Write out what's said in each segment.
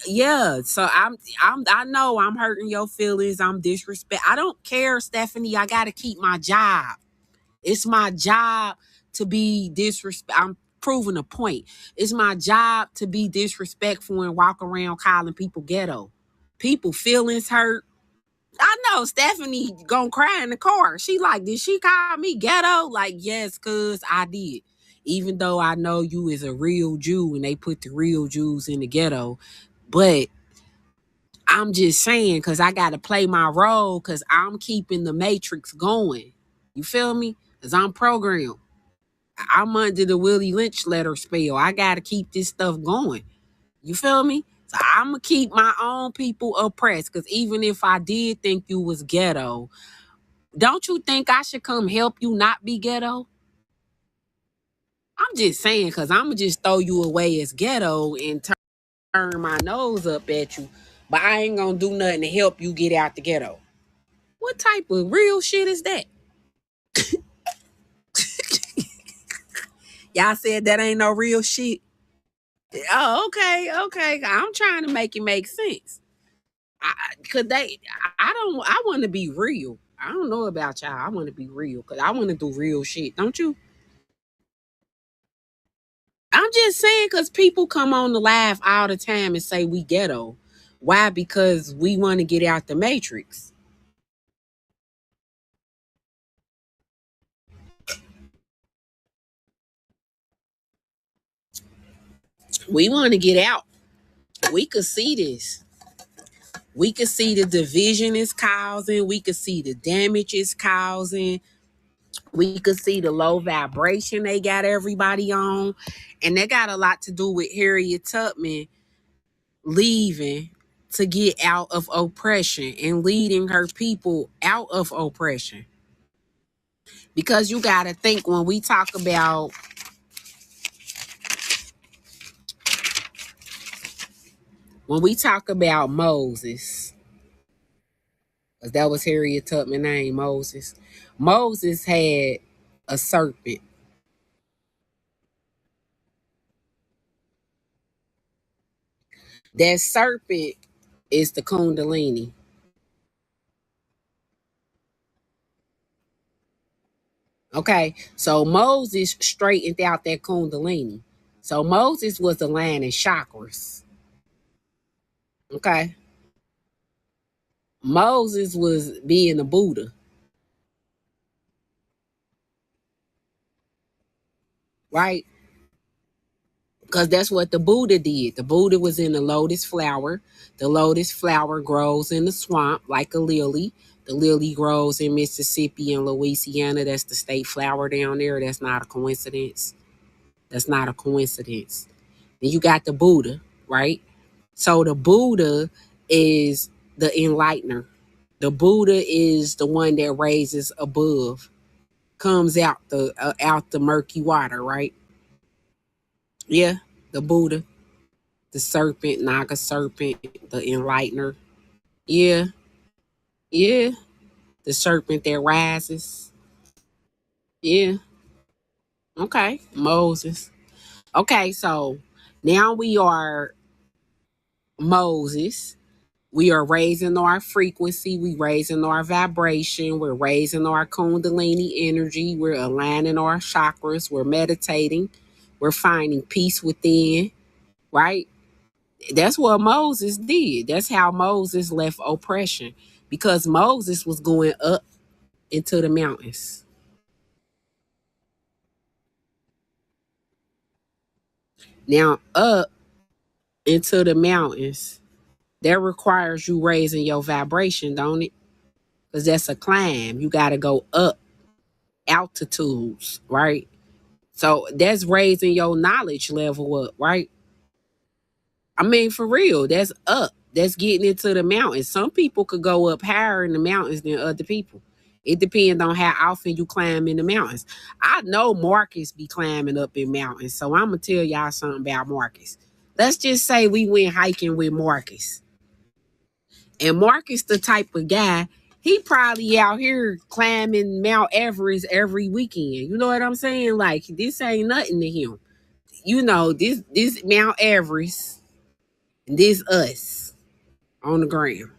Yeah, so I know I'm hurting your feelings. I'm disrespect. I don't care, Stephanie. I gotta keep my job. It's my job to be disrespect. I'm proving a point. It's my job to be disrespectful and walk around calling people ghetto. People feelings hurt. I know Stephanie gonna cry in the car. She like, did she call me ghetto? Like, yes, cuz I did. Even though I know you is a real Jew and they put the real Jews in the ghetto. But I'm just saying, cause I gotta play my role, cause I'm keeping the matrix going. You feel me? Cause I'm programmed. I'm under the Willie Lynch letter spell. I gotta keep this stuff going. You feel me? So I'm gonna keep my own people oppressed. Cause even if I did think you was ghetto, don't you think I should come help you not be ghetto? I'm just saying, cause I'm gonna just throw you away as ghetto and turn my nose up at you, but I ain't gonna do nothing to help you get out the ghetto. What type of real shit is that? Y'all said that ain't no real shit. Oh, okay, okay. I'm trying to make it make sense. Could they? I don't. I want to be real. I don't know about y'all. I want to be real because I want to do real shit. Don't you? I'm just saying because people come on the live all the time and say we ghetto. Why? Because we want to get out the matrix. We want to get out. We could see this. We could see the division is causing. We could see the damage is causing. We could see the low vibration they got everybody on. And that got a lot to do with Harriet Tubman leaving to get out of oppression and leading her people out of oppression. Because you got to think when we talk about Moses, because that was Harriet Tubman's name, Moses. Moses had a serpent. That serpent is the Kundalini. Okay, so Moses straightened out that Kundalini. So Moses was aligning chakras. Okay, Moses was being a Buddha, right? Because that's what the Buddha did. The Buddha was in the lotus flower. The lotus flower grows in the swamp like a lily. The lily grows in Mississippi and Louisiana. That's the state flower down there. That's not a coincidence. That's not a coincidence. Then you got the Buddha, right? So the Buddha is the enlightener. The Buddha is the one that raises above, comes out the murky water, right? Yeah, the Buddha, the serpent, Naga serpent, the enlightener. Yeah, yeah, the serpent that rises. Yeah, okay, Moses. Okay, so now we are Moses. We are raising our frequency, we raising our vibration, we're raising our kundalini energy, we're aligning our chakras, we're meditating, we're finding peace within, right? That's what Moses did. That's how Moses left oppression because Moses was going up into the mountains. Now, up into the mountains, that requires you raising your vibration, don't it? Because that's a climb. You got to go up altitudes, right? So that's raising your knowledge level up, right? I mean, for real, that's up. That's getting into the mountains. Some people could go up higher in the mountains than other people. It depends on how often you climb in the mountains. I know Marcus be climbing up in mountains, so I'm gonna tell y'all something about Marcus. Let's just say we went hiking with Marcus, and Marcus, the type of guy, he probably out here climbing Mount Everest every weekend. You know what I'm saying? Like this ain't nothing to him. You know this Mount Everest. And this us on the ground.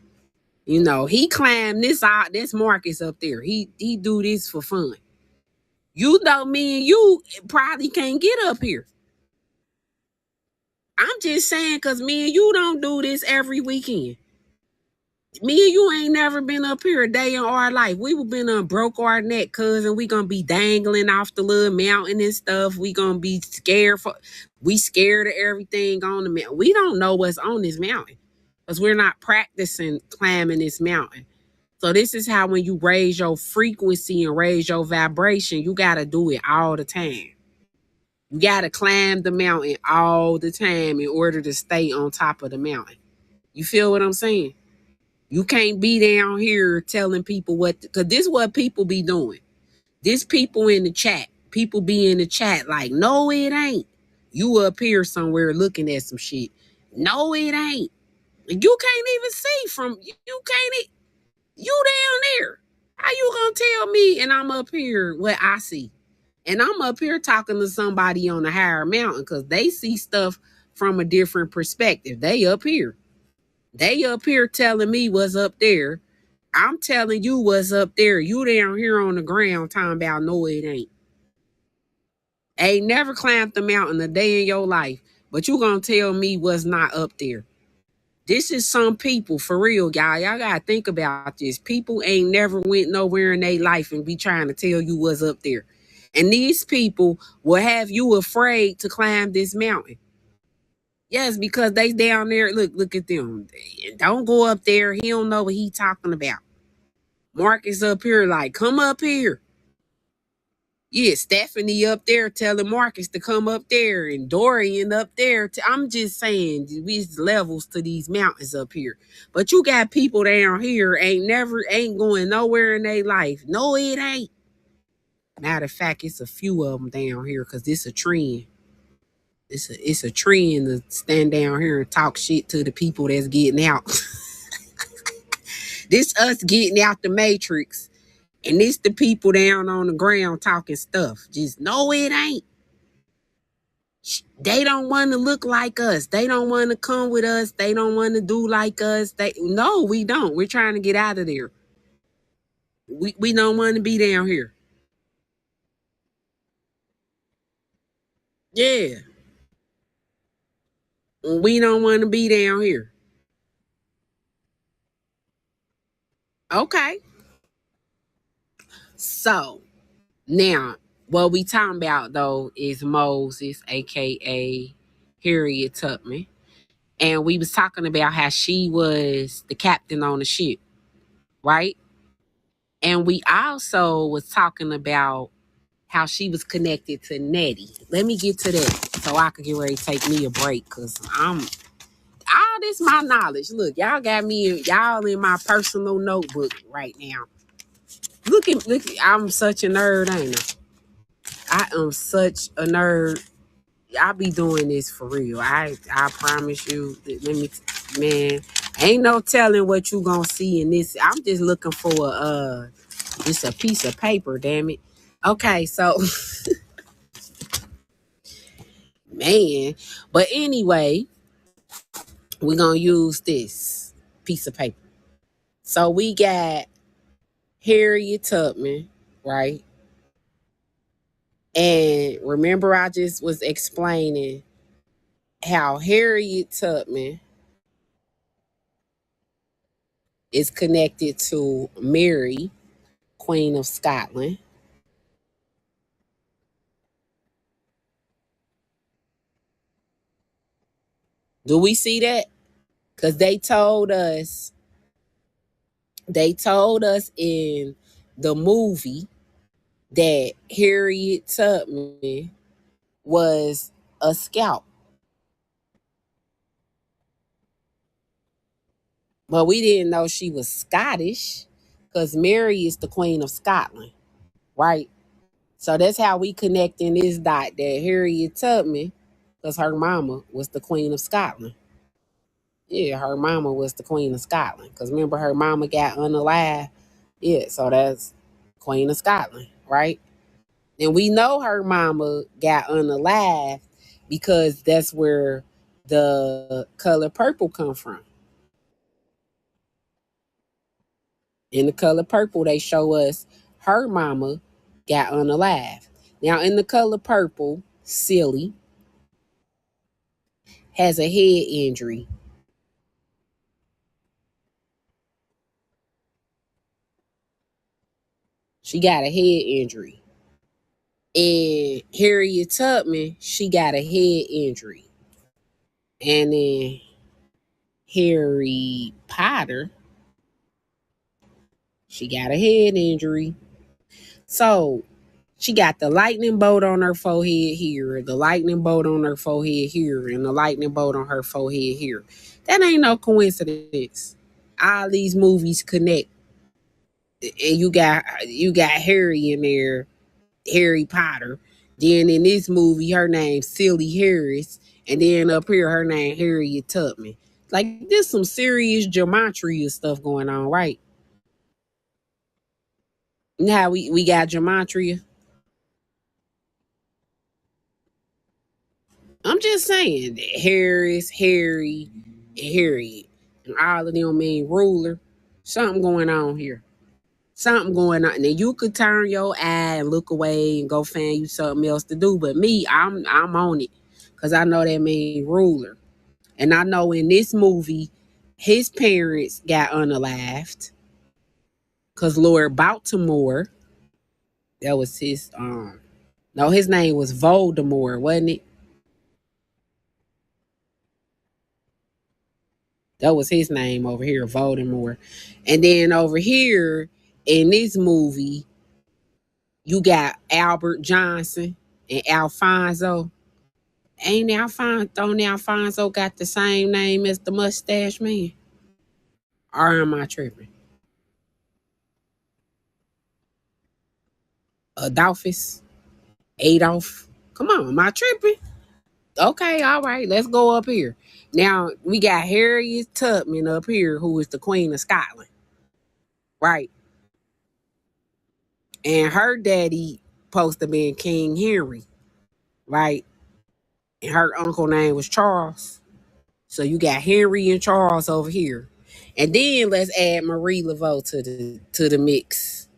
You know, he climbed this out. This Marcus up there. He do this for fun. You know, me and you probably can't get up here. I'm just saying, cause me and you don't do this every weekend. Me and you ain't never been up here a day in our life. We would been broke our neck, cousin. We gonna be dangling off the little mountain and stuff. We gonna be scared for. We scared of everything on the mountain. We don't know what's on this mountain, cause we're not practicing climbing this mountain. So this is how when you raise your frequency and raise your vibration, you gotta do it all the time. You gotta climb the mountain all the time in order to stay on top of the mountain. You feel what I'm saying? You can't be down here telling people what, because this is what people be doing. This people in the chat, people be in the chat like, no, it ain't. You up here somewhere looking at some shit. No, it ain't. You can't even see from, you can't, you down there. How you gonna tell me and I'm up here what I see? And I'm up here talking to somebody on a higher mountain because they see stuff from a different perspective. They up here. They up here telling me what's up there. I'm telling you what's up there. You down here on the ground talking about no, it ain't. Ain't never climbed the mountain a day in your life, but you gonna tell me what's not up there. This is some people, for real, y'all. Y'all gotta think about this. People ain't never went nowhere in their life and be trying to tell you what's up there. And these people will have you afraid to climb this mountain. Yes, because they down there. Look at them. Don't go up there. He don't know what he talking about. Marcus up here like, come up here. Yeah, Stephanie up there telling Marcus to come up there and Dorian up there. I'm just saying, these levels to these mountains up here. But you got people down here ain't going nowhere in their life. No, it ain't. Matter of fact, it's a few of them down here because this a trend. It's a trend to stand down here and talk shit to the people that's getting out. This us getting out the matrix. And it's the people down on the ground talking stuff. Just no, it ain't. They don't want to look like us. They don't want to come with us. They don't want to do like us. No, we don't. We're trying to get out of there. We don't want to be down here. Yeah. We don't want to be down here. Okay. So now what we talking about though is Moses, aka Harriet Tubman. And we was talking about how she was the captain on the ship, right? And we also was talking about how she was connected to Nettie. Let me get to that so I could get ready to take me a break because I'm all this my knowledge. Look, y'all got me, y'all in my personal notebook right now. Look, I'm such a nerd, ain't I? I am such a nerd. I be doing this for real. I promise you. Let me, man. Ain't no telling what you gonna see in this. I'm just looking for just a piece of paper. Damn it. Okay, so man. But anyway, we're gonna use this piece of paper. So we got Harriet Tubman, right? And remember, I just was explaining how Harriet Tubman is connected to Mary, Queen of Scotland. Do we see that? Because they told us in the movie that Harriet Tubman was a scout. But we didn't know she was Scottish because Mary is the Queen of Scotland, right? So that's how we connect in this dot that Harriet Tubman, because her mama was the Queen of Scotland. Yeah, her mama was the Queen of Scotland. Because remember, her mama got unalive. Yeah, so that's Queen of Scotland, right? And we know her mama got unalive because that's where the Color Purple come from. In the Color Purple, they show us her mama got unalive. Now, in the Color Purple, Silly has a head injury. She got a head injury. And Harriet Tubman, she got a head injury. And then Harry Potter, she got a head injury. So she got the lightning bolt on her forehead here, the lightning bolt on her forehead here, and the lightning bolt on her forehead here. That ain't no coincidence. All these movies connect. And you got Harry in there, Harry Potter. Then in this movie, her name's Silly Harris. And then up here, her name Harriet Tubman. Like, there's some serious gematria stuff going on, right? Now we got gematria. I'm just saying that Harris, Harry, and Harriet, and all of them mean ruler. Something going on here. Something going on. Now you could turn your eye and look away and go find you something else to do. But me, I'm on it. Cause I know that mean ruler. And I know in this movie, his parents got unalived. Cause Lord Baltimore, that was his no, his name was Voldemort, wasn't it? That was his name over here, Voldemort. And then over here in this movie, you got Albert Johnson and Alfonso. Ain't Alfonso, don't Alfonso got the same name as the mustache man? Or am I tripping? Adolphus? Adolf? Come on, am I tripping? Okay, all right, let's go up here. Now, we got Harriet Tubman up here, who is the Queen of Scotland, right? And her daddy supposed to be King Henry, right? And her uncle name was Charles. So you got Henry and Charles over here. And then let's add Marie Laveau to the mix.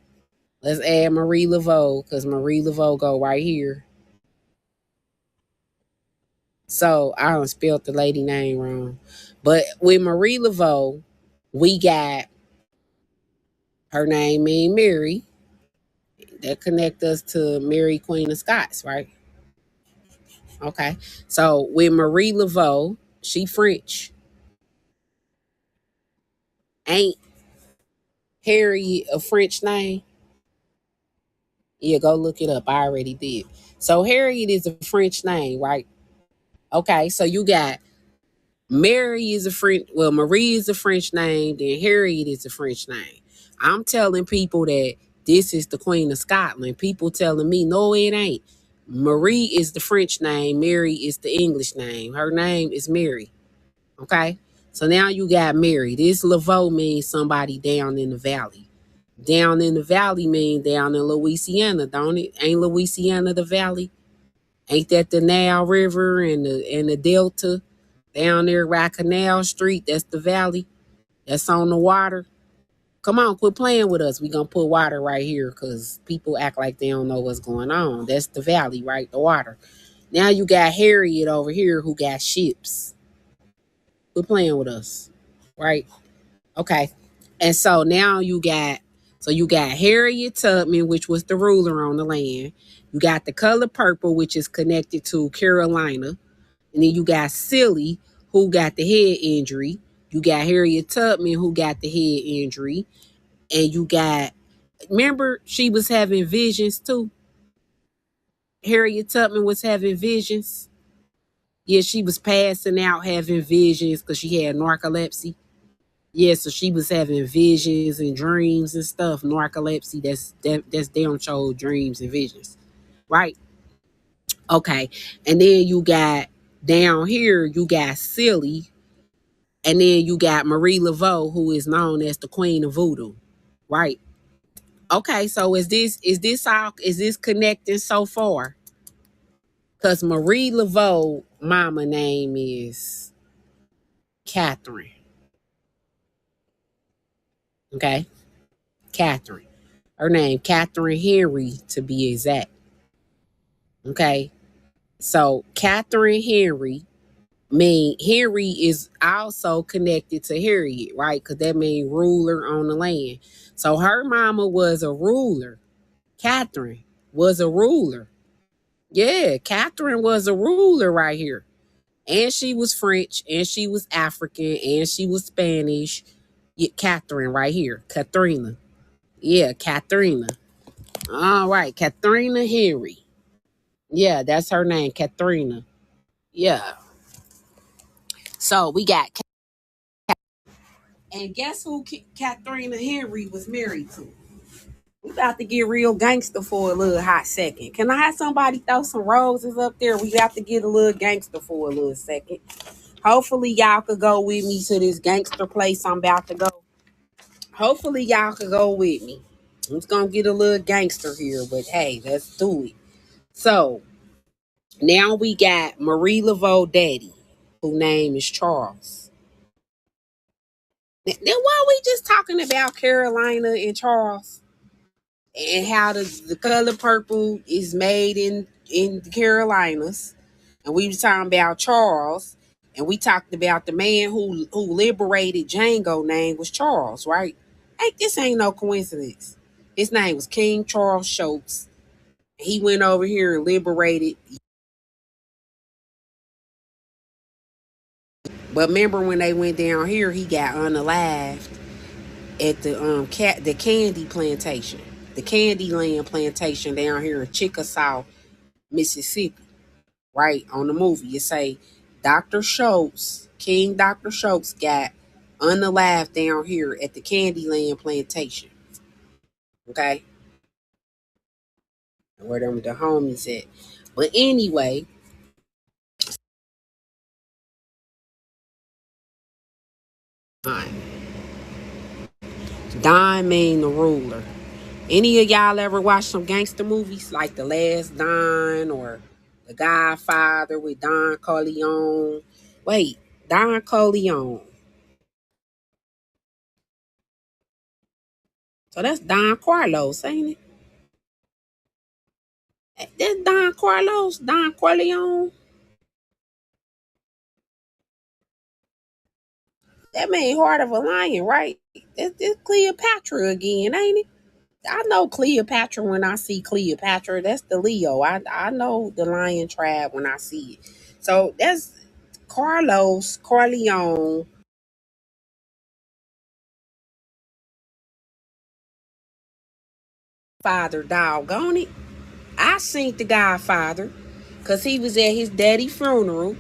Let's add Marie Laveau because Marie Laveau go right here. So I don't spelled the lady name wrong. But with Marie Laveau, we got her name mean Mary. That connect us to Mary Queen of Scots, right? Okay. So with Marie Laveau, she French. Ain't Harry a French name? Yeah, go look it up. I already did. So Harriet is a French name, right? Okay, so you got Mary is a French, well, Marie is a French name, then Harriet is a French name. I'm telling people that this is the Queen of Scotland. People telling me, no, it ain't. Marie is the French name, Mary is the English name. Her name is Mary. Okay? So now you got Mary. This Laveau means somebody down in the valley. Down in the valley mean down in Louisiana, don't it? Ain't Louisiana the valley? Ain't that the Nile River and the Delta down there by Canal Street? That's the valley. That's on the water. Come on, quit playing with us. We gonna put water right here because people act like they don't know what's going on. That's the valley, right? The water. Now you got Harriet over here who got ships. Quit playing with us, right? Okay. And so now you got Harriet Tubman, which was the ruler on the land. You got the Color Purple, which is connected to Carolina. And then you got Silly, who got the head injury. You got Harriet Tubman, who got the head injury. And you got, remember, she was having visions too. Harriet Tubman was having visions. Yeah, she was passing out having visions because she had narcolepsy. Yeah, so she was having visions and dreams and stuff. Narcolepsy, that's damn show dreams and visions. Right? Okay. And then you got down here, you got Silly, and then you got Marie Laveau, who is known as the Queen of Voodoo. Right? Okay, so is this connecting so far? Because Marie Laveau mama name is Catherine. Okay, Catherine. Her name Catherine Henry to be exact. Okay, so Catherine Henry mean Henry is also connected to Harriet, right? Because that means ruler on the land. So her mama was a ruler. Catherine was a ruler. Yeah, Catherine was a ruler right here. And she was French, and she was African, and she was Spanish. Yeah, Catherine right here. Katharina. Yeah, Katharina. All right, Katharina Henry. Yeah, that's her name, Katharina. Yeah. So we got, and guess who Katharina Henry was married to? We about to get real gangster for a little hot second. Can I have somebody throw some roses up there? We have to get a little gangster for a little second. Hopefully y'all could go with me to this gangster place I'm about to go. Hopefully y'all could go with me. I'm just gonna get a little gangster here, but hey, let's do it. So now we got Marie Laveau daddy, whose name is Charles. Now why we just talking about Carolina and Charles and how the color purple is made in the Carolinas, and we was talking about Charles, and we talked about the man who liberated Django name was Charles, right? Hey, this ain't no coincidence. His name was King Charles Schultz. He went over here and liberated. But remember when they went down here, he got unalived at the candy plantation, the Candyland plantation down here in Chickasaw, Mississippi. Right on the movie, you say Dr. Schultz, King Dr. Schultz got unalived down here at the Candyland plantation. Okay, where them the homies at. But anyway, Don mean the ruler. Any of y'all ever watch some gangster movies like The Last Don or The Godfather with Don Corleone? Wait, Don Corleone. So that's Don Carlos, ain't it? That's Don Carlos, Don Corleone. That mean Heart of a Lion, right? That's Cleopatra again, ain't it? I know Cleopatra when I see Cleopatra. That's the Leo. I know the lion tribe when I see it. So that's Carlos Corleone. Father, doggone it. I seen the Godfather because he was at his daddy funeral.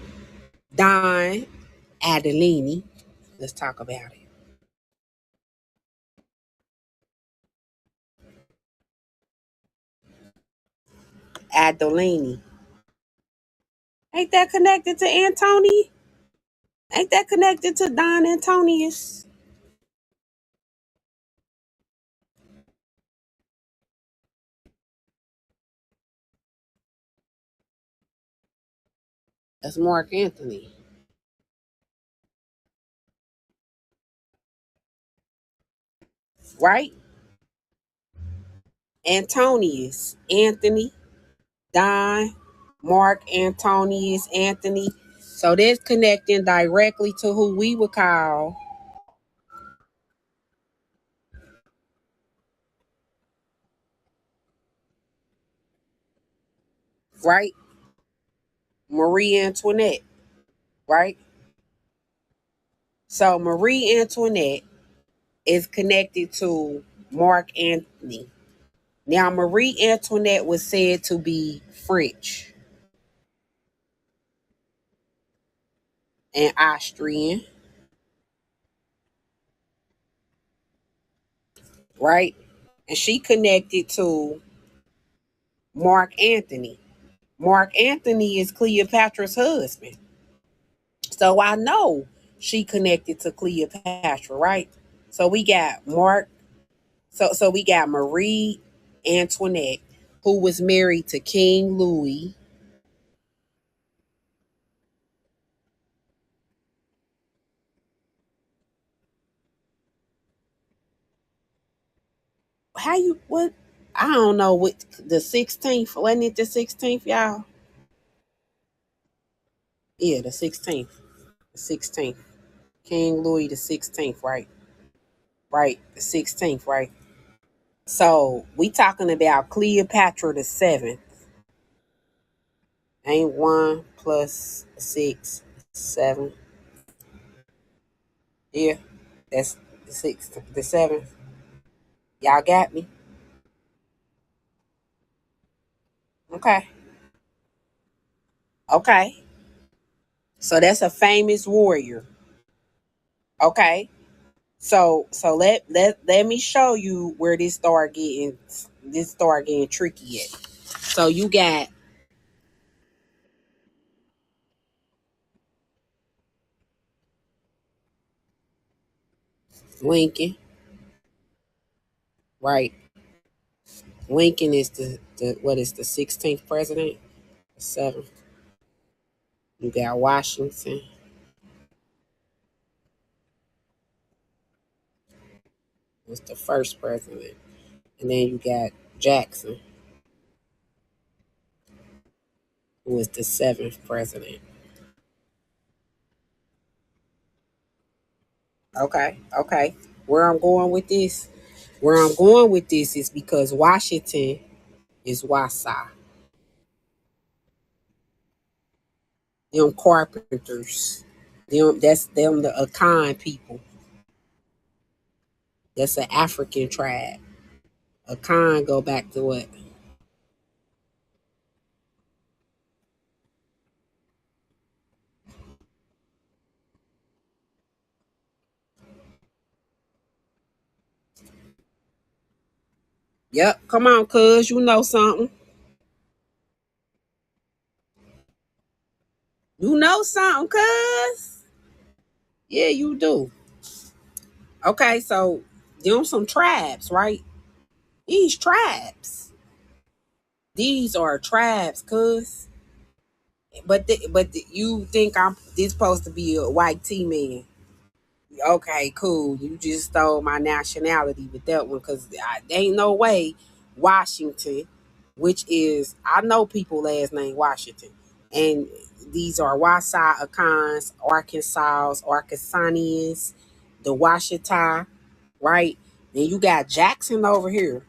Don Adelini. Let's talk about it. Adelini. Ain't that connected to Antony? Ain't that connected to Don Antonius? That's Mark Anthony, right? Antonius, Anthony, Don, Mark, Antonius, Anthony. So that's connecting directly to who we would call, right? Marie Antoinette, right? So Marie Antoinette is connected to Mark Anthony. Now, Marie Antoinette was said to be French and Austrian, right? And she connected to Mark Anthony. Mark Anthony is Cleopatra's husband. So I know she connected to Cleopatra, right? So we got Mark, so we got Marie Antoinette, who was married to King Louis, how you what? I don't know what the 16th. Wasn't it the 16th, y'all? Yeah, the 16th. The 16th. King Louis the 16th, right? Right. The 16th, right? So we talking about Cleopatra the 7th. Ain't 1 plus 6, 7. Yeah, that's the 6th, the 7th. Y'all got me? Okay. Okay. So that's a famous warrior. Okay. So let me show you where this start getting tricky at. So you got Lincoln, right? Lincoln is the what is the 16th president? The 7th. You got Washington was the first president. And then you got Jackson, who was the 7th president. Okay, okay. Where I'm going with this, where I'm going with this is because Washington is Wasa. Them carpenters. That's them the Akan people. That's an African tribe. Akan go back to what? Yep, come on, cuz you know something. You know something, cuz. Yeah, you do. Okay, so them some tribes, right? These tribes. These are tribes, cuz. You think I'm this supposed to be a white T man? Okay, cool. You just stole my nationality with that one because ain't no way Washington, which is I know people last name Washington, and these are Wasa Akans, Arkansas, Arkansanians, the Washita, right? Then you got Jackson over here.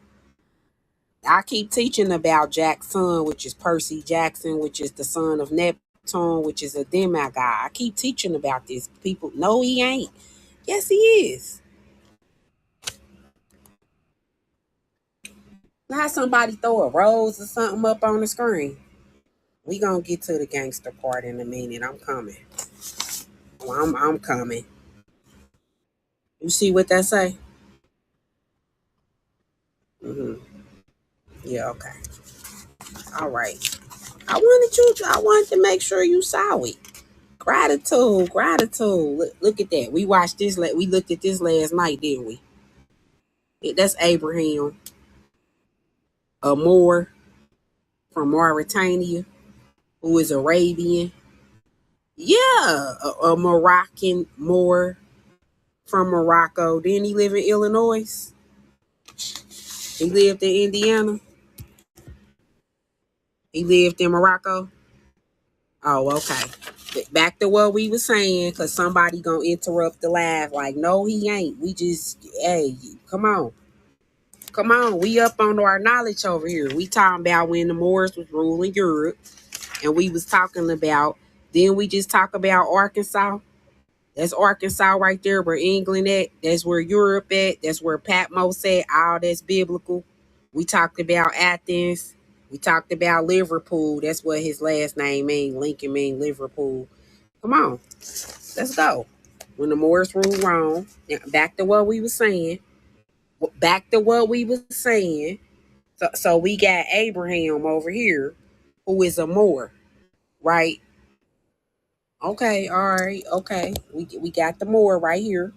I keep teaching about Jack's son, which is Percy Jackson, which is the son of Neptune, which is a demigod. I keep teaching about this. People, no, he ain't. Yes, he is. Now somebody throw a rose or something up on the screen. We gonna get to the gangster part in a minute. I'm coming. I'm coming. You see what that say? Mm-hmm. Yeah. Okay. All right. I wanted to make sure you saw it. Gratitude, gratitude. Look at that. We watched this. We looked at this last night, didn't we? That's Abraham, a Moor from Mauritania, who is Arabian. Yeah, a Moroccan Moor from Morocco. Didn't he live in Illinois? He lived in Indiana. He lived in Morocco. Oh, okay. Back to what we was saying, cause somebody gonna interrupt the live. Like, no, he ain't. We just, hey, come on, come on. We up on our knowledge over here. We talking about when the Moors was ruling Europe, and we was talking about. Then we just talk about Arkansas. That's Arkansas right there where England at. That's where Europe at. That's where Patmos at. All that's biblical. We talked about Athens. We talked about Liverpool. That's what his last name mean. Lincoln mean Liverpool. Come on. Let's go. When the Moors ruled Rome. Now, back to what we was saying. Back to what we was saying. So we got Abraham over here, who is a Moor, right? Okay, all right, okay. We got the Moor right here.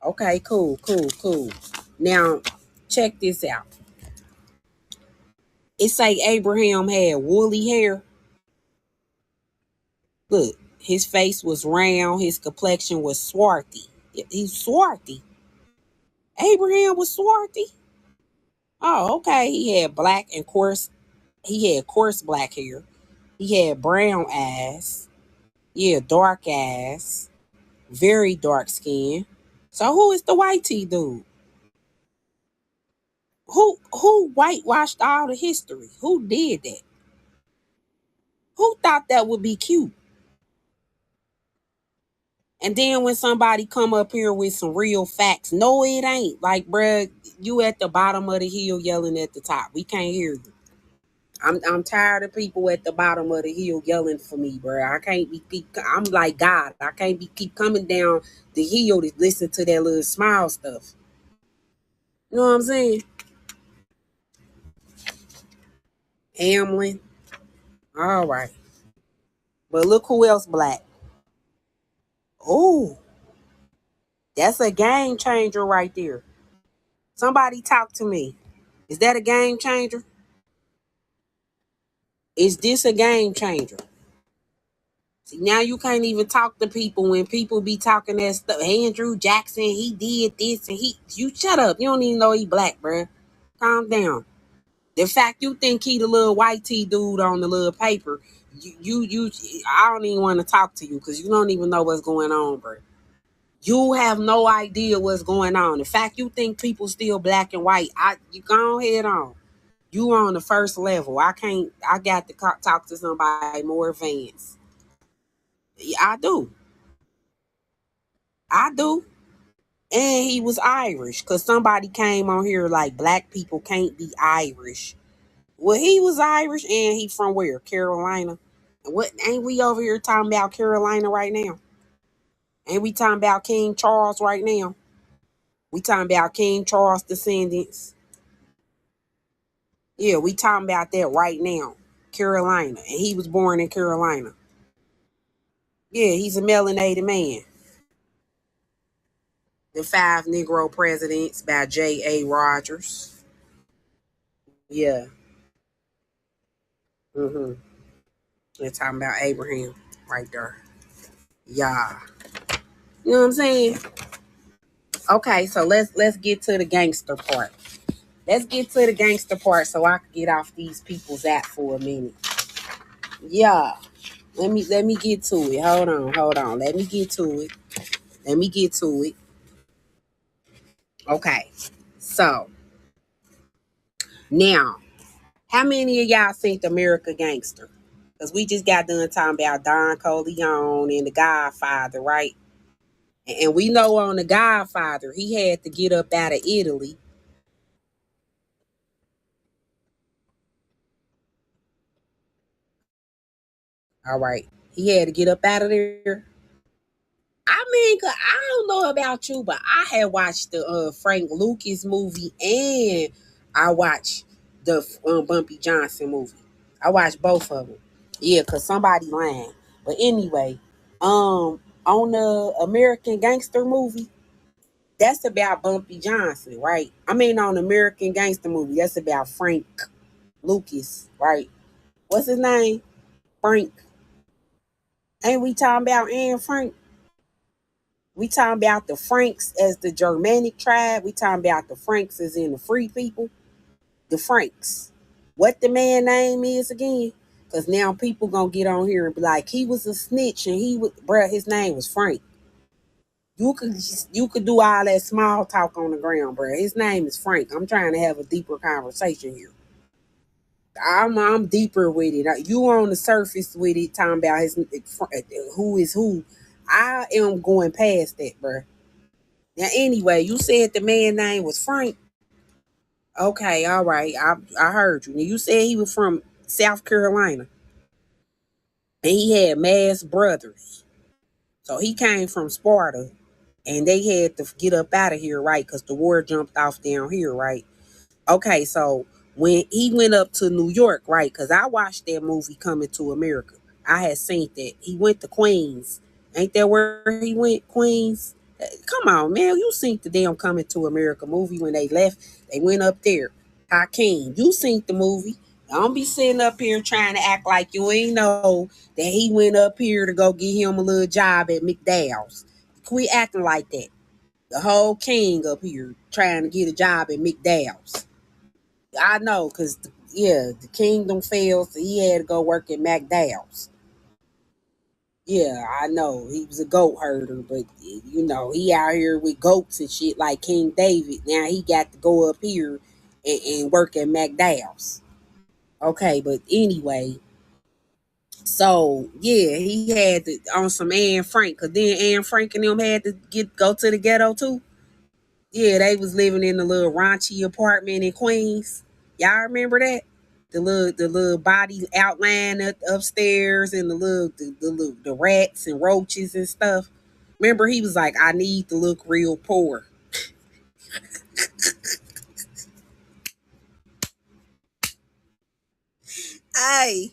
Okay, cool, cool, cool. Now, check this out. It say Abraham had woolly hair. Look, his face was round. His complexion was swarthy. He's swarthy. Abraham was swarthy. Oh, okay. He had black and coarse. He had coarse black hair. He had brown eyes. Yeah, dark eyes. Very dark skin. So who is the white T dude? Who whitewashed all the history? Who did that? Who thought that would be cute? And then when somebody come up here with some real facts, no, it ain't. Like, bruh, you at the bottom of the hill yelling at the top. We can't hear you. I'm tired of people at the bottom of the hill yelling for me, bruh. I can't be I'm like God. I can't be keep coming down the hill to listen to that little smile stuff. You know what I'm saying? Hamlin. All right. But look who else black. Oh, that's a game changer right there. Somebody talk to me. Is that a game changer? Is this a game changer? See, now you can't even talk to people when people be talking that stuff. Andrew Jackson, he did this and you shut up. You don't even know he black, bruh. Calm down. The fact you think he the little white T dude on the little paper, I don't even want to talk to you because you don't even know what's going on, bruh. You have no idea what's going on. The fact you think people still black and white, you go ahead on. You on the first level. I got to talk to somebody more advanced. Yeah, I do. I do. And he was Irish because somebody came on here like black people can't be Irish. Well, he was Irish and he from where? Carolina. What ain't we over here talking about Carolina right now? Ain't we talking about King Charles right now? We talking about King Charles descendants. Yeah, we talking about that right now. Carolina. And he was born in Carolina. Yeah, he's a melanated man. The Five Negro Presidents by J.A. Rogers. Yeah. Mm-hmm. They're talking about Abraham right there. Yeah. You know what I'm saying? Okay, so let's get to the gangster part. Let's get to the gangster part so I can get off these people's app for a minute. Yeah. Let me get to it. Hold on. Let me get to it. Let me get to it. Okay. So now, how many of y'all think the America Gangster? Because we just got done talking about Don Corleone and the Godfather, right? And we know on the Godfather, he had to get up out of Italy. All right. He had to get up out of there. I mean, I don't know about you, but I had watched the Frank Lucas movie and I watched the Bumpy Johnson movie. I watched both of them. Yeah, because somebody lying. But anyway, on the American Gangster movie, that's about Bumpy Johnson, right? I mean, on American Gangster movie, that's about Frank Lucas, right? What's his name? Frank. Ain't we talking about Anne Frank? We talking about the Franks as the Germanic tribe. We talking about the Franks as in the free people. The Franks. What the man name is again? Because now people gonna get on here and be like, he was a snitch and he was, bruh, his name was Frank. You could do all that small talk on the ground, bruh. His name is Frank. I'm trying to have a deeper conversation here. I'm deeper with it. You on the surface with it, talking about who is who. I am going past that, bruh. Now, anyway, you said the man name was Frank. Okay, all right. I heard you. Now, you said he was from South Carolina and he had mass brothers. So he came from Sparta and they had to get up out of here, right? Because the war jumped off down here, right? Okay, so when he went up to New York, right? Because I watched that movie Coming to America. I had seen that. He went to Queens. Ain't that where he went? Queens? Come on, man. You seen the damn Coming to America movie when they left. They went up there. Hakeem, you seen the movie. Don't be sitting up here trying to act like you ain't know that he went up here to go get him a little job at McDowell's. Quit acting like that. The whole king up here trying to get a job at McDowell's. I know, cause yeah, the kingdom fell, so he had to go work at McDowell's. Yeah, I know. He was a goat herder, but he out here with goats and shit like King David. Now he got to go up here and work at McDowell's. Okay, but anyway, so yeah, he had to on some Anne Frank, cause then Anne Frank and them had to go to the ghetto too. Yeah, they was living in the little raunchy apartment in Queens. Y'all remember that? The little body outline upstairs and the rats and roaches and stuff. Remember, he was like, I need to look real poor. Hey,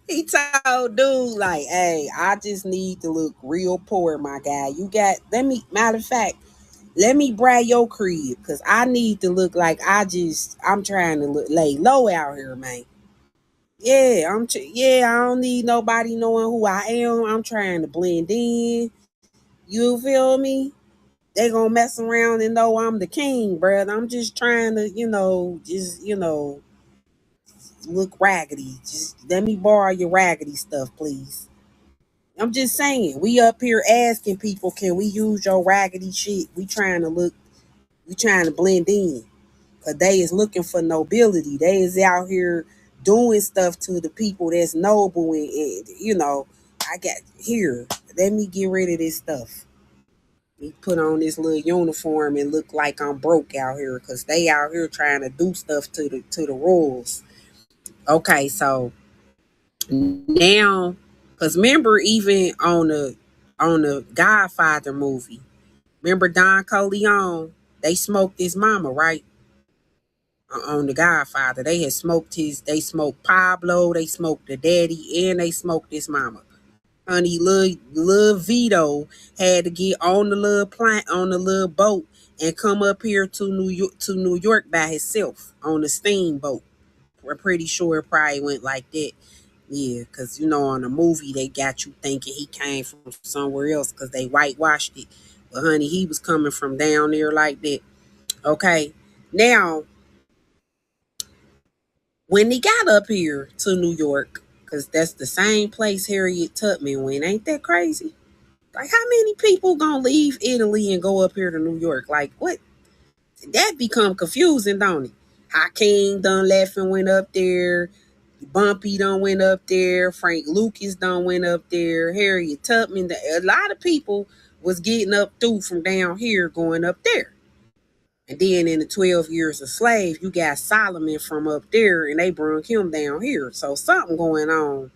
he told dude like, hey, I just need to look real poor, my guy. You got matter of fact, let me brag your crib, cause I need to look like I'm trying to lay low out here, man. Yeah, I don't need nobody knowing who I am. I'm trying to blend in. You feel me? They gonna mess around and know I'm the king, brother. I'm just trying to, look raggedy. Just let me borrow your raggedy stuff, please. I'm just saying, we up here asking people, can we use your raggedy shit? We trying to blend in. Cause they is looking for nobility. They is out here doing stuff to the people that's noble and I got here. Let me get rid of this stuff. We put on this little uniform and look like I'm broke out here because they out here trying to do stuff to the rules. Okay, so now, because remember, even on the Godfather movie, remember Don Corleone, they smoked his mama, right? On the Godfather, they smoked Pablo, they smoked the daddy, and they smoked his mama. Honey, little Vito had to get on the little plant on the little boat and come up here to New York by himself on the steamboat. We're pretty sure it probably went like that. Yeah, because on the movie they got you thinking he came from somewhere else because they whitewashed it. But honey, he was coming from down there like that. Okay. Now, when he got up here to New York, because that's the same place Harriet Tubman went, ain't that crazy? Like, how many people gonna leave Italy and go up here to New York? Like, what? That become confusing, don't it? Hakeem done left and went up there. Bumpy done went up there. Frank Lucas done went up there. Harriet Tubman. A lot of people was getting up through from down here going up there. And then in the 12 years a slave, you got Solomon from up there and they brought him down here. So something going on.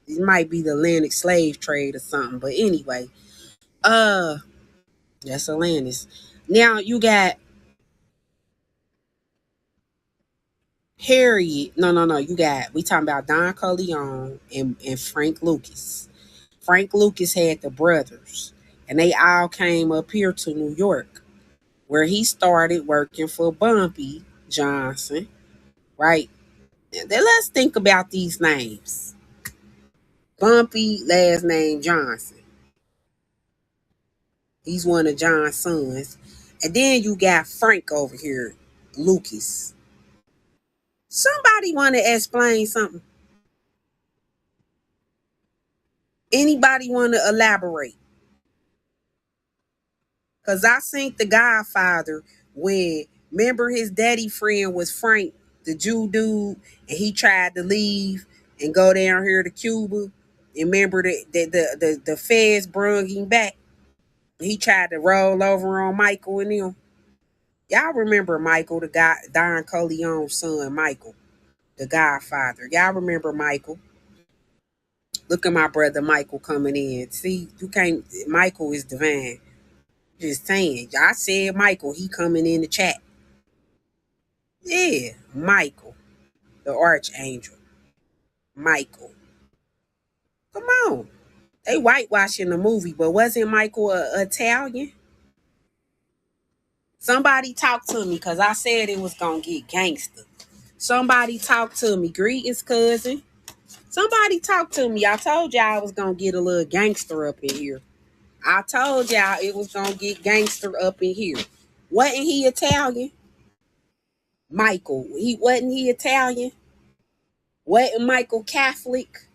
It might be the Atlantic slave trade or something. But anyway, uh that's Atlantis. Now you got Harriet. No, no, no. We talking about Don Corleone and Frank Lucas. Frank Lucas had the brothers, and they all came up here to New York, where he started working for Bumpy Johnson, right? Then let's think about these names. Bumpy, last name Johnson. He's one of John's sons. And then you got Frank over here, Lucas. Somebody want to explain something? Anybody want to elaborate? Because I seen The Godfather when, remember his daddy friend was Frank, the Jew dude, and he tried to leave and go down here to Cuba. And remember that the feds brung him back. He tried to roll over on Michael and them. Y'all remember Michael, the guy, Don Corleone's son, Michael, the Godfather. Y'all remember Michael? Look at my brother Michael coming in. See, you can't. Michael is divine. Just saying. I said Michael. He coming in the chat. Yeah, Michael, the archangel. Michael. Come on. They whitewashing the movie, but wasn't Michael Italian? Somebody talk to me because I said it was gonna get gangster. Somebody talk to me. Greetings, cousin. Somebody talk to me. I told y'all I was gonna get a little gangster up in here. I told y'all it was gonna get gangster up in here. Wasn't he Italian? Michael. He Italian? Wasn't Michael Catholic?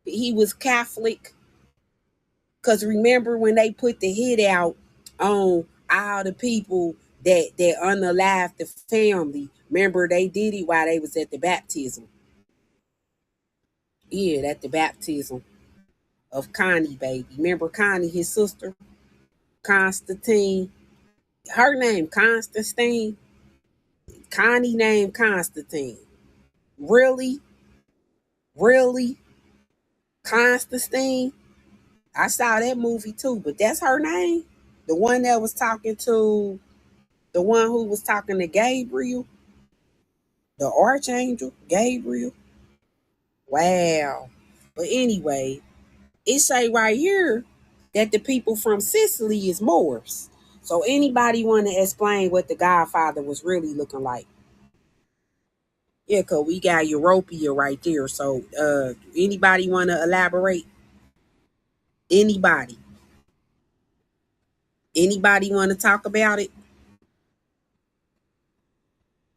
He was Catholic. Cause remember when they put the hit out on all the people that unalived the family. Remember they did it while they was at the baptism. Yeah, at the baptism of Connie, baby. Remember Connie, his sister? Constantine. Her name Constantine. Connie named Constantine. Really? Really? Constantine? I saw that movie too, but that's her name? The one that was talking to the one who was talking to Gabriel, the archangel, Gabriel. Wow. But anyway, it say right here that the people from Sicily is Moors. So anybody want to explain what the Godfather was really looking like? Yeah, cause we got Europea right there. So anybody want to elaborate? Anybody? Anybody want to talk about it?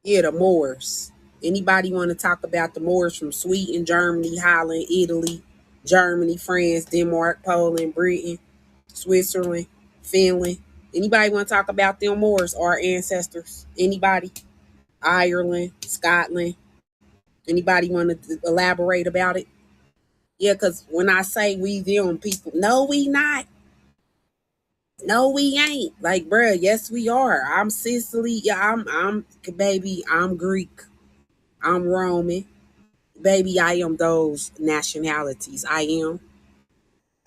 Yeah, the Moors. Anybody want to talk about the Moors from Sweden, Germany, Holland, Italy, Germany, France, Denmark, Poland, Britain, Switzerland, Finland? Anybody want to talk about them Moors, our ancestors? Anybody? Ireland, Scotland. Anybody want to elaborate about it? Yeah, because when I say we them people, no, we not. No, we ain't. Like, bruh, yes, we are. I'm Sicily. Yeah, baby, I'm Greek. I'm Roman. Baby, I am those nationalities. I am.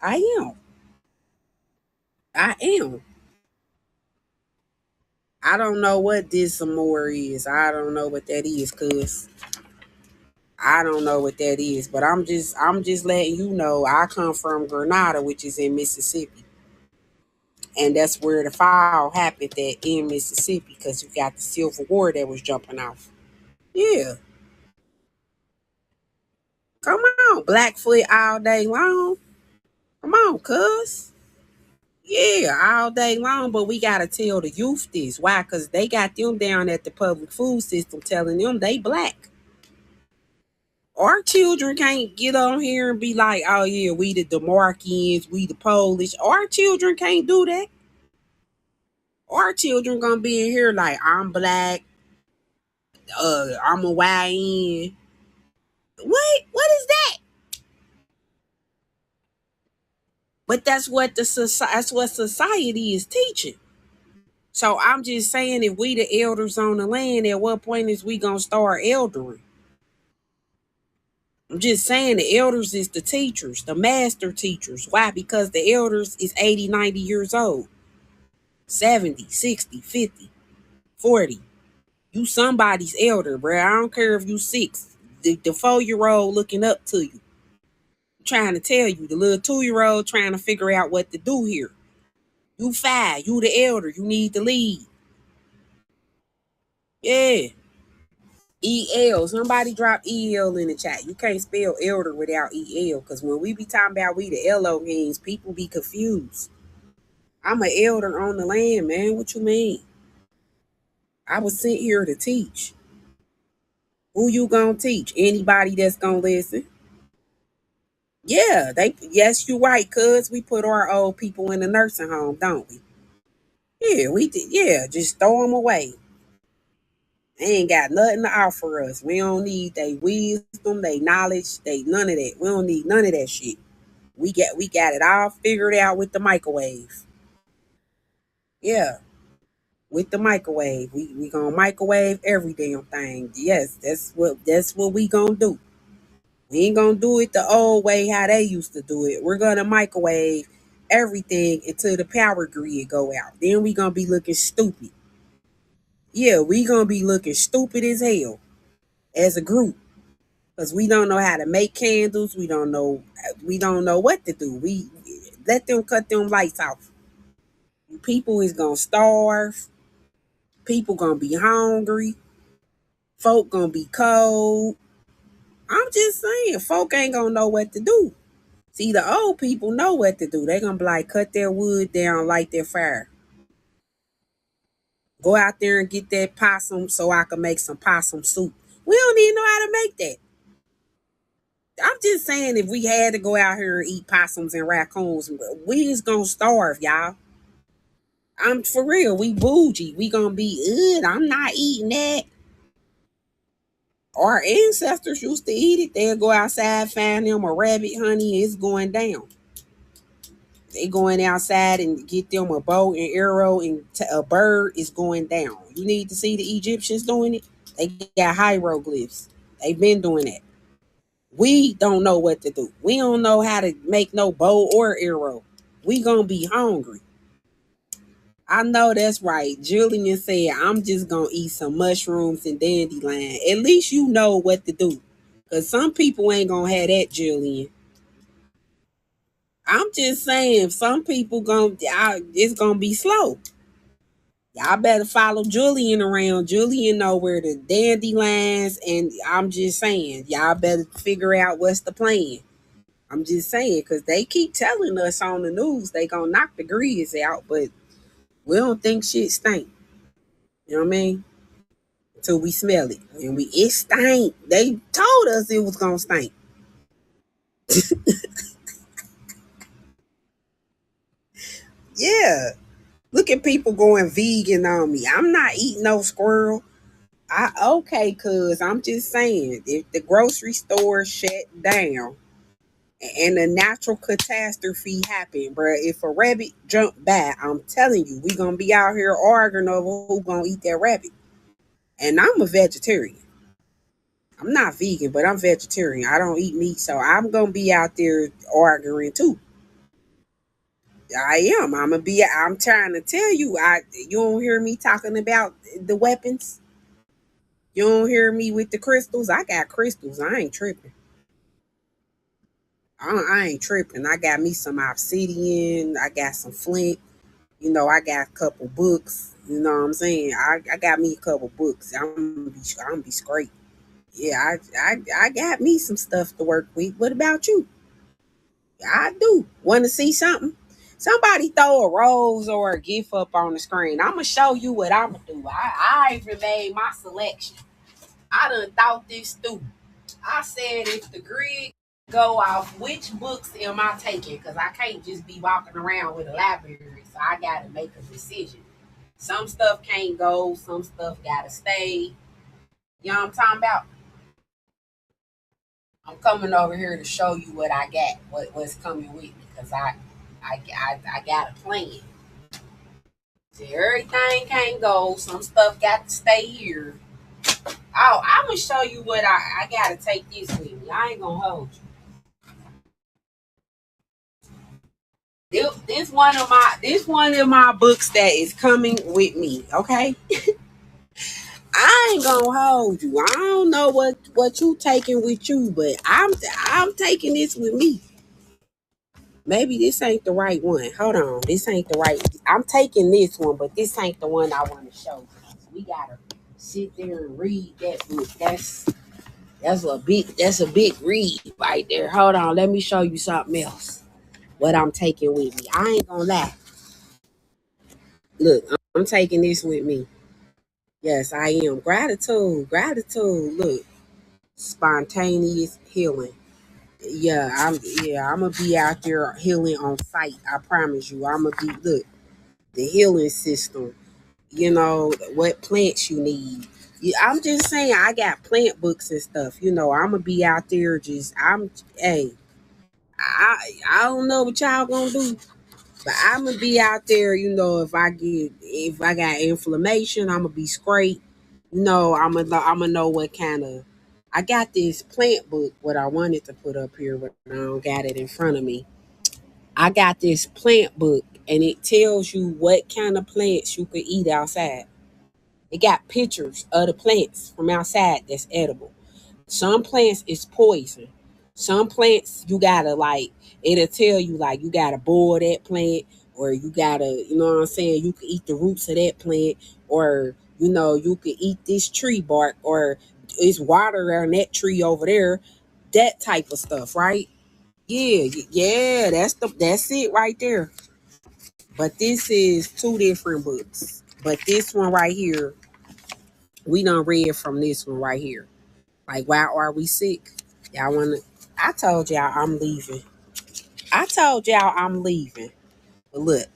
I am. I am. I don't know what this more is. I don't know what that is, cuz I don't know what that is. But I'm just letting you know I come from Grenada, which is in Mississippi. And that's where the fall happened at in Mississippi, because you got the Civil War that was jumping off. Yeah. Come on. Blackfoot all day long. Come on, cuz. Yeah, all day long, but we gotta tell the youth this. Why? Because they got them down at the public food system telling them they black. Our children can't get on here and be like, oh yeah, we the Demarkians, we the Polish. Our children can't do that. Our children gonna be in here like, I'm black, I'm a YN. What is that? But that's what society is teaching. So I'm just saying, if we the elders on the land, at what point is we gonna start eldering? I'm just saying the elders is the teachers, the master teachers. Why? Because the elders is 80, 90 years old, 70, 60, 50, 40. You somebody's elder, bro. I don't care if you 6. The 4-year-old looking up to you. I'm trying to tell you, the little 2-year-old trying to figure out what to do here. You 5, you the elder, you need to lead. Yeah. EL. Somebody drop EL in the chat. You can't spell elder without EL, because when we be talking about we the Elohims, people be confused. I'm an elder on the land, man. What you mean? I was sent here to teach. Who you gonna teach? Anybody that's gonna listen? Yeah, yes, you right, cuz we put our old people in the nursing home, don't we? Yeah, we did. Yeah, just throw them away. They ain't got nothing to offer us. We don't need their wisdom, their knowledge, they none of that. We don't need none of that shit. We got it all figured out with the microwave. Yeah, with the microwave. We gonna microwave every damn thing. Yes, that's what we gonna do. We ain't gonna do it the old way how they used to do it. We're gonna microwave everything until the power grid go out. Then we gonna be looking stupid. Yeah, we gonna be looking stupid as hell as a group. Because we don't know how to make candles. We don't know what to do. We let them cut them lights off. People is gonna starve. People gonna be hungry. Folk gonna be cold. I'm just saying, folk ain't gonna know what to do. See, the old people know what to do. They gonna be like, cut their wood down, light their fire. Go out there and get that possum so I can make some possum soup. We don't even know how to make that. I'm just saying, if we had to go out here and eat possums and raccoons, we just gonna starve, y'all. I'm for real. We bougie. We gonna be, I'm not eating that. Our ancestors used to eat it. They'll go outside, find them a rabbit, honey, it's going down. They going outside and get them a bow and arrow and a bird is going down. You need to see the Egyptians doing it. They got hieroglyphs. They've been doing that. We don't know what to do. We don't know how to make no bow or arrow. We gonna be hungry. I know that's right. Julian said, I'm just gonna eat some mushrooms and dandelion. At least you know what to do. Cause some people ain't gonna have that, Julian. I'm just saying, some people it's gonna be slow. Y'all better follow Julian around. Julian know where the dandelions, and I'm just saying, y'all better figure out what's the plan. I'm just saying, because they keep telling us on the news they gonna knock the grease out, but we don't think shit stink. You know what I mean? Until we smell it. And it stank. They told us it was gonna stink. Yeah. Look at people going vegan on me. I'm not eating no squirrel. Okay, cuz I'm just saying, if the grocery store shut down and a natural catastrophe happened, bruh, if a rabbit jumped by, I'm telling you, we gonna be out here arguing over who gonna eat that rabbit. And I'm a vegetarian. I'm not vegan, but I'm vegetarian. I don't eat meat, so I'm gonna be out there arguing too. I am. I'm trying to tell you. You don't hear me talking about the weapons. You don't hear me with the crystals. I got crystals. I ain't tripping. I ain't tripping. I got me some obsidian. I got some flint. I got a couple books. You know what I'm saying? I got me a couple books. I'm gonna be straight. Yeah, I got me some stuff to work with. What about you? I do. Want to see something? Somebody throw a rose or a gift up on the screen. I'm gonna show you what I'm gonna do. I even made my selection. I done thought this through. I said, if the grid go off, which books am I taking? Because I can't just be walking around with a library. So I gotta make a decision. Some stuff can't go, some stuff gotta stay. You know what I'm talking about? I'm coming over here to show you what I got, what's coming with me, because I got a plan. So everything can't go. Some stuff got to stay here. Oh, I'm gonna show you what I gotta take this with me. I ain't gonna hold you. This one of my books that is coming with me. Okay, I ain't gonna hold you. I don't know what you taking with you, but I'm taking this with me. Maybe this ain't the right one. Hold on, this ain't the right. I'm taking this one, but this ain't the one I want to show. So we gotta sit there and read that book. That's a big read right there. Hold on, let me show you something else. What I'm taking with me. I ain't gonna lie. Look, I'm taking this with me. Yes, I am. Gratitude. Look, spontaneous healing. I'm gonna be out there healing on site. I promise you. I'm gonna be look the healing system. What plants you need. I'm just saying I got plant books and stuff. I'm gonna be out there hey, I don't know what y'all gonna do, but I'm gonna be out there. If I got inflammation, I'm gonna be straight. I'm gonna know what kind of. I got this plant book. What I wanted to put up here, but I don't got it in front of me. I got this plant book, and it tells you what kind of plants you could eat outside. It got pictures of the plants from outside that's edible. Some plants is poison. Some plants you gotta it'll tell you you gotta boil that plant, or you gotta, what I'm saying, you can eat the roots of that plant, or you could eat this tree bark, or it's water on that tree over there, that type of stuff, right? Yeah, that's it right there. But this is two different books. But this one right here, we done read from this one right here. Like, why are we sick? Y'all wanna I told y'all I'm leaving. I told y'all I'm leaving. But look,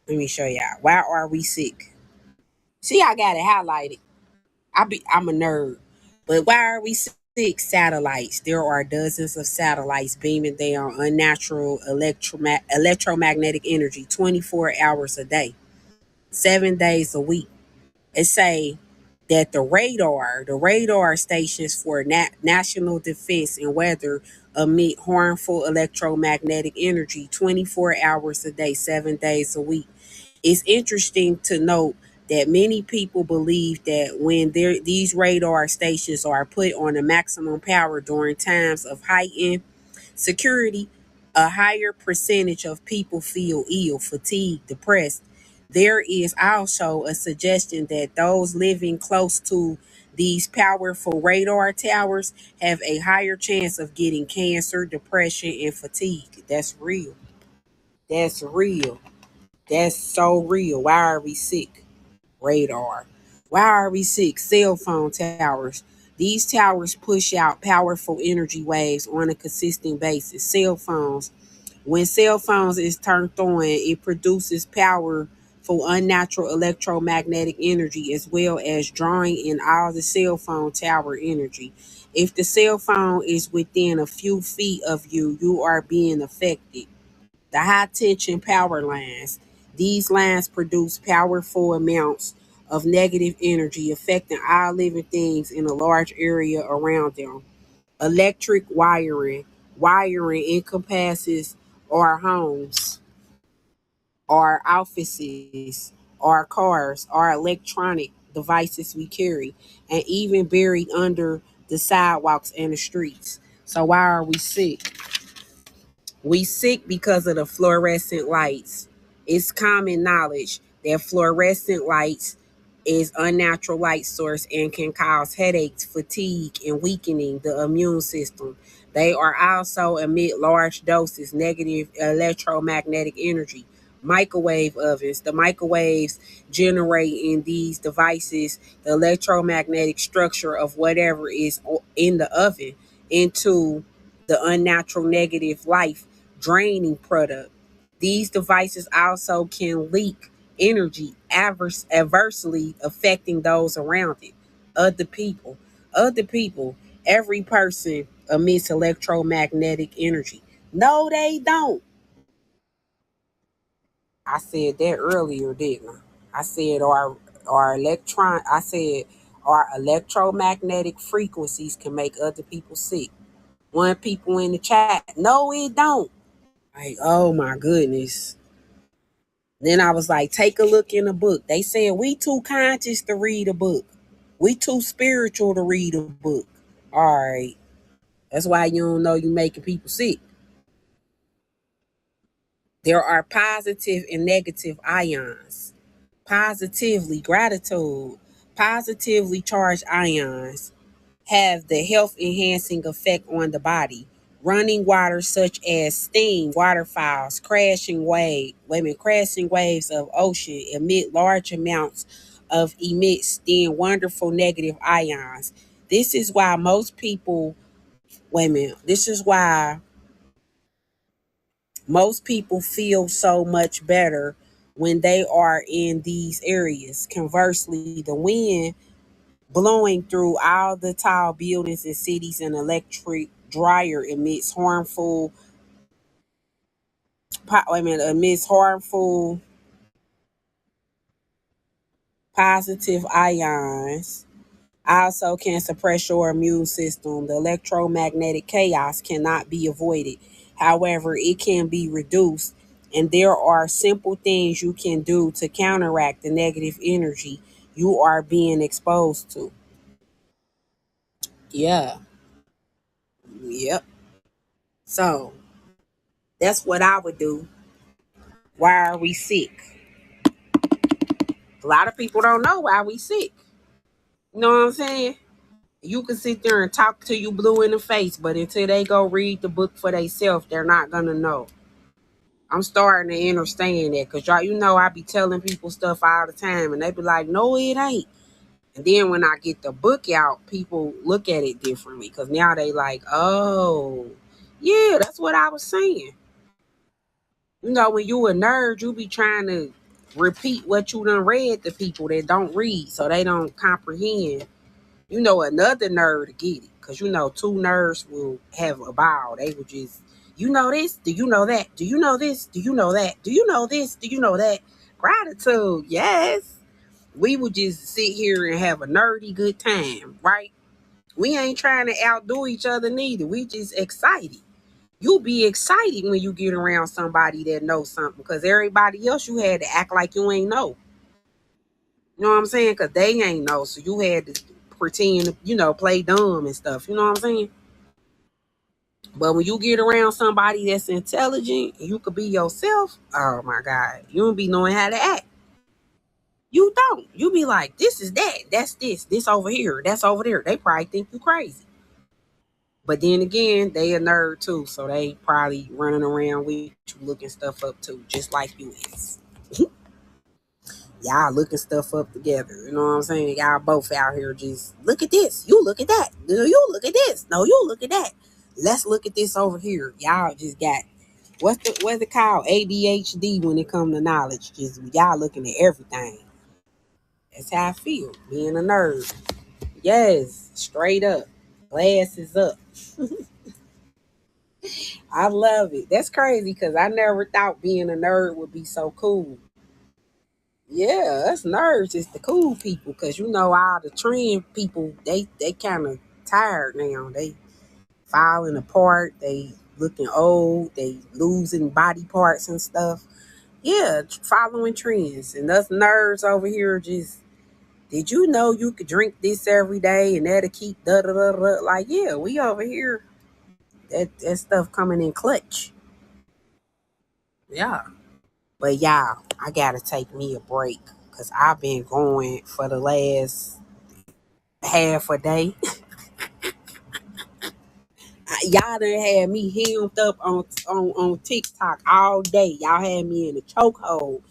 let me show y'all. Why are we sick? See, I got it highlighted. I'm a nerd. But why are we sick? Satellites. There are dozens of satellites beaming down unnatural electromagnetic energy 24 hours a day, 7 days a week. It say that the radar stations for national defense and weather emit harmful electromagnetic energy 24 hours a day, 7 days a week. It's interesting to note that many people believe that when these radar stations are put on a maximum power during times of heightened security, a higher percentage of people feel ill, fatigued, depressed. There is also a suggestion that those living close to these powerful radar towers have a higher chance of getting cancer, depression, and fatigue. That's real. That's real. That's so real. Why are we sick? Radar. Why are we sick? Cell phone towers. These towers push out powerful energy waves on a consistent basis. Cell phones. When cell phones is turned on, it produces power for unnatural electromagnetic energy as well as drawing in all the cell phone tower energy. If the cell phone is within a few feet of you, you are being affected. The high tension power lines. These lines produce powerful amounts of negative energy affecting all living things in a large area around them. Electric wiring. Wiring encompasses our homes, our offices, our cars, our electronic devices we carry, and even buried under the sidewalks and the streets. So why are we sick? We sick because of the fluorescent lights. It's common knowledge that fluorescent lights is unnatural light source and can cause headaches, fatigue, and weakening the immune system. They are also emit large doses negative electromagnetic energy. Microwave ovens. The microwaves generate in these devices the electromagnetic structure of whatever is in the oven into the unnatural negative life draining product. These devices also can leak energy adversely affecting those around it. Other people. Other people. Every person emits electromagnetic energy. No, they don't. I said that earlier, didn't I? I said our electromagnetic frequencies can make other people sick. One people in the chat, no, it don't. Like, oh my goodness. Then I was like, take a look in the book. They said we too conscious to read a book. We too spiritual to read a book. All right. That's why you don't know you making people sick. There are positive and negative ions. Positively, gratitude. Positively charged ions have the health enhancing effect on the body. Running water such as steam, waterfalls, crashing waves of ocean emit large amounts of emits then wonderful negative ions. This is why most people wait a minute. This is why most people feel so much better when they are in these areas. Conversely, the wind blowing through all the tall buildings in cities and electric dryer emits harmful positive ions. Also can suppress your immune system. The electromagnetic chaos cannot be avoided. However, it can be reduced, and there are simple things you can do to counteract the negative energy you are being exposed to. Yeah. Yep. So that's what I would do. Why are we sick? A lot of people don't know why we sick. You know what I'm saying? You can sit there and talk to you blue in the face, but until they go read the book for themselves, they're not gonna know. I'm starting to understand that because y'all, I be telling people stuff all the time and they be like, no, it ain't. And then when I get the book out, people look at it differently because now they like, oh, yeah, that's what I was saying. When you a nerd, you be trying to repeat what you done read to people that don't read so they don't comprehend. Another nerd to get it. Because, two nerds will have a ball. They would just, you know this? Do you know that? Do you know this? Do you know that? Do you know this? Do you know that? Gratitude, yes. We would just sit here and have a nerdy good time, right? We ain't trying to outdo each other neither. We just excited. You'll be excited when you get around somebody that knows something because everybody else you had to act like you ain't know. You know what I'm saying? Because they ain't know. So you had to pretend, play dumb and stuff. You know what I'm saying? But when you get around somebody that's intelligent and you could be yourself, oh my God, you don't be knowing how to act. You don't. You be like, this is that. That's this over here. That's over there. They probably think you crazy. But then again, they a nerd too. So they probably running around with you looking stuff up too, just like you is. Y'all looking stuff up together. You know what I'm saying? Y'all both out here just look at this. You look at that. No, you look at this. No, you look at that. Let's look at this over here. Y'all just got what's it called? ADHD when it comes to knowledge. Just y'all looking at everything. That's how I feel. Being a nerd. Yes, straight up. Glasses up. I love it. That's crazy because I never thought being a nerd would be so cool. Yeah, us nerds is the cool people because all the trend people they kind of tired now. They falling apart. They looking old. They losing body parts and stuff. Yeah, following trends. And us nerds over here just, did you know you could drink this every day and that'll keep da da da da? Like, yeah, we over here. That stuff coming in clutch. Yeah. But y'all, I gotta take me a break because I've been going for the last half a day. Y'all done had me hemmed up on TikTok all day. Y'all had me in a chokehold.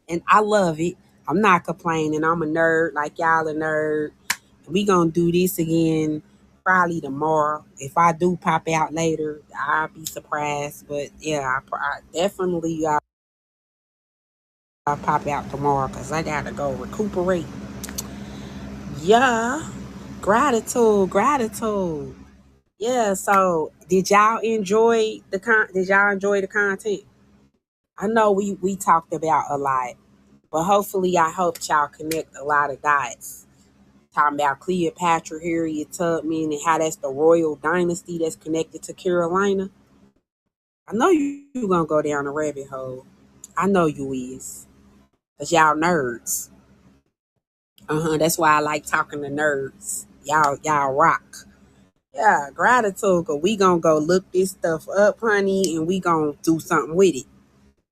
And I love it. I'm not complaining. I'm a nerd like y'all a nerd. We gonna do this again probably tomorrow. If I do pop out later, I'll be surprised. But yeah, I definitely I'll pop out tomorrow because I gotta go recuperate. Yeah, gratitude. Yeah. So, Did y'all enjoy the content? I know we talked about a lot, but hopefully I hope y'all connect a lot of dots. Talking about Cleopatra, Harriet Tubman, and how that's the royal dynasty that's connected to Carolina. I know you gonna go down the rabbit hole. I know you is, cause y'all nerds. That's why I like talking to nerds. Y'all rock. Yeah, gratitude. Cause we gonna go look this stuff up, honey, and we gonna do something with it.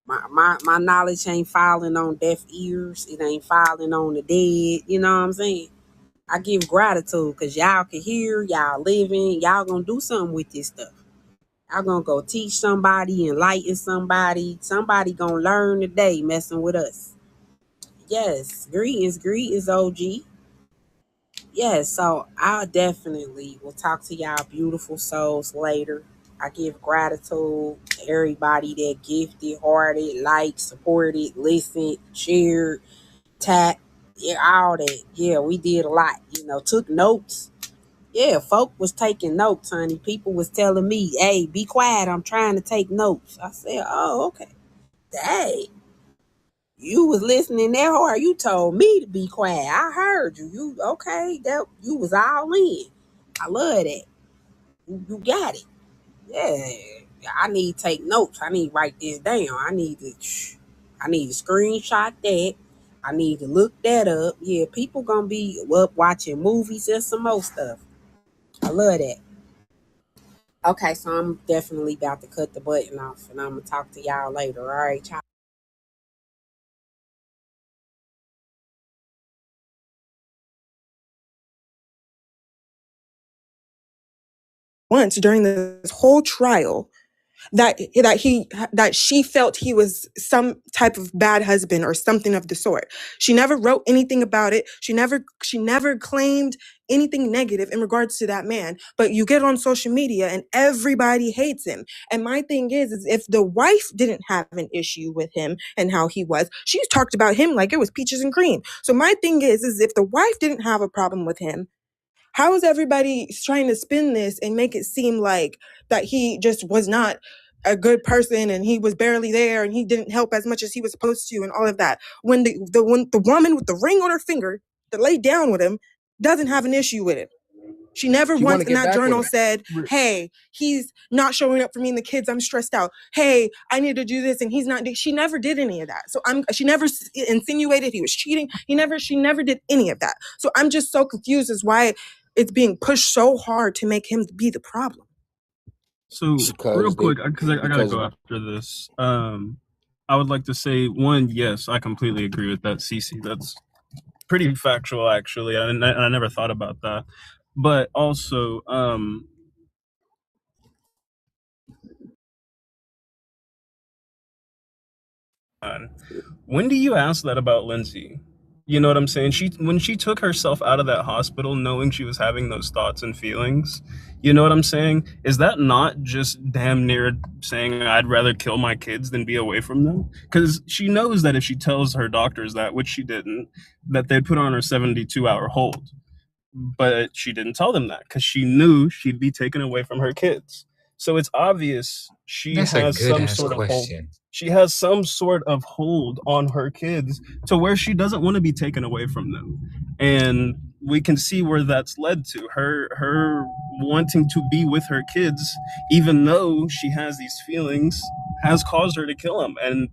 My knowledge ain't falling on deaf ears. It ain't falling on the dead. You know what I'm saying? I give gratitude because y'all can hear, y'all living, y'all gonna do something with this stuff. Y'all gonna go teach somebody, enlighten somebody. Somebody gonna learn today messing with us. Yes, greetings, OG. Yes, so I definitely will talk to y'all beautiful souls later. I give gratitude to everybody that gifted, hearted, liked, supported, listened, shared, tapped, yeah, all that. Yeah, we did a lot. Took notes. Yeah, folk was taking notes, honey. People was telling me, hey, be quiet. I'm trying to take notes. I said, oh, okay. Dang. You was listening that hard. You told me to be quiet. I heard you. You okay? That you was all in. I love that. You got it. Yeah. I need to take notes. I need to write this down. I need to screenshot that. I need to look that up. Yeah, people gonna be up watching movies and some more stuff. I love that. Okay, so I'm definitely about to cut the button off and I'm gonna talk to y'all later. All right, y'all. Once during this whole trial, that she felt he was some type of bad husband or something of the sort. She never wrote anything about it. She never claimed anything negative in regards to that man. But you get on social media and everybody hates him. And my thing is if the wife didn't have an issue with him and how he was, she's talked about him like it was peaches and cream. So my thing is if the wife didn't have a problem with him, how is everybody trying to spin this and make it seem like that he just was not a good person and he was barely there and he didn't help as much as he was supposed to and all of that? When the woman with the ring on her finger that laid down with him doesn't have an issue with it. She never once in that journal said, hey, he's not showing up for me and the kids. I'm stressed out. Hey, I need to do this and he's not. She never did any of that. So she never insinuated he was cheating. She never did any of that. So I'm just so confused as why it's being pushed so hard to make him be the problem. So real quick, because I gotta go after this. I would like to say, one, yes, I completely agree with that, Cece. That's pretty factual, actually. I never thought about that. But also, when do you ask that about Lindsay? You know what I'm saying? When she took herself out of that hospital knowing she was having those thoughts and feelings, you know what I'm saying? Is that not just damn near saying I'd rather kill my kids than be away from them? Because she knows that if she tells her doctors that, which she didn't, that they'd put on her 72-hour hold. But she didn't tell them that because she knew she'd be taken away from her kids. So it's obvious she has some sort of hold. She has some sort of hold on her kids to where she doesn't want to be taken away from them. And we can see where that's led to. Her wanting to be with her kids, even though she has these feelings, has caused her to kill them. And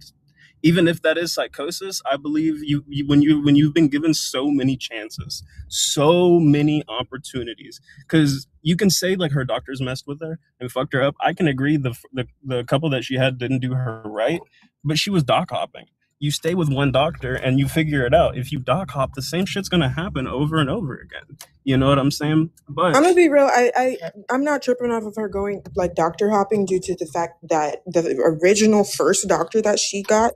even if that is psychosis, I believe when you've been given so many chances, so many opportunities, because you can say like her doctors messed with her and fucked her up. I can agree the couple that she had didn't do her right, but she was doc hopping. You stay with one doctor and you figure it out. If you doc hop, the same shit's gonna happen over and over again. You know what I'm saying? But I'm gonna be real. I'm not tripping off of her going like doctor hopping due to the fact that the original first doctor that she got,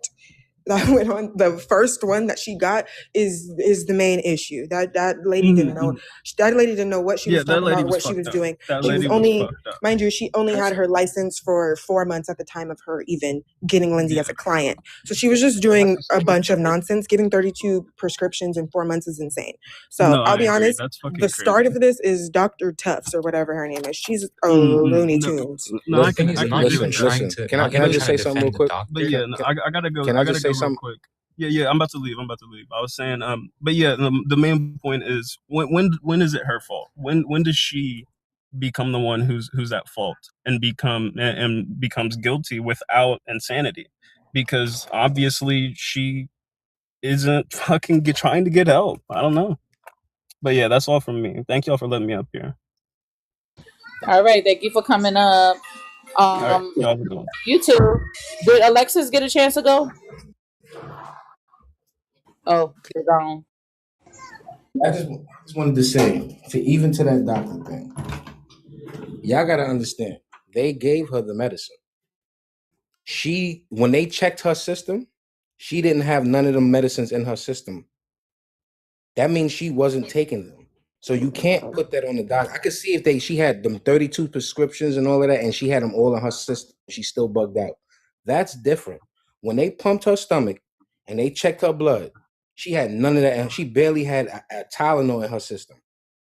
that went on, the first one that she got is the main issue. That lady didn't know. That lady didn't know what she was talking about, what she was doing. She was only, mind you, she only had her license for 4 months at the time of her even getting Lindsay as a client. So she was just doing a bunch of nonsense. Giving 32 prescriptions in 4 months is insane. So I'll be honest, the start of this is Dr. Tufts or whatever her name is. She's a Looney Tunes. No, I can listen. Can I just say something real quick? But yeah, I gotta go. Can I just say something quick? Yeah, I'm about to leave. I was saying, but yeah, the main point is when is it her fault? When does she become the one who's at fault and becomes guilty without insanity? Because obviously she isn't fucking trying to get help. I don't know. But yeah, that's all from me. Thank y'all for letting me up here. All right, thank you for coming up. You too. Did Alexis get a chance to go? Oh, they're gone. I just wanted to say, to that doctor thing, y'all gotta understand, they gave her the medicine. When they checked her system, she didn't have none of the medicines in her system. That means she wasn't taking them. So you can't put that on the doctor. I could see if she had them 32 prescriptions and all of that, and she had them all in her system, she still bugged out. That's different. When they pumped her stomach and they checked her blood, she had none of that, and she barely had a Tylenol in her system.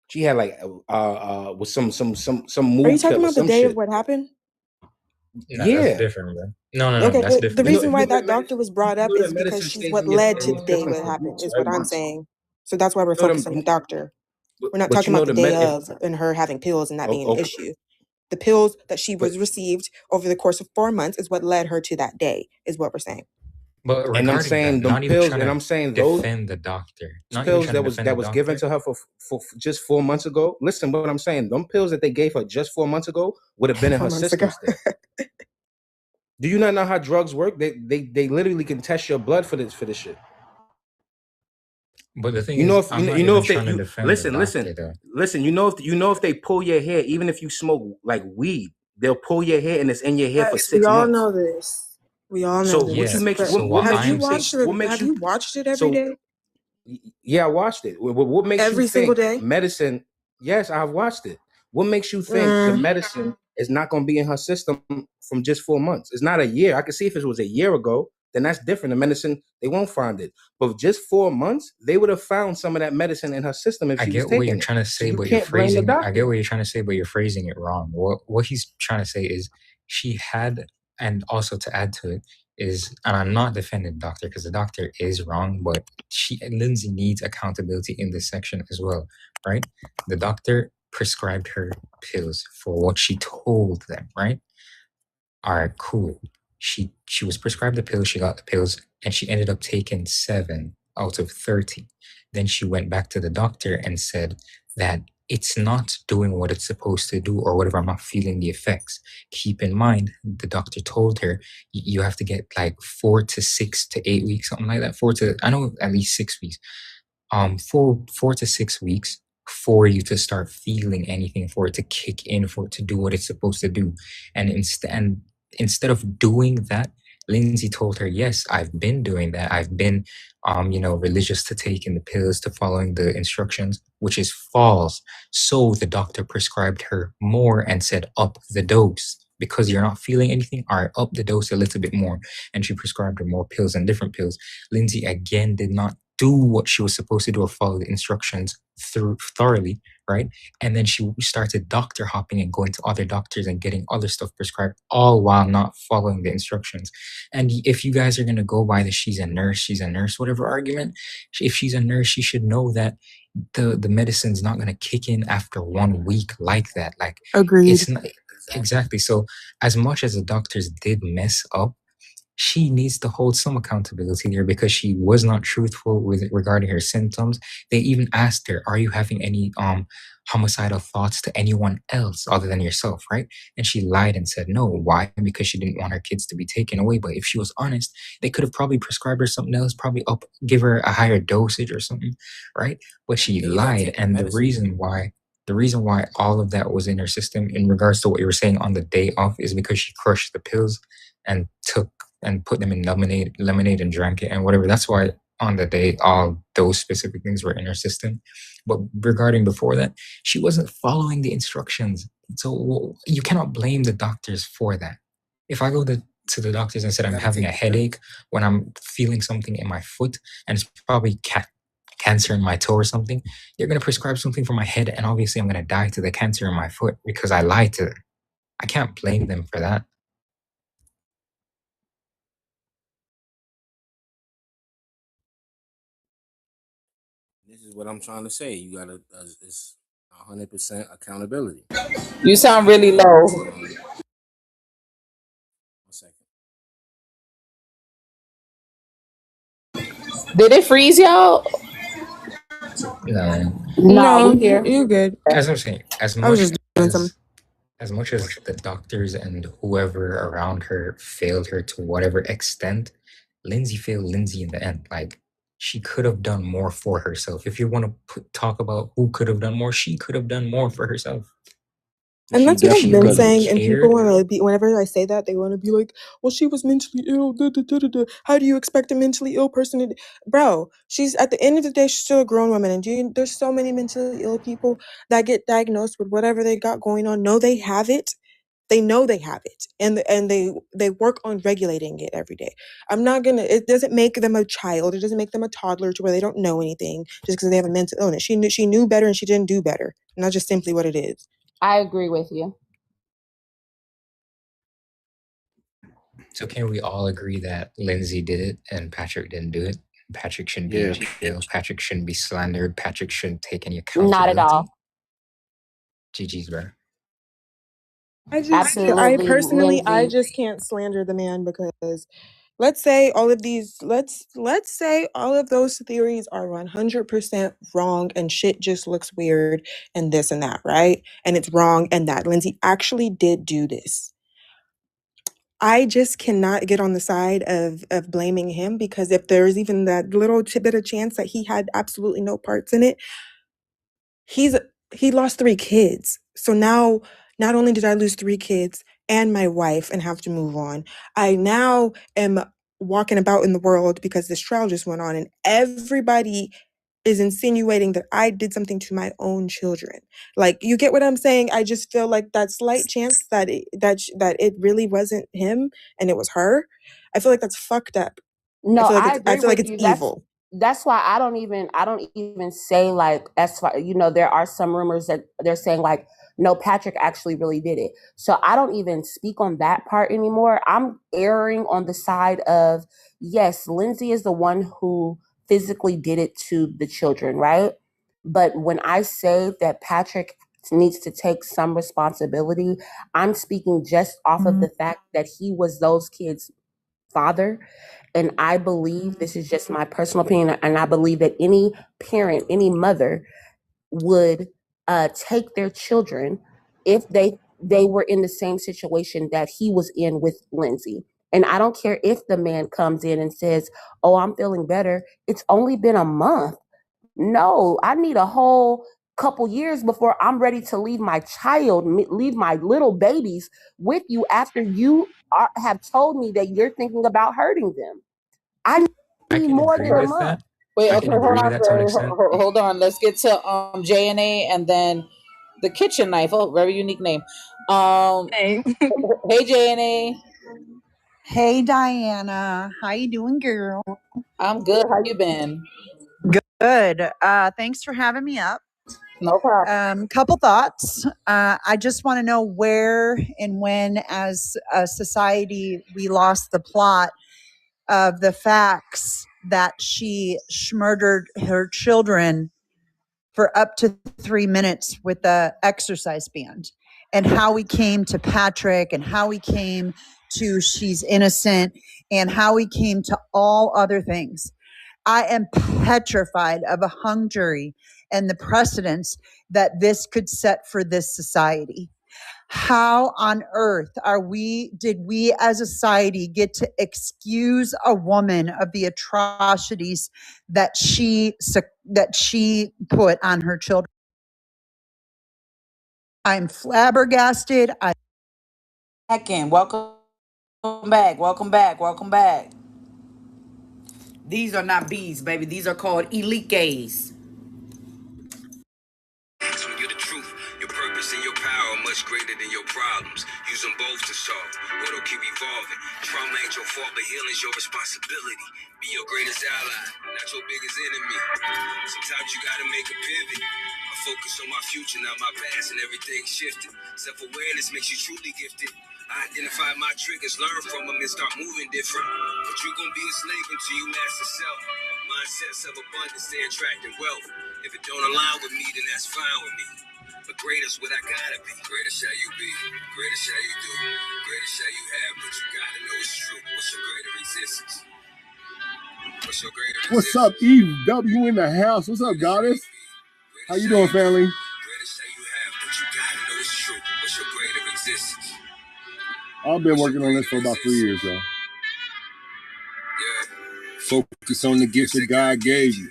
She had like with some mood. Are you talking about the day of what happened? Yeah, that's different, bro. No, okay, that's different. The reason why that doctor was brought up is because she's what led to the day what happened, is what I'm saying. So that's why we're focused on the doctor. We're not talking about the day of and her having pills and that being an issue. The pills that she was received over the course of 4 months is what led her to that day, is what we're saying. But and I'm saying the pills, and I'm saying those the doctor. Pills that was given to her for just 4 months ago. Listen, what I'm saying, them pills that they gave her just 4 months ago would have been in her system. Do you not know how drugs work? They literally can test your blood for this shit. But the thing you know, is, listen. You know if they pull your hair, even if you smoke like weed, they'll pull your hair and it's in your hair for Yes, 6 we all months. know this. We all know So this. what you Yeah. makes But So what what makes have you you I'm watched think it? what makes Have you you watched it every so day? yeah, I watched it. What makes you Every single think day? medicine? Yes, I've watched it. What makes you think the Mm, medicine is not going to be in her system from just 4 months? It's not a year. I can see if it was a year ago, then that's different. The medicine, they won't find it. But just 4 months, they would have found some of that medicine in her system if I she was get what you're taking it. trying to So say, you but you're can't blame the phrasing. I get doctor. what you're trying to say, but you're phrasing it wrong. What he's trying to say is she had, and also to add to it is, and I'm not defending the doctor because the doctor is wrong, but Lindsay needs accountability in this section as well, right? The doctor prescribed her pills for what she told them, right? All right, cool. She was prescribed the pills, she got the pills, and she ended up taking 7 out of 30. Then she went back to the doctor and said that it's not doing what it's supposed to do or whatever, I'm not feeling the effects. Keep in mind, the doctor told her you have to get like 4 to 6 to 8 weeks, something like that. I know at least 6 weeks. 4 to 6 weeks for you to start feeling anything, for it to kick in, for it to do what it's supposed to do. And instead of doing that, Lindsay told her, yes, I've been doing that. I've been, religious to taking the pills, to following the instructions, which is false. So the doctor prescribed her more and said, up the dose. Because you're not feeling anything, all right, up the dose a little bit more. And she prescribed her more pills and different pills. Lindsay again did not do what she was supposed to do or follow the instructions thoroughly, right? And then she started doctor hopping and going to other doctors and getting other stuff prescribed, all while not following the instructions. And if you guys are going to go by the she's a nurse, whatever argument, if she's a nurse, she should know that the medicine's not going to kick in after 1 week like that. Like, agreed. it's not exactly. So as much as the doctors did mess up, she needs to hold some accountability there because she was not truthful with regarding her symptoms. They even asked her, "Are you having any homicidal thoughts to anyone else other than yourself?" Right? And she lied and said no. Why? Because she didn't want her kids to be taken away. But if she was honest, they could have probably prescribed her something else, probably give her a higher dosage or something, right? But she lied, and the reason why all of that was in her system in regards to what you were saying on the day off is because she crushed the pills and took and put them in lemonade and drank it and whatever. That's why on the day all those specific things were in her system. But regarding before that, she wasn't following the instructions. So you cannot blame the doctors for that. If I go to the doctors and said I'm having a headache when I'm feeling something in my foot and it's probably cancer in my toe or something, they're going to prescribe something for my head and obviously I'm going to die to the cancer in my foot because I lied to them. I can't blame them for that. This is what I'm trying to say. You gotta, it's 100% accountability. You sound really low. 1 second. Did it freeze y'all? No. No, we here. You're good. As I'm saying, as I was much just doing something. as much as the doctors and whoever around her failed her to whatever extent, Lindsay failed Lindsay in the end. Like, she could have done more for herself. If you want to talk about who could have done more, she could have done more for herself. And that's what I've She been really saying. And people cared. want to be, whenever I say that, they want to be like, well, she was mentally ill. Da, da, da, da, da. How do you expect a mentally ill person to? Bro, she's at the end of the day, she's still a grown woman. And there's so many mentally ill people that get diagnosed with whatever they got going on. Know they have it. They know they have it. And they work on regulating it every day. It doesn't make them a child. It doesn't make them a toddler to where they don't know anything just because they have a mental illness. She knew better and she didn't do better. And that's just simply what it is. I agree with you. So can we all agree that Lindsay did it and Patrick didn't do it? Patrick shouldn't be in jail. Patrick shouldn't be slandered. Patrick shouldn't take any accountability. Not at all. GG's, bro. Absolutely, I Lindsay. just can't slander the man because let's say all of those theories are 100% wrong and shit just looks weird and this and that, right? And it's wrong and that Lindsay actually did do this. I just cannot get on the side of blaming him because if there's even that little bit of chance that he had absolutely no parts in it, he lost 3 kids. So now not only did I lose 3 kids and my wife and have to move on, I now am walking about in the world because this trial just went on and everybody is insinuating that I did something to my own children. Like, you get what I'm saying? I just feel like that slight chance that it really wasn't him and it was her. I feel like that's fucked up. No, I I agree feel like with it's you. evil. That's why I don't even say, like, as far, there are some rumors that they're saying, like, no, Patrick actually really did it. So I don't even speak on that part anymore. I'm erring on the side of, yes, Lindsay is the one who physically did it to the children, right? But when I say that Patrick needs to take some responsibility, I'm speaking just off of the fact that he was those kids' father. And I believe, this is just my personal opinion, and I believe that any parent, any mother would take their children if they were in the same situation that he was in with Lindsay. And I don't care if the man comes in and says, "Oh, I'm feeling better. It's only been a month." No, I need a whole couple years before I'm ready to leave my child, leave my little babies with you after you have told me that you're thinking about hurting them. I I need can more agree than a with month. that. Wait, I okay, can hold agree with on, that to an Gray. extent. Hold on. Let's get to J&A and then the kitchen knife. Oh, very unique name. Hey. Hey, J&A. Hey, Diana. How you doing, girl? I'm good. How you been? Good. Thanks for having me up. No problem. Couple thoughts. I just want to know where and when, as a society, we lost the plot of the facts that she murdered her children for up to 3 minutes with the exercise band, and how we came to Patrick, and how we came to she's innocent, and how we came to all other things. I am petrified of a hung jury and the precedents that this could set for this society. How on earth did we as a society get to excuse a woman of the atrocities that she put on her children? I'm flabbergasted. Back in. Welcome back. Welcome back. Welcome back. These are not bees, baby. These are called elite gays. When you're the truth, your purpose and your power are much greater than your problems. Use them both to solve, or they'll keep evolving. Trauma ain't your fault, but healing's your responsibility. Be your greatest ally, not your biggest enemy. Sometimes you gotta make a pivot. I focus on my future, not my past, and everything shifted. Self-awareness makes you truly gifted. I identify my triggers, learn from them, and start moving different. But you gon' be a slave until you master self. Mindsets of abundance, they attracting wealth. If it don't align with me, then that's fine with me. But greater's what I gotta be. Greater shall you be. Greater shall you do. Greater shall you have. But you gotta know it's true. What's your greater resistance? What's your greater resistance? What's up, Eve W in the house? What's up, goddess? How you doing, family? Greater shall you have. But you gotta know it's true. What's your greater existence? I've been working on this for about 3 years, y'all. Yeah. Focus on the gifts that God gave you.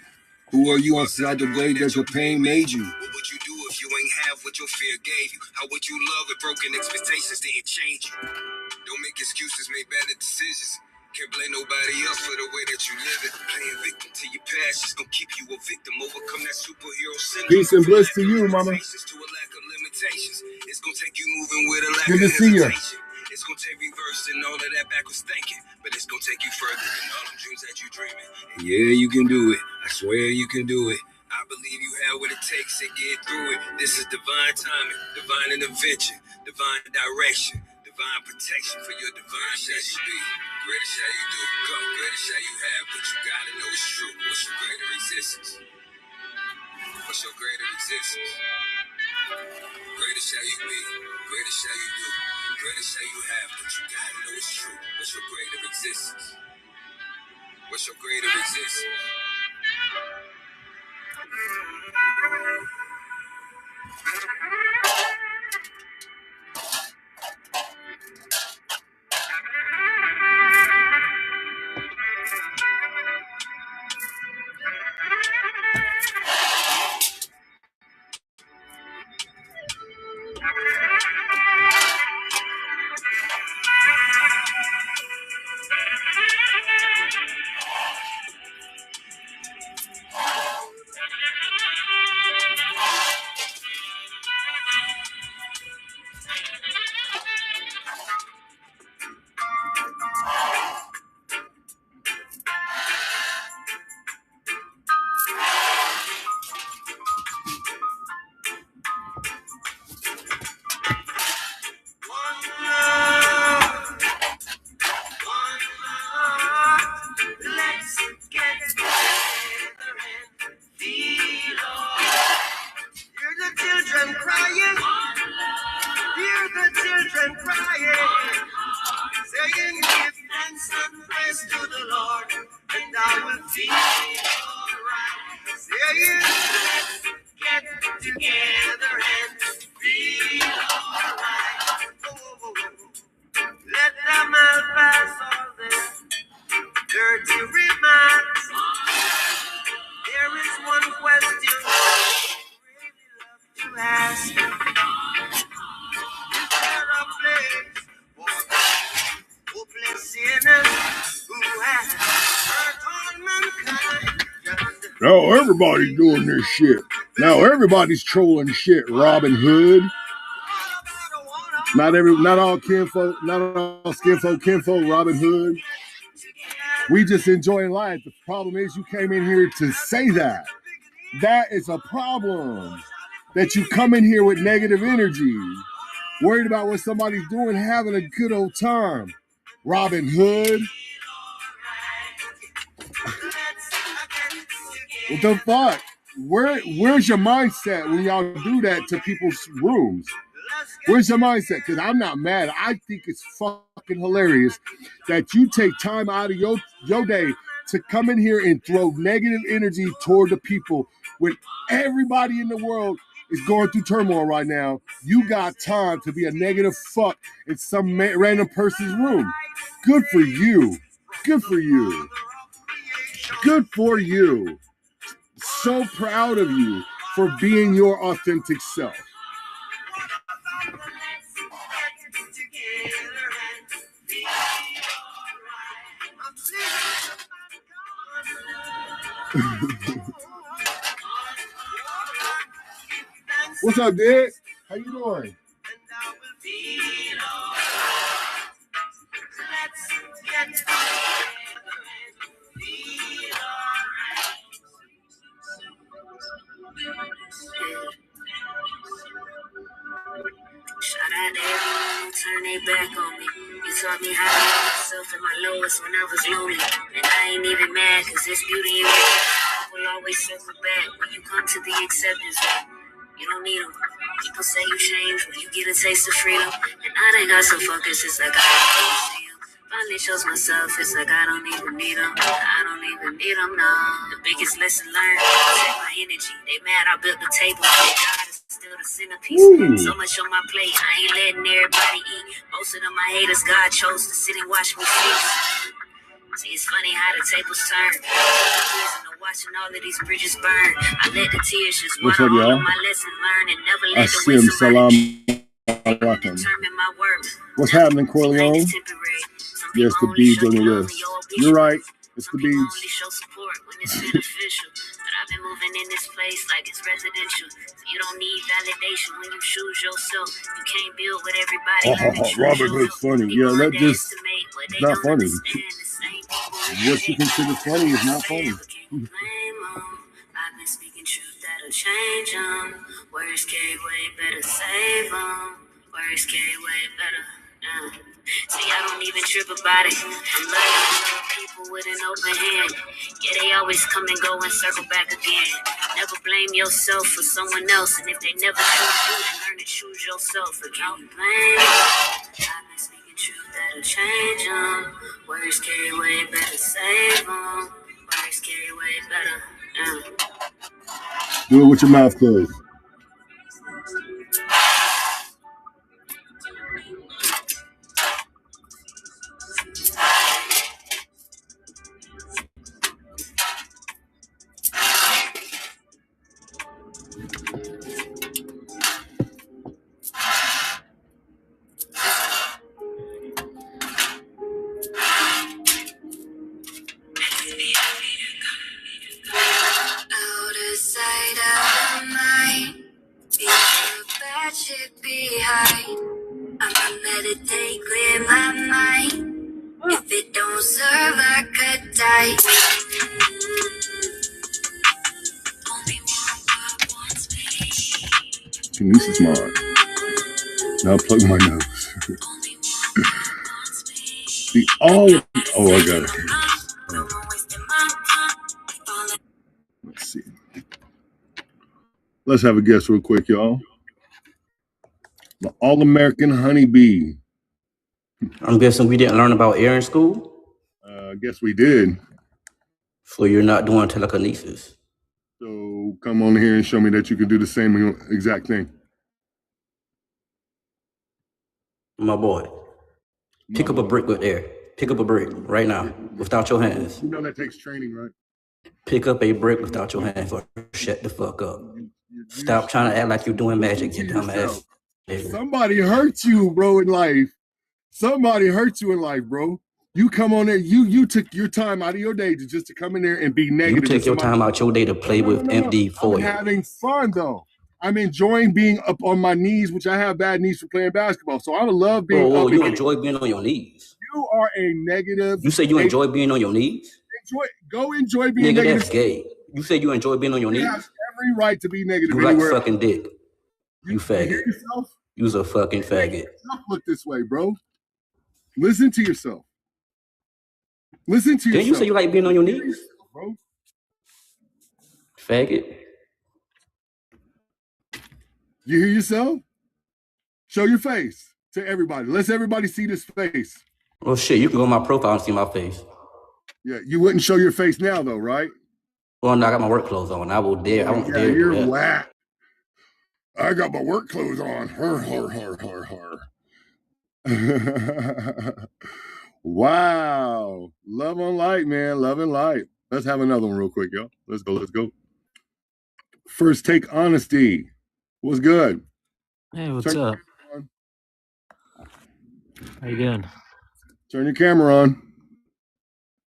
Who are you inside the blade that your pain made you? What would you do if you ain't have what your fear gave you? How would you love if broken expectations didn't change you? Don't make excuses, make better decisions. Can't blame nobody else for the way that you live it. Playing victim to your past is gonna keep you a victim. Overcome that superhero syndrome. Peace and bliss to you, mama. To a lack of limitations. It's gonna take you moving with a lack Good of to see you. hesitation. It's gonna take reversing all of that backwards thinking, but it's gonna take you further than all them dreams that you dreaming. And yeah, you can do it. I swear you can do it. I believe you have what it takes to get through it. This is divine timing, divine intervention, divine direction, divine protection for your divine shall you be. Greater shall you do. Go. Greater shall you have, but you gotta know it's true. What's your greater resistance? What's your greater resistance? Greater shall you be. Greater shall you do. Greater shall you have, but you gotta know it's true. What's your greater existence? What's your greater existence? ask, is there a place for hopeless sinners who have hurt all mankind? Now everybody's doing this shit. Now everybody's trolling shit. Robin Hood. Not all kinfolk, Robin Hood. We just enjoying life. The problem is you came in here to say that. That is a problem. That you come in here with negative energy, worried about what somebody's doing, having a good old time. Robin Hood. What the fuck? Where's your mindset when y'all do that to people's rooms? Where's your mindset? Because I'm not mad. I think it's fucking hilarious that you take time out of your day to come in here and throw negative energy toward the people when everybody in the world is going through turmoil right now. You got time to be a negative fuck in some random person's room. Good for you. Good for you. Good for you. So proud of you for being your authentic self. What's up, Dick? How you doing? Shout out to everyone who turned their back on me. You taught me how to love myself at my lowest when I was lonely. And I ain't even mad, cause there's beauty in me. I will always circle back when you come to the acceptance. You don't need them. People say you change when you get a taste of freedom. And I done got so focused, it's like I don't see them. Finally shows myself, it's like I don't even need them. I don't even need them, no. The biggest lesson learned, protect my energy. They mad I built the table. God is still the centerpiece. So much on my plate, I ain't letting everybody eat. Most of them my haters, God chose to sit and watch me feast. See, it's funny how the tables turn. Watching all of these bridges burn. I let the tears just water all of my lesson learned and never let the way somebody determine my worth. What's happening, Corleone? Yes, the beads on the wrist. You're right. It's the beads. Only show support when it's beneficial. But I've been moving in this place like it's residential. You don't need validation when you choose yourself. You can't build with everybody. Robin Hood's funny. Yeah, that just not funny. What you consider funny is not funny. I've been speaking truth that'll change them. Words carry way better, save them. Words carry way better. See, I don't even trip about it. I love people with an open hand. Yeah, they always come and go and circle back again. Never blame yourself for someone else. And if they never choose you, then learn to choose yourself. But can't blame them. I've been speaking truth that'll change them. Words carry way better, save them. Words carry way better. Do it with your mouth closed. Meditate, clear my mind. If it don't serve, I could die. Janice mine. Now plug my nose. See, all of I got it. Let's see. Let's have a guess real quick, y'all. The All-American Honeybee. I'm guessing we didn't learn about air in school? I guess we did. So you're not doing telekinesis? So come on here and show me that you can do the same exact thing. My boy, pick up a brick with air. Pick up a brick right now without your hands. You know that takes training, right? Pick up a brick without your hands or shut the fuck up. Stop trying to act like you're doing magic, you Listen to dumbass. yourself. Nigga. Somebody hurt you, bro, in life. Somebody hurt you in life, bro. You come on there. You took your time out of your day to come in there and be You negative. take to your somebody. time out your day to play with empty I'm foil. having fun though. I'm enjoying being up on my knees, which I have bad knees for playing basketball. So I would love being Oh, up. you enjoy being on your knees. You are a negative. You say you enjoy being on your knees? Go enjoy being Nigga, negative. that's gay. You say you enjoy being on your You knees? have every right to be negative. You like anywhere. sucking dick. You You faggot. hear yourself? You's a fucking faggot. Don't look this way, bro. Listen to yourself. Listen to yourself. Didn't you say you like being on your knees? Bro. Faggot. You hear yourself? Show your face to everybody. Let's everybody see this face. Oh shit, you can go on my profile and see my face. Yeah, you wouldn't show your face now though, right? Well, no, I got my work clothes on. I won't dare. I won't dare. You're do that. whack. I got my work clothes on. Her. Wow. Love on light, man. Love and light. Let's have another one real quick, y'all. Let's go. First take honesty. What's good? Hey, what's up? How you doing? Turn your camera on.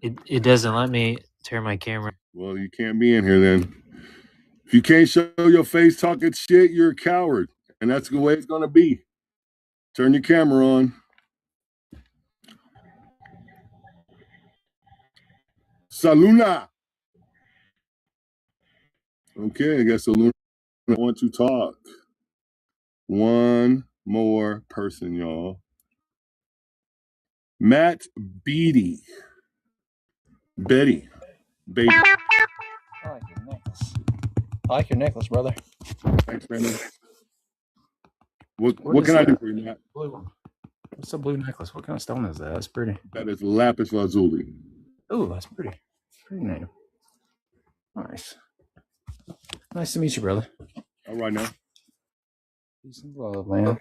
It doesn't let me turn my camera. Well, you can't be in here then. If you can't show your face talking shit, you're a coward. And that's the way it's going to be. Turn your camera on. Saluna. Okay, I guess Saluna want to talk. One more person, y'all. Matt Beatty. Betty. Baby. I like your necklace, brother. Thanks, Brandon. What can I do for you, Matt? What's the blue necklace? What kind of stone is that? That's pretty. That is lapis lazuli. Oh, that's pretty. Pretty name. Nice. Nice to meet you, brother. All right now. Peace and love, man.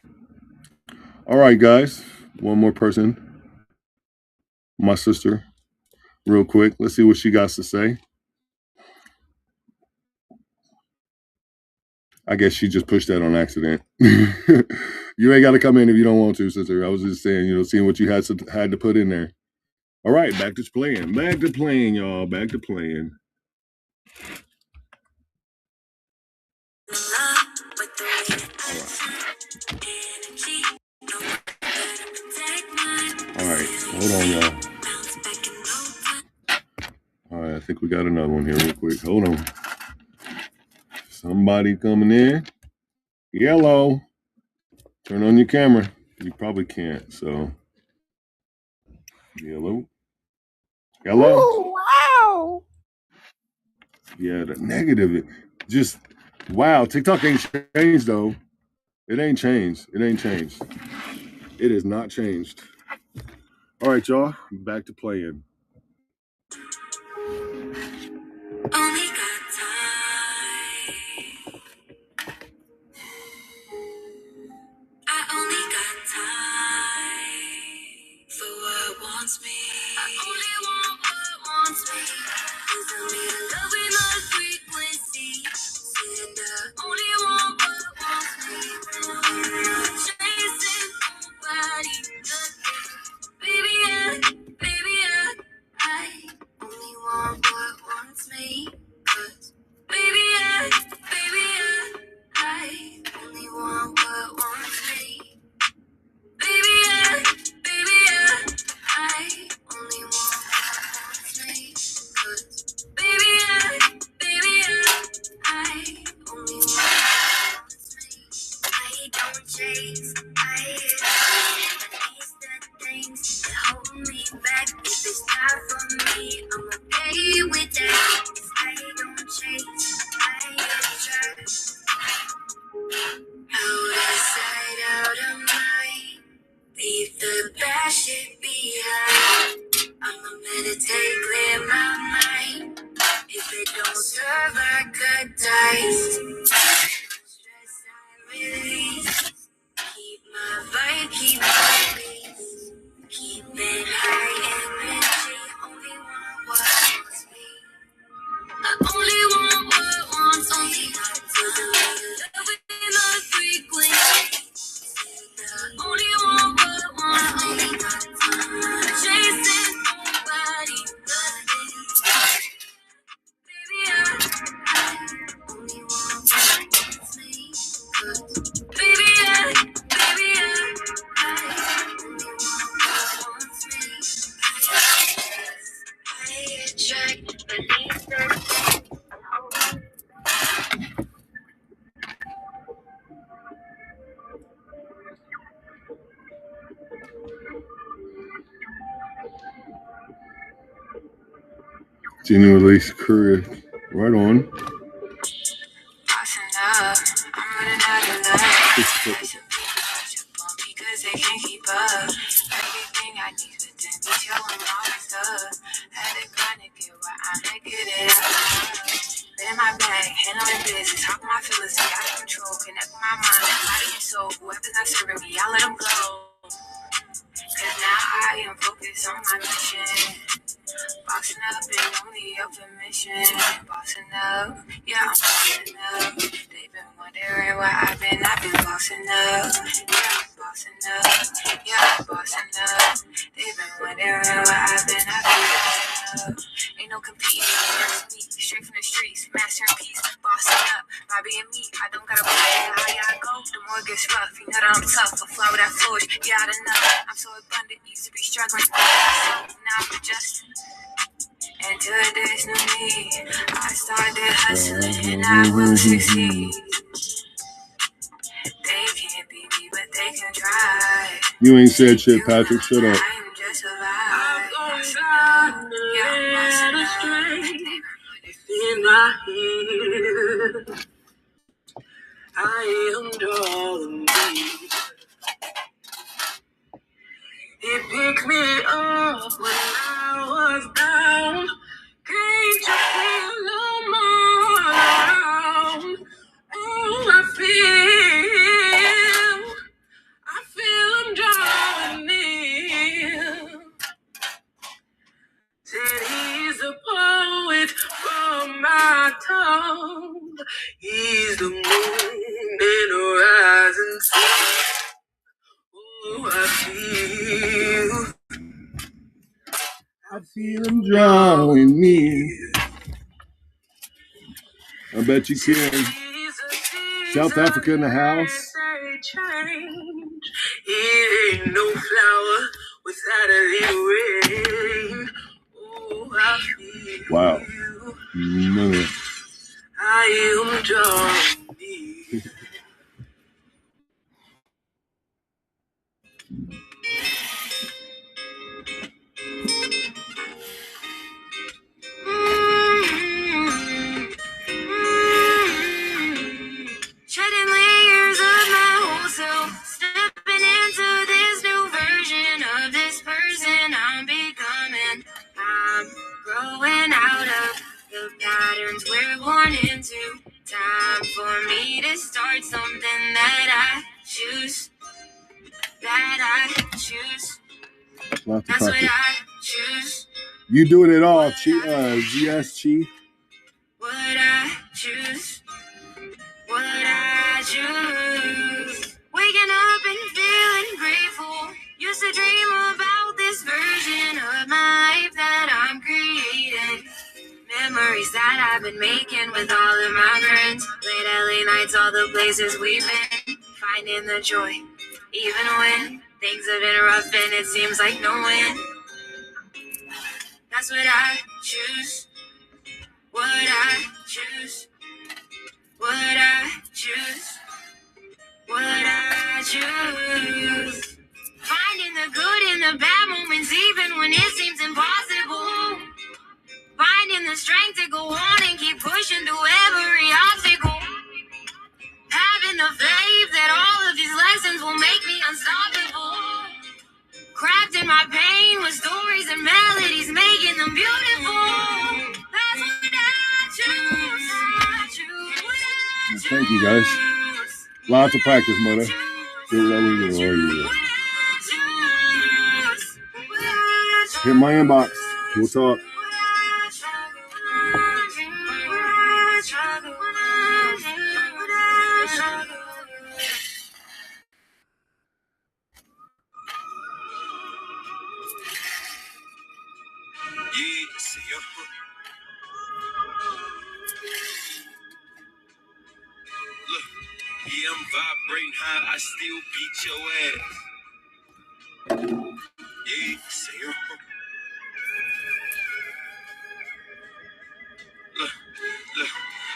All right, guys. One more person. My sister. Real quick. Let's see what she got to say. I guess she just pushed that on accident. You ain't got to come in if you don't want to, sister. I was just saying, seeing what you had to put in there. All right, back to playing. Back to playing, y'all. Back to playing. All right, hold on, y'all. All right, I think we got another one here real quick. Hold on. Somebody coming in. Yellow. Turn on your camera. You probably can't, so. Yellow. Hello? Oh, wow. Yeah, the negative. Just, wow. TikTok ain't changed, though. It ain't changed. It ain't changed. It is not changed. All right, y'all. Back to playing. Only got time. I only got time for what wants me. I only want what wants me. Cause I need a love with my frequency. And I only want what wants me. Chasing nobody, nothing. Baby, I only want what wants me. Cause baby, I only want what wants me. Baby, I only want what wants me. Cause baby, I only want what wants me. I don't chase, it's the things that hold me back. If it's not for me, I'm okay with that. I don't chase, I attract. Out of sight, out of mind. Leave the bad shit behind. I'ma meditate, clear my mind. If it don't serve, I cut ties. Stress I release. Keep my vibe, keep my peace. Keep it high energy. Only want what wants me. I only want what wants me. To the Only one but one me. Chasing nobody but me. Baby, I only want me. Baby, I only want me. I attract beneath the Jenny Lace career. Right on. Bossing up, I'm running out of love. Because they can't keep up. Everything I need within me, yo, I'm always stuck. Had to grind to get where I'm at, get it up. In my bag, handling business, talk my feelings, and got control. Connect my mind, body and soul. Whoever's not serving me, I let them go. Cause now I am focused on my mission. Bossing up and only up for mission. Bossing up, yeah, I'm bossing up. They've been wondering where I've been bossing up. Yeah, I'm bossing up, yeah, I'm bossing up. They've been wondering where I've been bossing up. Ain't no competing, that's me, straight from the streets, masterpiece, bossing up. By being me, I don't gotta play. The higher I go, the more it gets rough. You know that I'm tough, a flower that flourish, yeah, I don't know. I'm so abundant, used to be struggling, so now I'm adjusting. And to this new me, I started hustling and I will succeed. They can't beat me, but they can try. You ain't said shit, Patrick. Shut up. I'm just a vibe. Yeah, I'm in my head. I am darling. It picked me up when I was down. Can't you feel no more? Oh, I feel him drawing near. Said he's a poet from my tongue. He's the moon in a rising sun. Oh, I feel him Drawing near. I bet you can. South Africa in the house. It ain't no flower without a little rain. Oh, I feel Wow. None of it. I am drawing near. Shedding layers of my whole self, stepping into this new version of this person I'm becoming. I'm growing out of the patterns we're born into. Time for me to start something that I choose. That's what I choose. You doing it all, GS Chi. What I choose. What I choose. Waking up and feeling grateful. Used to dream about this version of my life that I'm creating. Memories that I've been making with all of my friends. Late LA nights, all the places we've been. Finding the joy, even when things have been rough and it seems like no win. That's what I choose. What I choose. What I choose. What I choose. Finding the good in the bad moments, even when it seems impossible. Finding the strength to go on and keep pushing through every obstacle. Having the faith that all of these lessons will make me unstoppable. Crafting my pain with stories and melodies, making them beautiful. That's what I choose. Thank you, guys. Lots of practice, mother. Do whatever you do. Hit my inbox. We'll talk. Yeah, I'm vibrating high, I still beat your ass. Yeah, say it. Look.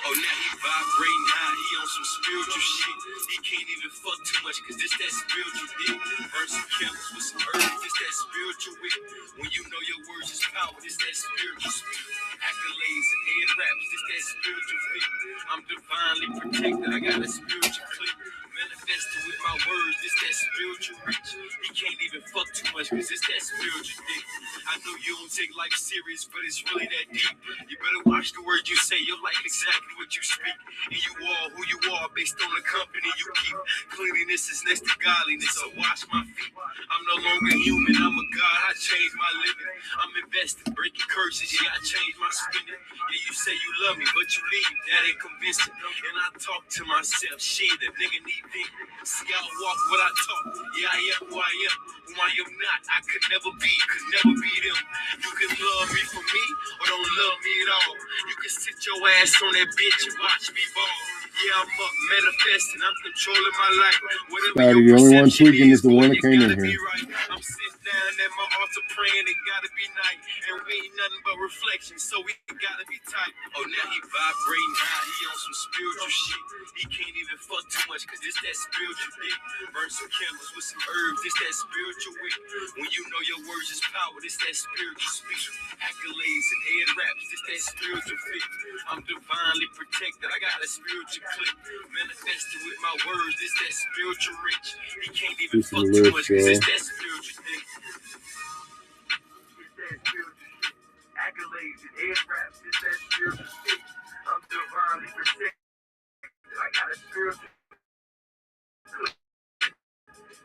Oh, now he vibrating high, he on some spiritual shit. He can't even fuck too much, cause this that spiritual dick. Burn some candles with some herbs, this that spiritual wick. When you know your words is power, this that spiritual speak. Accolades and head raps, this that spiritual fit. I'm divinely protected, I got a spiritual click. Manifested with my words, this that spiritual rich. He can't even fuck too much, cause this that spiritual dick. I know you don't take life serious, but it's really that deep. You better watch the words you say, your life exactly what you speak. And you are who you are based on the company you keep. Cleanliness is next to godliness, so wash my feet. I'm no longer human, I'm a god, I changed my living. I'm invested, breaking curses, yeah, I changed my spending. Yeah, you say you love me, but you leave, that ain't convincing. And I talk to myself, shit, a nigga need victory. See, I walk what I talk, yeah, I am who I am. Who I am not, I could never be, could never be them. You can love me for me, or don't love me at all. You can sit your ass on that bitch and watch me ball. Yeah, I'm up, manifesting, I'm controlling my life. Whatever Scotty, your the only one perception tweaking is, is the boy, one that you came in gotta be here. right. I'm sitting down at my altar praying, it gotta be night. And we ain't nothing but reflection, so we gotta be tight. Oh, now he vibrating high, he on some spiritual shit. He can't even fuck too much, cause this that spiritual dick. Burn some candles with some herbs, this that spiritual wick. When you know your words is power, this that spiritual speech. Accolades and head raps, this that spiritual fit. I'm divinely protected, I got a spiritual click. Manifested with my words, this that spiritual rich. He can't even This is fuck the too lyrics, much, cause y'all. it's that spiritual dick. It's that spiritual shit. Accolades and head raps, this that spiritual fit. I'm divinely protected, I got a spiritual click.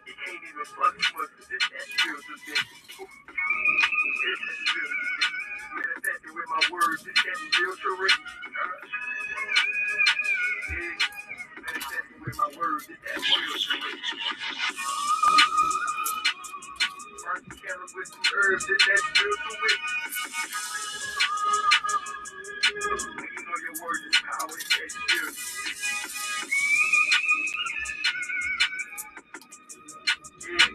He can't even fuck too much, cause it's that spiritual dick. It's that spiritual dick. Manifested with my words, it's that spiritual rich. Manifested with my words, it's that spiritual rich. Burn some candles with some herbs, it's that spiritual witch. When you know your words is power, it's that spiritual witch. Yeah.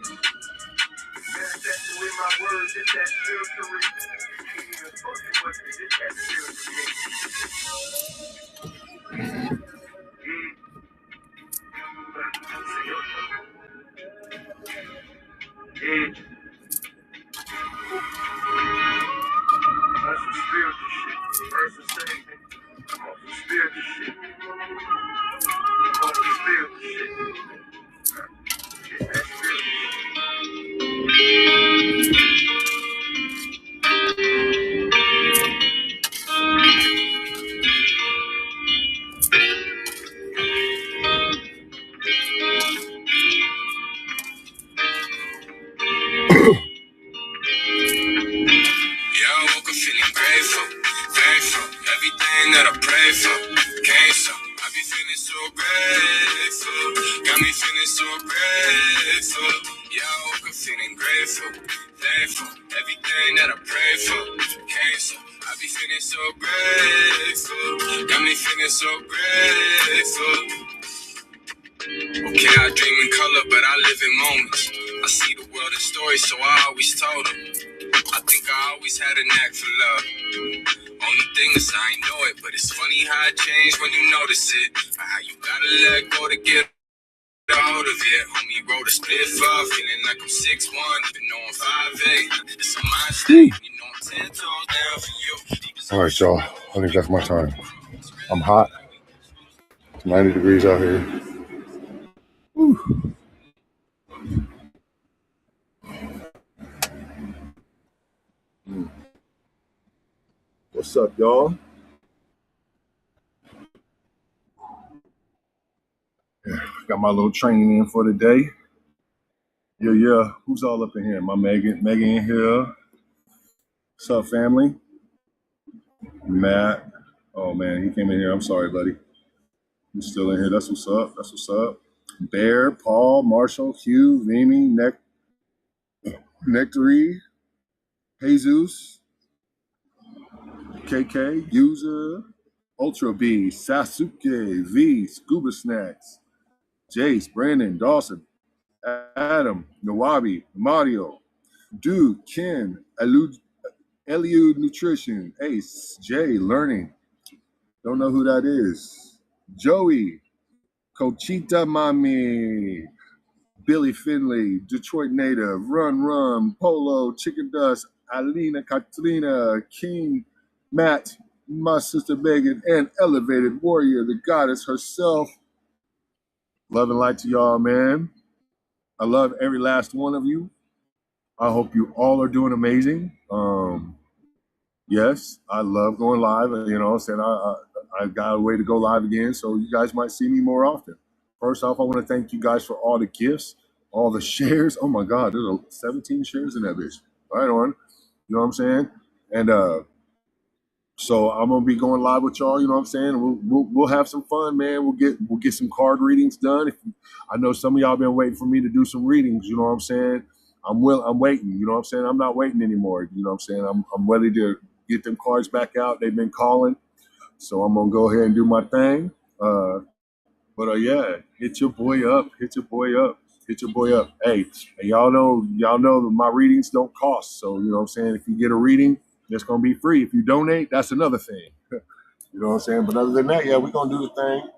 Manifested with my words, it's that spiritual witch. You can't even fuck too much, cause it's that spiritual witch. Yeah. Yeah. That's some spiritual shit. Versus saying, I'm on some spiritual shit. I'm on some spiritual shit. It's that spiritual Yeah, I woke up feeling grateful, thankful. Everything that I prayed for came so. I be feeling so grateful, got me feeling so grateful. Yeah, I woke up feeling grateful, thankful. Everything that I prayed for came so. I be feeling so grateful, got me feeling so grateful. Okay, I dream in color, but I live in moments. I see the world in stories, so I always told them. I think I always had a knack for love. Only thing is I ain't know it, but it's funny how it changed when you notice it. Or how you gotta let go to get a hold of it. Homie wrote a split up, feeling like I'm 6'1", even though I'm 5'8". It's a mind state, you know I'm 10 toes down for you. All right, y'all. I think that's my time. I'm hot. It's 90 degrees out here. Whew. What's up, y'all? Yeah, got my little training in for the day. Yeah. Who's all up in here? My Megan in here. What's up, family? Matt. Oh man, he came in here. I'm sorry, buddy. He's still in here. That's what's up. Bear, Paul, Marshall, Hugh, Vimy, Nectary, Jesus, KK, User, Ultra B, Sasuke, V, Scuba Snacks, Jace, Brandon, Dawson, Adam, Nawabi, Mario, Dude, Ken, Eliud Nutrition, Ace, Jay, Learning. Don't know who that is. Joey, Cochita Mami, Billy Finley, Detroit Native, Run, Polo, Chicken Dust, Alina, Katrina, King, Matt, my sister Megan, and Elevated Warrior, the goddess herself. Love and light to y'all, man. I love every last one of you. I hope you all are doing amazing. Yes, I love going live. You know, saying I got a way to go live again, so you guys might see me more often. First off, I want to thank you guys for all the gifts, all the shares. Oh my God, there's 17 shares in that bitch. Right on. You know what I'm saying? And so I'm gonna be going live with y'all. You know what I'm saying? We'll have some fun, man. We'll get some card readings done. I know some of y'all been waiting for me to do some readings. You know what I'm saying? I'm waiting. You know what I'm saying? I'm not waiting anymore. You know what I'm saying? I'm ready to get them cards back out. They've been calling, so I'm gonna go ahead and do my thing. But yeah, hit your boy up. Hit your boy up. Hit your boy up. Hey, and y'all know that my readings don't cost. So you know what I'm saying? If you get a reading, it's gonna be free. If you donate, that's another thing. You know what I'm saying? But other than that, yeah, we're gonna do the thing.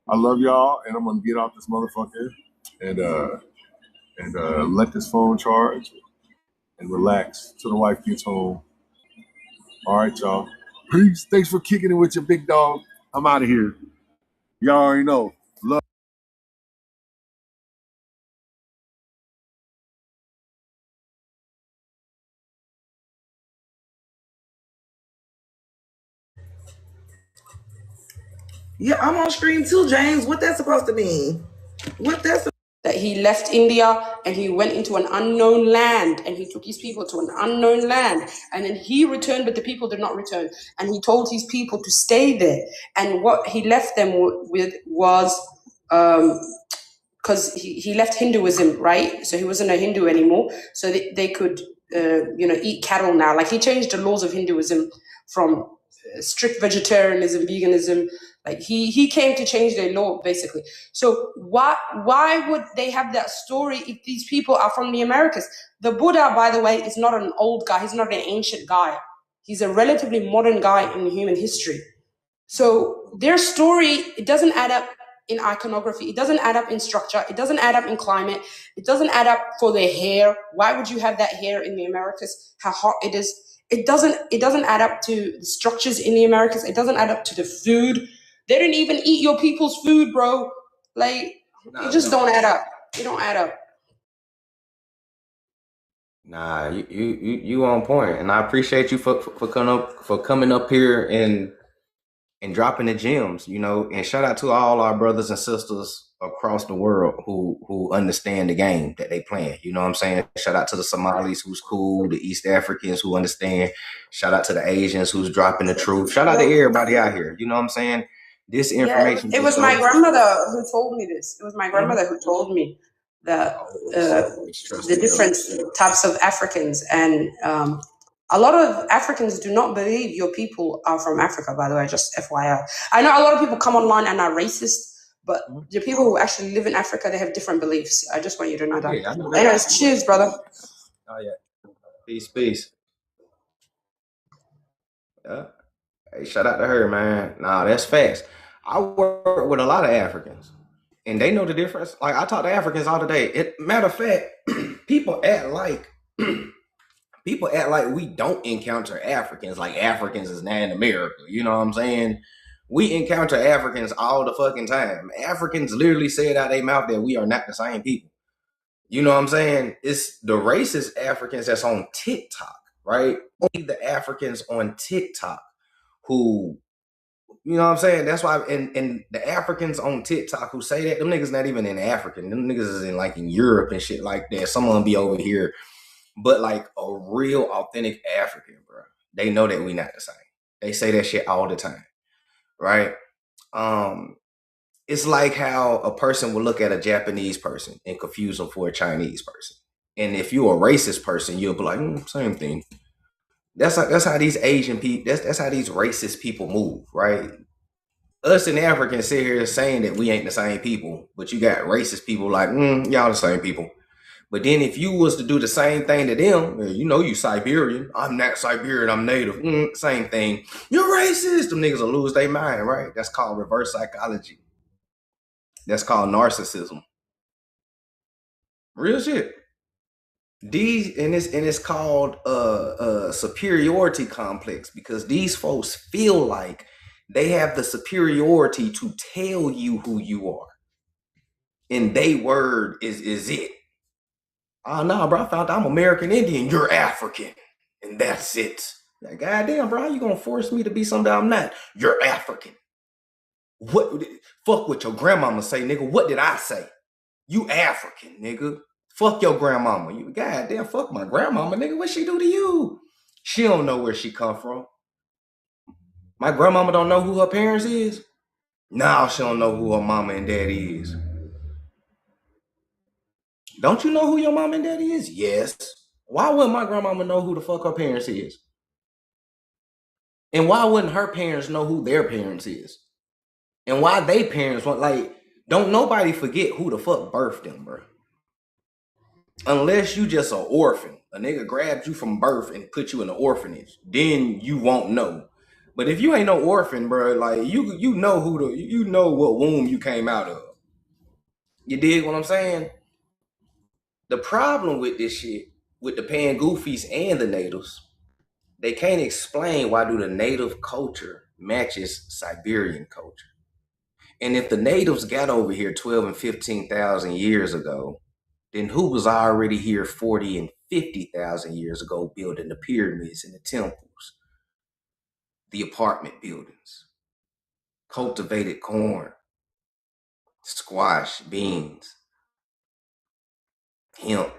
I love y'all, and I'm gonna get off this motherfucker and let this phone charge and relax till the wife gets home. All right, y'all. Peace. Thanks for kicking it with your big dog. I'm out of here. Y'all already know. Love. Yeah, I'm on stream too, James. What that's supposed to mean? What that's That he left India and he went into an unknown land and he took his people to an unknown land, and then he returned, but the people did not return, and he told his people to stay there, and what he left them with was because he left Hinduism, right? So he wasn't a Hindu anymore, so they could eat cattle now. Like, he changed the laws of Hinduism from strict vegetarianism, veganism. Like, he came to change their law, basically. So why would they have that story if these people are from the Americas? The Buddha, by the way, is not an old guy. He's not an ancient guy. He's a relatively modern guy in human history. So their story, it doesn't add up in iconography. It doesn't add up in structure. It doesn't add up in climate. It doesn't add up for their hair. Why would you have that hair in the Americas? How hot it is. It doesn't add up to the structures in the Americas. It doesn't add up to the food. They didn't even eat your people's food, bro. Like, it just don't add up. It don't add up. Nah, you on point, and I appreciate you for coming up here and dropping the gems, you know. And shout out to all our brothers and sisters across the world who understand the game that they playing. You know what I'm saying? Shout out to the Somalis who's cool, the East Africans who understand. Shout out to the Asians who's dropping the truth. Shout out to everybody out here. You know what I'm saying? This information. Yeah, it was my grandmother who told me this. It was my grandmother who told me that the different types of Africans, and a lot of Africans do not believe your people are from Africa, by the way, just FYI. I know a lot of people come online and are racist, but the people who actually live in Africa, they have different beliefs. I just want you to know that. Yeah, I know that. Anyways, cheers, brother. Oh yeah. Peace. Yeah. Hey, shout out to her, man. Nah, that's facts. I work with a lot of Africans, and they know the difference. Like, I talk to Africans all the day. Matter of fact, people act like we don't encounter Africans like Africans is not in America. You know what I'm saying? We encounter Africans all the fucking time. Africans literally say it out their mouth that we are not the same people. You know what I'm saying? It's the racist Africans that's on TikTok, right? Only the Africans on TikTok who, you know what I'm saying? That's why, and the Africans on TikTok who say that, them niggas not even in Africa. Them niggas is in Europe and shit like that. Some of them be over here. But like a real authentic African, bro, they know that we not the same. They say that shit all the time, right? It's like how a person will look at a Japanese person and confuse them for a Chinese person. And if you're a racist person, you'll be like, same thing. That's how these Asian people, that's how these racist people move, right? us and Africans sit here saying that we ain't the same people, but you got racist people like, y'all the same people. But then if you was to do the same thing to them, you know you Siberian. I'm not Siberian, I'm native. Same thing. You're racist. Them niggas will lose their mind, right? That's called reverse psychology. That's called narcissism. Real shit. It's called superiority complex, because these folks feel like they have the superiority to tell you who you are. And they word is it. Oh no, bro, I found out I'm American Indian. You're African. And that's it. Like, goddamn, bro, how you gonna force me to be something I'm not? You're African. What? Fuck what your grandmama say, nigga. What did I say? You African, nigga. Fuck your grandmama. You goddamn, fuck my grandmama, nigga. What she do to you? She don't know where she come from. My grandmama don't know who her parents is. Now she don't know who her mama and daddy is. Don't you know who your mama and daddy is? Yes. Why wouldn't my grandmama know who the fuck her parents is? And why wouldn't her parents know who their parents is? And why they parents want, like, don't nobody forget who the fuck birthed them, bro. Unless you just an orphan. A nigga grabbed you from birth and put you in an orphanage. Then you won't know. But if you ain't no orphan, bro, like you know you know what womb you came out of. You dig what I'm saying? The problem with this shit, with the Pangoofies and the natives, they can't explain why do the native culture matches Siberian culture. And if the natives got over here 12 and 15,000 years ago, then who was already here 40 and 50,000 years ago building the pyramids and the temples, the apartment buildings, cultivated corn, squash, beans, hemp,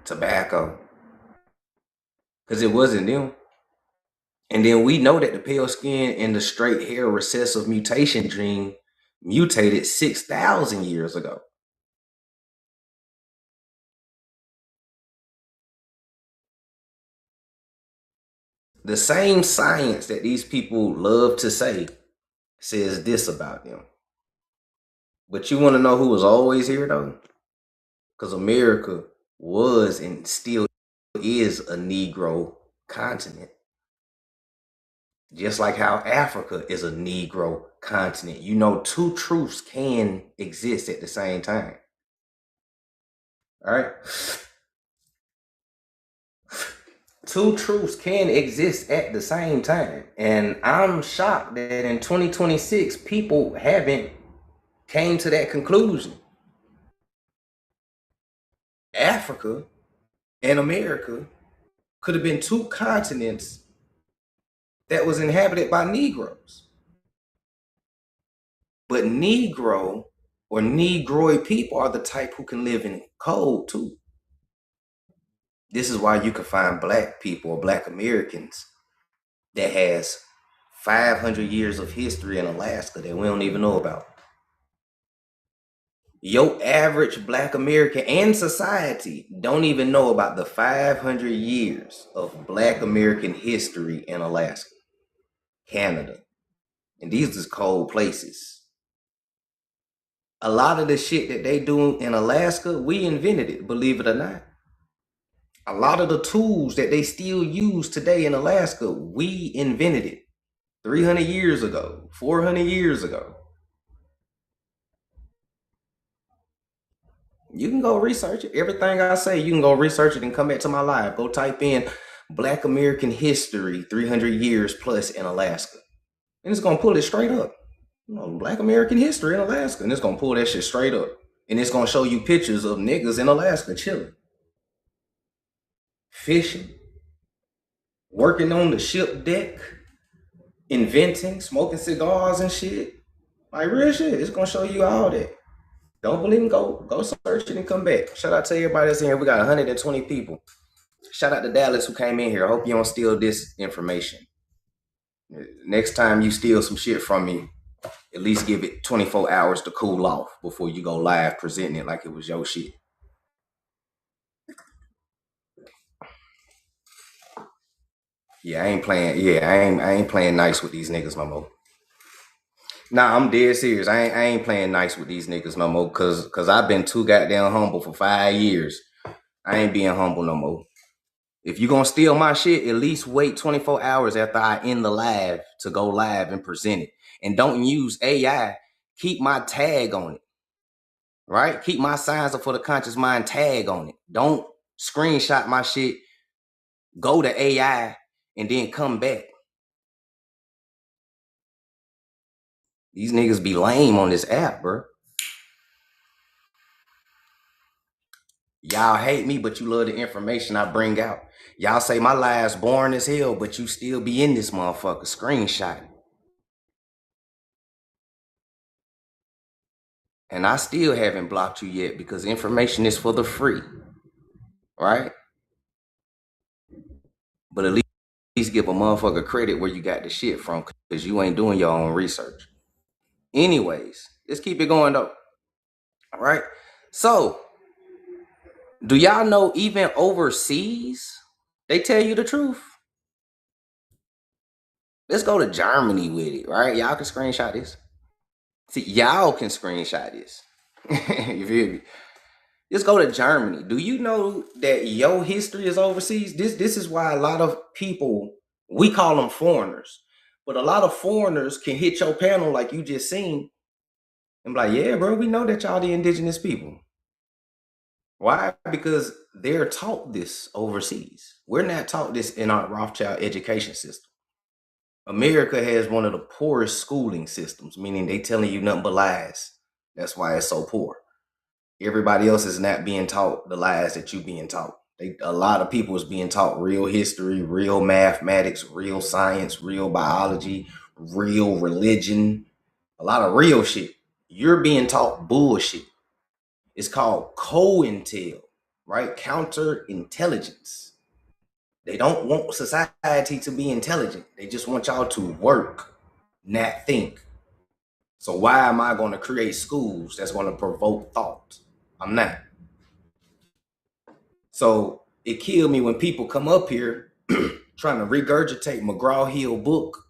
tobacco? Because it wasn't them. And then we know that the pale skin and the straight hair recessive mutation gene mutated 6,000 years ago. The same science that these people love to say says this about them. But you want to know who was always here, though? Because America was and still is a Negro continent. Just like how Africa is a Negro continent. You know, two truths can exist at the same time. All right? Two truths can exist at the same time. And I'm shocked that in 2026, people haven't came to that conclusion. Africa and America could have been two continents that was inhabited by Negroes. But Negro or Negroid people are the type who can live in cold too. This is why you can find black people or black Americans that has 500 years of history in Alaska that we don't even know about. Your average black American and society don't even know about the 500 years of black American history in Alaska, Canada. And these is cold places. A lot of the shit that they do in Alaska, we invented it, believe it or not. A lot of the tools that they still use today in Alaska, we invented it 300 years ago, 400 years ago. You can go research it. Everything I say, you can go research it and come back to my live. Go type in Black American history, 300 years plus in Alaska. And it's going to pull it straight up. You know, Black American history in Alaska. And it's going to pull that shit straight up. And it's going to show you pictures of niggas in Alaska chilling, fishing, working on the ship deck, inventing, smoking cigars and shit. Like real shit. It's going to show you all that. Don't believe me? Go search it and come back. Shout out to everybody that's in here. We got 120 people. Shout out to Dallas who came in here. I hope you don't steal this information. Next time you steal some shit from me, at least give it 24 hours to cool off before you go live presenting it like it was your shit. Yeah, I ain't playing nice with these niggas no more. Nah, I'm dead serious. I ain't playing nice with these niggas no more, cause I've been too goddamn humble for 5 years. I ain't being humble no more. If you gonna steal my shit, at least wait 24 hours after I end the live to go live and present it. And don't use AI. Keep my tag on it, right? Keep my Signs Up for the Conscious Mind tag on it. Don't screenshot my shit, go to AI, and then come back. These niggas be lame on this app, bro. Y'all hate me, but you love the information I bring out. Y'all say my live's boring as hell, but you still be in this motherfucker screenshotting. And I still haven't blocked you yet because information is for the free, right? But at least give a motherfucker credit where you got the shit from, because you ain't doing your own research. Anyways, let's keep it going though. All right. So, do y'all know even overseas, they tell you the truth? Let's go to Germany with it, right? Y'all can screenshot this. See, y'all can screenshot this. You feel me? Let's go to Germany. Do you know that your history is overseas? This is why a lot of people, we call them foreigners, but a lot of foreigners can hit your panel like you just seen and be like, yeah, bro, we know that y'all the indigenous people. Why? Because they're taught this overseas. We're not taught this in our Rothschild education system. America has one of the poorest schooling systems, meaning they telling you nothing but lies. That's why it's so poor. Everybody else is not being taught the lies that you being taught. A lot of people is being taught real history, real mathematics, real science, real biology, real religion, a lot of real shit. You're being taught bullshit. It's called COINTEL, right? Counterintelligence. They don't want society to be intelligent. They just want y'all to work, not think. So why am I going to create schools that's going to provoke thought? I'm not. So it killed me when people come up here trying to regurgitate McGraw-Hill book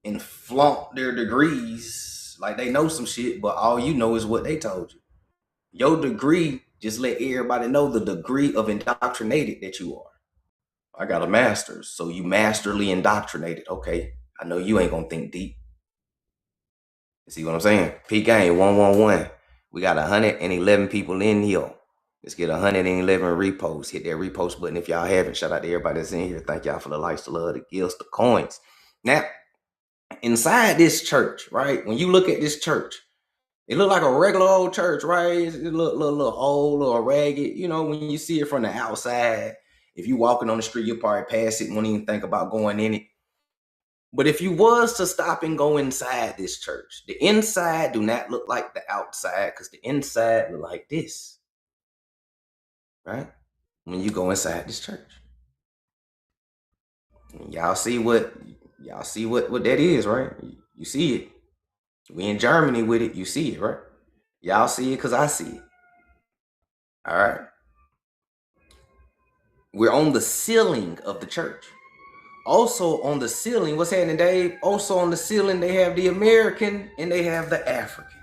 and flaunt their degrees like they know some shit, but all you know is what they told you. Your degree, just let everybody know the degree of indoctrinated that you are. I got a master's, so you masterly indoctrinated. Okay, I know you ain't gonna think deep. You see what I'm saying? P game 111. We got 111 people in here. Let's get 111 reposts. Hit that repost button if y'all haven't. Shout out to everybody that's in here. Thank y'all for the likes, the love, the gifts, the coins. Now, inside this church, right? When you look at this church, it look like a regular old church, right? It look little old or ragged. You know, when you see it from the outside, if you walking on the street, you'll probably pass it and won't even think about going in it. But if you was to stop and go inside this church, the inside do not look like the outside, because the inside look like this, right? When you go inside this church, y'all see what that is, right? You see it. We in Germany with it. You see it, right? Y'all see it because I see it. All right. We're on the ceiling of the church. Also on the ceiling, what's happening, Dave? Also on the ceiling, they have the American and they have the African.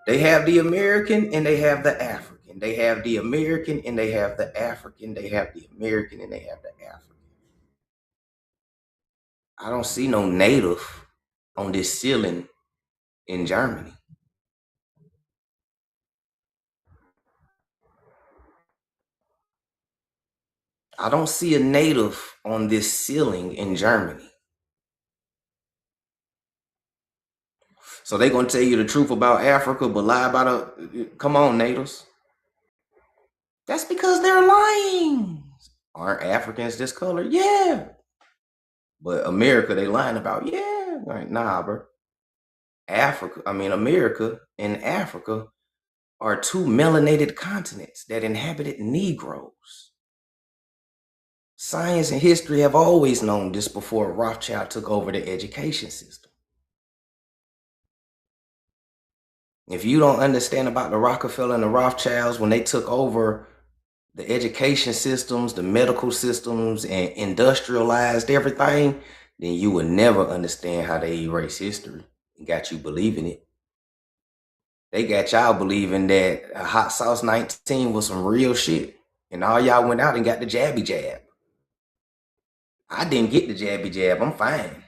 They have the American and they have the African. They have the American and they have the African. They have the American and they have the African. I don't see no native on this ceiling in Germany. I don't see a native on this ceiling in Germany. So they're going to tell you the truth about Africa, but lie about come on, natives. That's because they're lying. Aren't Africans this color? Yeah. But America, they lying about, yeah. Like, nah, bro. America and Africa are two melanated continents that inhabited Negroes. Science and history have always known this before Rothschild took over the education system. If you don't understand about the Rockefeller and the Rothschilds, when they took over the education systems, the medical systems, and industrialized everything, then you would never understand how they erase history. and got you believing it. They got y'all believing that Hot Sauce 19 was some real shit. And all y'all went out and got the jabby jab. I didn't get the jabby jab. I'm fine.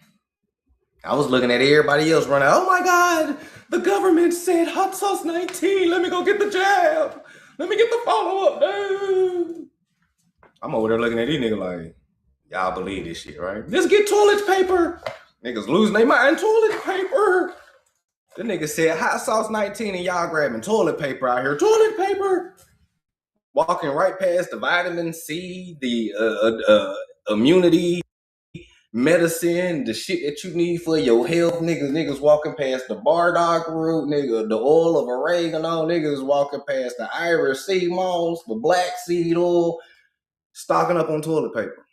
I was looking at everybody else running, oh my God, the government said Hot Sauce 19. Let me go get the jab. Let me get the follow-up. I'm over there looking at these niggas like, y'all believe this shit, right? Let's get toilet paper. Niggas losing their mind. Toilet paper. The nigga said Hot Sauce 19 and y'all grabbing toilet paper out here. Toilet paper. Walking right past the vitamin C, the immunity, medicine, the shit that you need for your health. Niggas walking past the burdock root, nigga, the oil of oregano. Niggas walking past the Irish sea moss, the black seed oil, stocking up on toilet paper.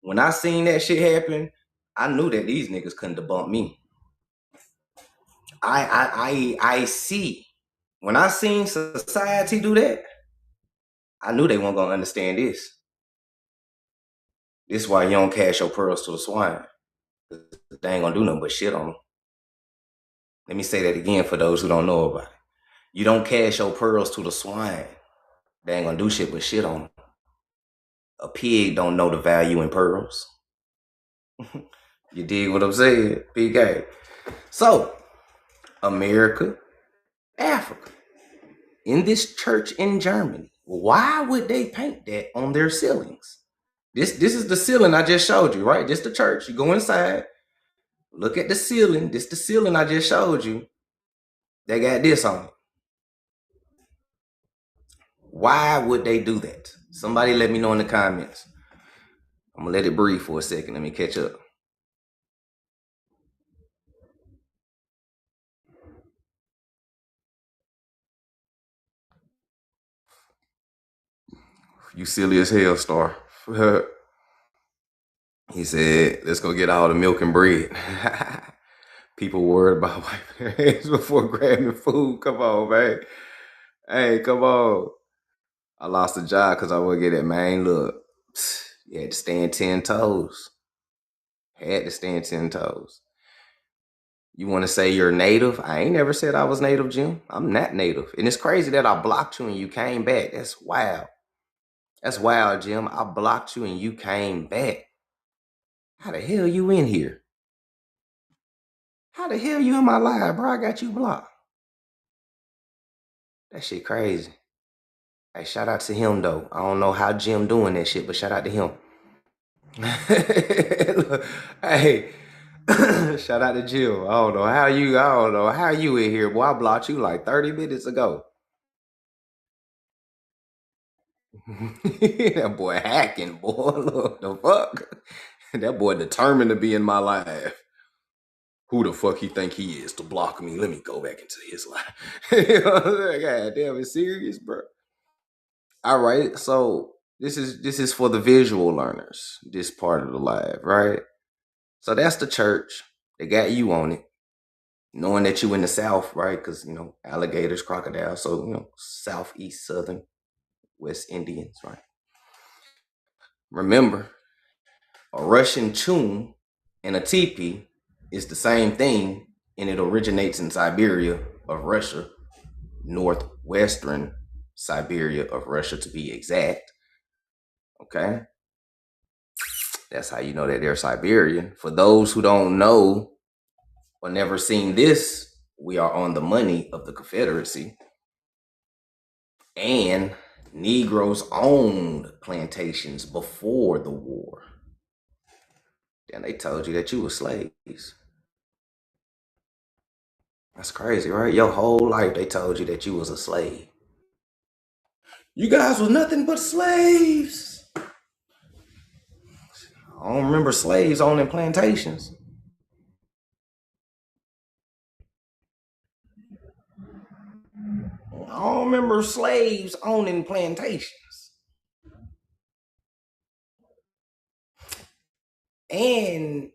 When I seen that shit happen, I knew that these niggas couldn't debunk me. I see. When I seen society do that, I knew they weren't gonna understand this. This is why you don't cash your pearls to the swine. They ain't gonna do nothing but shit on them. Let me say that again for those who don't know about it. You don't cash your pearls to the swine. They ain't gonna do shit but shit on them. A pig don't know the value in pearls. You dig what I'm saying? PK. So, America, Africa, in this church in Germany, why would they paint that on their ceilings? This is the ceiling I just showed you, right? This the church. You go inside, look at the ceiling. This the ceiling I just showed you. They got this on it. Why would they do that? Somebody let me know in the comments. I'm gonna let it breathe for a second. Let me catch up. You silly as hell, Star. He said, let's go get all the milk and bread. People worried about wiping their hands before grabbing food. Come on, man. Hey, come on. I lost a job because I wouldn't get it, man. Look, you had to stand 10 toes. Had to stand 10 toes. You want to say you're native? I ain't never said I was native, Jim. I'm not native. And it's crazy that I blocked you and you came back. That's wild. That's wild, Jim. I blocked you and you came back. How the hell you in here? How the hell you in my live, bro? I got you blocked. That shit crazy. Hey, shout out to him, though. I don't know how Jim doing that shit, but shout out to him. Hey, shout out to Jim. I don't know how you in here, boy. I blocked you like 30 minutes ago. That boy hacking, boy. Look, the fuck? That boy determined to be in my life. Who the fuck he think he is to block me? Let me go back into his life. You know what I'm saying? God damn, it's serious, bro. All right, so this is for the visual learners, this part of the live, right? So that's the church. They got you on it. Knowing that you in the South, right? Because, you know, alligators, crocodiles. So, you know, Southeast, Southern, West Indians, right? Remember, a Russian tune and a teepee is the same thing, and it originates in Siberia of Russia, northwestern Siberia of Russia to be exact. Okay? That's how you know that they're Siberian. For those who don't know or never seen this, we are on the money of the Confederacy. And Negroes owned plantations before the war. Then they told you that you were slaves. That's crazy, right? Your whole life they told you that you was a slave. You guys was nothing but slaves. I don't remember slaves owning plantations. I don't remember slaves owning plantations. And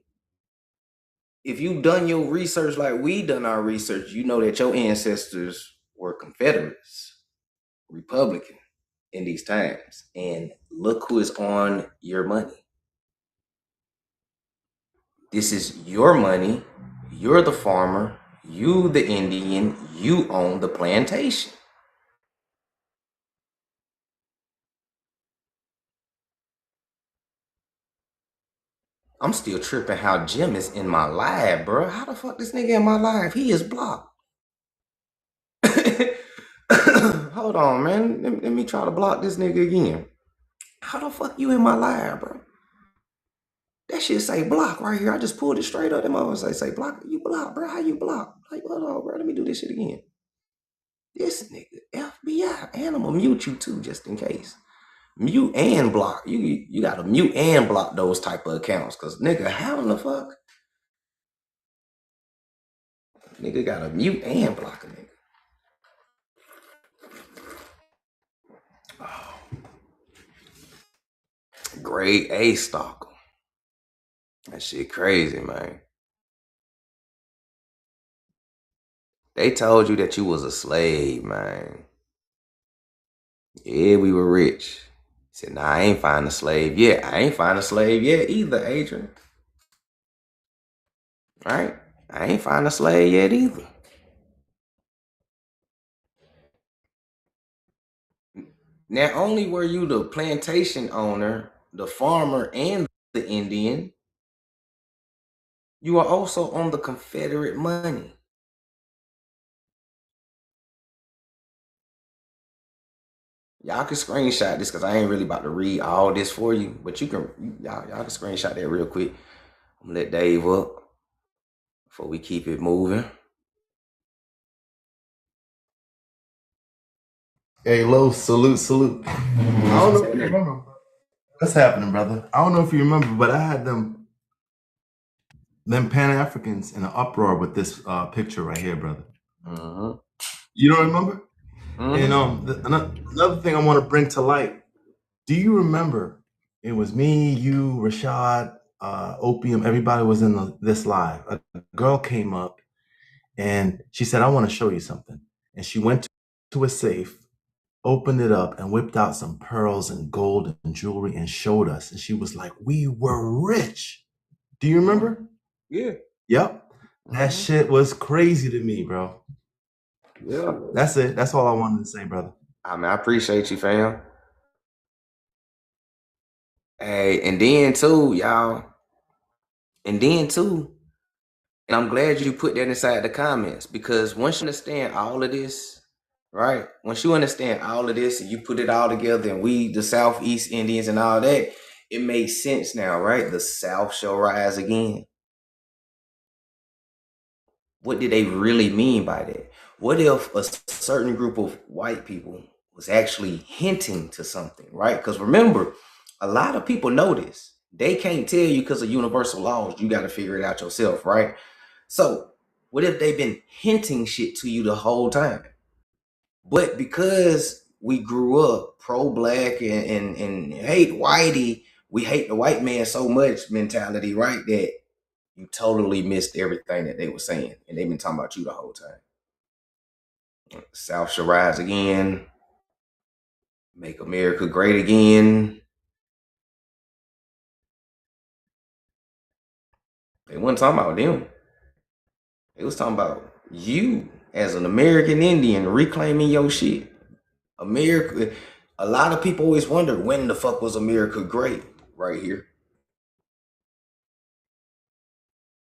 if you done your research like we done our research, you know that your ancestors were Confederates, Republican in these times. And look who is on your money. This is your money, You're the farmer, you the Indian, you own the plantation. I'm still tripping how Jim is in my live, bro. How the fuck this nigga in my live? He is blocked. Hold on, man. Let me try to block this nigga again. How the fuck you in my live, bro? That shit say block right here. I just pulled it straight up. Them motherfuckers say block. You block, bro. How you block? Like, hold on, bro. Let me do this shit again. This nigga, FBI. And I'm gonna mute you too, just in case. Mute and block. You gotta mute and block those type of accounts. Cause nigga, how in the fuck? Nigga gotta mute and block a nigga. Grade A stalker. That shit crazy, man. They told you that you was a slave, man. Yeah, we were rich. Said, nah, I ain't find a slave yet. I ain't find a slave yet either, Adrian. Right? I ain't find a slave yet either. Not only were you the plantation owner, the farmer, and the Indian, you are also on the Confederate money. Y'all can screenshot this because I ain't really about to read all this for you, but you can y'all can screenshot that real quick. I'm gonna let Dave up before we keep it moving. Hey, Lo, salute. I don't know if you remember. What's happening, brother? I don't know if you remember, but I had them Pan-Africans in an uproar with this picture right here, brother. You don't remember? And another thing I want to bring to light. Do you remember? It was me, you, Rashad, Opium. Everybody was in this live. A girl came up and she said, "I want to show you something." And she went to a safe, opened it up, and whipped out some pearls and gold and jewelry and showed us. And she was like, "We were rich." Do you remember? Yeah. Yep. That shit was crazy to me, bro. Yeah. That's it. That's all I wanted to say, brother. I mean, I appreciate you, fam. Hey, and then too, y'all. And I'm glad you put that inside the comments, because once you understand all of this, right? Once you understand all of this and you put it all together, and we, the Southeast Indians and all that, it makes sense now, right? The South shall rise again. What did they really mean by that? What if a certain group of white people was actually hinting to something, right? Because remember, a lot of people know this. They can't tell you because of universal laws. You got to figure it out yourself, right? So what if they've been hinting shit to you the whole time? But because we grew up pro-black and hate whitey, we hate the white man so much mentality, right? That you totally missed everything that they were saying. And they've been talking about you the whole time. South shall rise again. Make America great again. They wasn't talking about them. They was talking about you as an American Indian reclaiming your shit. America, a lot of people always wonder, when the fuck was America great? Right here.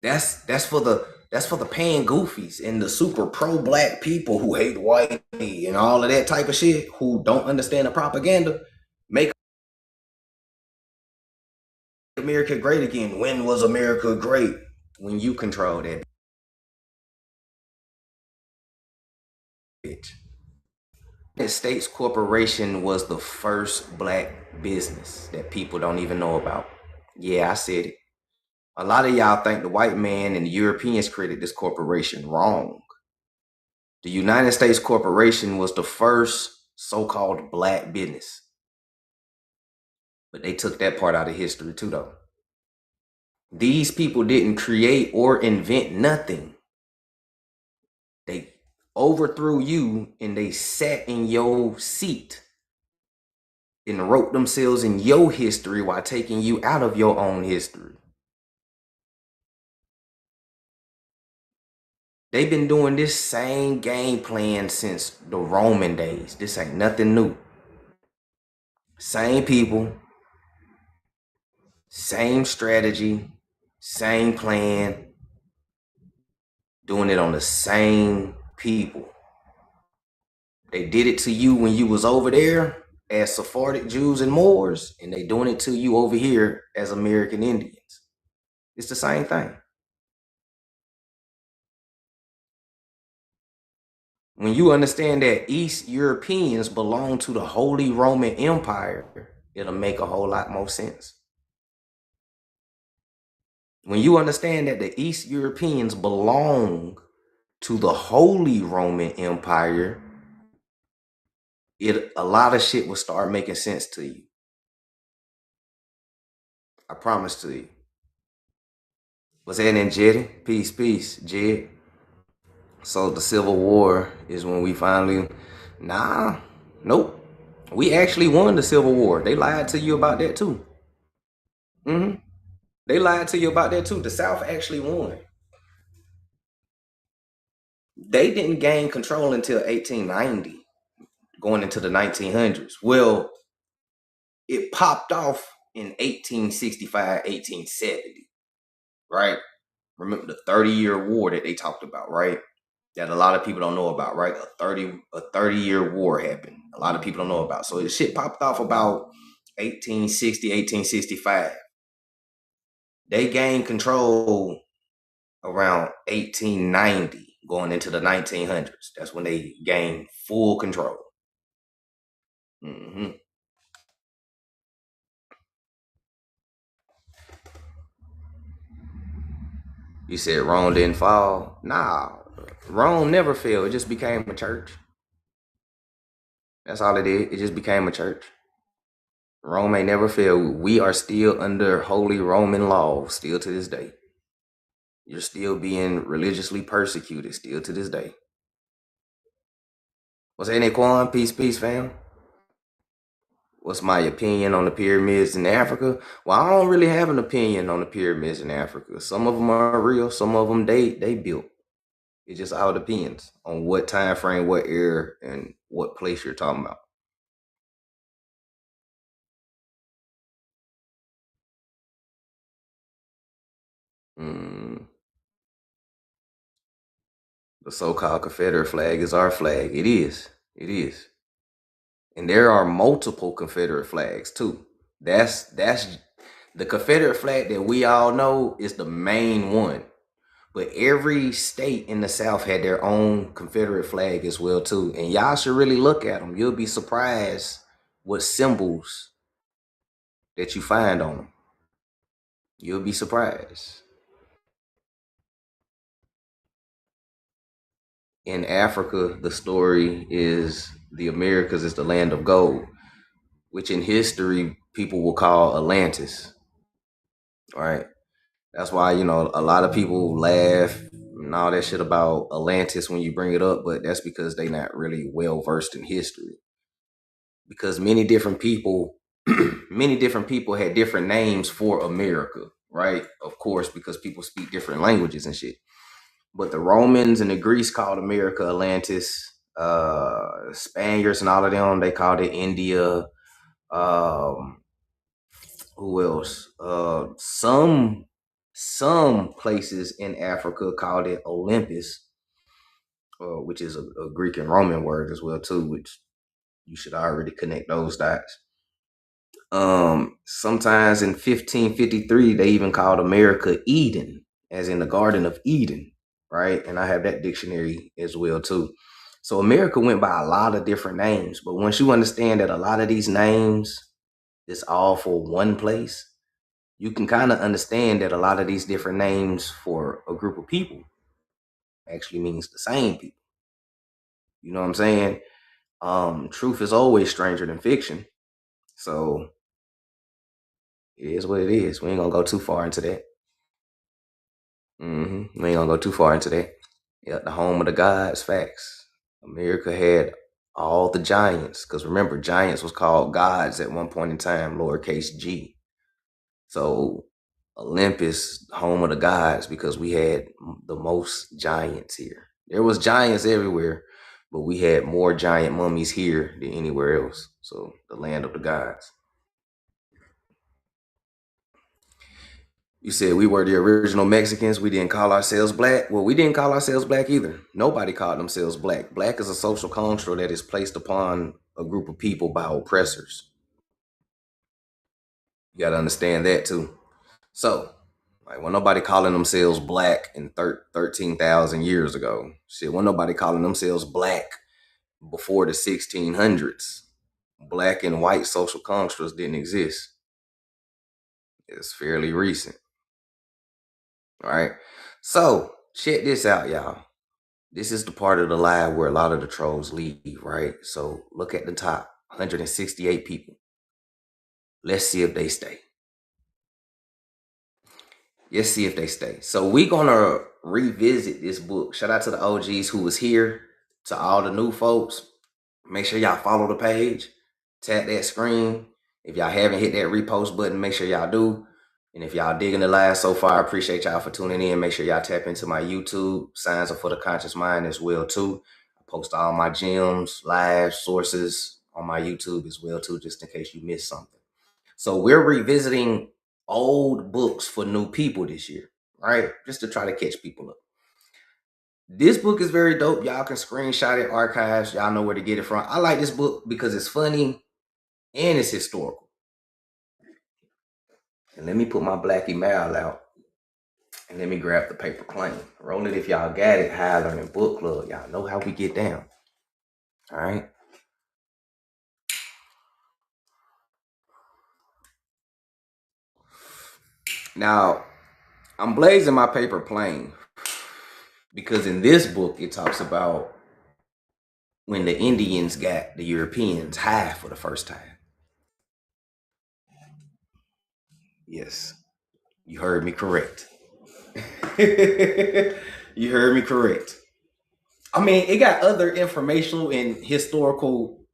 That's for the paying goofies and the super pro-black people who hate whitey and all of that type of shit, who don't understand the propaganda. Make America great again. When was America great? When you control that bitch. United States Corporation was the first black business that people don't even know about. Yeah, I said it. A lot of y'all think the white man and the Europeans created this corporation. Wrong. The United States Corporation was the first so-called black business. But they took that part out of history too, though. These people didn't create or invent nothing. They overthrew you and they sat in your seat and wrote themselves in your history while taking you out of your own history. They've been doing this same game plan since the Roman days. This ain't nothing new. Same people, same strategy, same plan, doing it on the same people. They did it to you when you was over there as Sephardic Jews and Moors, and they doing it to you over here as American Indians. It's the same thing. When you understand that East Europeans belong to the Holy Roman Empire, it'll make a whole lot more sense. When you understand that the East Europeans belong to the Holy Roman Empire, a lot of shit will start making sense to you. I promise to you. What's happening, Jetty? Peace, Jed. So the Civil War is when we finally... Nope. We actually won the Civil War. They lied to you about that too. They lied to you about that too. The South actually won. They didn't gain control until 1890, going into the 1900s. Well, it popped off in 1865, 1870, right? Remember the 30-year war that they talked about, right? That a lot of people don't know about, right? A 30-year war happened. A lot of people don't know about. So this shit popped off about 1860, 1865. They gained control around 1890, going into the 1900s. That's when they gained full control. You said Rome didn't fall? Nah, Rome never fell. It just became a church. That's all it did. It just became a church. Rome ain't never failed. We are still under Holy Roman law, still to this day. You're still being religiously persecuted, still to this day. What's happening, Quan? Peace, fam. What's my opinion on the pyramids in Africa? Well, I don't really have an opinion on the pyramids in Africa. Some of them are real. Some of them they built. It just all depends on what time frame, what era, and what place you're talking about. The so-called Confederate flag is our flag. It is. It is. And there are multiple Confederate flags too. That's the Confederate flag that we all know is the main one. But every state in the South had their own Confederate flag as well too. And y'all should really look at them. You'll be surprised what symbols that you find on them. You'll be surprised. In Africa, the story is the Americas is the land of gold, which in history people will call Atlantis. Right? That's why, a lot of people laugh and all that shit about Atlantis when you bring it up, but that's because they're not really well versed in history. Because many different people had different names for America, right? Of course, because people speak different languages and shit. But the Romans and the Greeks called America Atlantis. Spaniards and all of them, they called it India. Who else? Some places in Africa called it Olympus, which is a Greek and Roman word as well too, which you should already connect those dots. Sometimes in 1553, they even called America Eden, as in the Garden of Eden, right? And I have that dictionary as well too. So America went by a lot of different names, but once you understand that a lot of these names is all for one place, you can kind of understand that a lot of these different names for a group of people actually means the same people. You know what I'm saying? Truth is always stranger than fiction. So it is what it is. We ain't gonna go too far into that. We ain't gonna go too far into that. Yeah, the home of the gods, facts. America had all the giants, because remember, giants was called gods at one point in time, lowercase g. So Olympus, home of the gods, because we had the most giants here. There was giants everywhere, but we had more giant mummies here than anywhere else. So the land of the gods. You said we were the original Mexicans. We didn't call ourselves black. Well, we didn't call ourselves black either. Nobody called themselves black. Black is a social construct that is placed upon a group of people by oppressors. You got to understand that too. So, like, when nobody calling themselves black in 13,000 years ago, shit, when nobody calling themselves black before the 1600s, black and white social constructs didn't exist. It's fairly recent. All right. So check this out, y'all. This is the part of the live where a lot of the trolls leave, right? So look at the top, 168 people. Let's see if they stay. Let's see if they stay. So we're going to revisit this book. Shout out to the OGs who was here. To all the new folks, make sure y'all follow the page. Tap that screen. If y'all haven't hit that repost button, make sure y'all do. And if y'all digging the live so far, I appreciate y'all for tuning in. Make sure y'all tap into my YouTube, Signs Are For The Conscious Mind as well too. I post all my gems, live sources on my YouTube as well too, just in case you missed something. So we're revisiting old books for new people this year, right? Just to try to catch people up. This book is very dope. Y'all can screenshot it, archives. Y'all know where to get it from. I like this book because it's funny and it's historical. And let me put my Blackie Mal out. And let me grab the paper plane. Roll it if y'all got it. High Learning Book Club. Y'all know how we get down. All right. Now, I'm blazing my paper plane because in this book, it talks about when the Indians got the Europeans high for the first time. Yes, you heard me correct. You heard me correct. I mean, it got other informational and historical,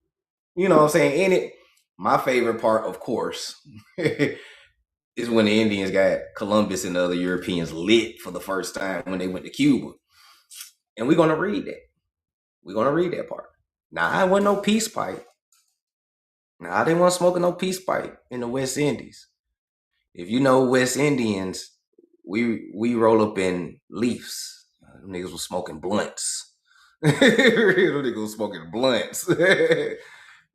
you know what I'm saying, in it. My favorite part, of course, is when the Indians got Columbus and the other Europeans lit for the first time when they went to Cuba. And we're going to read that. We're going to read that part. Now, I wasn't no peace pipe. Now, I didn't want to smoke no peace pipe in the West Indies. If you know West Indians, we roll up in leaves. Them niggas was smoking blunts. Them niggas was smoking blunts.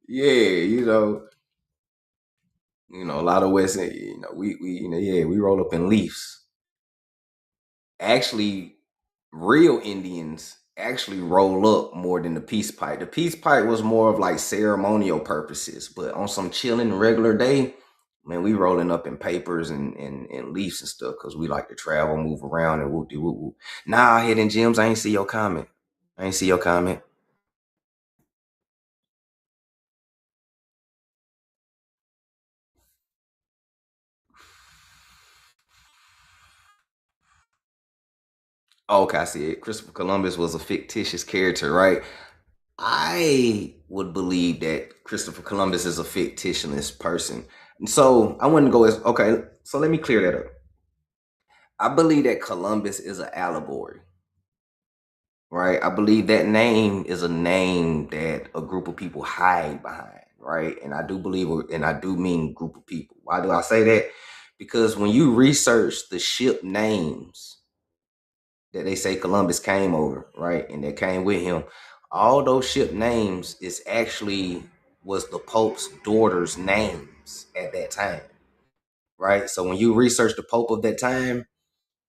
Yeah, you know, a lot of West, we roll up in leaves. Actually, real Indians actually roll up more than the peace pipe. The peace pipe was more of like ceremonial purposes, but on some chilling regular day, man, we rolling up in papers and leaves and stuff because we like to travel, move around, and whoop-de-whoop-whoop. Nah, Hidden Gems, I ain't see your comment. Okay, I see it. Christopher Columbus was a fictitious character, right? I would believe that Christopher Columbus is a fictitious person. And so I wouldn't go as, okay, so let me clear that up. I believe that Columbus is an allegory, right? I believe that name is a name that a group of people hide behind, right? And I do believe, and I do mean group of people. Why do I say that? Because when you research the ship names that they say Columbus came over, right? And that came with him, all those ship names is actually was the Pope's daughter's names at that time, right? So when you research the Pope of that time,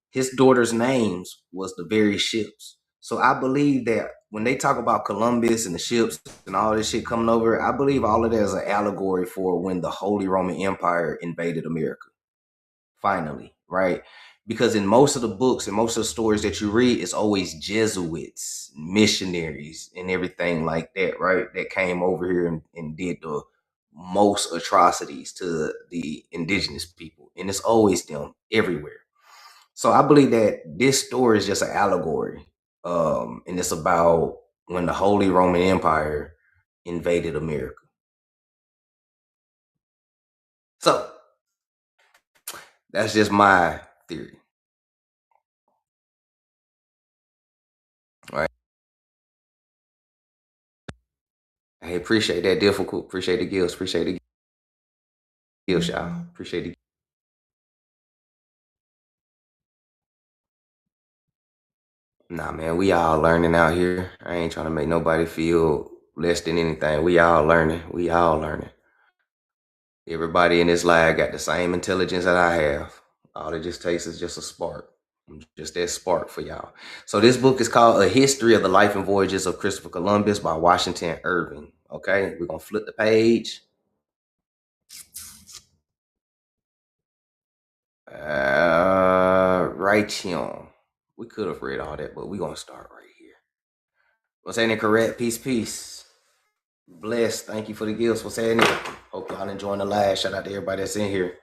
his daughter's names was the very ships. So I believe that when they talk about Columbus and the ships and all this shit coming over, I believe all of that is an allegory for when the Holy Roman Empire invaded America. Finally, right? Because in most of the books and most of the stories that you read, it's always Jesuits, missionaries, and everything like that, right? That came over here and did the most atrocities to the indigenous people. And it's always them everywhere. So I believe that this story is just an allegory. And it's about when the Holy Roman Empire invaded America. So That's just my theory. All right. Hey, appreciate that difficult. Appreciate the gifts. Appreciate the gifts, y'all. Appreciate the. Nah, man, we all learning out here. I ain't trying to make nobody feel less than anything. We all learning. We all learning. Everybody in this lab got the same intelligence that I have. All it just takes is just a spark. Just that spark for y'all. So this book is called A History of the Life and Voyages of Christopher Columbus by Washington Irving. Okay, we're going to flip the page. Right here. We could have read all that, but we're going to start right here. What's happening, correct? Peace, peace. Blessed. Thank you for the gifts. What's happening? Hope y'all enjoying the live. Shout out to everybody that's in here.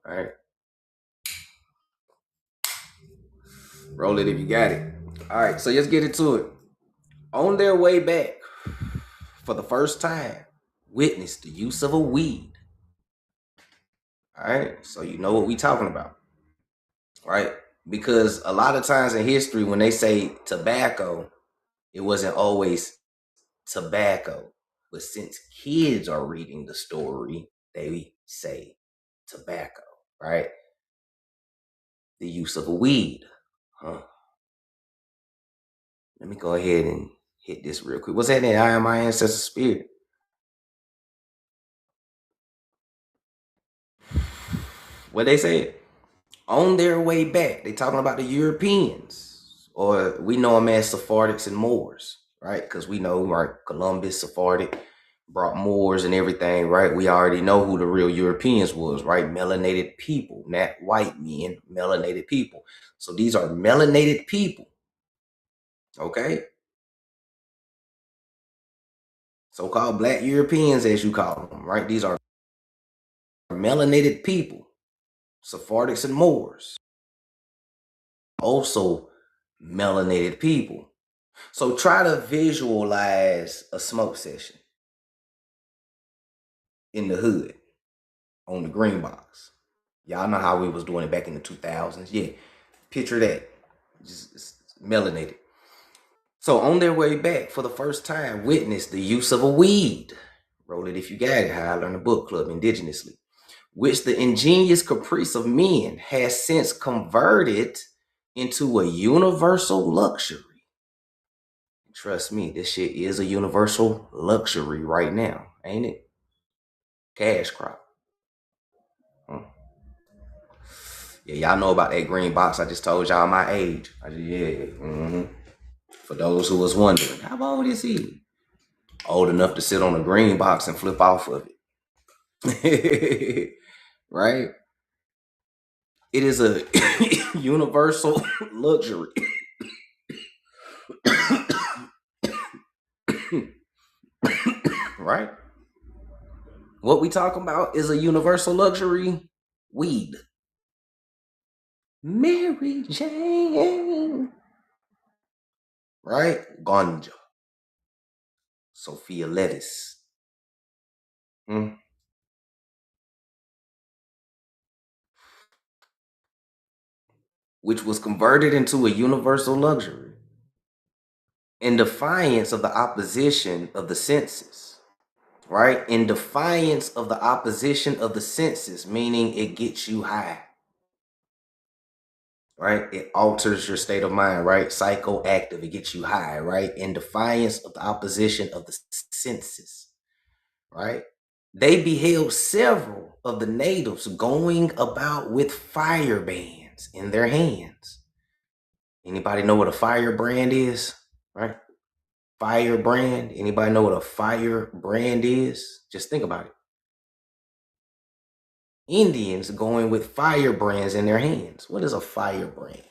All right. Roll it if you got it. All right, so let's get into it. On their way back, for the first time, witnessed the use of a weed. All right, so you know what we talking about, right? Because a lot of times in history, when they say tobacco, it wasn't always tobacco. But since kids are reading the story, they say tobacco, right? The use of a weed. Let me go ahead and hit this real quick. What's that in? I am my ancestor spirit. What they said? On their way back, they talking about the Europeans, or we know them as Sephardics and Moors, right? Because we know, right, Columbus, Sephardic, brought Moors and everything, right? We already know who the real Europeans was, right? Melanated people, not white men, melanated people. So these are melanated people, okay? So-called black Europeans, as you call them, right? These are melanated people, Sephardics and Moors, also melanated people. So try to visualize a smoke session in the hood on the green box. Y'all know how we was doing it back in the 2000s. Yeah, picture that, just melanated. So on their way back, for the first time, witnessed the use of a weed. Roll it if you got it. How I Learned a Book Club, indigenously. Which the ingenious caprice of men has since converted into a universal luxury. Trust me, this shit is a universal luxury right now, ain't it? Cash crop. Yeah, y'all know about that green box. I just told y'all my age. For those who was wondering, how old is he? Old enough to sit on a green box and flip off of it. Right? It is a universal luxury. Right? What we talking about is a universal luxury. Weed. Mary Jane. Right? Ganja. Sophia Lettuce. Which was converted into a universal luxury in defiance of the opposition of the senses. Right? In defiance of the opposition of the senses, meaning it gets you high. Right? It alters your state of mind, right? Psychoactive, it gets you high, right? In defiance of the opposition of the senses, right? They beheld several of the natives going about with firebrands in their hands. Anybody know what a firebrand is, right? Firebrand. Anybody know what a firebrand is? Just think about it. Indians going with firebrands in their hands. What is a firebrand?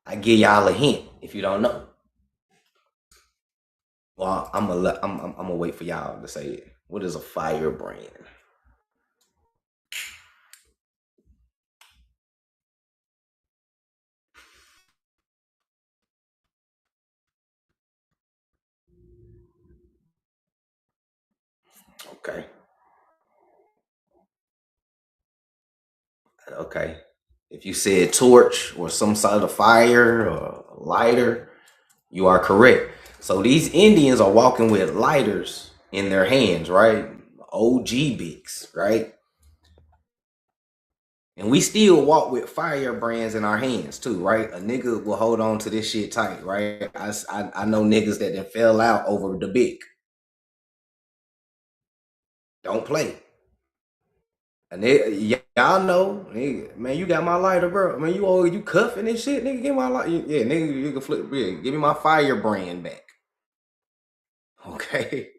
I give y'all a hint if you don't know. Well, I'm gonna wait for y'all to say it. What is a firebrand? Okay. Okay. If you said torch or some sort of fire or lighter, you are correct. So these Indians are walking with lighters in their hands, right? OG Bics, right? And we still walk with firebrands in our hands too, right? A nigga will hold on to this shit tight, right? I know niggas that then fell out over the Bic. Don't play. And y'all know, nigga, man, you got my lighter, bro. Man, you cuffing and shit, nigga. Give my lighter. Yeah, nigga, you can flip. Yeah, give me my firebrand back. Okay.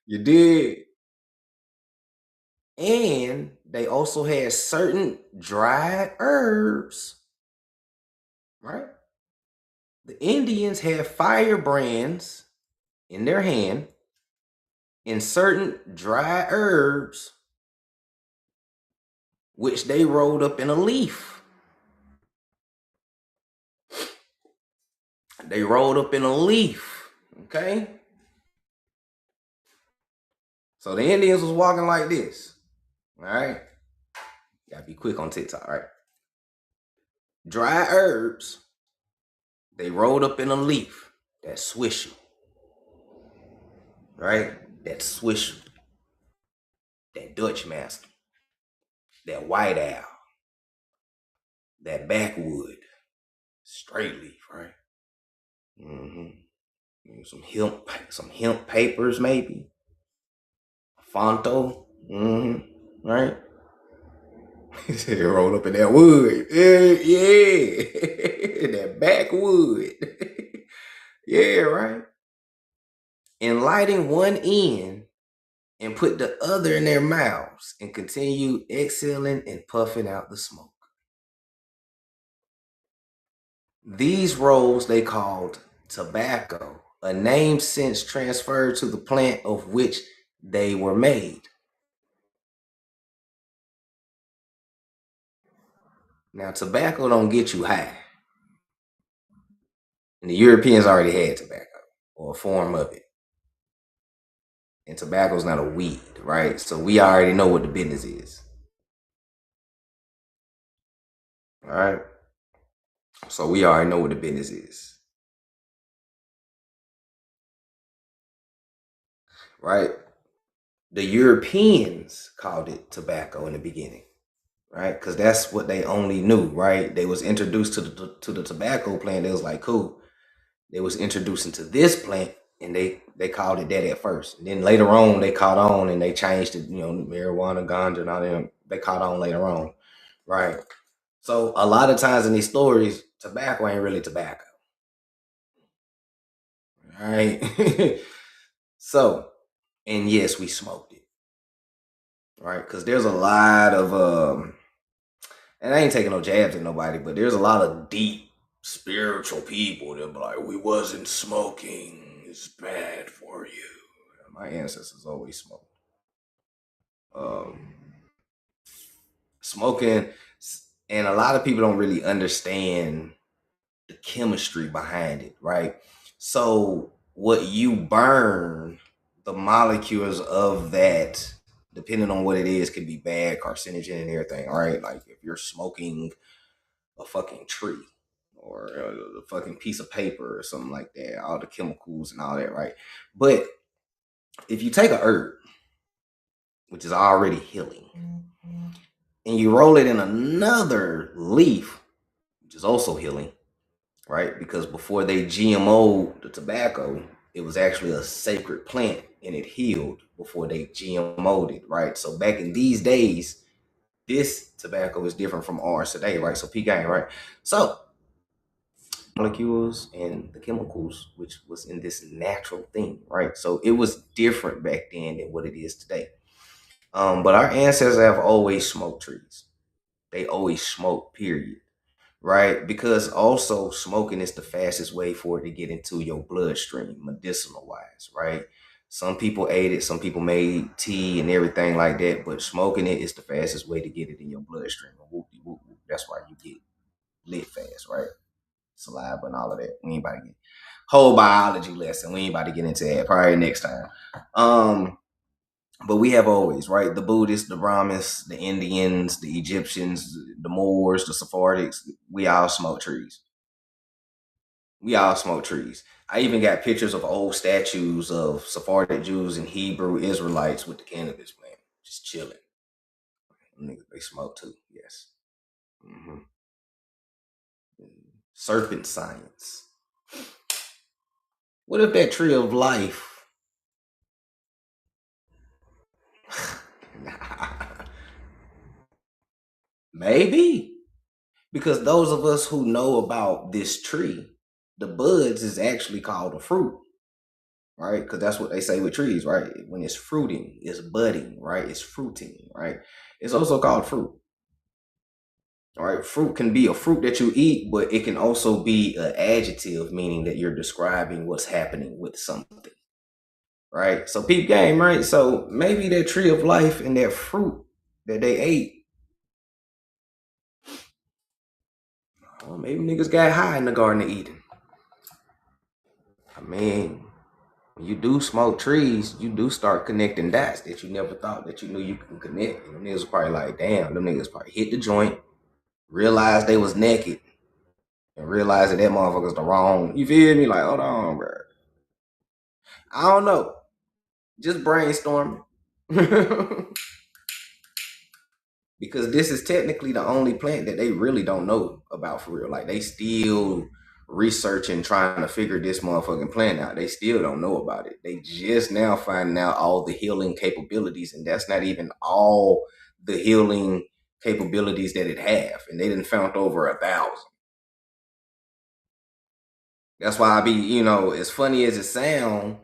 You did. And they also had certain dried herbs, right? The Indians had firebrands in their hand and certain dried herbs, which they rolled up in a leaf. They rolled up in a leaf, okay? So the Indians was walking like this, all right? Gotta be quick on TikTok, right? Dry herbs, they rolled up in a leaf. That swisher, right? That swisher, that Dutch master, that white owl, that backwood, straight leaf, right? Some hemp papers, maybe. Fonto, right? They rolled up in that wood. Yeah. That backwood. Yeah, right? And lighting one end and put the other in their mouths and continue exhaling and puffing out the smoke. These rolls they called tobacco, a name since transferred to the plant of which they were made. Now, tobacco don't get you high. And the Europeans already had tobacco, or a form of it. And tobacco's not a weed, right? So we already know what the business is. All right? So we already know what the business is. Right? The Europeans called it tobacco in the beginning, right? Because that's what they only knew, right? They was introduced to the tobacco plant. They was like, cool. They was introduced into this plant, and they called it that at first. And then later on, they caught on, and they changed it, marijuana, ganja, and all that. They caught on later on, right? So a lot of times in these stories, tobacco ain't really tobacco, right? So, and yes, we smoked it, right? Because there's a lot of, and I ain't taking no jabs at nobody, but there's a lot of deep spiritual people that be like, we wasn't smoking, it's bad for you. My ancestors always smoked. Smoking, and a lot of people don't really understand the chemistry behind it, right? So what you burn, the molecules of that, depending on what it is, could be bad, carcinogen and everything, all right? Like if you're smoking a fucking tree or a fucking piece of paper or something like that, all the chemicals and all that, right? But if you take a herb, which is already healing, and you roll it in another leaf, which is also healing, right? Because before they GMO'd the tobacco, it was actually a sacred plant and it healed before they GMO'd it, right? So back in these days, this tobacco is different from ours today, right? So P-Gang, right? So molecules and the chemicals, which was in this natural thing, right? So it was different back then than what it is today. But our ancestors have always smoked trees. They always smoked, period. Right? Because also smoking is the fastest way for it to get into your bloodstream, medicinal wise, right? Some people ate it, some people made tea and everything like that, but smoking it is the fastest way to get it in your bloodstream. That's why you get lit fast, right? Saliva and all of that. We ain't about to get whole biology lesson. We ain't about to get into that probably next time. But we have always, right? The Buddhists, the Brahmins, the Indians, the Egyptians, the Moors, the Sephardics, we all smoke trees. We all smoke trees. I even got pictures of old statues of Sephardic Jews and Hebrew Israelites with the cannabis plant, just chilling. Niggas, they smoke too, yes. Serpent science. What if that tree of life? Maybe. Because those of us who know about this tree, the buds is actually called a fruit, right? Because that's what they say with trees, right? When it's fruiting, it's budding, right? It's fruiting, right? It's also called fruit. All right, fruit can be a fruit that you eat, but it can also be an adjective, meaning that you're describing what's happening with something, right? So peep game, right? So maybe that tree of life and that fruit that they ate, well, maybe niggas got high in the Garden of Eden. I mean, when you do smoke trees, you do start connecting dots that you never thought that you knew you can connect. And them niggas probably like, damn, them niggas probably hit the joint, realized they was naked, and realized that motherfucker's the wrong. You feel me? Like, hold on, bro. I don't know. Just brainstorming. Because this is technically the only plant that they really don't know about for real. Like, they still researching, trying to figure this motherfucking plant out. They still don't know about it. They just now finding out all the healing capabilities, and that's not even all the healing capabilities that it have. And they done found over 1,000. That's why I be, you know, as funny as it sound,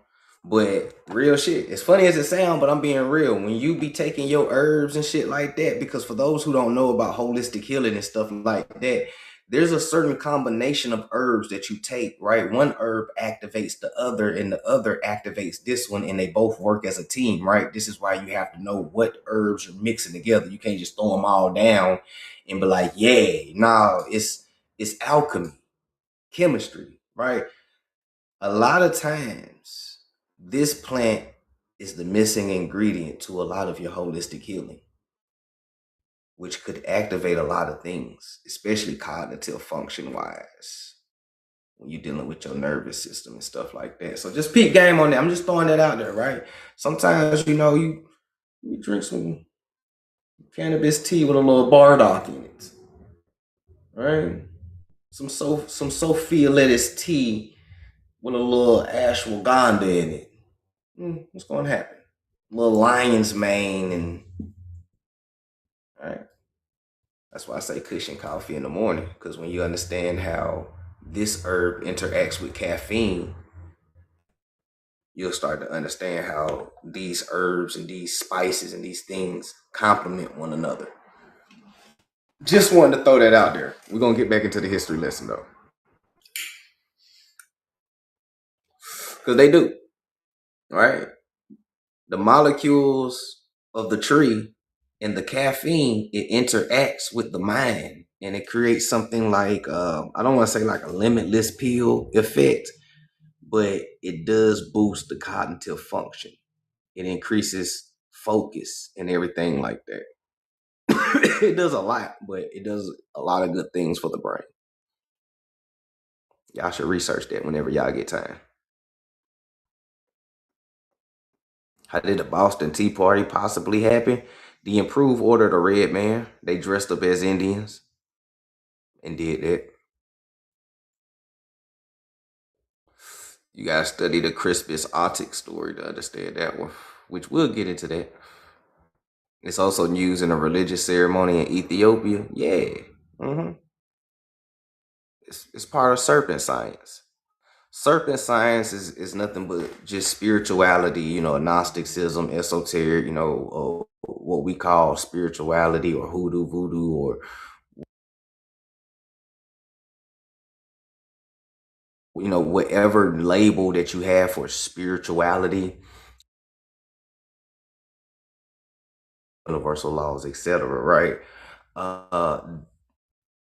but real shit. As funny as it sound, but I'm being real. When you be taking your herbs and shit like that, because for those who don't know about holistic healing and stuff like that, there's a certain combination of herbs that you take, right? One herb activates the other and the other activates this one, and they both work as a team, right? This is why you have to know what herbs you're mixing together. You can't just throw them all down and be like, yeah, nah, it's alchemy, chemistry, right? A lot of times, this plant is the missing ingredient to a lot of your holistic healing, which could activate a lot of things, especially cognitive function wise, when you're dealing with your nervous system and stuff like that. So just peep game on that. I'm just throwing that out there, right? Sometimes, you know, you drink some cannabis tea with a little bardock in it, right? Some Sophia lettuce tea with a little ashwagandha in it. What's going to happen? A little lion's mane, and all right. That's why I say cushion coffee in the morning, because when you understand how this herb interacts with caffeine, you'll start to understand how these herbs and these spices and these things complement one another. Just wanted to throw that out there. We're going to get back into the history lesson, though. Because they do, right? The molecules of the tree and the caffeine, it interacts with the mind, and it creates something like, I don't want to say like a limitless pill effect, but it does boost the cognitive function. It increases focus and everything like that. It does a lot, but it does a lot of good things for the brain. Y'all should research that whenever y'all get time. How did the Boston Tea Party possibly happen? The Improved ordered a red man. They dressed up as Indians and did that. You gotta study the Crispus Attucks story to understand that one, which we'll get into that. It's also used in a religious ceremony in Ethiopia. Yeah. It's part of serpent science. Serpent science is nothing but just spirituality, you know, Gnosticism, esoteric, you know, what we call spirituality or hoodoo, voodoo, or, you know, whatever label that you have for spirituality, universal laws, etc., right?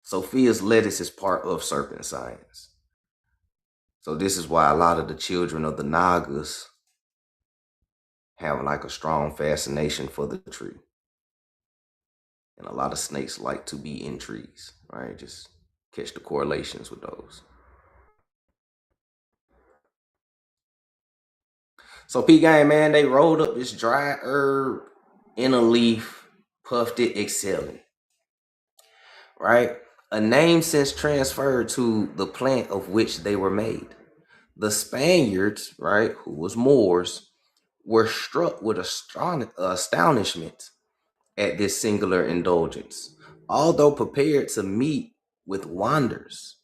Sophia's lettuce is part of serpent science. So this is why a lot of the children of the Nagas have like a strong fascination for the tree. And a lot of snakes like to be in trees, right? Just catch the correlations with those. So P-Gang, man, they rolled up this dry herb in a leaf, puffed it, exhaling, right? A name since transferred to the plant of which they were made. The Spaniards, right, who was Moors, were struck with astonishment at this singular indulgence. Although prepared to meet with wonders,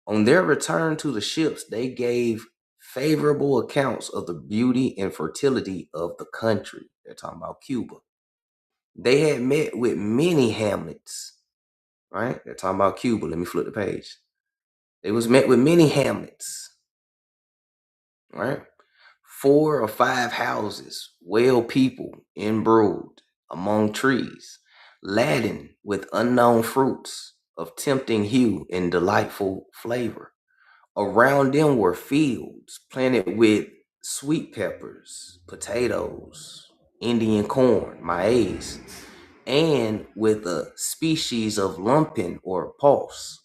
on their return to the ships, they gave favorable accounts of the beauty and fertility of the country. They're talking about Cuba. They had met with many hamlets, right? They're talking about Cuba. Let me flip the page. They was met with many hamlets, right? 4 or 5 houses, well peopled, embroiled among trees, laden with unknown fruits of tempting hue and delightful flavor. Around them were fields planted with sweet peppers, potatoes, Indian corn, maize, and with a species of lumpin or pulse.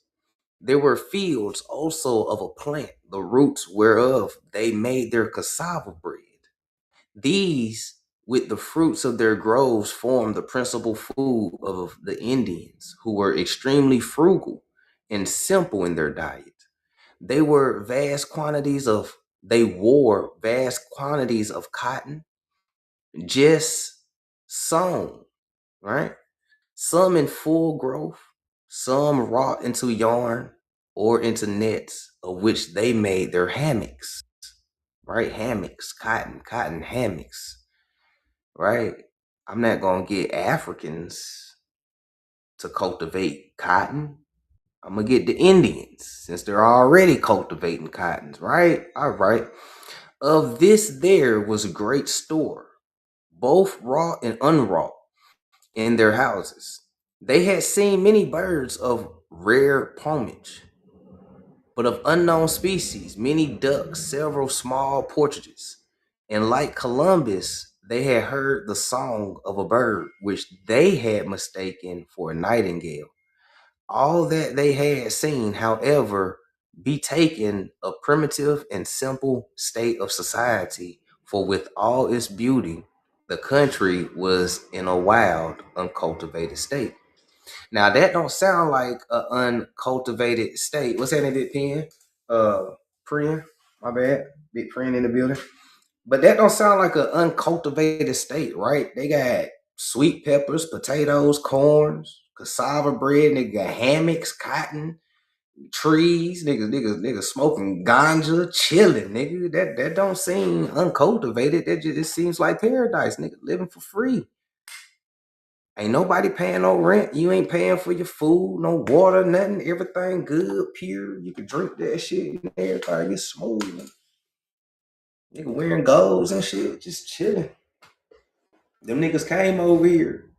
There were fields also of a plant, the roots whereof they made their cassava bread. These, with the fruits of their groves, formed the principal food of the Indians, who were extremely frugal and simple in their diet. They wore vast quantities of cotton, just sown, right? Some in full growth, some wrought into yarn or into nets, of which they made their hammocks, right? Hammocks, cotton hammocks, right? I'm not going to get Africans to cultivate cotton. I'm going to get the Indians, since they're already cultivating cottons, right? All right. Of this there was a great store, both raw and unwrought, in their houses. They had seen many birds of rare plumage, but of unknown species, many ducks, several small partridges. And like Columbus, they had heard the song of a bird, which they had mistaken for a nightingale. All that they had seen, however, betaken a primitive and simple state of society, for with all its beauty, the country was in a wild, uncultivated state. Now that don't sound like an uncultivated state. What's that in Big Pen? Pren, my bad. Big Pren in the building. But that don't sound like an uncultivated state, right? They got sweet peppers, potatoes, corns, cassava bread, nigga, hammocks, cotton, trees, niggas smoking ganja, chilling, nigga. That don't seem uncultivated. That just, it seems like paradise, nigga, living for free. Ain't nobody paying no rent. You ain't paying for your food, no water, nothing. Everything good, pure. You can drink that shit and everything is smooth. Nigga wearing golds and shit, just chilling. Them niggas came over here.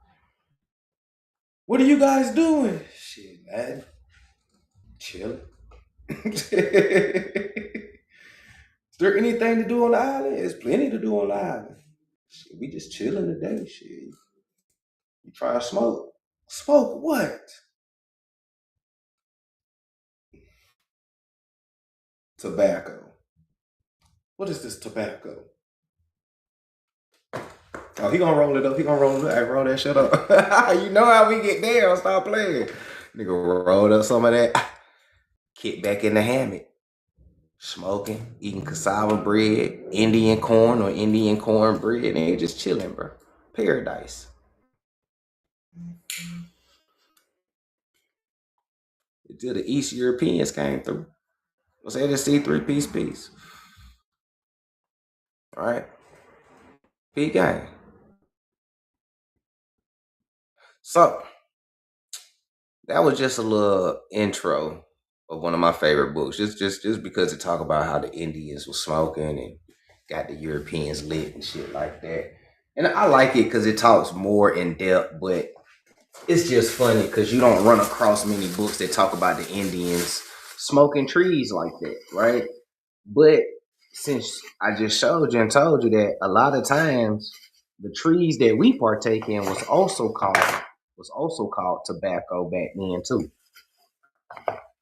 What are you guys doing? Shit, man. Chilling. Is there anything to do on the island? There's plenty to do on the island. Shit, we just chilling today, shit. You try to smoke? Smoke what? Tobacco. What is this tobacco? Oh, he gonna roll it up. He gonna roll it up. Hey, roll that shit up. You know how we get down. Stop playing. Nigga rolled up some of that. Kick back in the hammock. Smoking, eating cassava bread, Indian corn or Indian corn bread. And they just chilling, bro. Paradise. Until the East Europeans came through. Let's say the C3 piece. All right. P-Gang. So, that was just a little intro of one of my favorite books. Just because it talk about how the Indians were smoking and got the Europeans lit and shit like that. And I like it because it talks more in depth, but it's just funny because you don't run across many books that talk about the Indians smoking trees like that, right? But since I just showed you and told you that a lot of times the trees that we partake in was also called tobacco back then too,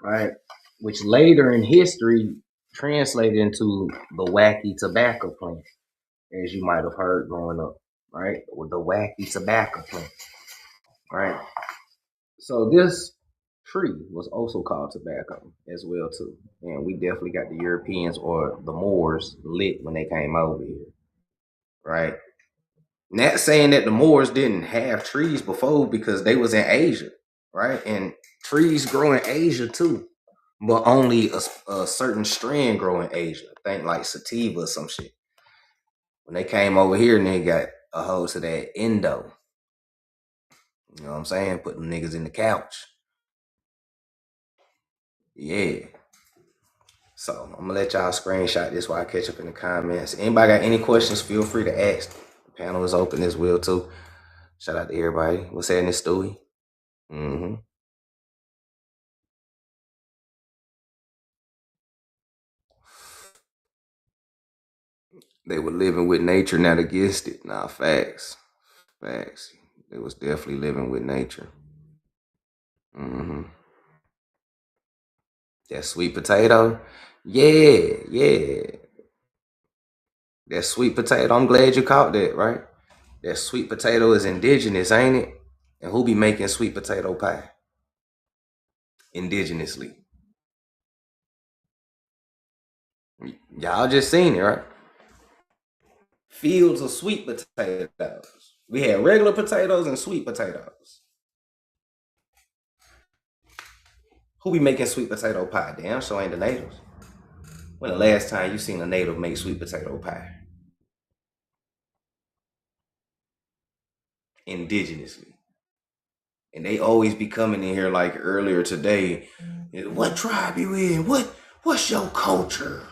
right? Which later in history translated into the wacky tobacco plant, as you might have heard growing up, right? With the wacky tobacco plant, right? So this tree was also called tobacco as well too, and we definitely got the Europeans or the Moors lit when they came over here, right? Not saying that the Moors didn't have trees before because they was in Asia, right? And trees grow in Asia too, but only a certain strand grow in Asia. Think like sativa or some shit. When they came over here and they got a hold to that Indo, you know what I'm saying? Put them niggas in the couch. Yeah. So I'm gonna let y'all screenshot this while I catch up in the comments. Anybody got any questions, feel free to ask. The panel is open as well too. Shout out to everybody. What's happening, Stewie? Mm-hmm. They were living with nature, not against it. Nah, facts. Facts. They was definitely living with nature. Mm-hmm. That sweet potato. Yeah. That sweet potato. I'm glad you caught that, right? That sweet potato is indigenous, ain't it? And who be making sweet potato pie? Indigenously. Y'all just seen it, right? Fields of sweet potatoes. We had regular potatoes and sweet potatoes. Who be making sweet potato pie? Damn, so ain't the natives. When the last time you seen a native make sweet potato pie? Indigenously. And they always be coming in here like earlier today. What tribe you in? What's your culture?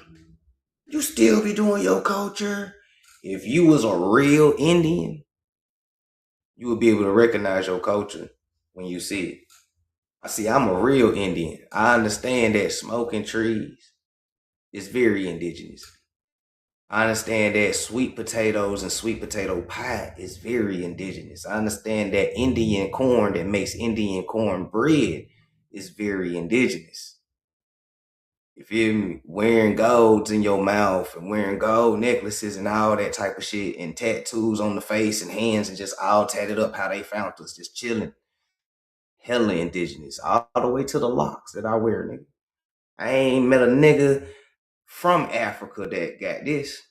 You still be doing your culture? If you was a real Indian, you would be able to recognize your culture when you see it. I see I'm a real Indian. I understand that smoking trees is very indigenous. I understand that sweet potatoes and sweet potato pie is very indigenous. I understand that Indian corn that makes Indian corn bread is very indigenous. You feel me? Wearing golds in your mouth and wearing gold necklaces and all that type of shit and tattoos on the face and hands and just all tatted up how they found us, just chilling. Hella indigenous. All the way to the locks that I wear, nigga. I ain't met a nigga from Africa that got this.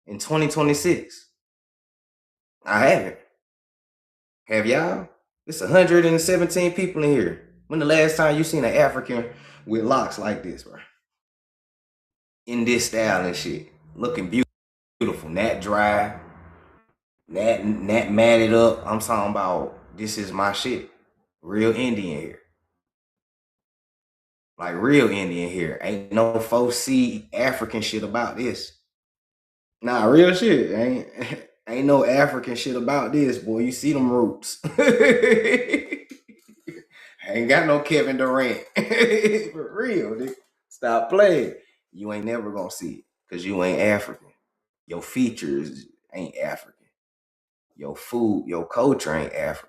In 2026. I haven't. Have y'all? It's 117 people in here. When the last time you seen an African with locks like this, bro? In this style and shit. Looking beautiful. Not dry. Not matted up. I'm talking about this is my shit. Real Indian here. Like real Indian here. Ain't no 4C African shit about this. Nah, real shit. Ain't no African shit about this, boy. You see them roots. Ain't got no Kevin Durant. For real, nigga. Stop playing. You ain't never gonna see it. Cause you ain't African. Your features ain't African. Your food, your culture ain't African.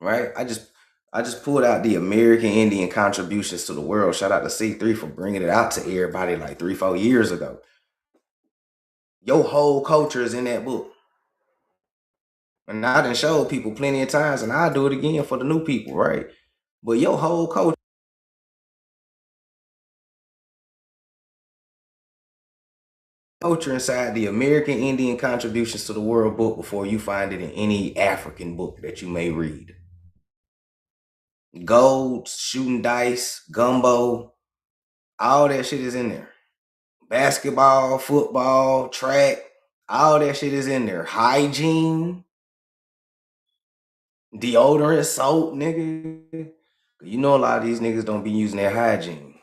Right? I just pulled out the American Indian contributions to the world. Shout out to C3 for bringing it out to everybody like 3-4 years ago. Your whole culture is in that book. And I done showed people plenty of times, and I'll do it again for the new people, right? But your whole culture inside the American Indian contributions to the world book before you find it in any African book that you may read. Gold, shooting dice, gumbo, all that shit is in there. Basketball, football, track, all that shit is in there. Hygiene, deodorant, soap, nigga. You know a lot of these niggas don't be using their hygiene.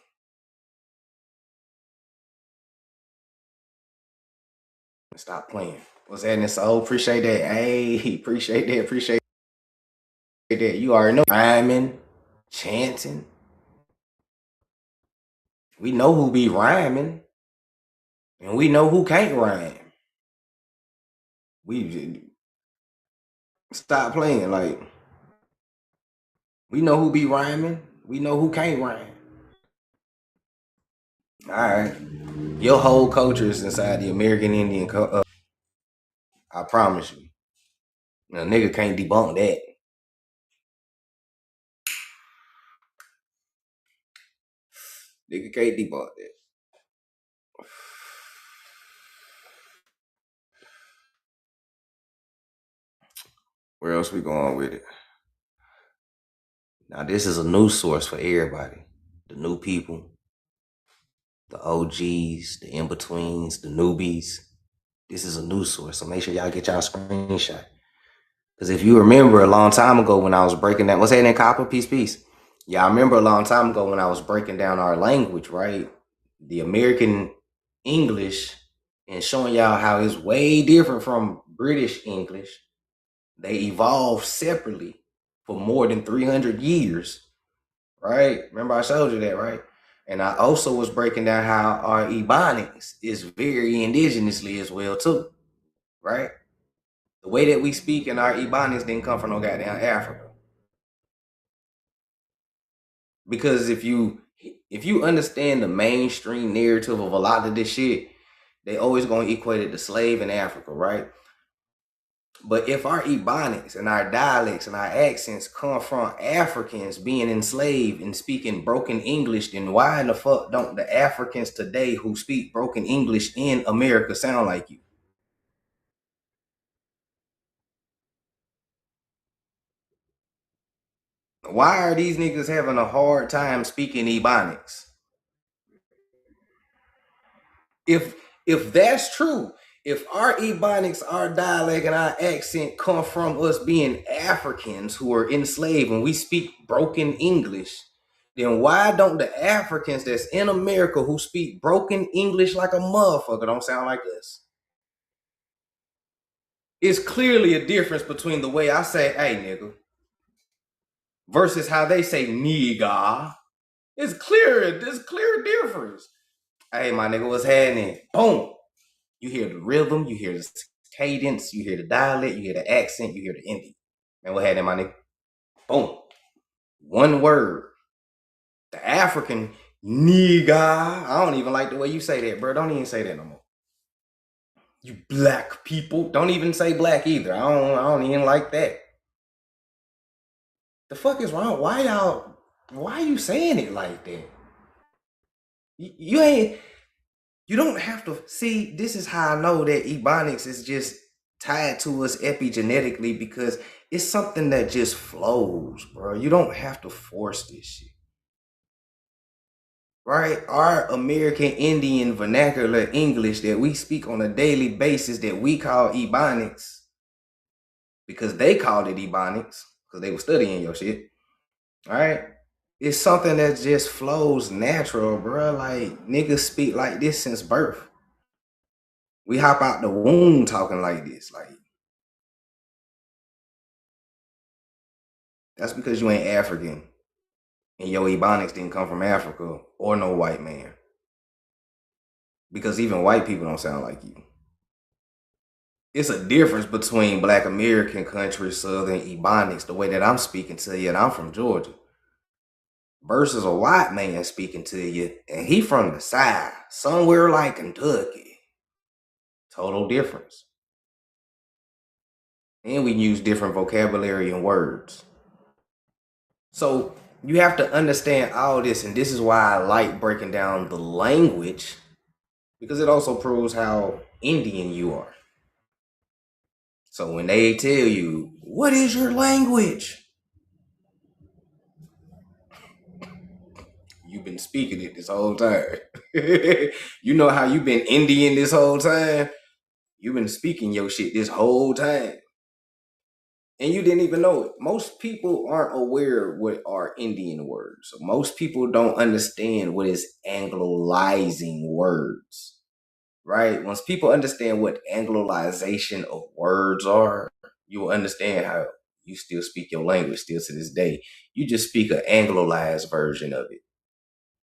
Stop playing. What's happening, soul? Appreciate that. Hey, appreciate that. You already know. Rhyming, chanting. We know who be rhyming. And we know who can't rhyme. We stop playing. Like, we know who be rhyming. We know who can't rhyme. All right. Your whole culture is inside the American Indian culture. I promise you. A nigga can't debunk that. Nigga can't debunk that. Where else we going with it? Now, this is a news source for everybody. The new people, the OGs, the in-betweens, the newbies. This is a news source, so make sure y'all get y'all screenshot. Because if you remember a long time ago when I was breaking down, what's that in Copper? Peace. Yeah, I remember a long time ago when I was breaking down our language, right? The American English, and showing y'all how it's way different from British English. They evolved separately for more than 300 years, right? Remember I showed you that, right? And I also was breaking down how our Ebonics is very indigenously as well too, right? The way that we speak in our Ebonics didn't come from no goddamn Africa. Because if you understand the mainstream narrative of a lot of this shit, they always gonna equate it to slave in Africa, right? But if our Ebonics and our dialects and our accents come from Africans being enslaved and speaking broken English, then why in the fuck don't the Africans today who speak broken English in America sound like you? Why are these niggas having a hard time speaking Ebonics? If that's true, if our Ebonics, our dialect, and our accent come from us being Africans who are enslaved and we speak broken English, then why don't the Africans that's in America who speak broken English like a motherfucker don't sound like us? It's clearly a difference between the way I say, hey, nigga, versus how they say, nigga. It's clear. There's a clear difference. Hey, my nigga, what's happening? Boom. You hear the rhythm, you hear the cadence, you hear the dialect, you hear the accent, you hear the Indian. Man, what happened, my nigga? Boom. One word. The African, nigga. I don't even like the way you say that, bro. Don't even say that no more. You black people. Don't even say black either. I don't even like that. The fuck is wrong? Why are you saying it like that? You don't have to see. This is how I know that Ebonics is just tied to us epigenetically, because it's something that just flows, bro. You don't have to force this shit. Right? Our American Indian vernacular English that we speak on a daily basis that we call Ebonics, because they called it Ebonics, because they were studying your shit. All right? It's something that just flows natural, bro. Like, niggas speak like this since birth. We hop out the womb talking like this. Like, that's because you ain't African. And your Ebonics didn't come from Africa or no white man. Because even white people don't sound like you. It's a difference between Black American country, Southern Ebonics, the way that I'm speaking to you, and I'm from Georgia, versus a white man speaking to you, and he from the South, somewhere like Kentucky. Total difference. And we use different vocabulary and words. So you have to understand all this, and this is why I like breaking down the language, because it also proves how Indian you are. So when they tell you, what is your language? You've been speaking it this whole time. You know how you've been Indian this whole time? You've been speaking your shit this whole time. And you didn't even know it. Most people aren't aware of what are Indian words. So most people don't understand what is Anglicizing words, right? Once people understand what Anglicization of words are, you will understand how you still speak your language still to this day. You just speak an Anglicized version of it.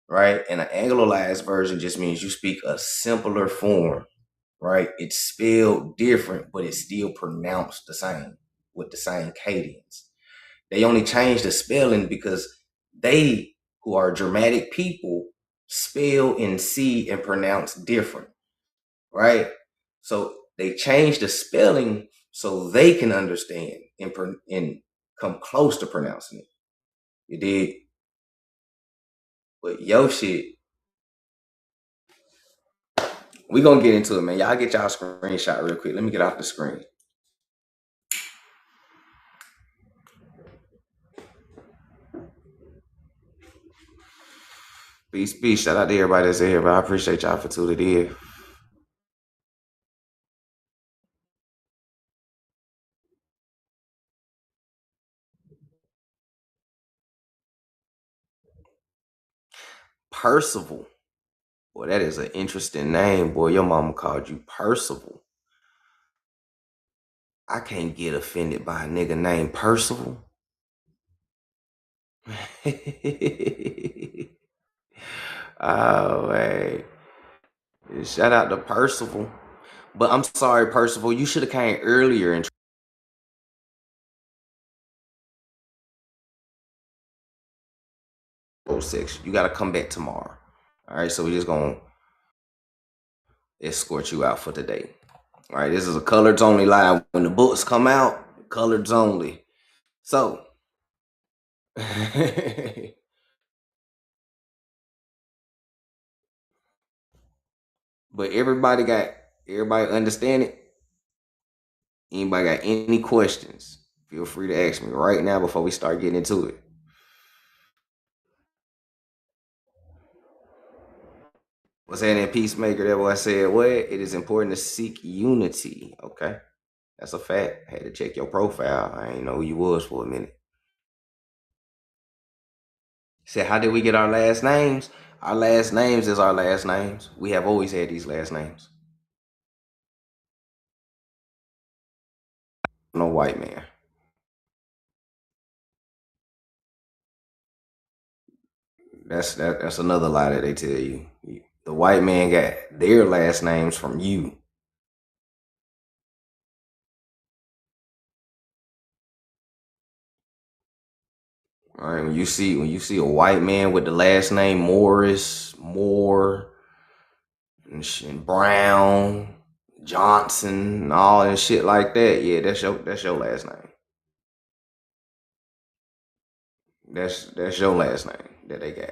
right? And an anglicized version just means you speak a simpler form, right? It's spelled different, but it's still pronounced the same with the same cadence. They only change the spelling because they, who are dramatic people, spell and see and pronounce different, right? So they change the spelling so they can understand and come close to pronouncing it. You dig? But yo shit, we gonna get into it, man. Y'all get y'all screenshot real quick. Let me get off the screen. Peace. Shout out to everybody that's in here, bro. I appreciate y'all for tuning in. Percival. Boy, that is an interesting name, boy. Your mama called you Percival. I can't get offended by a nigga named Percival. Oh, man. Shout out to Percival. But I'm sorry, Percival. You should have came earlier and section. You got to come back tomorrow. All right, so we're just going to escort you out for today. All right, this is a coloreds only live. When the books come out, coloreds only. So, but everybody understand it? Anybody got any questions? Feel free to ask me right now before we start getting into it. What's happening, Peacemaker? That boy said, what? It is important to seek unity. Okay. That's a fact. I had to check your profile. I didn't know who you was for a minute. Said, how did we get our last names? Our last names is our last names. We have always had these last names. No white man. That's another lie that they tell you. The white man got their last names from you. All right, when you see a white man with the last name Morris, Moore, and Brown, Johnson, and all that shit like that, yeah, that's your last name. That's your last name that they got.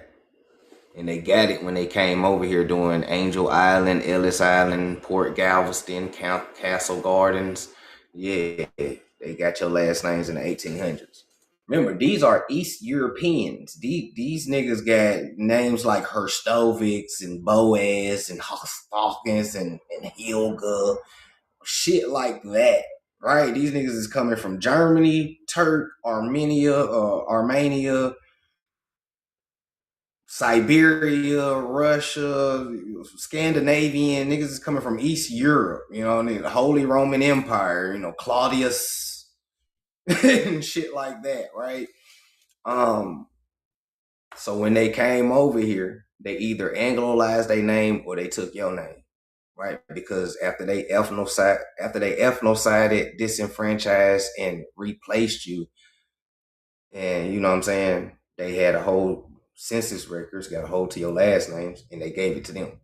And they got it when they came over here doing Angel Island, Ellis Island, Port Galveston, Castle Gardens. Yeah, they got your last names in the 1800s. Remember, these are East Europeans. These niggas got names like Herstovics and Boaz and Hawkins and Hilga, shit like that, right? These niggas is coming from Germany, Armenia, Siberia, Russia, Scandinavian. Niggas is coming from East Europe, you know, the Holy Roman Empire, you know, Claudius and shit like that, right? So when they came over here, they either anglicized their name or they took your name, right? Because after they ethnocided, disenfranchised, and replaced you, and you know what I'm saying, they had a whole census records, got a hold to your last names, and they gave it to them.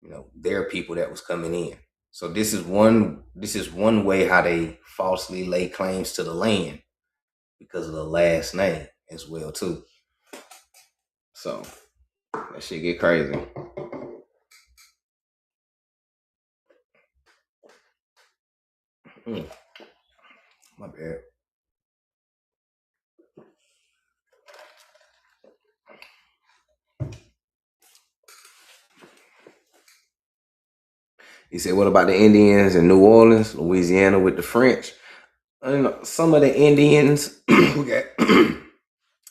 You know, their people that was coming in. So this is one way how they falsely lay claims to the land because of the last name as well too. So that shit get crazy. My bad. He said, what about the Indians in New Orleans, Louisiana with the French? You know, some of the Indians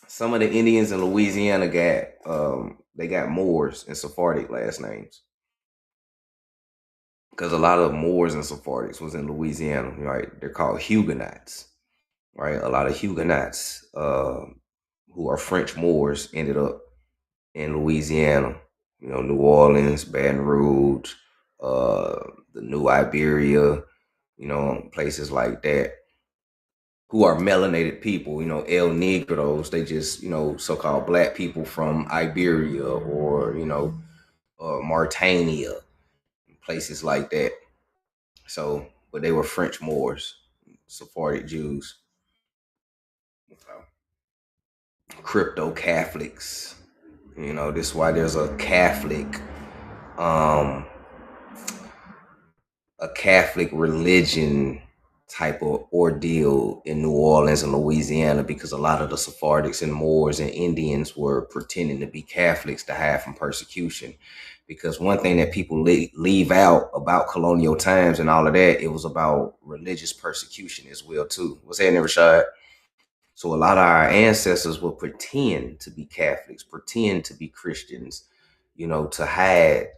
some of the Indians in Louisiana they got Moors and Sephardic last names. Because a lot of Moors and Sephardics was in Louisiana, right? They're called Huguenots, right? A lot of Huguenots who are French Moors ended up in Louisiana. You know, New Orleans, Baton Rouge, the New Iberia, you know, places like that, who are melanated people, you know, El Negros, they just, you know, so-called black people from Iberia or, you know, Mauritania, places like that. So, but they were French Moors, Sephardic Jews, crypto Catholics. You know, this is why there's a Catholic religion type of ordeal in New Orleans and Louisiana, because a lot of the Sephardics and Moors and Indians were pretending to be Catholics to hide from persecution. Because one thing that people leave out about colonial times and all of that, it was about religious persecution as well too. What's happening, Rashad? So a lot of our ancestors will pretend to be Catholics, pretend to be Christians, you know, to hide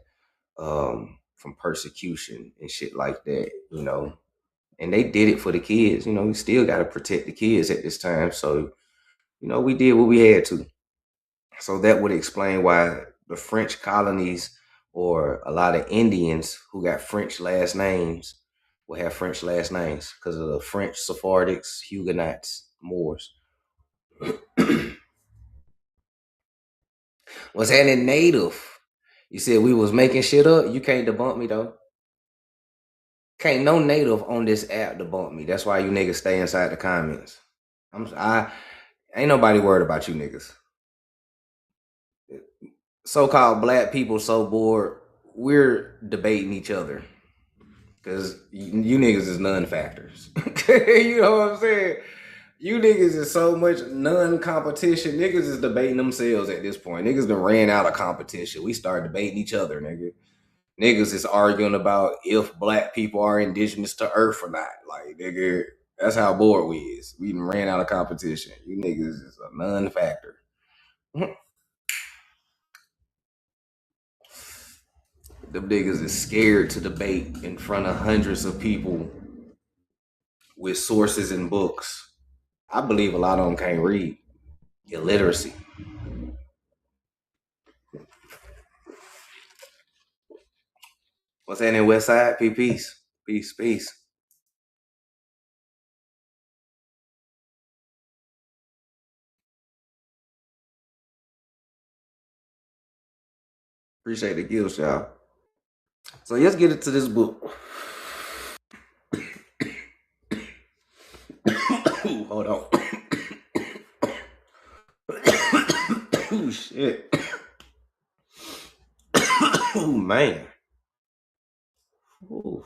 from persecution and shit like that, you know. And they did it for the kids. You know, we still got to protect the kids at this time. So, you know, we did what we had to. So that would explain why the French colonies or a lot of Indians who got French last names will have French last names because of the French Sephardics, Huguenots, Moors. What's happening, Native? You said we was making shit up. You can't debunk me though. Can't no Native on this app debunk me. That's why you niggas stay inside the comments. Ain't nobody worried about you niggas. So-called black people so bored, we're debating each other. Because you niggas is non-factors. You know what I'm saying? You niggas is so much non-competition. Niggas is debating themselves at this point. Niggas done ran out of competition. We started debating each other, nigga. Niggas is arguing about if black people are indigenous to Earth or not. Like, nigga, that's how bored we is. We done ran out of competition. You niggas is a non-factor. Them niggas is scared to debate in front of hundreds of people with sources and books. I believe a lot of them can't read. Illiteracy. What's that in West Side? Peace. Peace, peace. Appreciate the gifts, y'all. So let's get into this book. Hold on. Oh, shit. Oh, man. Oof.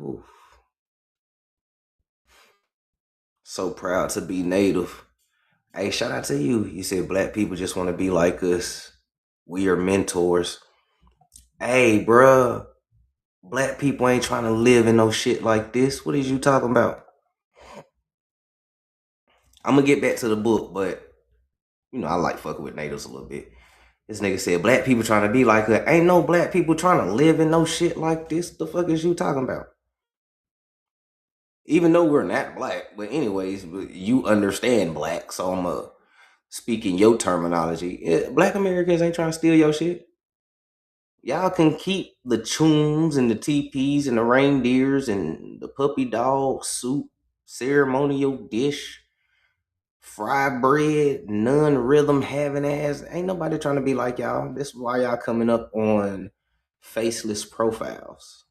Oof. So proud to be Native. Hey, shout out to you. You said black people just want to be like us. We are mentors. Hey, bruh. Black people ain't trying to live in no shit like this. What is you talking about? I'm gonna get back to the book, but you know I like fucking with natives a little bit. This nigga said black people trying to be like us. Ain't no black people trying to live in no shit like this. The fuck is you talking about? Even though we're not black, but anyways, you understand black, so I'm speaking your terminology. Black Americans ain't trying to steal your shit. Y'all can keep the choons and the teepees and the reindeers and the puppy dog soup, ceremonial dish, fried bread, none rhythm having ass. Ain't nobody trying to be like y'all. This is why y'all coming up on faceless profiles.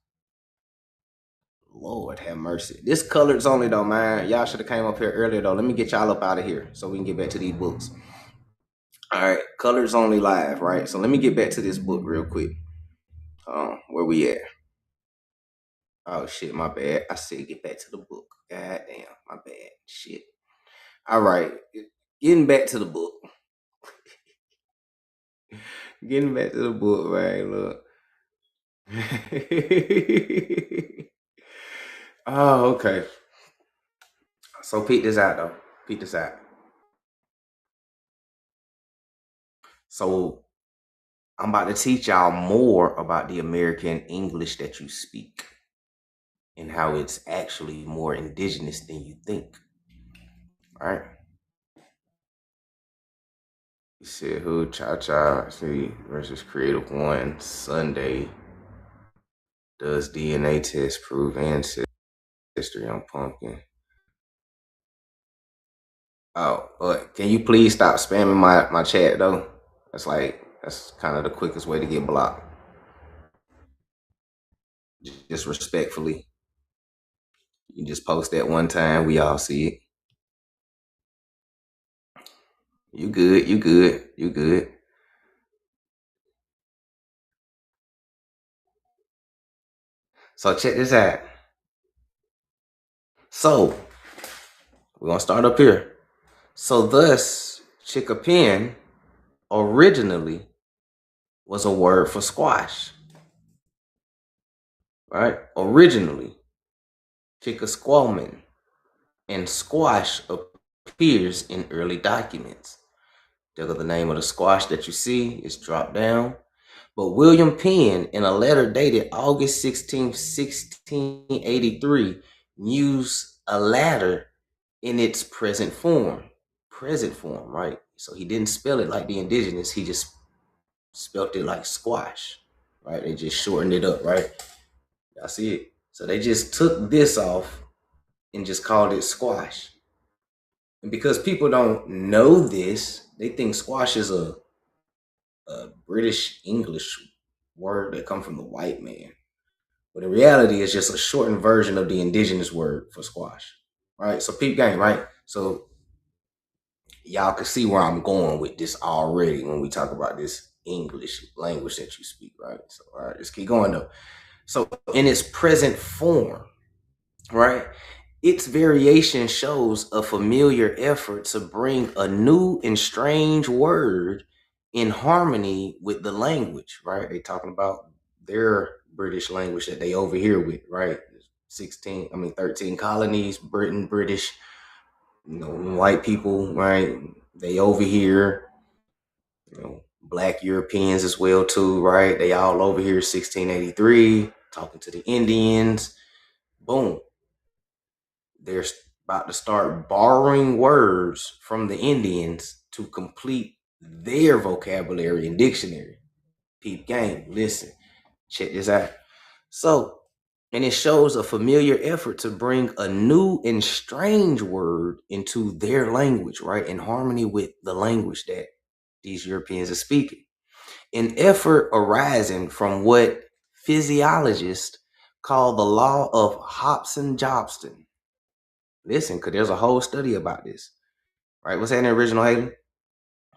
Lord have mercy. This colors only though, man. Y'all should have came up here earlier though. Let me get y'all up out of here so we can get back to these books. All right, colors only live, right? So let me get back to this book real quick. Where we at? Oh shit, my bad. I said get back to the book. God damn, my bad. Shit. All right, getting back to the book. Getting back to the book, right? Look. Oh, okay. So peep this out though. Peep this out. So I'm about to teach y'all more about the American English that you speak and how it's actually more indigenous than you think. All right. You said who? Cha Cha see versus Creative One Sunday. Does DNA test prove ancestry on pumpkin? Oh, can you please stop spamming my chat though? That's kind of the quickest way to get blocked. Just respectfully. You just post that one time, we all see it. You good, you good, you good. So check this out. So we're gonna start up here. So thus, chickapin originally was a word for squash. Right? Originally, chickasqualman and squash appears in early documents. The name of the squash that you see is dropped down. But William Penn, in a letter dated August 16, 1683, used a ladder in its present form. Present form, right? So he didn't spell it like the indigenous, he just spelled it like squash, right? They just shortened it up, right? Y'all see it? So they just took this off and just called it squash. And because people don't know this, they think squash is a British English word that come from the white man. But in reality, it's just a shortened version of the indigenous word for squash, right? So peep game, right? So y'all can see where I'm going with this already when we talk about this English language that you speak, right? So all right, let's keep going though. So in its present form, right, its variation shows a familiar effort to bring a new and strange word in harmony with the language, right? They talking about their British language that they over here with, right? 13 colonies, Britain, British, white people, right? They over here, Black Europeans as well too, right? They all over here 1683, talking to the Indians. Boom. They're about to start borrowing words from the Indians to complete their vocabulary and dictionary. Peep game, listen, check this out. So, and it shows a familiar effort to bring a new and strange word into their language, right? In harmony with the language that these Europeans are speaking. An effort arising from what physiologists call the law of Hobson-Jobson. Listen, because there's a whole study about this, right? What's that in the original, Haley?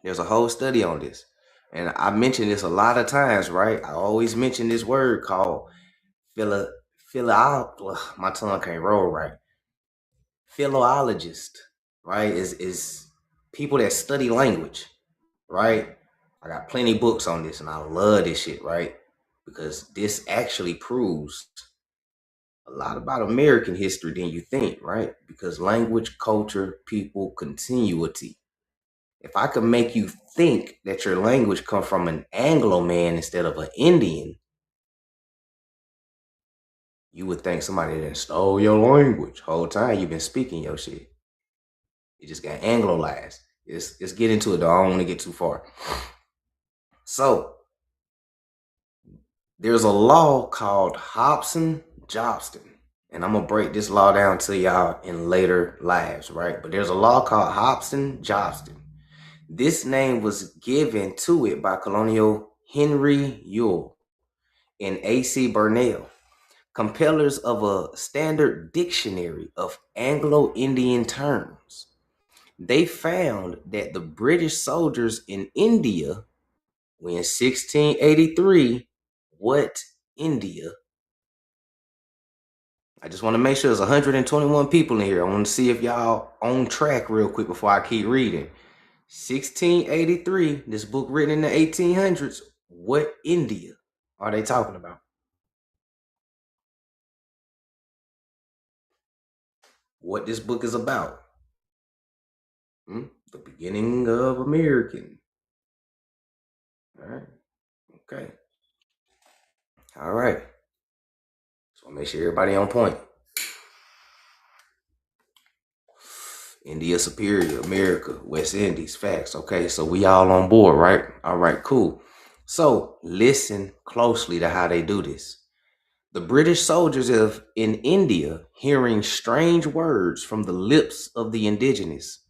There's a whole study on this. And I mentioned this a lot of times, right? I always mention this word called my tongue can't roll right. Philologist, right? Is people that study language, right? I got plenty of books on this and I love this shit, right? Because this actually proves a lot about American history than you think, right? Because language, culture, people, continuity. If I could make you think that your language come from an Anglo man instead of an Indian, you would think somebody that stole your language whole time you've been speaking your shit. You just got Anglo-ized. Let's get into it though. I don't want to get too far. So there's a law called Hobson-Jobson. And I'm going to break this law down to y'all in later lives, right? But there's a law called Hobson-Jobson. This name was given to it by Colonial Henry Yule and A.C. Burnell, compilers of a standard dictionary of Anglo-Indian terms. They found that the British soldiers in India, when 1683, what India? I just want to make sure there's 121 people in here. I want to see if y'all on track real quick before I keep reading. 1683, this book written in the 1800s. What India are they talking about? What this book is about? The beginning of American. All right. Okay. All right. So make sure everybody on point. India superior, America, West Indies, facts. Okay, so we all on board, right? All right, cool. So listen closely to how they do this. The British soldiers in India, hearing strange words from the lips of the indigenous,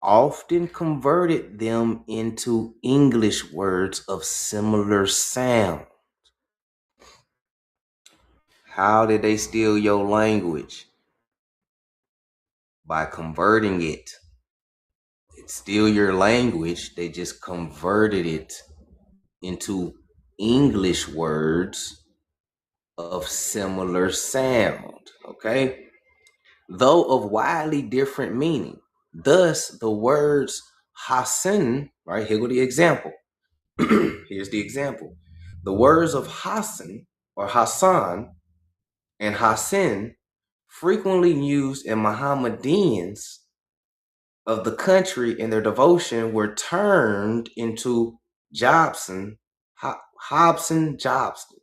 often converted them into English words of similar sound. How did they steal your language? By converting it. It's still your language, they just converted it into English words of similar sound, okay? Though of widely different meaning. Thus, the words Hassan, right? Here go the example. Here's the example. The words of Hassan or Hassan and Hassan, frequently used in Mohammedans of the country in their devotion, were turned into Jobson, Hobson Jobson,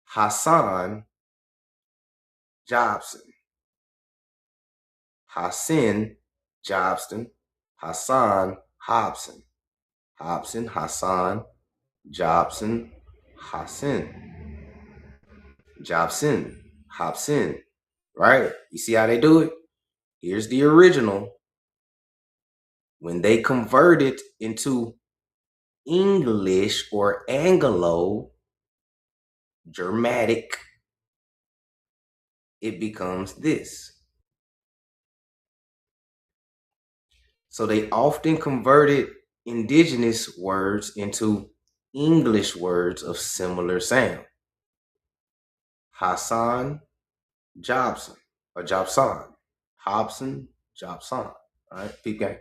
Hassan Jobson, Hassan Jobson, Hassan Hobson, Hobson, Hassan, Jobson, Hassan, Jobson, Hobson, right? You see how they do it? Here's the original. When they convert it into English or Anglo-Germanic, it becomes this. So they often converted indigenous words into English words of similar sound. Hassan, Jobson, or Jobson, Hobson, Jobson. All right, peep game.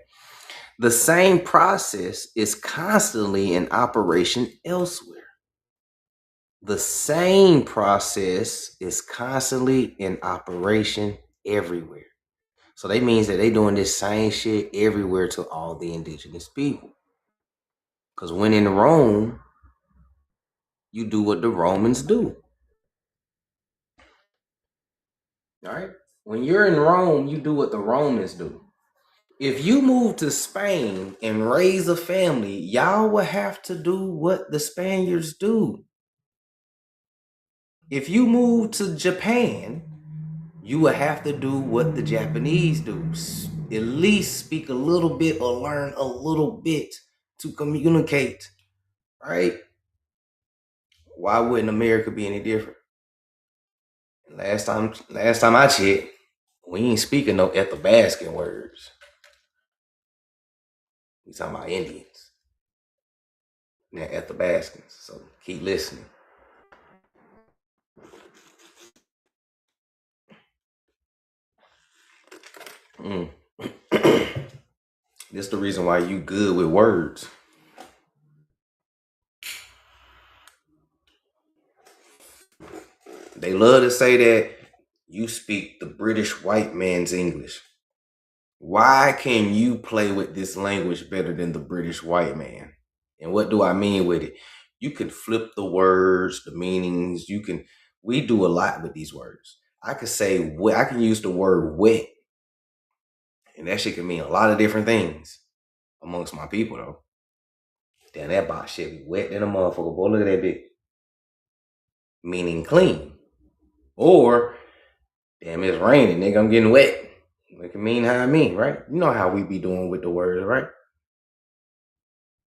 The same process is constantly in operation elsewhere. The same process is constantly in operation everywhere. So that means that they doing this same shit everywhere to all the indigenous people. Because when in Rome, you do what the Romans do. All right? When you're in Rome, you do what the Romans do. If you move to Spain and raise a family, y'all will have to do what the Spaniards do. If you move to Japan, you will have to do what the Japanese do. At least speak a little bit or learn a little bit to communicate, right? Why wouldn't America be any different? Last time I checked, we ain't speaking no Athabascan words. We talking about Indians. They're Athabascans, so keep listening. This is the reason why you good with words. They love to say that you speak the British white man's English. Why can you play with this language better than the British white man? And what do I mean with it? You can flip the words, the meanings. We do a lot with these words. I can use the word wet, and that shit can mean a lot of different things amongst my people, though. Damn, that box shit be wet than a motherfucker. Boy, look at that bitch. Meaning clean. Or, damn, it's raining, nigga, I'm getting wet. It can mean how I mean, right? You know how we be doing with the words, right?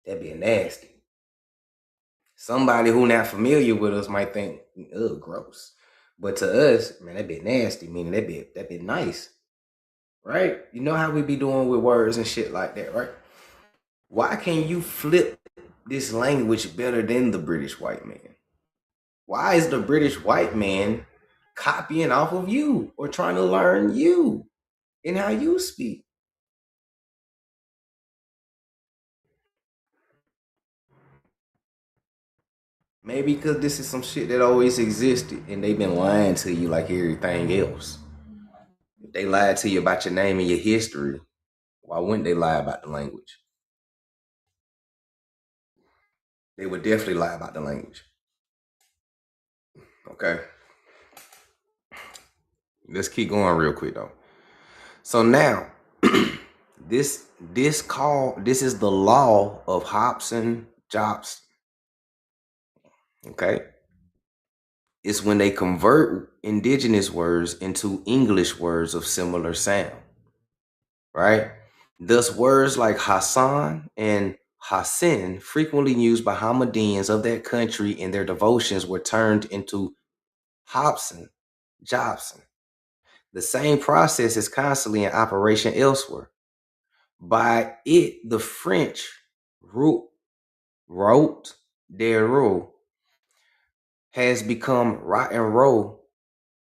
That be nasty. Somebody who not familiar with us might think, ugh, gross. But to us, man, that be nasty, meaning that be nice. Right? You know how we be doing with words and shit like that, right? Why can't you flip this language better than the British white man? Why is the British white man copying off of you or trying to learn you and how you speak? Maybe because this is some shit that always existed and they've been lying to you like everything else. If they lied to you about your name and your history, why wouldn't they lie about the language? They would definitely lie about the language. Okay. Let's keep going real quick though. So now, this is the law of Hobson-Jobson. Okay, it's when they convert indigenous words into English words of similar sound, right? Thus, words like Hassan and Hassin, frequently used by Hamadans of that country in their devotions, were turned into Hobson-Jobson. The same process is constantly in operation elsewhere. By it, the French wrote their row has become rock and roll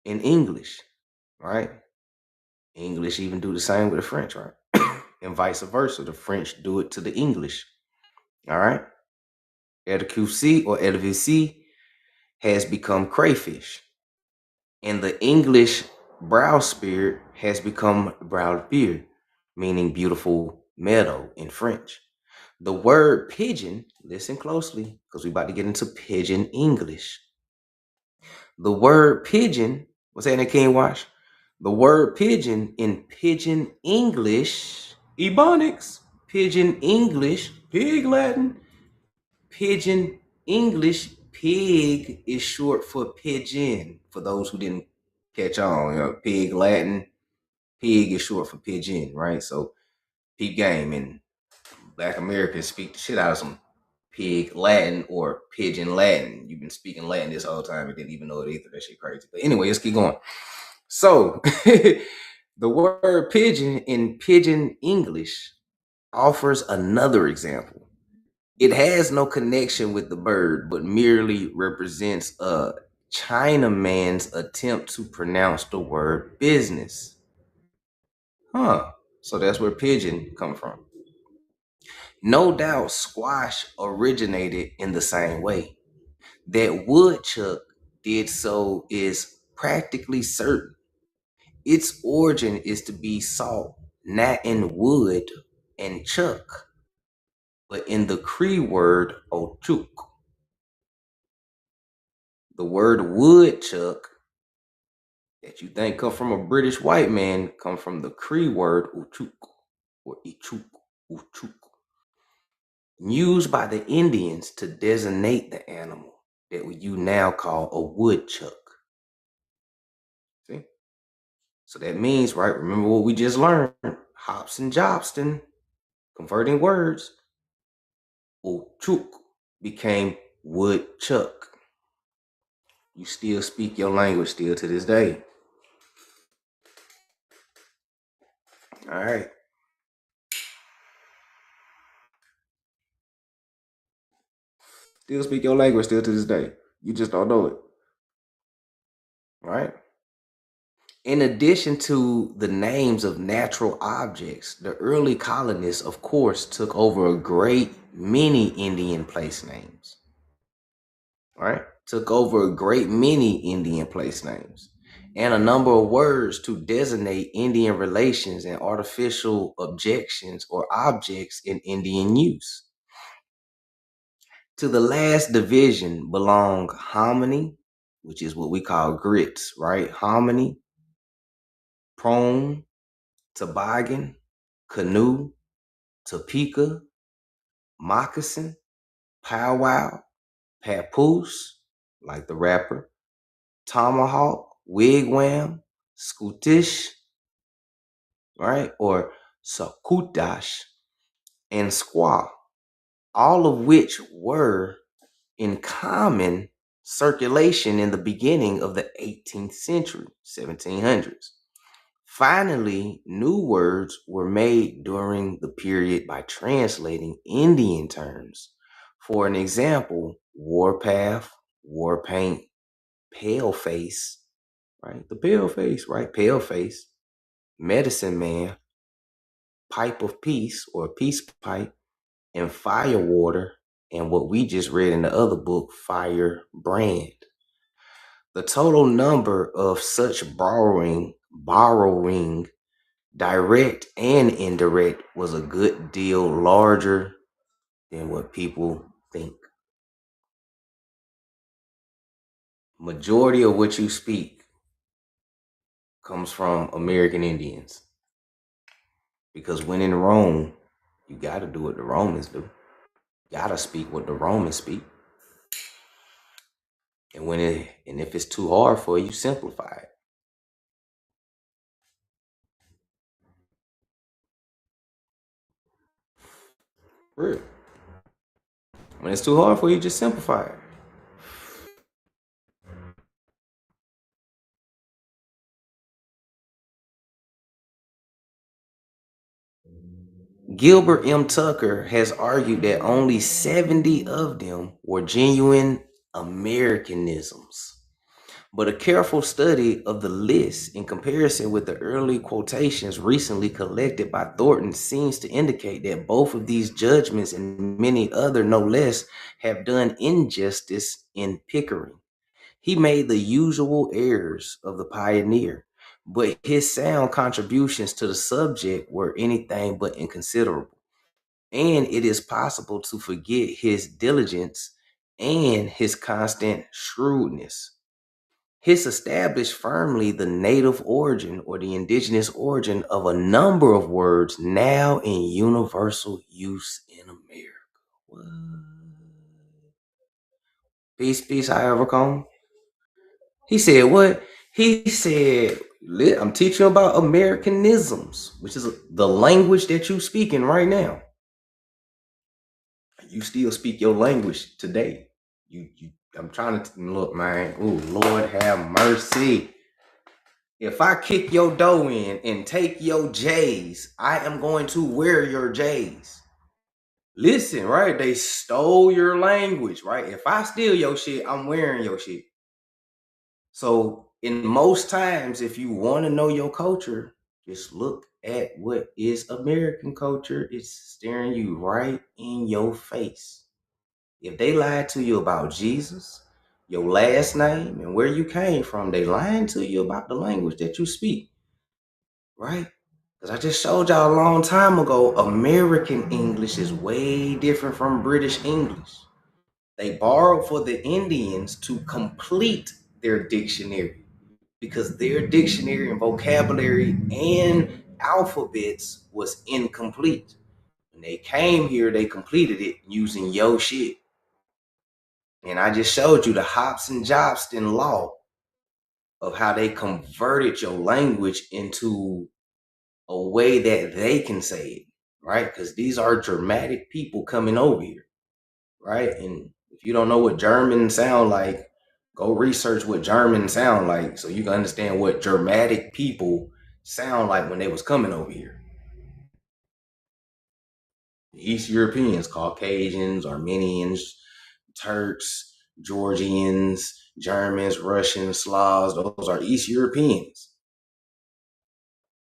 in English, right? English even do the same with the French, right? And vice versa. The French do it to the English, all right? LQC or LVC has become crayfish. And the English brow spirit has become browbeer, meaning beautiful meadow in French. The word pigeon, listen closely, because we're about to get into pidgin English. The word pigeon, what's that in King Wash? The word pigeon in pidgin English, Ebonics, pidgin English, pig Latin, pidgin English, pig is short for pigeon. For those who didn't catch on, you know, pig Latin, pig is short for pigeon, right? So peep game, and Black Americans speak the shit out of some pig Latin or pigeon Latin. You've been speaking Latin this whole time and didn't even know it either. That shit crazy. But anyway, let's keep going. So the word pigeon in pidgin English offers another example. It has no connection with the bird, but merely represents a Chinaman's attempt to pronounce the word business. So that's where pigeon come from. No doubt squash originated in the same way. That woodchuck did so is practically certain. Its origin is to be sought not in wood and chuck, but in the Cree word ochuk. The word woodchuck that you think come from a British white man come from the Cree word uchuk or ichuk, uchuk, used by the Indians to designate the animal that you now call a woodchuck. See? So that means, right, remember what we just learned, Hobson-Jobson, converting words, uchuk became woodchuck. You still speak your language still to this day. All right. Still speak your language still to this day. You just don't know it. Right? In addition to the names of natural objects, the early colonists, of course, took over a great many Indian place names. Right? Took over a great many Indian place names and a number of words to designate Indian relations and artificial objections or objects in Indian use. To the last division belong hominy, which is what we call grits, right? Hominy, prone, toboggan, canoe, topeka, moccasin, powwow, papoose, like the rapper, tomahawk, wigwam, scutish, right? Or sakutash, and squaw, all of which were in common circulation in the beginning of the 18th century, 1700s. Finally, new words were made during the period by translating Indian terms. For an example, warpath, war paint, pale face, right? The pale face, right? Pale face, medicine man, pipe of peace or peace pipe, and fire water, and what we just read in the other book, fire brand. The total number of such borrowing, direct and indirect, was a good deal larger than what people think. Majority of what you speak comes from American Indians. Because when in Rome, you got to do what the Romans do. You got to speak what the Romans speak. And if it's too hard for you, simplify it. Real. When it's too hard for you, just simplify it. Gilbert M. Tucker has argued that only 70 of them were genuine Americanisms. But a careful study of the list in comparison with the early quotations recently collected by Thornton seems to indicate that both of these judgments and many other no less have done injustice in Pickering. He made the usual errors of the pioneer, but his sound contributions to the subject were anything but inconsiderable. And it is possible to forget his diligence and his constant shrewdness. His established firmly the native origin or the indigenous origin of a number of words now in universal use in America. What? Peace, however, come. He said what? He said, I'm teaching you about Americanisms, which is the language that you speaking right now. You still speak your language today. I'm trying to look, man. Oh, Lord have mercy. If I kick your dough in and take your J's, I am going to wear your J's. Listen, right? They stole your language, right? If I steal your shit, I'm wearing your shit. So in most times, if you want to know your culture, just look at what is American culture. It's staring you right in your face. If they lied to you about Jesus, your last name, and where you came from, they lying to you about the language that you speak, right? Because I just showed y'all a long time ago, American English is way different from British English. They borrowed for the Indians to complete their dictionary because their dictionary and vocabulary and alphabets was incomplete. When they came here, they completed it using yo shit. And I just showed you the Hobson-Jobson law of how they converted your language into a way that they can say it, right? Because these are Germanic people coming over here, right? And if you don't know what German sound like, go research what German sound like so you can understand what Germanic people sound like when they was coming over here. East Europeans, Caucasians, Armenians, Turks, Georgians, Germans, Russians, Slavs, those are East Europeans.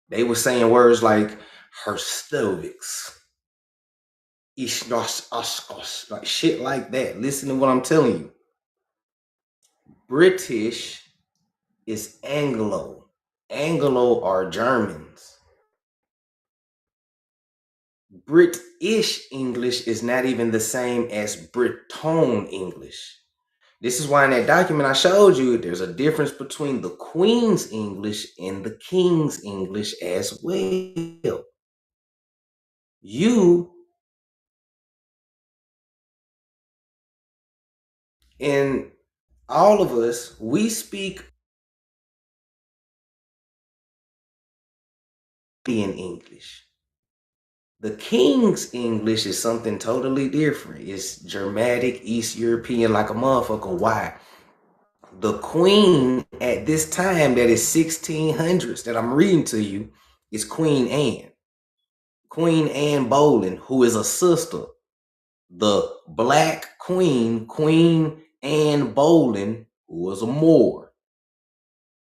They were saying words like Herstovics, Ishnos Oskos, like shit like that. Listen to what I'm telling you. British is Anglo. Anglo are Germans. British English is not even the same as Breton English. This is why in that document I showed you, there's a difference between the Queen's English and the King's English as well. You and all of us, we speak in English. The King's English is something totally different. It's Germanic, East European, like a motherfucker. Why? The Queen at this time, that is 1600s, that I'm reading to you, is Queen Anne. Queen Anne Boleyn, who is a sister. The Black Queen, Queen Anne Boleyn, who was a Moor.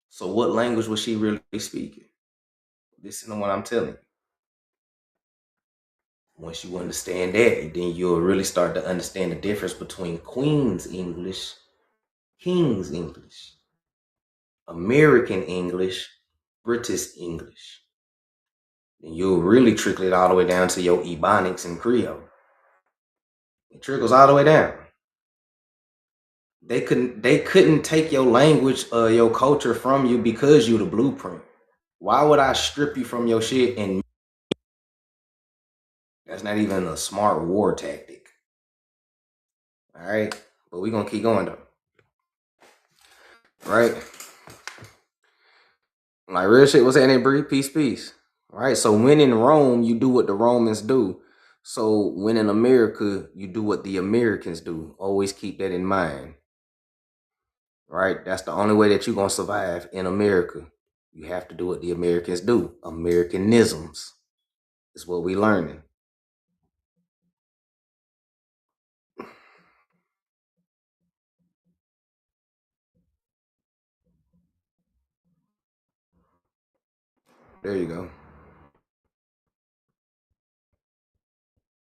So what language was she really speaking? Listen to what I'm telling you. Once you understand that, then you'll really start to understand the difference between Queen's English, King's English, American English, British English. And you'll really trickle it all the way down to your Ebonics and Creole. It trickles all the way down. They couldn't take your language, your culture from you because you the blueprint. Why would I strip you from your shit and That's not even a smart war tactic. All right, but we're gonna keep going though. Right? Like real shit, what's happening, Bree? Peace, peace. All right, so when in Rome, you do what the Romans do. So when in America, you do what the Americans do. Always keep that in mind. Right? That's the only way that you're gonna survive in America. You have to do what the Americans do. Americanisms is what we learning. There you go.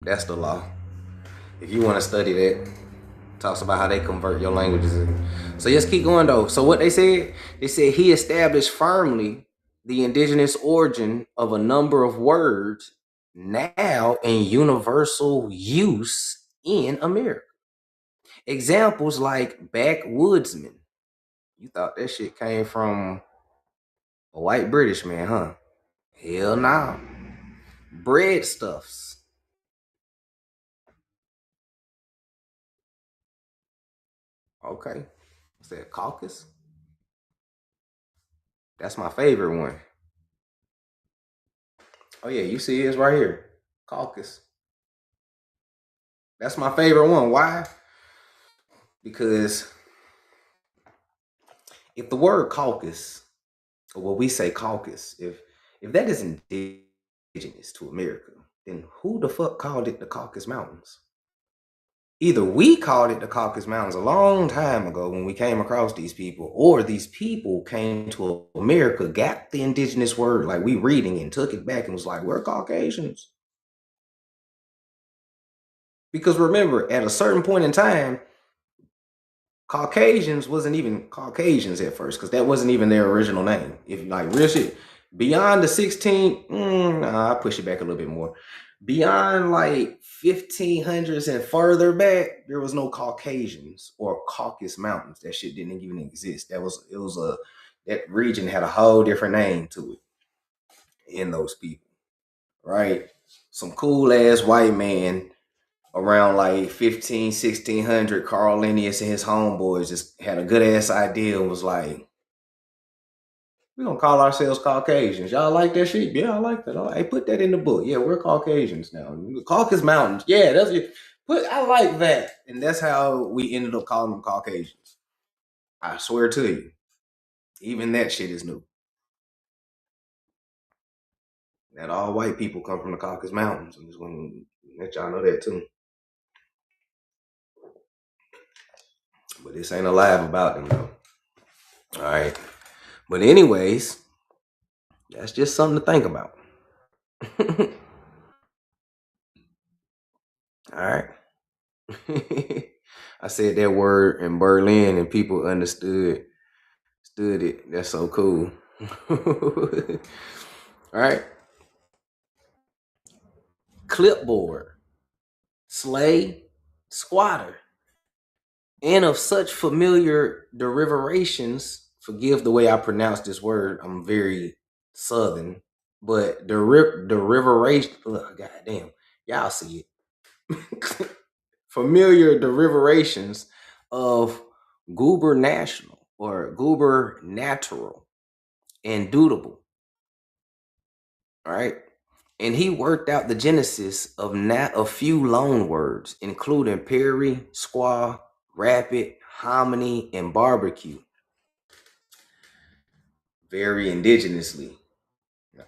That's the law. If you want to study that, talks about how they convert your languages. So let's keep going though. So what they said he established firmly the indigenous origin of a number of words now in universal use in America. Examples like backwoodsman. You thought that shit came from a white British man, huh? Hell no. Breadstuffs. Okay. Is that caucus? That's my favorite one. Oh yeah, you see it's right here. Caucus. That's my favorite one. Why? Because if the word caucus, or what we say caucus, if that is indigenous to America, then who the fuck called it the Caucasus Mountains? Either we called it the Caucasus Mountains a long time ago when we came across these people, or these people came to America, got the indigenous word like we reading and took it back and was like, we're Caucasians. Because remember, at a certain point in time, Caucasians wasn't even Caucasians at first, because that wasn't even their original name. If like real shit, beyond the 16, I'll push it back a little bit more. Beyond like 1500s and further back, there was no Caucasians or Caucasus Mountains. That shit didn't even exist. That region had a whole different name to it in those people, right? Some cool ass white man around like 1600, Carl Linnaeus and his homeboys just had a good ass idea and was like, we're gonna call ourselves Caucasians. Y'all like that shit? Yeah, I like that. Hey, put that in the book. Yeah, we're Caucasians now. Caucasus Mountains. Yeah, that's it. I like that. And that's how we ended up calling them Caucasians. I swear to you. Even that shit is new. That all white people come from the Caucasus Mountains. I'm just gonna let y'all know that too. But this ain't a live about them though. All right. But anyways, that's just something to think about. All right. I said that word in Berlin and people understood it. That's so cool. All right. Clipboard, sleigh, squatter, and of such familiar derivations. Forgive the way I pronounce this word. I'm very Southern, but derivaration. Goddamn, y'all see it. Familiar derivations of gubernational or gubernatural and dutiable. All right. And he worked out the genesis of a few loan words, including Perry, squaw, rapid, hominy, and barbecue. Very indigenously.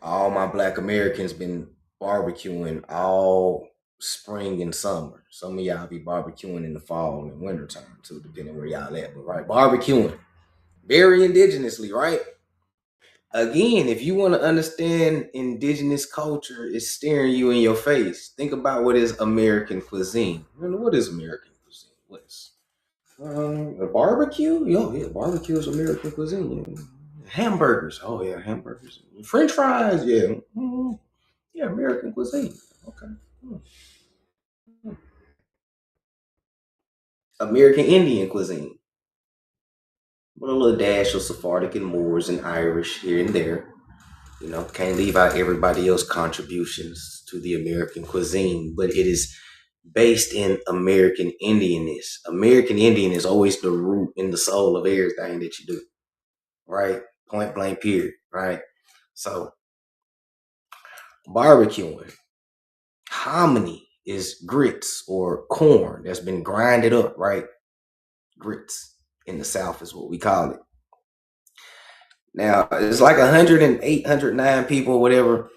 All my Black Americans been barbecuing all spring and summer. Some of y'all be barbecuing in the fall and winter time too, depending where y'all at. But right, barbecuing. Very indigenously, right? Again, if you want to understand indigenous culture, it's staring you in your face. Think about what is American cuisine. What is American cuisine? What's a barbecue? Yeah, barbecue is American cuisine. Yeah. Hamburgers. Oh yeah, hamburgers. French fries. Yeah. Yeah, American cuisine. Okay. American Indian cuisine. With a little dash of Sephardic and Moors and Irish here and there. You know, can't leave out everybody else's contributions to the American cuisine, but it is based in American Indianness. American Indian is always the root and the soul of everything that you do, right? Point blank, period, right? So, barbecuing, hominy is grits or corn that's been grinded up, right? Grits in the South is what we call it. Now, it's like 108, 109 people, whatever.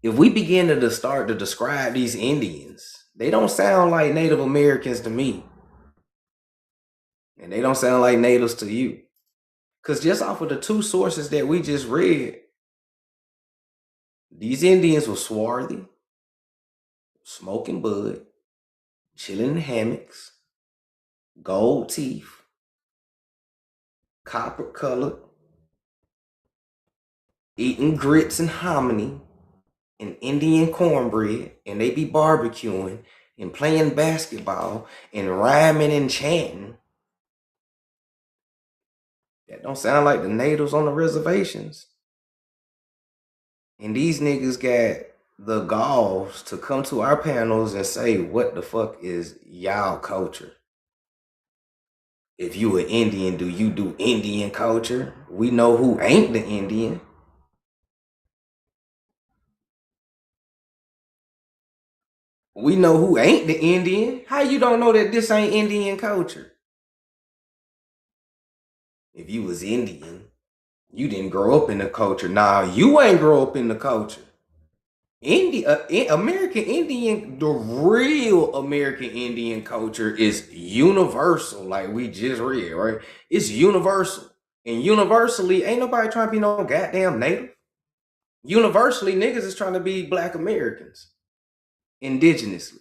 If we begin to start to describe these Indians, they don't sound like Native Americans to me. And they don't sound like natives to you. Because just off of the two sources that we just read, these Indians were swarthy, smoking bud, chilling in hammocks, gold teeth, copper colored, eating grits and hominy and Indian cornbread, and they be barbecuing and playing basketball and rhyming and chanting. That don't sound like the natives on the reservations. And these niggas got the galls to come to our panels and say, what the fuck is y'all culture? If you an Indian, do you do Indian culture? We know who ain't the Indian. We know who ain't the Indian. How you don't know that this ain't Indian culture? If you was Indian, you didn't grow up in the culture. Nah, you ain't grow up in the culture. American Indian, the real American Indian culture is universal, like we just read, right? It's universal. And universally, ain't nobody trying to be no goddamn native. Universally, niggas is trying to be Black Americans, indigenously.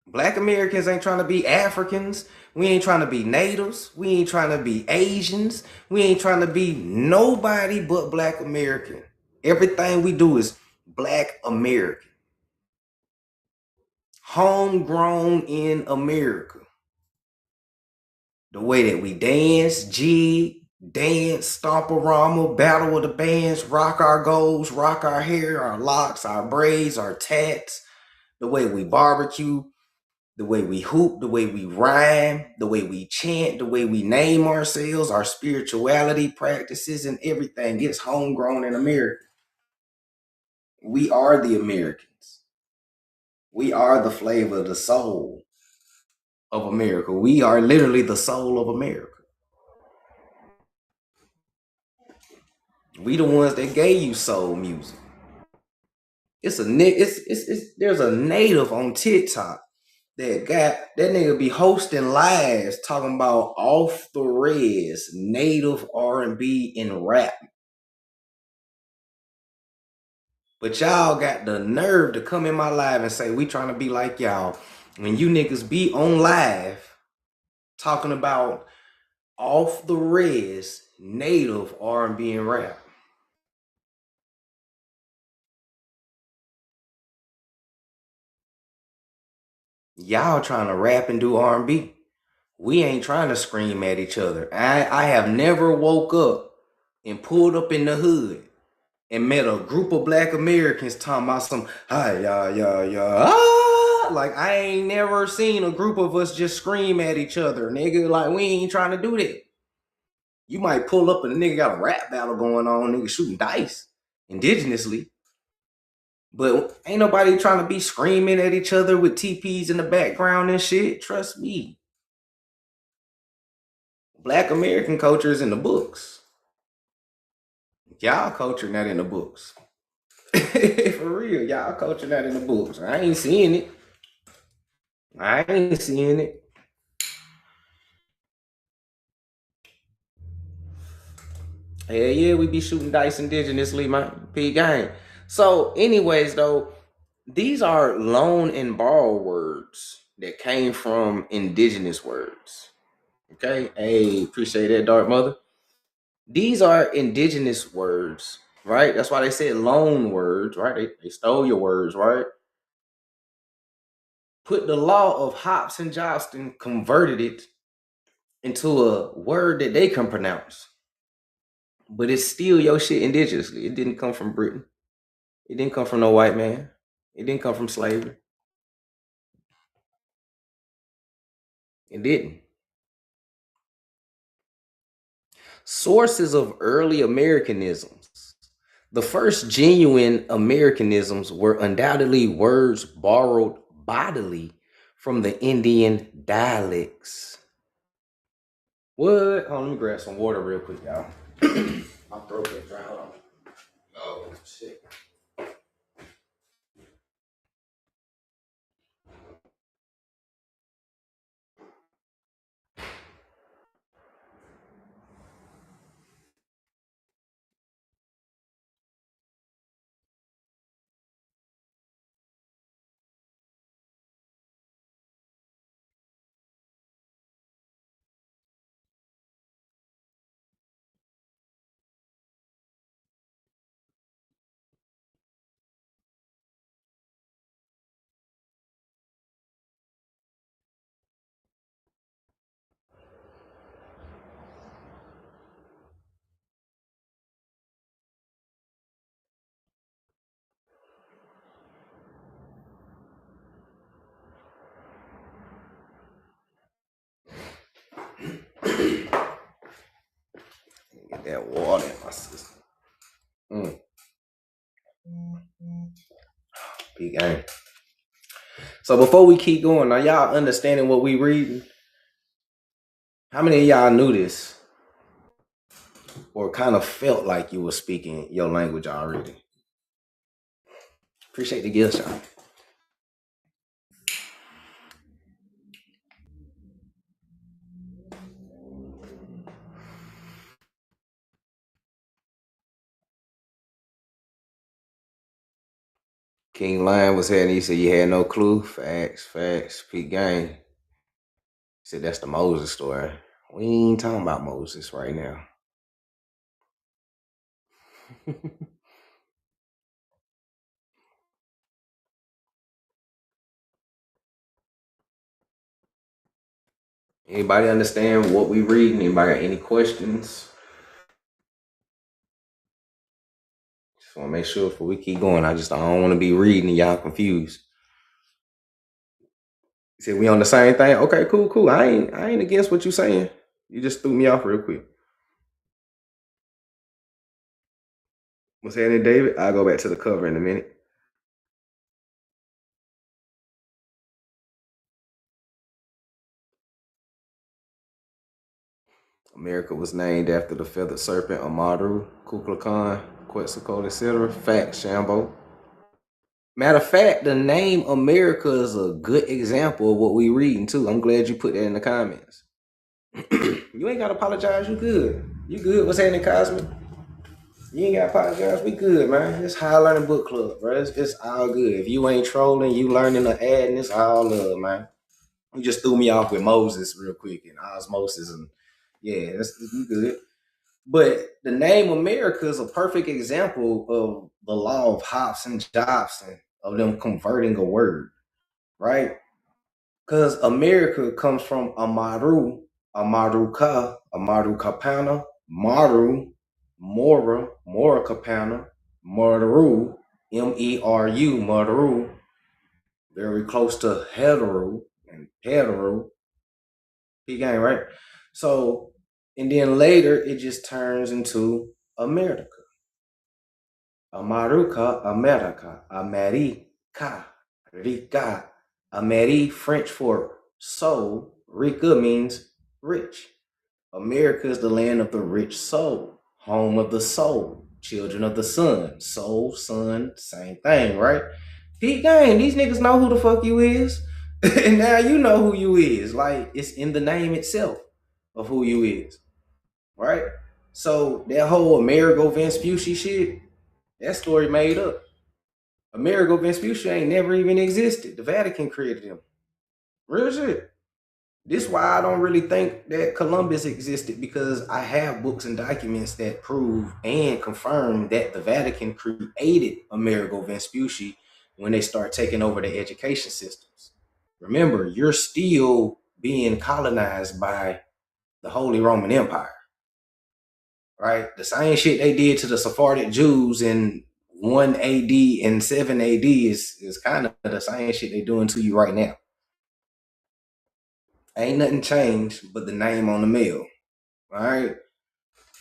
Black Americans ain't trying to be Africans. We ain't trying to be natives. We ain't trying to be Asians. We ain't trying to be nobody but Black American. Everything we do is Black American. Homegrown in America. The way that we dance, jig, dance, stomp-a-rama, battle with the bands, rock our goals, rock our hair, our locks, our braids, our tats, the way we barbecue, the way we hoop, the way we rhyme, the way we chant, the way we name ourselves, our spirituality practices, and everything gets homegrown in America. We are the Americans. We are the flavor, the soul of America. We are literally the soul of America. We the ones that gave you soul music. There's a native on TikTok that nigga be hosting lives talking about off the res native R&B and rap. But y'all got the nerve to come in my live and say we trying to be like y'all when you niggas be on live talking about off the res native R&B and rap. Y'all trying to rap and do R&B. We ain't trying to scream at each other. I have never woke up and pulled up in the hood and met a group of Black Americans talking about some, hi, yeah. Like, I ain't never seen a group of us just scream at each other, nigga. Like, we ain't trying to do that. You might pull up and a nigga got a rap battle going on, nigga shooting dice indigenously. But ain't nobody trying to be screaming at each other with TPs in the background and shit. Trust me. Black American culture is in the books. Y'all culture not in the books. For real, y'all culture not in the books. I ain't seeing it. Hell yeah, we be shooting dice indigenously, man. P gang. So, anyways, though, these are loan and borrow words that came from indigenous words. Okay? Hey, appreciate that, Dark Mother. These are indigenous words, right? That's why they said loan words, right? They stole your words, right? Put the law of Hobbes and Johnston, converted it into a word that they can pronounce. But it's still your shit indigenously. It didn't come from Britain. It didn't come from no white man. It didn't come from slavery. It didn't. Sources of early Americanisms. The first genuine Americanisms were undoubtedly words borrowed bodily from the Indian dialects. What? Hold on, let me grab some water real quick, y'all. My throat is dry. Hold on. Oh, shit. Get that water in my system. Big game. So before we keep going, are y'all understanding what we reading? How many of y'all knew this? Or kind of felt like you were speaking your language already? Appreciate the gifts, y'all. King Lion was here and he said you had no clue. Facts. Peak game. He said that's the Moses story. We ain't talking about Moses right now. Anybody understand what we reading? Anybody got any questions? Just want to make sure before we keep going. I don't want to be reading and y'all confused. He said we on the same thing. Okay, cool. I ain't against what you saying. You just threw me off real quick. What's happening, David? I'll go back to the cover in a minute. America was named after the feathered serpent Amaru, Kukulkan, Quetzalcoatl, etc. Fact, Shambo. Matter of fact, the name America is a good example of what we reading too. I'm glad you put that in the comments. You ain't gotta apologize. You good. You good. What's happening, Cosmic? You ain't gotta apologize. We good, man. It's High Learning Book Club, bro. It's all good. If you ain't trolling, you learning or adding, it's all love, man. You just threw me off with Moses real quick and osmosis, and yeah, that's good. But the name America is a perfect example of the law of Hobbes and Jobson, of them converting a word, right? Because America comes from Amaru, Amaruka, Amarukapana, Maru, Mora, Morakapana, Murderu, M-E-R-U, Murderu, very close to Heteru and Heteru. He gang, right? So, and then later it just turns into America. Amaruka, America, America, Rica, Ameri, French for soul. Rica means rich. America is the land of the rich soul, home of the soul, children of the sun. Soul, sun, same thing, right? Pete gang, these niggas know who the fuck you is. And now you know who you is. Like, it's in the name itself of who you is, right? So that whole Amerigo Vespucci shit, that story made up. Amerigo Vespucci ain't never even existed. The Vatican created him. Real shit. This is why I don't really think that Columbus existed, because I have books and documents that prove and confirm that the Vatican created Amerigo Vespucci when they start taking over the education systems. Remember, you're still being colonized by the Holy Roman Empire, right? The same shit they did to the Sephardic Jews in 1 AD and 7 AD is kind of the same shit they doing to you right now. Ain't nothing changed but the name on the mail. All right?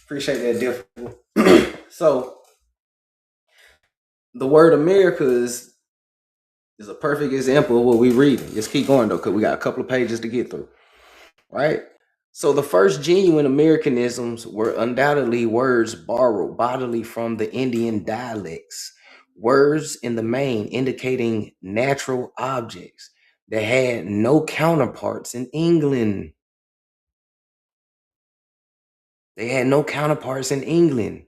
Appreciate that difference. So, the word America is a perfect example of what we reading. Just keep going, though, because we got a couple of pages to get through. Right? So, the first genuine Americanisms were undoubtedly words borrowed bodily from the Indian dialects. Words in the main indicating natural objects that had no counterparts in England. They had no counterparts in England.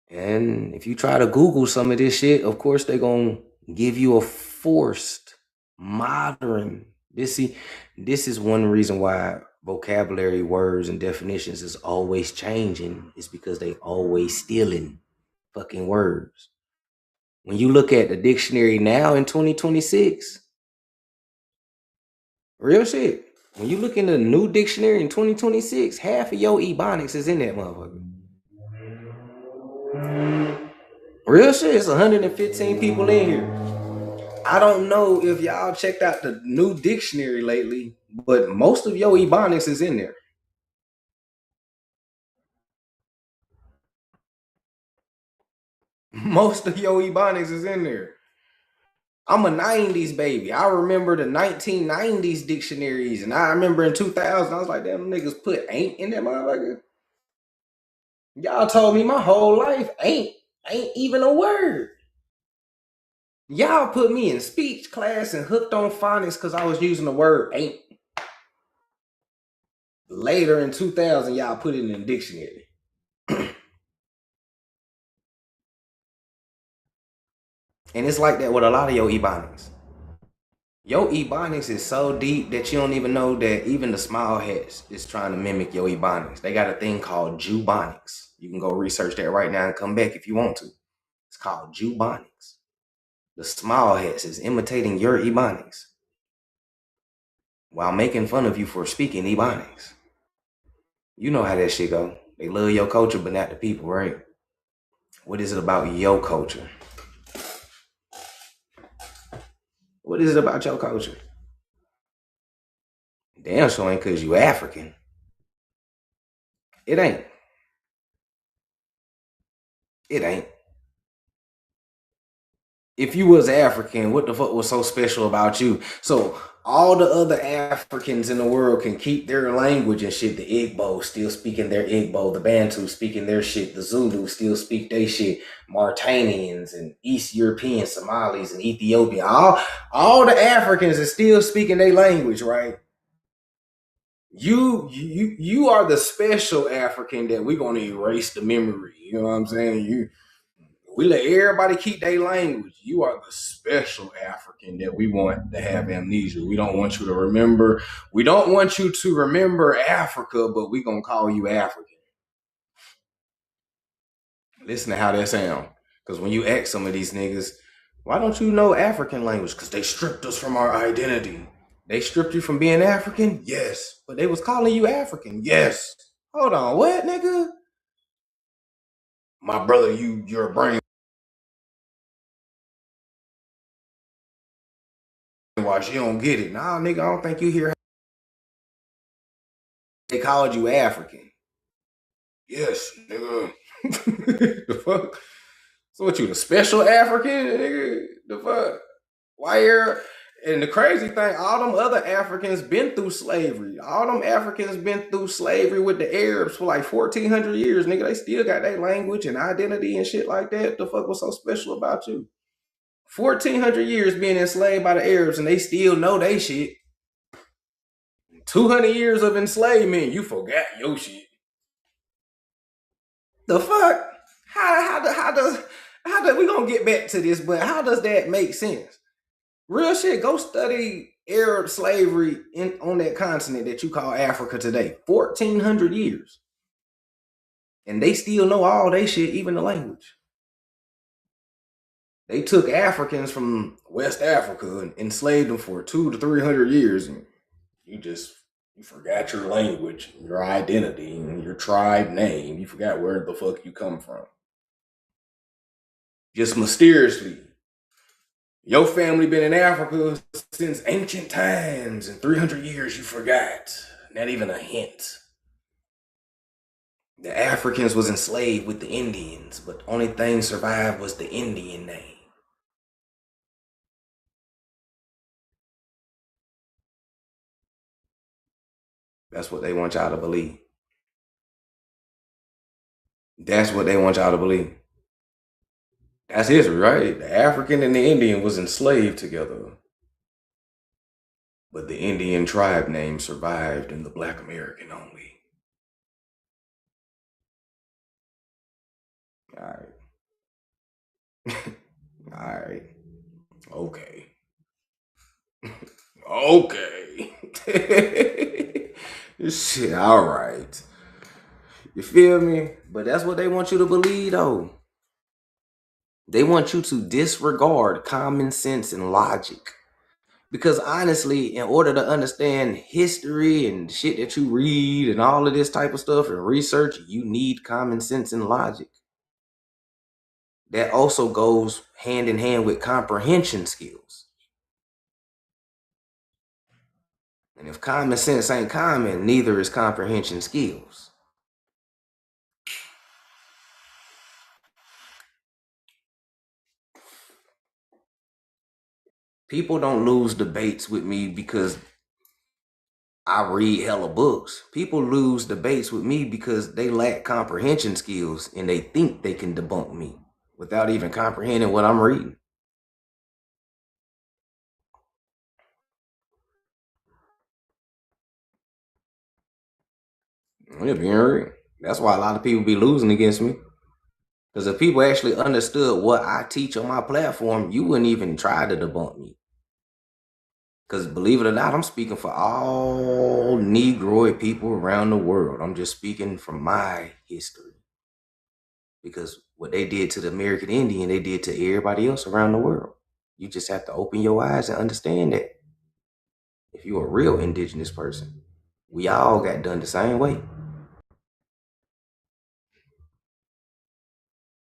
And if you try to Google some of this shit, of course, they're going to give you a forced modern. This is one reason why vocabulary, words, and definitions is always changing. It's because they always stealing fucking words. When you look at the dictionary now in 2026, real shit. When you look in the new dictionary in 2026, half of your ebonics is in that motherfucker. Real shit. It's 115 people in here. I don't know if y'all checked out the new dictionary lately, but most of your ebonics is in there. Most of your ebonics is in there. I'm a 90s baby. I remember the 1990s dictionaries, and I remember in 2000, I was like, damn, niggas put ain't in that motherfucker. Y'all told me my whole life ain't even a word. Y'all put me in speech class and hooked on phonics because I was using the word ain't. Later in 2000, y'all put it in the dictionary. And it's like that with a lot of your ebonics. Your ebonics is so deep that you don't even know that even the small hats is trying to mimic your ebonics. They got a thing called Jubonics. You can go research that right now and come back if you want to. It's called Jubonics. The small hats is imitating your ebonics while making fun of you for speaking ebonics. You know how that shit go. They love your culture, but not the people, right? What is it about your culture? What is it about your culture? Damn sure ain't because you African. It ain't. It ain't. If you was African, what the fuck was so special about you? So all the other Africans in the world can keep their language and shit. The Igbo still speaking their Igbo. The Bantu speaking their shit. The Zulu still speak their shit. Mauritanians and East European Somalis and Ethiopia. All the Africans are still speaking their language, right? You are the special African that we're gonna erase the memory. You know what I'm saying? We let everybody keep their language. You are the special African that we want to have amnesia. We don't want you to remember. We don't want you to remember Africa, but we gonna call you African. Listen to how that sound. Because when you ask some of these niggas, why don't you know African language? Because they stripped us from our identity. They stripped you from being African? Yes. But they was calling you African? Yes. Hold on, what, nigga? My brother, you're a brain wash. You don't get it. Nah, nigga, I don't think you hear. They called you African. Yes, nigga. The fuck? So what, you the special African, nigga? The fuck? Why you're... And the crazy thing, all them other Africans been through slavery. All them Africans been through slavery with the Arabs for like 1,400 years, nigga. They still got their language and identity and shit like that. The fuck was so special about you? 1,400 years being enslaved by the Arabs and they still know they shit. 200 years of enslavement, you forgot your shit. The fuck? How does we gonna get back to this, but how does that make sense? Real shit, go study Arab slavery on that continent that you call Africa today. 1,400 years. And they still know all they shit, even the language. They took Africans from West Africa and enslaved them for 200 to 300 years. And you just You forgot your language, your identity, and your tribe name. You forgot where the fuck you come from. Just mysteriously. Your family been in Africa since ancient times. In 300 years, you forgot. Not even a hint. The Africans was enslaved with the Indians, but the only thing survived was the Indian name. That's what they want y'all to believe. That's what they want y'all to believe. That's history, right? The African and the Indian was enslaved together. But the Indian tribe name survived in the Black American only. All right. All right. Okay. Okay. Shit, all right. You feel me? But that's what they want you to believe, though. They want you to disregard common sense and logic. Because honestly, in order to understand history and shit that you read and all of this type of stuff and research, you need common sense and logic. That also goes hand in hand with comprehension skills. And if common sense ain't common, neither is comprehension skills. People don't lose debates with me because I read hella books. People lose debates with me because they lack comprehension skills and they think they can debunk me without even comprehending what I'm reading. Yeah, being real. That's why a lot of people be losing against me. Because if people actually understood what I teach on my platform, you wouldn't even try to debunk me. Because believe it or not, I'm speaking for all Negroid people around the world. I'm just speaking from my history. Because what they did to the American Indian, they did to everybody else around the world. You just have to open your eyes and understand that. If you're a real indigenous person, we all got done the same way.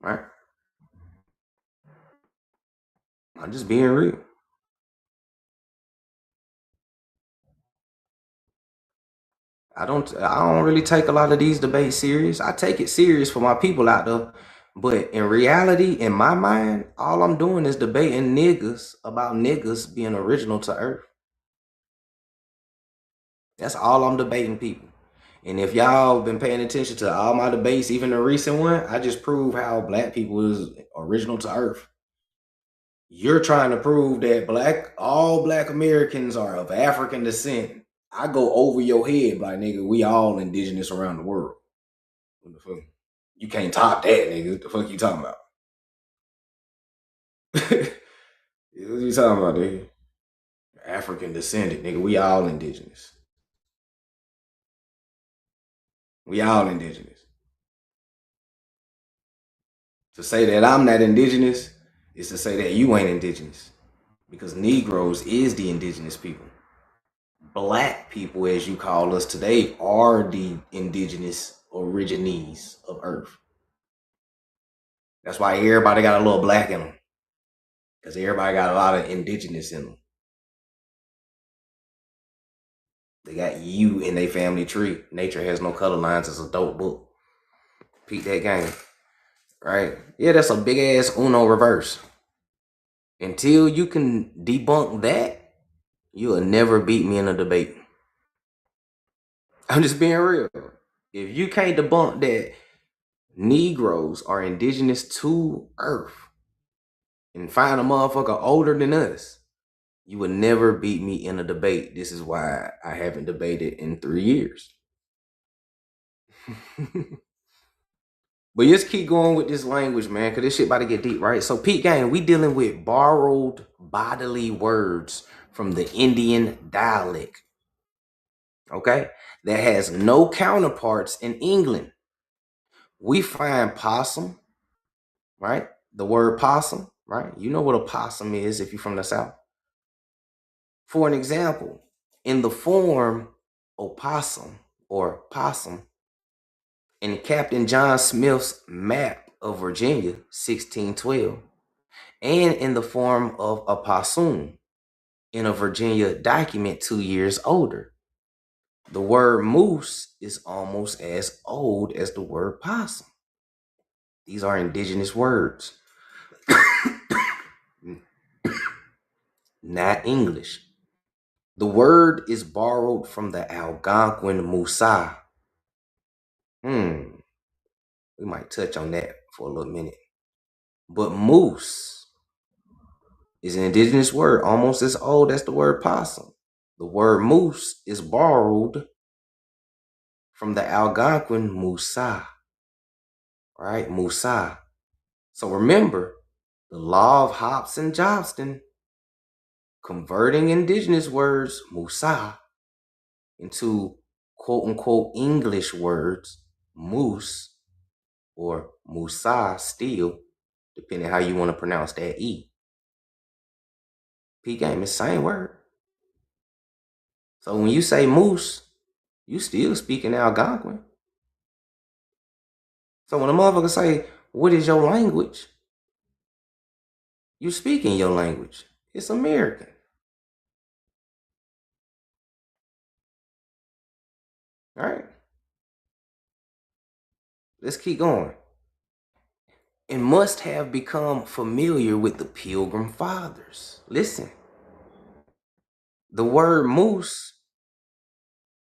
Right? I'm just being real. I don't really take a lot of these debates serious. I take it serious for my people out there. But in reality, in my mind, all I'm doing is debating niggas about niggas being original to Earth. That's all I'm debating, people. And if y'all been paying attention to all my debates, even the recent one, I just prove how black people is original to Earth. You're trying to prove that all black Americans are of African descent. I go over your head, like, nigga, we all indigenous around the world. What the fuck? You can't top that, nigga. What the fuck you talking about? What you talking about, nigga? African descendant, nigga. We all indigenous. We all indigenous. To say that I'm not indigenous is to say that you ain't indigenous. Because Negroes is the indigenous people. Black people, as you call us today, are the indigenous origines of Earth. That's why everybody got a little black in them. Because everybody got a lot of indigenous in them. They got you in their family tree. Nature Has No Color Lines is a dope book. Peep that game. Right? Yeah, that's a big ass Uno reverse. Until you can debunk that, you'll never beat me in a debate. I'm just being real. If you can't debunk that Negroes are indigenous to Earth and find a motherfucker older than us, you would never beat me in a debate. This is why I haven't debated in 3 years. But just keep going with this language, man, because this shit about to get deep, right? So, Pete Gang, we dealing with borrowed bodily words from the Indian dialect, okay? That has no counterparts in England. We find possum, right? The word possum, right? You know what a possum is if you're from the South. For an example, in the form opossum or possum in Captain John Smith's map of Virginia, 1612, and in the form of a possum in a Virginia document 2 years older. The word moose is almost as old as the word possum. These are indigenous words, not English. The word is borrowed from the Algonquin Musa. We might touch on that for a little minute. But moose is an indigenous word almost as old as the word possum. The word moose is borrowed from the Algonquin Musa, right? Musa. So remember, the law of Hobson-Johnston, converting indigenous words, Musa, into quote-unquote English words, moose, or Musa still, depending how you want to pronounce that E. P-game is the same word. So when you say moose, you still speaking Algonquin. So when a motherfucker say, what is your language? You speaking your language. It's American. All right. Let's keep going. And must have become familiar with the Pilgrim Fathers. Listen. The word moose,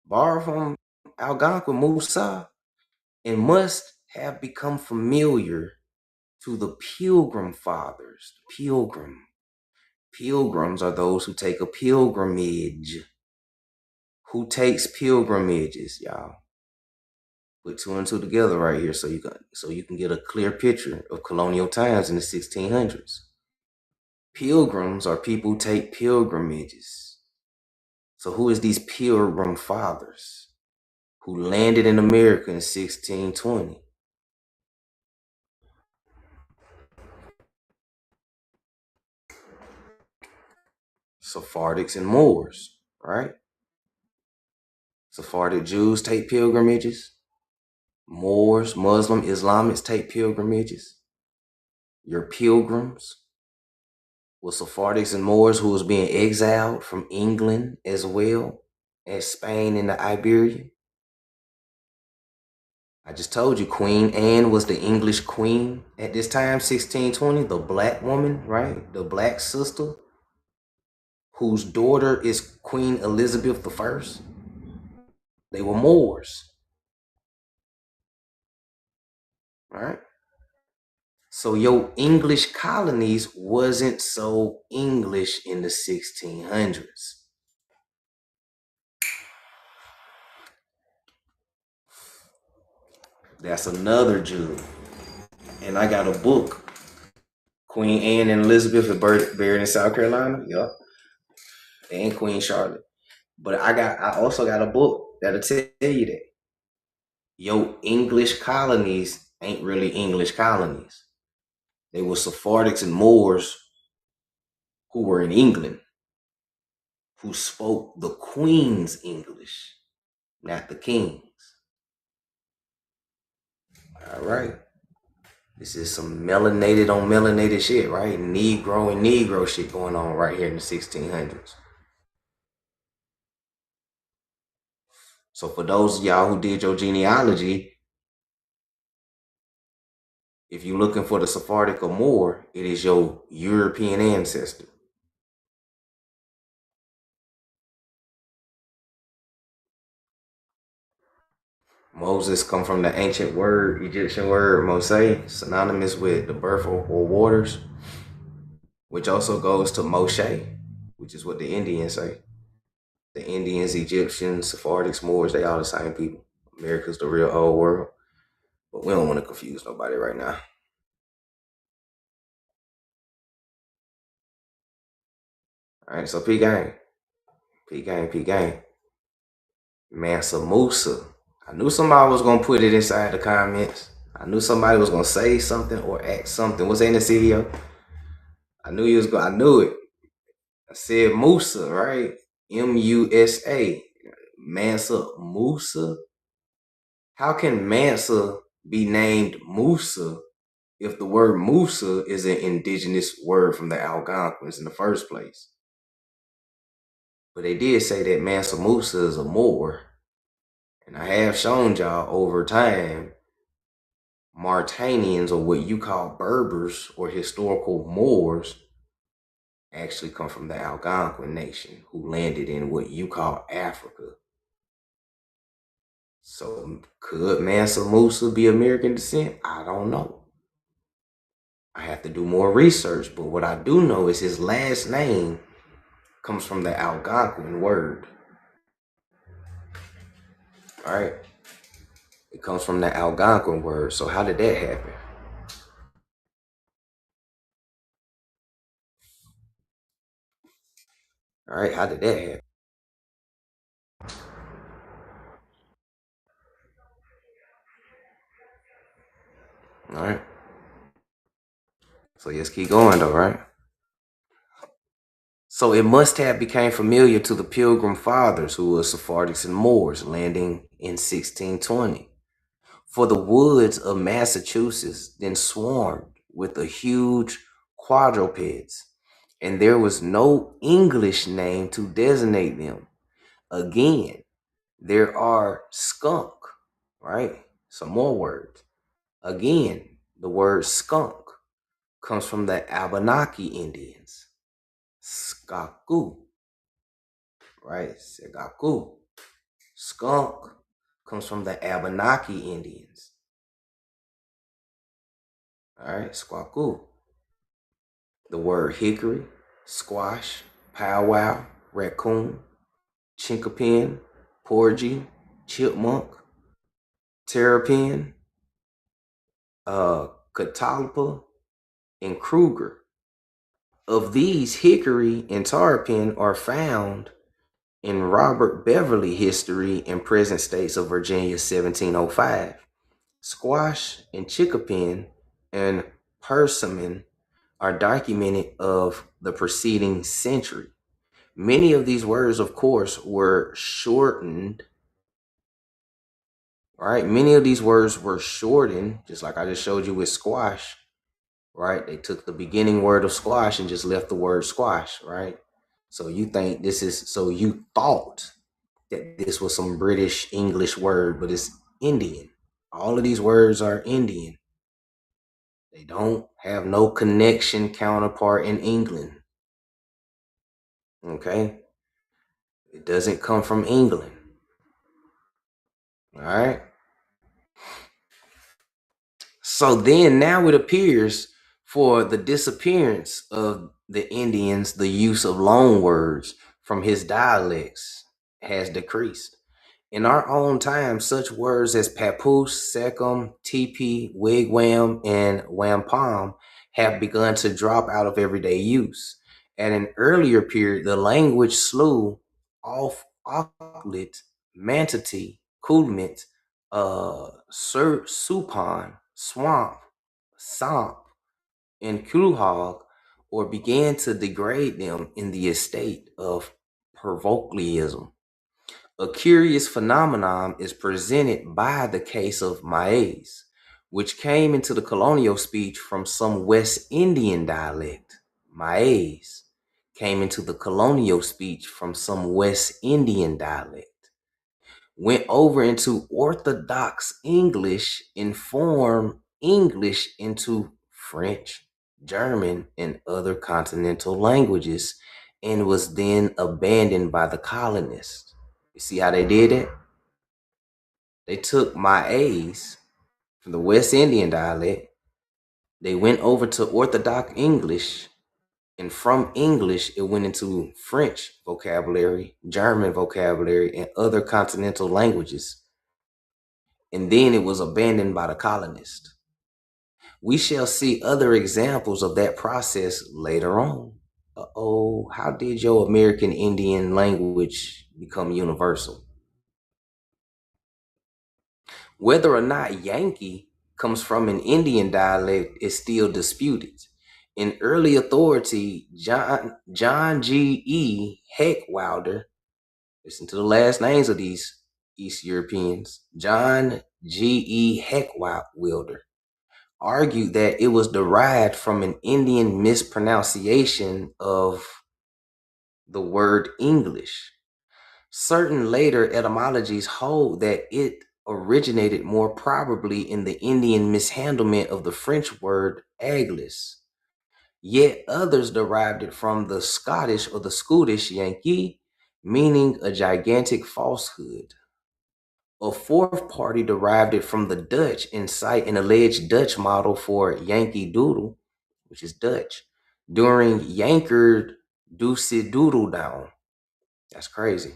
borrowed from Algonquin Musa, and must have become familiar to the Pilgrim Fathers. Pilgrims are those who take a pilgrimage. Who takes pilgrimages, y'all? Put 2 and 2 together right here so you can get a clear picture of colonial times in the 1600s. Pilgrims are people who take pilgrimages. So who is these Pilgrim Fathers who landed in America in 1620? Sephardics and Moors, right? Sephardic Jews take pilgrimages. Moors, Muslim, Islamics take pilgrimages. Your pilgrims were Sephardics and Moors who was being exiled from England as well as Spain and the Iberia. I just told you Queen Anne was the English queen at this time, 1620, the black woman, right? The black sister whose daughter is Queen Elizabeth I. They were Moors. All right. So your English colonies wasn't so English in the 1600s. That's another Jew. And I got a book. Queen Anne and Elizabeth are buried in South Carolina. Yup. And Queen Charlotte. But I also got a book that'll tell you that your English colonies ain't really English colonies. They were Sephardics and Moors who were in England, who spoke the Queen's English, not the King's. All right. This is some melanated on melanated shit, right? Negro and Negro shit going on right here in the 1600s. So for those of y'all who did your genealogy, if you're looking for the Sephardic or Moor, it is your European ancestor. Moses come from the ancient word, Egyptian word, Moshe, synonymous with the birth or waters, which also goes to Moshe, which is what the Indians say. The Indians, Egyptians, Sephardics, Moors, they all the same people. America's the real old world. But we don't want to confuse nobody right now. All right, so P-Gang. Mansa Musa. I knew somebody was going to put it inside the comments. I knew somebody was going to say something or act something. What's in the CEO? I knew he was going. I knew it. I said Musa, right? M-U-S-A. Mansa Musa. How can Mansa be named Musa if the word Musa is an indigenous word from the Algonquins in the first place? But they did say that Mansa Musa is a Moor. And I have shown y'all over time, Mauritanians, or what you call Berbers or historical Moors, actually come from the Algonquin nation who landed in what you call Africa. So could Mansa Musa be American descent? I don't know. I have to do more research, but what I do know is his last name comes from the Algonquin word. All right. It comes from the Algonquin word. So how did that happen? All right, how did that happen? All right. So let's keep going though, right? So it must have become familiar to the Pilgrim Fathers, who were Sephardics and Moors, landing in 1620. For the woods of Massachusetts then swarmed with the huge quadrupeds, and there was no English name to designate them. Again, there are skunk, right? Some more words. Again, the word skunk comes from the Abenaki Indians. Skaku, right? Segaku. Skunk comes from the Abenaki Indians. All right, squaku. The word hickory, squash, powwow, raccoon, chinkapin, porgy, chipmunk, terrapin, catalpa, and Kruger. Of these, hickory and terrapin are found in Robert Beverly History and Present States of Virginia, 1705. Squash and chickapin and persimmon are documented of the preceding century. Many of these words, of course, were shortened. Right? Many of these words were shortened, just like I just showed you with squash. Right? They took the beginning word of squash and just left the word squash, right? So you think this is, so you thought that this was some British English word, but it's Indian. All of these words are Indian. They don't have no connection counterpart in England. Okay? It doesn't come from England. All right? So then now it appears for the disappearance of the Indians, the use of loan words from his dialects has decreased. In our own time, such words as papoose, secum, teepee, wigwam, and wampum have begun to drop out of everyday use. At an earlier period, the language slew off auklet, mantati, kulmit, supon, swamp, somp, and kulhog, or began to degrade them in the estate of parochialism. A curious phenomenon is presented by the case of maize, which came into the colonial speech from some West Indian dialect. Maize came into the colonial speech from some West Indian dialect, went over into Orthodox English and formed English into French, German, and other continental languages, and was then abandoned by the colonists. You see how they did it? They took maize from the West Indian dialect, they went over to Orthodox English, and from English, it went into French vocabulary, German vocabulary, and other continental languages. And then it was abandoned by the colonists. We shall see other examples of that process later on. Uh-oh, how did your American Indian language become universal? Whether or not Yankee comes from an Indian dialect is still disputed. In early authority, John G. E. Heckwilder Listen to the last names of these East Europeans. John G.E. Heckwilder argued that it was derived from an Indian mispronunciation of the word English. Certain later etymologies hold that it originated more probably in the Indian mishandlement of the French word aglis. Yet others derived it from the Scottish or the Scottish Yankee, meaning a gigantic falsehood. A fourth party derived it from the Dutch and cite an alleged Dutch model for Yankee Doodle, which is Dutch, during Yankered Deuce Doodle Down. That's crazy.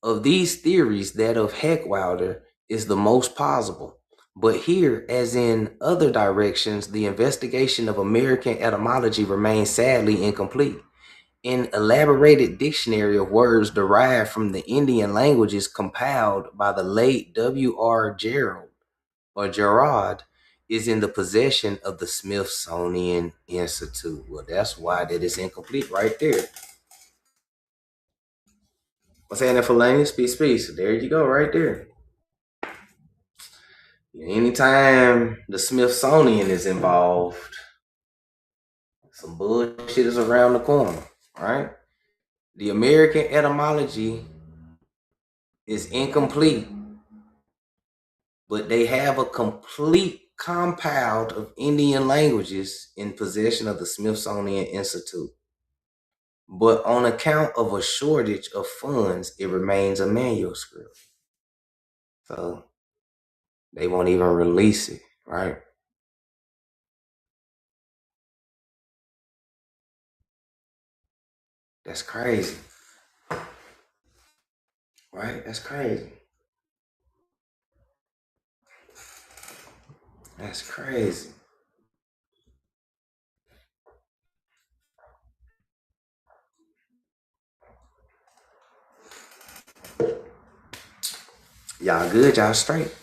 Of these theories, that of Heckwilder is the most plausible. But here, as in other directions, the investigation of American etymology remains sadly incomplete. An elaborated dictionary of words derived from the Indian languages compiled by the late W.R. Gerard is in the possession of the Smithsonian Institute. Well, that's why that is incomplete right there. I'm saying that for Laney, peace. There you go, right there. Anytime the Smithsonian is involved, some bullshit is around the corner, right? The American etymology is incomplete, but they have a complete compound of Indian languages in possession of the Smithsonian Institute. But on account of a shortage of funds, it remains a manuscript. So they won't even release it, right? That's crazy. Right? That's crazy. That's crazy. Y'all good, y'all straight.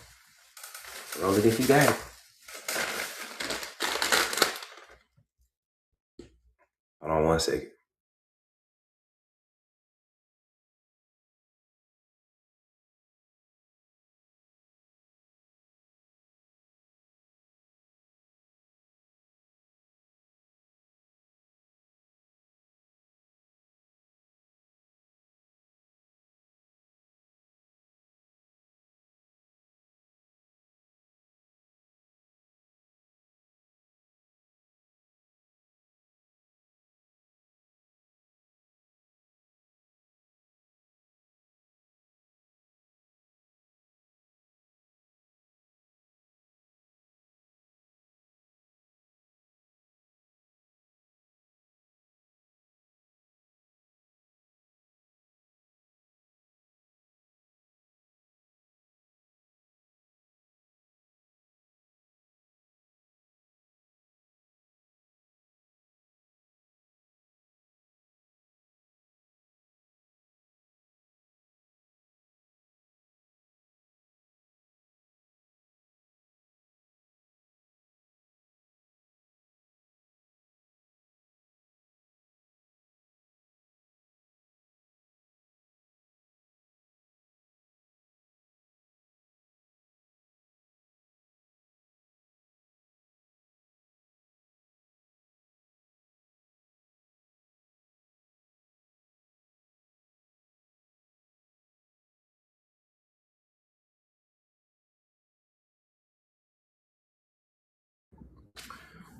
Roll it if you got it. Hold on 1 second.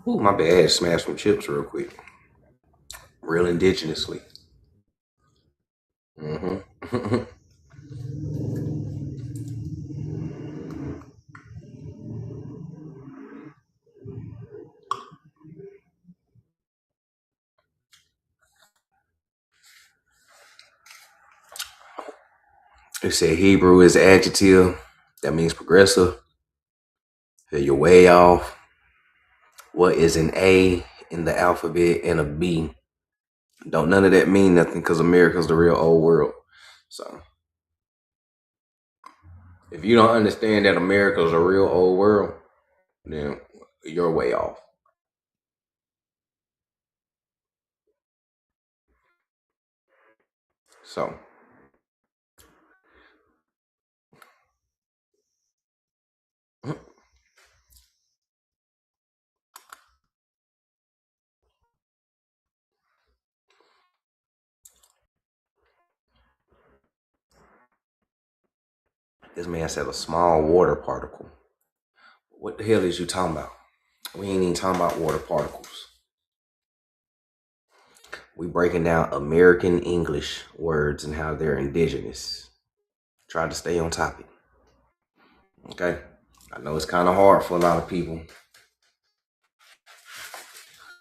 Ooh, my bad. Smashed some chips real quick. Real indigenously. Mm-hmm. It said Hebrew is adjective. That means progressive. You're way off. What is an A in the alphabet and a B? Don't none of that mean nothing because America's the real old world. So if you don't understand that America's a real old world, then you're way off. So This man said a small water particle. What the hell is you talking about? We ain't even talking about water particles. We breaking down American English words and how they're indigenous. Try to stay on topic. Okay? I know it's kind of hard for a lot of people.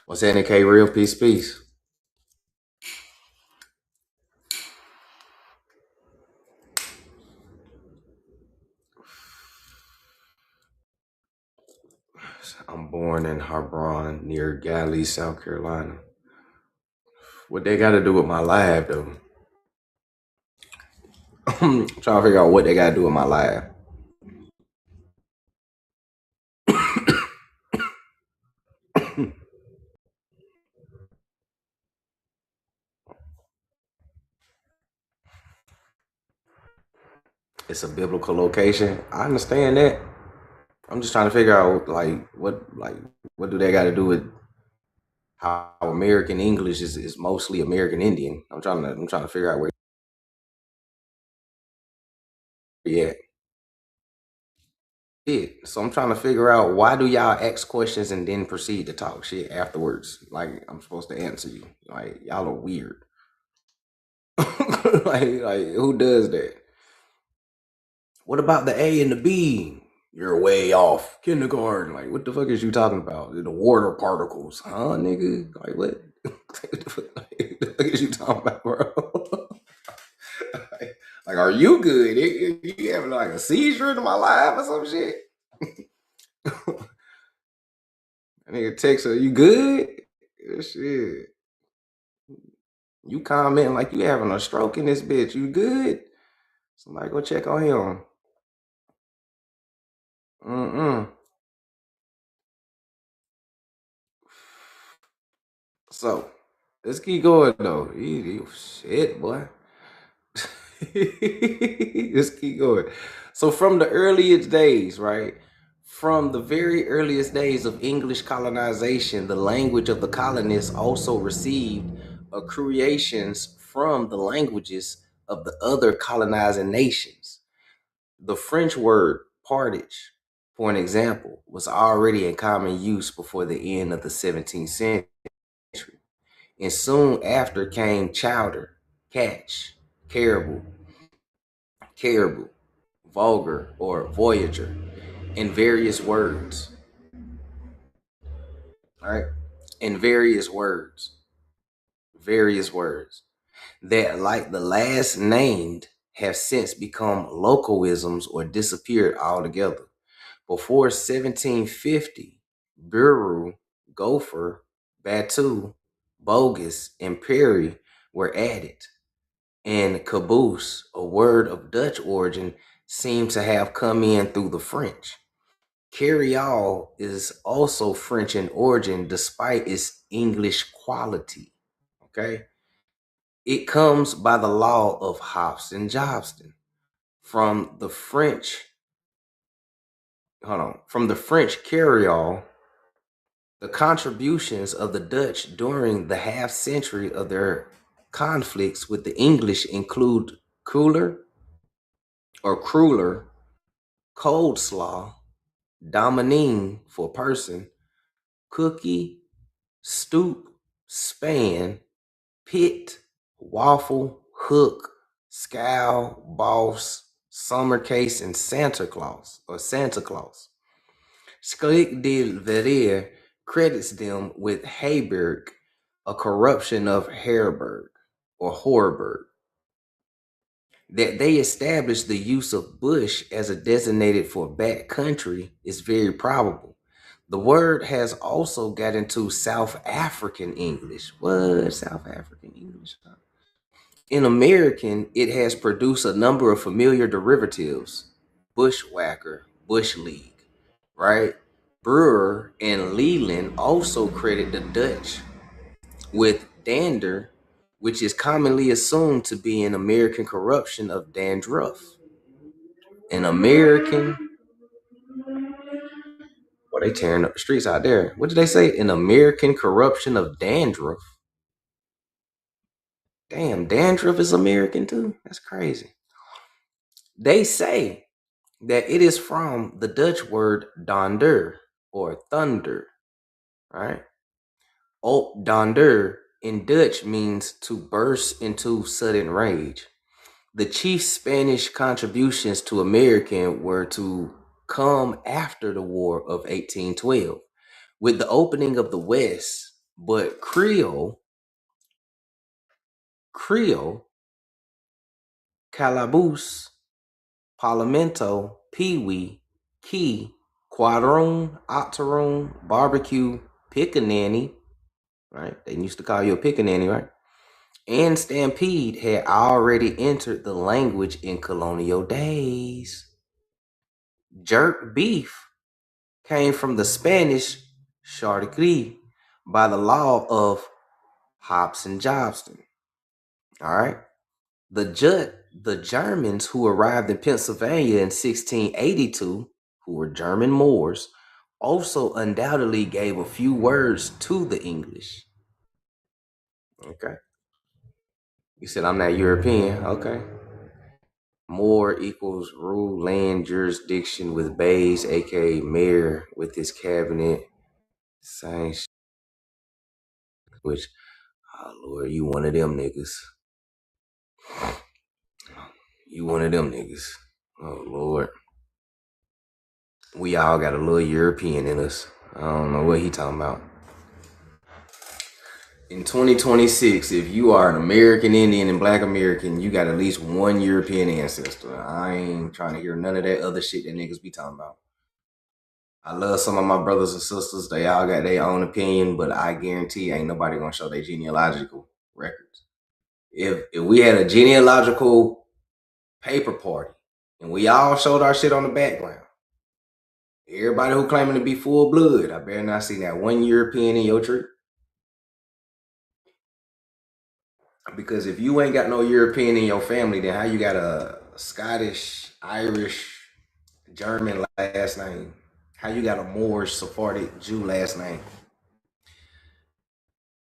What's that, NK? Real? Peace. I'm born in Hebron, near Galilee, South Carolina. What they got to do with my lab, though? I'm trying to figure out what they got to do with my lab. It's a biblical location. I understand that. I'm just trying to figure out what do they got to do with how American English is mostly American Indian. I'm trying to figure out where. Yeah. So I'm trying to figure out, why do y'all ask questions and then proceed to talk shit afterwards? Like I'm supposed to answer you. Like y'all are weird. like who does that? What about the A and the B? You're way off. Kindergarten. Like, what the fuck is you talking about? The water particles, huh, nigga? Like, what? What the fuck is you talking about, bro? like, are you good? You having like a seizure in my life or some shit? Nigga text her, you good? Shit. You commenting like you having a stroke in this bitch. You good? Somebody go check on him. So, let's keep going though. Shit, boy. Let's keep going. So from the earliest days, right? From the very earliest days of English colonization, the language of the colonists also received accretions from the languages of the other colonizing nations. The French word partage, for an example, was already in common use before the end of the 17th century. And soon after came chowder, catch, caribou, vulgar, or voyager, in various words. All right? In various words that, like the last named, have since become localisms or disappeared altogether. Before 1750, Buru, gopher, batu, bogus, and prairie were added. And caboose, a word of Dutch origin, seemed to have come in through the French. Carryall is also French in origin despite its English quality. Okay? It comes by the law of Hobson-Jobson. From the French carryall, the contributions of the Dutch during the half century of their conflicts with the English include cruller, coldslaw, dominine for person, cookie, stoop, span, pit, waffle, hook, scowl, boss, summer case, and Santa Claus. Schlick de Verrier credits them with Heiberg, a corruption of Herberg or Horberg. That they established the use of bush as a designated for back country is very probable. The word has also got into South African English. What? South African English? In American, it has produced a number of familiar derivatives. Bushwhacker, bush league, right? Brewer and Leland also credit the Dutch with dander, which is commonly assumed to be an American corruption of dandruff. An American... Well, they tearing up the streets out there. What did they say? An American corruption of dandruff. Damn, dandruff is American too? That's crazy. They say that it is from the Dutch word donder or thunder, right? Op donder in Dutch means to burst into sudden rage. The chief Spanish contributions to American were to come after the War of 1812 with the opening of the West, but Creole, calaboose, Parlamento, peewee, key, quadroon, octoroon, barbecue, pickaninny, right? They used to call you a pickaninny, right? And stampede had already entered the language in colonial days. Jerk beef came from the Spanish charcuterie by the law of Hobson-Jobson. All right. The Germans who arrived in Pennsylvania in 1682, who were German Moors, also undoubtedly gave a few words to the English. Okay. You said I'm not European. Okay. Moor equals rule, land, jurisdiction with bays, aka mayor with his cabinet. Same shit. Which, oh Lord, you one of them niggas. You one of them niggas. Oh Lord. We all got a little European in us. I don't know what he talking about. In 2026, if you are an American Indian and Black American, you got at least one European ancestor. I ain't trying to hear none of that other shit that niggas be talking about. I love some of my brothers and sisters. They all got their own opinion, but I guarantee ain't nobody gonna show their genealogical records. If we had a genealogical paper party and we all showed our shit on the background, everybody who claiming to be full blood, I better not see that one European in your tree. Because if you ain't got no European in your family, then how you got a Scottish, Irish, German last name? How you got a Moorish, Sephardic, Jew last name?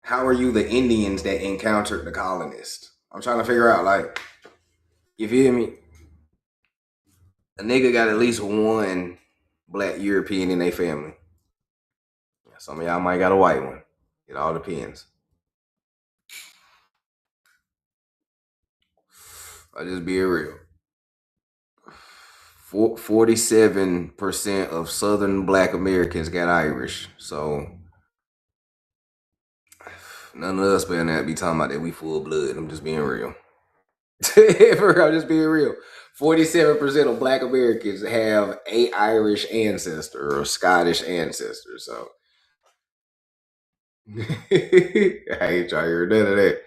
How are you the Indians that encountered the colonists? I'm trying to figure out, like, you feel me? A nigga got at least one Black European in their family. Some of y'all might got a white one. It all depends. I'll just be real. 47% of Southern Black Americans got Irish. So none of us better not be talking about that we full blood. I'm just being real. I'm just being real. 47% of Black Americans have a Irish ancestor or Scottish ancestor. So I ain't trying to hear none of that.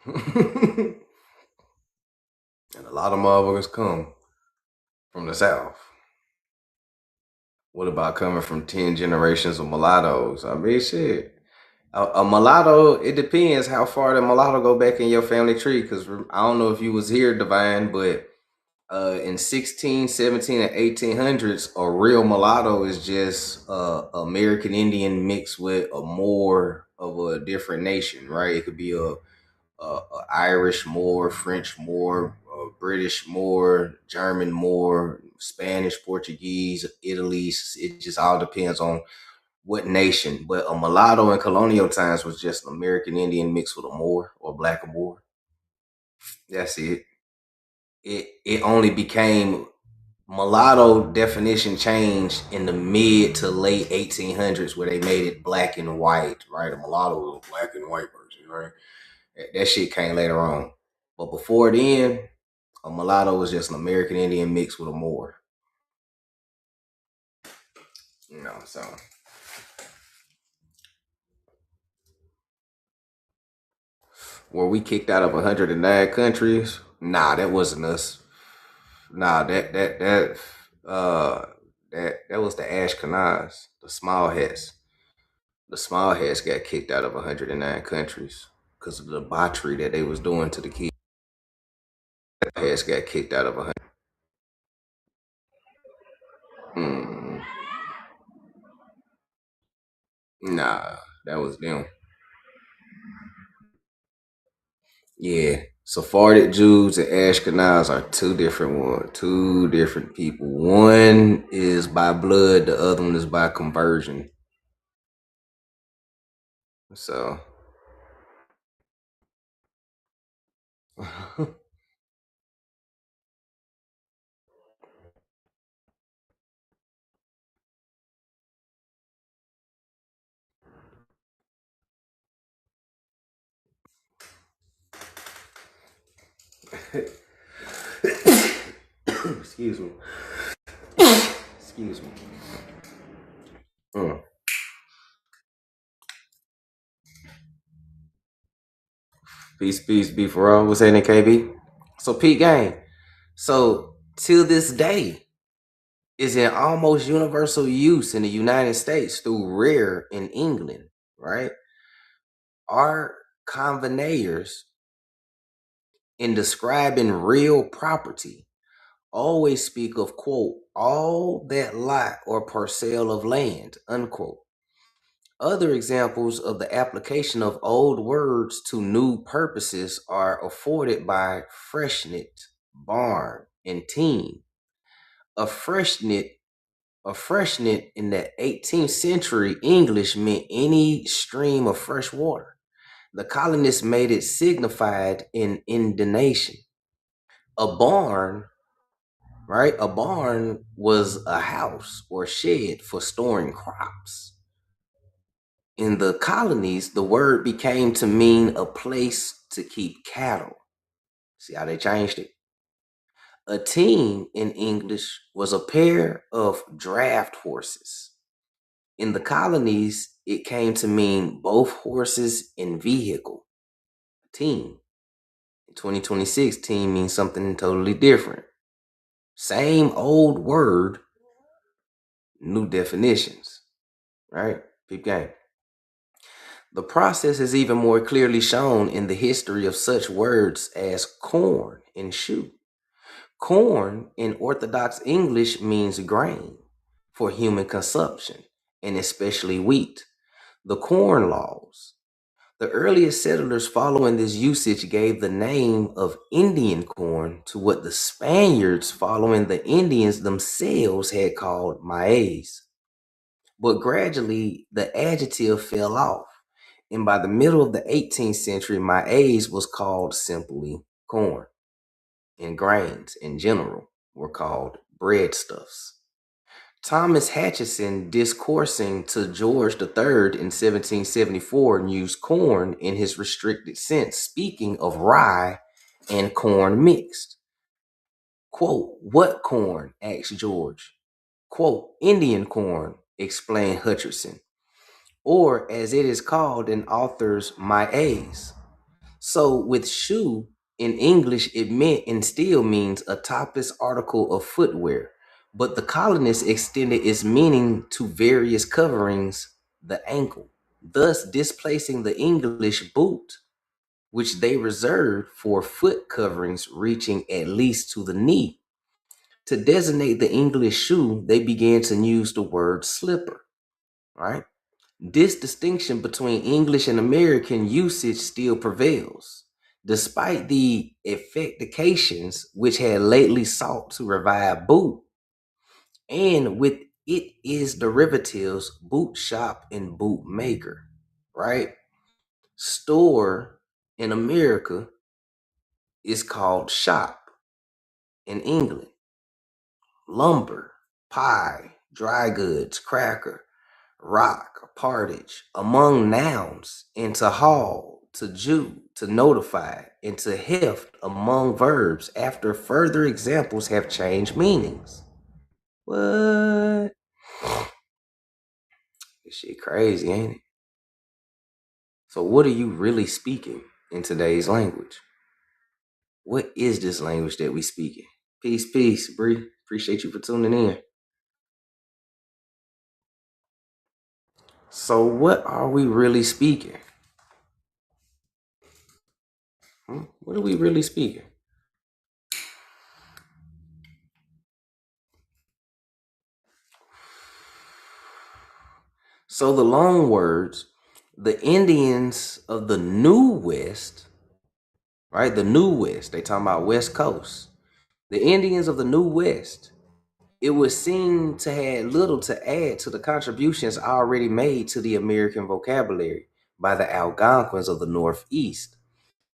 And a lot of motherfuckers come from the South. What about coming from 10 generations of mulattoes? I mean, shit. A mulatto, it depends how far the mulatto go back in your family tree. Because I don't know if you was here, Divine, but in 16, 17, and 1800s, a real mulatto is just American Indian mixed with a Moor of a different nation, right? It could be a Irish Moor, French Moor, British Moor, German Moor, Spanish, Portuguese, Italy. It just all depends on what nation. But a mulatto in colonial times was just an American Indian mixed with a Moor or Black Moor. That's it. It only became mulatto definition changed in the mid to late 1800s where they made it black and white, right? A mulatto was a black and white person, right? That shit came later on. But before then, a mulatto was just an American Indian mixed with a Moor. You know, so. Were we kicked out of 109 countries? Nah, that wasn't us. Nah, that was the Ashkenaz, the small hats. The small hats got kicked out of 109 countries because of the debauchery that they was doing to the kids. The hats got kicked out of 100. Nah, that was them. Yeah. Sephardic Jews and Ashkenaz are two different people. One is by blood, the other one is by conversion. So excuse me. Excuse me. Peace, be for all. What's happening, KB? So Pete Gang. So till this day, is in almost universal use in the United States through rare in England, right? Our conveners in describing real property always speak of, quote, all that lot or parcel of land, unquote. Other examples of the application of old words to new purposes are afforded by freshet, barn, and team. A freshet in the 18th century English meant any stream of fresh water. The colonists made it signified in indentation. A barn, right? A barn was a house or shed for storing crops. In the colonies, the word became to mean a place to keep cattle. See how they changed it? A team in English was a pair of draft horses. In the colonies, it came to mean both horses and vehicle. Team. In 2026, team means something totally different. Same old word, new definitions. Right? Peep game. The process is even more clearly shown in the history of such words as corn and shoe. Corn in Orthodox English means grain for human consumption, and especially wheat. The Corn Laws. The earliest settlers following this usage gave the name of Indian corn to what the Spaniards following the Indians themselves had called maize. But gradually, the adjective fell off, and by the middle of the 18th century, maize was called simply corn, and grains in general were called breadstuffs. Thomas Hutchison, discoursing to George III in 1774, used corn in his restricted sense, speaking of rye and corn mixed. Quote, what corn? Asked George. Quote, Indian corn, explained Hutchison, or as it is called in authors, maize. So with shoe, in English, it meant and still means a topless article of footwear, but the colonists extended its meaning to various coverings, the ankle, thus displacing the English boot, which they reserved for foot coverings reaching at least to the knee. To designate the English shoe, they began to use the word slipper, right? This distinction between English and American usage still prevails, despite the affectations which had lately sought to revive boot, and with it is derivatives boot shop and boot maker, right? Store in America is called shop in England. Lumber, pie, dry goods, cracker, rock, partage, among nouns, and to haul, to Jew, to notify, and to heft among verbs after further examples have changed meanings. What? This shit crazy, ain't it? So what are you really speaking in today's language? What is this language that we speaking? Peace, Bree. Appreciate you for tuning in. So what are we really speaking? What are we really speaking? So the loan words, the Indians of the New West right? The New West. They talking about West Coast. The Indians of the New West. It was seen to have little to add to the contributions already made to the American vocabulary by the Algonquins of the Northeast.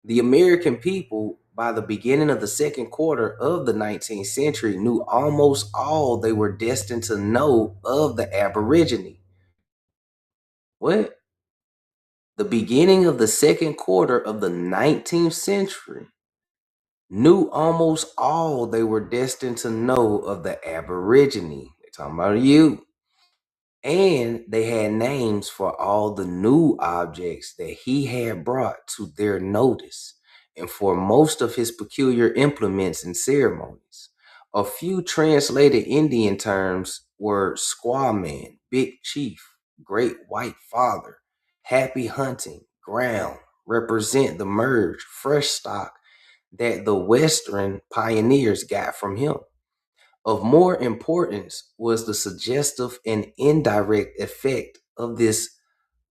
The American people, by the beginning of the second quarter of the 19th century, knew almost all they were destined to know of the Aborigine. What? The beginning of the second quarter of the 19th century knew almost all they were destined to know of the Aborigine. They're talking about you. And they had names for all the new objects that he had brought to their notice, and for most of his peculiar implements and ceremonies. A few translated Indian terms were squaw man, big chief, great white father, happy hunting, ground, represent the merge, fresh stock that the Western pioneers got from him. Of more importance was the suggestive and indirect effect of this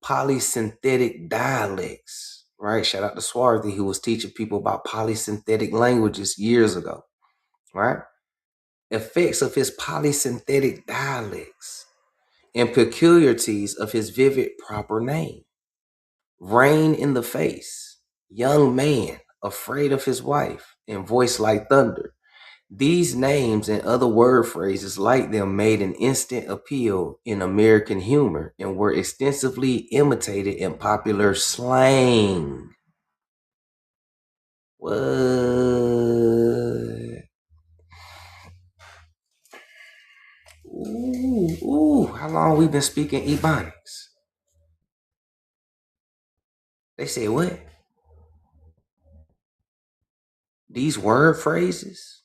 polysynthetic dialects, right? Shout out to Swarthy, who was teaching people about polysynthetic languages years ago, right? Effects of his polysynthetic dialects and peculiarities of his vivid proper name. Rain in the face, young man, afraid of his wife, and voice like thunder. These names and other word phrases like them made an instant appeal in American humor and were extensively imitated in popular slang. What? Ooh, how long we been speaking Ebonics? They say what? These word phrases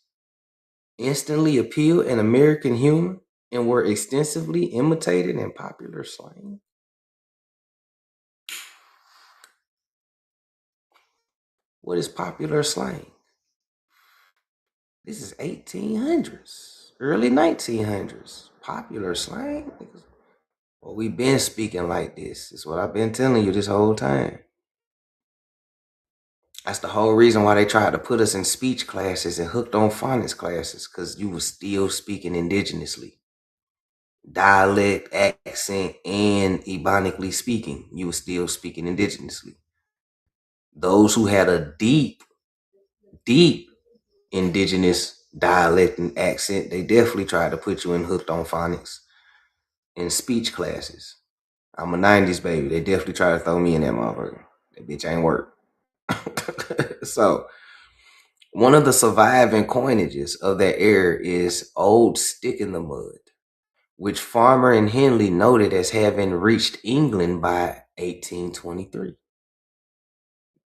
instantly appeal in American humor and were extensively imitated in popular slang. What is popular slang? This is 1800s, early 1900s. Popular slang? Well, we've been speaking like this. It's what I've been telling you this whole time. That's the whole reason why they tried to put us in speech classes and hooked on phonics classes, because you were still speaking indigenously. Dialect, accent, and ebonically speaking, you were still speaking indigenously. Those who had a deep indigenous dialect and accent, they definitely tried to put you in hooked on phonics in speech classes. I'm a 90s baby. They definitely tried to throw me in that motherfucker. That bitch ain't work. So, one of the surviving coinages of that era is Old Stick in the Mud, which Farmer and Henley noted as having reached England by 1823.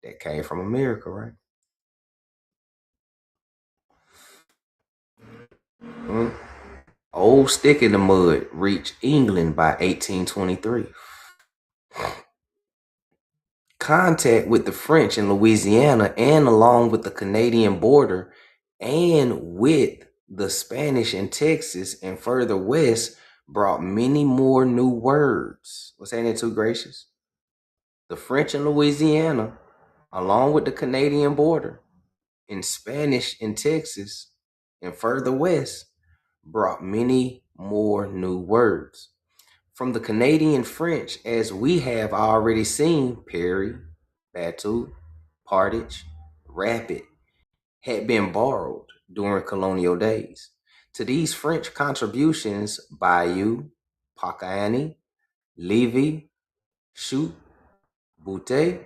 That came from America, right? Old Stick in the Mud reached England by 1823. Contact with the French in Louisiana and along with the Canadian border and with the Spanish in Texas and further west brought many more new words. What's that, too gracious? The French in Louisiana, along with the Canadian border, and Spanish in Texas and further west, brought many more new words. From the Canadian French, as we have already seen, Perry, Batu, Partridge, Rapid, had been borrowed during colonial days. To these French contributions, Bayou, Pacani, Levy, Chute, Boutte,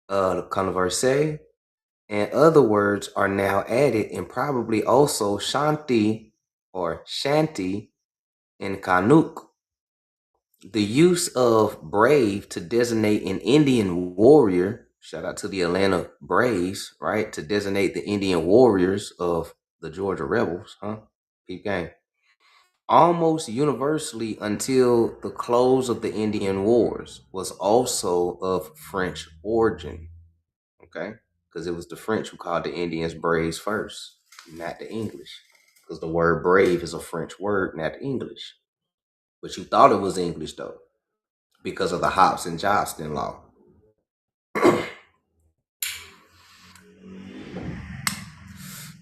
Converse, and other words are now added, and probably also Shanti or Shanti and Canuck. The use of brave to designate an Indian warrior, shout out to the Atlanta Braves, right? To designate the Indian warriors of the Georgia Rebels, Peep game. Almost universally until the close of the Indian Wars was also of French origin, okay? Because it was the French who called the Indians braves first, not the English. Because the word brave is a French word, not English. But you thought it was English, though, because of the Hobson-Johnston law.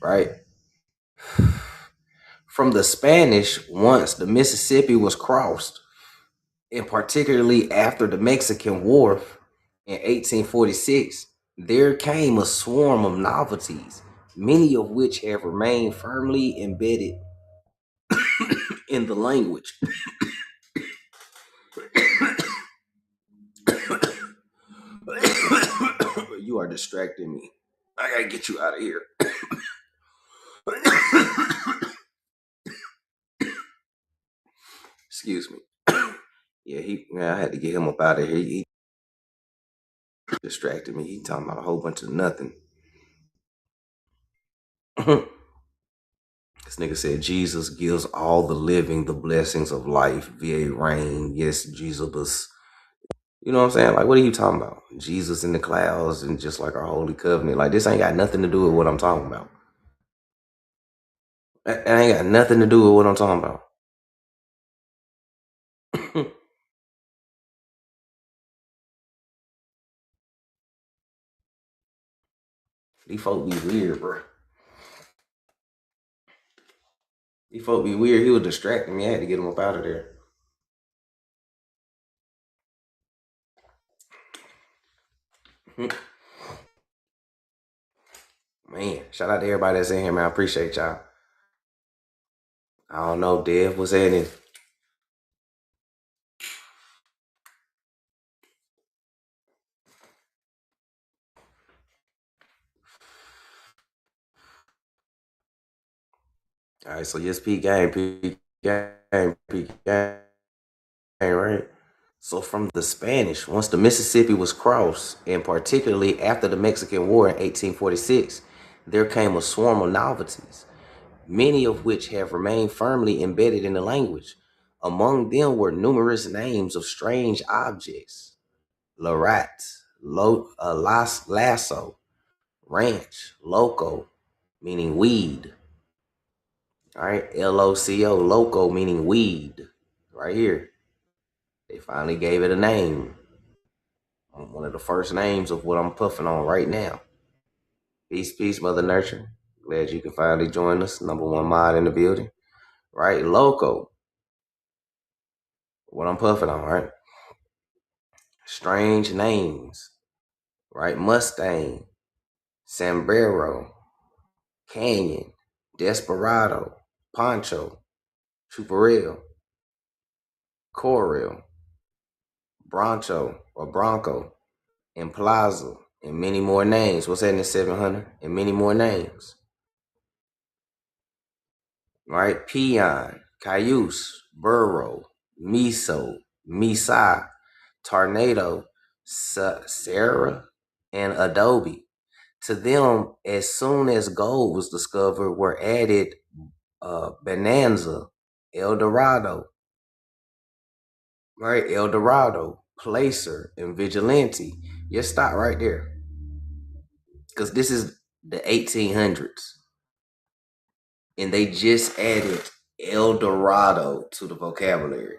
right? From the Spanish, once the Mississippi was crossed, and particularly after the Mexican War in 1846, there came a swarm of novelties, many of which have remained firmly embedded in the language. You are distracting me. I gotta get you out of here. Excuse me. Yeah, I had to get him up out of here. He distracted me. He talking about a whole bunch of nothing. This nigga said Jesus gives all the living the blessings of life via rain. Yes, Jesus. You know what I'm saying? Like, what are you talking about? Jesus in the clouds and just like our holy covenant. Like, this ain't got nothing to do with what I'm talking about. That ain't got nothing to do with what I'm talking about. These folk be weird, bro. These folk be weird. He was distracting me. I had to get him up out of there. Man, shout out to everybody that's in here, man. I appreciate y'all. I don't know, Dev. What's happening? All right, so yes, peak game, right? So from the Spanish, once the Mississippi was crossed, and particularly after the Mexican War in 1846, there came a swarm of novelties, many of which have remained firmly embedded in the language. Among them were numerous names of strange objects: Larat, lasso, ranch, loco, meaning weed. All right, L-O-C-O, loco, meaning weed. Right here. They finally gave it a name. One of the first names of what I'm puffing on right now. Peace, Mother Nurture. Glad you can finally join us. Number one mod in the building. Right, loco. What I'm puffing on, right? Strange names. Right, Mustang, Sombrero, Canyon, Desperado, Poncho, Chuparel, Corel, Broncho or Bronco, and Plaza, and many more names. What's that in 700? And many more names. Right? Peon, Cayuse, Burro, Miso, Misa, Tornado, Sarah, and Adobe. To them, as soon as gold was discovered, were added Bonanza, El Dorado, right? El Dorado, Placer, and Vigilante. Just stop right there. Because this is the 1800s. And they just added El Dorado to the vocabulary.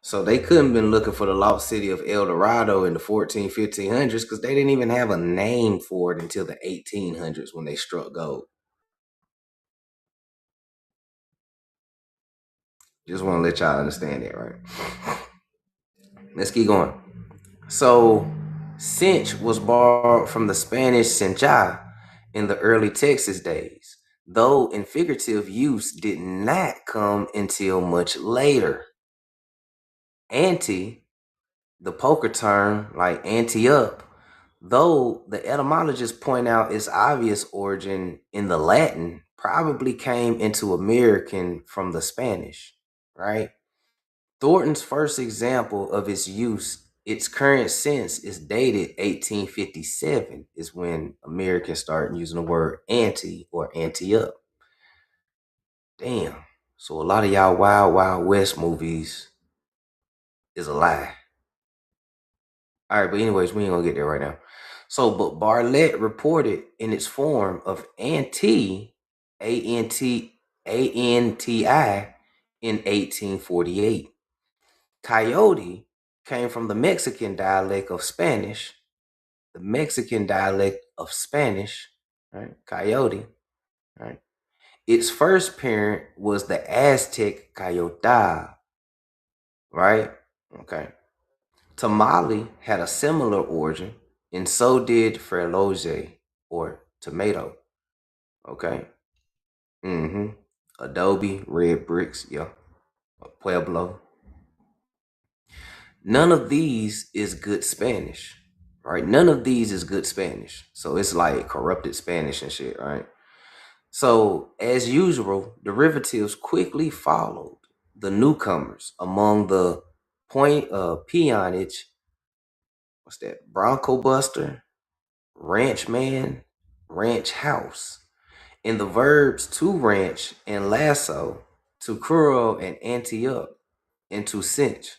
So they couldn't have been looking for the lost city of El Dorado in the 1500s because they didn't even have a name for it until the 1800s when they struck gold. Just want to let y'all understand that, right? Let's keep going. So, cinch was borrowed from the Spanish cincha in the early Texas days, though in figurative use did not come until much later. Ante, the poker term, like ante up, though the etymologists point out its obvious origin in the Latin, probably came into American from the Spanish, right? Thornton's first example of its use, its current sense, is dated 1857, is when Americans started using the word ante or ante up. Damn. So a lot of y'all Wild Wild West movies is a lie. All right, but anyways, we ain't gonna get there right now. So, but Bartlett reported in its form of anti, A-N-T-I, in 1848. Coyote came from the Mexican dialect of Spanish. The Mexican dialect of Spanish, right? Coyote, Right? Its first parent was the Aztec Cayota, right? Okay. Tamale had a similar origin, and so did Freloge, or tomato. Okay. Adobe, red bricks, yeah. Pueblo. None of these is good Spanish, right? None of these is good Spanish. So it's like corrupted Spanish and shit, right? So as usual, derivatives quickly followed the newcomers among the peonage, what's that? Bronco Buster, Ranch Man, Ranch House. In the verbs to ranch and lasso, to curl and ante up, and to cinch.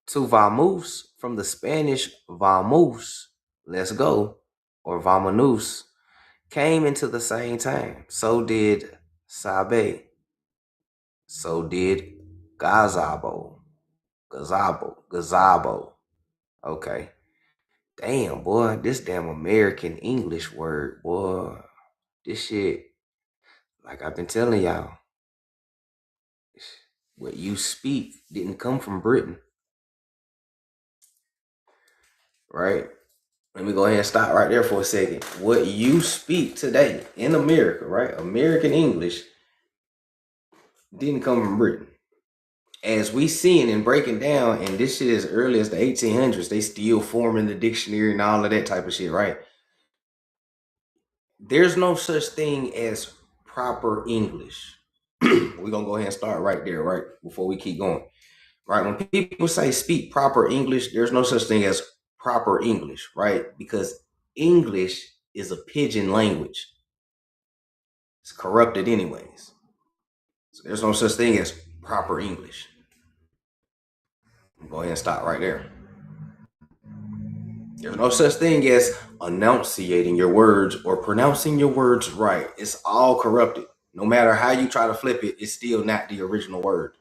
To vamoose from the Spanish vamos, let's go, or vamonos, came into the same time. So did sabe. So did gazabo. Gazabo. Okay. Damn, boy, this damn American English word, boy. This shit, like I've been telling y'all, what you speak didn't come from Britain, right? Let me go ahead and stop right there for a second. What you speak today in America, right? American English didn't come from Britain. As we seeing and breaking down, and this shit as early as the 1800s, they still forming the dictionary and all of that type of shit, right? There's no such thing as proper English. We're gonna go ahead and start right there, right? Before we keep going. Right? When people say speak proper English, there's no such thing as proper English, right? Because English is a pidgin language. It's corrupted anyways. So there's no such thing as proper English. Go ahead and stop right there. There's no such thing as enunciating your words or pronouncing your words right. It's all corrupted. No matter how you try to flip it, it's still not the original word.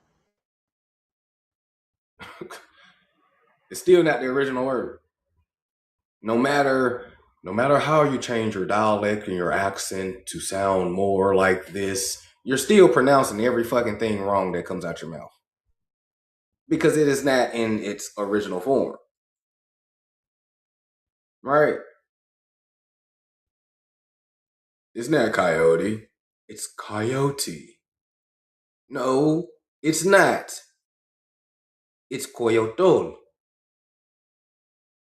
It's still not the original word. No matter how you change your dialect and your accent to sound more like this, you're still pronouncing every fucking thing wrong that comes out your mouth. Because it is not in its original form. Right? It's not coyote. It's coyote. No, it's not. It's coyotol.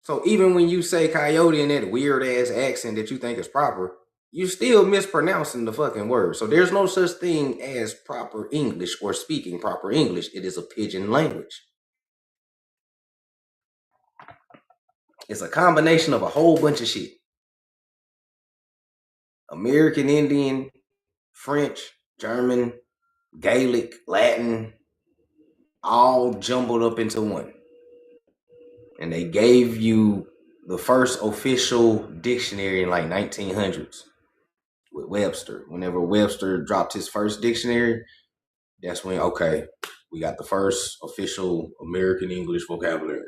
So even when you say coyote in that weird ass accent that you think is proper, you're still mispronouncing the fucking word. So there's no such thing as proper English or speaking proper English. It is a pidgin language. It's a combination of a whole bunch of shit. American Indian, French, German, Gaelic, Latin, all jumbled up into one. And they gave you the first official dictionary in like 1900s with Webster. Whenever Webster dropped his first dictionary, that's when, okay, we got the first official American English vocabulary,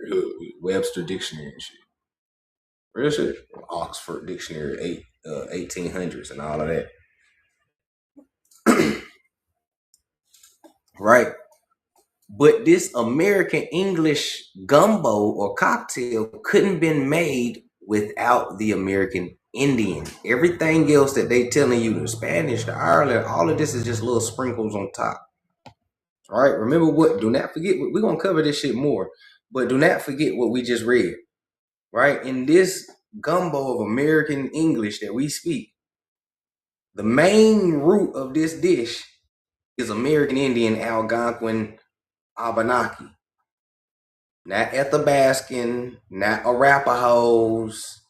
Webster dictionary and shit. Real shit. Oxford Dictionary, 1800s and all of that. Right? But this American English gumbo or cocktail couldn't been made without the American Indian. Everything else that they telling you, the Spanish, the Ireland, all of this is just little sprinkles on top. All right, remember what, do not forget, we're going to cover this shit more, but do not forget what we just read. Right? In this gumbo of American English that we speak, the main root of this dish is American Indian Algonquin Abenaki. Not Athabascan, not Arapahoes,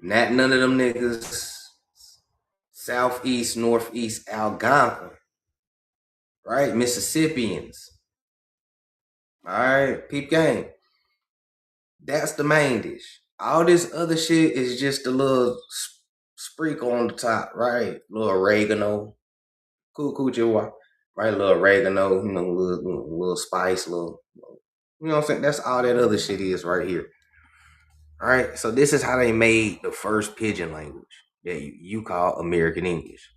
not none of them niggas. Southeast, Northeast Algonquin. Right? Mississippians. Alright, peep game. That's the main dish. All this other shit is just a little sprinkle on the top, right? Little oregano. Cool, right? Little oregano, you know, little spice, little, you know what I'm saying? That's all that other shit is right here. All right, so this is how they made the first pidgin language that you call American English.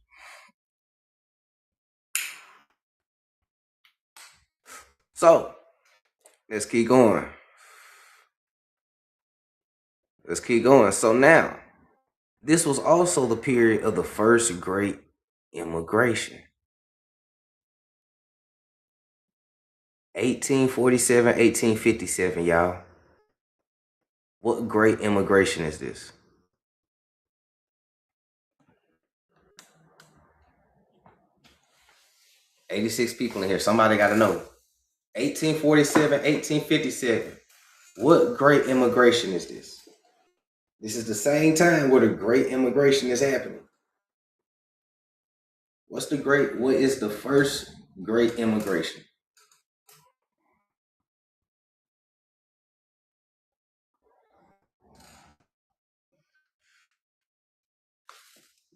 So let's keep going. So now, this was also the period of the first great immigration. 1847, 1857, y'all. What great immigration is this? $86 people in here. Somebody got to know. 1847, 1857. What great immigration is this? This is the same time where the great immigration is happening. What is the first great immigration?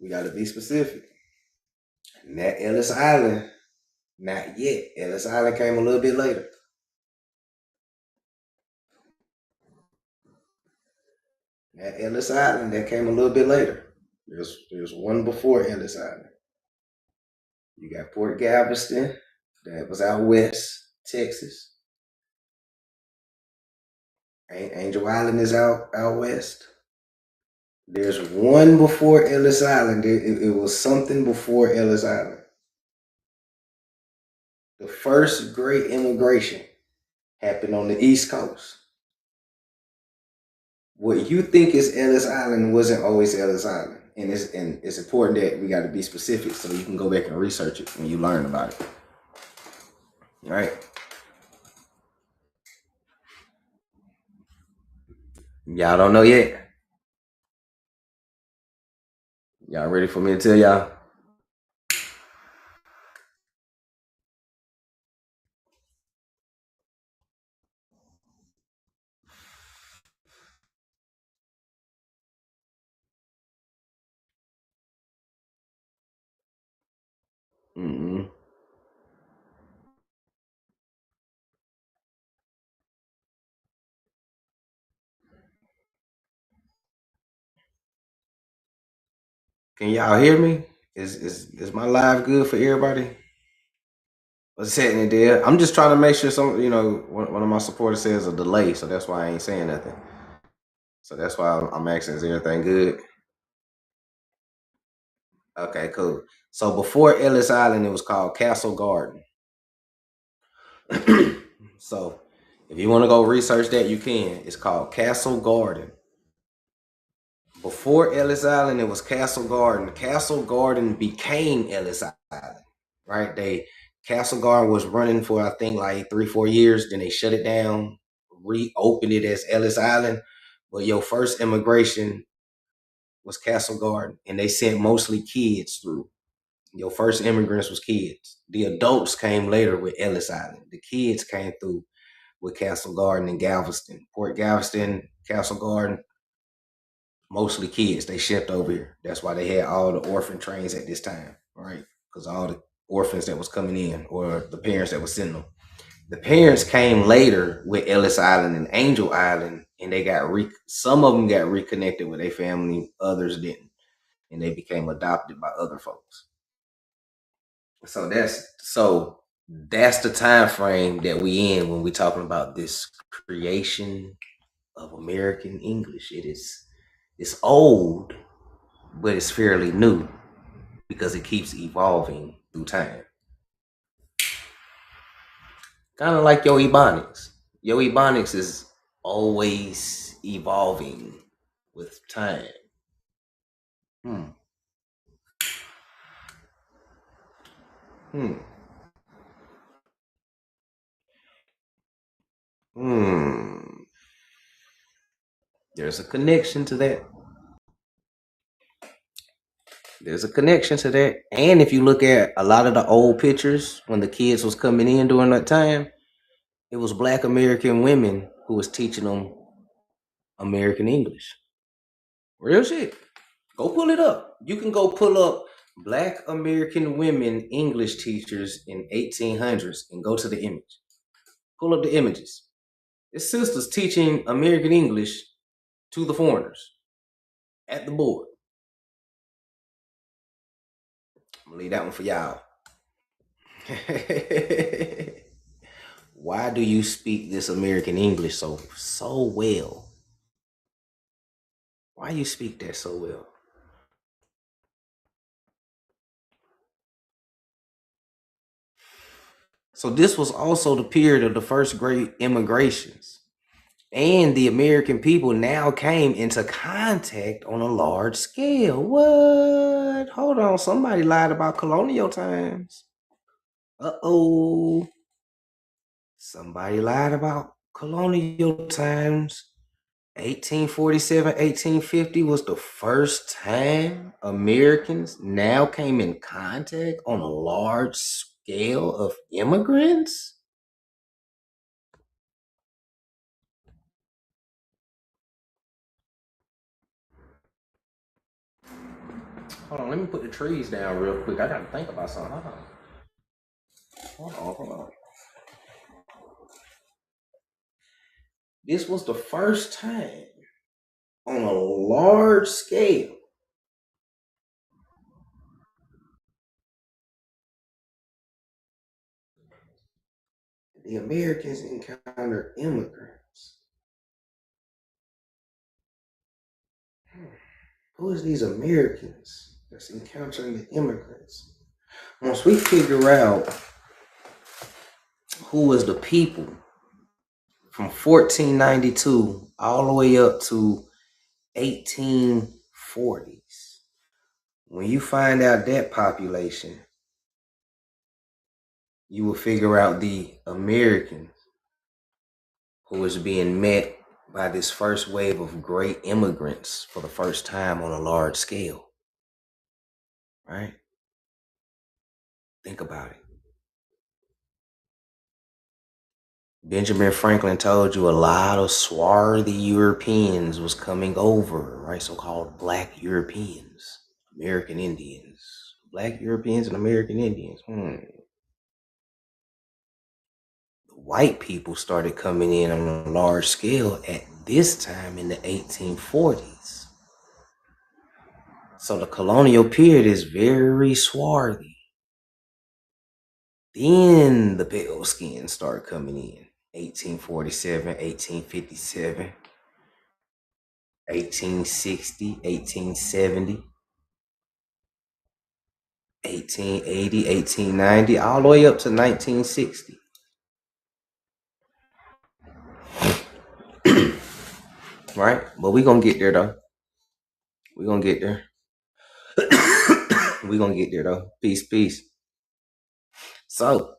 We got to be specific. Not Ellis Island. Not yet. Ellis Island came a little bit later. Not Ellis Island, that came a little bit later. There's one before Ellis Island. You got Port Galveston, that was out west, Texas. Angel Island is out west. There's one before Ellis Island. It was something before Ellis Island. The first great immigration happened on the East Coast. What you think is Ellis Island wasn't always Ellis Island. And it's important that we got to be specific so you can go back and research it when you learn about it. All right? Y'all don't know yet? Y'all ready for me to tell y'all? Mm-mm. Can y'all hear me? Is my live good for everybody? What's happening there? I'm just trying to make sure one of my supporters says a delay, so that's why I ain't saying nothing. So that's why I'm asking, is everything good? Okay, cool. So before Ellis Island, it was called Castle Garden. So if you want to go research that, you can. It's called Castle Garden. Before Ellis Island, it was Castle Garden. Castle Garden became Ellis Island, right? Castle Garden was running for, I think, like 3-4 years. Then they shut it down, reopened it as Ellis Island. But your first immigration was Castle Garden, and they sent mostly kids through. Your first immigrants was kids. The adults came later with Ellis Island. The kids came through with Castle Garden and Galveston. Port Galveston, Castle Garden, mostly kids. They shipped over here. That's why they had all the orphan trains at this time, right? Because all the orphans that was coming in, or the parents that was sending them. The parents came later with Ellis Island and Angel Island, and they got some of them got reconnected with their family, others didn't, and they became adopted by other folks. So that's the time frame that we in when we're talking about this creation of American English. It's old, but it's fairly new because it keeps evolving through time. Kind of like your Ebonics. Your Ebonics is always evolving with time. There's a connection to that. And if you look at a lot of the old pictures when the kids was coming in during that time, it was Black American women who was teaching them American English. Real shit. Go pull it up. You can go pull up Black American women English teachers in 1800s and go to the image. Pull up the images. It's sisters teaching American English to the foreigners at the board. I'm gonna leave that one for y'all. why do you speak this American English so well? Why you speak that so well? So this was also the period of the first great immigrations. And the American people now came into contact on a large scale. What? Hold on, somebody lied about colonial times. Uh-oh. Somebody lied about colonial times. 1847, 1850 was the first time Americans now came in contact on a large scale of immigrants? Hold on, let me put the trees down real quick. I gotta think about something. Hold on. This was the first time on a large scale the Americans encountered immigrants. Who is these Americans that's encountering the immigrants? Once we figure out who was the people from 1492 all the way up to 1840s, when you find out that population, you will figure out the Americans who was being met by this first wave of great immigrants for the first time on a large scale. Right? Think about it. Benjamin Franklin told you a lot of swarthy Europeans was coming over, right? So-called Black Europeans, American Indians. Black Europeans and American Indians. The white people started coming in on a large scale at this time in the 1840s. So the colonial period is very swarthy. Then the pale skins start coming in. 1847, 1857, 1860, 1870, 1880, 1890, all the way up to 1960. Right? But we're going to get there, though. We're going to get there. We're going to get there, though. Peace, peace. So,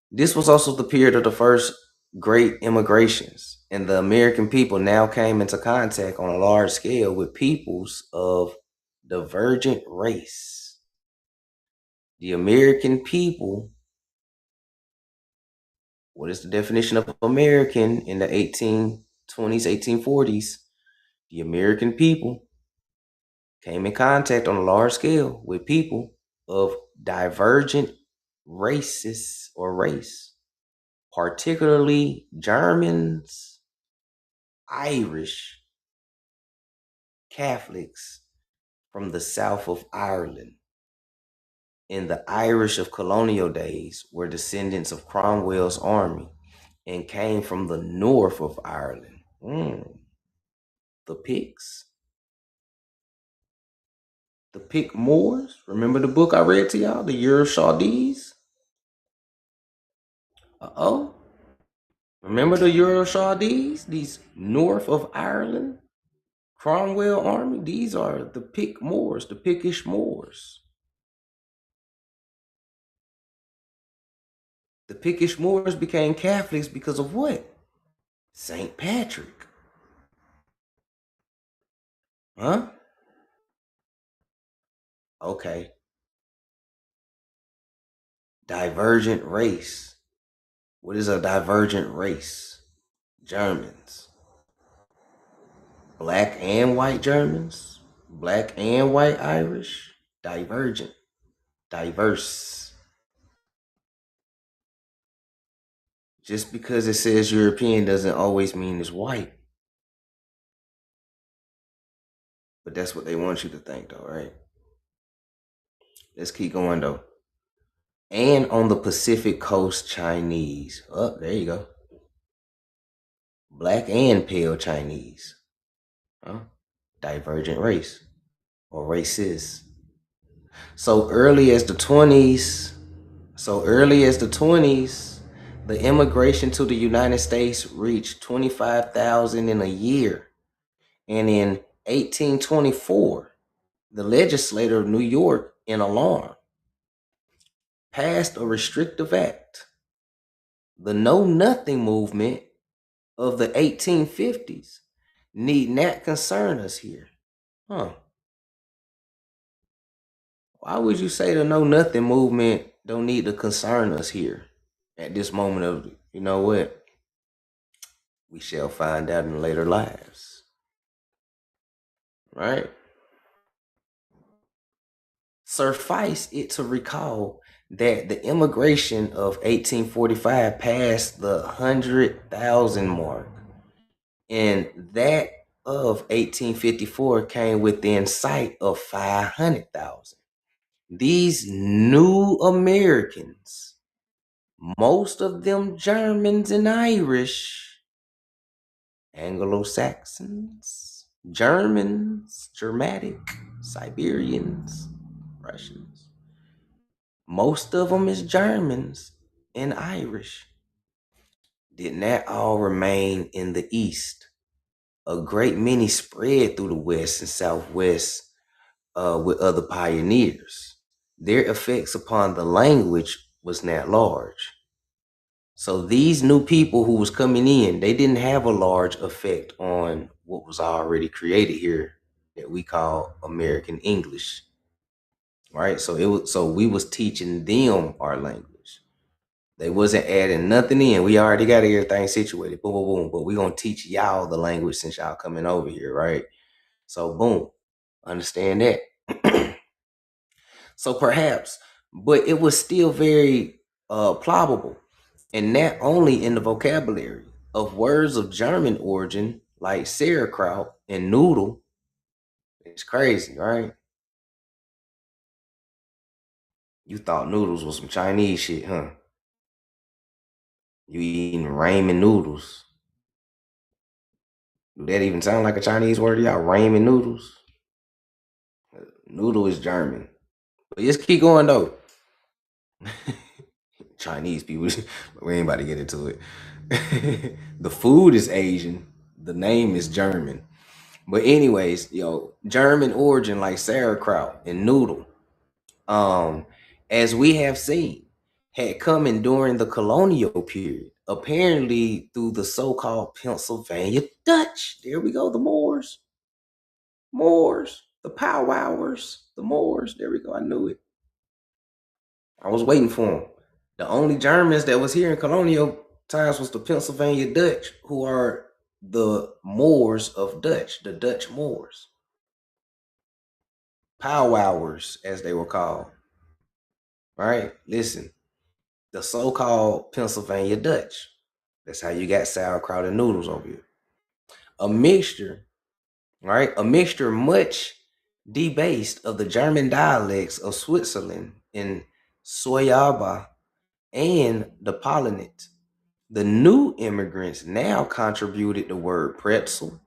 this was also the period of the first great immigrations, and the American people now came into contact on a large scale with peoples of divergent race. The American people, what is the definition of American in the 1820s, 1840s? The American people came in contact on a large scale with people of divergent races or race, particularly Germans, Irish, Catholics from the south of Ireland. And the Irish of colonial days were descendants of Cromwell's army and came from the north of Ireland. The Picts. The Pict Moors. Remember the book I read to y'all? The Eurochardes? Uh-oh. Remember the Eurochardes? These north of Ireland Cromwell army? These are the Pict Moors, the Pictish Moors. The Pictish Moors became Catholics because of what? St. Patrick. Huh? Okay. Divergent race. What is a divergent race? Germans. Black and white Germans. Black and white Irish. Divergent. Diverse. Just because it says European doesn't always mean it's white. But that's what they want you to think, though, right? Let's keep going, though. and on the Pacific Coast Chinese. Oh, there you go. Black and pale Chinese. Divergent race or races. So early as the 20s, the immigration to the United States reached 25,000 in a year. And in 1824, the legislature of New York, in alarm, passed a restrictive act. The Know Nothing movement of the 1850s need not concern us here. Why would you say the Know Nothing movement don't need to concern us here at this moment of, you know what? We shall find out in later lives. Right? Suffice it to recall that the immigration of 1845 passed the 100,000 mark, and that of 1854 came within sight of 500,000. These new Americans, most of them Germans and Irish, Anglo-Saxons, Germans, Germanic, Siberians, Russians. Most of them is Germans and Irish. Did not all remain in the East. A great many spread through the West and Southwest with other pioneers. Their effects upon the language was not large. So these new people who was coming in, they didn't have a large effect on what was already created here that we call American English. Right? So we was teaching them our language. They wasn't adding nothing in. We already got everything situated. Boom, boom, boom. But we gonna teach y'all the language since y'all coming over here, right? So boom. Understand that. So perhaps, but it was still very plausible. And not only in the vocabulary of words of German origin, like sauerkraut and noodle. It's crazy, right? You thought noodles was some Chinese shit, huh? You eating ramen noodles. Do that even sound like a Chinese word? Y'all ramen noodles? Noodle is German. But just keep going though. Chinese people, we ain't about to get into it. The food is Asian. The name is German. But anyways, German origin like sauerkraut and noodle, as we have seen, had come in during the colonial period, apparently through the so-called Pennsylvania Dutch. There we go, the Moors, the powwowers, the Moors. There we go, I knew it. I was waiting for them. The only Germans that was here in colonial times was the Pennsylvania Dutch, who are the Moors of Dutch, the Dutch Moors. Powwowers, as they were called. Right? Listen, the so-called Pennsylvania Dutch. That's how you got sauerkraut and noodles over here. A mixture, right? A mixture much debased of the German dialects of Switzerland in Soyaba and the Polonit. The new immigrants now contributed the word pretzel,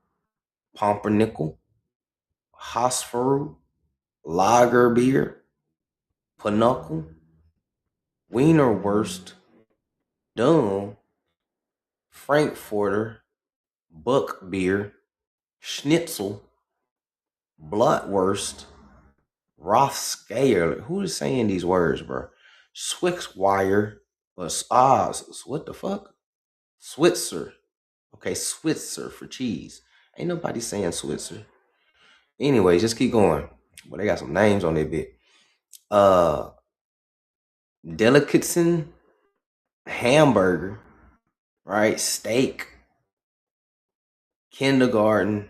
pumpernickel, Hosferu, lager beer, pinochle, Wienerwurst, Dum, Frankfurter, Buck beer, Schnitzel, Blutwurst, Rothschild. Who is saying these words, bro? Schwitzwire, what the fuck? Switzer. Okay, Switzer for cheese. Ain't nobody saying Switzer. Anyway, just keep going. But they got some names on that bit. Delicatessen, hamburger, right? Steak, kindergarten,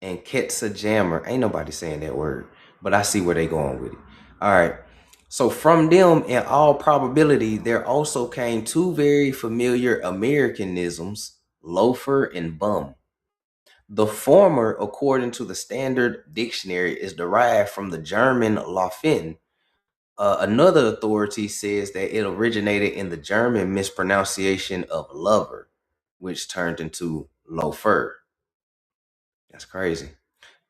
and Quetzaljammer. Ain't nobody saying that word, but I see where they going with it. All right. So from them, in all probability, there also came two very familiar Americanisms, loafer and bum. The former, according to the Standard Dictionary, is derived from the German Laufen, Another authority says that it originated in the German mispronunciation of lover, which turned into loafer. That's crazy.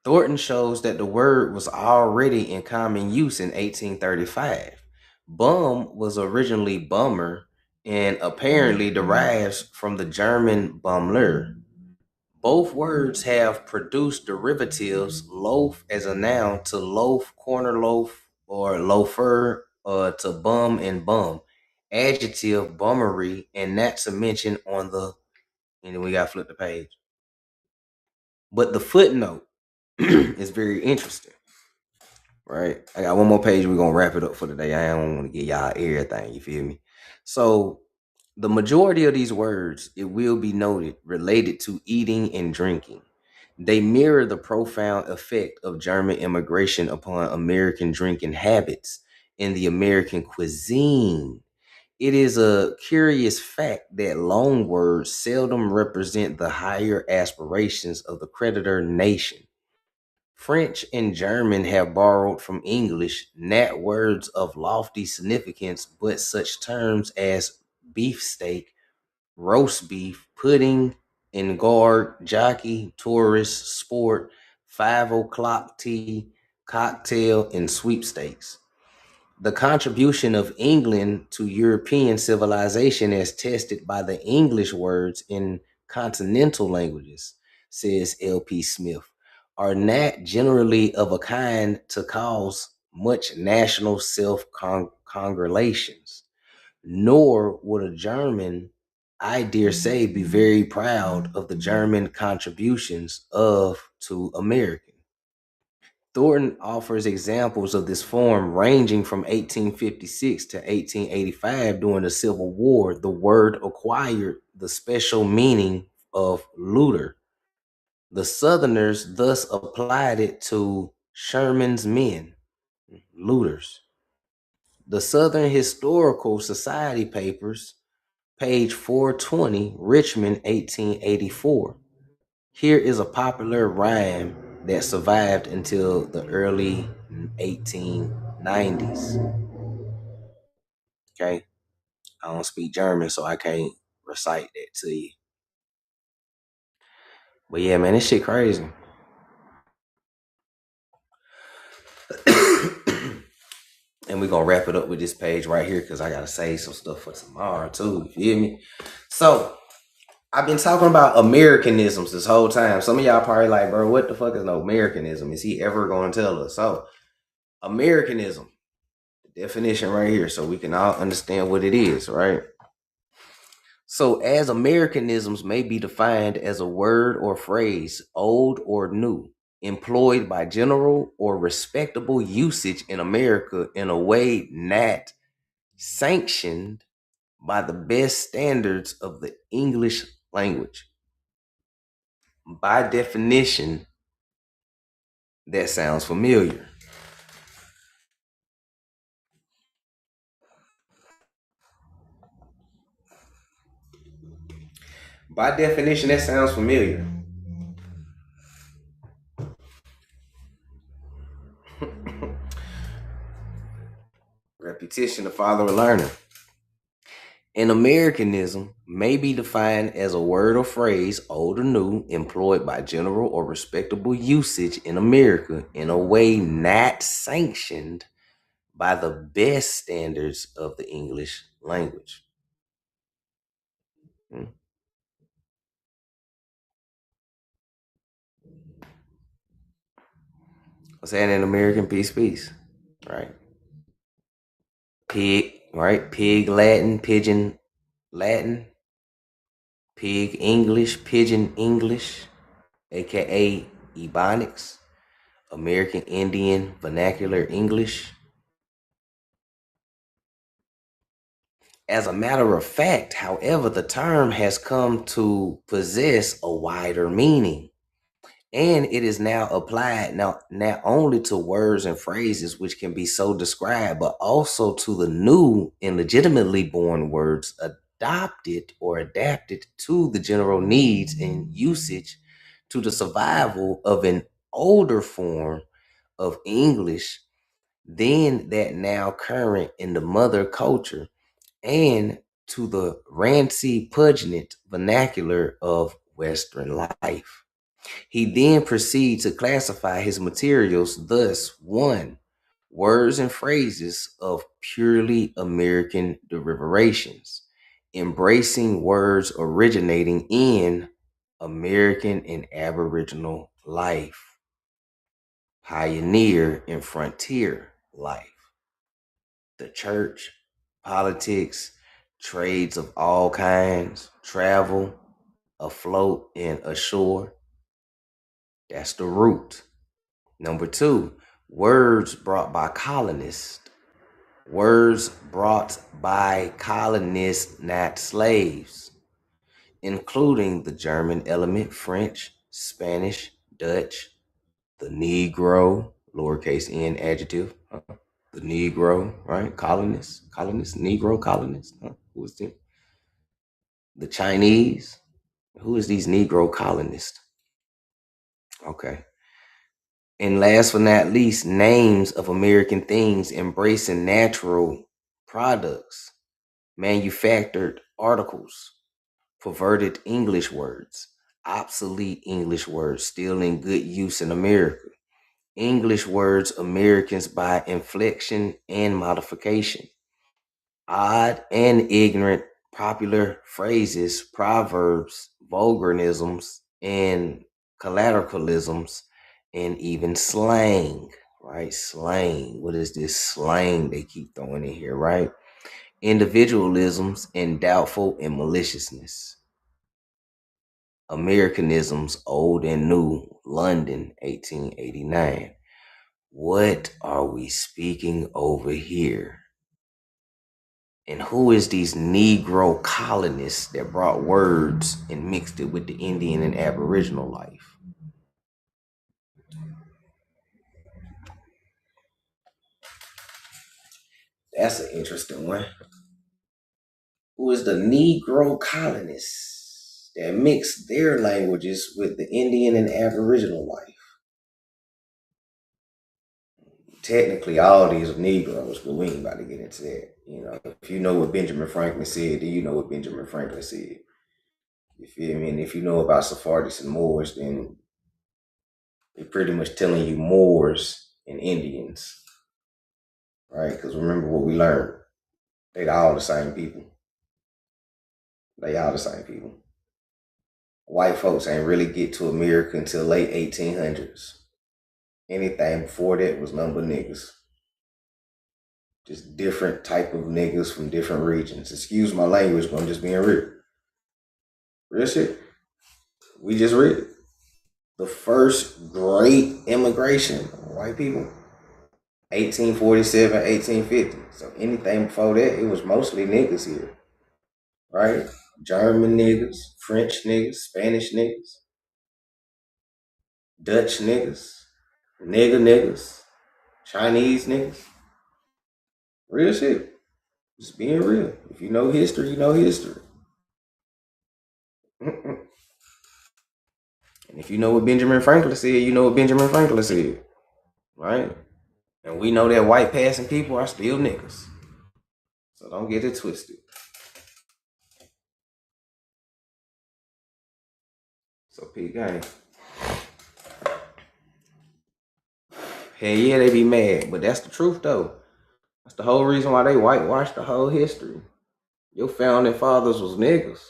Thornton shows that the word was already in common use in 1835. Bum was originally bummer and apparently derives from the German Bummler. Both words have produced derivatives, loaf as a noun to loaf, corner loaf, or loafer, to bum and bum. Adjective, bummery, and not to mention on the, and then we got to flip the page. But the footnote is very interesting, right? I got one more page. We're going to wrap it up for today. I don't want to get y'all everything, you feel me? So the majority of these words, it will be noted, related to eating and drinking. They mirror the profound effect of German immigration upon American drinking habits and the American cuisine. It is a curious fact that loanwords seldom represent the higher aspirations of the creditor nation. French and German have borrowed from English not words of lofty significance, but such terms as beefsteak, roast beef, pudding, engard, jockey, tourist, sport, 5 o'clock tea, cocktail, and sweepstakes. The contribution of England to European civilization as tested by the English words in continental languages, says L.P. Smith, are not generally of a kind to cause much national self-congratulations, nor would a German, I dare say, be very proud of the German contributions to American. Thornton offers examples of this form ranging from 1856 to 1885 during the Civil War. The word acquired the special meaning of looter. The Southerners thus applied it to Sherman's men, looters. The Southern Historical Society Papers, page 420, Richmond, 1884. Here is a popular rhyme that survived until the early 1890s. Okay, I don't speak German, so I can't recite that to you. But yeah, man, this shit crazy. And we're gonna wrap it up with this page right here because I gotta save some stuff for tomorrow too. You feel me? So I've been talking about Americanisms this whole time. Some of y'all probably like, bro, what the fuck is no Americanism? Is he ever gonna tell us? So Americanism, the definition right here, so we can all understand what it is, right? So as Americanisms may be defined as a word or phrase, old or new, employed by general or respectable usage in America in a way not sanctioned by the best standards of the English language. By definition, that sounds familiar. By definition, that sounds familiar. Repetition, the father of learning. An Americanism may be defined as a word or phrase, old or new, employed by general or respectable usage in America in a way not sanctioned by the best standards of the English language. What's that in American? Peace, right? Pig, right? Pig Latin, pigeon Latin, pig English, pigeon English, aka Ebonics, American Indian Vernacular English. As a matter of fact, however, the term has come to possess a wider meaning, and it is now applied not only to words and phrases which can be so described, but also to the new and legitimately born words adopted or adapted to the general needs and usage to the survival of an older form of English then that now current in the mother culture, and to the rancid, pungent vernacular of Western life. He then proceeds to classify his materials thus: 1. Words and phrases of purely American deliberations, embracing words originating in American and Aboriginal life, pioneer and frontier life, the church, politics, trades of all kinds, travel, afloat and ashore. That's the root. Number 2, words brought by colonists. Words brought by colonists, not slaves, including the German element, French, Spanish, Dutch, the Negro, lowercase n adjective, the Negro, right? Colonists, Negro colonists. Who is them? The Chinese. Who is these Negro colonists? Okay. And last but not least, names of American things embracing natural products, manufactured articles, perverted English words, obsolete English words still in good use in America, English words Americans by inflection and modification, odd and ignorant popular phrases, proverbs, vulgarisms, and colloquialisms, and even slang, right? Slang. What is this slang they keep throwing in here, right? Individualisms and doubtful and maliciousness. Americanisms, old and new, London, 1889. What are we speaking over here? And who is these Negro colonists that brought words and mixed it with the Indian and Aboriginal life? That's an interesting one. Who is the Negro colonists that mixed their languages with the Indian and Aboriginal life? Technically, all these are Negroes, but we ain't about to get into that. You know, if you know what Benjamin Franklin said, then you know what Benjamin Franklin said. You feel me? And if you know about Sephardics and Moors, then they're pretty much telling you Moors and Indians, right? Because remember what we learned. They all the same people. They all the same people. White folks ain't really get to America until late 1800s. Anything before that was nothing but niggas. Just different type of niggas from different regions. Excuse my language, but I'm just being real. Real shit. We just read it. The first great immigration of white people, 1847, 1850. So anything before that, it was mostly niggas here. Right? German niggas, French niggas, Spanish niggas, Dutch niggas, niggas, Chinese niggas. Real shit. Just being real. If you know history, you know history. And if you know what Benjamin Franklin said, you know what Benjamin Franklin said. Right? And we know that white passing people are still niggas. So don't get it twisted. So P gang. Hell yeah, they be mad. But that's the truth though. That's the whole reason why they whitewashed the whole history. Your founding fathers was niggas.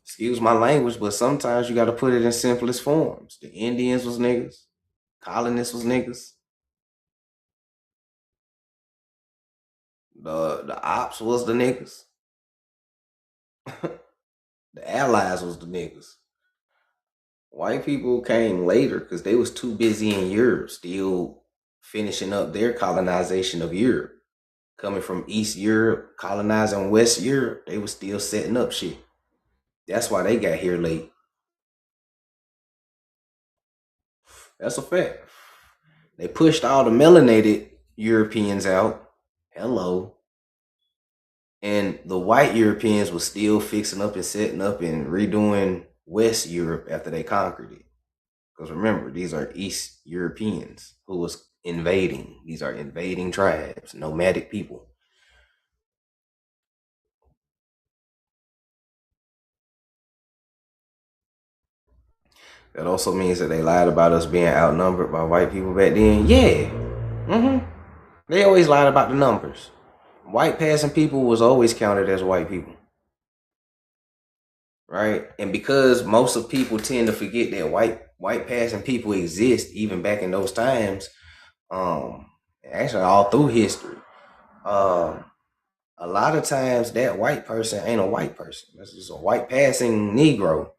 Excuse my language, but sometimes you got to put it in simplest forms. The Indians was niggas. Colonists was niggas. The ops was the niggas. The allies was the niggas. White people came later because they was too busy in Europe, still finishing up their colonization of Europe. Coming from East Europe, colonizing West Europe, they was still setting up shit. That's why they got here late. That's a fact. They pushed all the melanated Europeans out. Hello. And the white Europeans were still fixing up and setting up and redoing West Europe after they conquered it. Because remember, these are East Europeans who was invading. These are invading tribes, nomadic people. That also means that they lied about us being outnumbered by white people back then. Yeah. They always lied about the numbers. White passing people was always counted as white people. Right? And because most of people tend to forget that white passing people exist even back in those times, actually all through history, a lot of times that white person ain't a white person. That's just a white passing Negro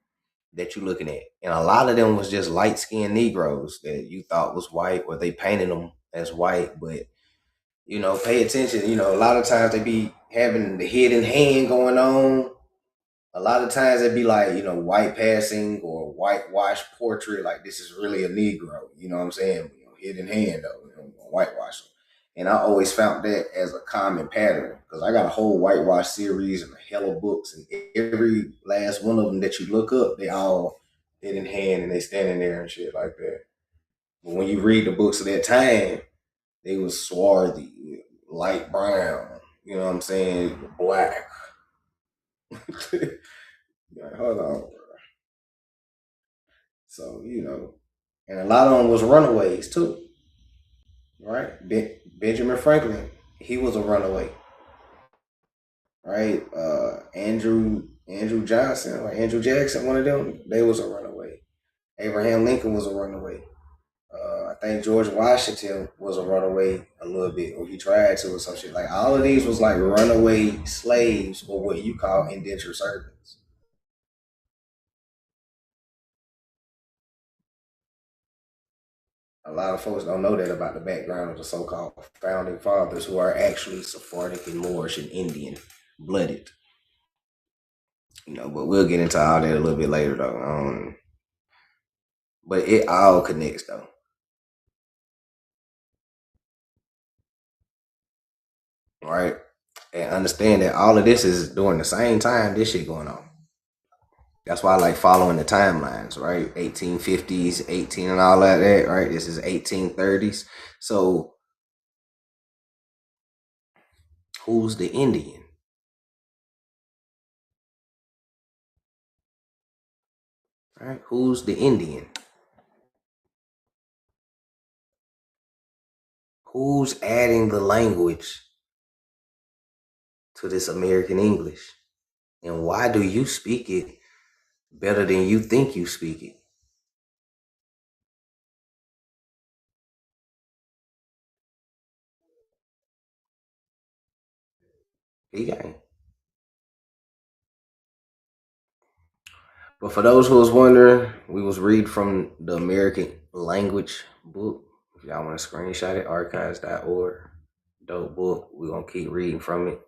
that you're looking at. And a lot of them was just light-skinned Negroes that you thought was white, or they painted them as white. But, you know, pay attention. You know, a lot of times they be having the hidden hand going on. A lot of times it'd be like, you know, white passing or whitewash portrait. Like, this is really a Negro. You know what I'm saying? You know, hidden hand, though. You know, whitewash them. And I always found that as a common pattern, because I got a whole whitewash series and a hell of books, and every last one of them that you look up, they all hidden hand and they standing there and shit like that. But when you read the books of that time, they was swarthy, light brown, you know what I'm saying, black. Like, hold on, bro. So, you know, and a lot of them was runaways too, right? Benjamin Franklin, he was a runaway, right? Andrew Johnson or Andrew Jackson, one of them, they was a runaway. Abraham Lincoln was a runaway. I think George Washington was a runaway a little bit, or he tried to, or some shit. Like, all of these was like runaway slaves, or what you call indentured servants. A lot of folks don't know that about the background of the so-called founding fathers, who are actually Sephardic and Moorish and Indian blooded. You know, but we'll get into all that a little bit later, though. But it all connects, though. Right? And understand that all of this is during the same time this shit going on. That's why I like following the timelines, right? 1850s, 18 and all that, right? This is 1830s. So who's the Indian? Right? Who's the Indian? Who's adding the language to this American English? And why do you speak it better than you think you speak it? Okay. But for those who was wondering, we was reading from the American Language book. If y'all want to screenshot it, archives.org. Dope book. We're going to keep reading from it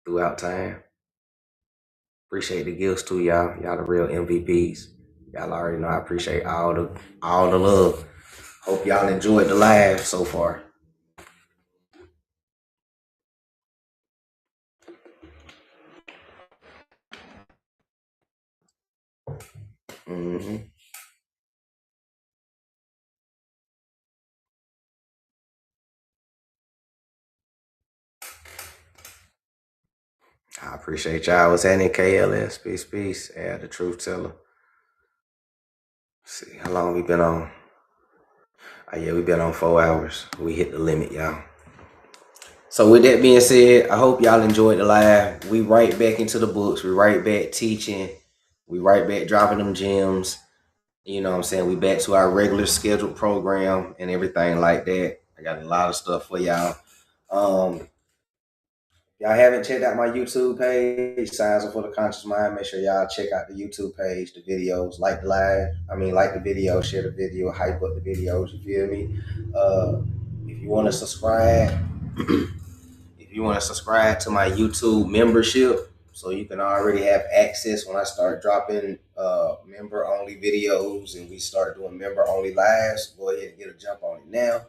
throughout time. Appreciate the gifts too, y'all. Y'all the real MVPs. Y'all already know I appreciate all the love. Hope y'all enjoyed the live so far. I appreciate y'all. What's happening, KLS? Peace. Yeah, the truth teller. Let's see, how long we been on? Oh yeah, we been on 4 hours. We hit the limit, y'all. So with that being said, I hope y'all enjoyed the live. We right back into the books. We right back teaching. We right back dropping them gems. You know what I'm saying? We back to our regular scheduled program and everything like that. I got a lot of stuff for y'all. Y'all haven't checked out my YouTube page, Signs for the Conscious Mind. Make sure y'all check out the YouTube page, the videos, like the live. Like the video, share the video, hype up the videos. You feel me? If you want to subscribe, to my YouTube membership, so you can already have access when I start dropping member-only videos and we start doing member-only lives. Go ahead and get a jump on it now,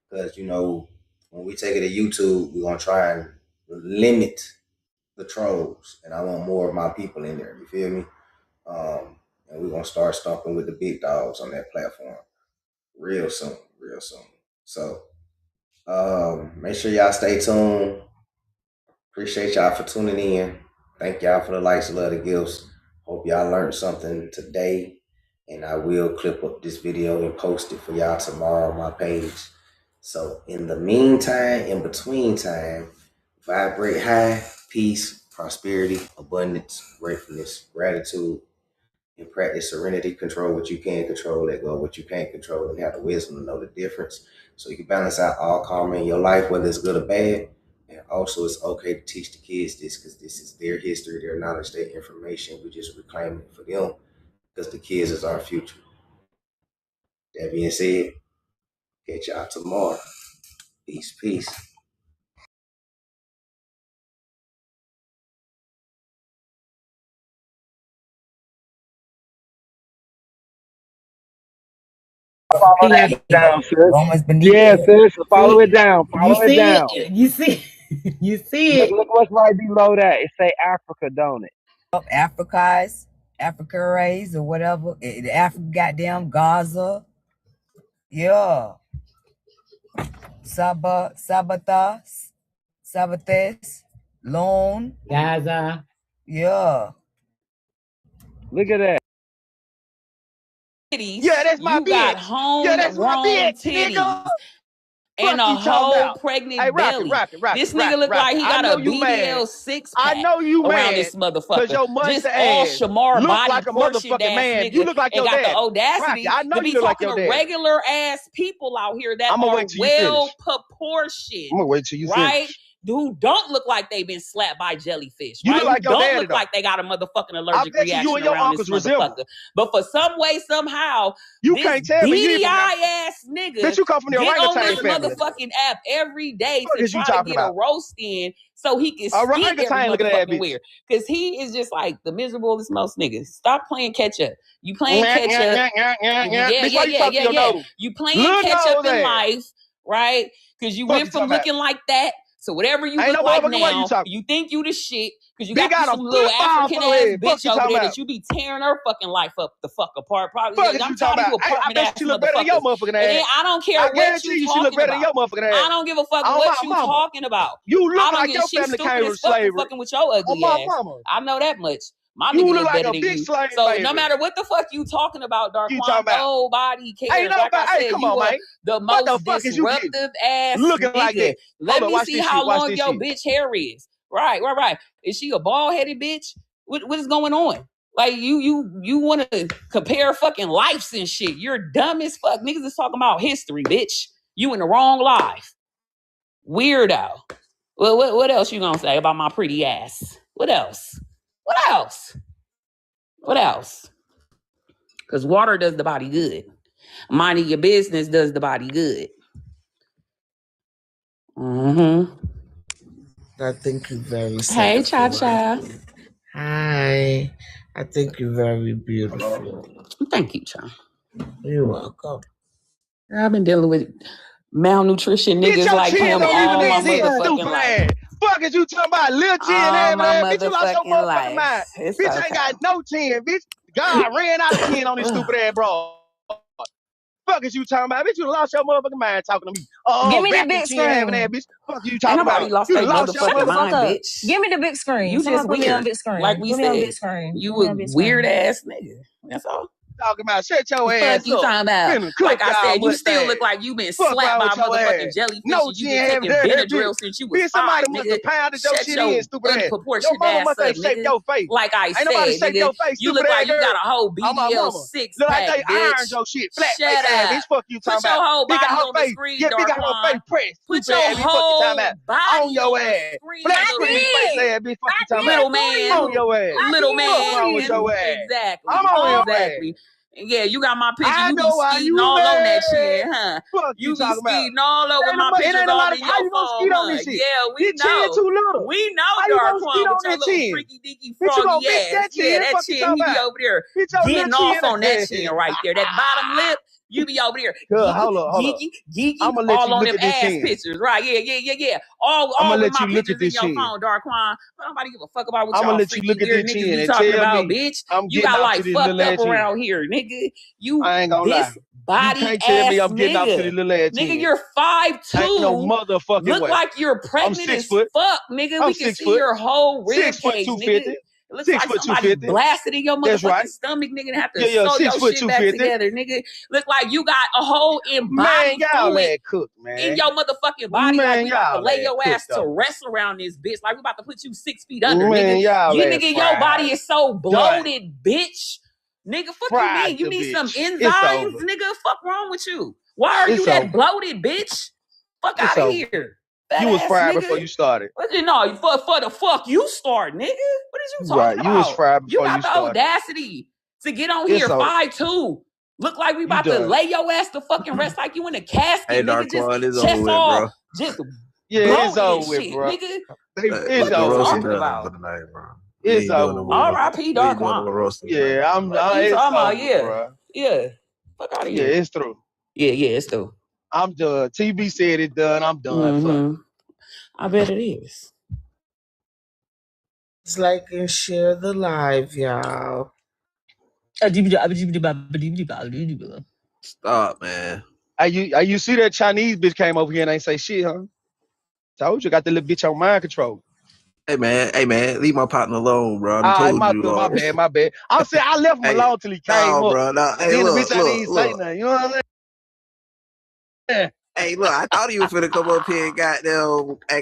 because you know when we take it to YouTube, we're gonna try and limit the trolls, and I want more of my people in there. You feel me? And we're gonna start stomping with the big dogs on that platform real soon, real soon. So make sure y'all stay tuned. Appreciate y'all for tuning in. Thank y'all for the likes, love, the gifts. Hope y'all learned something today. And I will clip up this video and post it for y'all tomorrow on my page. So in the meantime, in between time, vibrate high, peace, prosperity, abundance, gratefulness, gratitude, and practice serenity. Control what you can control, let go of what you can't control, and have the wisdom to know the difference. So you can balance out all karma in your life, whether it's good or bad. And also, it's okay to teach the kids this because this is their history, their knowledge, their information. We just reclaim it for them because the kids is our future. That being said, catch y'all tomorrow. Peace, peace. Follow that down, sis. Yeah, sis. Follow it down. Follow it down. You see it. Look what's right below that. It say Africa, don't it? Africa raised or whatever. Africa, goddamn Gaza. Yeah. Sabathas, Loan. Gaza. Yeah. Look at that. Titties, Yeah, that's my you got bitch. Yeah, that's my homegrown bitch, nigga. titties and Fuck a you talking whole about? pregnant Hey, belly. This nigga look like he I got know a you mad. BBL six I pack know you around mad this because motherfucker. your Just mustache all Shamar look body like a portioned motherfucking ass man. You nigga look like and your got the daddy. audacity Rocky, I know to be you look like talking your to daddy. regular ass people out here that I'm gonna are wait till you finish. well proportioned. I'm gonna wait till you Right? finish. Who don't look like they've been slapped by jellyfish, You right? look like Who your don't daddy, look though. like they got a motherfucking I allergic bet you reaction and your around this uncles resemble. motherfucker. But for some way, somehow, You this can't tell me you ain't beady from eye ass nigga Bitch, you come from the get on orangutan this family. motherfucking app every day What to is you try to talking get a about? roast in so he can A speak every orangutan looking at that motherfucking bitch. where. Because he is just like the miserablest most niggas. Stop playing catch up. You playing catch up. Bitch, why you talking to your nose? You playing Little catch up nose in ass. life, right? Because you Fuck went you from talking about? looking like that. So whatever you Ain't look no like motherfucking way you now, talking. you think you the shit because you Bitch got got a some little football African for ass head. Fuck bitch you over talking there about? that you be tearing her fucking life up the fuck apart. Probably, Fuck is I'm you tired talking of you about? Hey, I apartment bet ass she look better than your motherfuckers. motherfucking And then ass. I don't care I what guarantee you you she look talking better than about. your motherfucking ass. I don't give a fuck On what my you mama. talking about. You I look don't like give your she's family stupid came as from fuck for slavery. fucking with your On ugly my ass. mama. I know that much. My You nigga look look like better a than big you. slave So baby. no matter what the fuck you talking about, You Darkwan, talking about? nobody cares. Ain't Like I nobody. Hey, said, come you on, are man. the What the most fuck is you getting? disruptive ass Looking like nigga. that. Let Hold on, me watch see this how shit. Watch long this your shit. bitch hair is. Right. Is she a bald headed bitch? What is going on? Like you want to compare fucking lives and shit. You're dumb as fuck. Niggas is talking about history, bitch. You in the wrong life. Weirdo. Well, what else you gonna say about my pretty ass? What else? Because water does the body good. Minding your business does the body good. Mm-hmm. I think you're very Hey, sexy. Cha-Cha. Hi. I think you're very beautiful. Thank you, Cha. You're welcome. I've been dealing with malnutrition Bitch, niggas your like chin him don't all even my exist, motherfucking stupid life. ass. Fuck is you talking about? Little chin All having my ass. Bitch, you lost your motherfucking motherfucking life. mind. It's Bitch okay. ain't got no chin, bitch. God ran out of chin on this stupid ass bro. Fuck is you talking about? Bitch, you lost your motherfucking mind talking to me. Give me the Vacuum big chin having ass, screen. bitch. Fuck you Ain't talking nobody about? lost You their lost your Shut the motherfucking fuck motherfucking mind, up. bitch. Give me the big screen. You just Somebody put me on weird. big screen. Like we Put me on said, big screen. you Put me a on big weird screen. ass nigga. That's all. talking about. Shut your Fuck ass you up. talking about. Finna Like clip I y'all said, you still mustache. look like you been Fuck slapped wrong by a with your motherfucking ass. jellyfish No and you chin been having taking that Benadryl bitch. since you was Bitch, 5, somebody must nigga. have pounded your Shut shit your in, stupid ass. Your unproportioned mama ass must up, ain't shaped nigga. your face. Like I Ain't nobody said, shaped nigga, your face, you look stupid ass like you girl. got a whole On my BBL mama. 6 Look like pack, they ironed bitch. your shit. Flat face Shut ass up. bitch. Fuck you talking Put your about. whole Bitch got body her on the face. screen, Yeah, bitch got her Darkwan. face pressed. Put Stupid your ass bitch. Fuck you talking whole about. On body your on the ass. screen, Flat I little screen man. face did. ass bitch. Fuck I you talking did about. Little for man. On you. your ass. I Little Fuck wrong with man. did. your ass. I'm Exactly. on your ass. Exactly. Yeah, you got my picture. I You be know why skeeting you all on that mad. shit, huh? Fuck you You be talking about. skeeting all over my It pictures ain't a all lot of in how your you gonna phone, skeet on huh? this shit. Yeah, we Your chin know. too little. We know, How you gonna skeet Darkwan, with on your that little chin? freaky deaky Bitch, you froggy gonna miss ass. that Yeah, chin. that Fuck you chin, talking he be about. over there Bitch, your little getting off chin. on that chin right there. That bottom lip, You be over there Good, hold up. geeky, I'ma let all you on look them at this ass chin. pictures, right? Yeah. All I'ma with let my you look pictures at in this your chin. phone, Darquan. Nobody give a fuck about what I'ma y'all let you look freaky at weird this niggas chin be and talking tell about, me bitch. I'm You getting got out to like this fucked little up ass chin. around here, nigga. You I ain't gonna lie. this You body can't tell me ass I'm getting out to this nigga. little ass Nigga, chin. you're Ain't no 5'2". motherfucking Look way. like you're I'm pregnant 6 as foot. fuck, nigga. I'm We can 6 see foot. your whole rib 6 foot cage, 250. nigga. It looks 6 like foot somebody 250. blasted in your That's motherfucking right. stomach, nigga, and have to Yeah, sew 6 your foot shit back 250. together, nigga. Look like you got a whole Man, embodied y'all fluid ass cooked, in man. your motherfucking body, like Man, we about to y'all lay ass your ass cooked to up. rest around this bitch. Like we about to put you 6 feet under, nigga. Man, y'all You ass nigga, your body fried. is so Done. bloated, bitch. Nigga, fuck you Fried mean? You the need some bitch. It's enzymes, over. nigga. Fuck wrong with you? Why are you It's that over. bloated, bitch? Fuck It's out of over. here. Fat You was ass fried nigga. before you started. What you know? For the fuck you start, nigga. What is you talking Right. You was about? fried You before got you the started. audacity to get on It's here over. 5'2". Look like we You about to done. lay your ass to fucking rest like you in a casket, Hey, nigga. Darquan, it's Just over chest with, all, bro. just Yeah, it's bloated and over with, shit, bro. nigga. It's What The you over roast with. is talking done about? for the night, bro. We It's ain't doing over no with. more. R.I.P. We ain't doing no Darquan. roast tonight. Yeah, What you it's talking about? over, Yeah. bro. Yeah. Fuck out of Yeah, here. it's through. Yeah, it's through. I'm done. TB said it's done. I'm done. Fuck. Mm-hmm. I bet it is. Like and share the live, y'all. Stop, man. You see that Chinese bitch came over here and ain't say shit, huh? Told you, got the little bitch on mind control. Hey, man, leave my partner alone, bro. I done All right, told you, my bad. I'm saying I left him Hey, alone till he came no, up. bro. No. Hey, Then the bitch I look. didn't say nothing. You know what I'm saying? Hey, look, I thought you were finna come up here and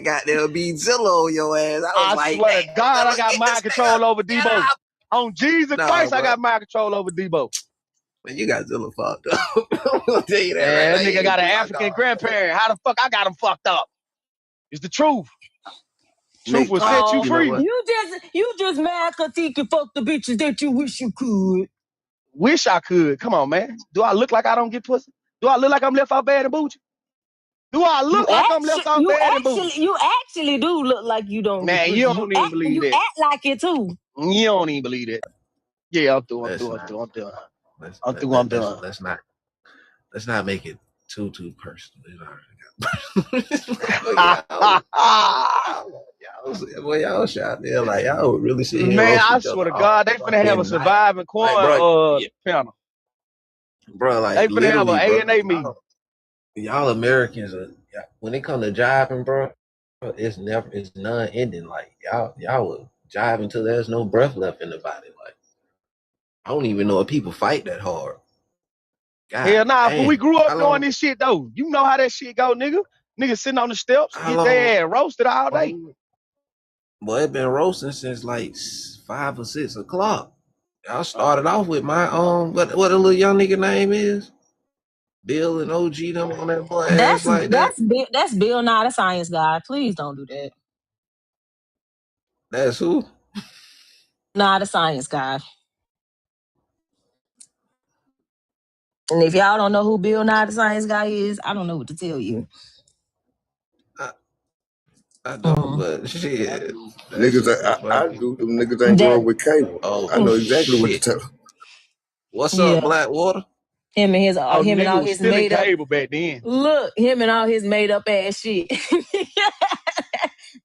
goddamn be Zillow on your ass. I was I like, swear to God, I look, got get mind this control over Get Debo. up. On Jesus Nah, Christ, I bro. got mind control over Debo. Man, you got Zillow fucked up. I'm gonna tell you that right Man, now. that You nigga ain't got an do my African dog. grandparent. How the fuck I got him fucked up? It's the truth. Truth Nick, will set you you know free. what? You just mad cause he can fuck the bitches that you wish you could. Wish I could. Come on, man. Do I look like I don't get pussy? Do I look like I'm left out bad and bougie? Do I look like I'm left out bad and bougie? You actually do look like you don't get Man, pussy. you don't even believe You that. act like it too. You don't even believe that. Yeah, I'm through. Let's not make it too personal. You know, y'all shot there like y'all would really sit here and Man, roast I each swear other to God, they all finna have a fucking night. surviving Like, corn bro, panel. bro, like They finna have literally, an bro. A&A meeting. Y'all Americans are when it come to jiving, bro, it's non-ending. Like y'all will jive until there's no breath left in the body. Like I don't even know if people fight that hard. God, Hell nah, but we damn. grew up How doing long? this shit though. You know how that shit go, nigga. Niggas sitting on the steps, How get long? their ass roasted all day. Well, it been roasting since like 5 or 6 o'clock. Y'all started off with my what a little young nigga name is? Bill and OG them on that boy ass like that. That's Bill Nye the Science Guy. Please don't do that. That's who? Nah, the Science Guy. And if y'all don't know who Bill Nye the Science Guy is, I don't know what to tell you. I don't, but shit. Niggas, I do. Them niggas ain't growing with cable. Oh, I know exactly what to shit. tell them. What's up, Blackwater? Him and Oh, him and nigga all was his still in made up. cable back then. Look, him and all his made up ass shit.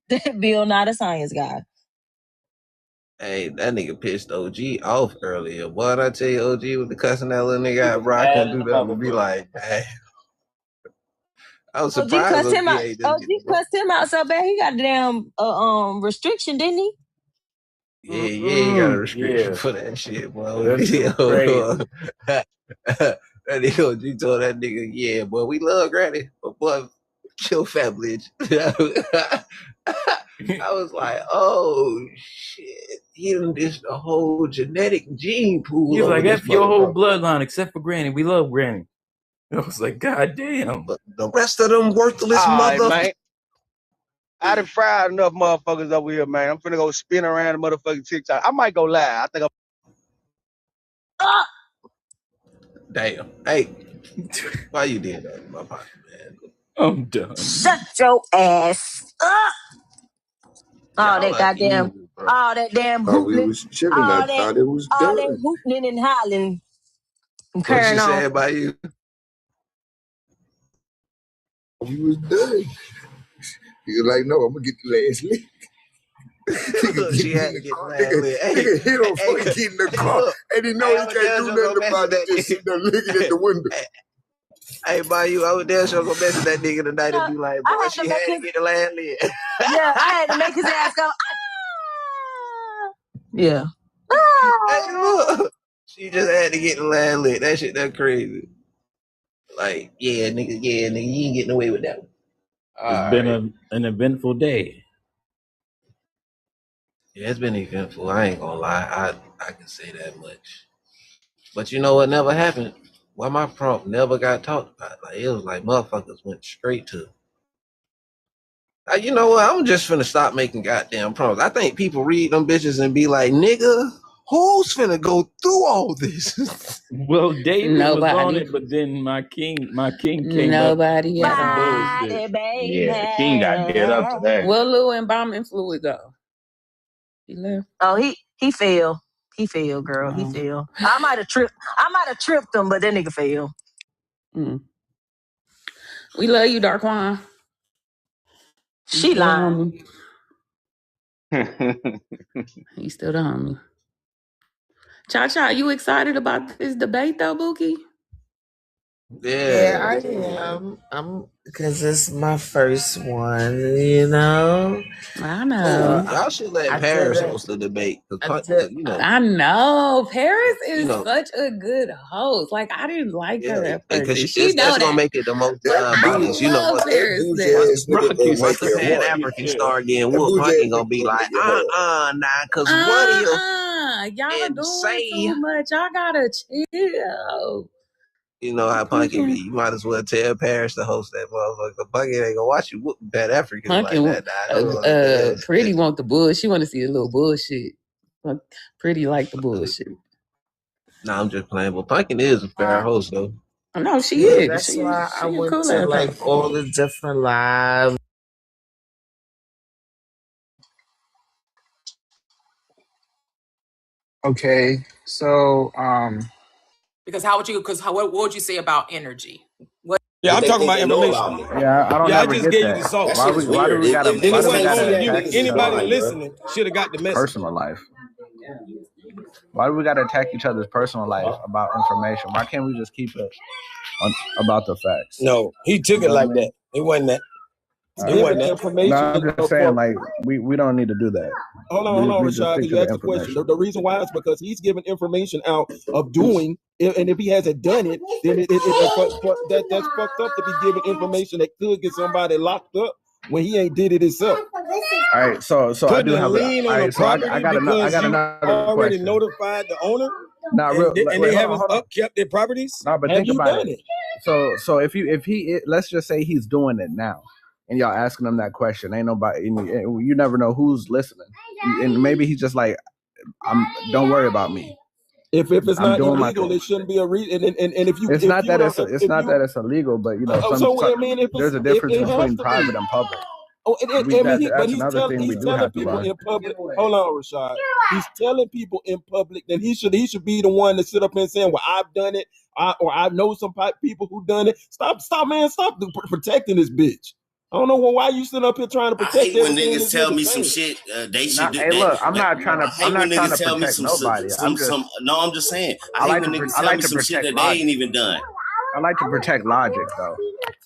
That Bill Nye the Science Guy. Hey, that nigga pissed OG off earlier. What I tell you, OG with the cussing that little nigga out, bro, I couldn't do that. But be like, hey. I was OG surprised cussed him OG out. ain't OG just cussed him out so bad he got a damn restriction, didn't he? Yeah, you got a restriction for that shit, boy. That's crazy. That nigga OG told that nigga, yeah, boy, we love Granny, but boy, kill family. I was like, oh shit, he done dished the whole genetic gene pool. He's over like, this F your whole motherfucker. bloodline except for Granny. We love Granny. I was like, God damn. But the rest of them worthless All right, mother. man. I done fried enough motherfuckers over here, man. I'm finna go spin around the motherfucking TikTok. I might go live. I think Damn. Hey, why you did that in my pocket, man? I'm done. Shut your ass up. All Y'all that are goddamn, evil, bro. all that damn Thought we hooting, was chilling. I all that thought it was done. hooting and hollering and What carrying you on. say about you? We was done. He was like, no, I'm gonna get the last lick. She had to get the last lick. Nigga, he don't fucking get in the car. And he know he can't do nothing about it. Just sitting there looking at the window. Hey, by you, I was there, so I'm gonna message that nigga tonight and be like, boy, she had to get the last lick. Yeah, I had to make his ass go, yeah. Hey, look. She just had to get the last lick. That shit, that's crazy. Like, yeah, nigga, you ain't getting away with that one. It's been an eventful day. Yeah, it's been eventful. I ain't gonna lie. I can say that much. But you know what never happened? Why my prompt never got talked about. Like, it was like motherfuckers went straight to. You know what? I'm just finna stop making goddamn prompts. I think people read them bitches and be like, nigga, who's finna go through all this? Well, David was on it, but then my king came Nobody up. else. Yeah, the king got dead up to that. Where Lil Embalming Fluid go? He left. Oh, he fell. He fell, girl. He fell. I might have tripped him, but that nigga fell. We love you, Darkwan. She lying. He's still the homie. Cha-Cha, you excited about this debate though, Bookie? Yeah, I am. I'm because it's my first one, you know. I know. Y'all should let Paris host the debate. I know. Paris is such a good host. Like, I didn't like her at first. Because She know that's that. gonna make it the most biased. You know, once the Pan-African start getting whooped, Punky gonna be like, nah, cause what do you y'all doing too much. Y'all gotta chill. You know how Punky be. You might as well tell Paris to host that motherfucker. Punky ain't gonna watch you whoop bad Africans Punky, like that. Pretty want the bullshit. She want to see a little bullshit. Pretty like the bullshit. Nah, I'm just playing. But Punky is a fair host though. No, she is. That's She why I went cool to ass like host. all the different lives. Okay, so Because what would you say about energy? What? Yeah, I'm talking about information. Yeah, I don't Yeah, I ever just get gave that. you the sauce. Why do we gotta And it wasn't on you. attack each Anybody other? listening should have got the message. Personal life. Why do we gotta attack each other's personal life about information? Why can't we just keep it about the facts? No, he took it like that. It wasn't that. It wasn't that. Information. No, I'm just saying, like, we don't need to do that. Hold on, We just Rashad, stick because to you the asked the question. information. The reason why is because he's giving information out of doing, and if he hasn't done it, then that's fucked up to be giving information that could get somebody locked up when he ain't did it himself. All right, so I do have lien on the property I got another already question. notified the owner, Not real, and they haven't upkept their properties. No, but Have think you about done it. So if he let's just say he's doing it now, and y'all asking him that question, ain't nobody, you never know who's listening, and maybe he's just like, don't worry about me. If it's I'm not doing my illegal, thing. it shouldn't be a reason. And if you, It's if not you that are- it's if not you- that it's illegal, but you know, there's a if difference it has between to private be. and public. Oh, That's another thing we he's do telling have to people learn. in public. Hold on, Rashad. He's telling people in public that he should be the one to sit up and saying, "Well, I've done it," or I know some people who done it. Stop, man, stop protecting this bitch. I don't know why you sit up here trying to I protect hate when everything niggas this tell nigga me some saying. shit they should do. Hey, look, I'm not trying to. I hate I'm not when trying niggas to tell me protect nobody. I'm just. No, I'm just saying. I I hate like when to. niggas I tell like me to some shit protect that they logic. ain't even done. I like to protect logic, though.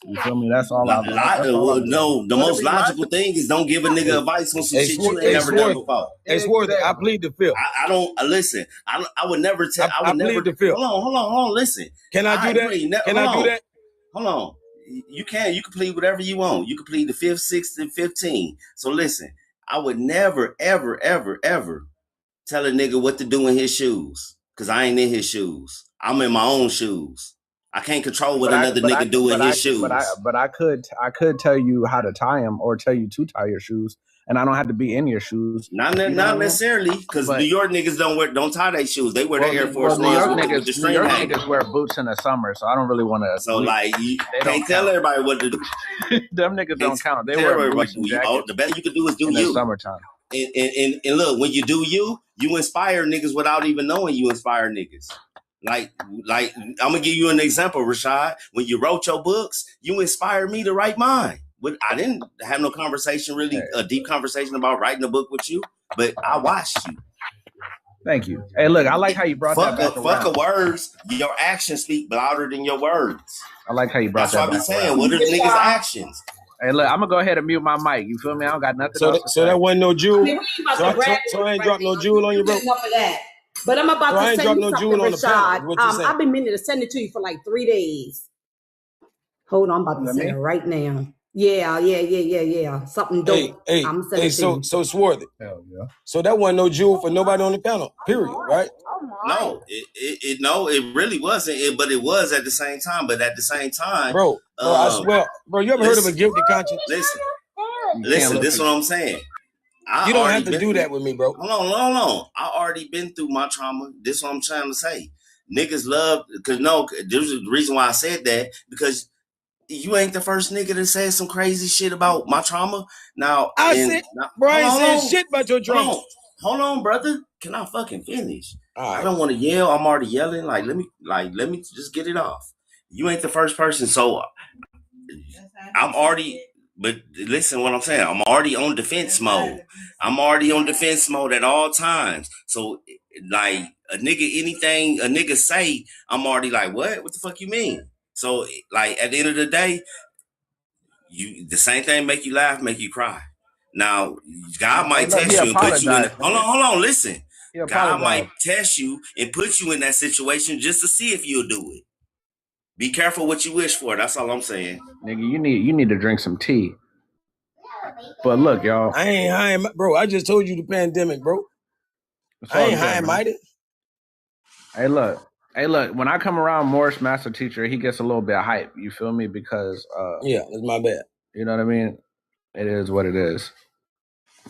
You feel me? That's all. That's all I'm doing. No, the most logical thing is don't give a nigga advice on some shit you ain't never done before. Hey, Swarthy, I plead the fifth. I don't listen. I would never tell. I would plead never. the fifth. Hold on. Listen. Can I do that? agree. Can I do that? Hold on. You can plead whatever you want. You can plead the 5th, 6th, and 15. So listen, I would never, ever, ever, ever tell a nigga what to do in his shoes. Cause I ain't in his shoes. I'm in my own shoes. I can't control what another nigga do in his shoes. But I could tell you how to tie them or tell you to tie your shoes, and I don't have to be in your shoes. Not necessarily, because New York niggas don't tie their shoes. They wear their Air Force New York Ones with the New string York hanging. niggas wear boots in the summer, so I don't really want to. So like, you can't tell everybody what to do. Them niggas don't count. They Tell wear everybody boots and what to do. jackets The best you can do is do in the you. summertime. And look, when you do you inspire niggas without even knowing you inspire niggas. Like I'm gonna give you an example, Rashad. When you wrote your books, you inspired me to write mine. But I didn't have no conversation, really a deep conversation about writing a book with you. But I watched you. Thank you. Hey, look, I like how you brought that back around. Fuck words. Your actions speak louder than your words. I like how you brought that back. That's what I be saying. What are niggas' actions? Hey, look, I'm gonna go ahead and mute my mic. You feel me? I don't got nothing else to say. That wasn't no jewel. So I ain't dropped no jewel on you, bro. But I'm about to send you something, Rashad. I've been meaning to send it to you for like 3 days. Hold on, I'm about to send it right now. Yeah. Something dope. I'm sending it to you. So Swarthy. Hell yeah. So that wasn't no jewel for nobody on the panel. Period. Right? No, it really wasn't. But it was at the same time. But at the same time, bro, I swear, bro, you ever heard of a guilty conscience? Listen. This is what I'm saying. You don't have to do that with me, bro. Hold on. I already been through my trauma. This is what I'm trying to say. Niggas love, because there's a reason why I said that, because you ain't the first nigga that said some crazy shit about my trauma. Now, I ain't saying shit about your trauma. Hold on, brother. Can I fucking finish? All right. I don't want to yell. I'm already yelling. Let me just get it off. You ain't the first person, so I'm already. But listen what I'm saying. I'm already on defense mode. I'm already on defense mode at all times. So like anything a nigga say, I'm already like, what? What the fuck you mean? So like at the end of the day, the same thing make you laugh, make you cry. Now God might test you and put you in. Hold on, listen. God might test you and put you in that situation just to see if you'll do it. Be careful what you wish for. That's all I'm saying. Nigga, you need to drink some tea. But look, y'all. I ain't high, bro. I just told you the pandemic, bro. I ain't high and mighty. Hey, look. When I come around Morris Master Teacher, he gets a little bit hype. You feel me? Because yeah, it's my bad. You know what I mean? It is what it is.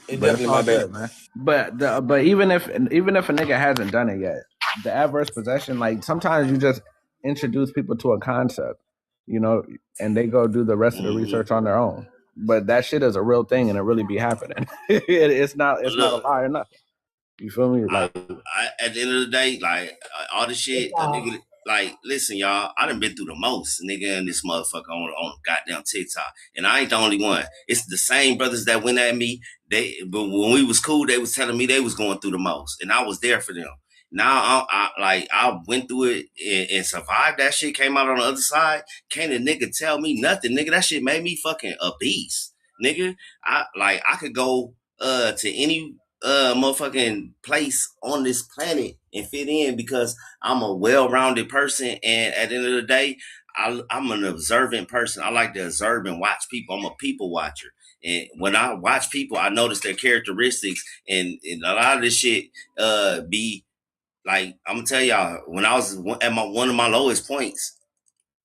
It's definitely my bad, man. But even if a nigga hasn't done it yet, the adverse possession, like sometimes you just introduce people to a concept, and they go do the rest of the research on their own. But that shit is a real thing, and it really be happening. It's not a lie or nothing. You feel me? Like at the end of the day, like all the shit, nigga, like listen, y'all, I done been through the most, nigga, in this motherfucker on goddamn TikTok, and I ain't the only one. It's the same brothers that went at me. But when we was cool, they was telling me they was going through the most, and I was there for them. Now I went through it and survived that shit, came out on the other side. Can't a nigga tell me nothing, nigga. That shit made me fucking a beast, nigga. I could go to any motherfucking place on this planet and fit in because I'm a well-rounded person, and at the end of the day, I'm an observant person. I like to observe and watch people. I'm a people watcher. And when I watch people, I notice their characteristics, and a lot of this shit be like, I'm gonna tell y'all, when I was at one of my lowest points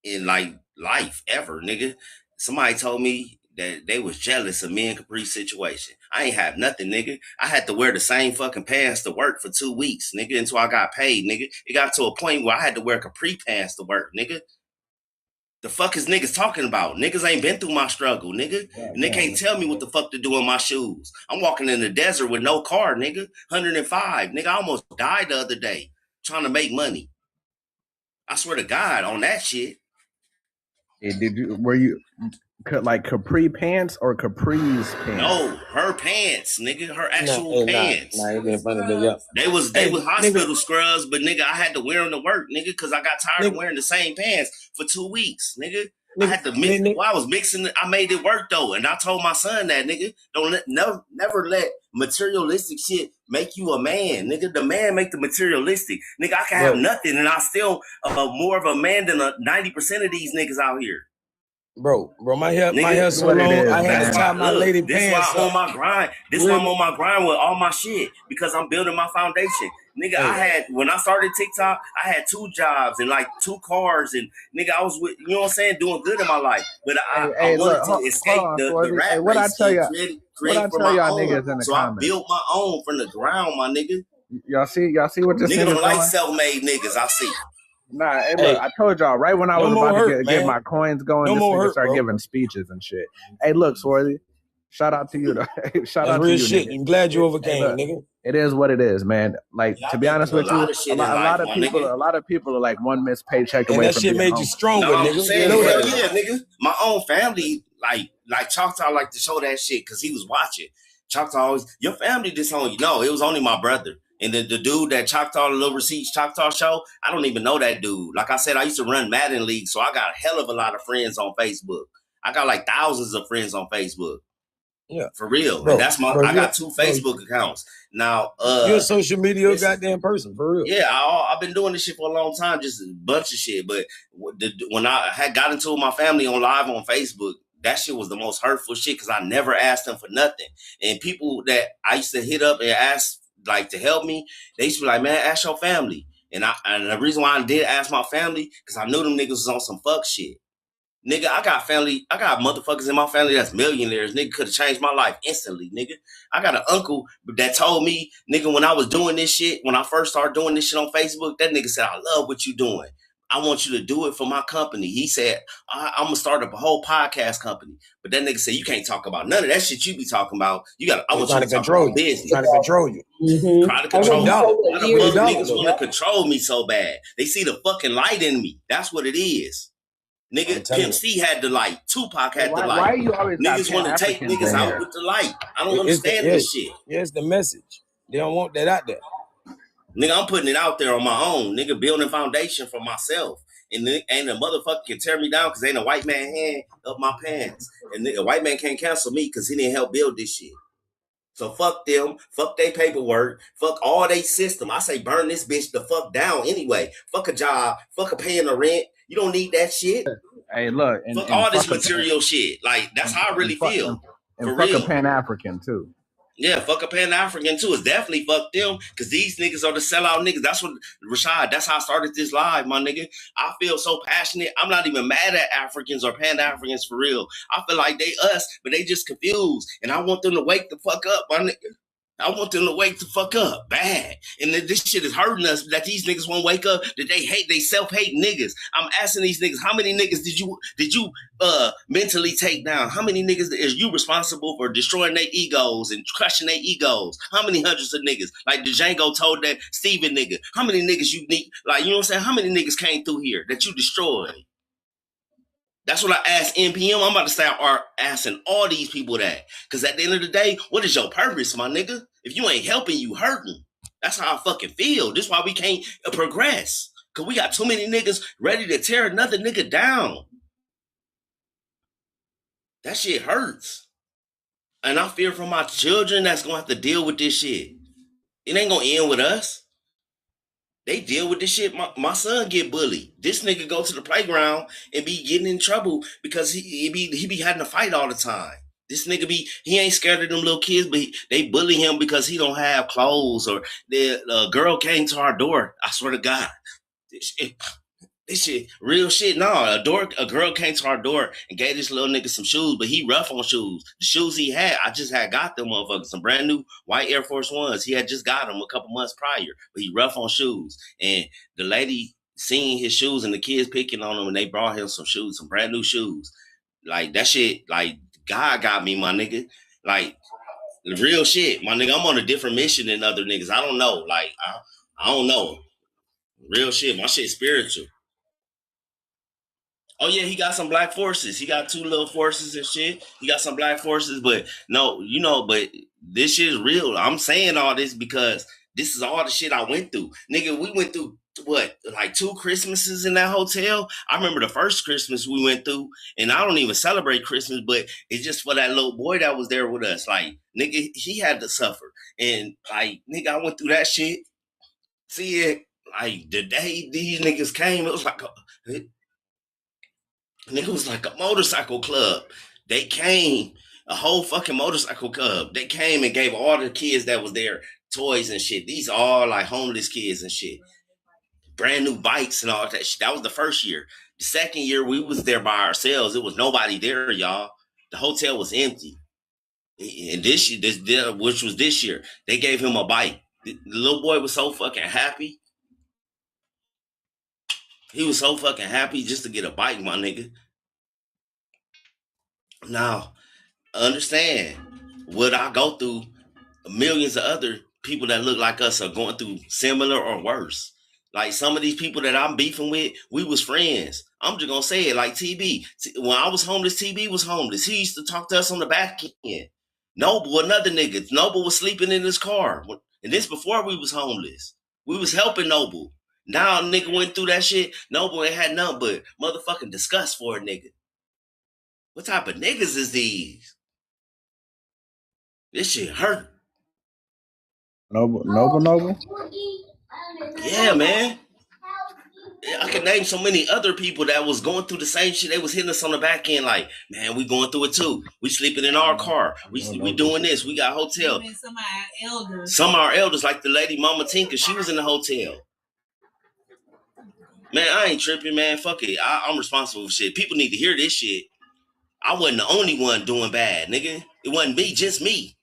in like life ever, nigga, somebody told me that they was jealous of me and Capri's situation. I ain't have nothing, nigga. I had to wear the same fucking pants to work for 2 weeks, nigga, until I got paid, nigga. It got to a point where I had to wear Capri pants to work, nigga. The fuck is niggas talking about? Niggas ain't been through my struggle, nigga. And they can't tell me what the fuck to do in my shoes. I'm walking in the desert with no car, nigga. 105. Nigga, I almost died the other day trying to make money. I swear to God on that shit. Were you like Capri pants or Capri's pants? No, her pants, nigga. Her actual pants. Nah, you been funny, nigga. They was hospital scrubs, but nigga, I had to wear them to work, nigga, because I got tired of wearing the same pants for 2 weeks, nigga. I had to mix. While I was mixing it, I made it work though, and I told my son that, nigga, never let materialistic shit make you a man, nigga. The man make the materialistic, nigga. I can have nothing, and I still more of a man than 90% of these niggas out here. Bro, my hair so long. I had to tie my lady this pants. This why I'm on my grind. This why I'm on my grind with all my shit, because I'm building my foundation. Nigga, when I started TikTok, I had 2 jobs and like 2 cars, and nigga, I was with, you know what I'm saying, doing good in my life. But I wanted to escape the rat race. What I tell y'all niggas in the so comments. I built my own from the ground, my nigga. Y'all see what this nigga nigga don't like self-made niggas. I see. Nah, look, I told y'all right when I was about to get my coins going, this nigga started giving speeches and shit. Hey, look, Swarthy, Shout out to you, though. Shout That's out to real you, shit. nigga. I'm glad you Hey, overcame, look, nigga. it is what it is, man. Like, Yeah, to I've be been honest through a with you, lot of shit in life, a my lot of people are like one missed paycheck And away that from shit being made you homeless. stronger, No, I'm nigga. You saying, know hell that. yeah, nigga. My own family, like Choctaw like to show that shit because he was watching. Choctaw always, your family disowned you. No, it was only my brother. And the dude that Choctaw, the Little Receipts Choctaw show, I don't even know that dude. Like I said, I used to run Madden League, so I got a hell of a lot of friends on Facebook. I got like thousands of friends on Facebook. Yeah. For real. Bro, And that's I got 2 Facebook accounts. Now, you're a social media goddamn person, for real. yeah, I've been doing this shit for a long time, just a bunch of shit. But when I had got into my family on live on Facebook, that shit was the most hurtful shit because I never asked them for nothing. And people that I used to hit up and ask like to help me, they used to be like, man, ask your family. And the reason why I did ask my family, because I knew them niggas was on some fuck shit. Nigga, I got motherfuckers in my family that's millionaires. Nigga could have changed my life instantly, nigga. I got an uncle that told me, nigga, when I was doing this shit, when I first started doing this shit on Facebook, that nigga said, I love what you doing. I want you to do it for my company. He said, I'm going to start up a whole podcast company. But that nigga said, you can't talk about none of that shit you be talking about. I want you to talk about business. Trying to control you. Mm-hmm. Trying to control me. Why the fuck niggas $1 want to control me so bad? They see the fucking light in me. That's what it is. Nigga, Pimp C had the light. Tupac had the light. Why you always niggas want to take niggas out with the light? I don't understand this shit. Yeah, it's the message. They don't want that out there. Nigga, I'm putting it out there on my own. Nigga, building foundation for myself. And ain't a motherfucker can tear me down because ain't a white man hand up my pants. And a white man can't cancel me because he didn't help build this shit. So fuck them. Fuck they paperwork. Fuck all they system. I say burn this bitch the fuck down anyway. Fuck a job. Fuck a paying the rent. You don't need that shit. Hey, look. Fuck all this material shit. Like, that's how I really feel. And for fuck real. a Pan-African, too. Yeah, fuck a Pan-African, too. It's definitely fuck them. Because these niggas are the sellout niggas. That's what, Rashad, that's how I started this live, my nigga. I feel so passionate. I'm not even mad at Africans or Pan-Africans for real. I feel like they us, but they just confused. And I want them to wake the fuck up, my nigga. I want them to wake the fuck up bad. And this shit is hurting us that these niggas won't wake up, that they self-hate niggas. I'm asking these niggas, how many niggas did you mentally take down? How many niggas is you responsible for destroying their egos and crushing their egos? How many hundreds of niggas? Like Django told that Steven nigga, how many niggas you need? Like, you know what I'm saying? How many niggas came through here that you destroyed? That's what I asked NPM. I'm about to start asking all these people that. Because at the end of the day, what is your purpose, my nigga? If you ain't helping, you hurting. That's how I fucking feel. This is why we can't progress. Because we got too many niggas ready to tear another nigga down. That shit hurts. And I fear for my children that's going to have to deal with this shit. It ain't going to end with us. They deal with this shit. My son get bullied. This nigga go to the playground and be getting in trouble because he be having to fight all the time. This nigga he ain't scared of them little kids, but they bully him because he don't have clothes, or the girl came to our door. I swear to God. This shit, real shit. No, a girl came to our door and gave this little nigga some shoes, but he rough on shoes. The shoes he had, I just had got them motherfuckers, some brand new white Air Force Ones. He had just got them a couple months prior, but he rough on shoes. And the lady seen his shoes and the kids picking on him, and they brought him some shoes, some brand new shoes. Like, that shit, like, God got me, my nigga. Like, real shit, my nigga. I'm on a different mission than other niggas. I don't know. Like, I don't know. Real shit. My shit spiritual. Oh, yeah, he got some black forces. He got 2 little forces and shit. He got some black forces, but no, you know, but this shit is real. I'm saying all this because this is all the shit I went through. Nigga, we went through, what, like 2 Christmases in that hotel? I remember the first Christmas we went through, and I don't even celebrate Christmas, but it's just for that little boy that was there with us. Like, nigga, he had to suffer. And, like, nigga, I went through that shit. See it, like, the day these niggas came, it was like nigga, was like a motorcycle club. They came, a whole fucking motorcycle club. They came and gave all the kids that was there toys and shit. These all like homeless kids and shit. Brand new bikes and all that shit. That was the first year. The second year, we was there by ourselves. It was nobody there, y'all. The hotel was empty. And this year, which was this year, they gave him a bike. The little boy was so fucking happy. He was so fucking happy just to get a bike, my nigga. Now, understand what I go through. Millions of other people that look like us are going through similar or worse. Like some of these people that I'm beefing with, we was friends. I'm just gonna say it like TB. When I was homeless, TB was homeless. He used to talk to us on the back end. Noble, another nigga. Noble was sleeping in his car. And this before we was homeless. We was helping Noble. Now nigga went through that shit. Noble ain't had nothing but motherfucking disgust for a nigga. What type of niggas is these? This shit hurt. Noble. Yeah, man. I can name so many other people that was going through the same shit. They was hitting us on the back end like, man, we going through it too. We sleeping in our car. We doing this. We got hotel. Some of our elders, like the lady Mama Tinka, she was in the hotel. Man, I ain't tripping, man. Fuck it. I'm responsible for shit. People need to hear this shit. I wasn't the only one doing bad, nigga. It wasn't me, just me.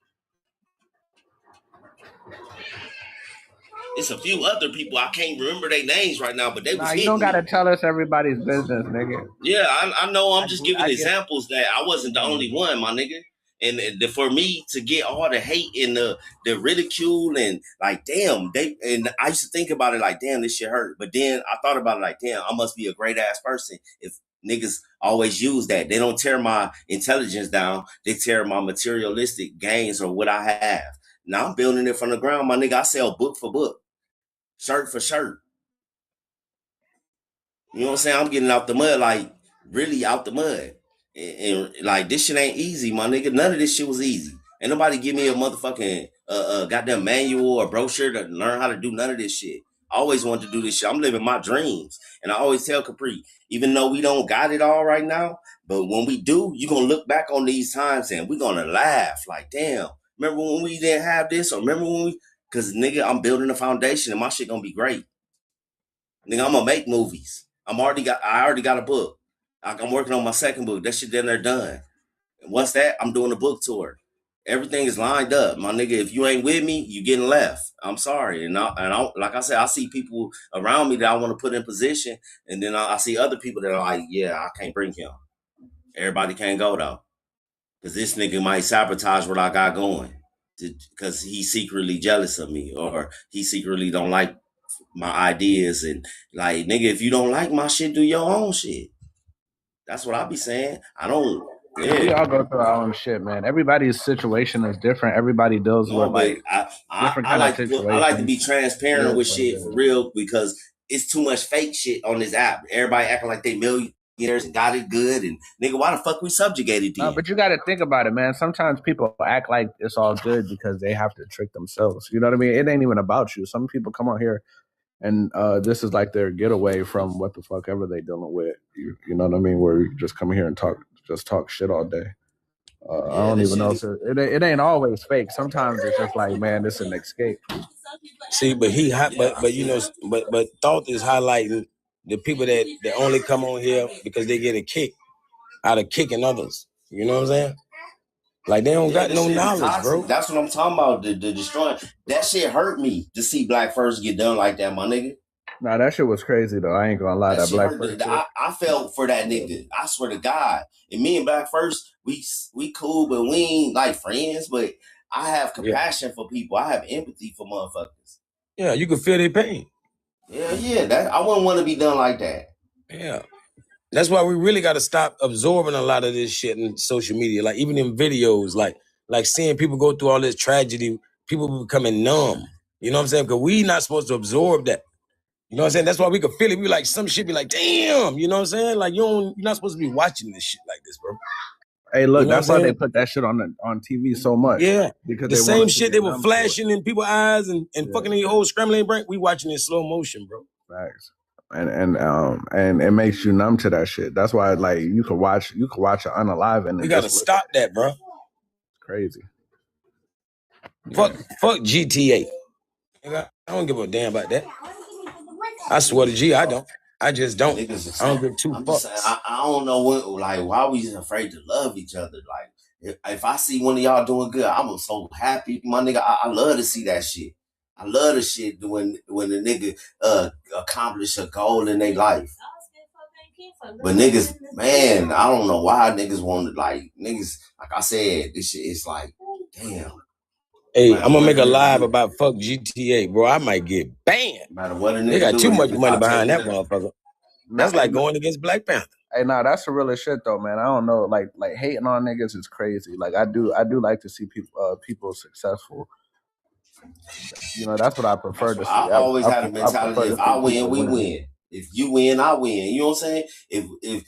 It's a few other people. I can't remember their names right now, but they was you don't gotta tell us everybody's business, nigga. Yeah, I know. I'm just giving examples that I wasn't the only one, my nigga. And for me to get all the hate and the ridicule and like, damn, and I used to think about it like, damn, this shit hurt. But then I thought about it like, damn, I must be a great ass person if niggas always use that. They don't tear my intelligence down. They tear my materialistic gains or what I have. Now I'm building it from the ground, my nigga. I sell book for book, shirt for shirt. You know what I'm saying? I'm getting out the mud, like really out the mud. And like this shit ain't easy, my nigga. None of this shit was easy. Ain't nobody give me a motherfucking goddamn manual or brochure to learn how to do none of this shit. I always wanted to do this shit. I'm living my dreams. And I always tell Capri, even though we don't got it all right now, but when we do, you're gonna look back on these times and we're gonna laugh like, damn, remember when we didn't have this? Or remember when we, cause nigga, I'm building a foundation and my shit gonna be great. Nigga, I'm gonna make movies. I already got a book. I'm working on my second book. That shit then they're done. And once that, I'm doing a book tour. Everything is lined up, my nigga. If you ain't with me, you getting left. I'm sorry. And I like I said, I see people around me that I want to put in position, and then I see other people that are like, yeah, I can't bring him. Everybody can't go though, because this nigga might sabotage what I got going, because he's secretly jealous of me, or he secretly don't like my ideas. And like, nigga, if you don't like my shit, do your own shit. That's what I be saying. I don't. Yeah. We all go through our own shit, man. Everybody's situation is different. Everybody deals with like different kind of situations. I like to be transparent with shit for real, because it's too much fake shit on this app. Everybody acting like they millionaires and got it good, and nigga, why the fuck we subjugated to you? No, but you got to think about it, man. Sometimes people act like it's all good because they have to trick themselves. You know what I mean? It ain't even about you. Some people come on here and this is like their getaway from what the fuck ever they dealing with. You know what I mean? Where you just come here and talk shit all day. I don't even know. It ain't always fake. Sometimes it's just like, man, this is an escape. See, but you know, but Thought is highlighting the people that only come on here because they get a kick out of kicking others. You know what I'm saying? Like they don't got no knowledge, bro. That's what I'm talking about. The destroying. That shit hurt me to see Black First get done like that, my nigga. Nah, that shit was crazy though. I ain't gonna lie. That Black First. I felt for that nigga. I swear to God. And me and Black First, we cool, but we ain't like friends. But I have compassion for people. I have empathy for motherfuckers. Yeah, you can feel their pain. Yeah. That I wouldn't want to be done like that. Yeah. That's why we really got to stop absorbing a lot of this shit in social media. Like even in videos, like seeing people go through all this tragedy, people becoming numb. You know what I'm saying? Because we not supposed to absorb that. You know what I'm saying? That's why we can feel it. We like some shit be like, damn. You know what I'm saying? Like you're not supposed to be watching this shit like this, bro. Hey, look, you know that's why they put that shit on TV so much. Yeah, because the same shit they were flashing in people's eyes and fucking in your whole scrambling brain. We watching in slow motion, bro. Facts. And it makes you numb to that shit. That's why, like, you could watch it unalive, and we gotta stop that, bro. Crazy. Fuck GTA. I don't give a damn about that. I swear to G, I don't. I just don't. I don't give two fucks. I don't know why we just afraid to love each other. Like, if I see one of y'all doing good, I'm so happy, my nigga. I love to see that shit. I love the shit when the nigga accomplish a goal in their life. But niggas, man, I don't know why niggas wanted like I said, this shit is like, damn. Hey, I'm gonna make a live about fuck GTA, bro. I might get banned. No matter what a nigga They got do, too much niggas money not behind that taking it. motherfucker. That's like going against Black Panther. Hey, nah, that's the realest shit though, man. I don't know, like hating on niggas is crazy. Like I do like to see people successful. You know, that's what I prefer to see. I always had a I mentality: if I win, we win. If you win, I win. You know what I'm saying? If you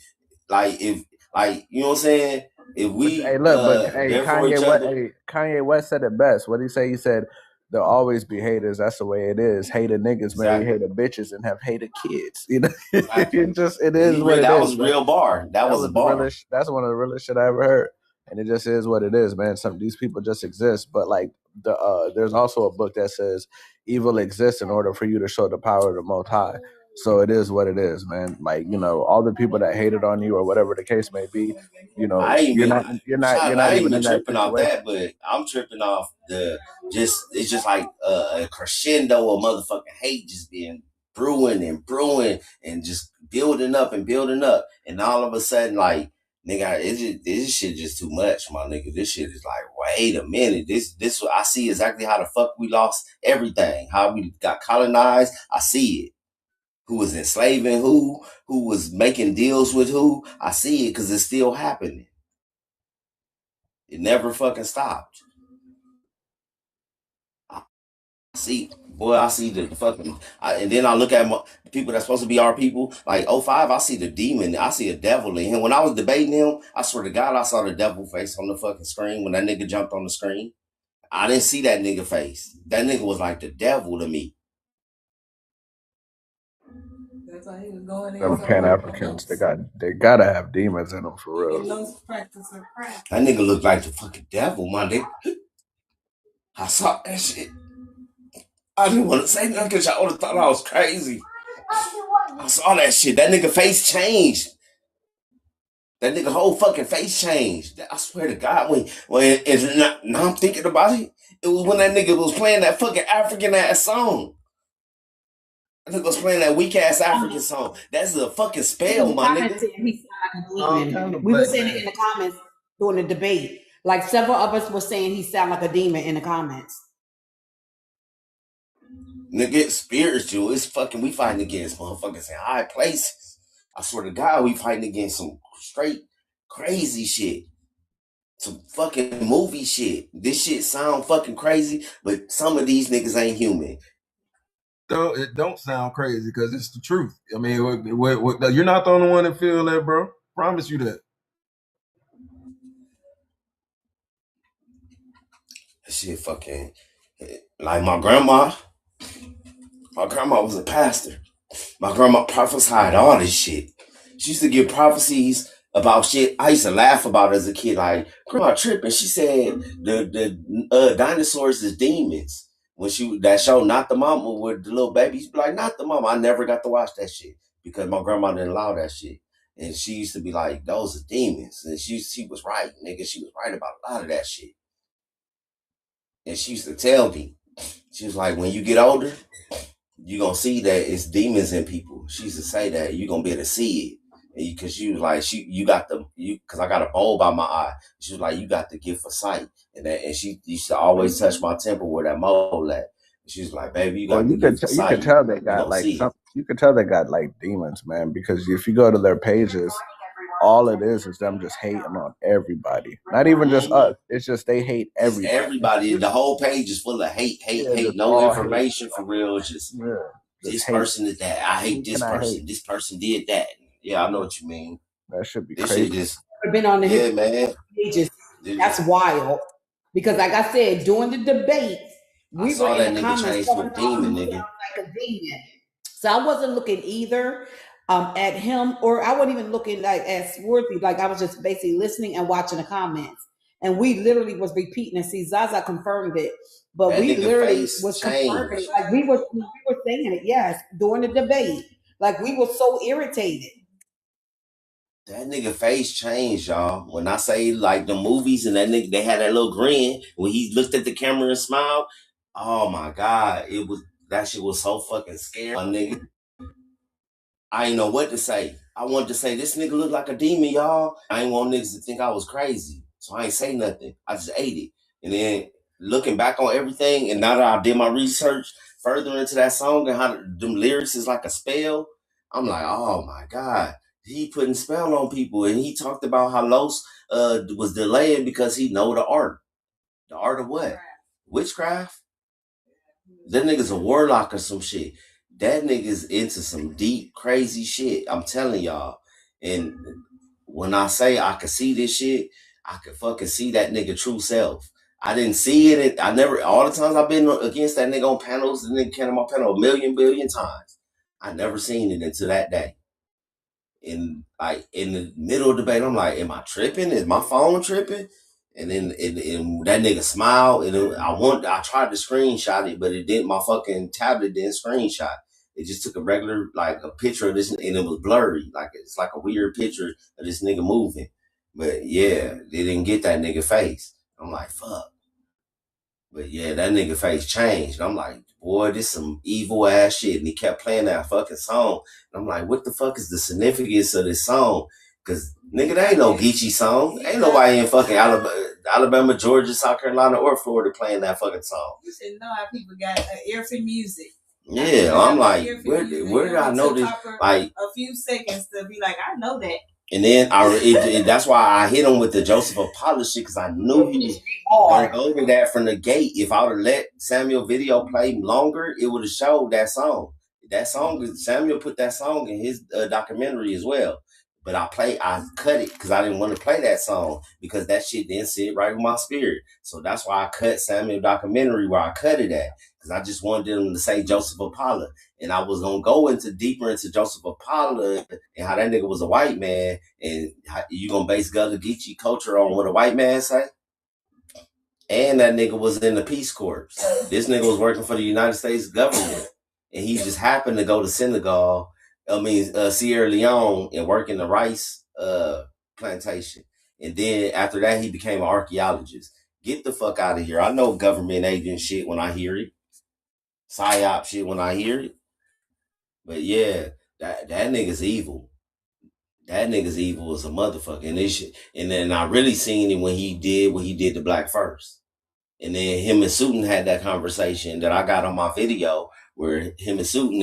know what I'm saying? If we hey, look, but hey, therefore each other. Kanye West said it best. What did he say? He said, "There'll always be haters. That's the way it is. Hated niggas marry hated bitches and have hated kids." You know, it is what it is. That was a real bar. That was a bar. That's one of the realest shit I ever heard. And it just is what it is, man. These people just exist. But like there's also a book that says evil exists in order for you to show the power of the Most High. So it is what it is, man. Like, you know, all the people that hated on you or whatever the case may be, you know, you're not even tripping off that, but I'm tripping off it's just like a crescendo of motherfucking hate just being brewing and just building up. And all of a sudden, like, nigga, this shit just too much, my nigga. This shit is like, wait a minute. This I see exactly how the fuck we lost everything. How we got colonized. I see it. Who was enslaving who was making deals with who. I see it because it's still happening. It never fucking stopped. I see the fucking, and then I look at people that's supposed to be our people. Like 05, I see the demon. I see a devil in him. When I was debating him, I swear to God, I saw the devil face on the fucking screen when that nigga jumped on the screen. I didn't see that nigga face. That nigga was like the devil to me. That's why he was going in. Them Pan-Africans, they gotta have demons in them for real. That nigga looked like the fucking devil, my nigga. I saw that shit. I didn't want to say nothing because y'all would have thought I was crazy. I saw that shit. That nigga face changed. That nigga whole fucking face changed. I swear to God, now I'm thinking about it. It was when that nigga was playing that fucking African ass song. That nigga was playing that weak ass African song. That's a fucking spell, my nigga. We were saying it in the comments during the debate. Like several of us were saying he sound like a demon in the comments. Nigga, it's spiritual. It's fucking, we fighting against motherfuckers in high places. I swear to God, we fighting against some straight crazy shit. Some fucking movie shit. This shit sound fucking crazy, but some of these niggas ain't human. It don't sound crazy because it's the truth. I mean, you're not the only one that feel that, bro. Promise you that. That shit fucking, like my grandma was a pastor. My grandma prophesied all this shit. She used to give prophecies about shit I used to laugh about as a kid. Like, grandma tripping. She said the dinosaurs is demons. When that show Not the Mama with the little babies, be like, Not the Mama. I never got to watch that shit because my grandma didn't allow that shit. And she used to be like, those are demons. And she was right, nigga. She was right about a lot of that shit. And she used to tell me, she was like, when you get older, you're going to see that it's demons in people. She used to say that. You're going to be able to see it. Because she was like, because I got a bulb by my eye. She was like, you got the gift of sight. And she used to always touch my temple where that mole at. She was like, baby, you got the gift of sight. You can tell they got you can tell they got like demons, man, because if you go to their pages, all it is them just hating on everybody. Not even just us. It's just they hate everybody. Everybody. The whole page is full of hate. No information for real. Just this person is that. I hate this person. This person did that. Yeah, I know what you mean. That should be crazy. Shit I've been on the man. pages. That's wild. Because like I said, during the debate, we were in the comments to a demon, nigga. Like a demon. So I wasn't looking either at him, or I wasn't even looking like as Swarthy. Like I was just basically listening and watching the comments. And we literally was repeating and see Zaza confirmed it. But that we literally was confirming it. Like we were saying it, yes, during the debate. Like we were so irritated. That nigga face changed, y'all. When I say like the movies and that nigga, they had that little grin when he looked at the camera and smiled. Oh my God, that shit was so fucking scary, my nigga. I ain't know what to say. I wanted to say, this nigga look like a demon, y'all. I ain't want niggas to think I was crazy. So I ain't say nothing. I just ate it. And then looking back on everything, and now that I did my research further into that song and how them lyrics is like a spell, I'm like, oh my God. He putting spell on people. And he talked about how Los was delaying because he know the art. The art of what? Witchcraft? That nigga's a warlock or some shit. That nigga's into some deep, crazy shit. I'm telling y'all. And when I say I could see this shit, I could fucking see that nigga true self. I didn't see it. I never, all the times I've been against that nigga on panels, the nigga came on my panel a billion times. I never seen it until that day. And like in the middle of the debate, I'm like, am I tripping? Is my phone tripping? And then and that nigga smiled, and I tried to screenshot it, but it didn't. My fucking tablet didn't screenshot. It just took a regular, like a picture of this, and it was blurry. Like it's like a weird picture of this nigga moving. But yeah, they didn't get that nigga face. I'm like, fuck. But yeah, that nigga face changed. I'm like, boy, this some evil ass shit. And he kept playing that fucking song. And I'm like, what the fuck is the significance of this song? Cause nigga, that ain't no Geechee song. Ain't nobody in fucking Alabama, Georgia, South Carolina, or Florida playing that fucking song. You should know how people got an ear for music. Yeah, I'm like, where did I know this? Like a few seconds to be like, I know that. And then that's why I hit him with the Joseph Apollo shit, because I knew he was going over that from the gate. If I would have let Samuel video play longer, it would have showed that song. That song, Samuel put that song in his documentary as well. But I cut it because I didn't want to play that song because that shit didn't sit right with my spirit. So that's why I cut Samuel documentary where I cut it at, because I just wanted them to say Joseph Apollo. And I was going to go deeper into Joseph Apollo and how that nigga was a white man. And how you going to base Gullah Geechee culture on what a white man say? And that nigga was in the Peace Corps. This nigga was working for the United States government. And he just happened to go to Senegal, Sierra Leone, and work in the rice plantation. And then after that, he became an archaeologist. Get the fuck out of here. I know government agent shit when I hear it. PSYOP shit when I hear it. But yeah, that nigga's evil. That nigga's evil as a motherfucker. And then I really seen it when he did the Black First. And then him and Sutton had that conversation that I got on my video where him and Sutton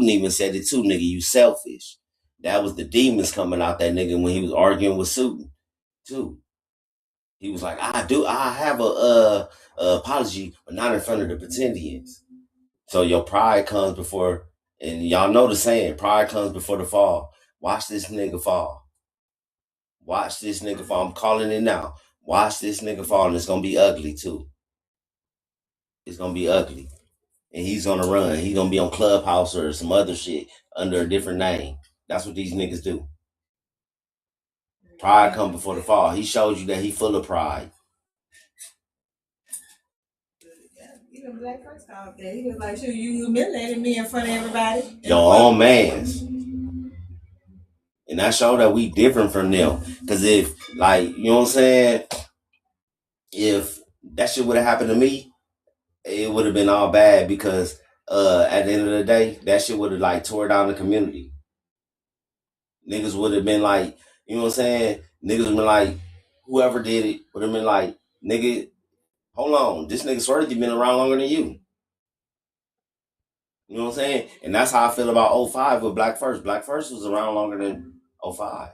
even said it too, nigga, you selfish. That was the demons coming out that nigga when he was arguing with Sutton too. He was like, I have a apology, but not in front of the Pretendians. So your pride comes before, and y'all know the saying, pride comes before the fall. Watch this nigga fall. Watch this nigga fall. I'm calling it now. Watch this nigga fall, and it's gonna be ugly too. It's gonna be ugly. And he's gonna run. He's gonna be on Clubhouse or some other shit under a different name. That's what these niggas do. Pride come before the fall. He showed you that he full of pride. Even Black First out there, he was like, "Sure, you humiliated me in front of everybody." Your own mans. And that showed that we different from them. Cause if, like, you know what I'm saying? If that shit would have happened to me, it would have been all bad because at the end of the day, that shit would have like tore down the community. Niggas would have been like, you know what I'm saying? Niggas would have been like, whoever did it would have been like, nigga, hold on, this nigga Sworthy been around longer than you. You know what I'm saying? And that's how I feel about 05 with Black First. Black First was around longer than 05.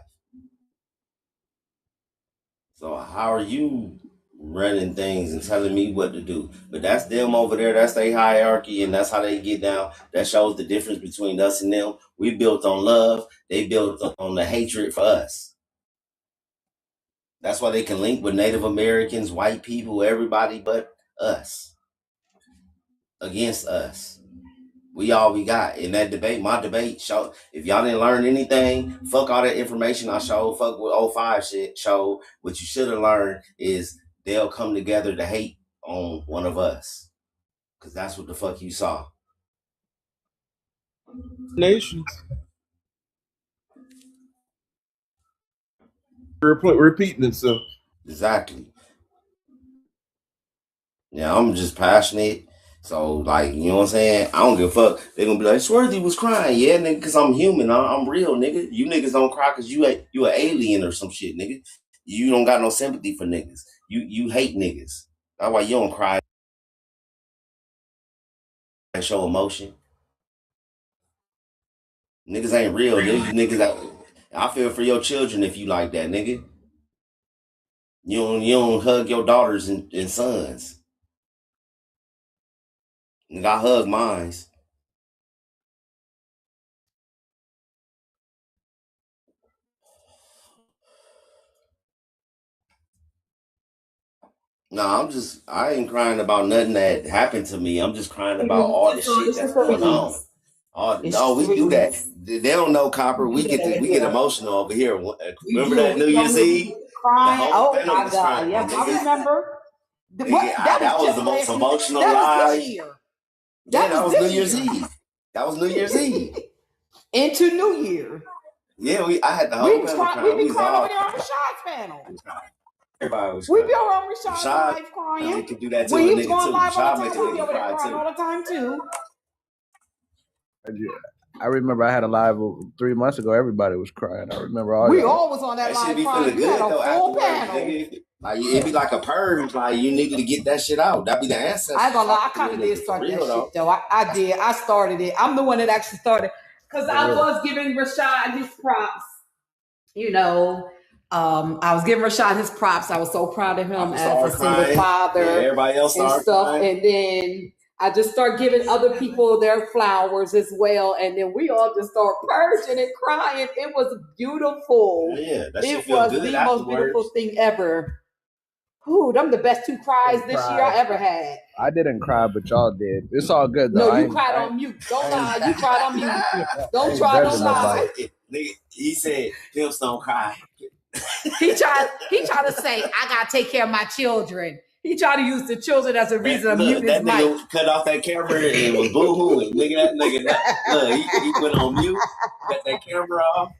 So how are you running things and telling me what to do? But that's them over there. That's their hierarchy, and that's how they get down. That shows the difference between us and them. We built on love. They built on the hatred for us. That's why they can link with Native Americans, white people, everybody but us. Against us. We all we got. In that debate, my debate showed, if y'all didn't learn anything, fuck all that information I showed, fuck with 05 shit showed. What you should have learned is they'll come together to hate on one of us. Because that's what the fuck you saw. Nations. Repeating itself. Exactly. Yeah, I'm just passionate. So, like, you know what I'm saying? I don't give a fuck. They're gonna be like, Swerthy was crying. Yeah, nigga, because I'm human. I'm real, nigga. You niggas don't cry because you an alien or some shit, nigga. You don't got no sympathy for niggas. You hate niggas. That's why you don't cry and show emotion. Niggas ain't real, nigga. I feel for your children if you like that, nigga. You don't hug your daughters and sons. Nigga, I hug mines. No, I ain't crying about nothing that happened to me. I'm just crying about all the shit that's going on. No, we do that. They don't know, Copper. We get emotional over here. Remember that New Year's Eve? Crying. Oh my God! Yeah, I remember. That was the most emotional live. Yeah, that was New Year's Eve. That was New Year's Eve. Into New Year. Yeah, I had the whole panel crying. We be crying over there on Rashad's panel. Everybody was we be on Rashad's live crying. We could do that to when a he was nigga going too. live all Rashad the make a time, we be nigga over there cry crying too. all the time too. I remember I had a live 3 months ago. Everybody was crying. I remember all. We all was on that live shit be crying. feeling You had good a though full afterwards, panel. Like it be like a purge. Like you needed to get that shit out. That be the ancestor. I ain't gonna lie, I kind of did start that shit though. I did. I started it. I'm the one that actually started because I was giving Rashad his props. You know, I was giving Rashad his props. I was so proud of him as a single father. Yeah, everybody else and started stuff. crying. And then I just start giving other people their flowers as well. And then we all just start purging and crying. It was beautiful. Yeah, that shit It feel was good the most afterwards. beautiful thing ever. Ooh, them the best 2 cries this year I ever had. I didn't cry, but y'all did. It's all good though. No, you cried on mute. Don't lie. You cried on mute. Don't try to lie. Nigga, he said, "Pimps don't cry." He tried to say, I gotta take care of my children. He tried to use the children as a reason to mute his That mic. nigga cut off that camera and was boo-hooing. Nigga, that nigga, look, he went on mute, cut that camera off.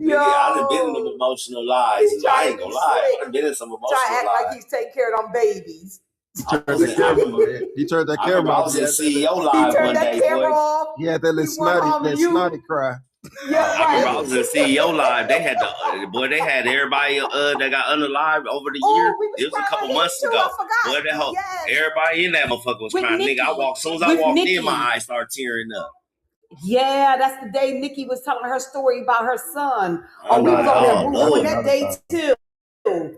Nigga, I done been in them emotional lives. I ain't gonna lie. I done been in some emotional Try to act lives. like he's taking care of them babies. He turned that I camera remember I off. was in CEO He live turned one that day, camera boy. off. He had that little snotty cry. Yeah, I remember I was in CEO live. They had they had everybody that got unalived over the year. It was a couple months ago. Boy, that whole everybody in that motherfucker was With crying. Nikki. Nigga, as soon as I With walked Nikki. in, my eyes started tearing up. Yeah, that's the day Nikki was telling her story about her son. Oh, we was over there boo-hooing that day too.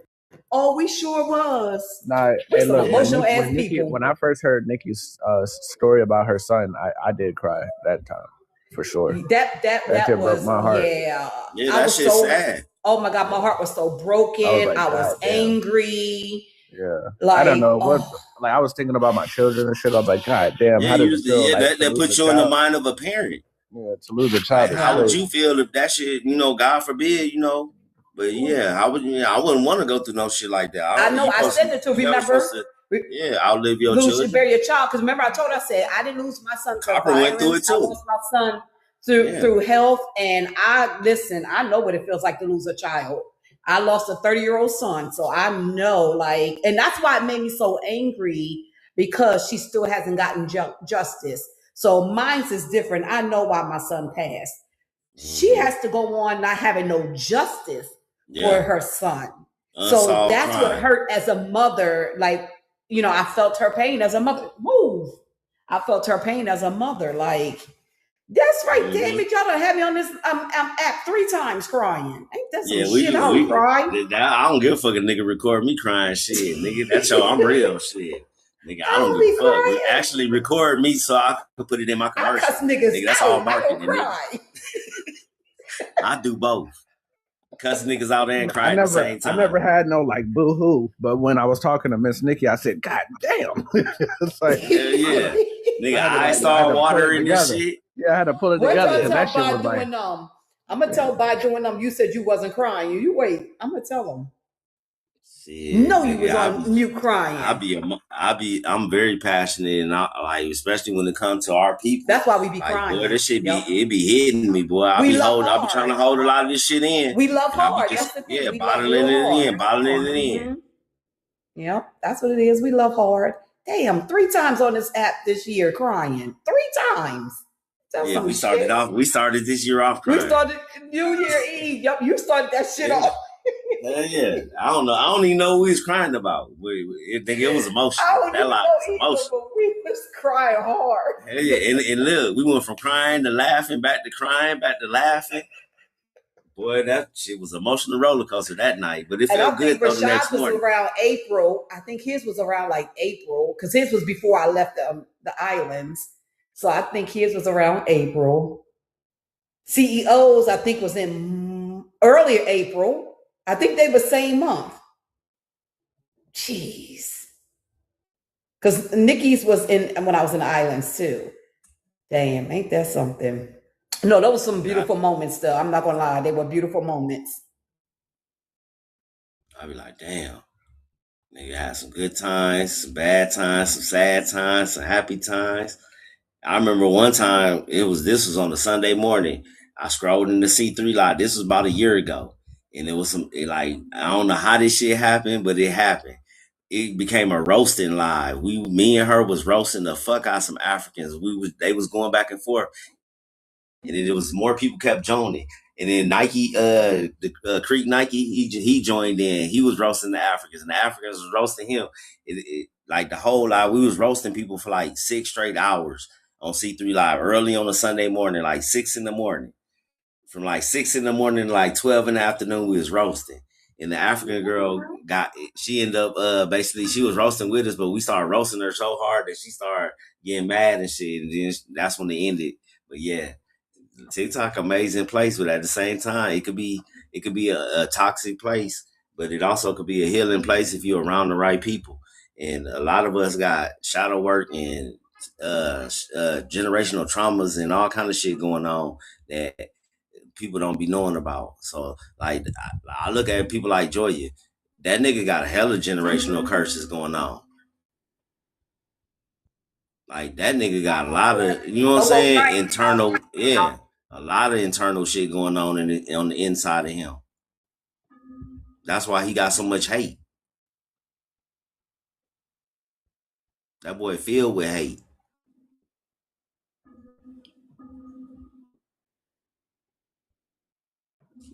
Oh, we sure was. Nah, We hey, some look, emotional ass Nikki, people. when I first heard Nikki's story about her son, I did cry that time for sure. That shit was broke my heart. yeah. Yeah, I that was shit's so sad. Oh my God, my heart was so broken. I was God damn. angry. Yeah, Like, I don't know what. Like I was thinking about my children and shit. I was like, God damn, Yeah, how does it feel? Like, that puts you in the mind of a parent. Yeah, to lose a child. Like, how would you feel if that shit, God forbid, But yeah, I wouldn't want to go through no shit like that. I know. I said it to remember. Outlive your Lose children. and bury your child. Because remember, I told her, I said I didn't lose my son. Copper went through it I too. lost my son through health, and I know what it feels like to lose a child. I lost a 30-year-old son, so I know, and that's why it made me so angry, because she still hasn't gotten justice. So mine's is different. I know why my son passed. She has to go on not having no justice for her son. So that's what hurt as a mother. I felt her pain as a mother. I felt her pain as a mother. That's right, damn it, y'all done had me on this app 3 times crying. Ain't that some shit? I don't cry. I don't give a fuck if nigga record me crying shit, nigga. That's I'm real shit. Nigga, I don't give a fuck. Actually record me so I could put it in my commercial. I cuss niggas that's out. all marketing, I don't cry. I do both. Cuss niggas out there and cry at the same time. I never had no boo hoo, but when I was talking to Miss Nikki, I said, God damn. It's like, yeah. Nigga, I started watering this shit. Yeah, I had to pull it together. And that shit was like, I'm gonna tell by doing them. You said you wasn't crying. You wait. I'm gonna tell them. Shit, No, you was on mute crying. I'm very passionate, and I especially when it comes to our people. That's why we be crying. Boy, this shit it be hitting me, boy. I be trying to hold a lot of this shit in. We love And I be hard. just- That's the thing. We bottling love it hard. in, bottling it in. Yeah, that's what it is. We love hard. damn, 3 times on this app this year crying. 3 times. That's Yeah, some we started shit. We started this year off We crying. started New Year Eve. Yup, you started that shit Yeah. off. Hell yeah. I don't know. I don't even know what we was crying about. I think it was emotional. I don't That even lot know was either, emotional. but we was crying hard. Hell yeah. And look, we went from crying to laughing, back to crying, back to laughing. Boy, that shit was an emotional roller coaster that night. But it And I felt good think though the next Rashad was morning. around April. I think his was around like April because his was before I left the islands. So I think his was around April. CEOs, I think, was in earlier April. I think they were same month. Jeez. Because Nikki's was in when I was in the islands too. Damn, ain't that something? No, those were some beautiful moments though. I'm not gonna lie. They were beautiful moments. I'd be like, damn. Nigga had some good times, some bad times, some sad times, some happy times. I remember one time this was on a Sunday morning. I scrolled in the C3 lot. This was about a year ago. And it was I don't know how this shit happened, but it happened. It became a roasting live. Me and her was roasting the fuck out some Africans. They was going back and forth. And then it was more people kept joining. And then Nike, the Creek Nike, he joined in. He was roasting the Africans, and the Africans was roasting him. Like the whole live, we was roasting people for like 6 straight hours on C3 Live early on a Sunday morning, like 6 in the morning. From like 6 in the morning to like 12 in the afternoon, we was roasting. And the African girl she ended up basically she was roasting with us, but we started roasting her so hard that she started getting mad and shit. And then that's when it ended. But yeah. TikTok amazing place, but at the same time, it could be a toxic place, but it also could be a healing place if you're around the right people. And a lot of us got shadow work and generational traumas and all kind of shit going on that people don't be knowing about. So like I look at people like Joya, that nigga got a hella generational curses going on. Like that nigga got a lot of, you know what I'm saying, internal, yeah. A lot of internal shit going on on the inside of him. That's why he got so much hate. That boy filled with hate.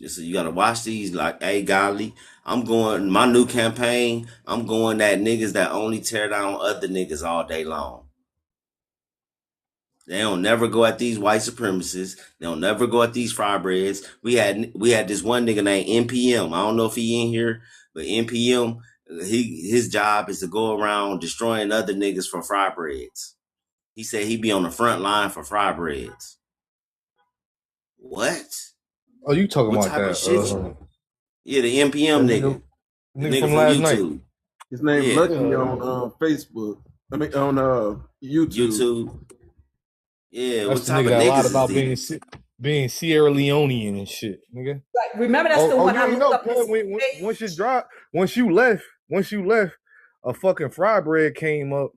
So you gotta watch these. Like, hey, golly, my new campaign. I'm going at niggas that only tear down other niggas all day long. They don't never go at these white supremacists. They don't never go at these fry breads. We had this one nigga named NPM. I don't know if he in here, but NPM, his job is to go around destroying other niggas for fry breads. He said he be on the front line for fry breads. What? Oh, you talking what about type that? Of shit yeah, the NPM nigga. Nigga from last YouTube. night. His name Lucky on Facebook. I mean on YouTube. Yeah, that's the nigga that lied about being Sierra Leonean and shit, nigga. Like, remember that's the one I looked up. Once you left, a fucking fry bread came up,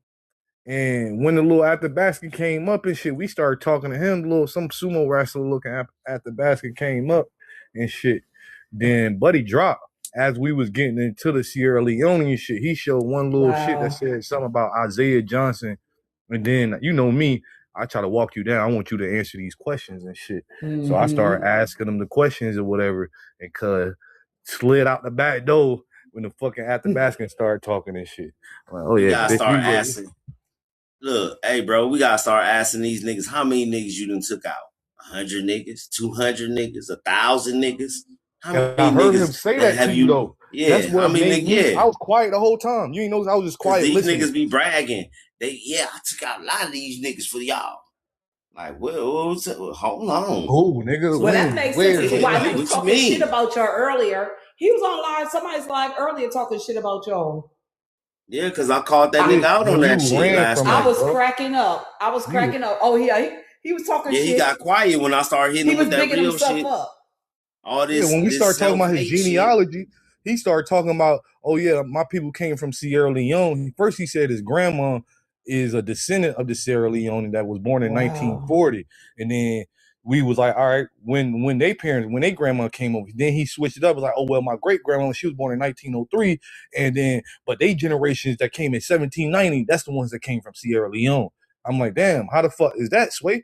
and when the little At the Basket came up and shit, we started talking to him. Some sumo wrestler looking at the basket came up and shit. Then Buddy dropped as we was getting into the Sierra Leonean shit. He showed one little shit that said something about Isaiah Johnson, and then you know me. I try to walk you down. I want you to answer these questions and shit. Mm-hmm. So I started asking them the questions or whatever, and cuz slid out the back door when the fucking At the Basket started talking and shit. I'm like, oh yeah, you gotta start asking. Look, hey bro, we gotta start asking these niggas how many niggas you done took out. 100 niggas, 200 niggas, 1,000 niggas. How many I heard niggas him say that to you though. Yeah, that's what made me. I was quiet the whole time. You ain't know I was just quiet. These niggas be bragging. I took out a lot of these niggas for y'all. Like, well, hold on. Oh, nigga. Well, that makes sense. Why he was talking shit about y'all earlier. He was on live, somebody's live earlier talking shit about y'all. Yeah, because I called that nigga out on that shit last night. I was cracking up. Oh, yeah. He was talking shit. Yeah, he got quiet when I started hitting him with that real shit. Up. All this. Yeah, when we started talking about his genealogy, he started talking about, oh yeah, my people came from Sierra Leone. First he said his grandma is a descendant of the Sierra Leone that was born in 1940. And then we was like, all right, when they grandma came over, then he switched it up. It was like, oh well, my great grandma, she was born in 1903, and then but they generations that came in 1790, that's the ones that came from Sierra Leone. I'm like, damn, how the fuck is that, Sway? In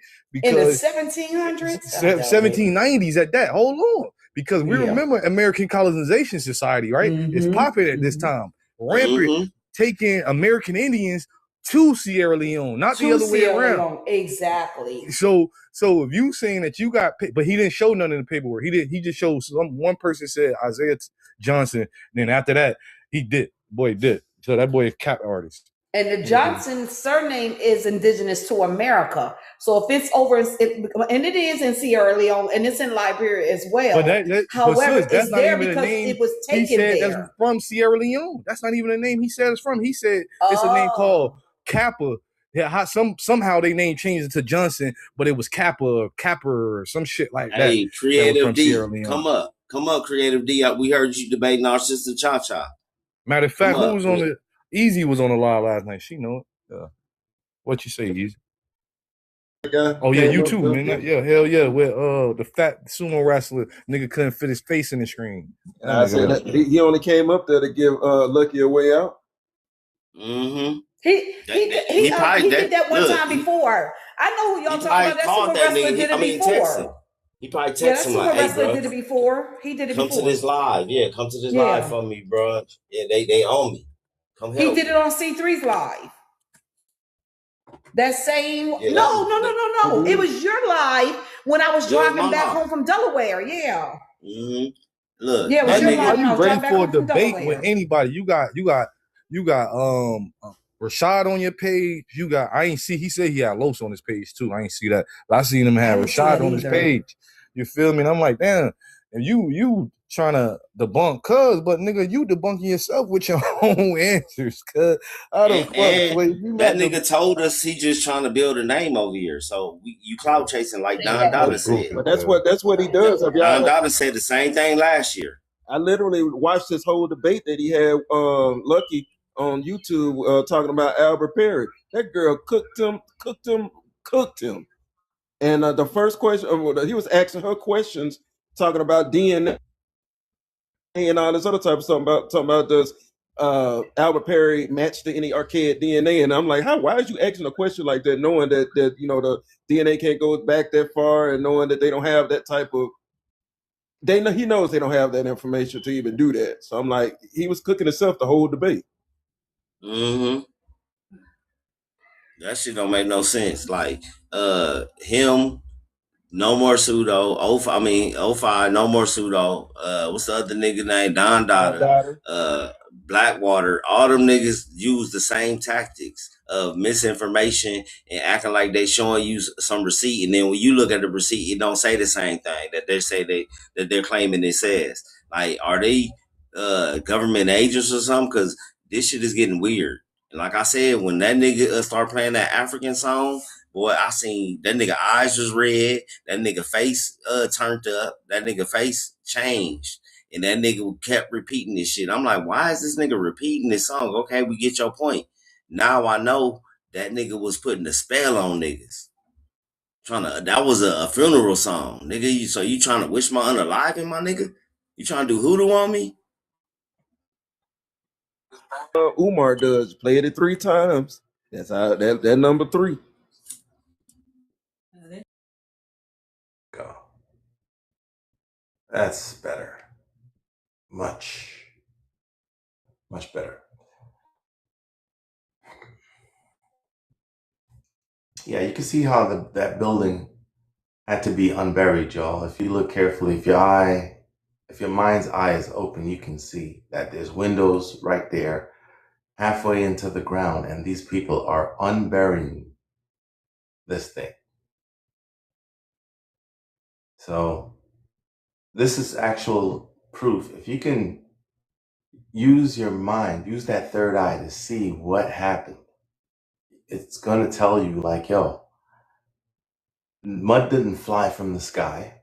the Because 1700s, 1790s at that. Hold on, because we remember American Colonization Society, right? It's popping at this time, rampant, taking American Indians to Sierra Leone, not the other way around. Exactly. So if you saying that you got, but he didn't show none in the paperwork. He just showed one person said Isaiah Johnson. Then after that, he did. Boy did. So that boy is cap artist. And the Johnson surname is indigenous to America. So if it's over, and it is in Sierra Leone, and it's in Liberia as well. But however, that's it's not there even because a name. it was taken He said there. that's from Sierra Leone. That's not even a name he said it's from. He said it's a name called Kappa. Yeah, somehow they name changed it to Johnson, but it was Kappa or some shit like that. Hey, Creative D, Sierra Leone. come up, Creative D. We heard you debating our sister Cha Cha. Matter of fact, who was on the Easy was on the live last night. She know it. What you say, Easy? Oh yeah, you too, man. Yeah, hell yeah. With the fat sumo wrestler nigga couldn't fit his face in the screen. I said that he only came up there to give Lucky a way out. Mm-hmm. He did that one time before. I know who y'all talking about. That sumo wrestler did it before. He probably texted him like, "Hey, bro, did it before. He did it before. Come to this live, come to this live for me, bro. Yeah, they own me. Come help. He did it on C3's live. That same no. It was your live when I was driving back home from Delaware. Yeah. Mm-hmm. Look, yeah, it was your live. Are you ready for a debate with anybody? You got Rashad on your page. He said he had Los on his page too. I ain't see that. But I seen him have Rashad on his page. You feel me? And I'm like, damn, and you trying to debunk cuz, but nigga, you debunking yourself with your own answers, cuz. That nigga told us he just trying to build a name over here. So you clout chasing like Don Dollar said. But that's what he does. Don Dollar said the same thing last year. I literally watched this whole debate that he had Lucky on YouTube talking about Albert Perry. That girl cooked him. And the first question, he was asking her questions, talking about DNA and all this other type of stuff, talking about does Albert Perry match to any archaic DNA? And I'm like, why is you asking a question like that, knowing that the DNA can't go back that far, and knowing that they don't have that type of he knows they don't have that information to even do that. So I'm like, he was cooking himself the whole debate. Mm-hmm. That shit don't make no sense. Like him, no more pseudo. 05, no more pseudo. What's the other nigga name? Don Dada. Blackwater. All them niggas use the same tactics of misinformation and acting like they showing you some receipt, and then when you look at the receipt, it don't say the same thing that they say that they're claiming it says. Like, are they government agents or something? Because this shit is getting weird. And like I said, when that nigga start playing that African song, boy, I seen that nigga eyes was red, that nigga face turned up, that nigga face changed, and that nigga kept repeating this shit. I'm like, why is this nigga repeating this song? Okay, we get your point. Now I know that nigga was putting a spell on niggas. That was a funeral song, nigga. So you trying to wish my unaliving, my nigga? You trying to do hoodoo on me? Umar does played it 3 times. That's how that number 3. Go. That's better. Much better. Yeah, you can see how that building had to be unburied, y'all. If you look carefully, if your mind's eye is open, you can see that there's windows right there halfway into the ground, and these people are unburying this thing. So this is actual proof. If you can use your mind, use that third eye to see what happened, it's going to tell you like, yo, mud didn't fly from the sky.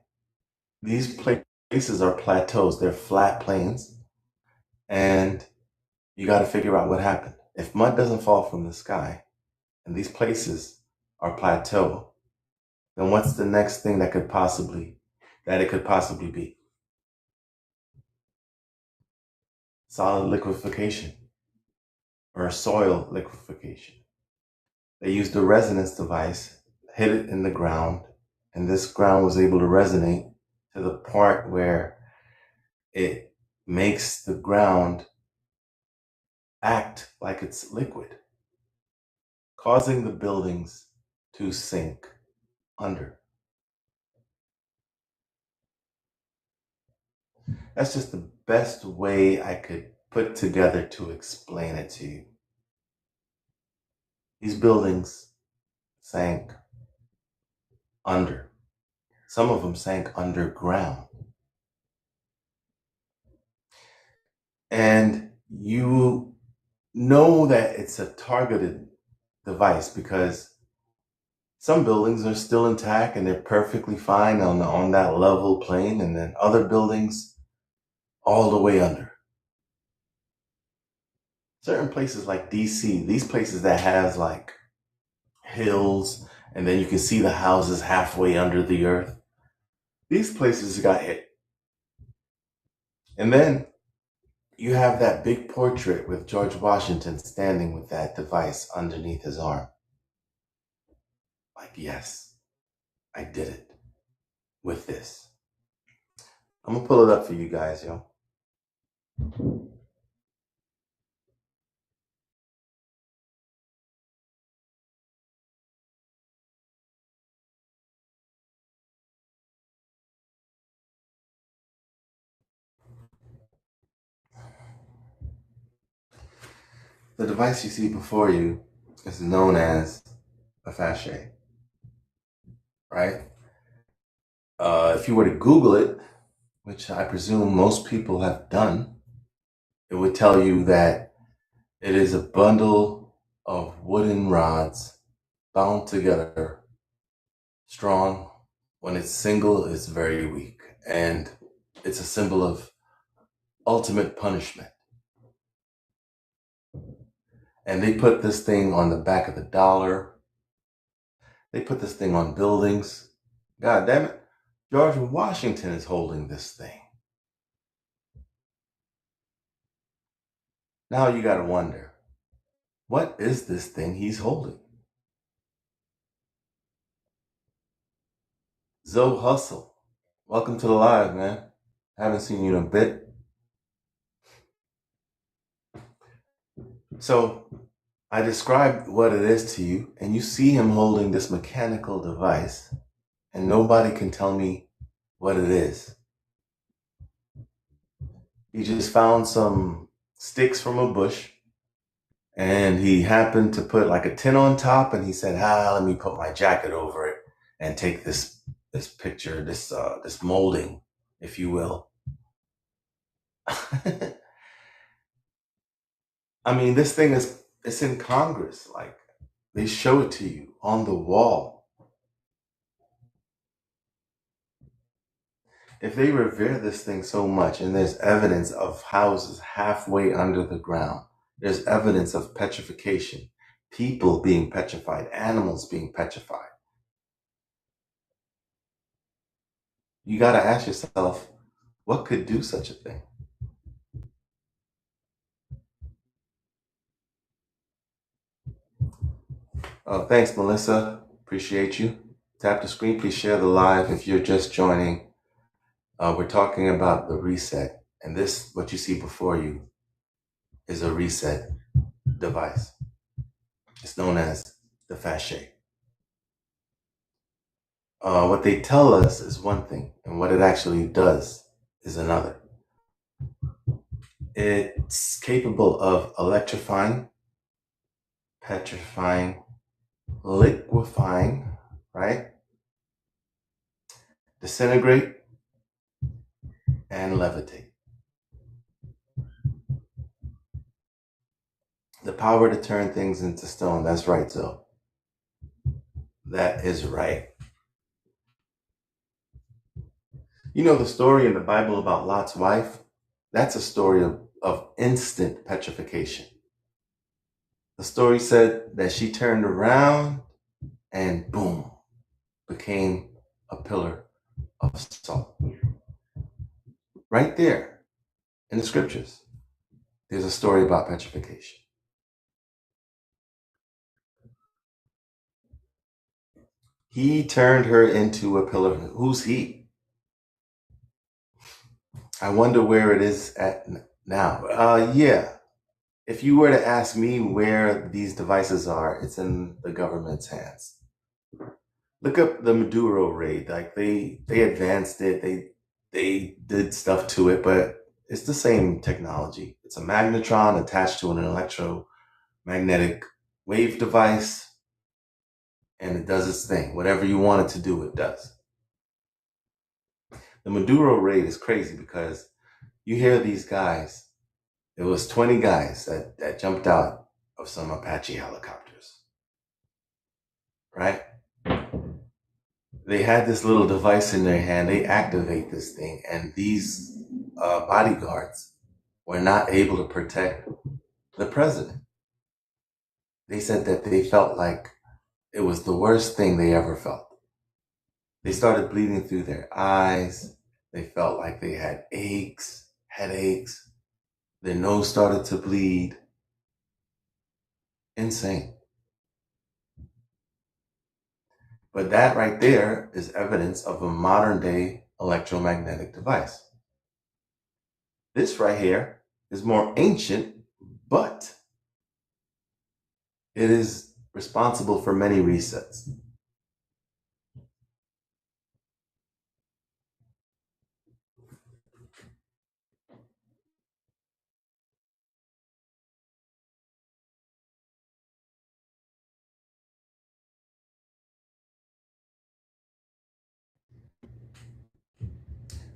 These places are plateaus. They're flat plains. And you got to figure out what happened. If mud doesn't fall from the sky and these places are plateau, then what's the next thing that it could possibly be? Solid liquefaction or soil liquefaction. They used a resonance device, hit it in the ground, and this ground was able to resonate to the part where it makes the ground act like it's liquid, causing the buildings to sink under. That's just the best way I could put together to explain it to you. These buildings sank under. Some of them sank underground. And you know that it's a targeted device because some buildings are still intact and they're perfectly fine on that level plane, and then other buildings all the way under. Certain places like DC, these places that has like hills and then you can see the houses halfway under the earth, these places got hit. And then you have that big portrait with George Washington standing with that device underneath his arm. Like, yes, I did it with this. I'm gonna pull it up for you guys, yo. The device you see before you is known as a fascia, right? If you were to Google it, which I presume most people have done, it would tell you that it is a bundle of wooden rods bound together, strong. When it's single, it's very weak, and it's a symbol of ultimate punishment. And they put this thing on the back of the dollar. They put this thing on buildings. God damn it. George Washington is holding this thing. Now you gotta wonder, what is this thing he's holding? Zoe Hustle, welcome to the live, man. Haven't seen you in a bit. So I described what it is to you, and you see him holding this mechanical device, and nobody can tell me what it is. He just found some sticks from a bush, and he happened to put like a tin on top, and he said, let me put my jacket over it and take this picture, this molding, if you will. I mean, this thing it's in Congress. Like, they show it to you on the wall. If they revere this thing so much, and there's evidence of houses halfway under the ground, there's evidence of petrification, people being petrified, animals being petrified. You got to ask yourself, what could do such a thing? Oh, thanks, Melissa. Appreciate you. Tap the screen. Please share the live if you're just joining. We're talking about the reset. And this, what you see before you, is a reset device. It's known as the fascia. What they tell us is one thing, and what it actually does is another. It's capable of electrifying, petrifying, liquefying, right? Disintegrate, and levitate. The power to turn things into stone. That's right, Zoe. That is right. You know the story in the Bible about Lot's wife? That's a story of instant petrification. The story said that she turned around and boom, became a pillar of salt. Right there in the scriptures, there's a story about petrification. He turned her into a pillar. Who's he? I wonder where it is at now. Yeah. If you were to ask me where these devices are, it's in the government's hands. Look up the Maduro raid. Like they advanced it. They did stuff to it, but it's the same technology. It's a magnetron attached to an electromagnetic wave device, and it does its thing. Whatever you want it to do, it does. The Maduro raid is crazy because you hear these guys. It was 20 guys that jumped out of some Apache helicopters, right? They had this little device in their hand. They activate this thing, and these bodyguards were not able to protect the president. They said that they felt like it was the worst thing they ever felt. They started bleeding through their eyes. They felt like they had aches, headaches. Their nose started to bleed. Insane. But that right there is evidence of a modern day electromagnetic device. This right here is more ancient, but it is responsible for many resets.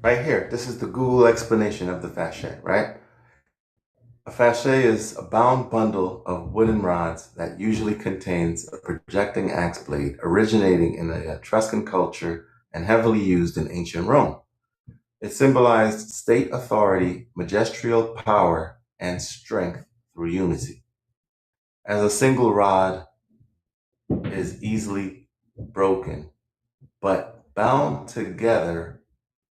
Right here, this is the Google explanation of the fachet, right? A fachet is a bound bundle of wooden rods that usually contains a projecting axe blade originating in the Etruscan culture and heavily used in ancient Rome. It symbolized state authority, magisterial power, and strength through unity. As a single rod is easily broken, but bound together,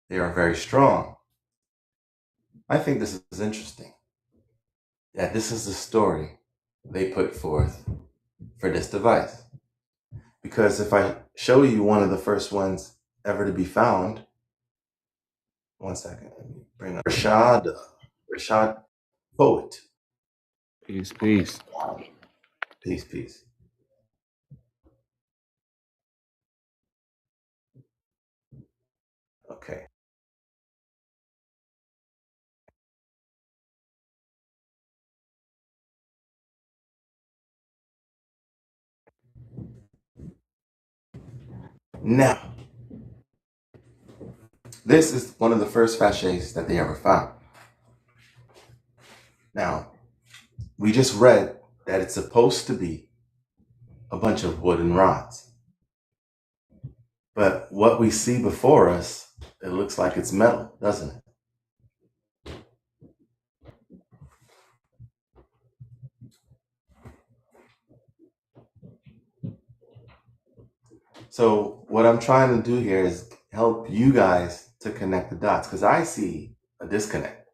they are very strong. I think this is interesting. That this is the story they put forth for this device. Because if I show you one of the first ones ever to be found, one second, let me bring up Rashad Poet. Peace. Peace. Okay. Now, this is one of the first facets that they ever found. Now, we just read that it's supposed to be a bunch of wooden rods. But what we see before us, it looks like it's metal, doesn't it? So what I'm trying to do here is help you guys to connect the dots, because I see a disconnect.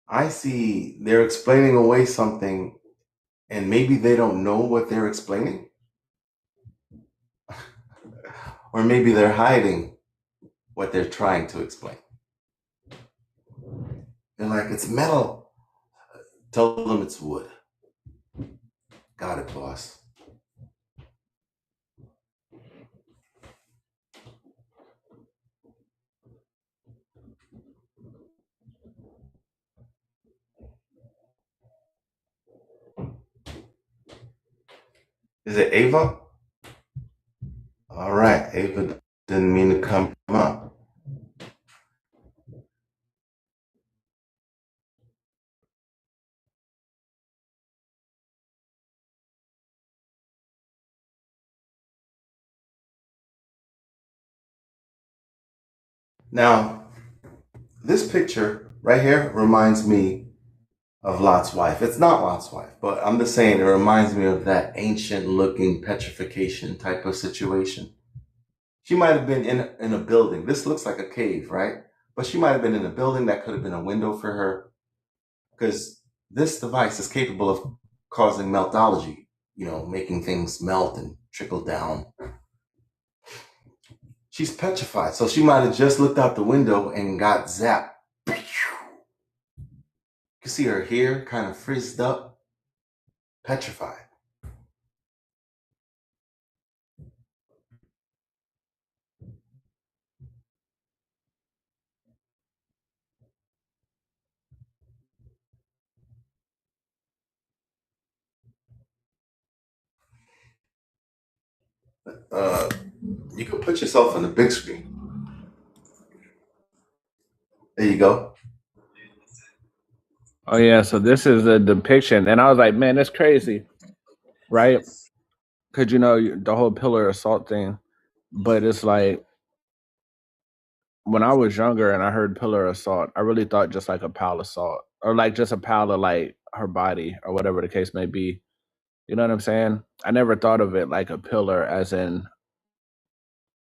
I see they're explaining away something and maybe they don't know what they're explaining. Or maybe they're hiding what they're trying to explain. They're like, it's metal. Tell them it's wood. Got it, boss. Is it Ava? All right, Ava didn't mean to come up. Now, this picture right here reminds me of Lot's wife. It's not Lot's wife, but I'm just saying it reminds me of that ancient looking petrification type of situation. She might have been in a building. This looks like a cave, right? But she might have been in a building that could have been a window for her, because this device is capable of causing meltology, making things melt and trickle down. She's petrified, so she might have just looked out the window and got zapped. You can see her hair kind of frizzed up, petrified. You can put yourself on the big screen. There you go. Oh yeah, so this is a depiction, and I was like, man, that's crazy, right? Because the whole pillar assault thing, but it's like when I was younger and I heard pillar assault, I really thought just like a pile assault, or like just a pile of like her body or whatever the case may be. You know what I'm saying? I never thought of it like a pillar, as in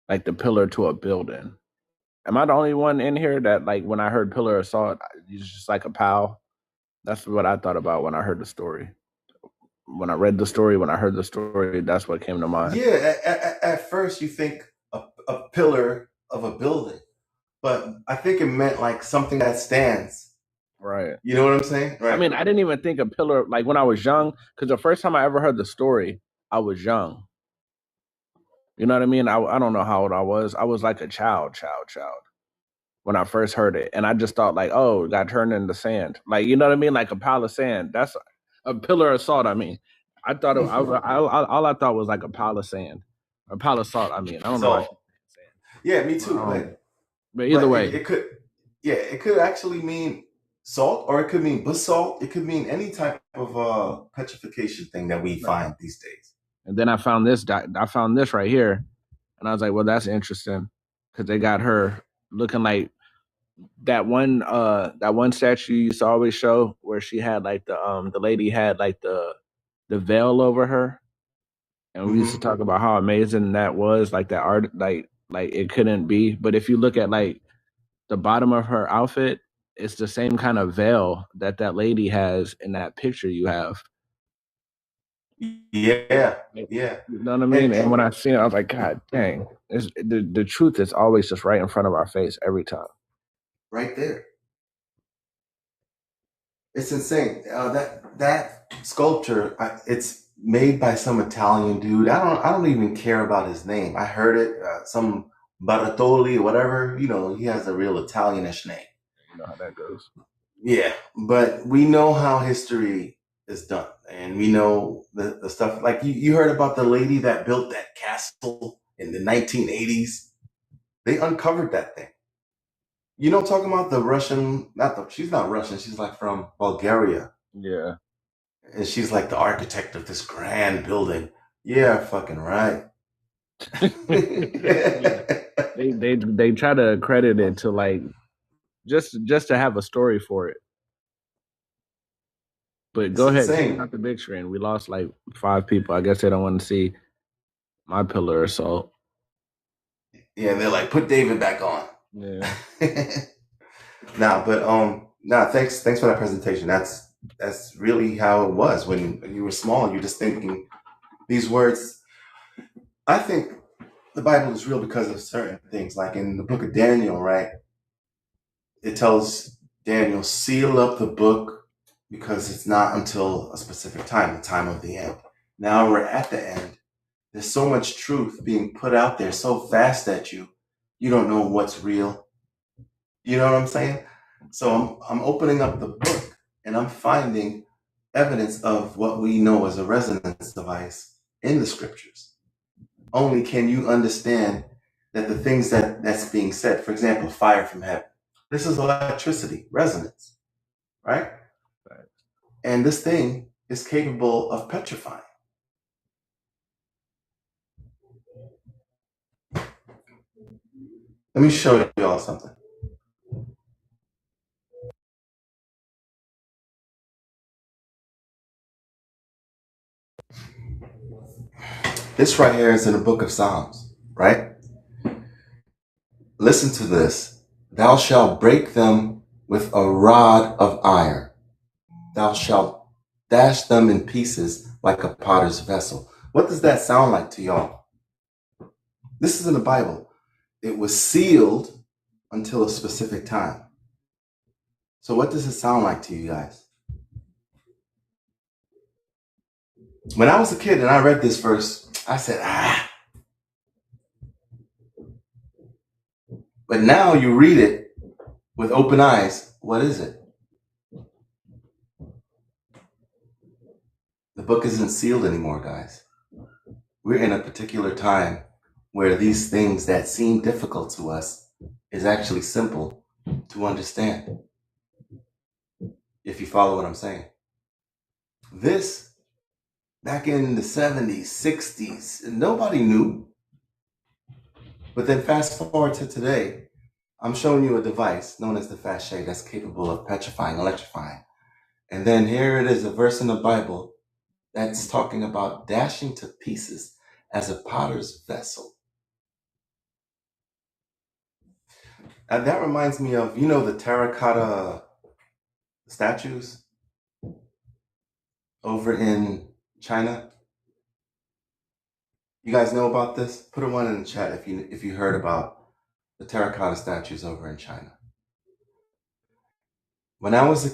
like the pillar to a building. Am I the only one in here that, like, when I heard pillar assault, it's just like a pile? That's what I thought about when I heard the story. When I read the story, when I heard the story, that's what came to mind. Yeah, at first you think a pillar of a building, but I think it meant like something that stands. Right. You know what I'm saying? Right. I mean, I didn't even think a pillar, like when I was young, because the first time I ever heard the story, I was young. You know what I mean? I don't know how old I was. I was like a child when I first heard it. And I just thought like, oh, it got turned into sand. Like, you know what I mean? Like a pile of sand. That's a pillar of salt, I mean. I thought all I thought was like a pile of sand. A pile of salt, I mean. I don't know. Yeah, me too. But either way. It could actually mean salt, or it could mean basalt. It could mean any type of petrification thing that we find these days. And then I found this right here, and I was like, well, that's interesting, because they got her looking like that one statue you used to always show, where she had like the lady had like the veil over her, and we used to talk about how amazing that was, like that art, like it couldn't be. But if you look at like the bottom of her outfit, it's the same kind of veil that lady has in that picture you have. Yeah. You know what I mean? And when I seen it, I was like, God dang. The truth is always just right in front of our face every time. Right there. It's insane. That sculpture, it's made by some Italian dude. I don't even care about his name. I heard it, some Bartoli or whatever. He has a real Italianish name. You know how that goes. Yeah, but we know how history is done, and we know the stuff. Like you heard about the lady that built that castle in the 1980s. They uncovered that thing. You know, talking about the Russian, she's not Russian, she's like from Bulgaria. Yeah. And she's like the architect of this grand building. Yeah, fucking right. They try to credit it to like just to have a story for it. But go ahead, check out the big screen. We lost like 5 people. I guess they don't want to see my pillar assault. Yeah, they're like, put David back on. Yeah. Thanks for that presentation. That's really how it was when you were small. You're just thinking these words. I think the Bible is real because of certain things, like in the book of Daniel, right? It tells Daniel, seal up the book, because it's not until a specific time, the time of the end. Now we're at the end. There's so much truth being put out there so fast that you don't know what's real. You know what I'm saying? So I'm opening up the book and I'm finding evidence of what we know as a resonance device in the scriptures. Only can you understand that the things that's being said, for example, fire from heaven. This is electricity, resonance, right? And this thing is capable of petrifying. Let me show y'all something. This right here is in the book of Psalms, right? Listen to this. Thou shalt break them with a rod of iron. Thou shalt dash them in pieces like a potter's vessel. What does that sound like to y'all? This is in the Bible. It was sealed until a specific time. So what does it sound like to you guys? When I was a kid and I read this verse, I said, But now you read it with open eyes. What is it? The book isn't sealed anymore, guys. We're in a particular time where these things that seem difficult to us is actually simple to understand. If you follow what I'm saying. This, back in the 70s, 60s, nobody knew. But then fast forward to today, I'm showing you a device known as the Fachet that's capable of petrifying, electrifying. And then here it is, a verse in the Bible that's talking about dashing to pieces as a potter's vessel. And that reminds me of, the terracotta statues over in China. You guys know about this? Put a one in the chat if you heard about the terracotta statues over in China. When I was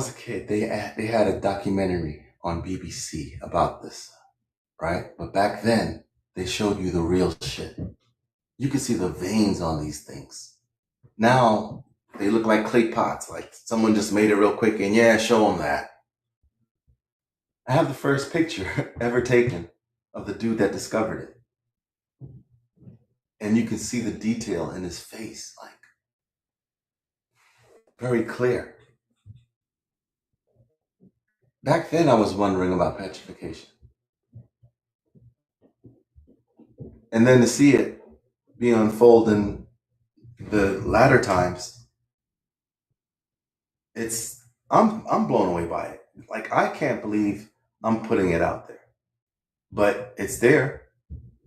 a kid, they had a documentary on BBC about this, right? But back then, they showed you the real shit. You could see the veins on these things. Now, they look like clay pots, like someone just made it real quick and show them that. I have the first picture ever taken of the dude that discovered it. And you can see the detail in his face, like very clear. Back then, I was wondering about petrification. And then to see it be unfold in the latter times, I'm blown away by it. Like, I can't believe I'm putting it out there. But it's there.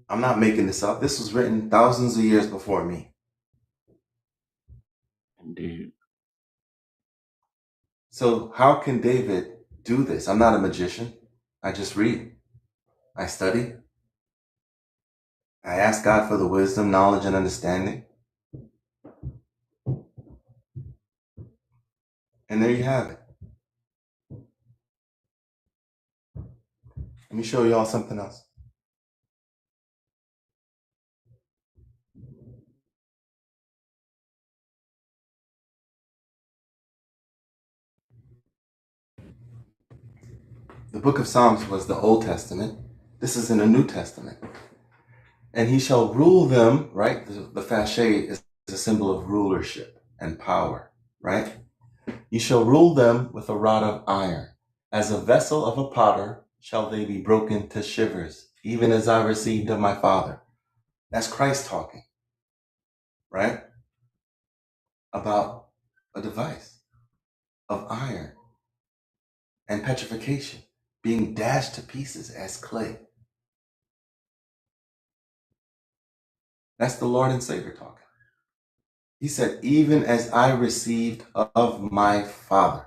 I'm not making this up. This was written thousands of years before me. Indeed. So how can David do this? I'm not a magician. I just read. I study. I ask God for the wisdom, knowledge, and understanding. And there you have it. Let me show you all something else. The book of Psalms was the Old Testament. This is in the New Testament. And he shall rule them, right? The Fachet is a symbol of rulership and power, right? He shall rule them with a rod of iron. As a vessel of a potter shall they be broken to shivers, even as I received of my Father. That's Christ talking, right? About a device of iron and petrification, being dashed to pieces as clay. That's the Lord and Savior talking. He said, even as I received of my Father.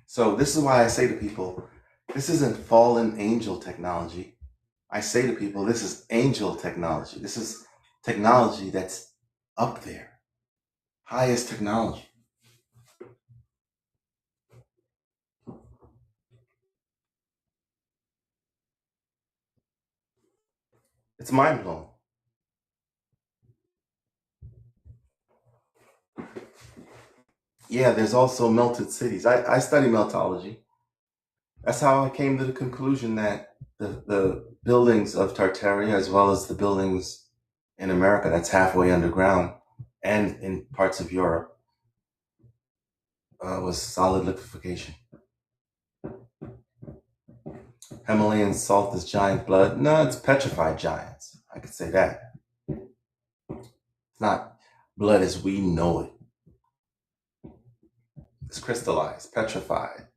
So this is why I say to people, this isn't fallen angel technology. I say to people, this is angel technology. This is technology that's up there. Highest technology. It's mind-blowing. Yeah, there's also melted cities. I study meltology. That's how I came to the conclusion that the buildings of Tartaria, as well as the buildings in America that's halfway underground and in parts of Europe, was solid liquefaction. Himalayan salt is giant blood. No, it's petrified giants. I could say that. It's not blood as we know it. It's crystallized, petrified.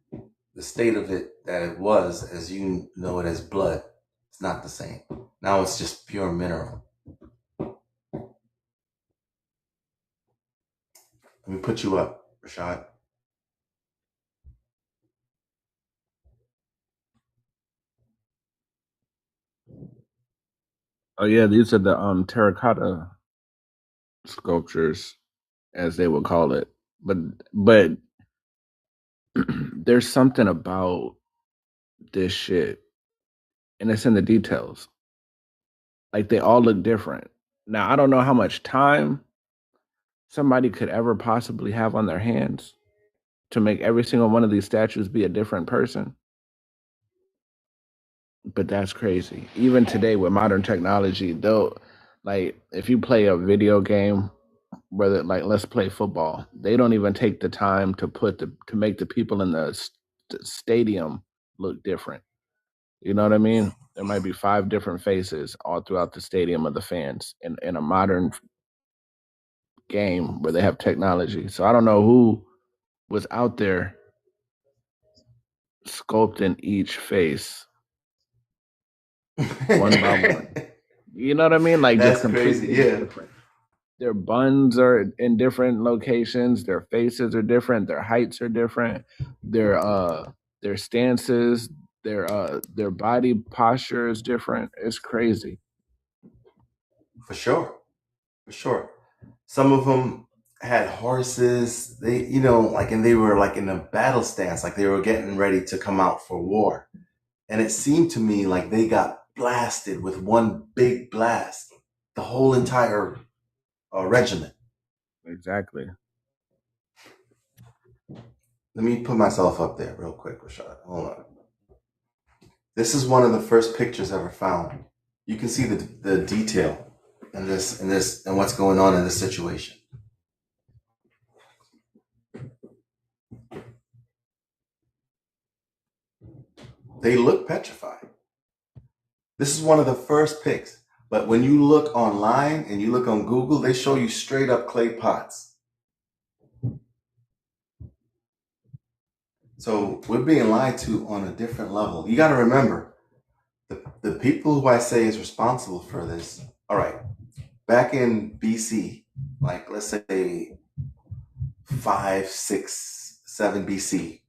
The state of it that it was, as you know it as blood, it's not the same. Now it's just pure mineral. Let me put you up, Rashad. Oh yeah, these are the terracotta sculptures, as they would call it. But there's something about this shit, and it's in the details. Like they all look different. Now I don't know how much time somebody could ever possibly have on their hands to make every single one of these statues be a different person. But that's crazy. Even today with modern technology, they'll like if you play a video game, whether like let's play football, they don't even take the time to make the people in the stadium look different. You know what I mean? There might be 5 different faces all throughout the stadium of the fans in a modern game where they have technology. So I don't know who was out there sculpting each face one by one. You know what I mean? Like That's just crazy. completely Yeah. different. Their buns are in different locations. Their faces are different. Their heights are different. Their stances, their body posture is different. It's crazy. For sure. For sure. Some of them had horses. They, you know, like, and they were like in a battle stance, like they were getting ready to come out for war. And it seemed to me like they got blasted with one big blast, the whole entire regiment. Exactly. Let me put myself up there real quick, Rashad. Hold on. This is one of the first pictures ever found. You can see the detail in this and what's going on in this situation. They look petrified. This is one of the first pics. But when you look online and you look on Google, they show you straight up clay pots. So we're being lied to on a different level. You got to remember, the people who I say is responsible for this. All right, back in BC, like let's say 5, 6, 7 BC,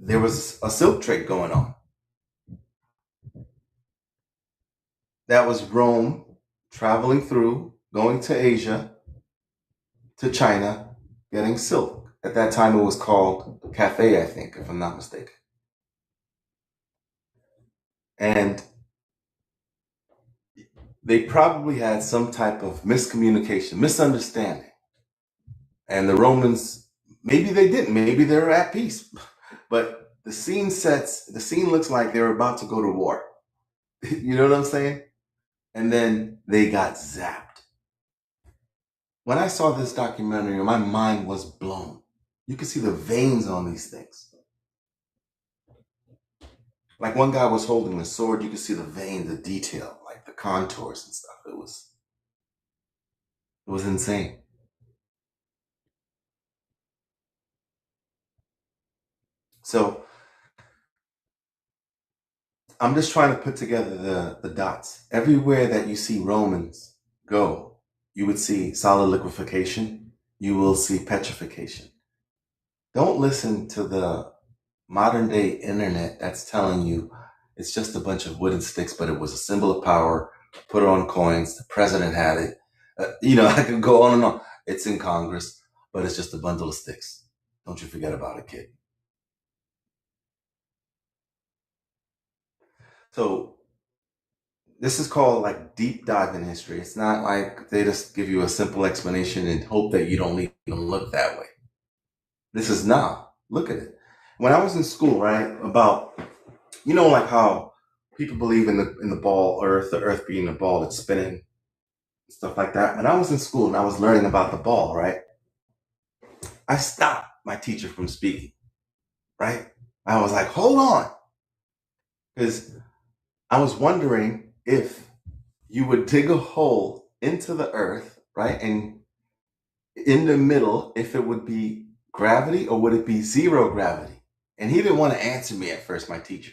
there was a silk trade going on. That was Rome traveling through, going to Asia, to China, getting silk. At that time, it was called Cathay, I think, if I'm not mistaken. And they probably had some type of miscommunication, misunderstanding. And the Romans, maybe they didn't, maybe they were at peace. But the scene looks like they were about to go to war. You know what I'm saying? And then they got zapped. When I saw this documentary, my mind was blown. You can see the veins on these things. Like one guy was holding a sword, you could see the vein, the detail, like the contours and stuff. It was insane. So I'm just trying to put together the dots. Everywhere that you see Romans go, you would see solid liquefaction. You will see petrification. Don't listen to the modern day internet that's telling you it's just a bunch of wooden sticks, but it was a symbol of power. Put it on coins. The president had it. I could go on and on. It's in Congress, but it's just a bundle of sticks. Don't you forget about it, kid. So this is called like deep dive in history. It's not like they just give you a simple explanation and hope that you don't even look that way. This is look at it. When I was in school, right, about, like how people believe in the ball earth, the earth being a ball that's spinning, stuff like that. When I was in school and I was learning about the ball, right, I stopped my teacher from speaking, right? I was like, hold on. Because I was wondering if you would dig a hole into the earth, right? And in the middle, if it would be gravity or would it be zero gravity? And he didn't want to answer me at first, my teacher.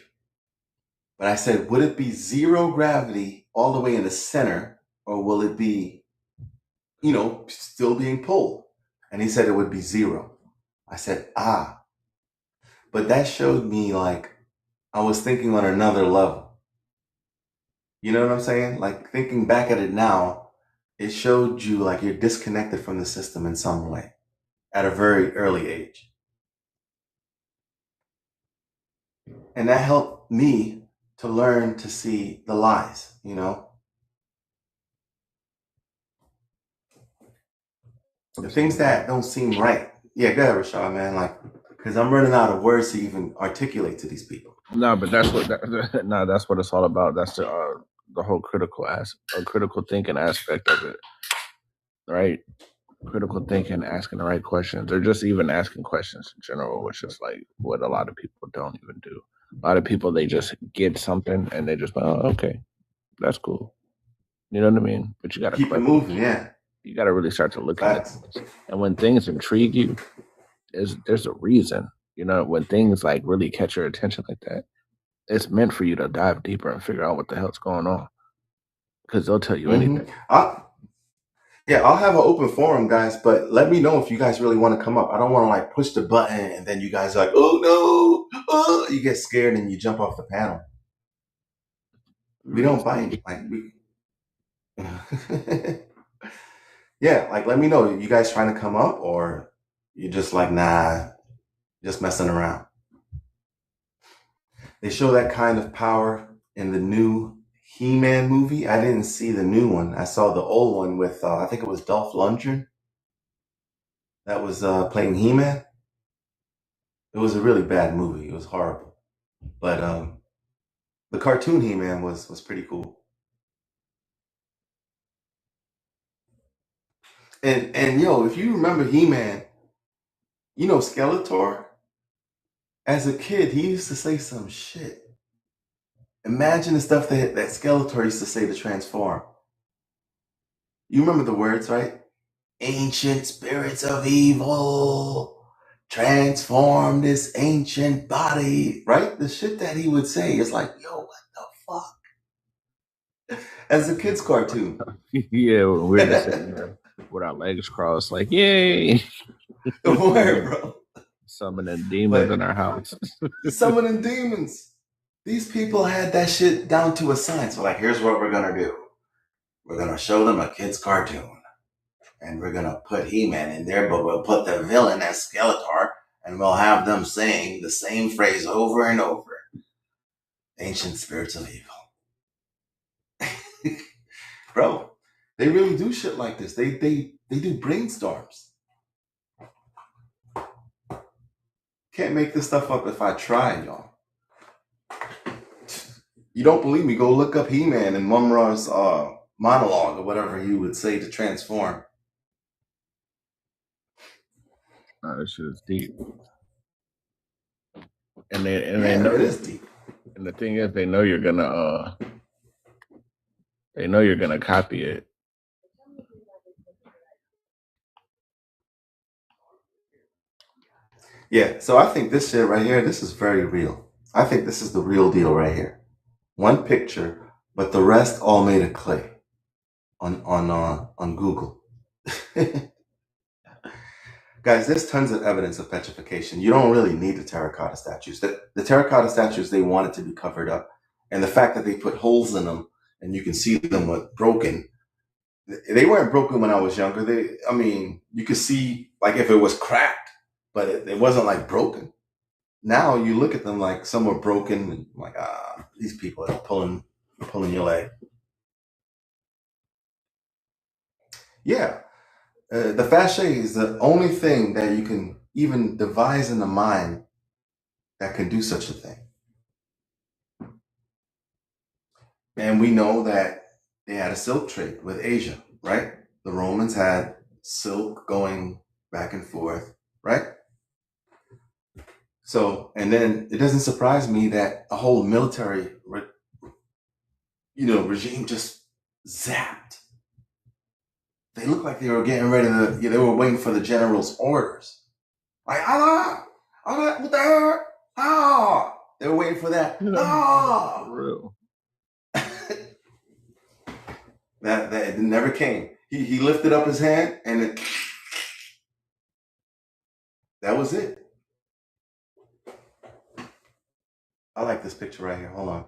But I said, would it be zero gravity all the way in the center, or will it be, still being pulled? And he said it would be 0. I said, but that showed me like I was thinking on another level. You know what I'm saying? Like thinking back at it now, it showed you like you're disconnected from the system in some way at a very early age. And that helped me to learn to see the lies, you know? The things that don't seem right. Yeah, go ahead, Rashad, man. Like, because I'm running out of words to even articulate to these people. No, but that's what that's what it's all about. That's the whole critical thinking aspect of it, right? Critical thinking, asking the right questions, or just even asking questions in general, which is like what a lot of people don't even do. A lot of people, they just get something and they just, oh, okay, that's cool. You know what I mean? But you got to keep it moving, yeah. You got to really start to look at it. And when things intrigue you, there's a reason. You know, when things like really catch your attention like that, it's meant for you to dive deeper and figure out what the hell's going on. Because they'll tell you anything. I'll have an open forum, guys, but let me know if you guys really want to come up. I don't want to like push the button and then you guys are like, oh no, you get scared and you jump off the panel. We don't bite. Like we yeah, like let me know. You guys trying to come up or you're just like, nah, just messing around. They show that kind of power in the new He-Man movie. I didn't see the new one. I saw the old one with, I think it was Dolph Lundgren that was playing He-Man. It was a really bad movie. It was horrible. But the cartoon He-Man was pretty cool. And yo, if you remember He-Man, you know Skeletor? As a kid, he used to say some shit. Imagine the stuff that Skeletor used to say to transform. You remember the words, right? Ancient spirits of evil, transform this ancient body, right? The shit that he would say is like, yo, what the fuck? As a kid's cartoon. Yeah, we're just sitting there with our legs crossed, like, yay. Word, bro. Summoning demons in our house. Summoning demons. These people had that shit down to a science. So like, here's what we're gonna do. We're gonna show them a kid's cartoon. And we're gonna put He-Man in there, but we'll put the villain as Skeletor, and we'll have them saying the same phrase over and over. Ancient spirits of evil. Bro, they really do shit like this. They do brainstorms. Can't make this stuff up if I try, y'all. You don't believe me? Go look up He-Man and Mumra's monologue or whatever he would say to transform. This shit is deep. And they know it is deep. And the thing is, they know you're gonna copy it. Yeah, so I think this shit right here, this is very real. I think this is the real deal right here. One picture, but the rest all made of clay on Google. Guys, there's tons of evidence of petrification. You don't really need the terracotta statues. The terracotta statues, they wanted to be covered up. And the fact that they put holes in them and you can see them with broken. They weren't broken when I was younger. You could see like if it was cracked, but it wasn't like broken. Now you look at them like some were broken and like, these people are pulling your leg. Yeah. The Faché is the only thing that you can even devise in the mind that can do such a thing. And we know that they had a silk trade with Asia, right? The Romans had silk going back and forth, right? So, and then it doesn't surprise me that a whole military, regime just zapped. They looked like they were getting ready to, they were waiting for the general's orders. Like, they were waiting for that. For real. That it never came. He lifted up his hand and That was it. I like this picture right here. Hold on.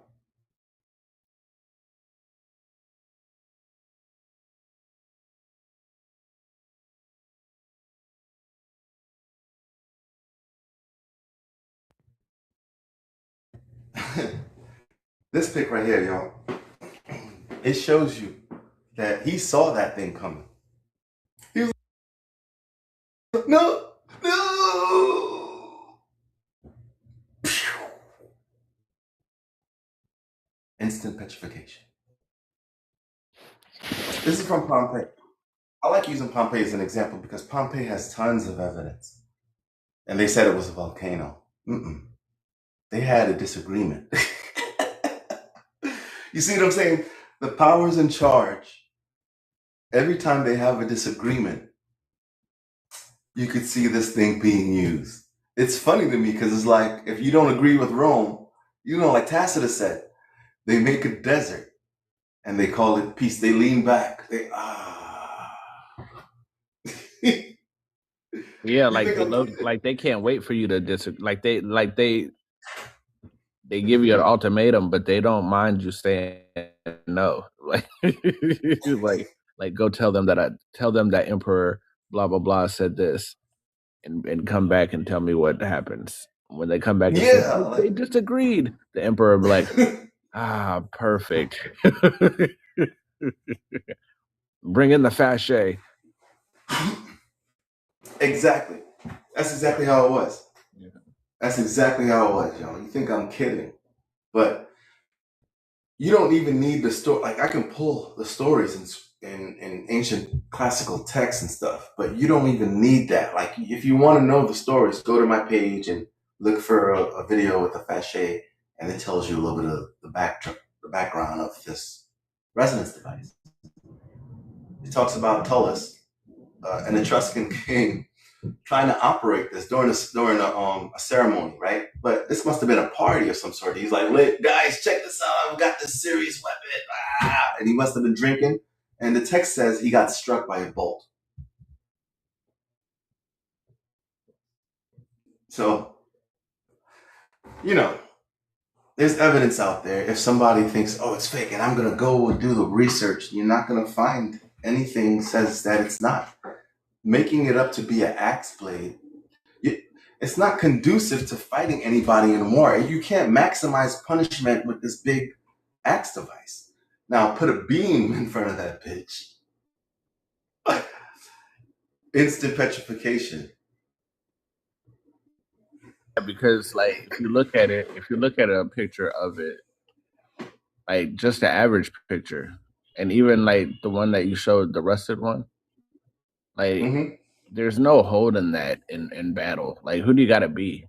This pic right here, y'all. It shows you that he saw that thing coming. He was like, no. Instant petrification. This is from Pompeii. I like using Pompeii as an example because Pompeii has tons of evidence. And they said it was a volcano. They had a disagreement. You see what I'm saying? The powers in charge, every time they have a disagreement, you could see this thing being used. It's funny to me because it's like, if you don't agree with Rome, you know, like Tacitus said, they make a desert and they call it peace. They lean back. Yeah, like they can't wait for you to disagree. Like they give you an ultimatum, but they don't mind you saying no. Like like go tell them that Emperor blah blah blah said this, and come back and tell me what happens when they come back. And say, they disagreed. The Emperor will be like, perfect. Bring in the fasce. Exactly. That's exactly how it was. Yeah. That's exactly how it was, y'all. You think I'm kidding, but you don't even need the story. Like, I can pull the stories in ancient classical texts and stuff, but you don't even need that. Like, if you want to know the stories, go to my page and look for a video with the fasce, and it tells you a little bit of the background of this resonance device. It talks about Tullus, an Etruscan king, trying to operate this during a ceremony, right? But this must have been a party of some sort. He's like, guys, check this out. I've got this serious weapon. And he must have been drinking. And the text says he got struck by a bolt. So, you know, there's evidence out there. If somebody thinks, oh, it's fake, and I'm going to go and do the research, you're not going to find anything that says that it's not. Making it up to be an axe blade, it's not conducive to fighting anybody in war. You can't maximize punishment with this big axe device. Now, put a beam in front of that bitch. Instant petrification. Because, like, if you look at a picture of it, like just the average picture, and even like the one that you showed, the rusted one, like there's no holding that in battle. Like, who do you got to be?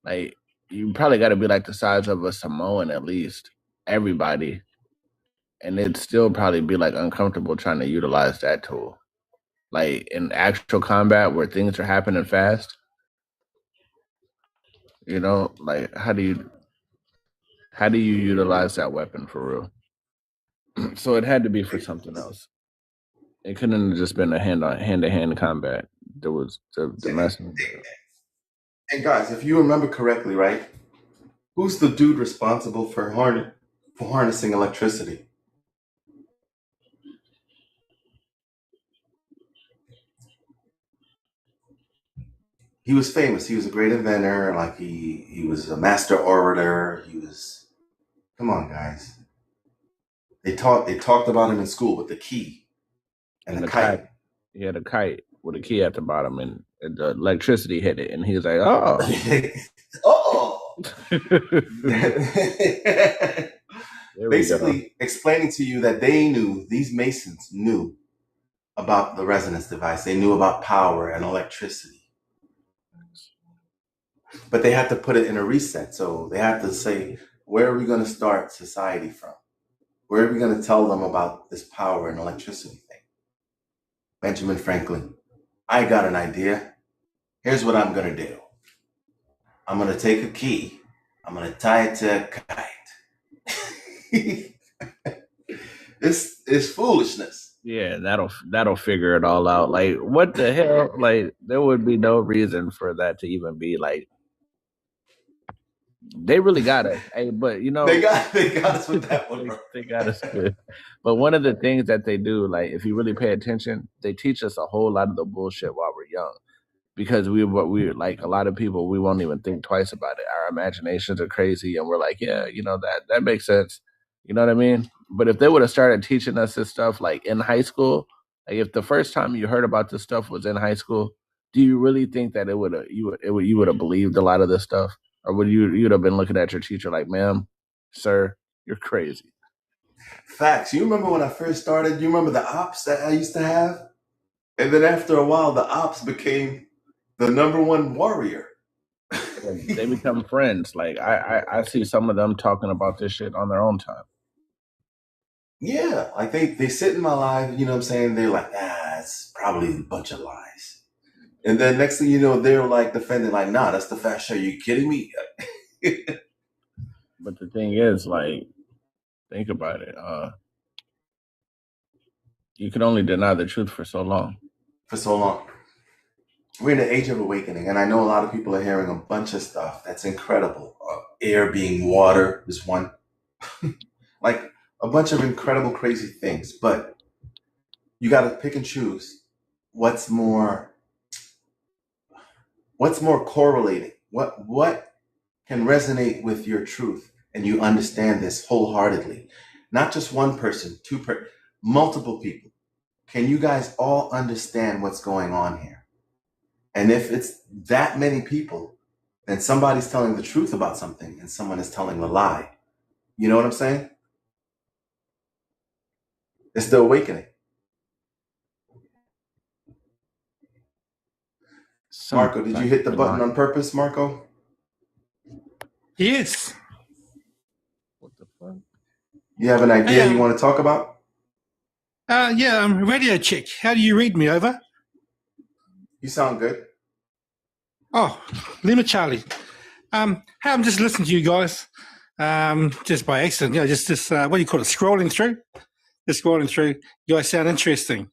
Like, you probably got to be like the size of a Samoan at least. Everybody, and it'd still probably be like uncomfortable trying to utilize that tool. Like in actual combat where things are happening fast. You know, like how do you utilize that weapon for real? So it had to be for something else. It couldn't have just been a hand-to-hand combat. There was the messenger. And guys, if you remember correctly, right? Who's the dude responsible for harnessing electricity? He was famous. He was a great inventor. Like he was a master orator. Come on, guys. They talked about him in school with the key and the kite. He had a kite with a key at the bottom, and the electricity hit it, and he was like, "Oh, Basically, explaining to you that these Masons knew about the resonance device. They knew about power and electricity. But they had to put it in a reset. So they had to say, where are we going to start society from? Where are we going to tell them about this power and electricity thing? Benjamin Franklin, I got an idea. Here's what I'm going to do. I'm going to take a key. I'm going to tie it to a kite. This is foolishness. Yeah, that'll figure it all out. Like, what the hell? Like, there would be no reason for that to even be like. They really got us. Hey, but you know, They got us with that one, bro. they got us good. But one of the things that they do, like, if you really pay attention, they teach us a whole lot of the bullshit while we're young. Because we like a lot of people, we won't even think twice about it. Our imaginations are crazy, and we're like, yeah, you know, that makes sense. You know what I mean? But if they would have started teaching us this stuff like in high school, like if the first time you heard about this stuff was in high school, do you really think that you would have believed a lot of this stuff, or would you'd have been looking at your teacher like, ma'am, sir, you're crazy? Facts. You remember when I first started? You remember the ops that I used to have, and then after a while, the ops became the number one warrior. They become friends. Like I see some of them talking about this shit on their own time. Yeah, like they sit in my live, you know what I'm saying? They're like, it's probably a bunch of lies. And then next thing you know, they're like defending, like, nah, that's the fact show. You kidding me? But the thing is, like, think about it. You can only deny the truth for so long. For so long. We're in the age of awakening, and I know a lot of people are hearing a bunch of stuff that's incredible. Air being water is one. Like, a bunch of incredible, crazy things. But you got to pick and choose what's more correlating. What can resonate with your truth, and you understand this wholeheartedly. Not just one person, multiple people. Can you guys all understand what's going on here? And if it's that many people, then somebody's telling the truth about something and someone is telling the lie. You know what I'm saying? It's the awakening. Marco, did you hit the button on purpose, Marco? Yes. What the fuck? You have an idea you want to talk about? Yeah, radio check. How do you read me? Over. You sound good. Oh, Lima Charlie. I'm just listening to you guys, just by accident. You know, just what do you call it? Scrolling through. Just scrolling through. You guys sound interesting.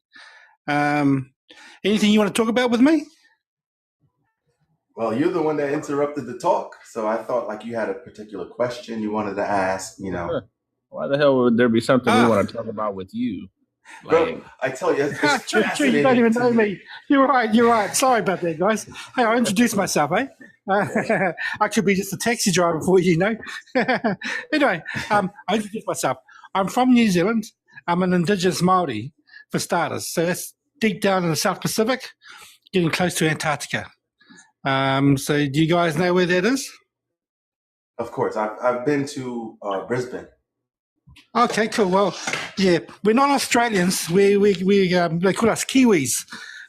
Anything you want to talk about with me? Well, you're the one that interrupted the talk, so I thought like you had a particular question you wanted to ask. You know, why the hell would there be something we want to talk about with you? Like, bro, I tell you, it's true, you don't even know me. You're right. Sorry about that, guys. Hey, I introduced myself, eh? I could be just a taxi driver for you, know. Anyway, I introduced myself. I'm from New Zealand. I'm an Indigenous Māori, for starters. So that's deep down in the South Pacific, getting close to Antarctica. So do you guys know where that is? Of course. I've been to Brisbane. Okay, cool. Well, yeah, we're not Australians. They call us Kiwis,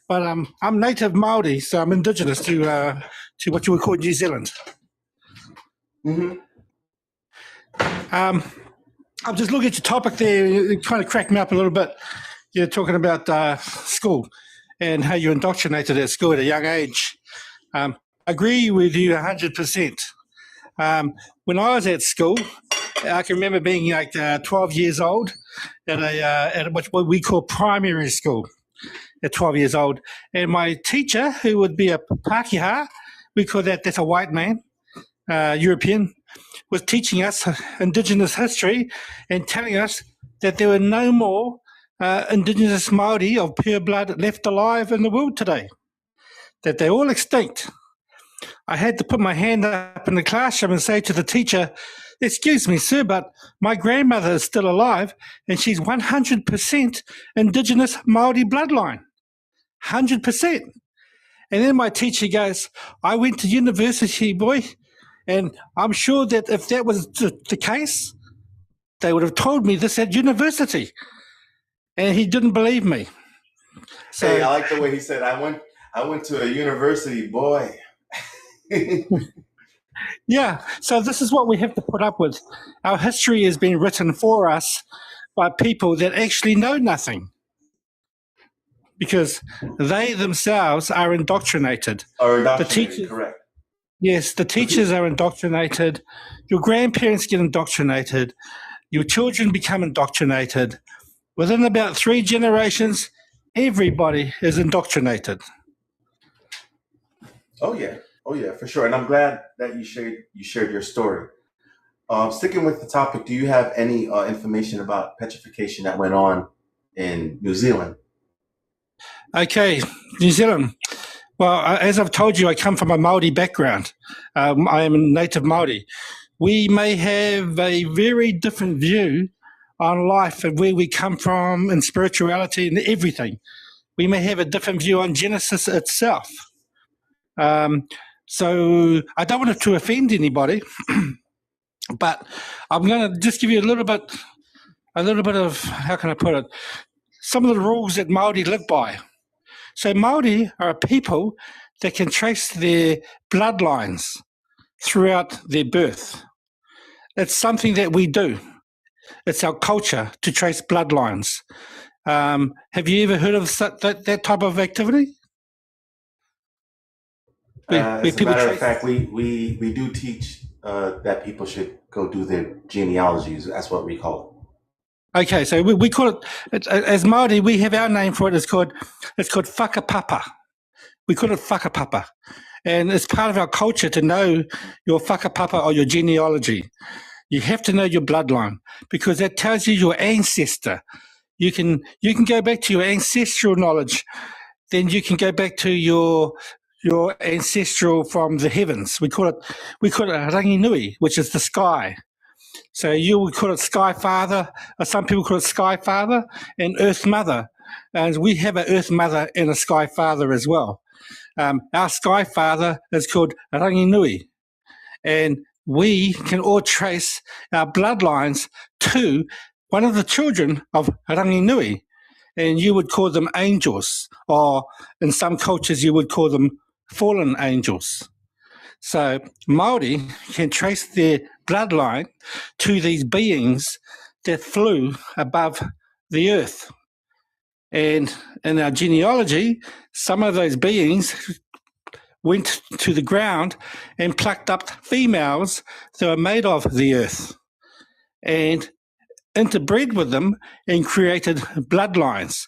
but I'm native Māori, so I'm indigenous to what you would call New Zealand. Mm-hmm. I'm just looking at your topic there. It kind of cracked me up a little bit. You're talking about school and how you're indoctrinated at school at a young age. I agree with you 100%. When I was at school, I can remember being like 12 years old at what we call primary school at 12 years old. And my teacher, who would be a Pākehā, we call that's a white man, European, was teaching us Indigenous history and telling us that there were no more Indigenous Māori of pure blood left alive in the world today, that they're all extinct. I had to put my hand up in the classroom and say to the teacher, "Excuse me, sir, but my grandmother is still alive and she's 100% Indigenous Māori bloodline." 100%. And then my teacher goes, "I went to university, boy, and I'm sure that if that was the case, they would have told me this at university." And he didn't believe me. So, hey, I like the way he said, I went to a university, boy. Yeah, so this is what we have to put up with. Our history has been written for us by people that actually know nothing, because they themselves are indoctrinated. The teachers, correct. Yes, the teachers are indoctrinated. Your grandparents get indoctrinated. Your children become indoctrinated. within about 3 generations, everybody is indoctrinated. Oh yeah, for sure. And I'm glad that you shared your story. Sticking with the topic, do you have any information about petrification that went on in New Zealand? Okay, New Zealand. Well, as I've told you, I come from a Māori background. I am a native Māori. We may have a very different view on life and where we come from and spirituality and everything. We may have a different view on Genesis itself. So I don't want to offend anybody, but I'm going to just give you a little bit of, how can I put it, some of the rules that Māori live by. So Māori are a people that can trace their bloodlines throughout their birth. It's something that we do. It's our culture to trace bloodlines. Have you ever heard of that type of activity? As a matter of fact, we do teach that people should go do their genealogies. That's what we call it. Okay, so we call it, as Māori, we have our name for it. It's called whakapapa. We call it whakapapa. And it's part of our culture to know your whakapapa or your genealogy. You have to know your bloodline because that tells you your ancestor. You can go back to your ancestral knowledge. Then you can go back to your ancestral from the heavens. We call it rangi nui, which is the sky. So you would call it Sky Father, or some people call it Sky Father, and Earth Mother. And we have an Earth Mother and a Sky Father as well. Our Sky Father is called Rangi Nui. And we can all trace our bloodlines to one of the children of Rangi Nui. And you would call them angels, or in some cultures you would call them fallen angels. So Māori can trace their bloodline to these beings that flew above the earth. And in our genealogy, some of those beings went to the ground and plucked up females that were made of the earth and interbred with them and created bloodlines,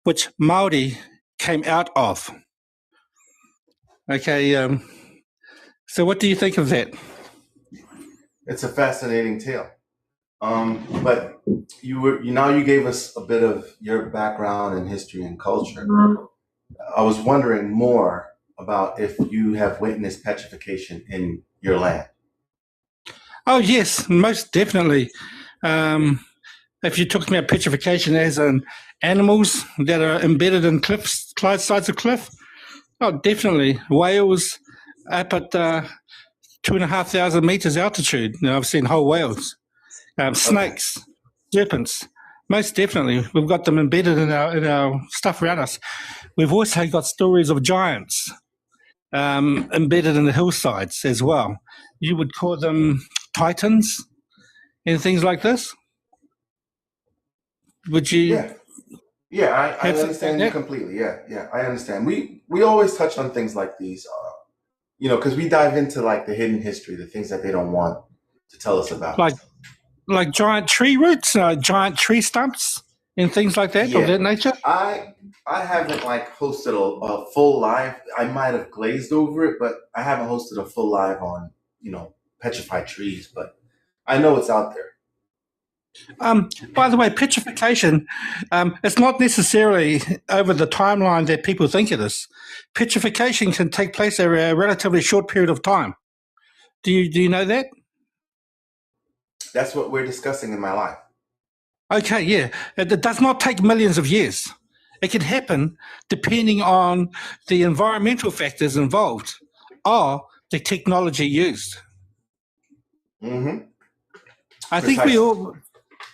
which Māori came out of. Okay, so what do you think of that? It's a fascinating tale. But you gave us a bit of your background in history and culture. I was wondering more about if you have witnessed petrification in your land. Oh yes, most definitely. If you're talking about petrification as in animals that are embedded in cliffs, sides of cliff, oh definitely. Whales up at 2,500 meters altitude. Now, I've seen whole whales. Snakes, serpents, most definitely. We've got them embedded in our stuff around us. We've also got stories of giants embedded in the hillsides as well. You would call them titans and things like this. Would you? Yeah, I understand you completely. Yeah, I understand. We always touch on things like these, because we dive into like the hidden history, the things that they don't want to tell us about. Like giant tree roots, giant tree stumps, and things like that of that nature. I haven't hosted a full live. I might have glazed over it, but I haven't hosted a full live on petrified trees. But I know it's out there. By the way, petrification, it's not necessarily over the timeline that people think it is. Petrification can take place over a relatively short period of time. Do you know that? That's what we're discussing in my life. Okay, yeah. It does not take millions of years. It can happen depending on the environmental factors involved or the technology used. Mm-hmm. I think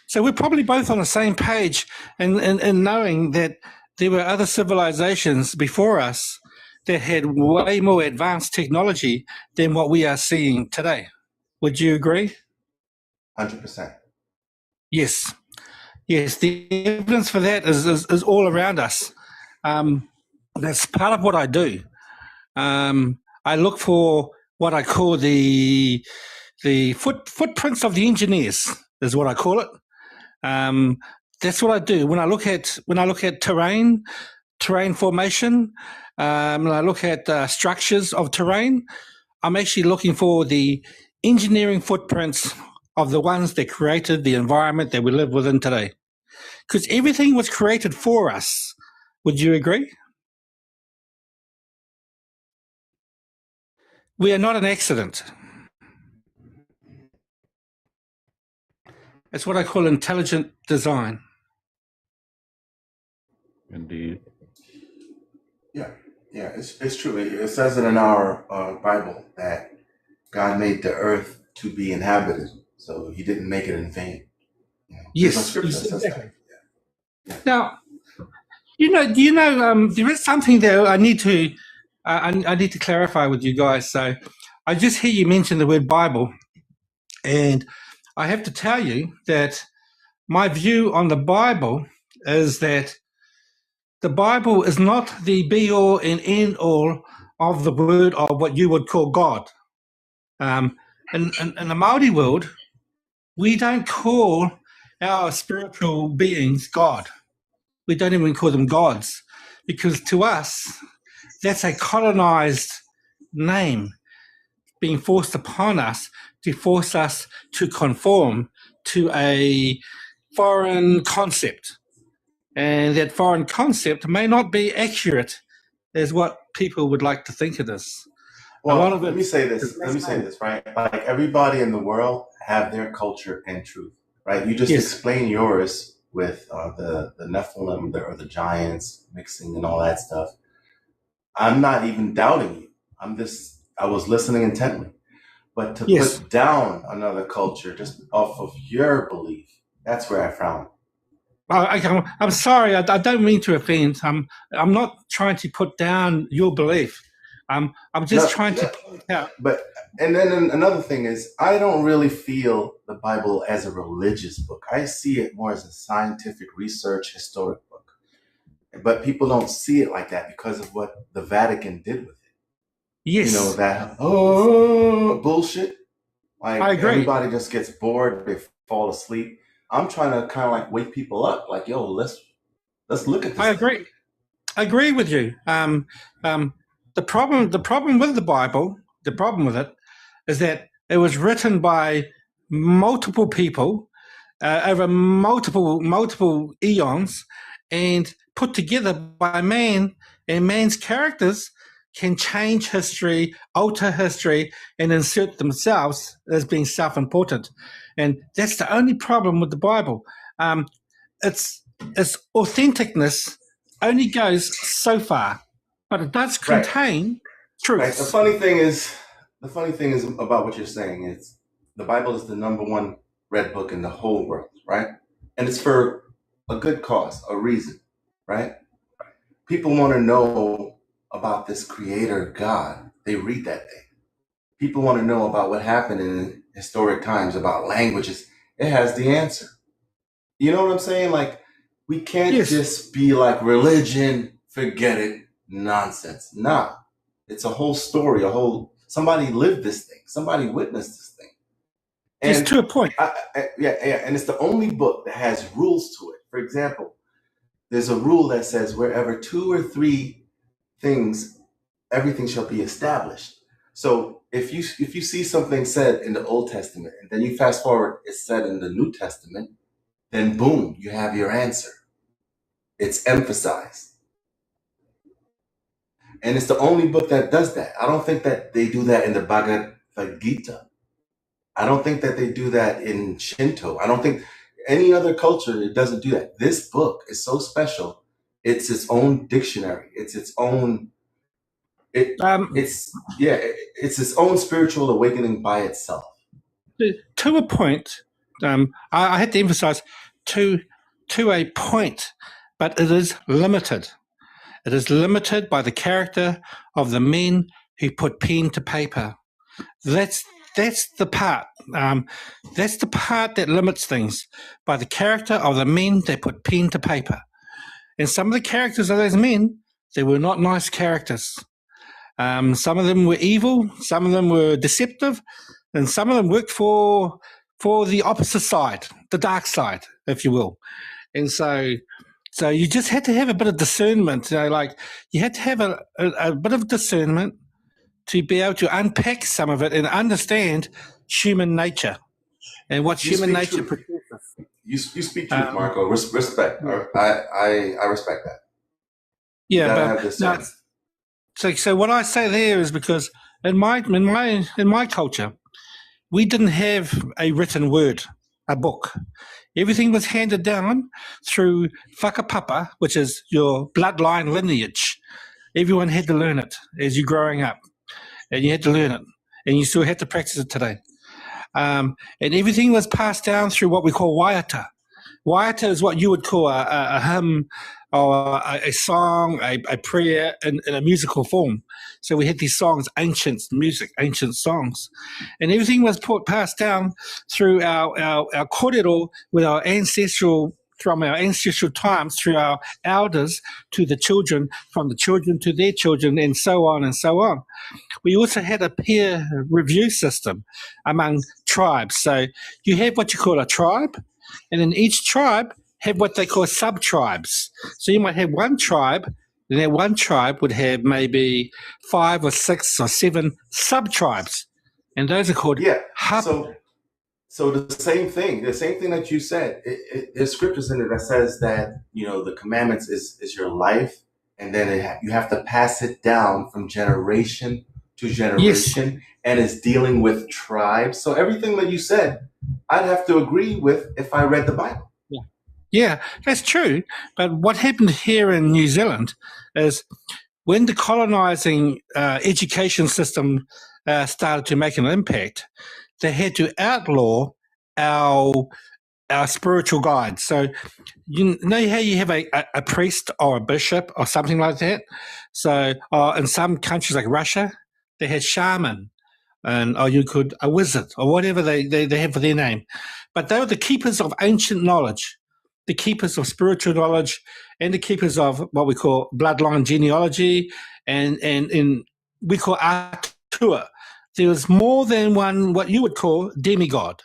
so we're probably both on the same page in knowing that there were other civilizations before us that had way more advanced technology than what we are seeing today. Would you agree? 100%. Yes. Yes, the evidence for that is all around us. That's part of what I do. I look for what I call the footprints of the engineers, is what I call it. That's what I do when I look at terrain formation. When I look at structures of terrain, I'm actually looking for the engineering footprints of the ones that created the environment that we live within today. Because everything was created for us. Would you agree? We are not an accident. It's what I call intelligent design. Indeed. Yeah, it's true. It says it in our Bible that God made the earth to be inhabited, so He didn't make it in vain. Yes, scripture that says exactly. Now, there is something that I need to clarify with you guys. So, I just hear you mention the word Bible, and I have to tell you that my view on the Bible is that the Bible is not the be-all and end-all of the word of what you would call God. In the Māori world, we don't call our spiritual beings God. We don't even call them gods, because to us, that's a colonized name being forced upon us to force us to conform to a foreign concept. And that foreign concept may not be accurate as what people would like to think it is. Well, let me say this, right? Like, everybody in the world have their culture and truth, right? You just explain yours with the Nephilim or the giants mixing and all that stuff. I'm not even doubting you. I was listening intently. But to put down another culture just off of your belief, that's where I frown. I'm sorry, I don't mean to offend. I'm not trying to put down your belief. I'm just trying to point out. But and then another thing is, I don't really feel the Bible as a religious book. I see it more as a scientific research, historic book. But people don't see it like that because of what the Vatican did with it. Yes. That bullshit. Like, I agree. Everybody just gets bored, they fall asleep. I'm trying to kind of like wake people up. Like, yo, let's look at this. I agree with you. The problem with the Bible, the problem with it, is that it was written by multiple people over multiple eons, and put together by man, and man's characters can change history, alter history, and insert themselves as being self-important. And that's the only problem with the Bible. Its authenticness only goes so far, but it does contain truth. Right. The funny thing is about what you're saying is the Bible is the #1 read book in the whole world, right? And it's for a good cause, a reason, right? People want to know about this creator God. They read that thing. People want to know about what happened in historic times, about languages. It has the answer. You know what I'm saying? Like, we can't just be like, religion, forget it, nonsense. Nah, it's a whole story, somebody lived this thing. Somebody witnessed this thing. And just to a point. And it's the only book that has rules to it. For example, there's a rule that says wherever 2 or 3 things, everything shall be established. So if you see something said in the Old Testament and then you fast forward, it's said in the New Testament, then boom, you have your answer. It's emphasized. And it's the only book that does that. I don't think that they do that in the Bhagavad Gita. I don't think that they do that in Shinto. I don't think any other culture, it doesn't do that. This book is so special. It's its own dictionary. It's its own. It's its own spiritual awakening by itself. To a point, I had to emphasize to a point, but it is limited. It is limited by the character of the men who put pen to paper. That's the part. That's the part that limits things, by the character of the men that put pen to paper. And some of the characters of those men, they were not nice characters. Some of them were evil, some of them were deceptive, and some of them worked for the opposite side, the dark side, if you will. And so you just had to have a bit of discernment. Like you had to have a bit of discernment to be able to unpack some of it and understand human nature and what human nature produces. You speak truth, Marco. Respect. I respect that. Yeah, but so what I say there is because in my culture, we didn't have a written word, a book. Everything was handed down through whakapapa, which is your bloodline lineage. Everyone had to learn it as you're growing up, and you had to learn it, and you still have to practice it today. And everything was passed down through what we call waiata. Waiata is what you would call a hymn or a song, a prayer in a musical form. So we had these songs, ancient music, ancient songs. And everything was passed down through our kōrero with our ancestral, from our ancestral times, through our elders to the children, from the children to their children, and so on and so on. We also had a peer review system among tribes. So you have what you call a tribe, and in each tribe have what they call sub-tribes. So you might have one tribe, and that one tribe would have maybe 5 or 6 or 7 sub-tribes, and those are called hub. So the same thing that you said, there's scriptures in it that says that, the commandments is your life, and then you have to pass it down from generation to generation, and it's dealing with tribes. So everything that you said, I'd have to agree with if I read the Bible. Yeah, that's true. But what happened here in New Zealand is when the colonizing education system started to make an impact, they had to outlaw our spiritual guides. So you know how you have a priest or a bishop or something like that? So in some countries like Russia, they had shaman, or you could a wizard or whatever they have for their name. But they were the keepers of ancient knowledge, the keepers of spiritual knowledge, and the keepers of what we call bloodline genealogy, and we call atua. There was more than one what you would call demigod.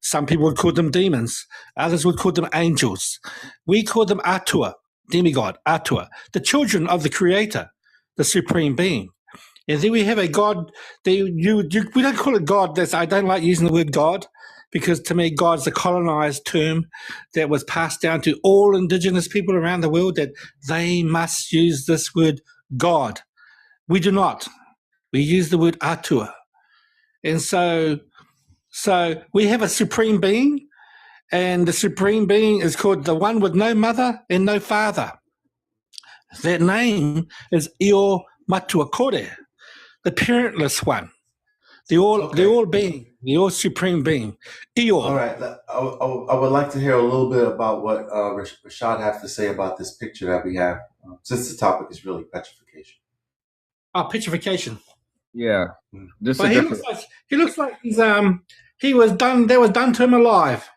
Some people would call them demons. Others would call them angels. We call them atua, demigod, atua, the children of the Creator, the Supreme Being. And then we have a God. We don't call it God. I don't like using the word God, because to me, God's a colonized term that was passed down to all indigenous people around the world, that they must use this word God. We do not. We use the word atua. And so we have a supreme being, and the supreme being is called the one with no mother and no father. That name is Io Matua Kore, the parentless one, the all being, the all supreme being. Io. All right. I would like to hear a little bit about what Rashad has to say about this picture that we have, since the topic is really petrification. Oh, petrification. Yeah. But he looks like he was done. That was done to him alive.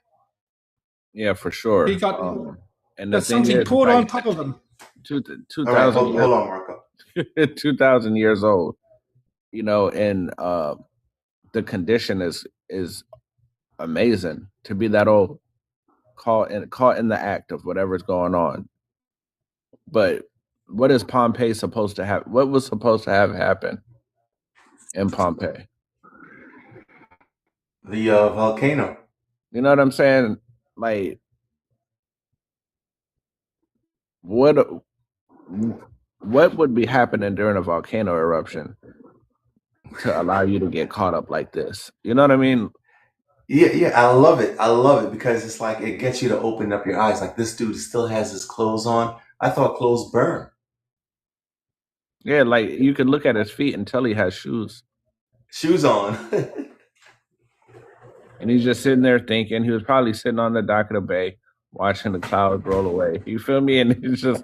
Yeah, for sure. He got and the thing something is, poured like, on top of him. 2,000 hold on, Marco. 2,000 years old, and the condition is amazing to be that old, caught in the act of whatever's going on. But what is Pompeii supposed to have? What was supposed to have happened in Pompeii? The volcano. You know what I'm saying? Like, what would be happening during a volcano eruption to allow you to get caught up like this? You know what I mean? Yeah, I love it because it's like it gets you to open up your eyes. Like, this dude still has his clothes on. I thought clothes burn. Yeah, like you could look at his feet and tell he has shoes. Shoes on. And he's just sitting there thinking. He was probably sitting on the dock of the bay watching the clouds roll away. You feel me? And it's just,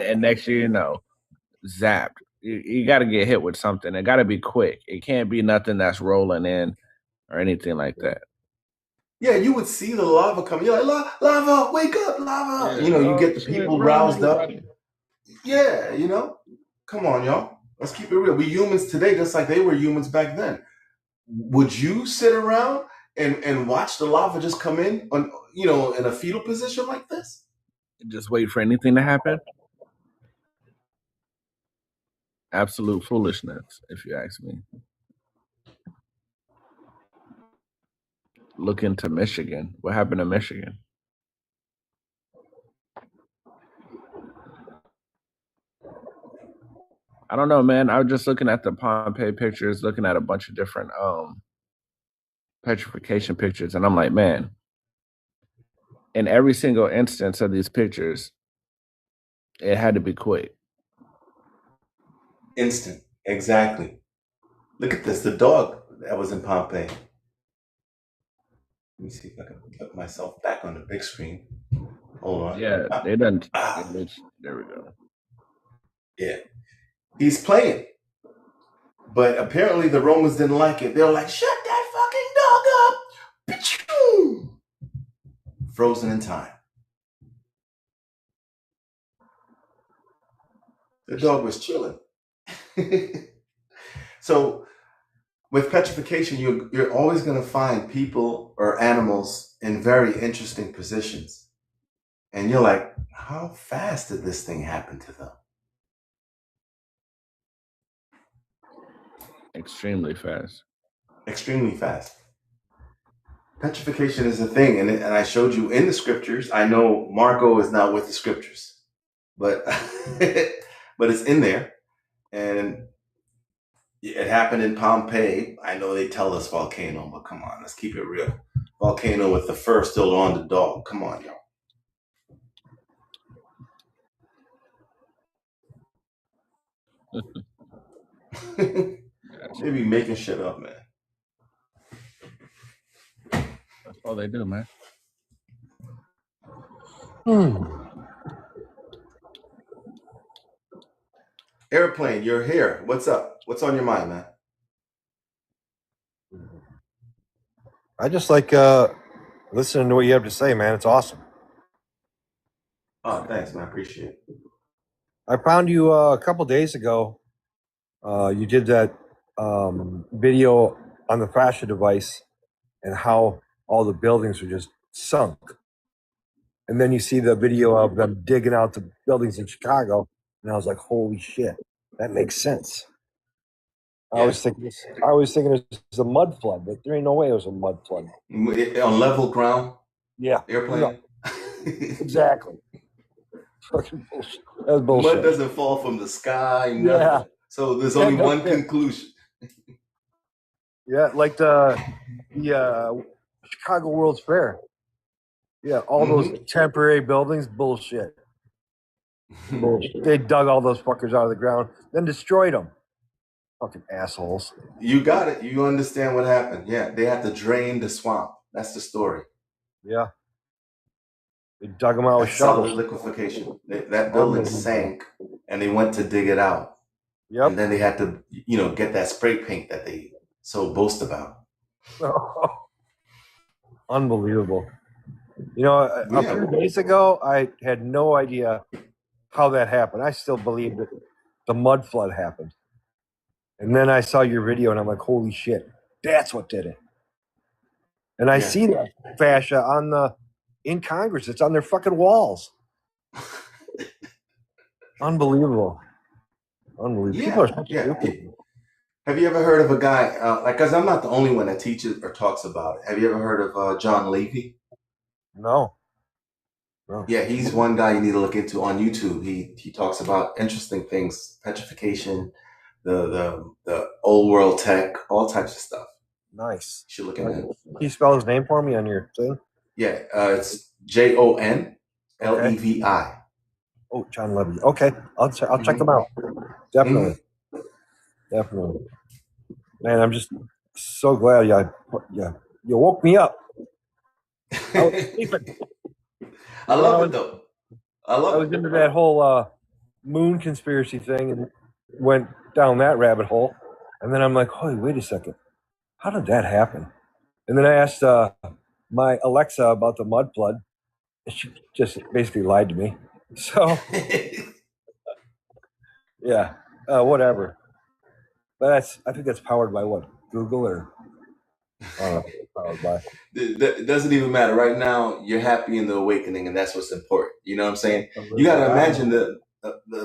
and next year, zapped. You got to get hit with something. It got to be quick. It can't be nothing that's rolling in or anything like that. Yeah, you would see the lava coming. You're like, lava, wake up, lava. Yeah, you get the people roused up. Yeah, come on, y'all. Let's keep it real. We humans today, just like they were humans back then. Would you sit around and watch the lava just come in on, you know, in a fetal position like this? Just wait for anything to happen. Absolute foolishness, if you ask me. Look into Michigan. What happened to Michigan? I don't know, man. I was just looking at the Pompeii pictures, looking at a bunch of different petrification pictures, and I'm like, man, in every single instance of these pictures, it had to be quick. Instant. Exactly. Look at this. The dog that was in Pompeii. Let me see if I can put myself back on the big screen. Hold on. Yeah, they done. There we go. Yeah. He's playing. But apparently the Romans didn't like it. They were like, shut that fucking dog up. Pachoo! Frozen in time. The dog was chilling. So with petrification, you're always going to find people or animals in very interesting positions. And you're like, how fast did this thing happen to them? Extremely fast. Extremely fast. Petrification is a thing, and I showed you in the scriptures. I know Marco is not with the scriptures, but but it's in there, and it happened in Pompeii. I know they tell us volcano, but come on, let's keep it real. Volcano with the fur still on the dog. Come on, y'all. They be making shit up, man. That's all they do, man. Airplane, you're here. What's up? What's on your mind, man? I just like listening to what you have to say, man. It's awesome. Oh, thanks, man. I appreciate it. I found you a couple days ago. You did that video on the fascia device and how all the buildings were just sunk. And then you see the video of them digging out the buildings in Chicago, and I was like, "Holy shit, that makes sense." I was thinking it was a mud flood, but there ain't no way it was a mud flood. On level ground? Yeah. Airplane? No. Exactly. Fucking bullshit. That was bullshit. Mud doesn't fall from the sky. Nothing. Yeah. So there's only one conclusion. Yeah, like the Chicago World's Fair. Yeah, all those temporary buildings, bullshit. Bullshit. They dug all those fuckers out of the ground, then destroyed them. Fucking assholes. You got it. You understand what happened. Yeah, they had to drain the swamp. That's the story. Yeah. They dug them out with Solid shovels. liquefaction. That building sank, and they went to dig it out. Yep. And then they had to, get that spray paint that they so boast about. Unbelievable. A few days ago, I had no idea how that happened. I still believe that the mud flood happened. And then I saw your video, and I'm like, holy shit, that's what did it. And I see that fascia in Congress. It's on their fucking walls. Unbelievable. People are so stupid. Have you ever heard of a guy, because I'm not the only one that teaches or talks about it. Have you ever heard of John Levy? No. Yeah, he's one guy you need to look into on YouTube. He talks about interesting things, petrification, the old world tech, all types of stuff. Nice. You should look into it. Can you spell his name for me on your thing? Yeah, it's JON LEVI. Oh, John Levy. Okay, I'll check them out. Definitely. Definitely. Man, I'm just so glad you woke me up. I was sleeping. I love it though. I was into that whole moon conspiracy thing and went down that rabbit hole. And then I'm like, holy, wait a second. How did that happen? And then I asked my Alexa about the mud flood. And she just basically lied to me. So, yeah, whatever. But I think that's powered by what? Google or Powered by. It doesn't even matter. Right now, you're happy in the awakening, and that's what's important. You know what I'm saying? You got to imagine the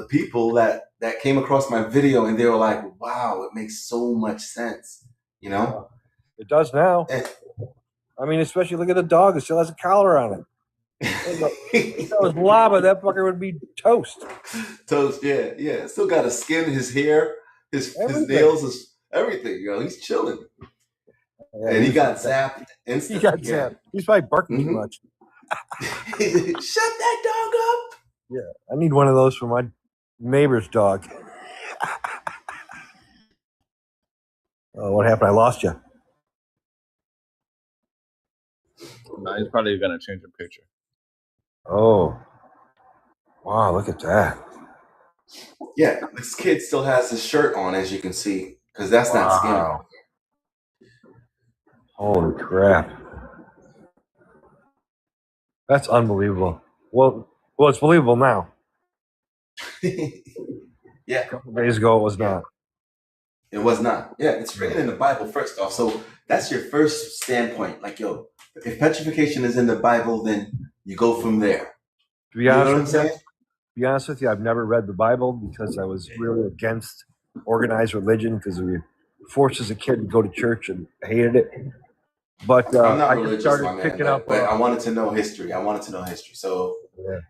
people that came across my video, and they were like, "Wow, it makes so much sense." You know? It does now. I mean, especially look at the dog. It still has a collar on it. If that was lava, that fucker would be toast. Toast, yeah. Still got his skin, his hair, his nails, his everything. You know, he's chilling. Yeah, and he got zapped instantly. He got zapped. He's probably barking too much. Shut that dog up. Yeah, I need one of those for my neighbor's dog. Oh, what happened? I lost you. No, he's probably gonna change the picture. Oh, wow! Look at that. Yeah, this kid still has his shirt on, as you can see, because that's not skin. Holy crap! That's unbelievable. Well, it's believable now. Yeah. A couple days ago, it was not. It was not. Yeah, it's written in the Bible first off. So that's your first standpoint. Like, yo, if petrification is in the Bible, then you go from there. To be honest with you, I've never read the Bible because I was really against organized religion because we forced as a kid to go to church and hated it. But I'm not I religious, just started my man, picking up. but I wanted to know history. So,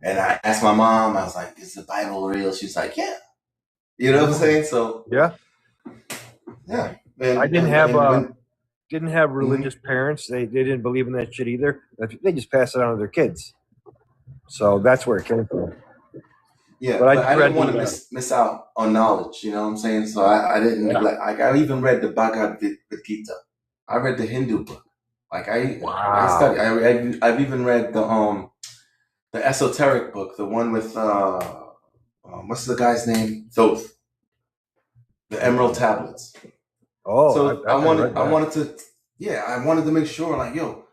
and I asked my mom. I was like, "Is the Bible real?" She's like, "Yeah." You know what I'm saying? So yeah. And, I didn't have religious parents. They didn't believe in that shit either. They just passed it on to their kids. So that's where it came from. Yeah, but I didn't want to miss out on knowledge. You know what I'm saying? So I didn't neglect. Like I even read the Bhagavad Gita. I read the Hindu book. Like I studied. I've even read the esoteric book, the one with what's the guy's name? Thoth. The Emerald Tablets. Oh, so I wanted to make sure, like, yo,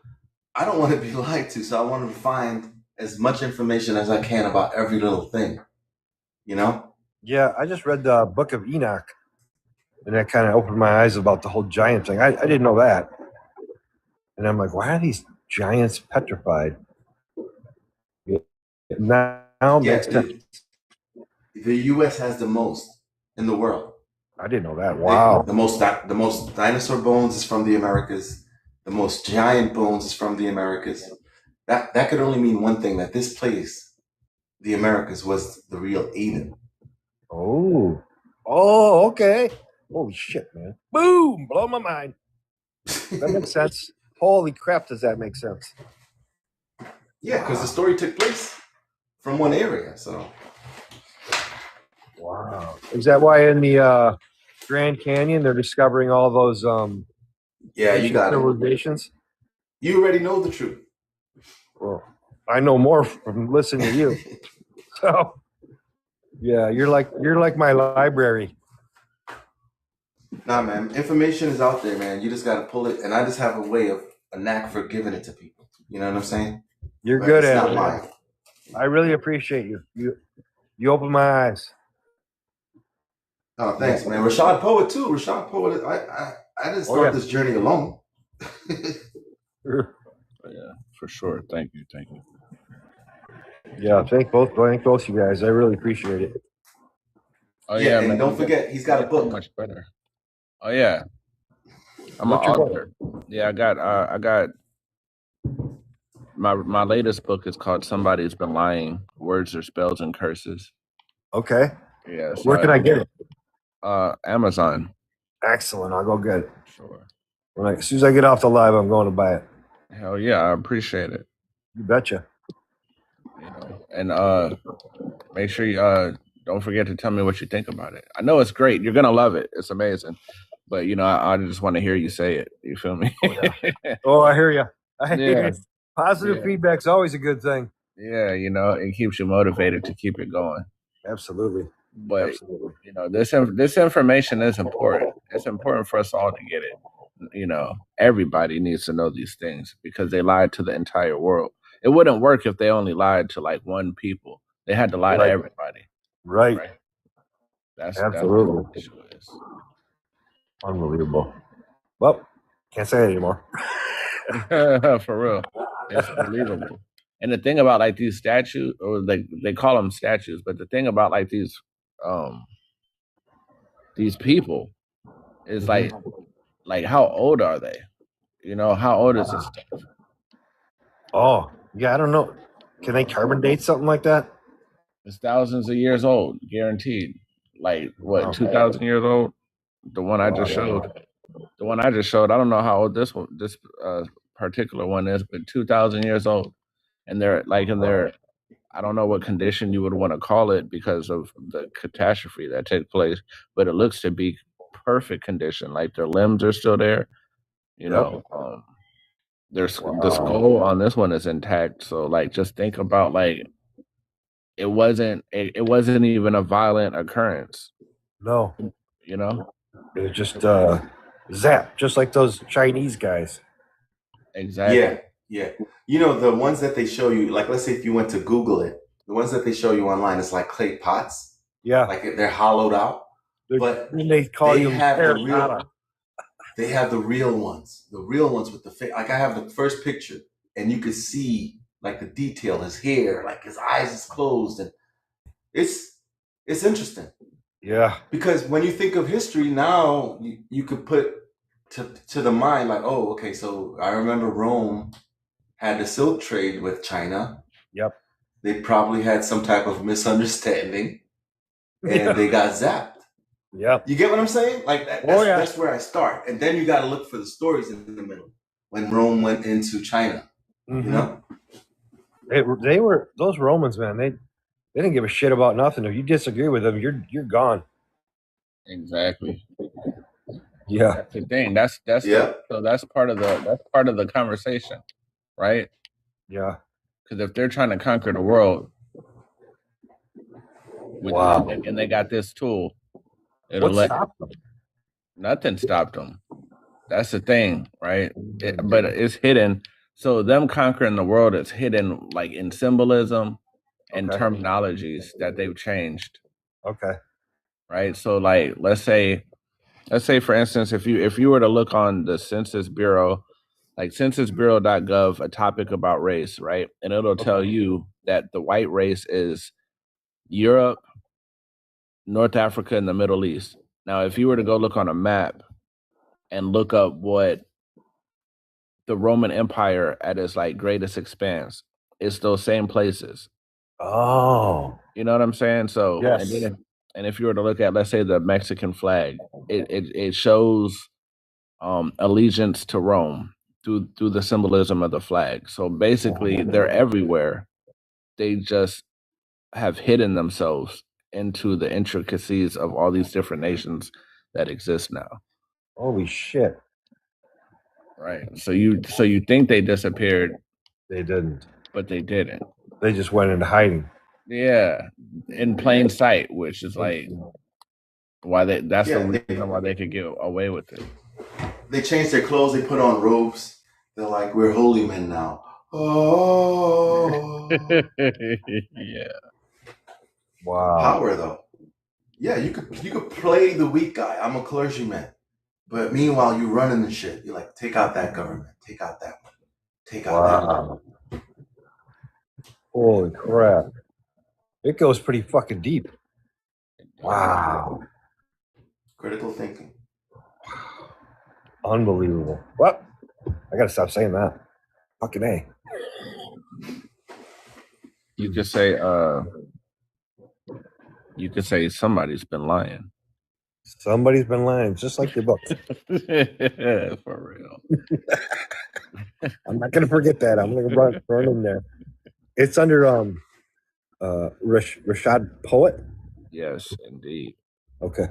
I don't want to be lied to, so I wanted to find as much information as I can about every little thing. You know? Yeah, I just read the Book of Enoch, and that kind of opened my eyes about the whole giant thing. I didn't know that, and I'm like, why are these giants petrified? Now makes sense. The U.S. has the most in the world. I didn't know that. Wow. The most dinosaur bones is from the Americas. The most giant bones is from the Americas. That could only mean one thing: that this place, the Americas, was the real Eden. Oh, okay. Holy shit, man! Boom, blow my mind. That makes sense. Holy crap, does that make sense? Yeah, because the story took place from one area. So. Wow. Is that why in the Grand Canyon they're discovering all those you got civilizations? You already know the truth. Well, I know more from listening to you. So yeah, you're like my library. Nah, man. Information is out there, man. You just gotta pull it, and I just have a knack for giving it to people. You know what I'm saying? You're good at it. I really appreciate you. You open my eyes. Oh, thanks, man. Rashad Poet too. Rashad Poet. I didn't start this journey alone. Yeah, for sure. Thank you. Yeah, thank both you guys. I really appreciate it. Oh yeah, and man. don't forget, he's got a book. Much better. Oh yeah, I'm an author. Yeah, I got my latest book is called "Somebody's Been Lying: Words or Spells and Curses." Okay. Yeah. So where can I get it? Amazon. Excellent. I'll go get it. Sure. As soon as I get off the live, I'm going to buy it. Hell yeah, I appreciate it. You betcha. You know, and make sure you don't forget to tell me what you think about it. I know it's great. You're gonna love it. It's amazing. But you know, I just want to hear you say it. You feel me? Oh, I hear you. Positive feedback's always a good thing. Yeah, you know, it keeps you motivated to keep it going. Absolutely. But you know, this information is important. It's important for us all to get it. You know, everybody needs to know these things because they lied to the entire world. It wouldn't work if they only lied to like one people. They had to lie to everybody. Right. That's absolutely what the issue is. Unbelievable. Well, Can't say it anymore. For real. It's unbelievable. And the thing about like these statues, or like they call them statues, but the thing about like these people is like how old are they? You know, how old is this stuff? Oh, yeah, I don't know. Can they carbon date something like that? It's thousands of years old, guaranteed. Like what, 2,000 years old? The one I just showed. The one I just showed. I don't know how old this particular one is, but 2,000 years old. And they're like in their, I don't know what condition you would want to call it because of the catastrophe that took place, but it looks to be perfect condition. Like their limbs are still there. You know, the skull on this one is intact. So like, just think about like, it wasn't even a violent occurrence. No. You know? It was just zap, just like those Chinese guys. Exactly. Yeah. You know, the ones that they show you, like let's say if you went to Google it, the ones that they show you online, it's like clay pots. Yeah. Like they're hollowed out. But they call you have the terracotta. real, they have the real ones. The real ones with the face. Like I have the first picture and you could see like the detail, his hair, like his eyes is closed, and it's interesting. Yeah. Because when you think of history now, you could put to the mind like, oh, okay, so I remember Rome had the silk trade with China. Yep. They probably had some type of misunderstanding, and they got zapped. Yep. You get what I'm saying? Like that's where I start, and then you got to look for the stories in the middle when Rome went into China. Mm-hmm. You know. They were those Romans, man. They didn't give a shit about nothing. If you disagree with them, you're gone. Exactly. Yeah. That's the thing. That's so that's part of the conversation, right? Yeah. Because if they're trying to conquer the world, and they got this tool, it'll stop them? Nothing stopped them. That's the thing, right? But it's hidden. So them conquering the world is hidden, like in symbolism and terminologies that they've changed. Okay. Right. So, like, let's say for instance, if you were to look on the Census Bureau, like censusbureau.gov, a topic about race, right, and it'll tell you that the white race is Europe, North Africa, and the Middle East. Now, if you were to go look on a map and look up what the Roman Empire at its like greatest expanse, it's those same places. Oh, you know what I'm saying? So, yes. And if you were to look at, let's say, the Mexican flag, it shows allegiance to Rome through the symbolism of the flag. So basically, they're everywhere. They just have hidden themselves into the intricacies of all these different nations that exist now. Holy shit. Right. So you think they disappeared. They didn't. But they didn't. They just went into hiding. Yeah. In plain sight, which is like why that's the reason why they could get away with it. They changed their clothes, they put on robes. They're like, we're holy men now. Oh. Yeah. Wow. Power though. Yeah, you could play the weak guy. I'm a clergyman. But meanwhile, you running the shit. You're like, take out that government. Take out that one. Take out that one. Holy crap. It goes pretty fucking deep. Wow. Critical thinking. Unbelievable. What? I gotta stop saying that. Fucking A. You could say somebody's been lying. Somebody's been lying, just like your book. For real. I'm not gonna forget that. I'm gonna run in there. It's under Rashad Poet. Yes, indeed. Okay.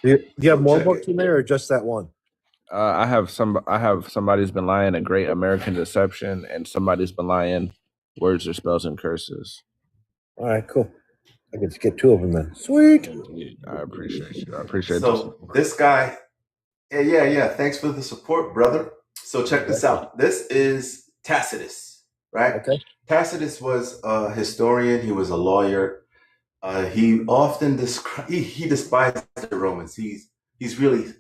Do you have more books in there, or just that one? I have Somebody's Been Lying, A Great American Deception, and Somebody's Been Lying, Words or Spells and Curses. All right, cool. I can get two of them then. Sweet. I appreciate you. I appreciate so this guy. Yeah. Thanks for the support, brother. So check this out. This is Tacitus, right? Okay. Tacitus was a historian. He was a lawyer. He often he despised the Romans. he's really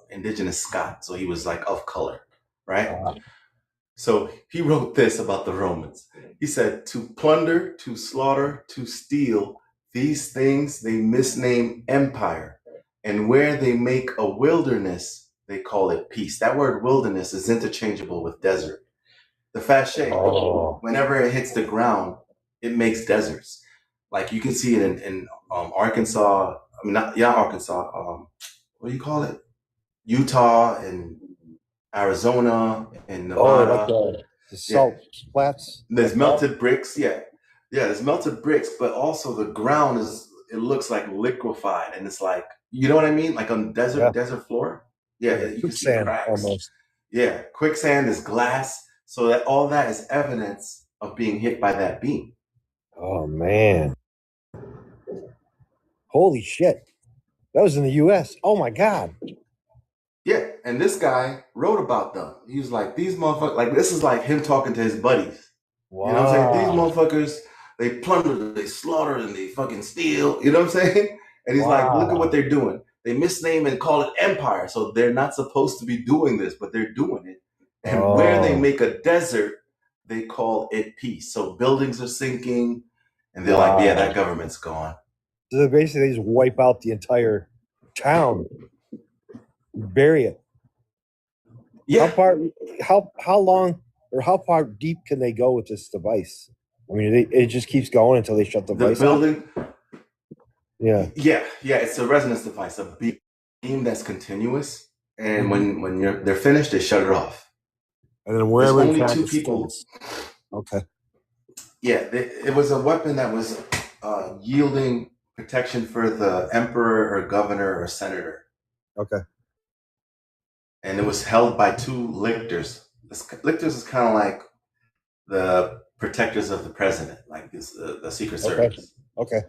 indigenous Scot, so he was like of color, right? So he wrote this about the Romans. He said, "To plunder, to slaughter, to steal, these things they misname empire, and where they make a wilderness, they call it peace." That word wilderness is interchangeable with desert. The fasce, whenever it hits the ground, it makes deserts. Like you can see it in Arkansas. I mean, not Arkansas. What do you call it? Utah and Arizona and Nevada. like the salt flats. There's melted bricks. Yeah, there's melted bricks, but also the ground it looks like liquefied, and it's like, you know what I mean? Like on desert floor. Yeah, you can see Quicksand cracks. almost. Yeah, quicksand is glass, so that all that is evidence of being hit by that beam. Oh man. Holy shit. That was in the US. Oh my God. Yeah, and this guy wrote about them. He was like, these motherfuckers, like this is like him talking to his buddies. Wow. You know what I'm saying? These motherfuckers, they plunder, they slaughter, and they fucking steal. You know what I'm saying? And he's like, look at what they're doing. They misname and call it empire. So they're not supposed to be doing this, but they're doing it. And where they make a desert, they call it peace. So buildings are sinking, and they're like, yeah, that government's gone. So basically they just wipe out the entire town. Bury it. Yeah. How long or how far deep can they go with this device? I mean, it just keeps going until they shut the device building off? Yeah. Yeah, it's a resonance device, a beam that's continuous, and when they're finished, they shut it off. And then wherever There's it's only at, two it people. stays. Okay. Yeah, it was a weapon that was yielding protection for the emperor or governor or senator. Okay. And it was held by two lictors. Lictors is kind of like the protectors of the president, like the Secret Service. Okay.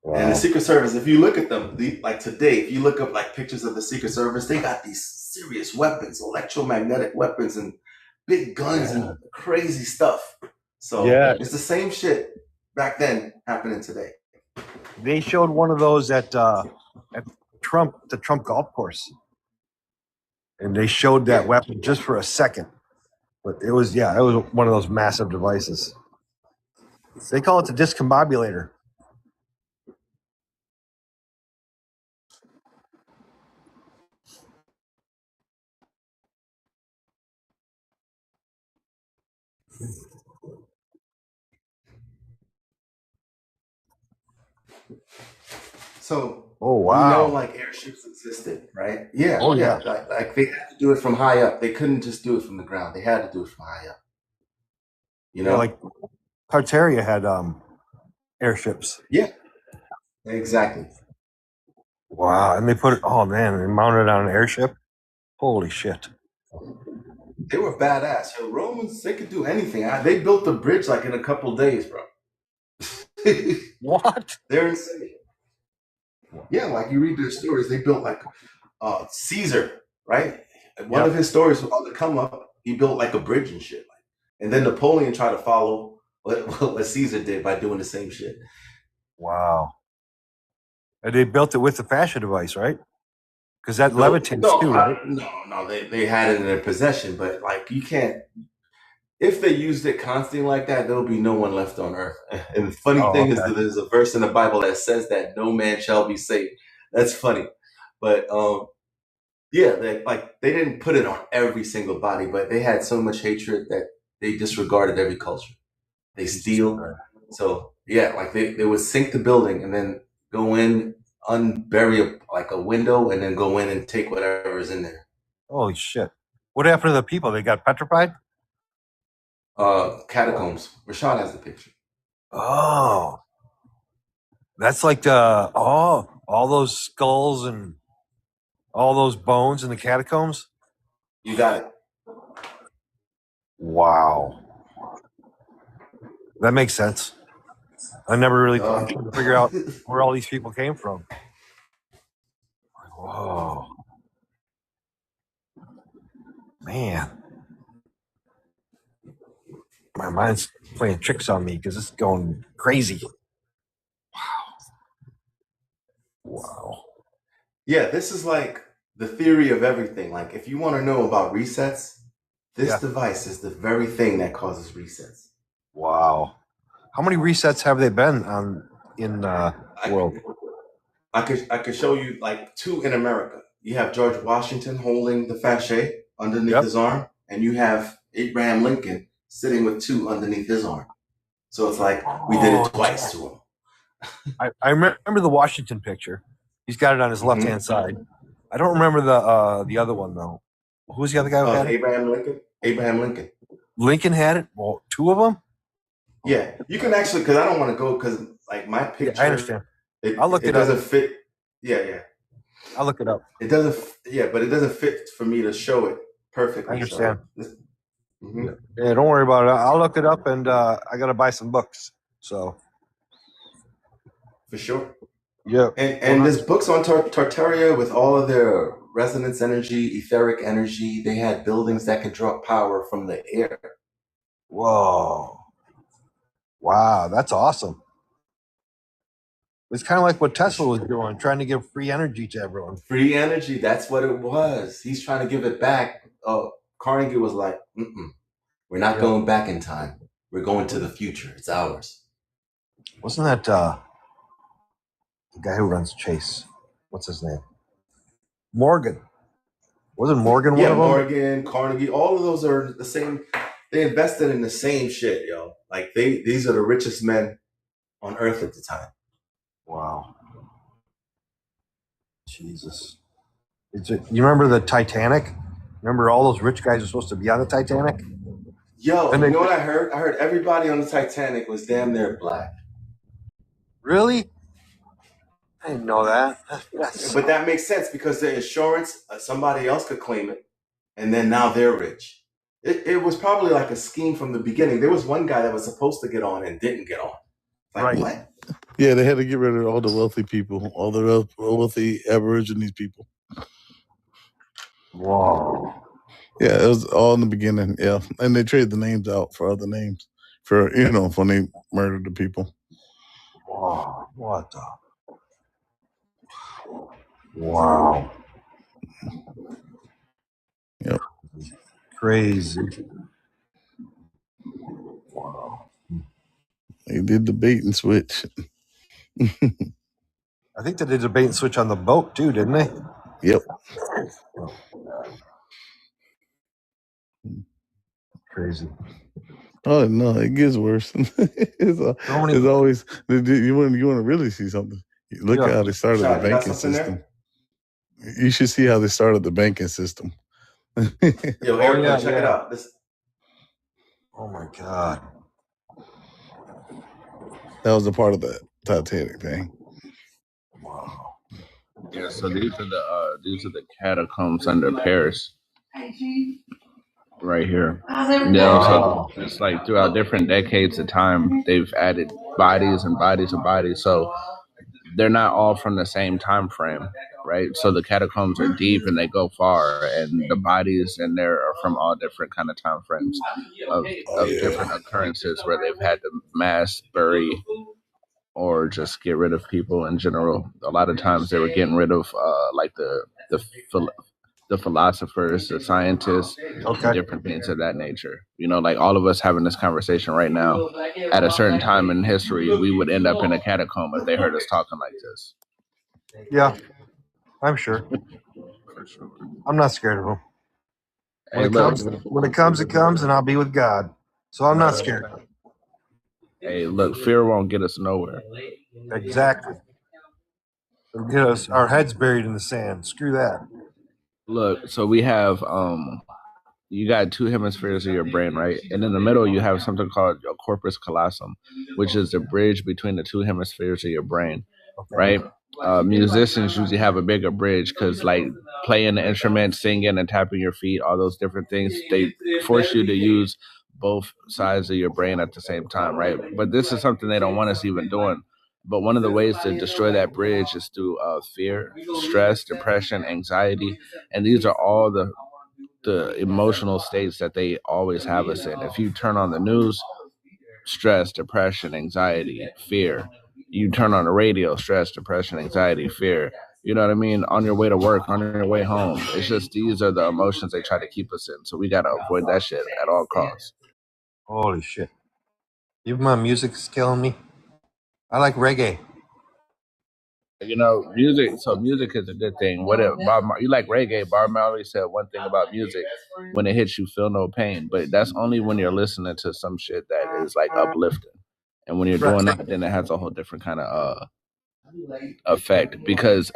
Wow. And the Secret Service, if you look at them, like today, if you look up like pictures of the Secret Service, they got these serious weapons, electromagnetic weapons, and big guns and crazy stuff. So it's the same shit back then happening today. They showed one of those at the Trump golf course. And they showed that weapon just for a second. But it was one of those massive devices. They call it the discombobulator. So wow. You know, like airships existed, right? Yeah. Oh yeah. Like they had to do it from high up. They couldn't just do it from the ground. They had to do it from high up. You know, like Tartaria had airships. Yeah. Exactly. Wow. And they put it, oh man, they mounted it on an airship. Holy shit. They were badass. Yo, Romans, they could do anything. They built the bridge like in a couple days, bro. What? They're insane. Yeah, like you read their stories, they built like Caesar, right? One of his stories was on the come up, he built like a bridge and shit. And then Napoleon tried to follow what Caesar did by doing the same shit. Wow. And they built it with the fascia device, right? Because that levitates too, right? No, they had it in their possession, but like you can't. If they used it constantly like that, there'll be no one left on earth. And the funny thing is that there's a verse in the Bible that says that no man shall be saved. That's funny. But they didn't put it on every single body, but they had so much hatred that they disregarded every culture. They steal. So like they would sink the building and then go in, unbury a window, and then go in and take whatever is in there. Holy shit. What happened to the people? They got petrified? Catacombs. Rashad has the picture. Oh. That's like all those skulls and all those bones in the catacombs? You got it. Wow. That makes sense. I never really tried to figure out where all these people came from. Whoa. Man. My mind's playing tricks on me because it's going crazy. Wow. Yeah, this is like the theory of everything. Like, if you want to know about resets, this device is the very thing that causes resets. Wow. How many resets have they been on in the world? I could show you like 2 in America. You have George Washington holding the fasce underneath his arm, and you have Abraham Lincoln sitting with 2 underneath his arm. So it's like we did it twice to him. I remember the Washington picture. He's got it on his left hand side. I don't remember the other one though. Who's the other guy who had it? Abraham Lincoln. Abraham Lincoln. Lincoln had it. Well, 2 of them. Yeah, you can actually, because I don't want to go, because like my picture. Yeah, I understand. I'll look it up. It doesn't fit. Yeah. I'll look it up. It doesn't. Yeah, but it doesn't fit for me to show it perfectly. I understand. So Yeah, don't worry about it. I'll look it up, and I gotta buy some books. So for sure. Yeah. And there's books on Tartaria with all of their resonance energy, etheric energy. They had buildings that could draw power from the air. Whoa. Wow, that's awesome. It's kind of like what Tesla was doing, trying to give free energy to everyone. Free energy, that's what it was. He's trying to give it back. Carnegie was like, we're not going back in time. We're going to the future. It's ours. Wasn't that the guy who runs Chase? What's his name? Morgan. Wasn't Morgan one of them? Morgan, Carnegie, all of those are the same. They invested in the same shit, yo. Like these are the richest men on earth at the time. Wow. Jesus. You remember the Titanic? Remember all those rich guys are supposed to be on the Titanic? Yo, you know what I heard? I heard everybody on the Titanic was damn near black. Really? I didn't know that. But that makes sense because the insurance, somebody else could claim it, and then now they're rich. It was probably like a scheme from the beginning. There was one guy that was supposed to get on and didn't get on. Like, what? Yeah, they had to get rid of all the wealthy people, all the wealthy Aborigines people. Wow. Yeah, it was all in the beginning. Yeah, and they traded the names out for other names for when they murdered the people. Wow. What the? Wow. Yep. Crazy. Wow. They did the bait and switch. I think they did a bait and switch on the boat too, didn't they? Yep. Crazy. Oh no, it gets worse. It's always you want to really see something. Look at how they started the banking system. You should see how they started the banking system. Yo, Eric, check it out. Oh my God. That was a part of the Titanic thing. Wow. Yeah, so these are the catacombs under Paris. Right here. Yeah, so it's like throughout different decades of time, they've added bodies and bodies and bodies. So they're not all from the same time frame, right? So the catacombs are deep and they go far, and the bodies in there are from all different kind of time frames of different occurrences where they've had to mass bury or just get rid of people in general. A lot of times they were getting rid of like the philosophers, the scientists, different things of that nature. Like all of us having this conversation right now, at a certain time in history, we would end up in a catacomb if they heard us talking like this. Yeah, I'm sure. I'm not scared of them. When it comes, it comes, and I'll be with God. So I'm not scared. Hey, look, fear won't get us nowhere. Exactly. It'll get us our heads buried in the sand. Screw that. Look, so we have you got 2 hemispheres of your brain, right? And in the middle you have something called your corpus callosum, which is the bridge between the 2 hemispheres of your brain, right? Musicians usually have a bigger bridge because like playing the instrument, singing and tapping your feet, all those different things, they force you to use both sides of your brain at the same time, right? But this is something they don't want us even doing. But one of the ways to destroy that bridge is through fear, stress, depression, anxiety. And these are all the emotional states that they always have us in. If you turn on the news, stress, depression, anxiety, fear. You turn on the radio, stress, depression, anxiety, fear. You know what I mean? On your way to work, on your way home. It's just these are the emotions they try to keep us in. So we gotta avoid that shit at all costs. Holy shit. Even my music's killing me. I like reggae. You know, music. So music is a good thing. What if you like reggae? Bob Marley said one thing about music: when it hits you, feel no pain. But that's only when you're listening to some shit that is like uplifting. And when you're doing that, then it has a whole different kind of effect because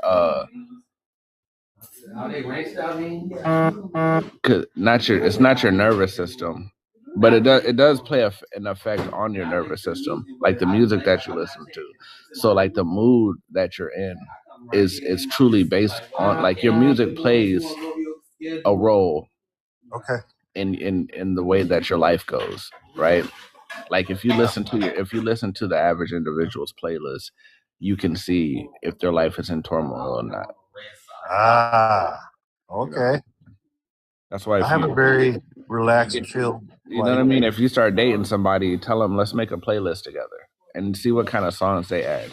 it's not your nervous system, but it does play an effect on your nervous system, like the music that you listen to. So like the mood that you're in is truly based on, like, your music plays a role in the way that your life goes, right? Like if you listen to the average individual's playlist, you can see if their life is in turmoil or not. Okay. That's why I have a very relaxed and chill. You know what I mean? If you start dating somebody, tell them, let's make a playlist together and see what kind of songs they add.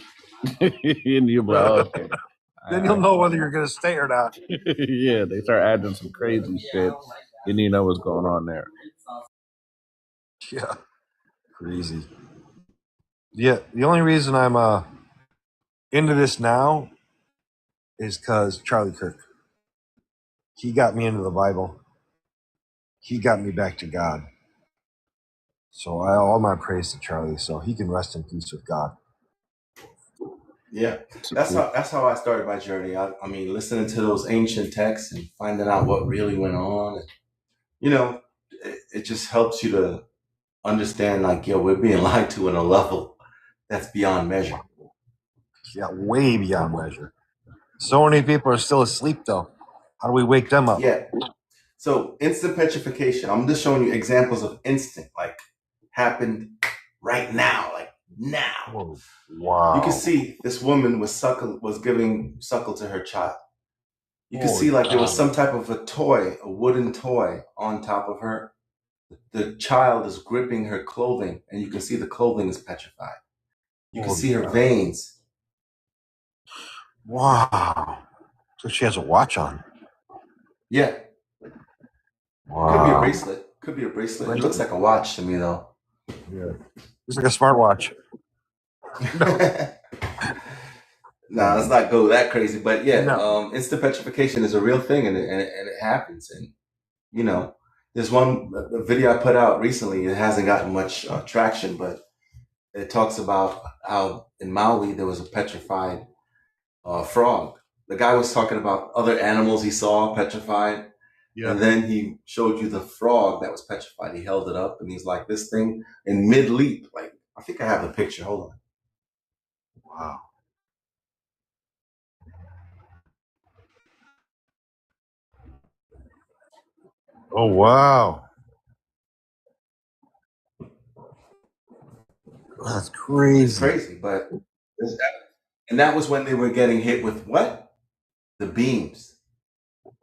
And you'll be like, oh, okay. Then you'll know whether you're going to stay or not. Yeah, they start adding some crazy shit. And you know what's going on there. Yeah. Crazy. Yeah, the only reason I'm into this now is because Charlie Kirk. He got me into the Bible. He got me back to God. So all my praise to Charlie, so he can rest in peace with God. Yeah, that's how I started my journey. I mean, listening to those ancient texts and finding out what really went on. And, you know, it just helps you to understand, like, yo, we're being lied to in a level that's beyond measure. Yeah, way beyond measure. So many people are still asleep, though. How do we wake them up? Yeah. So instant petrification. I'm just showing you examples of instant, like happened right now, like now. Oh, wow. You can see this woman was giving suckle to her child. You can see like there was some type of a toy, a wooden toy on top of her. The child is gripping her clothing, and you can see the clothing is petrified. You can see her veins. Wow. So she has a watch on. Yeah. Wow. Could be a bracelet. Could be a bracelet. It looks like a watch to me, though. Yeah. It's like a smartwatch. Nah, let's not go that crazy. But yeah, instant petrification is a real thing, and it happens. And you know, there's a video I put out recently. It hasn't gotten much traction, but it talks about how in Maui there was a petrified frog. The guy was talking about other animals he saw petrified. Yeah. And then he showed you the frog that was petrified. He held it up and he's like, this thing in mid leap. Like, I think I have the picture. Hold on. Wow. Oh, wow. That's crazy. It's crazy, but and that was when they were getting hit with what? The beams.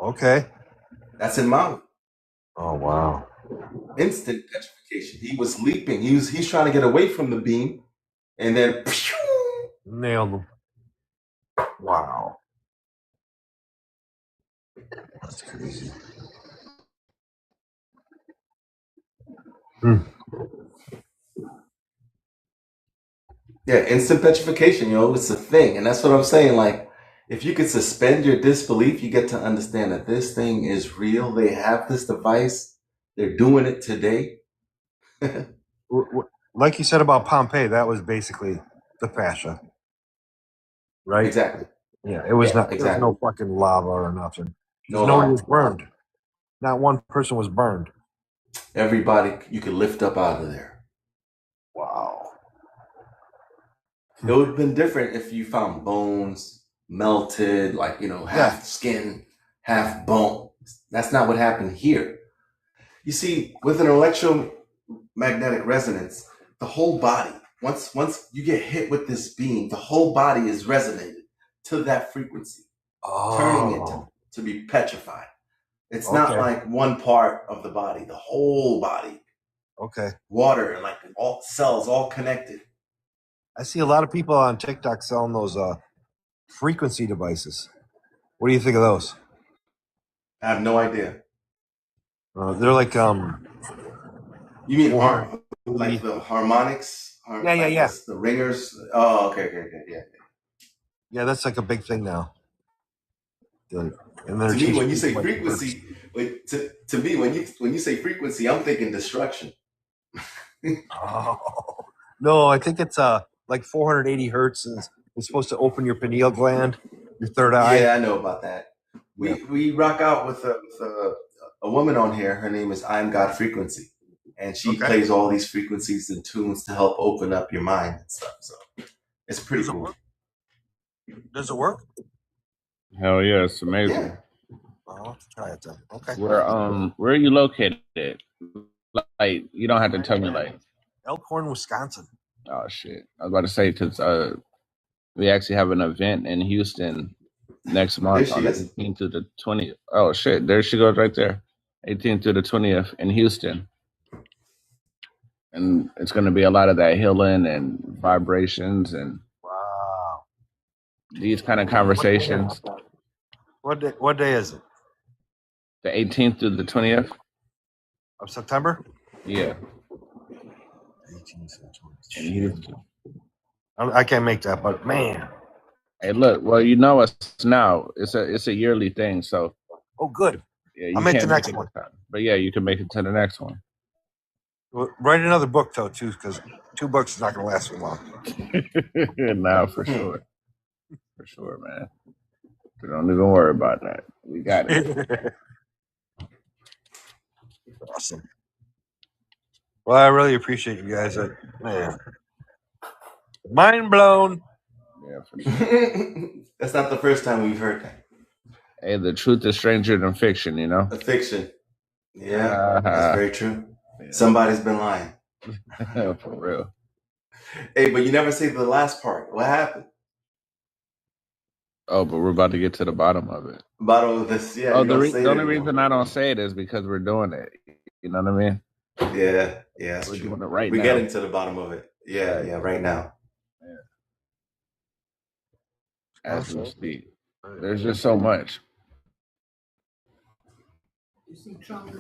Okay. That's in Maui. Oh, wow. Instant petrification. He was leaping. He's trying to get away from the beam, and then nailed him. Wow. That's crazy. Yeah, instant petrification, it's a thing. And that's what I'm saying. Like, if you could suspend your disbelief, you get to understand that this thing is real. They have this device. They're doing it today. Like you said about Pompeii, that was basically the fascia. Right? Exactly. Yeah, it was not exactly. No fucking lava or nothing. No one was burned. Not one person was burned. Everybody you could lift up out of there. Wow. It would have been different if you found bones melted, like, half skin, half bone. That's not what happened here. You see, with an electromagnetic resonance, the whole body, once you get hit with this beam, the whole body is resonated to that frequency, turning it to be petrified. It's not like one part of the body, the whole body. Okay. Water and like all cells all connected. I see a lot of people on TikTok selling those frequency devices. What do you think of those? I have no idea. They're like You mean like the harmonics? Yeah. The ringers. Oh, okay, yeah. Yeah, that's like a big thing now. And to me, when you say frequency, to me when you say frequency, I'm thinking destruction. No, I think it's like 480 hertz is supposed to open your pineal gland, your third eye. Yeah, I know about that. We rock out with a woman on here. Her name is I'm God Frequency, and she plays all these frequencies and tunes to help open up your mind and stuff. So it's pretty cool. Does it work? Hell yeah, it's amazing. Yeah. I'll have to try it then. Okay. Where are you located? Like, you don't have to tell me, like. Elkhorn, Wisconsin. Oh shit! I was about to say, because we actually have an event in Houston next month on the 18th to the 20th. Oh shit! There she goes right there, 18th to the 20th in Houston, and it's going to be a lot of that healing and vibrations and these kind of conversations. What day is it? The 18th to the 20th of September. Yeah. I can't make that, but man. Hey, look. Well, you know us now. It's a yearly thing, so. Oh, good. Yeah, I'll make the next one. But yeah, you can make it to the next one. Well, write another book though, too, because 2 books is not going to last for long. Nah, for sure. For sure, man. So don't even worry about that. We got it. Awesome. Well, I really appreciate you guys. Man, mind blown. Yeah, for sure. That's not the first time we've heard that. Hey, the truth is stranger than fiction, you know? A fiction. Yeah, that's very true. Yeah. Somebody's been lying. For real. Hey, but you never say the last part. What happened? Oh, but we're about to get to the bottom of it. Bottom of this, yeah. Oh, the only reason I don't say it is because we're doing it. You know what I mean? Yeah, that's we're true. Doing it right we're now. Getting to the bottom of it. Yeah, right now. Yeah. As we speak. There's just so much. You see Trump.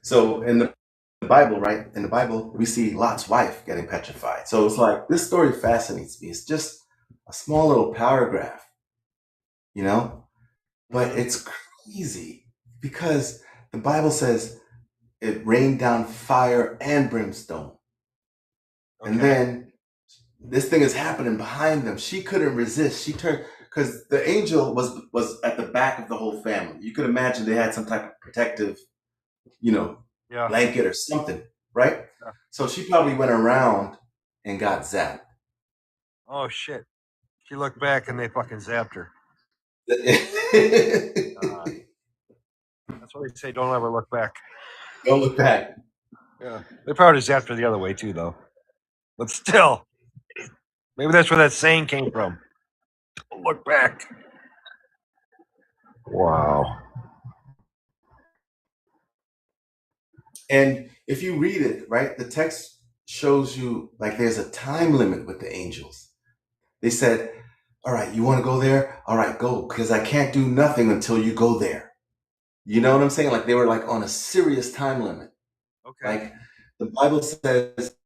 So in the Bible, right? In the Bible, we see Lot's wife getting petrified. So it's like, this story fascinates me. It's just a small little paragraph, you know? But it's crazy because the Bible says it rained down fire and brimstone. Okay. And then this thing is happening behind them. She couldn't resist. She turned, because the angel was at the back of the whole family. You could imagine they had some type of protective, blanket or something, right? Yeah. So she probably went around and got zapped. Oh, shit. She looked back and they fucking zapped her. That's why they say don't ever look back. Don't look back. Yeah. They probably zapped her the other way too, though. But still, maybe that's where that saying came from. Don't look back. Wow. And if you read it, right, the text shows you like there's a time limit with the angels. They said, all right, you want to go there? All right, go, because I can't do nothing until you go there. You know what I'm saying? Like they were like on a serious time limit. Okay. Like the Bible says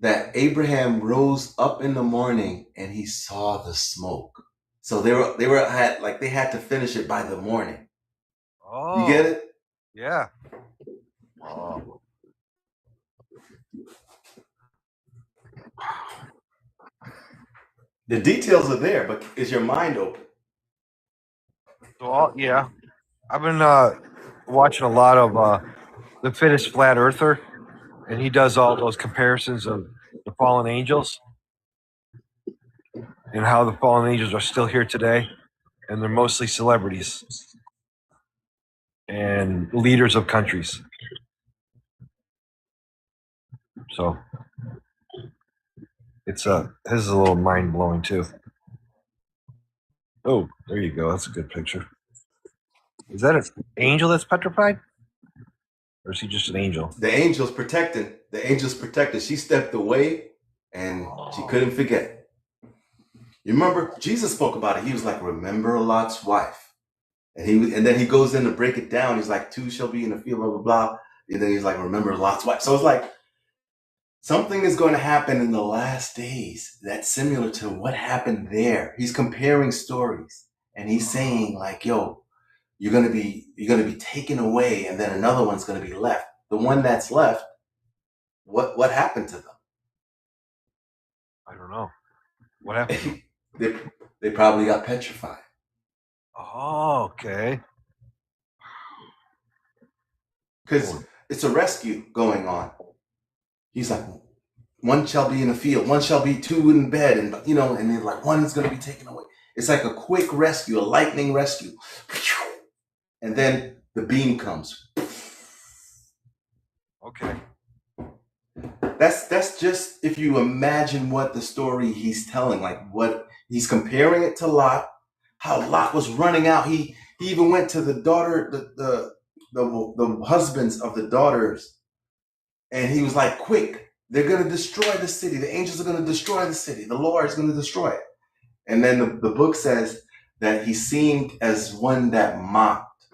that Abraham rose up in the morning and he saw the smoke. So they had to finish it by the morning. Oh. You get it? Yeah. Oh. The details are there, but is your mind open? So, yeah. I've been watching a lot of The Fittest Flat Earther, and he does all those comparisons of the fallen angels and how the fallen angels are still here today, and they're mostly celebrities and leaders of countries. So it's his is a little mind blowing too. Oh, there you go. That's a good picture. Is that an angel that's petrified? Or is he just an angel? The angel's protecting. The angel's protected. She stepped away and she couldn't forget. You remember Jesus spoke about it. He was like, remember Lot's wife. And then he goes in to break it down. He's like, two shall be in the field, blah, blah, blah. And then he's like, remember Lot's wife. So it's like, something is going to happen in the last days that's similar to what happened there. He's comparing stories and he's saying like, yo, you're going to be taken away and then another one's going to be left. The one that's left, what happened to them? I don't know. What happened? They probably got petrified. Oh, okay. Because it's a rescue going on. He's like, one shall be in the field, one shall be two in bed, and and then like one is going to be taken away. It's like a quick rescue, a lightning rescue. And then the beam comes. Okay. That's just if you imagine what the story he's telling, like what he's comparing it to Lot, how Lot was running out. He even went to the daughter, the husbands of the daughters, and he was like, quick, they're gonna destroy the city. The angels are gonna destroy the city. The Lord is gonna destroy it. And then the book says that he seemed as one that mocked.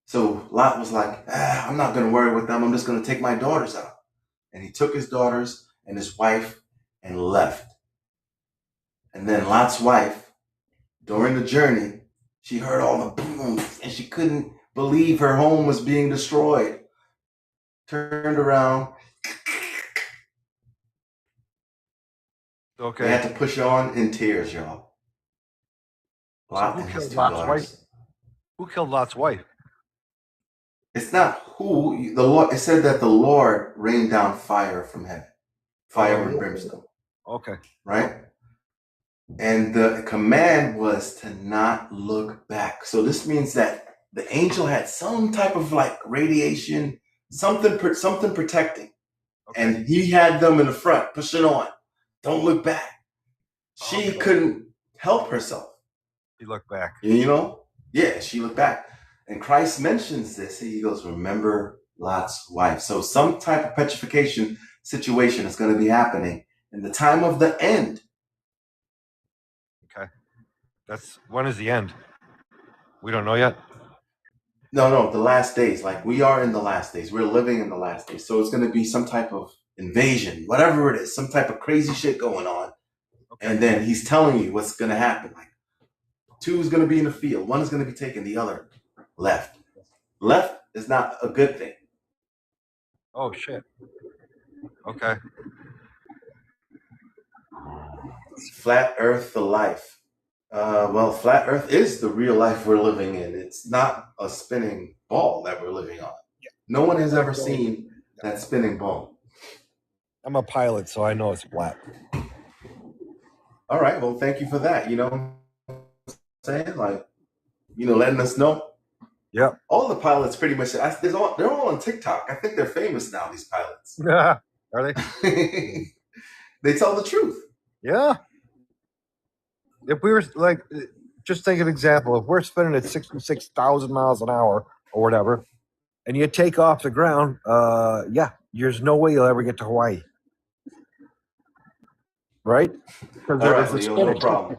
So Lot was like, I'm not gonna worry with them. I'm just gonna take my daughters out. And he took his daughters and his wife and left. And then Lot's wife, during the journey, she heard all the booms and she couldn't believe her home was being destroyed. Turned around. Okay. They had to push on in tears, y'all. Lot and his two daughters. Who killed Lot's wife? It's not who the Lord. It said that the Lord rained down fire from heaven, fire and brimstone. Okay. Right. And the command was to not look back. So this means that the angel had some type of like radiation, something protecting, and he had them in the front pushing on. Don't look back. She couldn't help herself. She looked back. Yeah, she looked back. And Christ mentions this. He goes, remember Lot's wife. So some type of petrification situation is going to be happening in the time of the end. Okay. When is the end? We don't know yet? No, the last days. Like we are in the last days. We're living in the last days. So it's going to be some type of invasion, whatever it is, some type of crazy shit going on. Okay. And then he's telling you what's going to happen. Like two is going to be in the field. One is going to be taken. The other left. Left is not a good thing. Oh, shit. Okay. Flat Earth, the life. Well, flat Earth is the real life we're living in. It's not a spinning ball that we're living on. No one has ever seen that spinning ball. I'm a pilot, so I know it's flat. All right. Well, thank you for that. You know what I'm saying? Like, letting us know. Yeah. All the pilots pretty much, they're all on TikTok. I think they're famous now, these pilots. Are they? They tell the truth. Yeah. If we were like, just take an example. If we're spinning at 66,000 miles an hour or whatever, and you take off the ground, there's no way you'll ever get to Hawaii. Right? All right, Leo, no problem.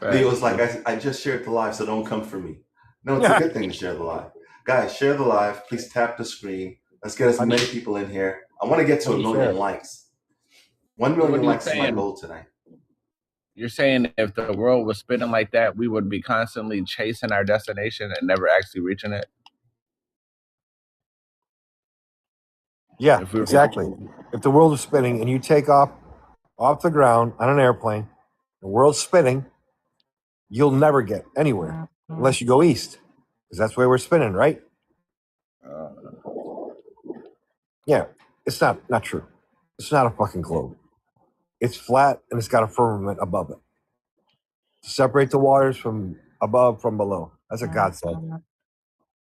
Leo's like, I just shared the live, so don't come for me. No, it's a good thing to share the live. Guys, share the live. Please tap the screen. Let's get as many people in here. I want to get to 1 million likes. 1 million likes is my goal tonight. You're saying if the world was spinning like that, we would be constantly chasing our destination and never actually reaching it? Yeah, exactly. If the world is spinning and you take off the ground on an airplane, the world's spinning, you'll never get anywhere unless you go east, because that's where we're spinning, right? Yeah, it's not true. It's not a fucking globe. It's flat and it's got a firmament above it to separate the waters from above from below. That's what God said.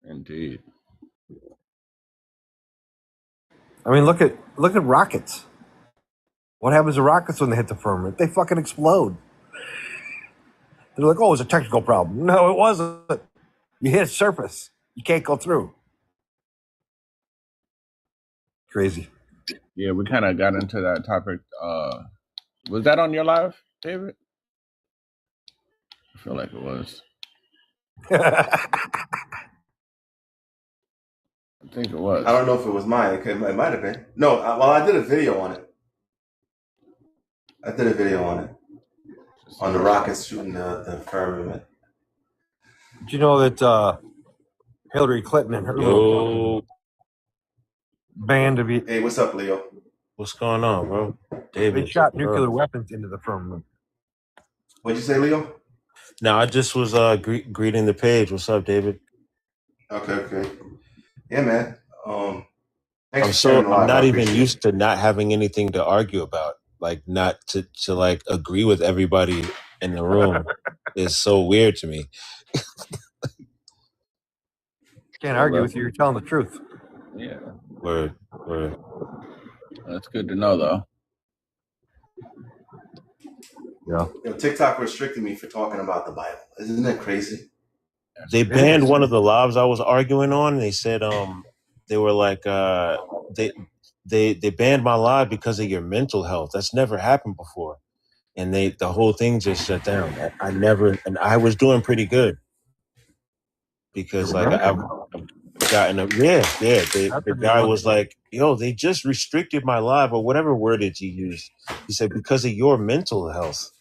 Indeed. I mean, look at rockets. What happens to rockets when they hit the firmament? They fucking explode. They're like, oh, it's a technical problem. No, it wasn't. You hit a surface. You can't go through. Crazy. Yeah, we kind of got into that topic Was that on your live, David? I feel like it was. I think it was. I don't know if it was mine. It might have been. No, I did a video on it. I did a video on it. On the rockets shooting the firmament. Did you know that Hillary Clinton and her little band to be? Hey, what's up, Leo? What's going on, bro? David, They shot nuclear weapons into the firmament. What'd you say, Leo? No, I just was greeting the page. What's up, David? Okay. Yeah, man. I'm not even used to not having anything to argue about. Like not to like agree with everybody in the room is so weird to me. Can't argue with you. You're telling the truth. Yeah. Word. That's good to know, though. Yeah. You know, TikTok restricted me for talking about the Bible. Isn't that crazy? They banned one of the lives I was arguing on. They said they were like they banned my live because of your mental health. That's never happened before. And the whole thing just shut down. I was doing pretty good. Because like I've gotten the guy was like, yo, they just restricted my live or whatever wordage he used. He said, because of your mental health.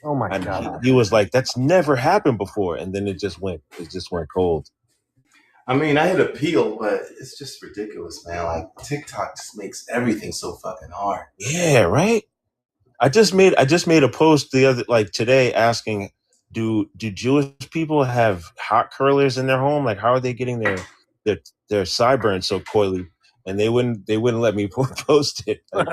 Oh my God. He was like, that's never happened before. And then it just went cold. I mean, I hit appeal, but it's just ridiculous, man. Like TikTok just makes everything so fucking hard. Yeah, right. I just made a post today asking, do Jewish people have hot curlers in their home? Like, how are they getting their sideburns so coily? And they wouldn't let me post it. Like,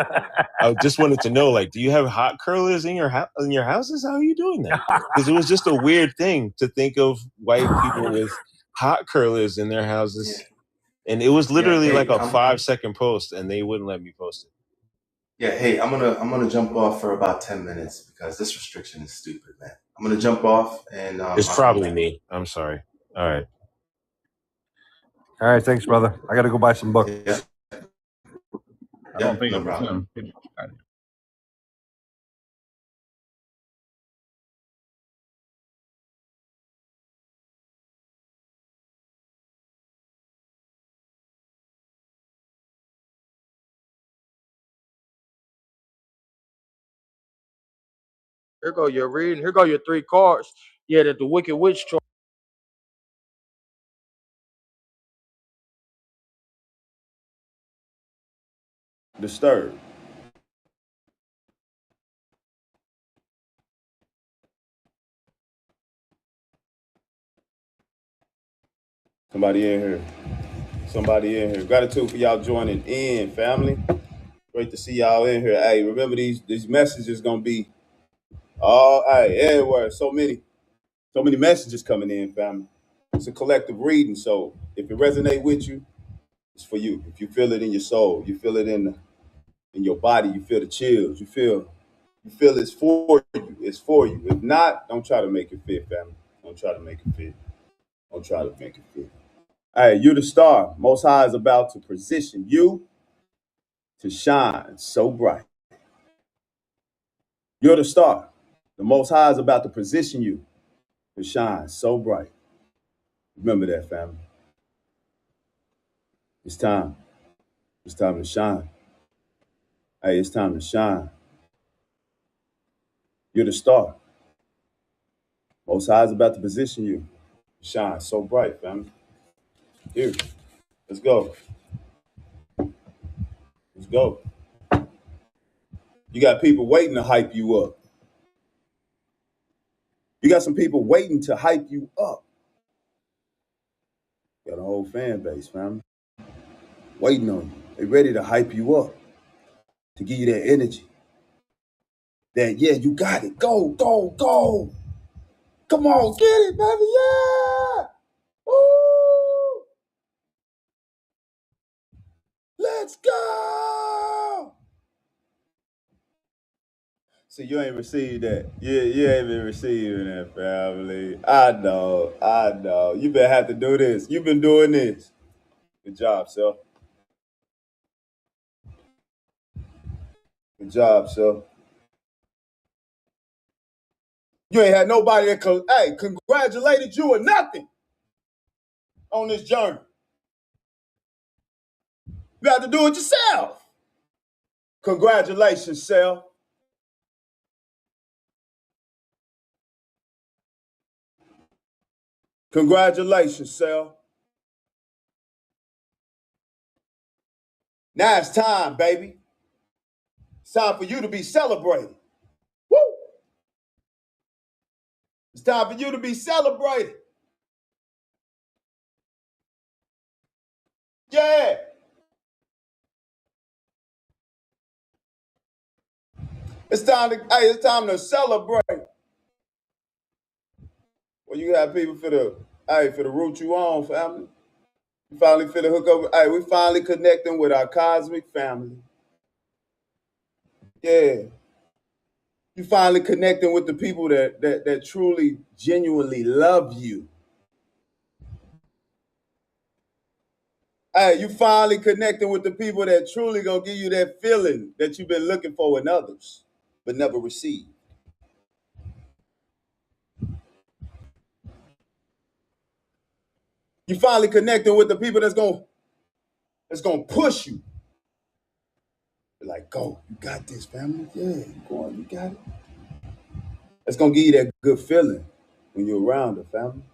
I just wanted to know, like, do you have hot curlers in your houses? How are you doing that? Because it was just a weird thing to think of white people with hot curlers in their houses. Yeah. And it was literally like a 5-second post, and they wouldn't let me post it. Yeah, hey, I'm gonna jump off for about 10 minutes because this restriction is stupid, man. I'm gonna jump off and it's probably me. I'm sorry. All right. All right, thanks, brother. I gotta go buy some books. Yeah. I don't think it was him. Here go your reading. Here go your 3 cards. Yeah, that the Wicked Witch chart. Disturbed. Somebody in here. Gratitude for y'all joining in, family. Great to see y'all in here. Hey, remember these messages gonna be everywhere. So many messages coming in, family. It's a collective reading, so if it resonates with you, it's for you. If you feel it in your soul, you feel it in your body, you feel the chills, you feel it's for you. It's for you. If not, don't try to make it fit, family. Don't try to make it fit. Hey, you're the star. Most High is about to position you to shine so bright. You're the star. The Most High is about to position you to shine so bright. Remember that, family. It's time. It's time to shine. Hey, it's time to shine. You're the star. Most High is about to position you to shine so bright, family. Here, let's go. Let's go. You got people waiting to hype you up. You got some people waiting to hype you up. You got a whole fan base, family. Waiting on you. They ready to hype you up. To give you that energy. That, yeah, you got it. Go, go, go. Come on, get it, baby. Yeah. Woo. Let's go. See, you ain't received that. Yeah, you ain't been receiving that, family. I know. You better have to do this. You've been doing this. Good job, sir. Good job, sir. You ain't had nobody that congratulated you or nothing on this journey. You have to do it yourself. Congratulations, self. Congratulations, self. Now it's time, baby. It's time for you to be celebrated. Woo! It's time for you to be celebrated. Yeah. It's time to celebrate. Well, you got people for the root you on, family. You finally finna hook up. Hey, we finally connecting with our cosmic family. Yeah. You finally connecting with the people that truly, genuinely love you. Hey, you finally connecting with the people that truly gonna give you that feeling that you've been looking for in others, but never received. You finally connecting with the people that's gonna push you. They're like, go, you got this, family. Yeah, go on, you got it. It's gonna give you that good feeling when you're around the family.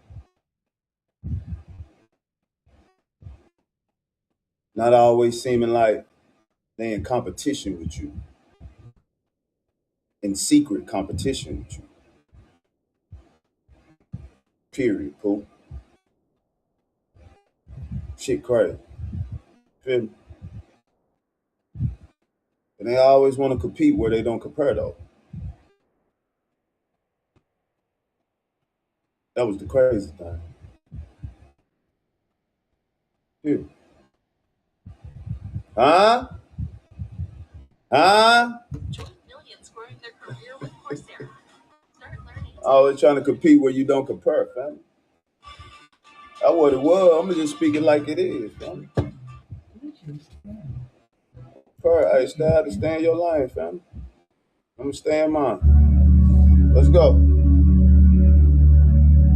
Not always seeming like they're in competition with you. In secret competition with you. Period, Pooh. Shit crazy. Feel me? And they always want to compete where they don't compare, though. That was the crazy thing. Dude. Huh? Always trying to compete where you don't compare, fam. That's what it was. I'm gonna just speak it like it is, fam. I have to stay in your lane, fam. I'm gonna stay in mine. Let's go.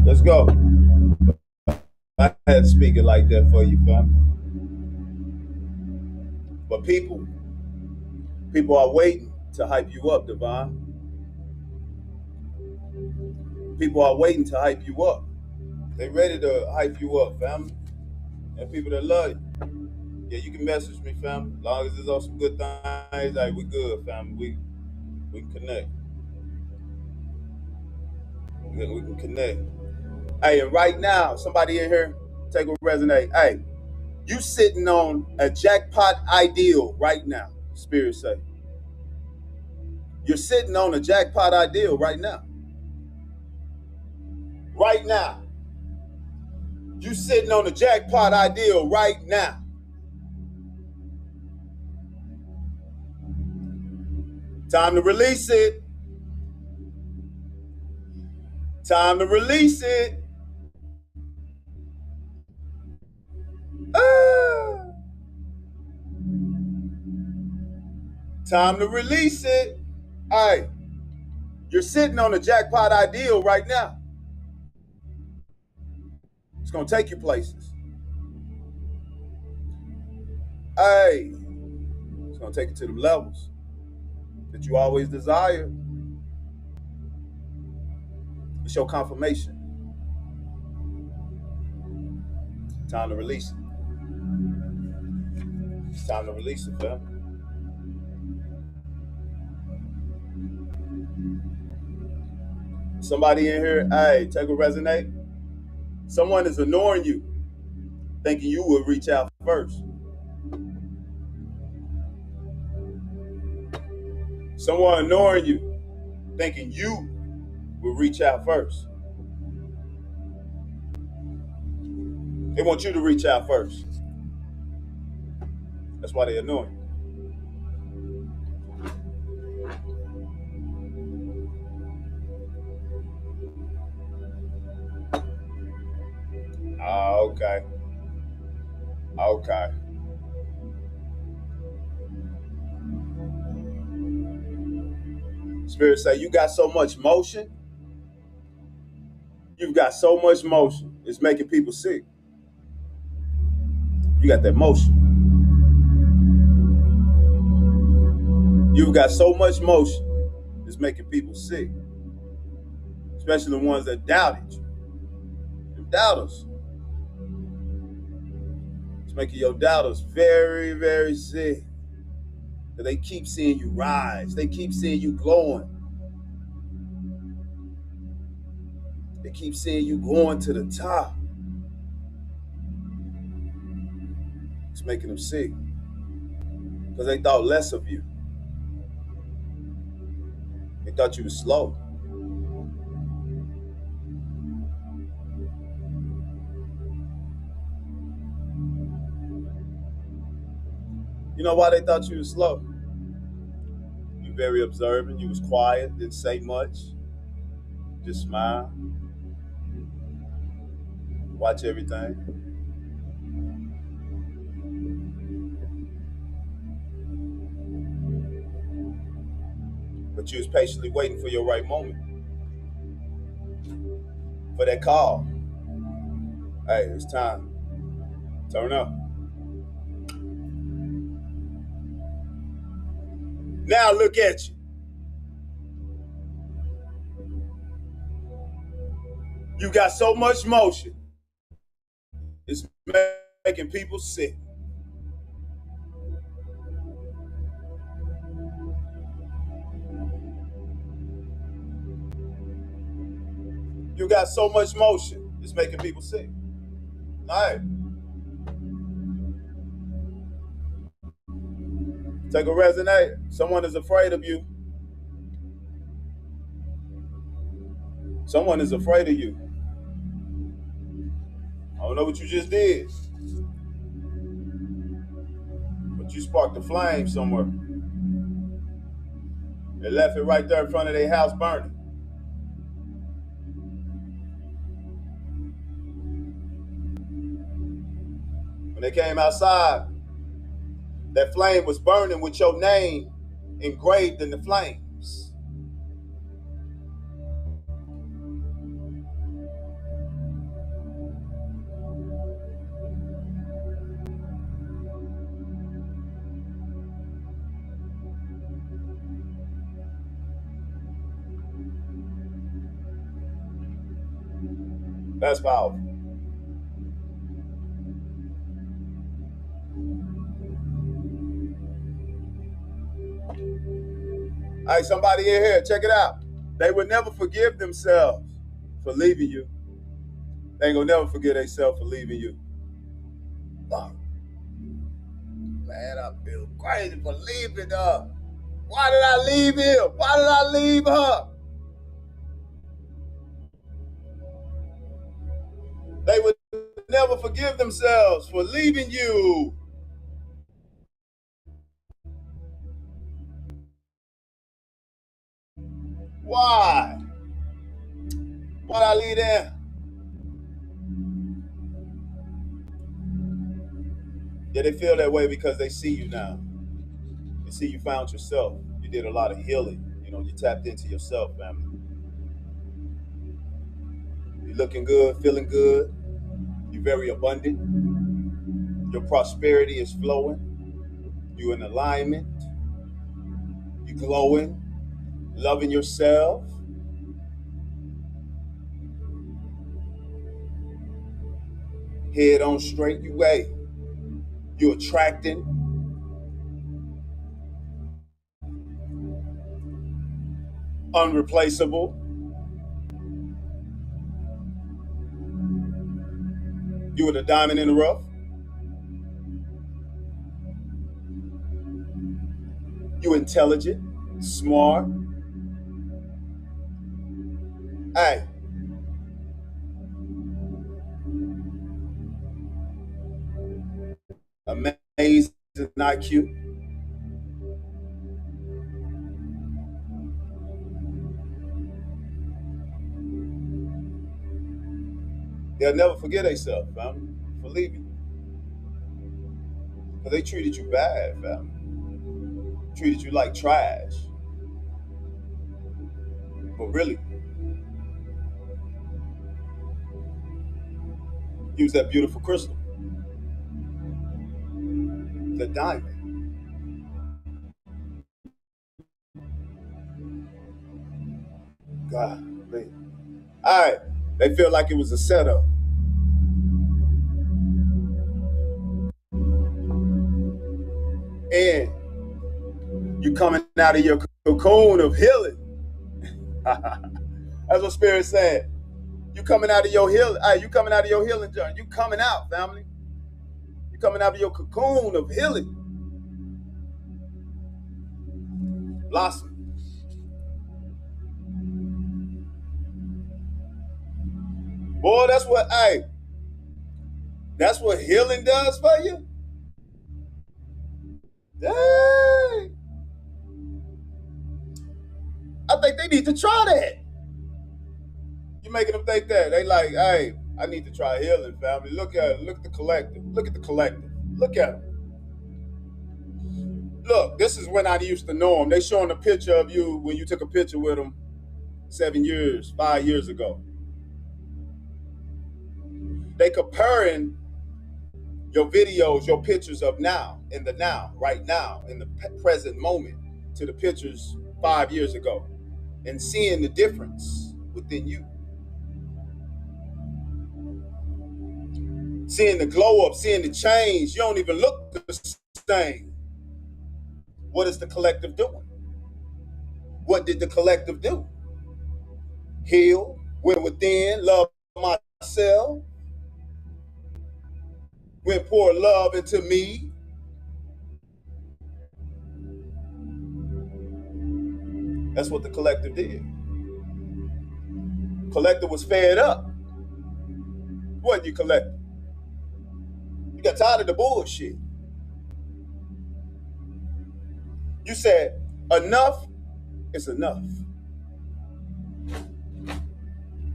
Let's go. I had to speak it like that for you, fam. But people are waiting to hype you up, Divine. People are waiting to hype you up. They ready to hype you up, family. And people that love you. Yeah, you can message me, fam. As long as it's on some good things, like we good, fam. We can connect. We can connect. Hey, and right now, somebody in here, take a resonate. Hey, you sitting on a jackpot ideal right now, Spirit say. You're sitting on a jackpot ideal right now. Right now. You sitting on a jackpot ideal right now. Time to release it. Time to release it. Time to release it. Hey, you're sitting on a jackpot ideal right now. It's going to take you places. Hey, it's going to take you to the levels that you always desire. It's your confirmation. Time to release it. It's time to release it, fam. Somebody in here, hey, take a resonate. Someone is ignoring you, thinking you will reach out first. Someone ignoring you, thinking you will reach out first. They want you to reach out first. That's why they're annoying you. Okay. Okay. Spirit say, you got so much motion, You've got so much motion, it's making people sick. You got that motion. You've got so much motion, it's making people sick. Especially the ones that doubted you. Them doubters. It's making your doubters very, very sick. Because they keep seeing you rise. They keep seeing you glowing. They keep seeing you going to the top. It's making them sick. Because they thought less of you. They thought you were slow. You know why they thought you were slow? You were very observant. You was quiet. Didn't say much. Just smile. Watch everything. But you was patiently waiting for your right moment. For that call. Hey, it's time. Turn up. Now look at you. You got so much motion. It's making people sick. You got so much motion. It's making people sick. All right. Take a resonate. Someone is afraid of you. Someone is afraid of you. I don't know what you just did, but you sparked a flame somewhere. They left it right there in front of their house burning. When they came outside, that flame was burning with your name engraved in the flames. That's powerful. All right, somebody in here, check it out. They would never forgive themselves for leaving you. They ain't gonna never forgive themselves for leaving you. Wow. Man, I feel crazy for leaving her. Why did I leave him? Why did I leave her? They would never forgive themselves for leaving you. Why? Why'd I leave them? Yeah, they feel that way because they see you now. They see you found yourself. You did a lot of healing. You know, you tapped into yourself, family. You're looking good, feeling good. You're very abundant. Your prosperity is flowing. You're in alignment. You're glowing, loving yourself. Head on straight, you way. You're attracting. Unreplaceable. You were the diamond in the rough. You intelligent, smart. Hey. Amazing IQ. They'll never forget themselves, family, for leaving. Because they treated you bad, family. Treated you like trash. But really, Use that beautiful crystal, the diamond. God, all right. They feel like it was a setup. And you coming out of your cocoon of healing. That's what Spirit said. You coming out of your healing. You coming out of your healing journey. You coming out, family. You coming out of your cocoon of healing. Blossom. Boy, that's what healing does for you. Dang. I think they need to try that. You making them think that. They like, hey, I need to try healing, family. Look at it. Look at the collective. Look at the collective. Look at them. Look, this is when I used to know them. They showing a picture of you when you took a picture with them 5 years ago. They comparing your videos, your pictures of now, right now, in the present moment, to the pictures 5 years ago, and seeing the difference within you. Seeing the glow up, seeing the change. You don't even look the same. What is the collective doing? What did the collective do? Heal, went within, love myself, went pour love into me. That's what the collective did. Collective was fed up. Wasn't you, collective? You got tired of the bullshit. You said, enough is enough.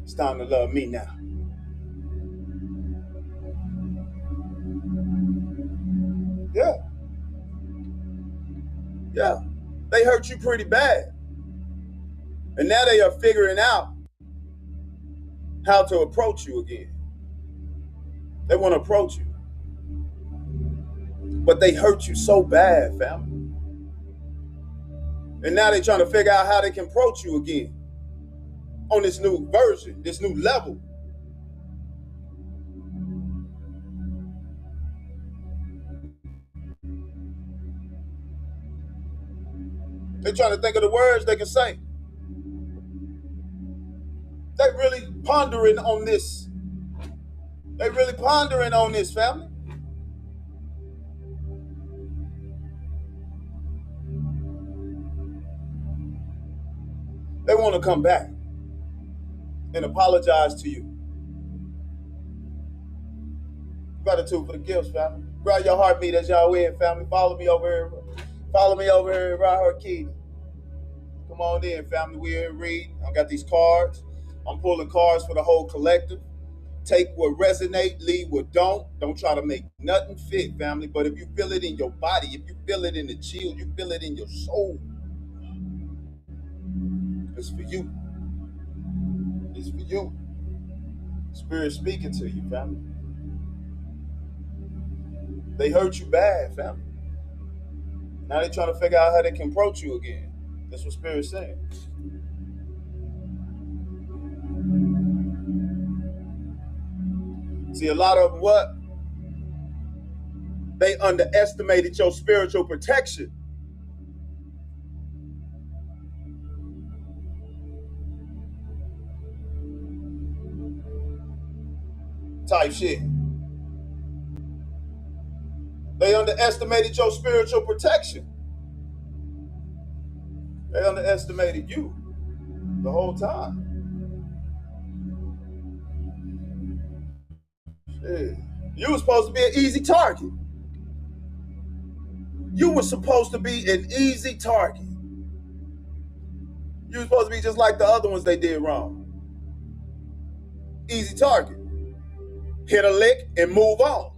It's time to love me now. Yeah. Yeah. They hurt you pretty bad. And now they are figuring out how to approach you again. They want to approach you. But they hurt you so bad, family. And now they're trying to figure out how they can approach you again on this new version, this new level. They're trying to think of the words they can say. They're really pondering on this. They're really pondering on this, family. They want to come back and apologize to you. Gratitude for the gifts, family. Grab your heartbeat as y'all in, family. Follow me over here. Follow me over here, Rahar Key. Come on in, family. We're here reading. I got these cards. I'm pulling cards for the whole collective. Take what resonate, leave what don't. Don't try to make nothing fit, family. But if you feel it in your body, if you feel it in the chill, you feel it in your soul, it's for you. It's for you. Spirit speaking to you, family. They hurt you bad, family. Now they're trying to figure out how they can approach you again. That's what Spirit's saying. See, a lot of what? They underestimated your spiritual protection. Type shit. They underestimated your spiritual protection. They underestimated you the whole time. Shit. You were supposed to be an easy target. You were supposed to be an easy target. You were supposed to be just like the other ones they did wrong. Easy target. Hit a lick and move on.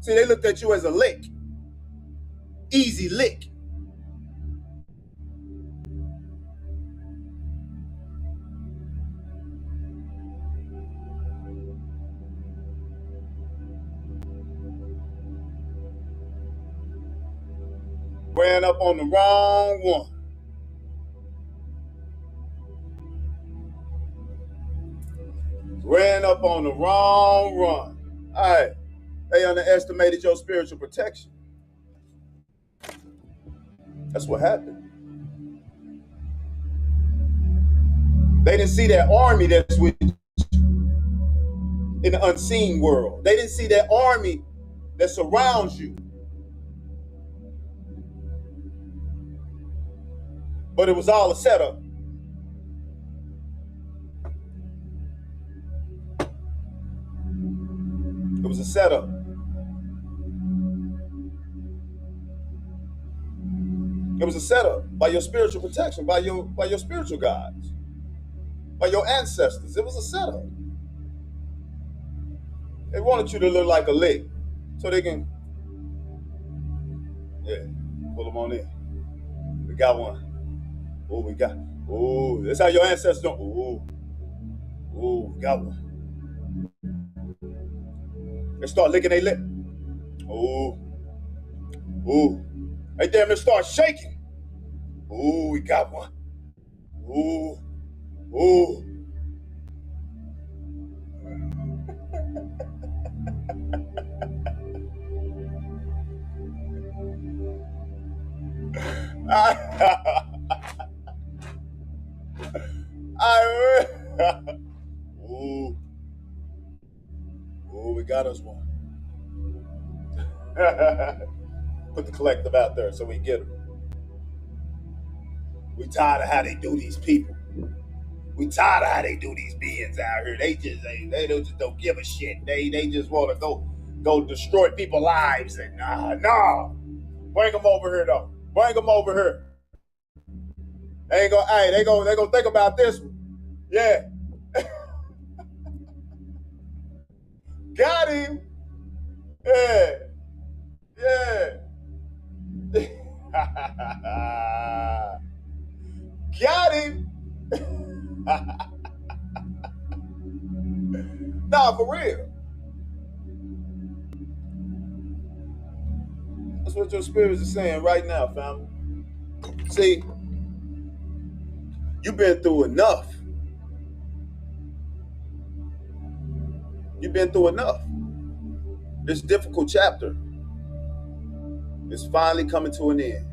See, they looked at you as a lick. Easy lick. Ran up on the wrong one. Ran up on the wrong run. All right. They underestimated your spiritual protection. That's what happened. They didn't see that army that's with you in the unseen world. They didn't see that army that surrounds you. But it was all a setup. It was a setup. It was a setup by your spiritual protection, by your spiritual guides, by your ancestors. It was a setup. They wanted you to look like a lick so they can, pull them on in. We got one. Oh, we got. Oh, that's how your ancestors don't. Oh, we got one. They start licking their lip. Oh. They damn near start shaking. Oh, we got one. Oh. We got us one. Put the collective out there so we get them. We tired of how they do these people. We tired of how they do these beings out here. They just don't give a shit. They just want to go destroy people's lives. And no. Bring them over here though. Bring them over here. They gonna think about this one. Yeah. Got him. Yeah. Got him. Nah, for real. That's what your spirits are saying right now, family. See, you've been through enough. You've been through enough. This difficult chapter is finally coming to an end.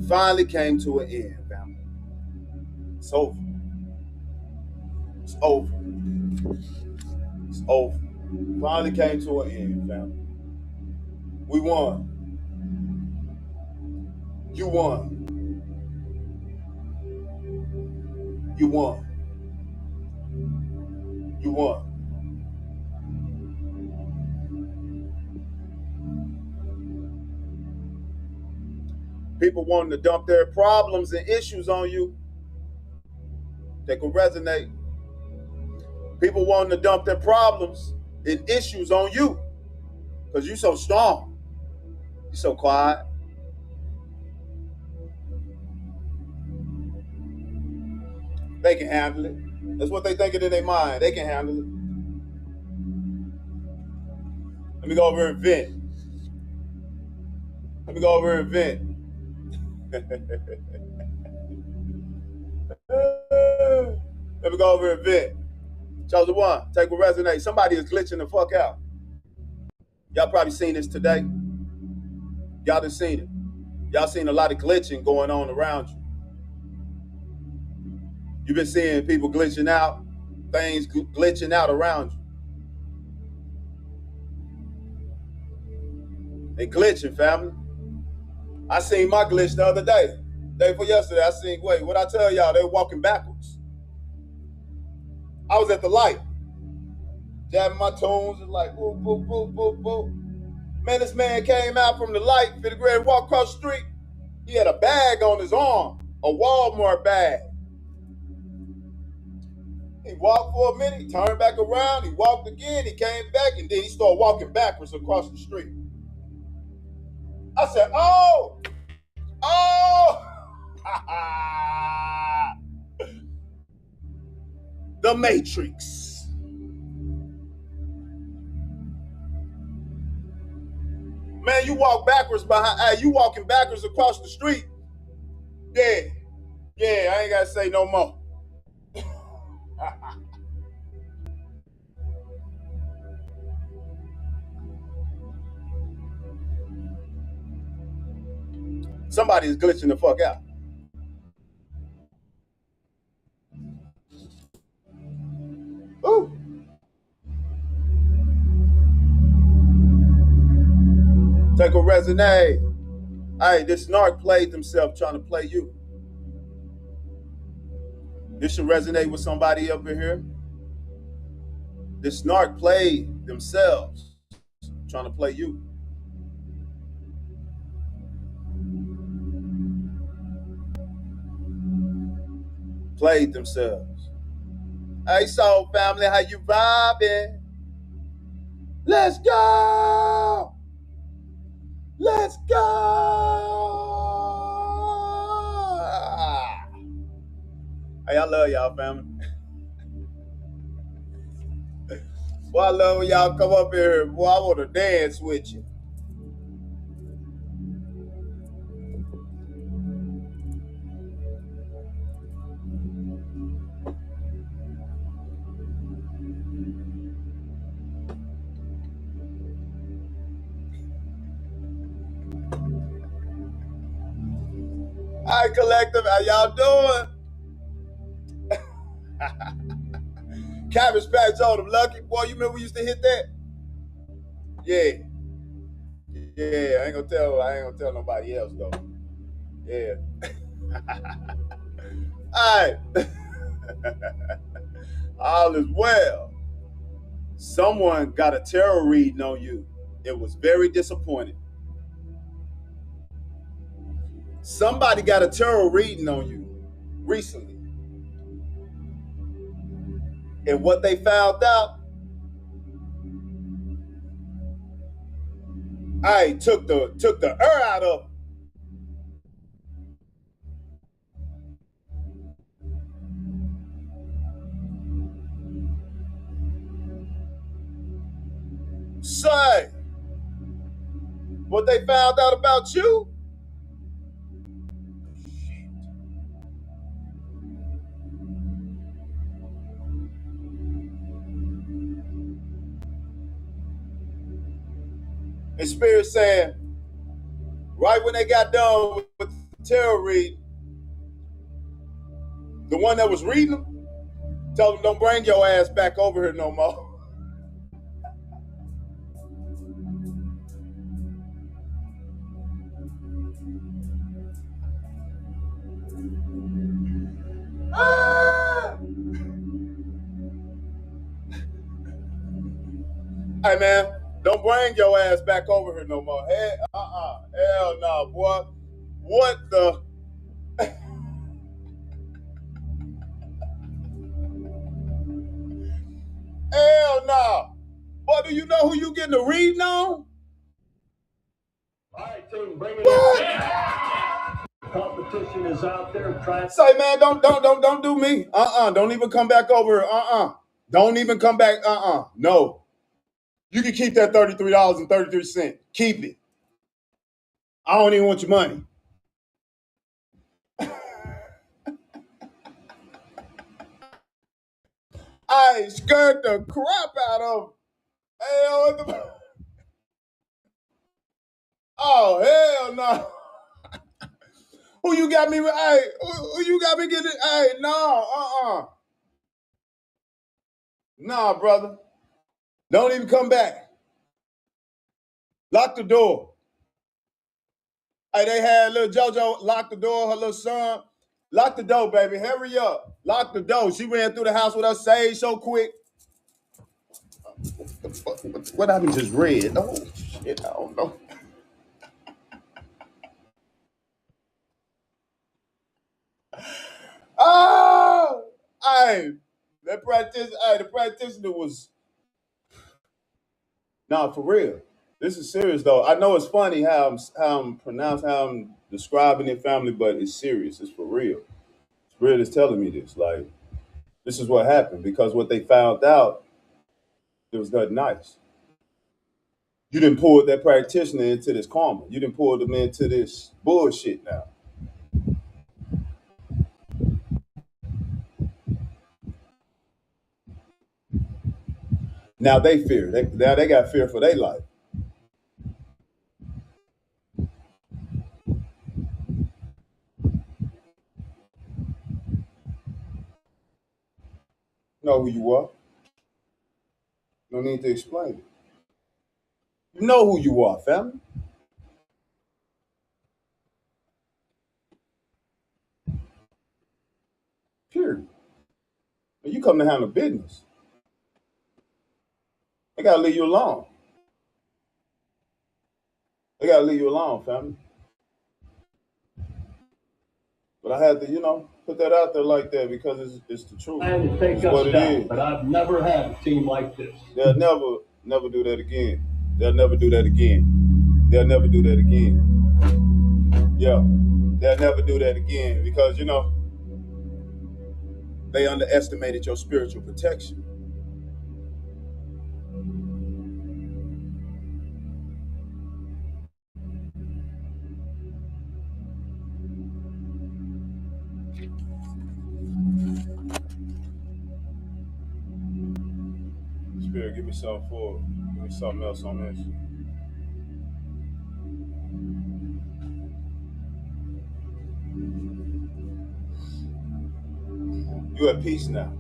Finally came to an end, family. It's over. It's over. It's over. Finally came to an end, family. We won. You won. You won. You won. People wanting to dump their problems and issues on you. They could resonate. People wanting to dump their problems and issues on you because you're so strong. You're so quiet. They can handle it. That's what they thinking in their mind. They can handle it. Let me go over and vent. Let me go over and vent. Let me go over and vent. Chosen one, take what resonates. Somebody is glitching the fuck out. Y'all probably seen this today. Y'all done seen it. Y'all seen a lot of glitching going on around you. You've been seeing people glitching out, things glitching out around you. They glitching, family. I seen my glitch the other day. Day before yesterday, I seen, what I tell y'all, they were walking backwards. I was at the light, jabbing my tones and like, boop, boop, boop, boop, boop. Man, this man came out from the light, finna go ahead and walk across the street. He had a bag on his arm, a Walmart bag. He walked for a minute, he turned back around, he walked again, he came back, and then he started walking backwards across the street. I said, oh! The Matrix. you walk backwards behind. Hey, you walking backwards across the street. Yeah, I ain't gotta say no more. Somebody's glitching the fuck out. Ooh. Take a resonate. Hey, this narc played themselves trying to play you. This should resonate with somebody up in here. This narc played themselves trying to play you. Played themselves. Hey, soul family, how you vibing? Let's go! Let's go! Hey, I love y'all, family. Boy, I love when y'all come up here. Boy, I want to dance with you. Hi, collective. How y'all doing? Cabbage Patch on them, Lucky. Boy, you remember we used to hit that? Yeah. I ain't gonna tell nobody else though. Yeah. All right. All is well. Someone got a tarot reading on you. It was very disappointing. Somebody got a tarot reading on you recently. And what they found out, I took the out of them. Say, what they found out about you? And Spirit saying, right when they got done with the tarot read, the one that was reading them, tell them don't bring your ass back over here no more. Hey man, don't bring your ass back over here no more. Hey, hell no, boy. What the? Hell no. Boy, do you know who you getting the reading on? All right, team, bring it in. Competition is out there. Say, man, don't do me. Don't even come back over here. Don't even come back. No. You can keep that $33.33. Keep it. I don't even want your money. I scared the crap out of him. Oh, hell no. Who you got me? Hey, who you got me getting? Hey, no, Nah, brother. Don't even come back. Lock the door. Hey, they had little JoJo lock the door, her little son. Lock the door, baby. Hurry up. Lock the door. She ran through the house with her sage so quick. What I just read? Oh, shit, I don't know. Oh, hey, the practitioner was, nah, for real. This is serious though. I know it's funny how I'm describing it, family, but it's serious. It's for real. Spirit is telling me this. Like, this is what happened because what they found out, it was nothing nice. You didn't pull that practitioner into this karma. You didn't pull them into this bullshit now. Now they fear. Now they got fear for their life. Know who you are. No need to explain it. You know who you are, family. Period. When you come to handle business, they gotta leave you alone. They gotta leave you alone, family. But I had to, put that out there like that because it's the truth. And to take It's us what it down, is. but I've never had a team like this. They'll never do that again. They'll never do that again. They'll never do that again. Yeah, they'll never do that again because, they underestimated your spiritual protection. Spirit, give me something else on this. You at peace now.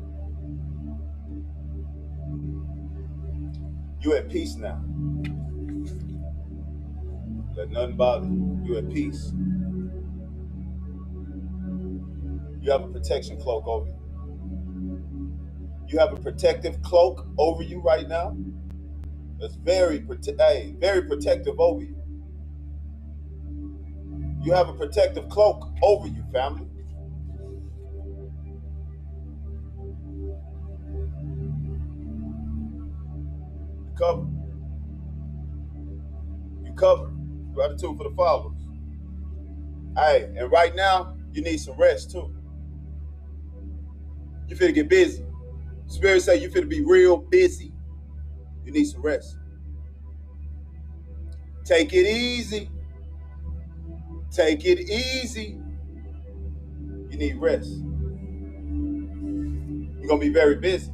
You at peace now. Let nothing bother you. You at peace. You have a protection cloak over you. You have a protective cloak over you right now. That's very protective over you. You have a protective cloak over you, family. You covered. You covered. Gratitude for the followers. Hey, and right now, you need some rest too. You finna get busy. Spirit say you finna be real busy. You need some rest. Take it easy. Take it easy. You need rest. You're gonna be very busy.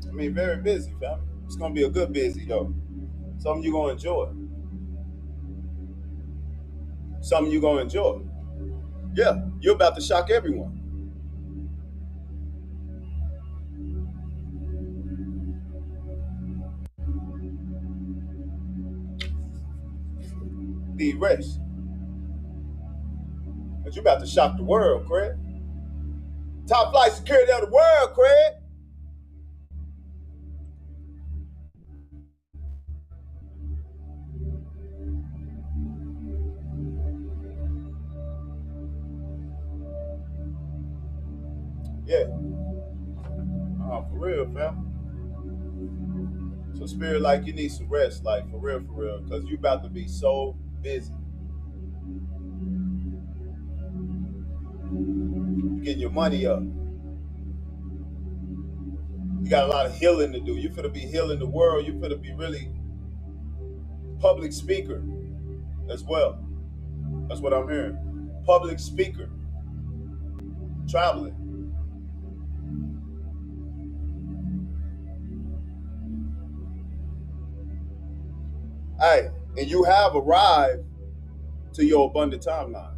I mean, very busy, fam. It's gonna be a good busy though. Something you're gonna enjoy. Something you're gonna enjoy. Yeah, you're about to shock everyone. Need rest. But you're about to shock the world, Craig. Top flight security of the world, Craig. Yeah. For real, fam. So spirit, like, you need some rest, like, for real, because you about to be so busy. You're getting your money up. You got a lot of healing to do. You're finna be healing the world. You're finna be really public speaker as well. That's what I'm hearing. Public speaker. Traveling. Hey, and you have arrived to your abundant timeline.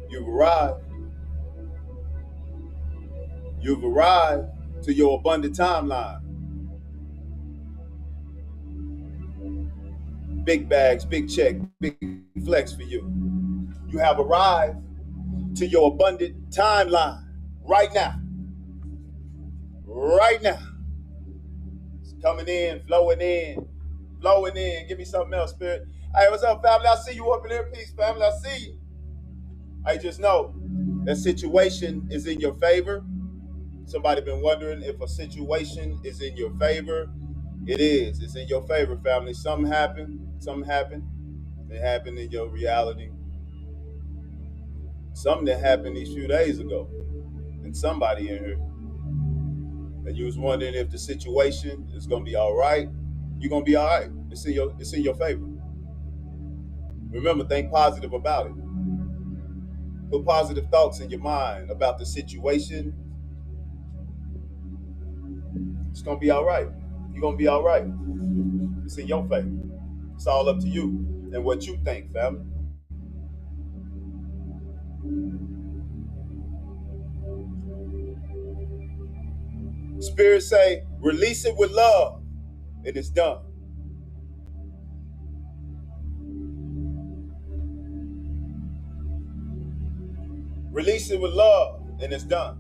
You've arrived. You've arrived to your abundant timeline. Big bags, big check, big flex for you. You have arrived to your abundant timeline right now. Right now. It's coming in, flowing in, flowing in. Give me something else, Spirit. Hey, what's up, family? I see you up in here. Peace, family. I see you. I just know that situation is in your favor. Somebody been wondering if a situation is in your favor. It is. It's in your favor, family. Something happened. Something happened. It happened in your reality. Something that happened these few days ago. and somebody in here, and you was wondering if the situation is gonna be all right, you're gonna be all right. It's in your favor. Remember, think positive about it. Put positive thoughts in your mind about the situation. It's gonna be all right. You're gonna be all right. It's in your favor. It's all up to you and what you think, family. Spirit say, release it with love, and it's done. Release it with love, and it's done.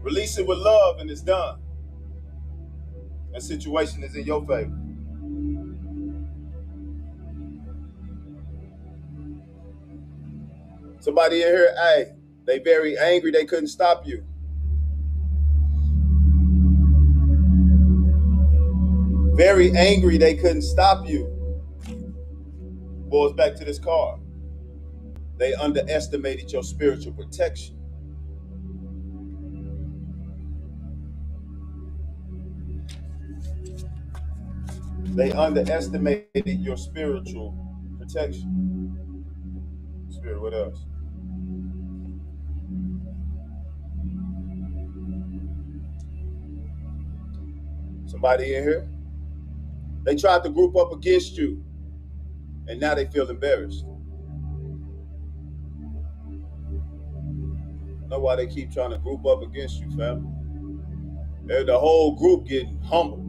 Release it with love, and it's done. That situation is in your favor. Somebody in here, hey, they very angry, they couldn't stop you. Very angry, they couldn't stop you. Boys, back to this card. They underestimated your spiritual protection. They underestimated your spiritual protection. Spirit, what else? Somebody in here? They tried to group up against you, and now they feel embarrassed. Know why they keep trying to group up against you, family? They're the whole group getting humbled.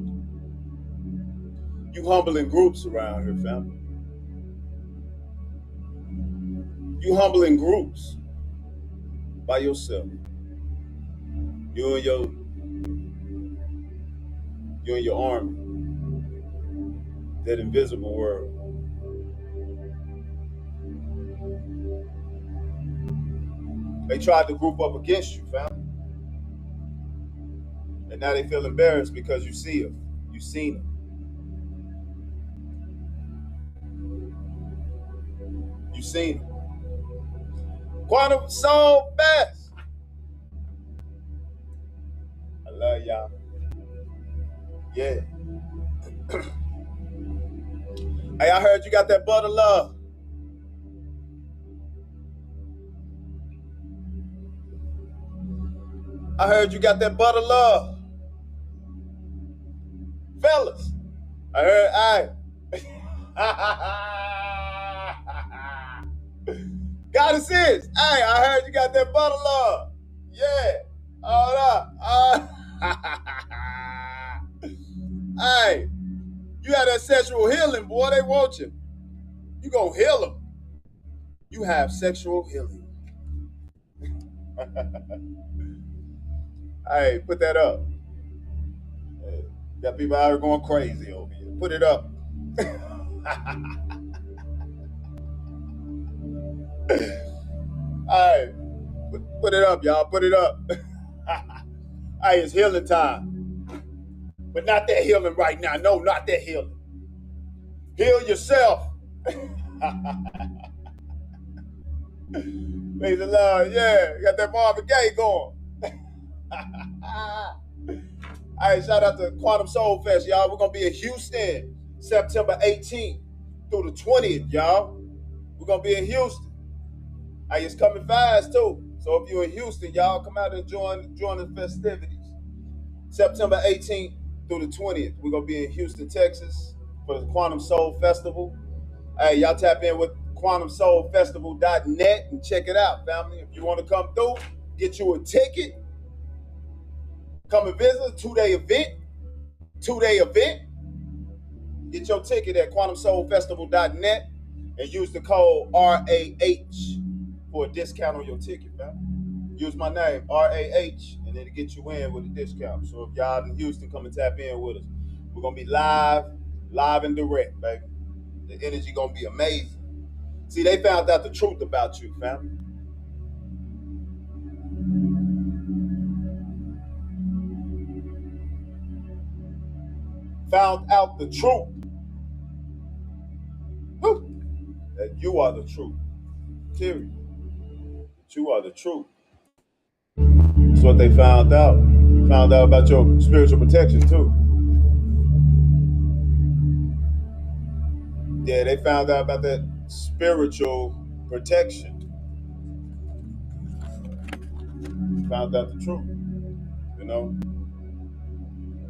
You humbling groups around here, family. You humbling groups by yourself. You and your army. That invisible world. They tried to group up against you, family. And now they feel embarrassed because you see them. You've seen them. You've seen them. Quantum Soul Best. I love y'all. Yeah. Hey, I heard you got that butter love. I heard you got that butter love. Fellas, I heard, Goddesses, hey, I heard you got that butter love. Yeah, hold up. Hey, you have that sexual healing, boy, they want you. You gonna heal them. You have sexual healing. Hey, put that up. Hey, got people out here going crazy over here. Put it up. Hey, put it up, y'all. Put it up. Hey, it's healing time. But not that healing right now. No, not that healing. Heal yourself. Praise the Lord. Yeah, you got that Marvin Gaye going. Hey, shout out to Quantum Soul Fest, y'all. We're going to be in Houston September 18th through the 20th, y'all. We're going to be in Houston. Hey, it's coming fast, too. So if you're in Houston, y'all come out and join the festivities. September 18th through the 20th. We're going to be in Houston, Texas for the Quantum Soul Festival. Hey, y'all tap in with quantumsoulfestival.net and check it out, family. If you want to come through, get you a ticket. Come and visit a two-day event. Get your ticket at quantumsoulfestival.net and use the code RAH for a discount on your ticket, man. Use my name, RAH, and it'll get you in with a discount. So if y'all in Houston, come and tap in with us. We're going to be live and direct, baby. The energy going to be amazing. See, they found out the truth about you, family. found out the truth. Woo. That you are the truth. Period. That you are the truth. That's what they found out. Found out about your spiritual protection too. Yeah, they found out about that spiritual protection. Found out the truth. You know?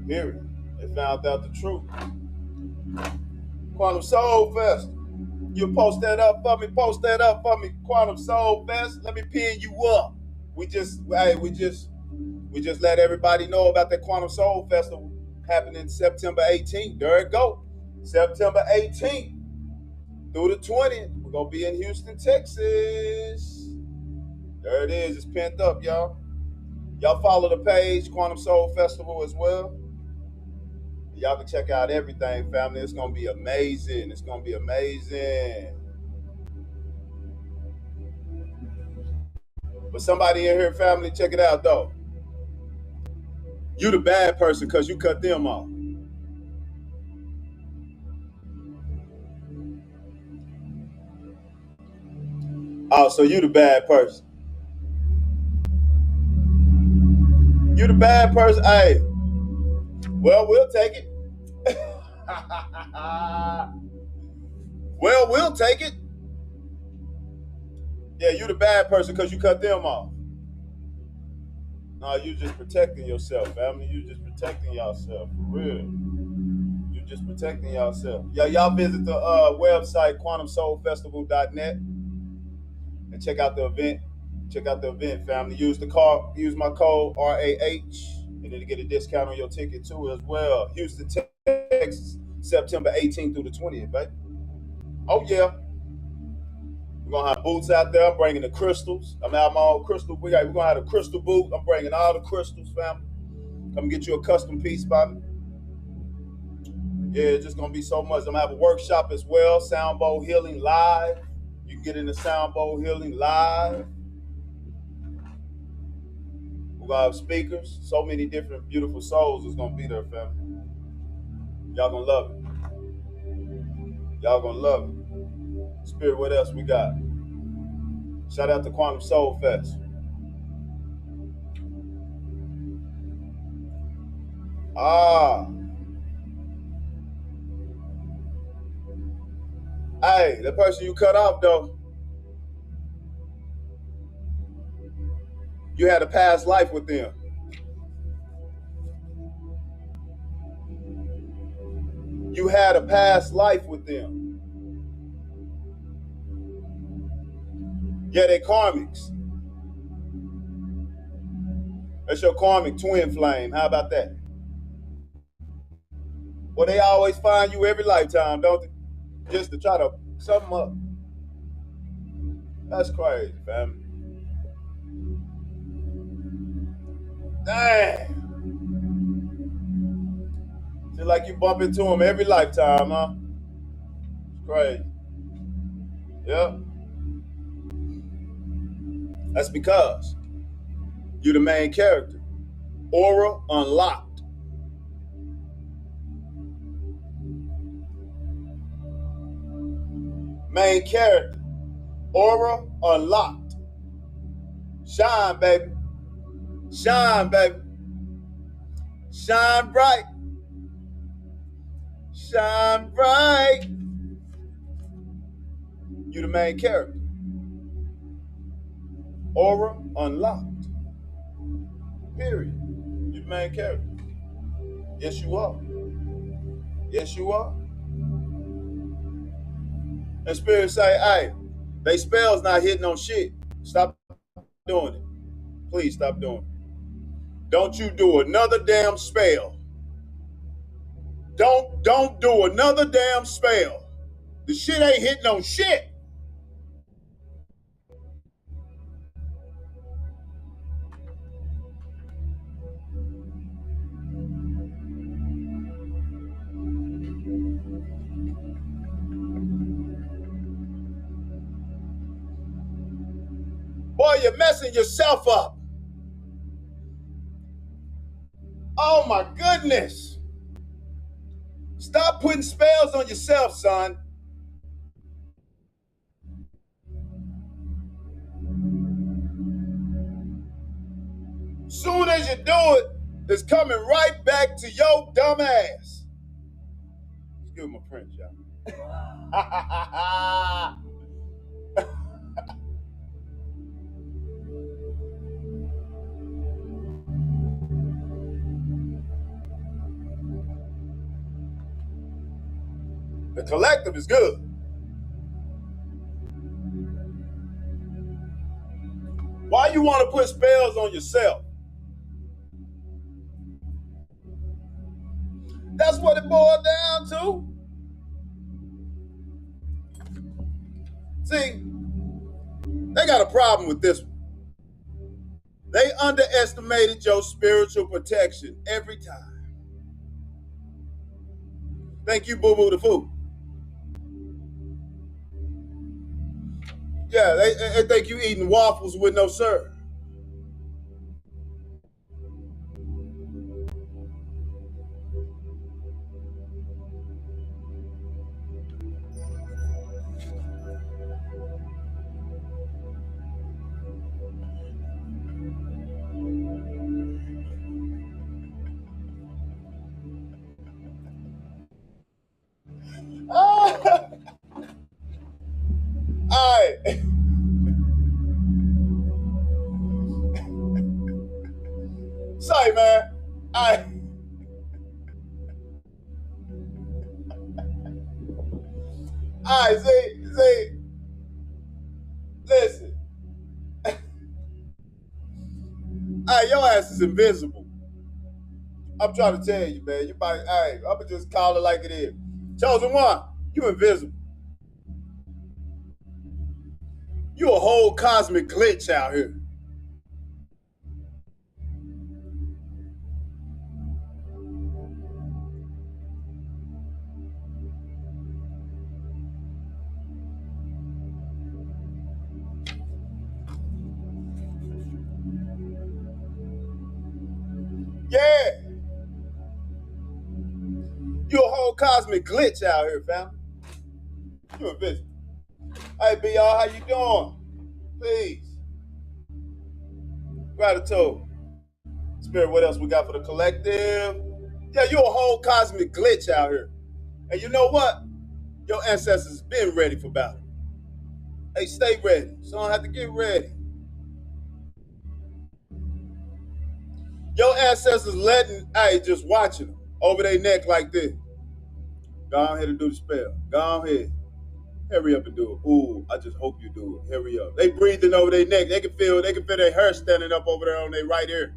Period. They found out the truth. Quantum Soul Fest. You post that up for me. Post that up for me. Quantum Soul Fest. Let me pin you up. We just let everybody know about that Quantum Soul Festival happening September 18th. There it go. September 18th through the 20th. We're gonna be in Houston, Texas. There it is. It's pinned up, y'all. Y'all follow the page, Quantum Soul Festival as well. Y'all can check out everything, family. It's gonna be amazing. It's gonna be amazing. But somebody in here, family, check it out though. You the bad person because you cut them off. Oh, so you the bad person. You the bad person. Hey, well, we'll take it. Well, we'll take it. Yeah, you the bad person because you cut them off. No, you just protecting yourself, family. You just protecting yourself, for real. You just protecting yourself. Yeah, y'all visit the website, quantumsoulfestival.net, and check out the event. Check out the event, family. Use my code RAH, and it'll get a discount on your ticket too as well. Houston, Texas, September 18th through the 20th, baby. Oh yeah. We're gonna have boots out there. I'm bringing the crystals. I'm out my own crystal. We're gonna have a crystal boot. I'm bringing all the crystals, family. Come get you a custom piece by me. Yeah, it's just gonna be so much. I'm gonna have a workshop as well. Sound bowl healing live. You can get into sound bowl healing live. We're gonna have speakers. So many different beautiful souls is gonna be there, family. Y'all gonna love it. Y'all gonna love it. Spirit, what else we got? Shout out to Quantum Soul Fest. Hey, the person you cut off though, you had a past life with them. You had a past life with them. Yeah, they karmics. That's your karmic twin flame. How about that? Well, they always find you every lifetime, don't they? Just to try to sum them up. That's crazy, family. Dang. Feel like you bump into them every lifetime, huh? It's crazy. Yep. That's because you're the main character. Aura unlocked. Main character. Aura unlocked. Shine, baby. Shine, baby. Shine bright. Shine bright. You're the main character. Aura unlocked. Period. You're the main character. Yes, you are. Yes, you are. And Spirit say, hey, they spells not hitting on shit. Stop doing it. Please stop doing it. Don't you do another damn spell. Don't do another damn spell. The shit ain't hitting on shit. Boy, you're messing yourself up. Oh my goodness. Stop putting spells on yourself, son. Soon as you do it, it's coming right back to your dumb ass. Excuse my French, y'all. The collective is good. Why you want to put spells on yourself? That's what it boiled down to. See, they got a problem with this one. They underestimated your spiritual protection every time. Thank you, Boo Boo the Fool. Yeah, they think you eating waffles with no syrup. All right. Sorry, man. All right, see, listen. All right, your ass is invisible. I'm trying to tell you, man. You might, all right, I'm going to just call it like it is. Chosen One, you invisible. You a whole cosmic glitch out here. Yeah. You a whole cosmic glitch out here, fam. You invisible. Hey, BR, how you doing? Please. Gratitude. Spirit, what else we got for the collective? Yeah, you a whole cosmic glitch out here. And you know what? Your ancestors been ready for battle. Hey, stay ready. So don't have to get ready. Your ancestors just watching them over their neck like this. Go ahead and do the spell. Go ahead. Hurry up and do it. Ooh, I just hope you do it. Hurry up. They breathing over their neck. They can feel their hair standing up over there on their right ear.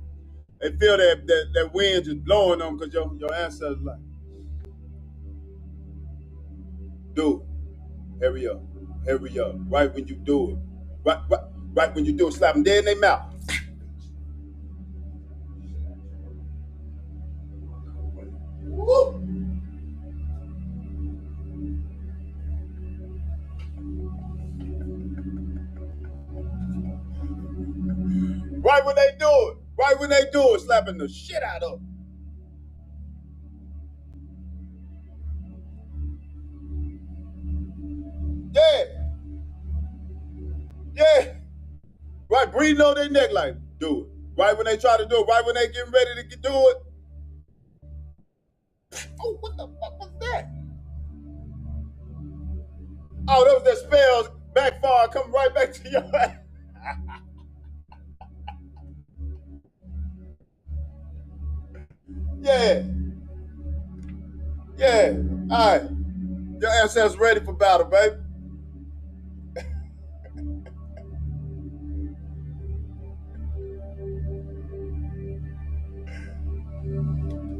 They feel that wind just blowing them because your ancestors like, do it. Hurry up. Hurry up. Right when you do it. Right when you do it, slap them dead in their mouth. Woo. Right when they do it. Right when they do it, slapping the shit out of them. Yeah. Yeah. Right, breathing on their neck like, do it. Right when they try to do it, right when they getting ready to do it. Oh, what the fuck was that? Oh, that was their spells backfire coming right back to your ass. Yeah. Yeah. All right. Your ancestors ready for battle, baby.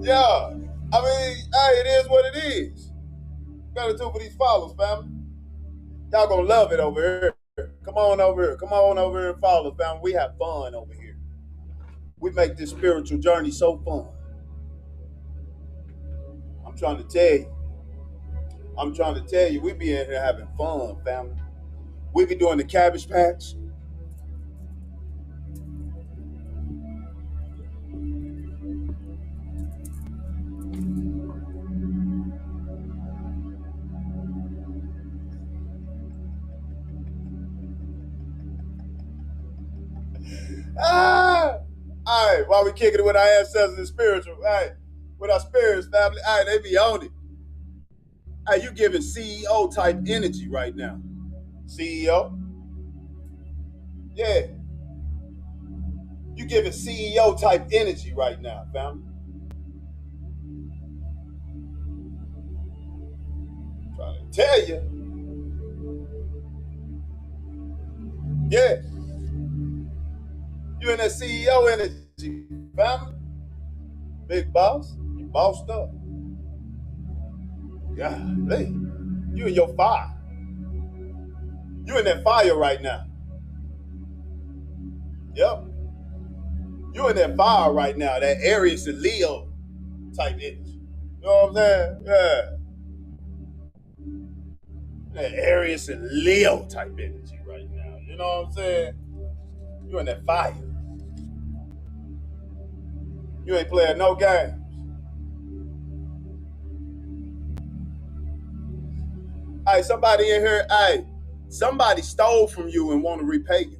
Yeah. I mean, hey, it is what it is. Better do for these followers, family. Y'all gonna love it over here. Come on over here. Come on over here and follow, family. We have fun over here. We make this spiritual journey so fun. I'm trying to tell you, we be in here having fun, family. We be doing the Cabbage Patch. why we kicking it with our ancestors and spiritual. Hey, with our spirits, family. Hey, they be on it. Hey, you giving CEO type energy right now. CEO? Yeah. You giving CEO type energy right now, family. I'm trying to tell you. Yeah. You in that CEO energy, family. Big boss. You bossed up. Golly. You in your fire. You in that fire right now. Yep. You in that fire right now, that Aries and Leo type energy. You know what I'm saying? Yeah. That Aries and Leo type energy right now. You know what I'm saying? You in that fire. You ain't playing no games. Hey, somebody in here, hey, somebody stole from you and want to repay you.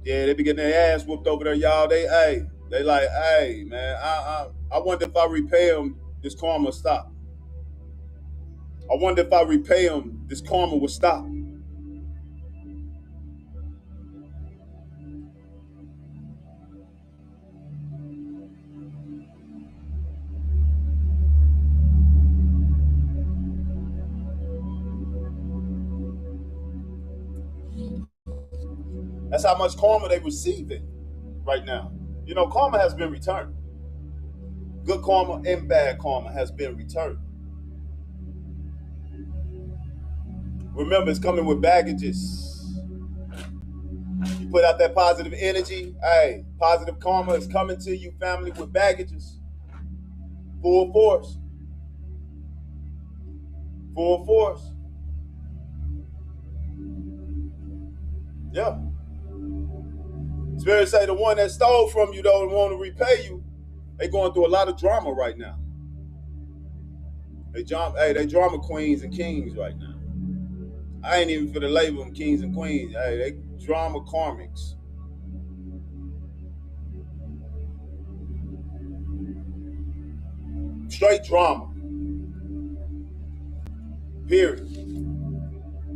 Yeah, they be getting their ass whooped over there, y'all. They like, hey, man, I wonder if I repay them, this karma will stop. I wonder if I repay them, this karma will stop. That's how much karma they receiving right now. You know, karma has been returned. Good karma and bad karma has been returned. Remember, it's coming with baggages. You put out that positive energy, hey, positive karma is coming to you, family, with baggages. Full force. Full force. Yeah. Spirit say the one that stole from you, though, and want to repay you, they going through a lot of drama right now. They drama queens and kings right now. I ain't even for the label them kings and queens. Hey, they drama karmics. Straight drama. Period.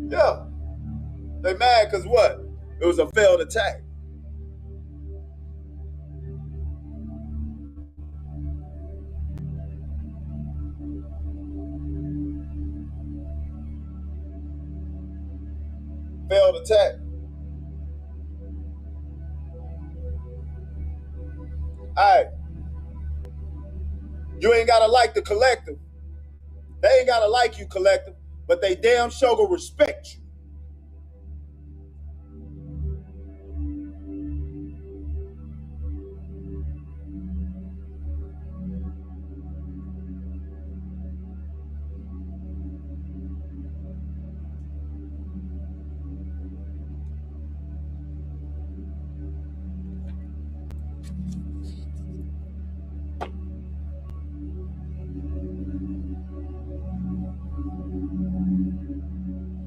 Yeah. They mad because what? It was a failed attack. Failed attack. Alright. You ain't gotta like the collective. They ain't gotta like you, collective, but they damn sure go respect you.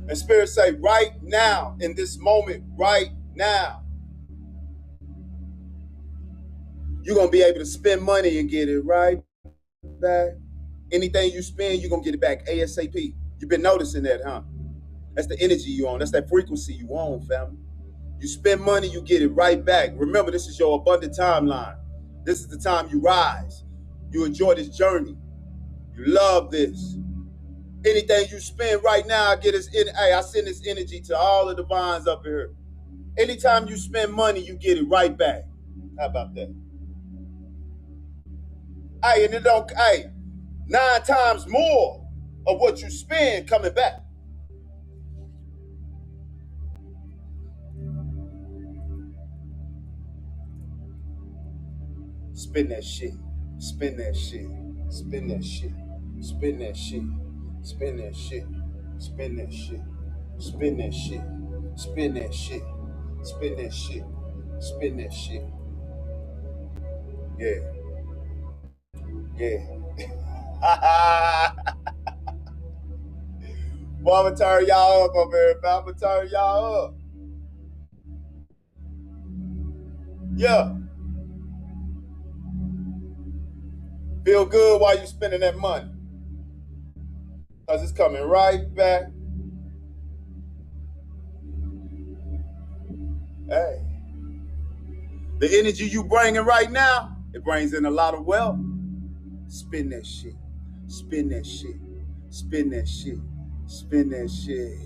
And Spirit say, right now, in this moment, right now, you're going to be able to spend money and get it right back. Anything you spend, you're going to get it back ASAP. You've been noticing that, huh? That's the energy you on. That's that frequency you on, family. You spend money, you get it right back. Remember, this is your abundant timeline. This is the time you rise. You enjoy this journey. You love this. Anything you spend right now, I send this energy to all the divines up here. Anytime you spend money, you get it right back. How about that? Hey, and 9 times more of what you spend coming back. Spin that shit. Spin that shit. Spin that shit. Spin that shit. Spin that shit. Spin that shit. Spin that shit. Spin that shit. Spin that shit. Spin that shit. Yeah. Yeah. Boy, I'm gonna turn y'all up over here. I'm gonna turn y'all up. Yeah. Feel good while you're spending that money. Because it's coming right back. Hey. The energy you bringing right now, it brings in a lot of wealth. Spin that shit. Spin that shit. Spin that shit. Spin that shit.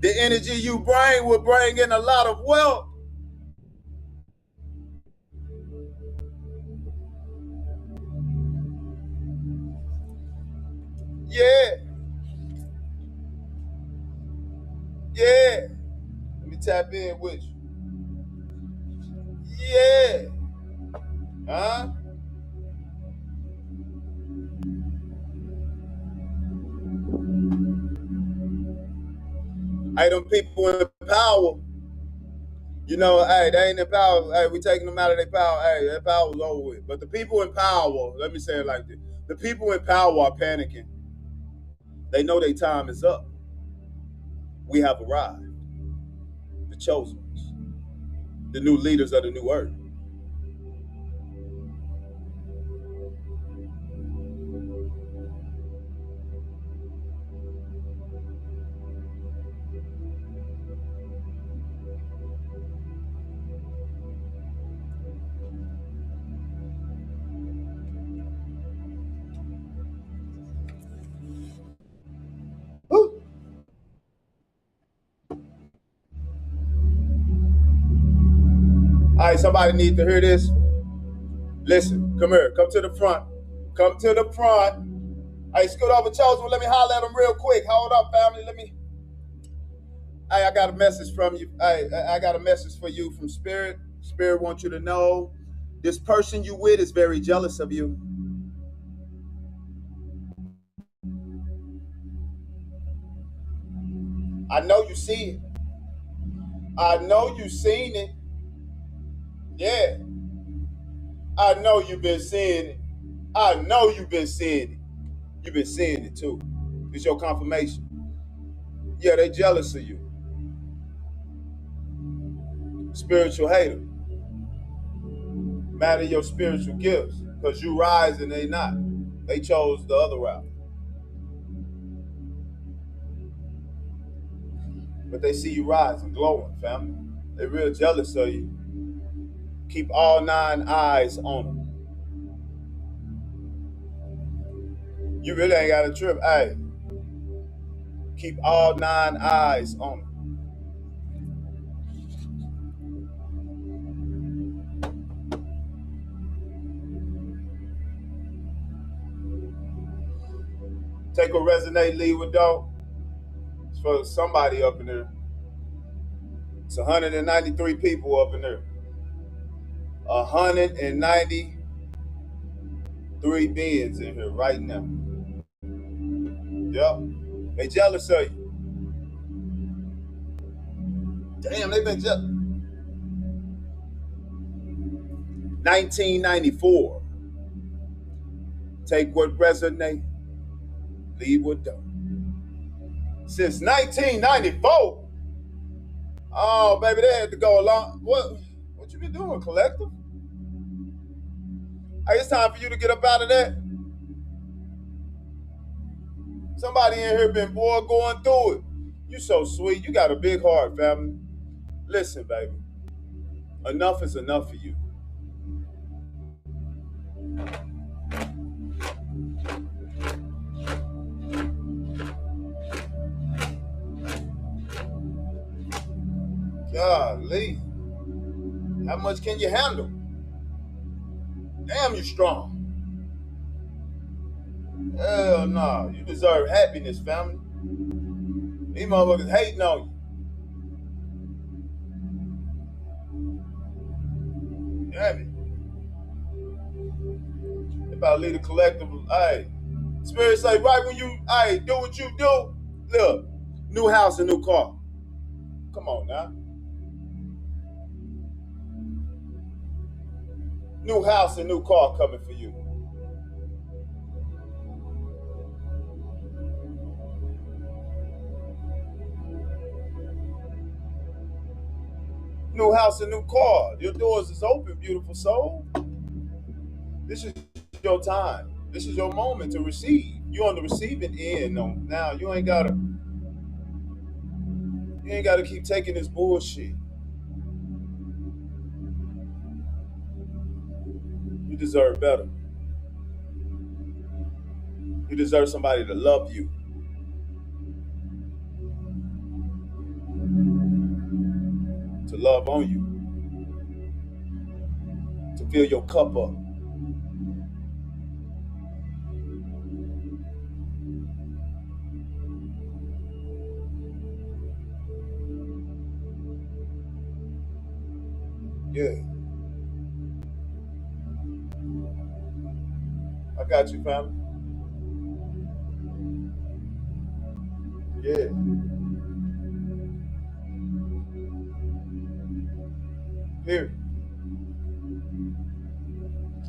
The energy you bring will bring in a lot of wealth. Yeah. Yeah. Let me tap in with you. Yeah. Huh? Hey, them people in power, you know, hey, they ain't in power. Hey, we taking them out of their power. Hey, their power's over with. But the people in power, let me say it like this. The people in power are panicking. They know their time is up. We have arrived. The chosen ones. The new leaders of the new earth. Woo. All right, somebody needs to hear this. Listen, come here. Come to the front. Come to the front. Hey, scoot over, chosen. Let me holler at them real quick. Hold up, family. Hey, I got a message from you. Hey, I got a message for you from Spirit. Spirit wants you to know this person you with is very jealous of you. I know you see it. I know you seen it. Yeah. I know you've been seeing it. I know you've been seeing it. You've been seeing it too. It's your confirmation. Yeah, they jealous of you. Spiritual hater. Mad at your spiritual gifts. Because you rise and they not. They chose the other route. But they see you rising, glowing, family. They real jealous of you. Keep all 9 eyes on them. You really ain't got a trip. Hey, keep all 9 eyes on them. Take a resonate, leave with dope. It's for somebody up in there. It's 193 people up in there. 193 beings in here right now. Yep. They jealous of you. Damn, they been jealous. 1994. Take what resonate, leave what don't. Since 1994. Oh, baby, they had to go along. What you been doing, collective? Hey, it's time for you to get up out of that. Somebody in here been going through it. You so sweet. You got a big heart, family. Listen, baby. Enough is enough for you. Golly. How much can you handle? Damn, you strong. Hell no. You deserve happiness, family. These motherfuckers hating on you. Damn it. They about to leave the collective. Hey. Spirit say, right when you, hey, do what you do. Look, new house and new car. Come on now. New house and new car coming for you. New house and new car. Your doors is open, beautiful soul. This is your time. This is your moment to receive. You're on the receiving end now. You ain't gotta keep taking this bullshit. You deserve better. You deserve somebody to love you. To love on you. To fill your cup up. Yeah. I got you, family. Yeah. Period.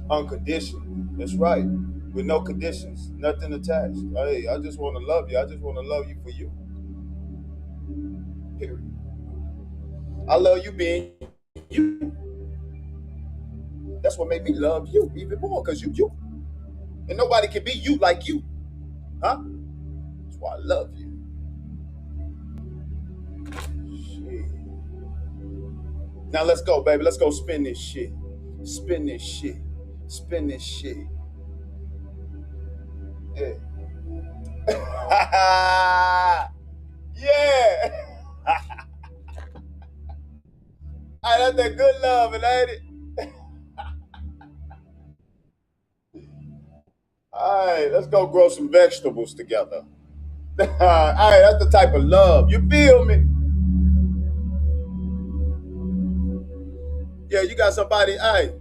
Unconditional. That's right. With no conditions. Nothing attached. Hey, I just want to love you. I just want to love you for you. Period. I love you being you. That's what made me love you even more, because you. And nobody can be you like you. Huh? That's why I love you. Shit. Now let's go, baby. Let's go spin this shit. Spin this shit. Spin this shit. Yeah. Yeah. All right, that's that good love, ain't it? All right, let's go grow some vegetables together. All right, that's the type of love. You feel me? Yeah, you got somebody, hey,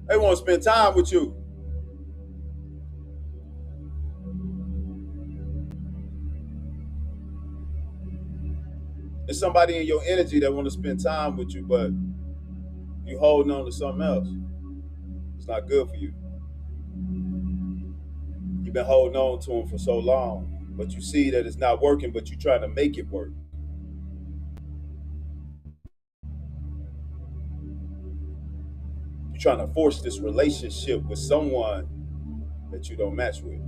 they want to spend time with you. There's somebody in your energy that want to spend time with you, but you holding on to something else. It's not good for you. You've been holding on to them for so long, but you see that it's not working, but you're trying to make it work. You're trying to force this relationship with someone that you don't match with.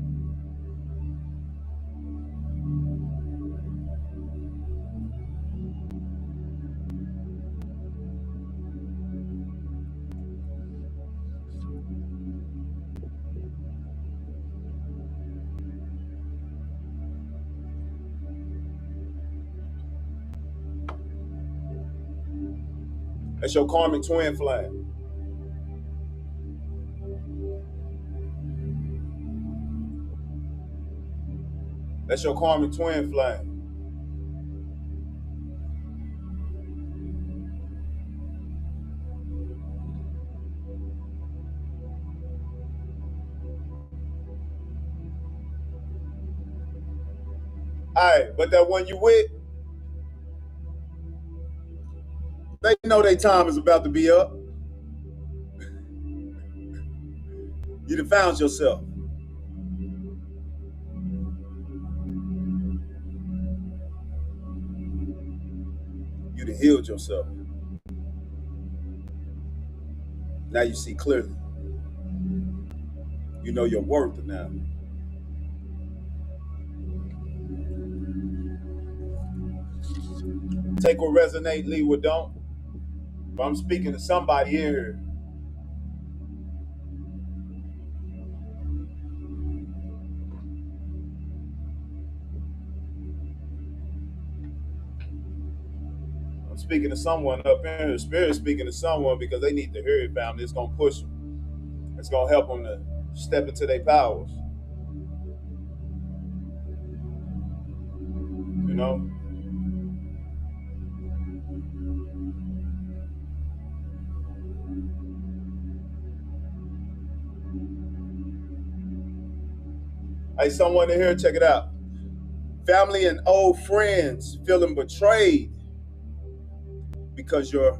That's your karmic twin flame. That's your karmic twin flame. All right, but that one you with, they know their time is about to be up. You done found yourself. You done healed yourself. Now you see clearly. You know your worth now. Take what resonate, leave what don't. If I'm speaking to somebody here, I'm speaking to someone up here, the spirit speaking to someone because they need to hear it, family. It's gonna push them. It's gonna help them to step into their powers. You know? Hey, someone in here, check it out. Family and old friends feeling betrayed because you've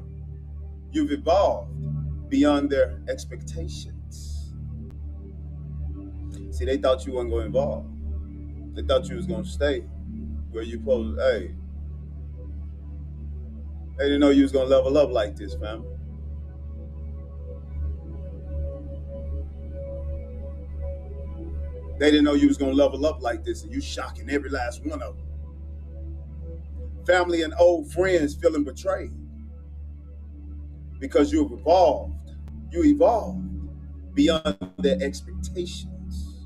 evolved beyond their expectations. See, they thought you weren't going to evolve. They thought you was going to stay where you supposed to, hey. They didn't know you was gonna level up like this, fam. They didn't know you was gonna level up like this, and you shocking every last one of them. Family and old friends feeling betrayed because you've evolved. You evolved beyond their expectations.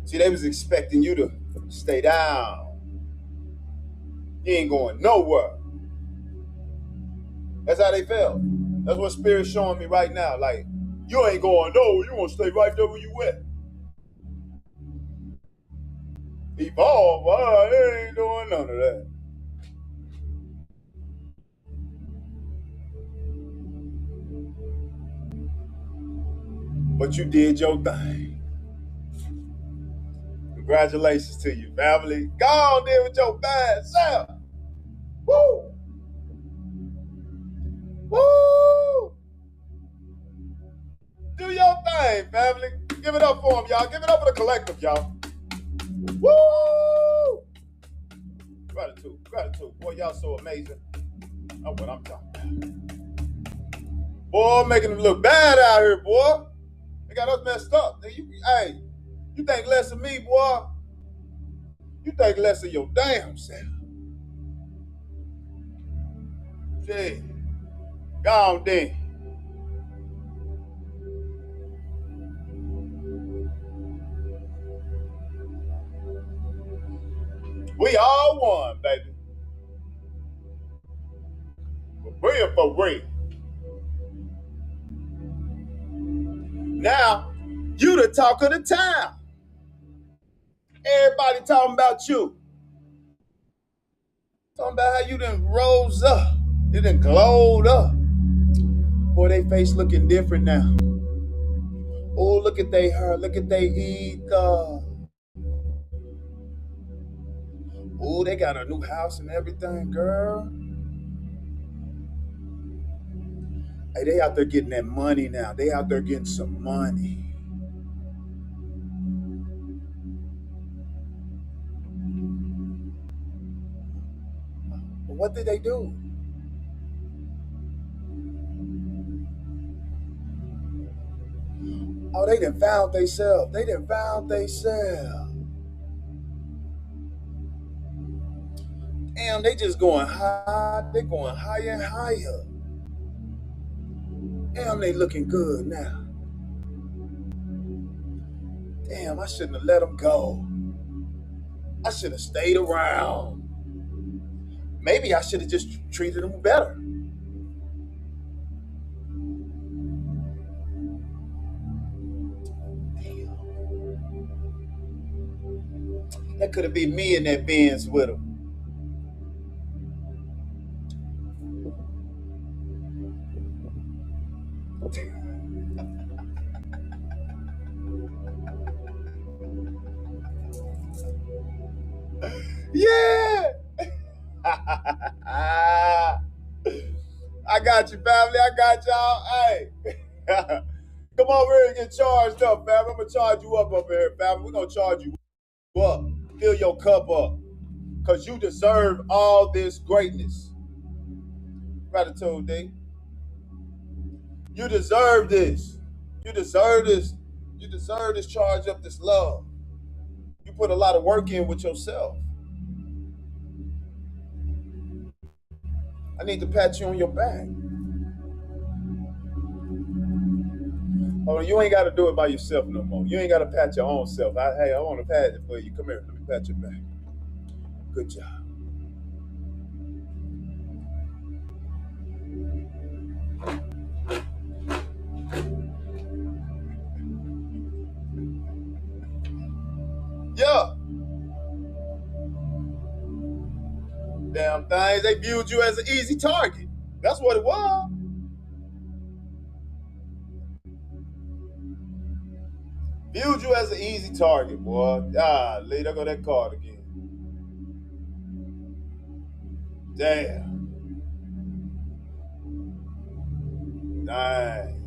See, they was expecting you to stay down. You ain't going nowhere. That's how they felt. That's what Spirit's showing me right now. Like, you ain't going nowhere. You gonna stay right there where you at. Evolve. I ain't doing none of that. But you did your thing. Congratulations to you, family. Go on there with your bad self. Woo! Woo! Do your thing, family. Give it up for them, y'all. Give it up for the collective, y'all. Woo! Gratitude, gratitude. Boy, y'all so amazing. That's what I'm talking about. Boy, making them look bad out here, boy. They got us messed up. Hey, you think less of me, boy? You think less of your damn self. Shit. Go on then. We all won, baby. For real. Now, you the talk of the town. Everybody talking about you. Talking about how you done rose up. You done glowed up. Boy, they face looking different now. Oh, look at they hair. Look at they ether. Oh, they got a new house and everything, girl. Hey, they out there getting that money now. They out there getting some money. What did they do? Oh, they done found theyself. They done found theyself. Damn, they just going high. They going higher and higher. Damn, they looking good now. Damn, I shouldn't have let them go. I should have stayed around. Maybe I should have just treated them better. Damn. That could have been me in that Benz with them. Yeah. I got you, family. I got y'all. Hey. Come over here and get charged up, family. I'm going to charge you up here, family. We're going to charge you up. Fill your cup up. Because you deserve all this greatness. Gratitude, D. You deserve this. You deserve this. You deserve this charge up, this love. You put a lot of work in with yourself. I need to pat you on your back. Oh, you ain't got to do it by yourself no more. You ain't got to pat your own self. Hey, I want to pat it for you. Come here. Let me pat your back. Good job. Yeah. Damn things. They viewed you as an easy target. That's what it was. Viewed you as an easy target, boy. Ah, there go that card again. Damn. Dang.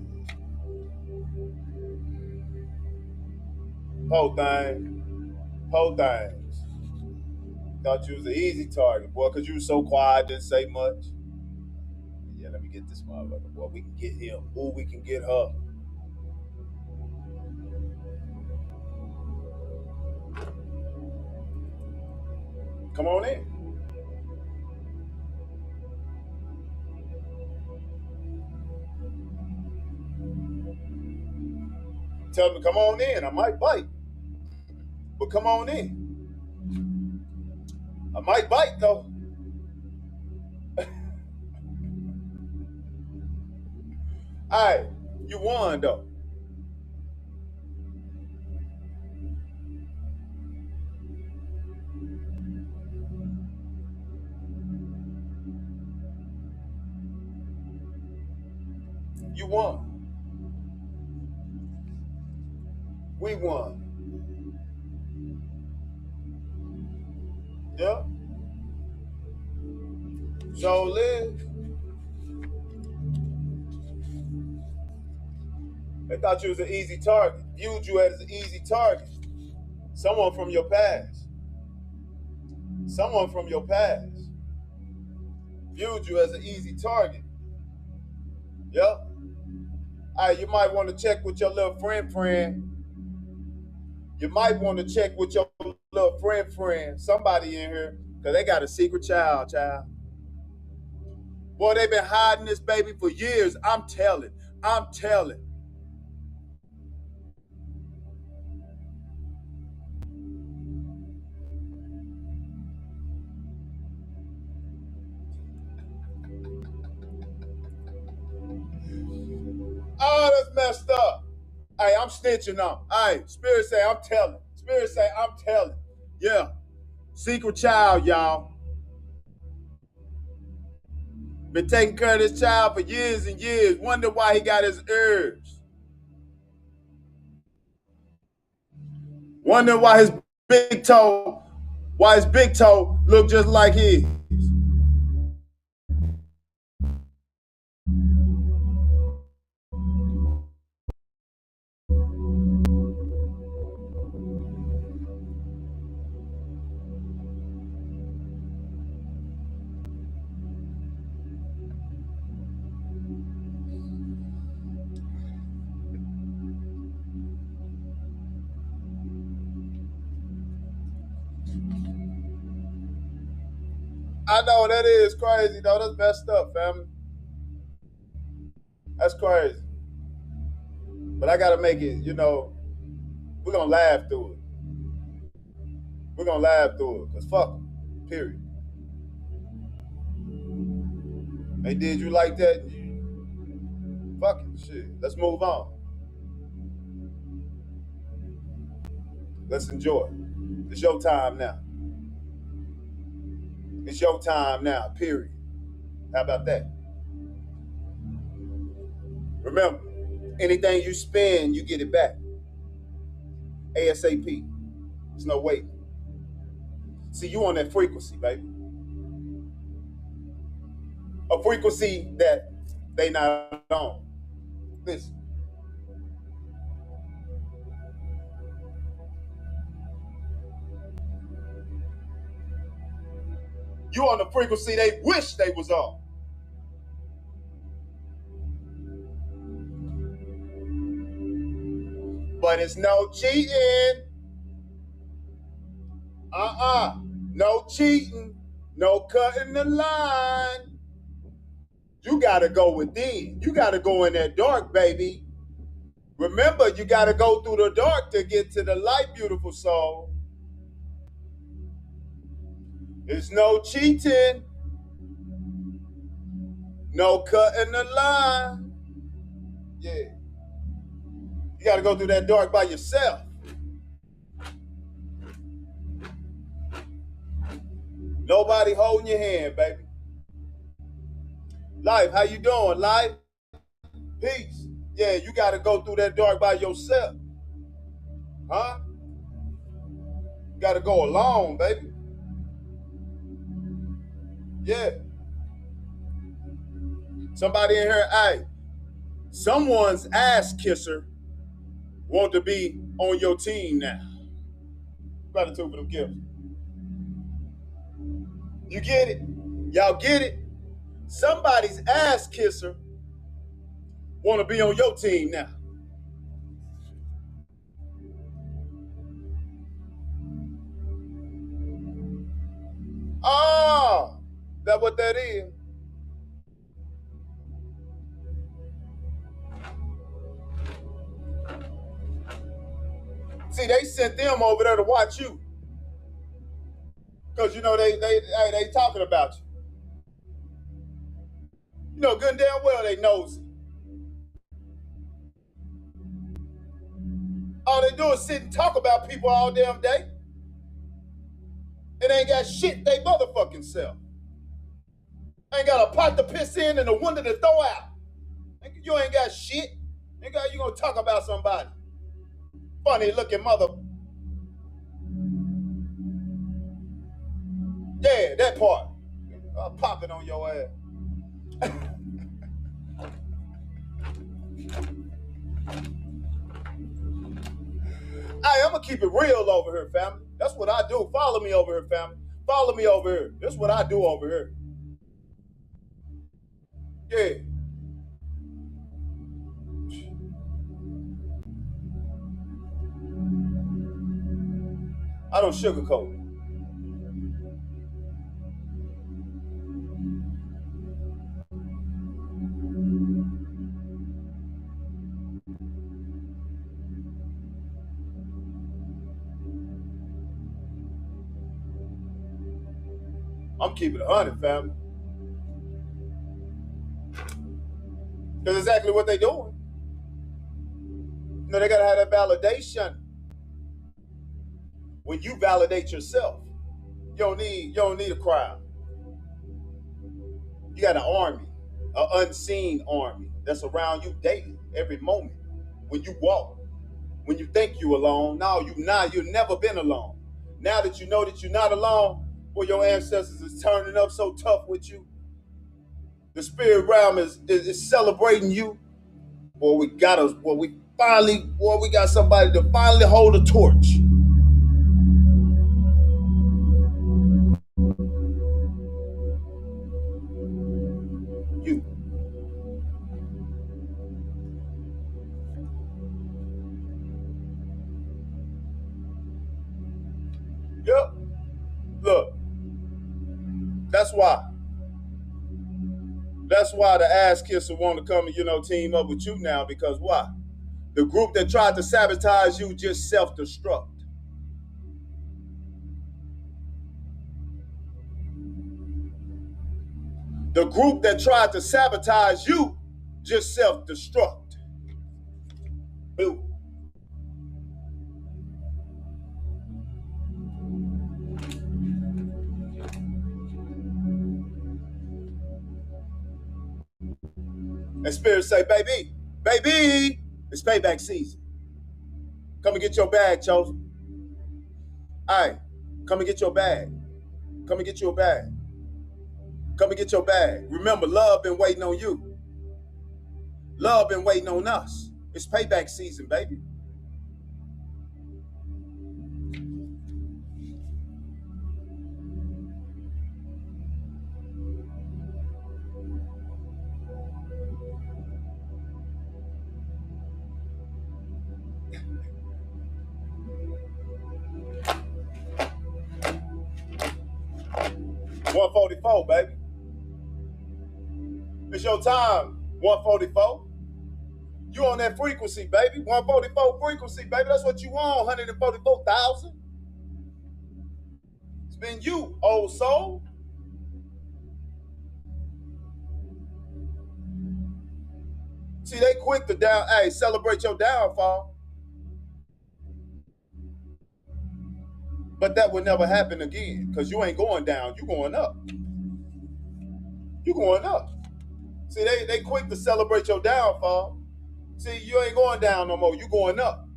Whole thing. Whole things. Thought you was an easy target, boy, because you was so quiet, didn't say much. Yeah, let me get this motherfucker, boy. We can get him. Ooh, we can get her. Come on in. Tell them to come on in. I might bite. But come on in. I might bite, though. All right, you won, though. You won. We won. Yeah. So live. They thought you was an easy target. Viewed you as an easy target. Someone from your past. Someone from your past. Viewed you as an easy target. Yep. All right, you might want to check with your little friend. You might want to check with your little friend. Somebody in here, because they got a secret child. Boy, they've been hiding this baby for years. I'm telling. Oh, that's messed up. Hey, I'm snitching on. Hey, Spirit say I'm telling. Spirit say I'm telling. Yeah. Secret child, y'all. Been taking care of this child for years and years. Wonder why he got his urge. Wonder why his big toe look just like his. I know that is crazy, though. That's messed up, family. That's crazy. But I gotta make it, we're gonna laugh through it. We're gonna laugh through it, because fuck them, period. They did you like that? Fuck it, shit. Let's move on. Let's enjoy. It's your time now. It's your time now, period. How about that? Remember, anything you spend, you get it back. ASAP. There's no waiting. See, you on that frequency, baby. A frequency that they not on. Listen. You on the frequency they wish they was on. But it's no cheating. No cheating. No cutting the line. You gotta go within. You gotta go in that dark, baby. Remember, you gotta go through the dark to get to the light, beautiful soul. There's no cheating. No cutting the line. Yeah. You gotta go through that dark by yourself. Nobody holding your hand, baby. Life, how you doing, life? Peace. Yeah, you gotta go through that dark by yourself. Huh? You gotta go alone, baby. Yeah. Somebody in here, hey, someone's ass kisser want to be on your team now. Gratitude for them gifts. You get it? Y'all get it? Somebody's ass kisser want to be on your team now. Oh, that's what that is. See, they sent them over there to watch you. Because, you know, they talking about you. You know, good and damn well they nosy. All they do is sit and talk about people all damn day. And ain't got shit they motherfucking self. Ain't got a pot to piss in and a window to throw out. You ain't got shit. You gonna talk about somebody. Funny looking mother. Yeah, that part. I'll pop it on your ass. I'm gonna keep it real over here, family. That's what I do. Follow me over here, family. Follow me over here. That's what I do over here. Yeah. I don't sugarcoat. I'm keeping it 100, family. That's exactly what they doing. You know, they gotta have that validation. When you validate yourself, you don't need a crowd. You got an army, an unseen army that's around you daily, every moment. When you walk, when you think you alone, no, you've never been alone. Now that you know that you're not alone, well, your ancestors is turning up so tough with you. The spirit realm is celebrating you. Boy, we got somebody to finally hold a torch. You. Yep. Look. That's why the ass kisser want to come and, team up with you now, because why? The group that tried to sabotage you just self-destruct. The group that tried to sabotage you just self-destruct. Boom. And spirit say, baby, it's payback season. Come and get your bag, Chosen. All right, come and get your bag. Come and get your bag. Come and get your bag. Remember, love been waiting on you. Love been waiting on us. It's payback season, baby. $144, baby. It's your time, 144. You on that frequency, baby. 144 frequency, baby. That's what you on, 144,000. It's been you, old soul. See, they quick to celebrate your downfall. But that would never happen again, because you ain't going down, you going up. You going up. See, they quick to celebrate your downfall. See, you ain't going down no more, you going up.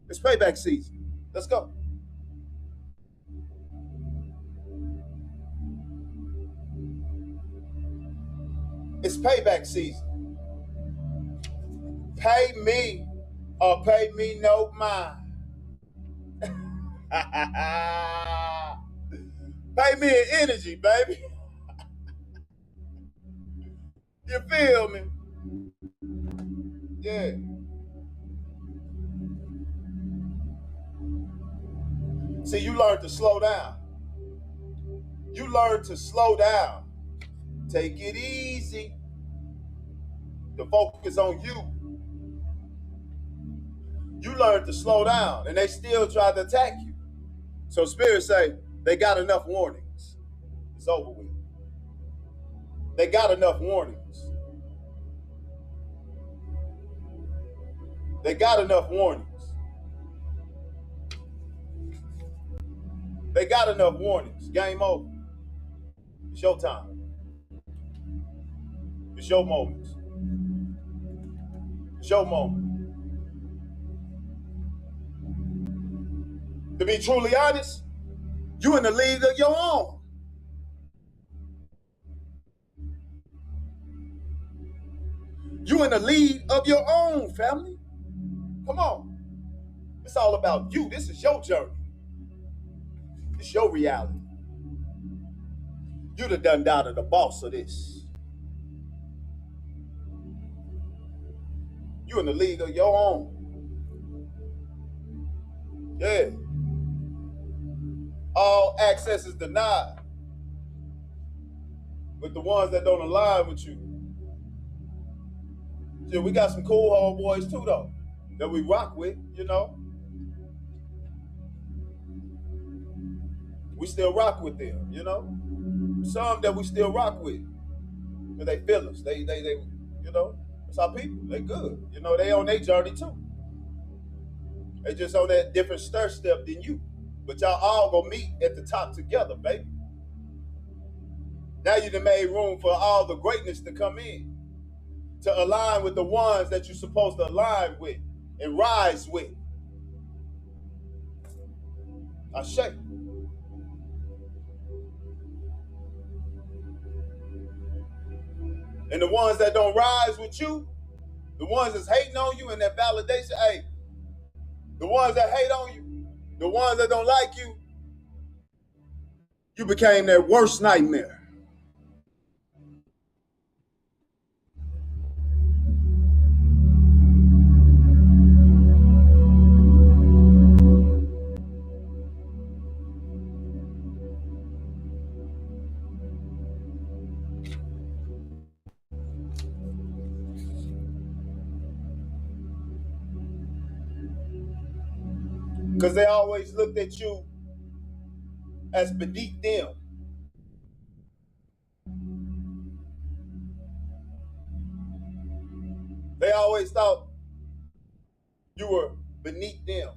It's payback season. Let's go. It's payback season. Pay me or pay me no mind. Pay me in energy, baby. You feel me? Yeah. See, you learn to slow down. You learn to slow down. Take it easy. The focus on you. You learn to slow down, and they still try to attack you. So Spirit say, they got enough warnings. It's over with. They got enough warnings. They got enough warnings. They got enough warnings. Game over. It's your time. It's your moment. It's your moment. To be truly honest, you in the league of your own. You in the league of your own, family. Come on. It's all about you. This is your journey. It's your reality. You done down to the boss of this. You in the league of your own. Yeah. All access is denied with the ones that don't align with you. Yeah, we got some cool homeboys too, though, that we rock with, you know. We still rock with them, you know. Some that we still rock with, because they feel us. They, you know, it's our people. They good. You know, they on their journey too. They just on that different stir step than you. But y'all all gonna meet at the top together, baby. Now you done made room for all the greatness to come in, to align with the ones that you're supposed to align with and rise with. I shake. And the ones that don't rise with you, the ones that's hating on you and that validation, hey, the ones that hate on you, the ones that don't like you, you became their worst nightmare. Because they always looked at you as beneath them. They always thought you were beneath them.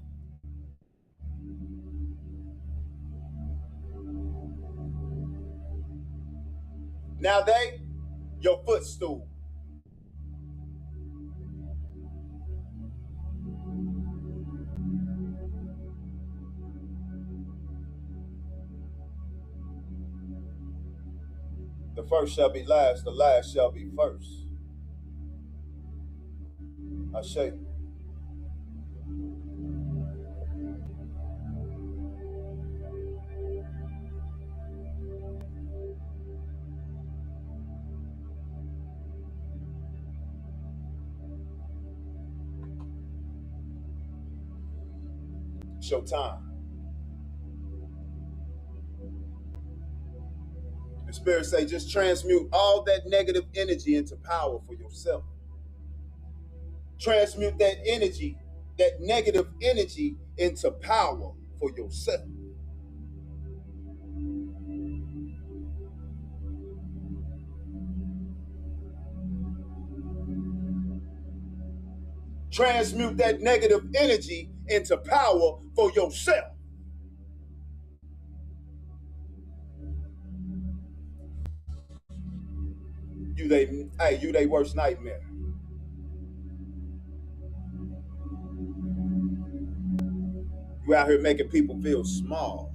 Now they, your footstool. The first shall be last, the last shall be first. I shake. It's your time. The Spirit say just transmute all that negative energy into power for yourself. Transmute that energy, that negative energy into power for yourself. Transmute that negative energy into power for yourself. You they worst nightmare. You out here making people feel small.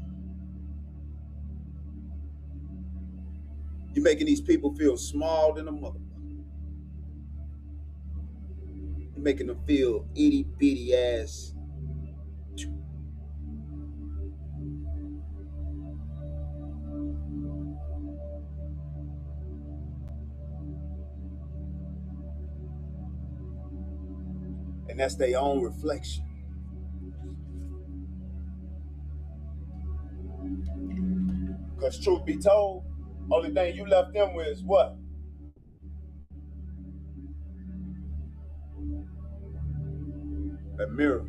You're making these people feel small than a motherfucker. You're making them feel itty bitty ass. and that's their own reflection. Because truth be told, only thing you left them with is what? A mirror.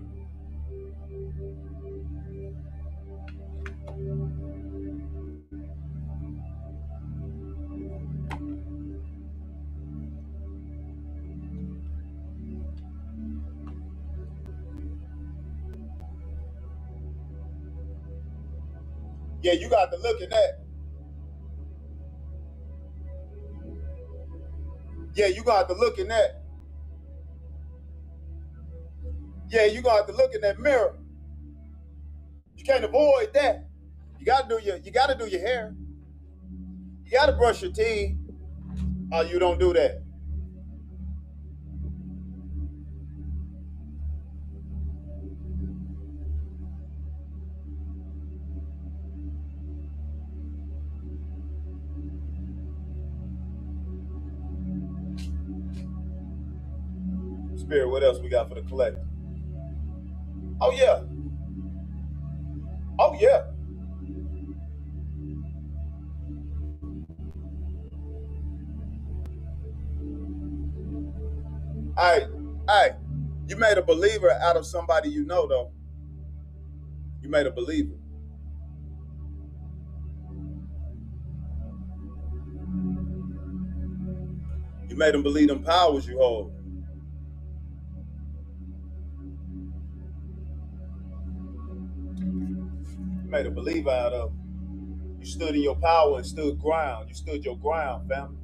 Yeah, you got to look at that. Yeah, you got to look in that. Yeah, you got to look in that mirror. You can't avoid that. You gotta do your hair. You gotta brush your teeth. Or you don't do that. Spirit, what else we got for the collective? Oh yeah. Oh yeah. Hey, you made a believer out of somebody you know, though. You made a believer. You made them believe them powers you hold. You made a believer out of them. You stood in your power and stood ground. You stood your ground, family.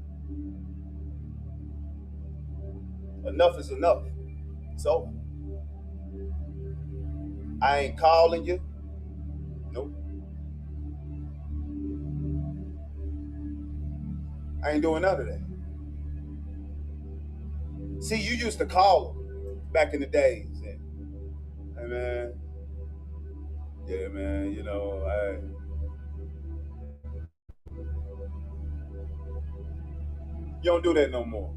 Enough is enough. It's over. I ain't calling you. Nope. I ain't doing none of that. See, you used to call them back in the days. And, hey, man. Yeah, man, you know, you don't do that no more.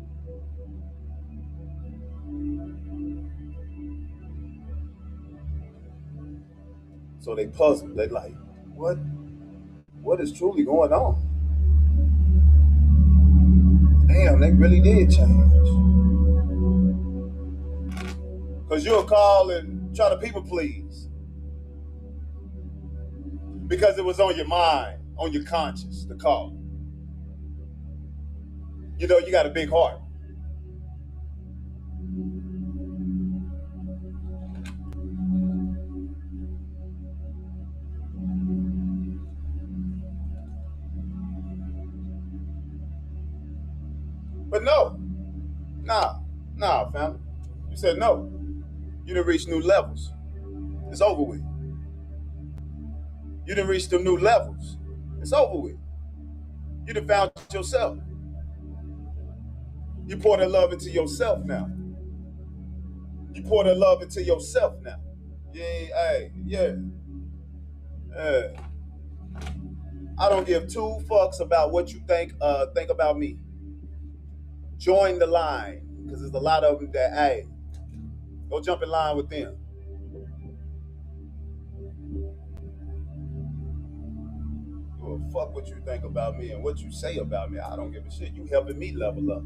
So they puzzled. They like, what is truly going on? Damn, they really did change. Because you'll call and try to people please. Because it was on your mind, on your conscience, to call. You know, you got a big heart. But no, nah, family. You said no. You done reached new levels. It's over with. You done reached them new levels. It's over with. You done found yourself. You pour that love into yourself now. You pour that love into yourself now. Yeah. I don't give two fucks about what you think about me. Join the line, because there's a lot of them that, hey, go jump in line with them. Well, fuck what you think about me and what you say about me. I don't give a shit. You helping me level up.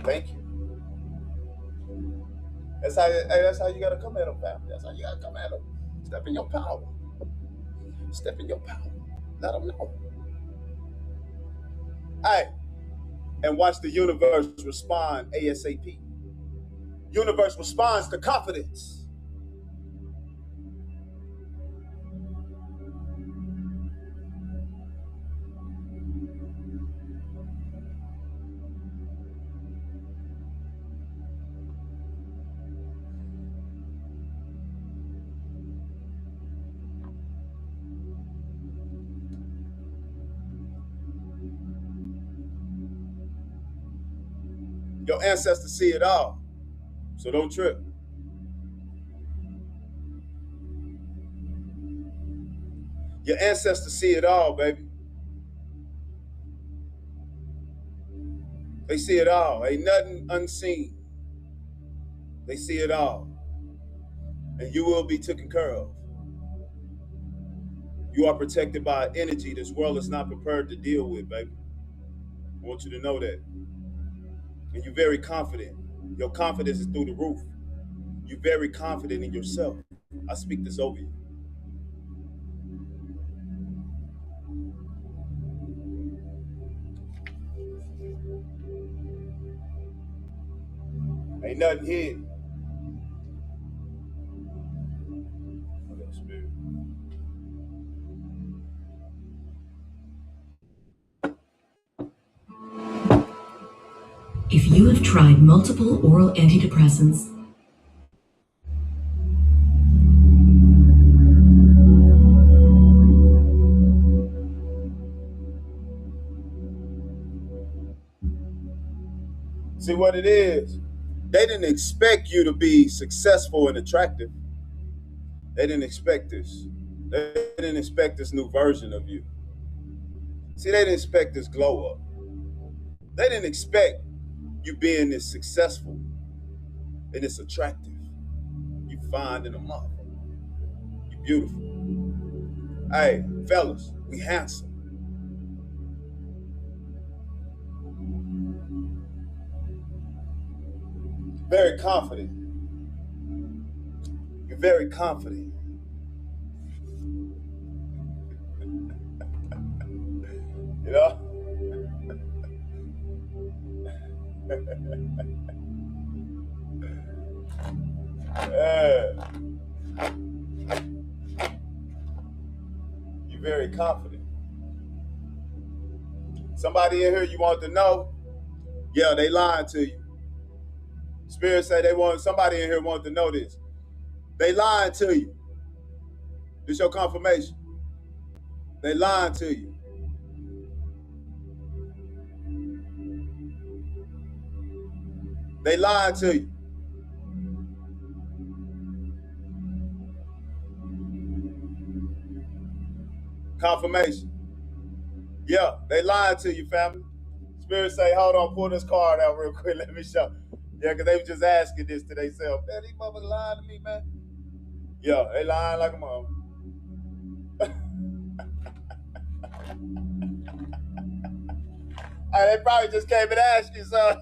Thank you. That's how you gotta come at them, family. That's how you gotta come at them. Step in your power. Step in your power. Let them know. Hey, and watch the universe respond ASAP. Universe responds to confidence. Your ancestors see it all, so don't trip. Your ancestors see it all, baby. They see it all. Ain't nothing unseen. They see it all. And you will be taken care of. You are protected by energy this world is not prepared to deal with, baby. I want you to know that. And you're very confident. Your confidence is through the roof. You're very confident in yourself. I speak this over you. Ain't nothing hidden. If you have tried multiple oral antidepressants, See what it is? They didn't expect you to be successful and attractive. They didn't expect this. They didn't expect this new version of you. See, they didn't expect this glow up. They didn't expect you being this successful and this attractive. You fine in a motherfucker. You beautiful. Hey, fellas, we handsome. Very confident. You're very confident. You know? Yeah. You're very confident. Somebody in here you want to know? Yeah, they lying to you. Spirit say somebody in here wanted to know this. They lying to you. This your confirmation. They lying to you. They lying to you. Confirmation. Yeah, they lying to you, family. Spirit say, hold on, pull this card out real quick. Let me show. Yeah, because they were just asking this to themselves. Man, these motherfuckers lying to me, man. Yeah, they lying like a mother. They probably just came and asked you, son.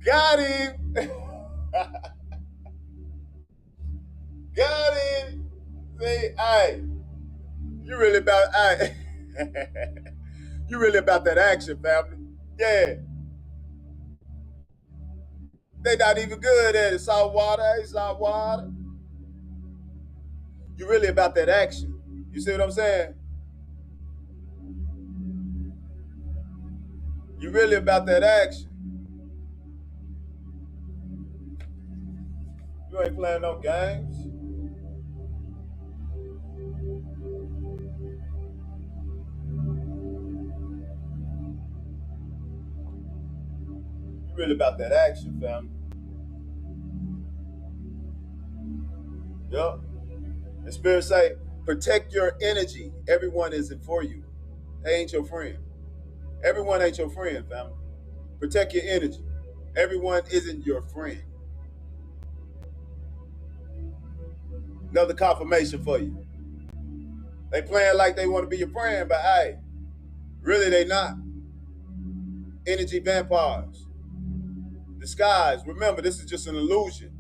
Got him. Got him. See, hey, you really about, you really about that action, family. Yeah. They not even good at it. Salt water, salt water. You really about that action. You see what I'm saying? You really about that action. You ain't playing no games. You really about that action, family. Yup. The Spirit say, protect your energy. Everyone isn't for you. They ain't your friend. Everyone ain't your friend, family. Protect your energy. Everyone isn't your friend. Another confirmation for you. They playing like they want to be your friend, but hey, really they not. Energy vampires. Disguise. Remember, this is just an illusion.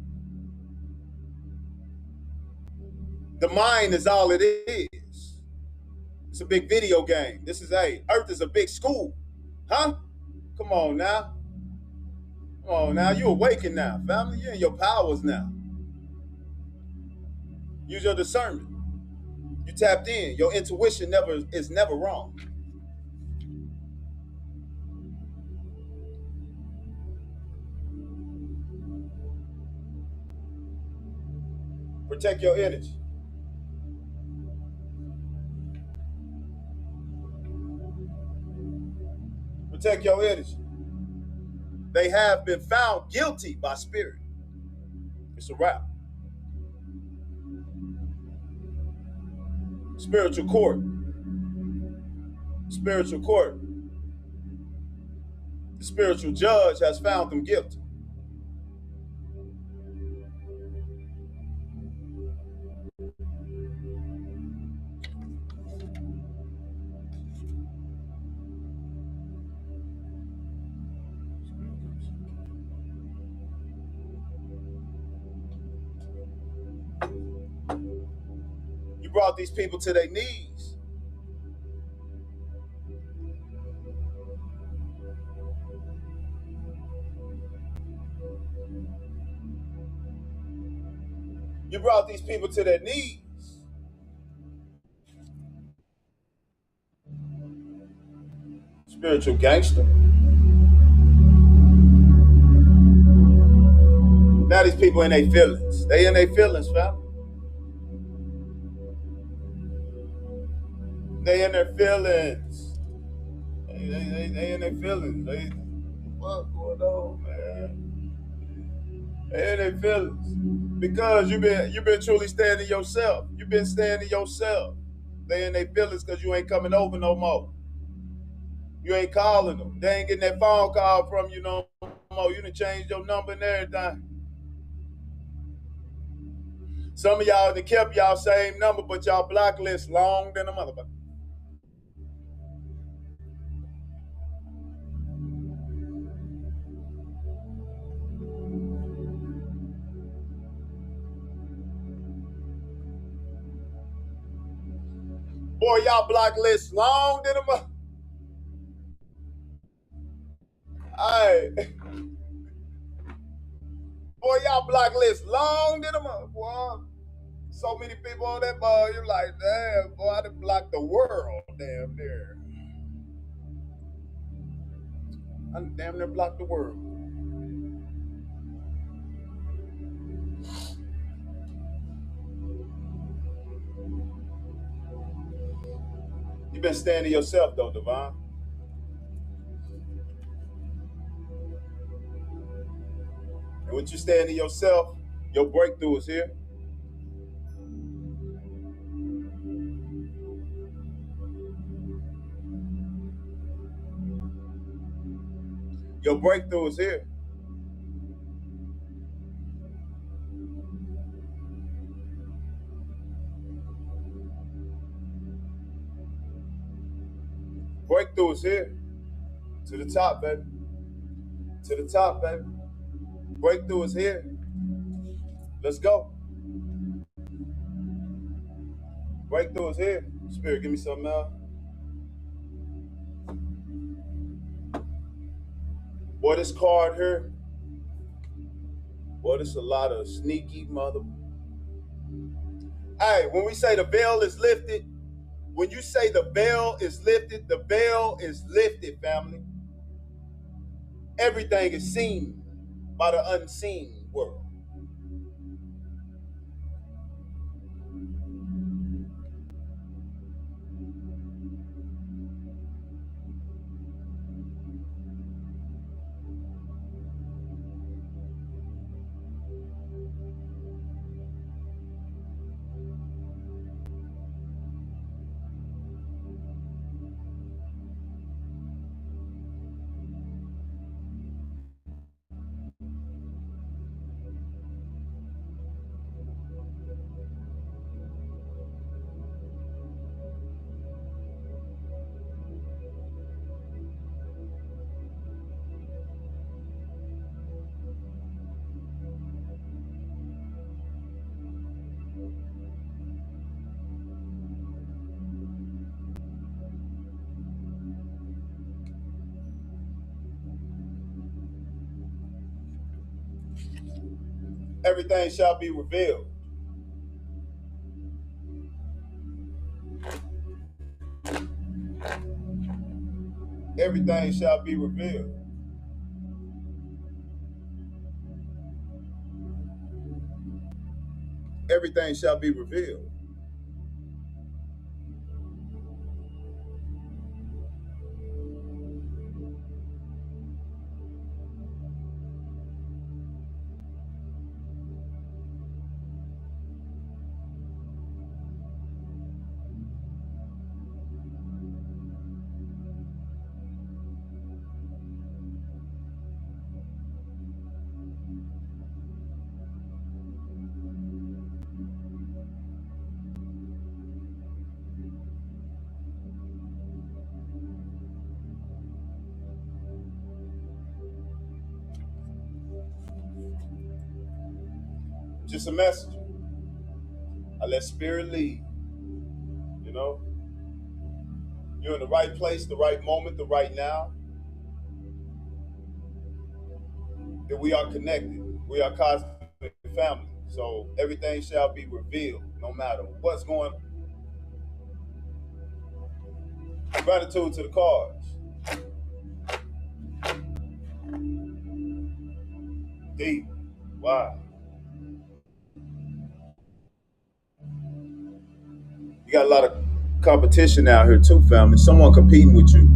The mind is all it is. It's a big video game. This is Earth is a big school. Huh? Come on now. Come on now. You awaken now, family. You're in your powers now. Use your discernment. You tapped in. Your intuition is never wrong. Protect your energy. Protect your energy. They have been found guilty by spirit. It's a wrap. Spiritual court. Spiritual court. The spiritual judge has found them guilty. You brought these people to their knees. You brought these people to their knees. Spiritual gangster. Now these people in their feelings. They in their feelings, fam. They in their feelings. They in their feelings. What's going on, man? They in their feelings. Because you've been truly staying in yourself. You've been staying in yourself. They in their feelings because you ain't coming over no more. You ain't calling them. They ain't getting that phone call from you no more. You done changed your number and everything. Some of y'all done kept y'all same number, but y'all blacklist long than a motherfucker. Boy, y'all blacklist long than a motherfucker. Hey. Boy, y'all blacklist long than a motherfucker. So many people on that bar, you're like, damn, boy, I done blocked the world damn near. I done damn near blocked the world. You been staying to yourself though, Devon. And when you stand to yourself, your breakthrough is here. Your breakthrough is here. Breakthrough is here. To the top, baby. To the top, baby. Breakthrough is here. Let's go. Breakthrough is here. Spirit, give me something else. Boy, this card here. Boy, this a lot of sneaky mother. Hey, when we say the veil is lifted, when you say the veil is lifted, the veil is lifted, family. Everything is seen by the unseen world. Everything shall be revealed. Everything shall be revealed. Everything shall be revealed. Just a messenger. I let spirit lead. You know? You're in the right place, the right moment, the right now. That we are connected. We are cosmic family. So everything shall be revealed, no matter what's going on. Gratitude to the cards. Deep. Wow. You got a lot of competition out here too, family. Someone competing with you.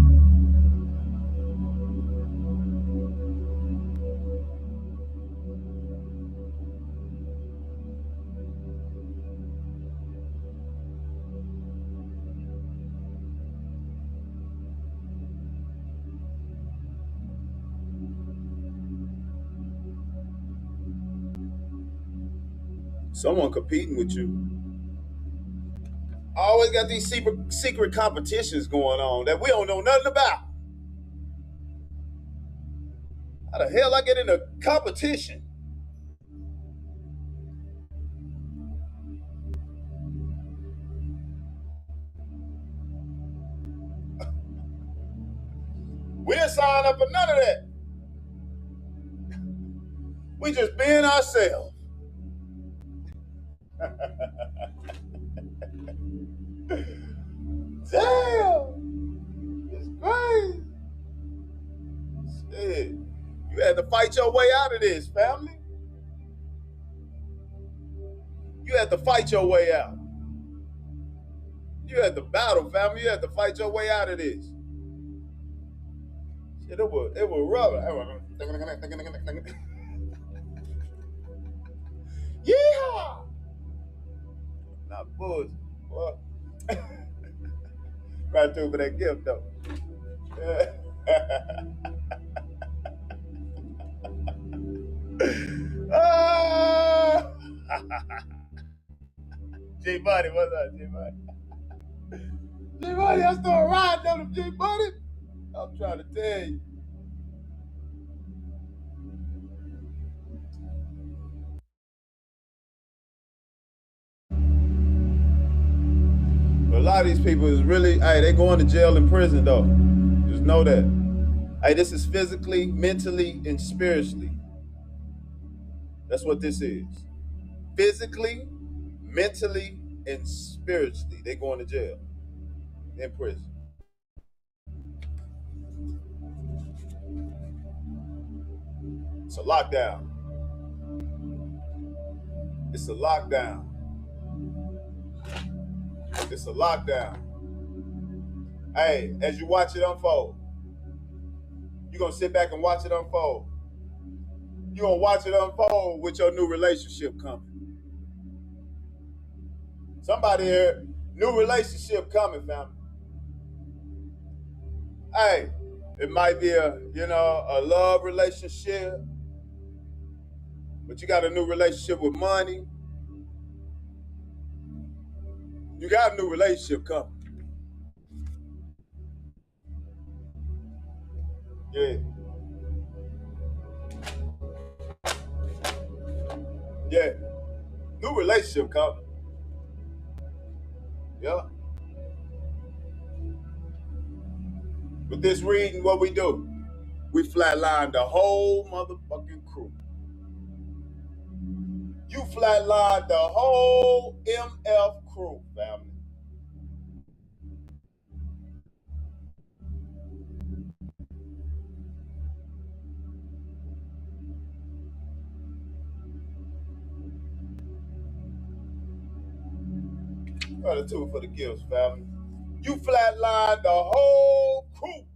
Someone competing with you. I always got these secret competitions going on that we don't know nothing about. How the hell I get in a competition? We didn't sign up for none of that. We just being ourselves. Damn. It's crazy. Shit. You had to fight your way out of this, family. You had to fight your way out. You had to battle, family. You had to fight your way out of this. Shit, it was rubber. Yeehaw! Not bullshit. What? Right through for that gift, though. G-Buddy, what's up, G-Buddy? G-Buddy, I started riding on him, G-Buddy. I'm trying to tell you. But a lot of these people is really, hey, they going to jail and prison, though. Just know that. Hey, this is physically, mentally, and spiritually. That's what this is. Physically, mentally, and spiritually. They going to jail. In prison. It's a lockdown. It's a lockdown. It's a lockdown. Hey, as you watch it unfold, you're going to sit back and watch it unfold. You're going to watch it unfold with your new relationship coming. Somebody here, new relationship coming, family. Hey, it might be a love relationship, but you got a new relationship with money. You got a new relationship coming. Yeah. Yeah. New relationship coming. Yeah. With this reading, what we do? We flatline the whole motherfucking crew. You flatline the whole MF crew, family. Gratitude for the gifts, family. You flatline the whole crew.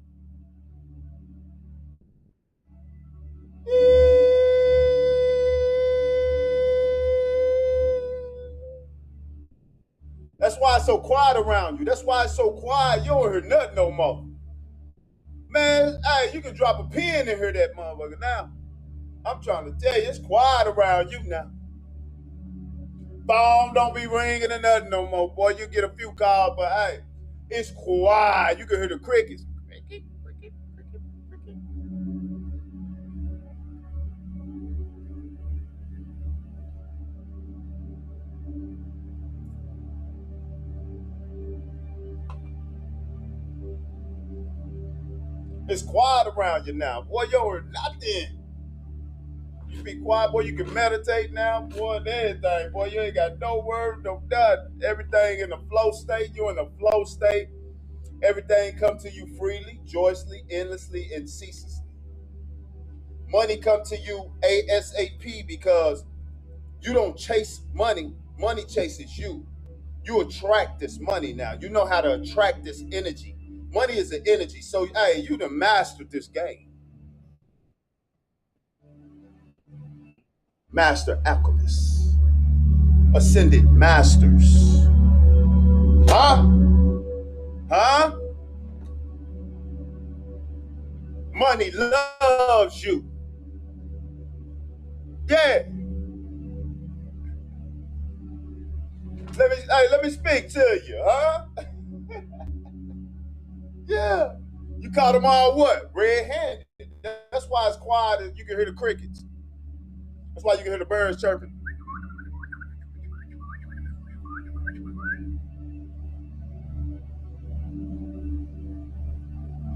That's why it's so quiet around you. That's why it's so quiet. You don't hear nothing no more. Man, hey, you can drop a pin and hear that motherfucker now. I'm trying to tell you, it's quiet around you now. Phone don't be ringing or nothing no more, boy. You get a few calls, but hey, it's quiet. You can hear the crickets. Cricket, cricket, cricket, cricket. It's quiet around you now. Boy, you heard nothing. You be quiet, boy. You can meditate now, boy, and everything. Boy, you ain't got no word, no nothing. Everything in the flow state. You in the flow state. Everything come to you freely, joyously, endlessly, and ceaselessly. Money come to you ASAP because you don't chase money. Money chases you. You attract this money now. You know how to attract this energy. Money is an energy. So, hey, you done mastered this game. Master alchemists. Ascended masters. Huh? Huh? Money loves you. Yeah. Let me speak to you, huh? Yeah. You caught them all what? Red-handed. That's why it's quiet and you can hear the crickets. That's why you can hear the birds chirping.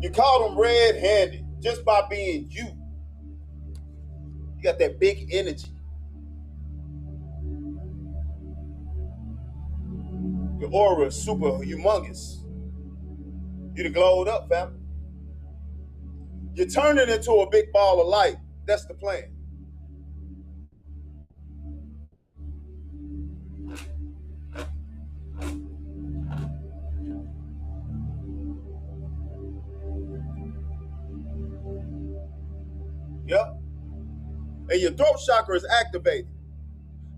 You caught them red-handed just by being you. You got that big energy. Your aura is super humongous. You done glowed up, fam. You're turning into a big ball of light. That's the plan. Yep. And your throat chakra is activated.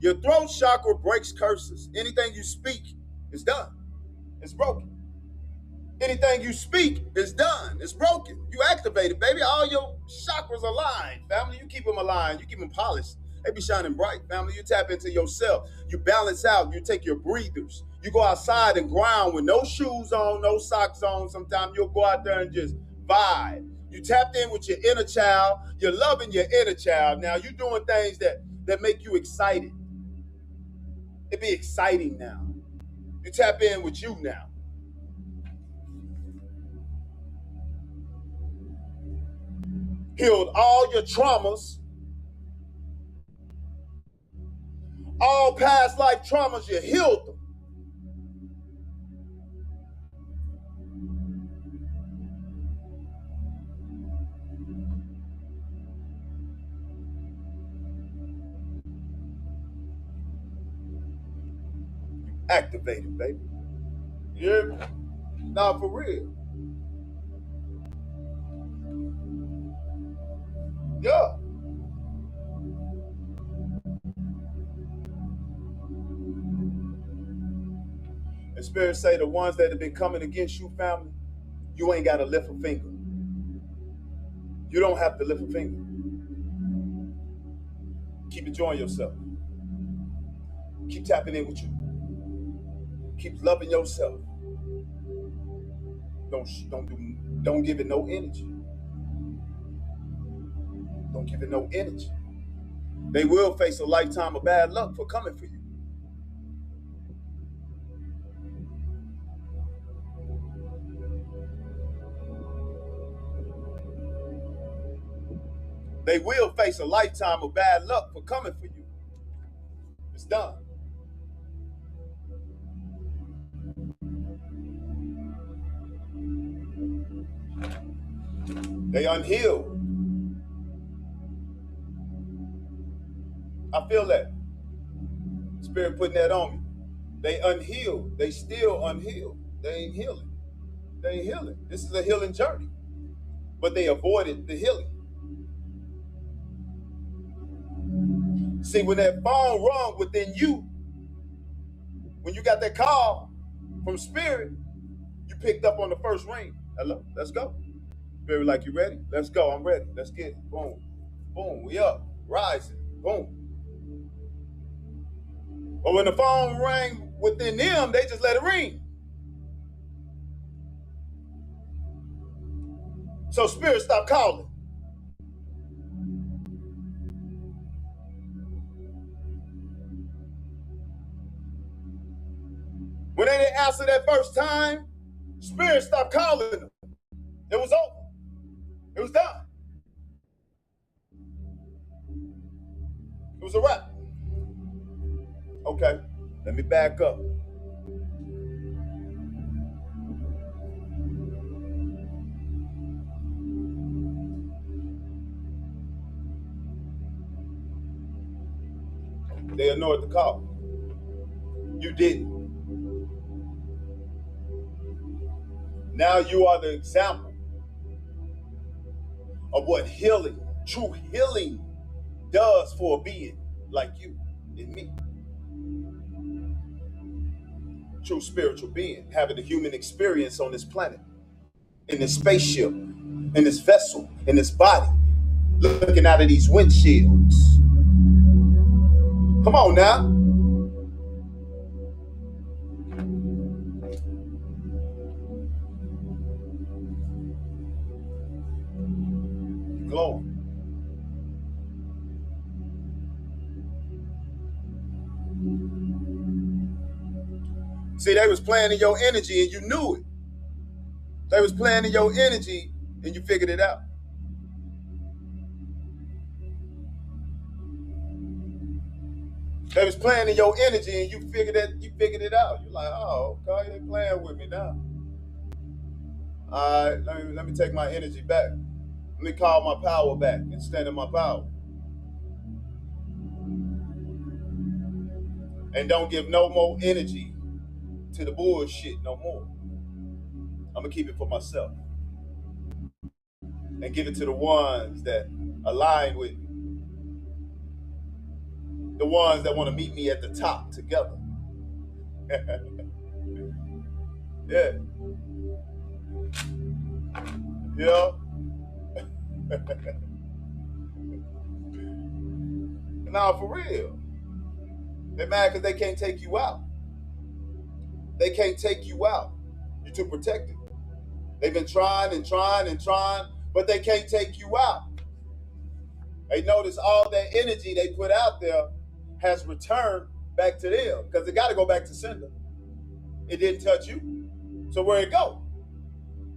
Your throat chakra breaks curses. Anything you speak is done. It's broken. Anything you speak is done. It's broken. You activated, baby. All your chakras are aligned, family. You keep them aligned. You keep them polished. They be shining bright, family. You tap into yourself. You balance out. You take your breathers. You go outside and ground with no shoes on, no socks on. Sometimes you'll go out there and just vibe. You tapped in with your inner child. You're loving your inner child. Now you're doing things that make you excited. It be exciting now. You tap in with you now. Healed all your traumas. All past life traumas, you healed them. Activated, baby. Yeah. Nah, for real. Yeah. And Spirit say the ones that have been coming against you, family, you ain't got to lift a finger. You don't have to lift a finger. Keep enjoying yourself. Keep tapping in with you. Keep loving yourself. Don't give it no energy. Don't give it no energy. They will face a lifetime of bad luck for coming for you. They will face a lifetime of bad luck for coming for you. It's done. They unhealed. I feel that. Spirit putting that on me. They unhealed. They still unhealed. They ain't healing. They ain't healing. This is a healing journey. But they avoided the healing. See, when that phone rung within you, when you got that call from Spirit, you picked up on the first ring. Hello, let's go. Spirit, like, you ready? Let's go. I'm ready. Let's get it. Boom. Boom. We up. Rising. Boom. But when the phone rang within them, they just let it ring. So Spirit stopped calling. When they didn't answer that first time, Spirit stopped calling them. It was over. It was done. It was a wrap. Okay, let me back up. They ignored the call. You didn't. Now you are the example of what healing, true healing, does for a being like you and me. True spiritual being, having a human experience on this planet, in this spaceship, in this vessel, in this body, looking out of these windshields. Come on now. Glowing. See, they was playing in your energy and you knew it. They was playing in your energy and you figured it out. They was playing in your energy and you figured it out. You're like, oh, okay, they playing with me now. All right, let me take my energy back. Let me call my power back and stand in my power. And don't give no more energy to the bullshit no more. I'm gonna keep it for myself. And give it to the ones that align with me. The ones that want to meet me at the top together. Yeah. Yeah. Nah, for real. They're mad because they can't take you out. They can't take you out. You're too protected. They've been trying and trying and trying, but they can't take you out. They notice all that energy they put out there has returned back to them because it got to go back to sender. It didn't touch you. So where'd it go?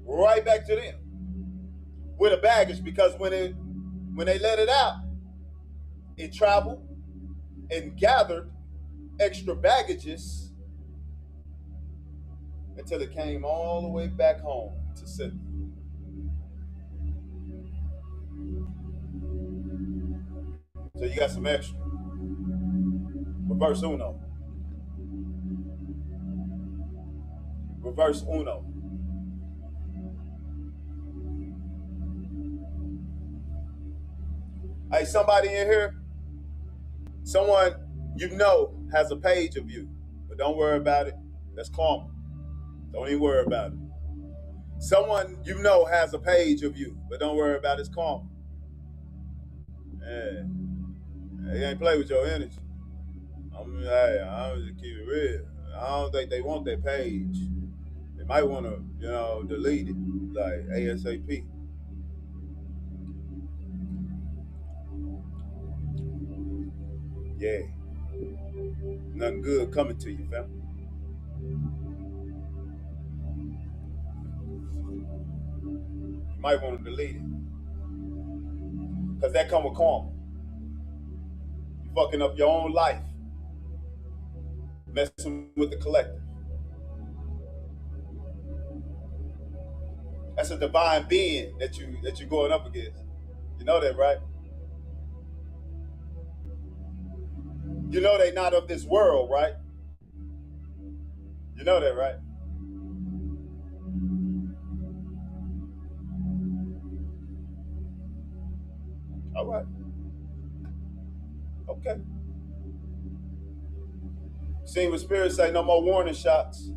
Right back to them with a baggage, because when they let it out, it traveled and gathered extra baggages until it came all the way back home to sender. So you got some extra. Reverse uno. Reverse uno. Hey, somebody in here, someone you know has a page of you, but don't worry about it. That's karma. Don't even worry about it. Someone you know has a page of you, but don't worry about it. It's karma. Yeah. They ain't play with your energy. I'm just keep it real. I don't think they want that page. They might want to, delete it, like ASAP. Yeah. Nothing good coming to you, fam. You might want to delete it. Because that come with karma. You fucking up your own life. Messing with the collective. That's a divine being that you're going up against. You know that, right? You know they not of this world, right? You know that, right? All right. Okay. Seen what Spirit say, no more warning shots.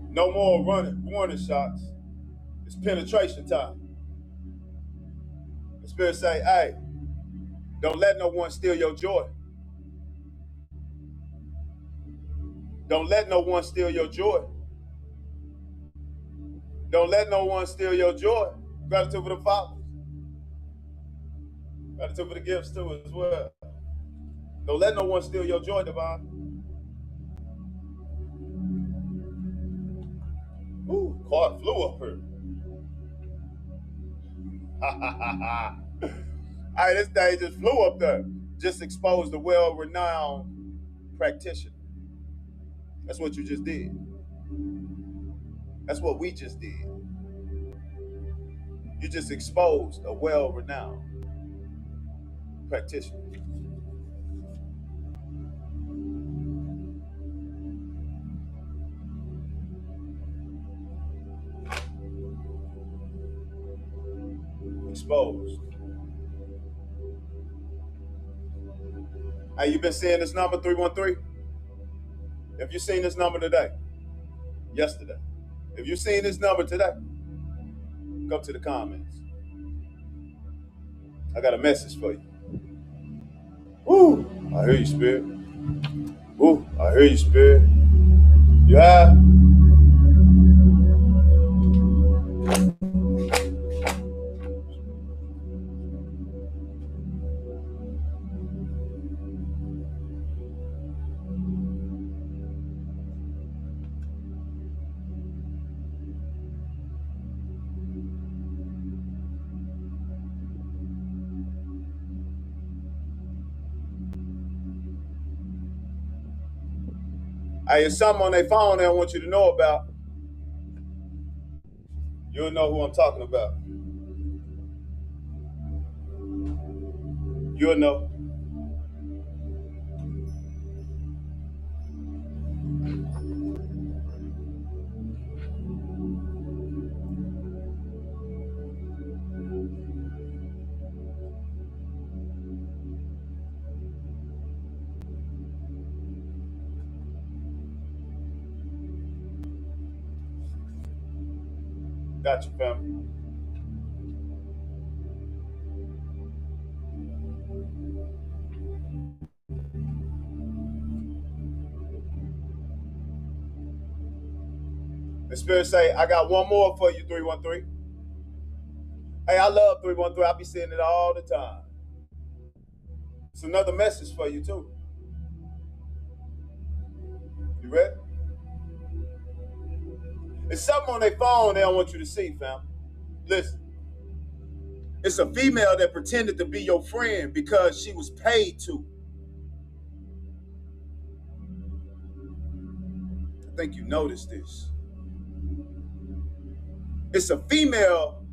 No more warning shots. It's penetration time. The Spirit say, hey, don't let no one steal your joy. Don't let no one steal your joy. Don't let no one steal your joy. Gratitude for the fathers. Gratitude for the gifts too as well. Don't let no one steal your joy, Divine. Ooh, car flew up here. Hey, this thing just flew up there. Just exposed a well-renowned practitioner. That's what you just did. That's what we just did. You just exposed a well-renowned practitioner. Exposed. Hey, you been seeing this number 313? Have you seen this number today? Yesterday? If you seen this number today, come to the comments. I got a message for you. Woo! I hear you, Spirit. Woo! I hear you, Spirit. You have? Hey, it's something on their phone they don't want you to know about. You'll know who I'm talking about. You'll know. Got you, family. The Spirit say, I got one more for you, 313. Hey, I love 313. I be saying it all the time. It's another message for you, too. You ready? It's something on their phone they don't want you to see, fam. Listen. It's a female that pretended to be your friend because she was paid to. I think you noticed this. It's a female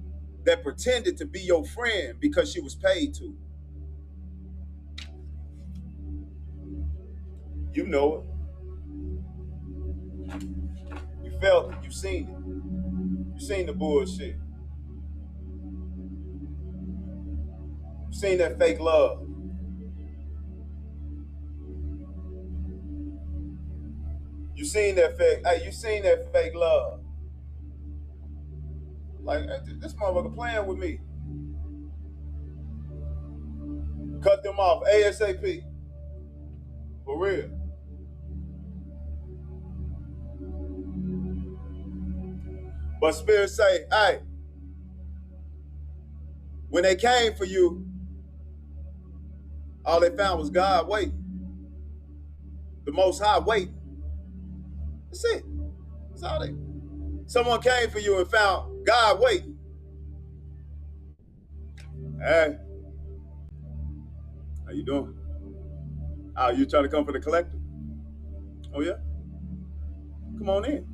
that pretended to be your friend because she was paid to. You know it. You felt it. You seen it. You seen the bullshit. You seen that fake love. You seen that fake. Hey, you seen that fake love. Like, this motherfucker playing with me. Cut them off ASAP. For real. But Spirit say, hey, when they came for you, all they found was God waiting. The Most High waiting. That's it. That's all they. Someone came for you and found God waiting. Hey, how you doing? Oh, you trying to come for the collector? Oh yeah? Come on in.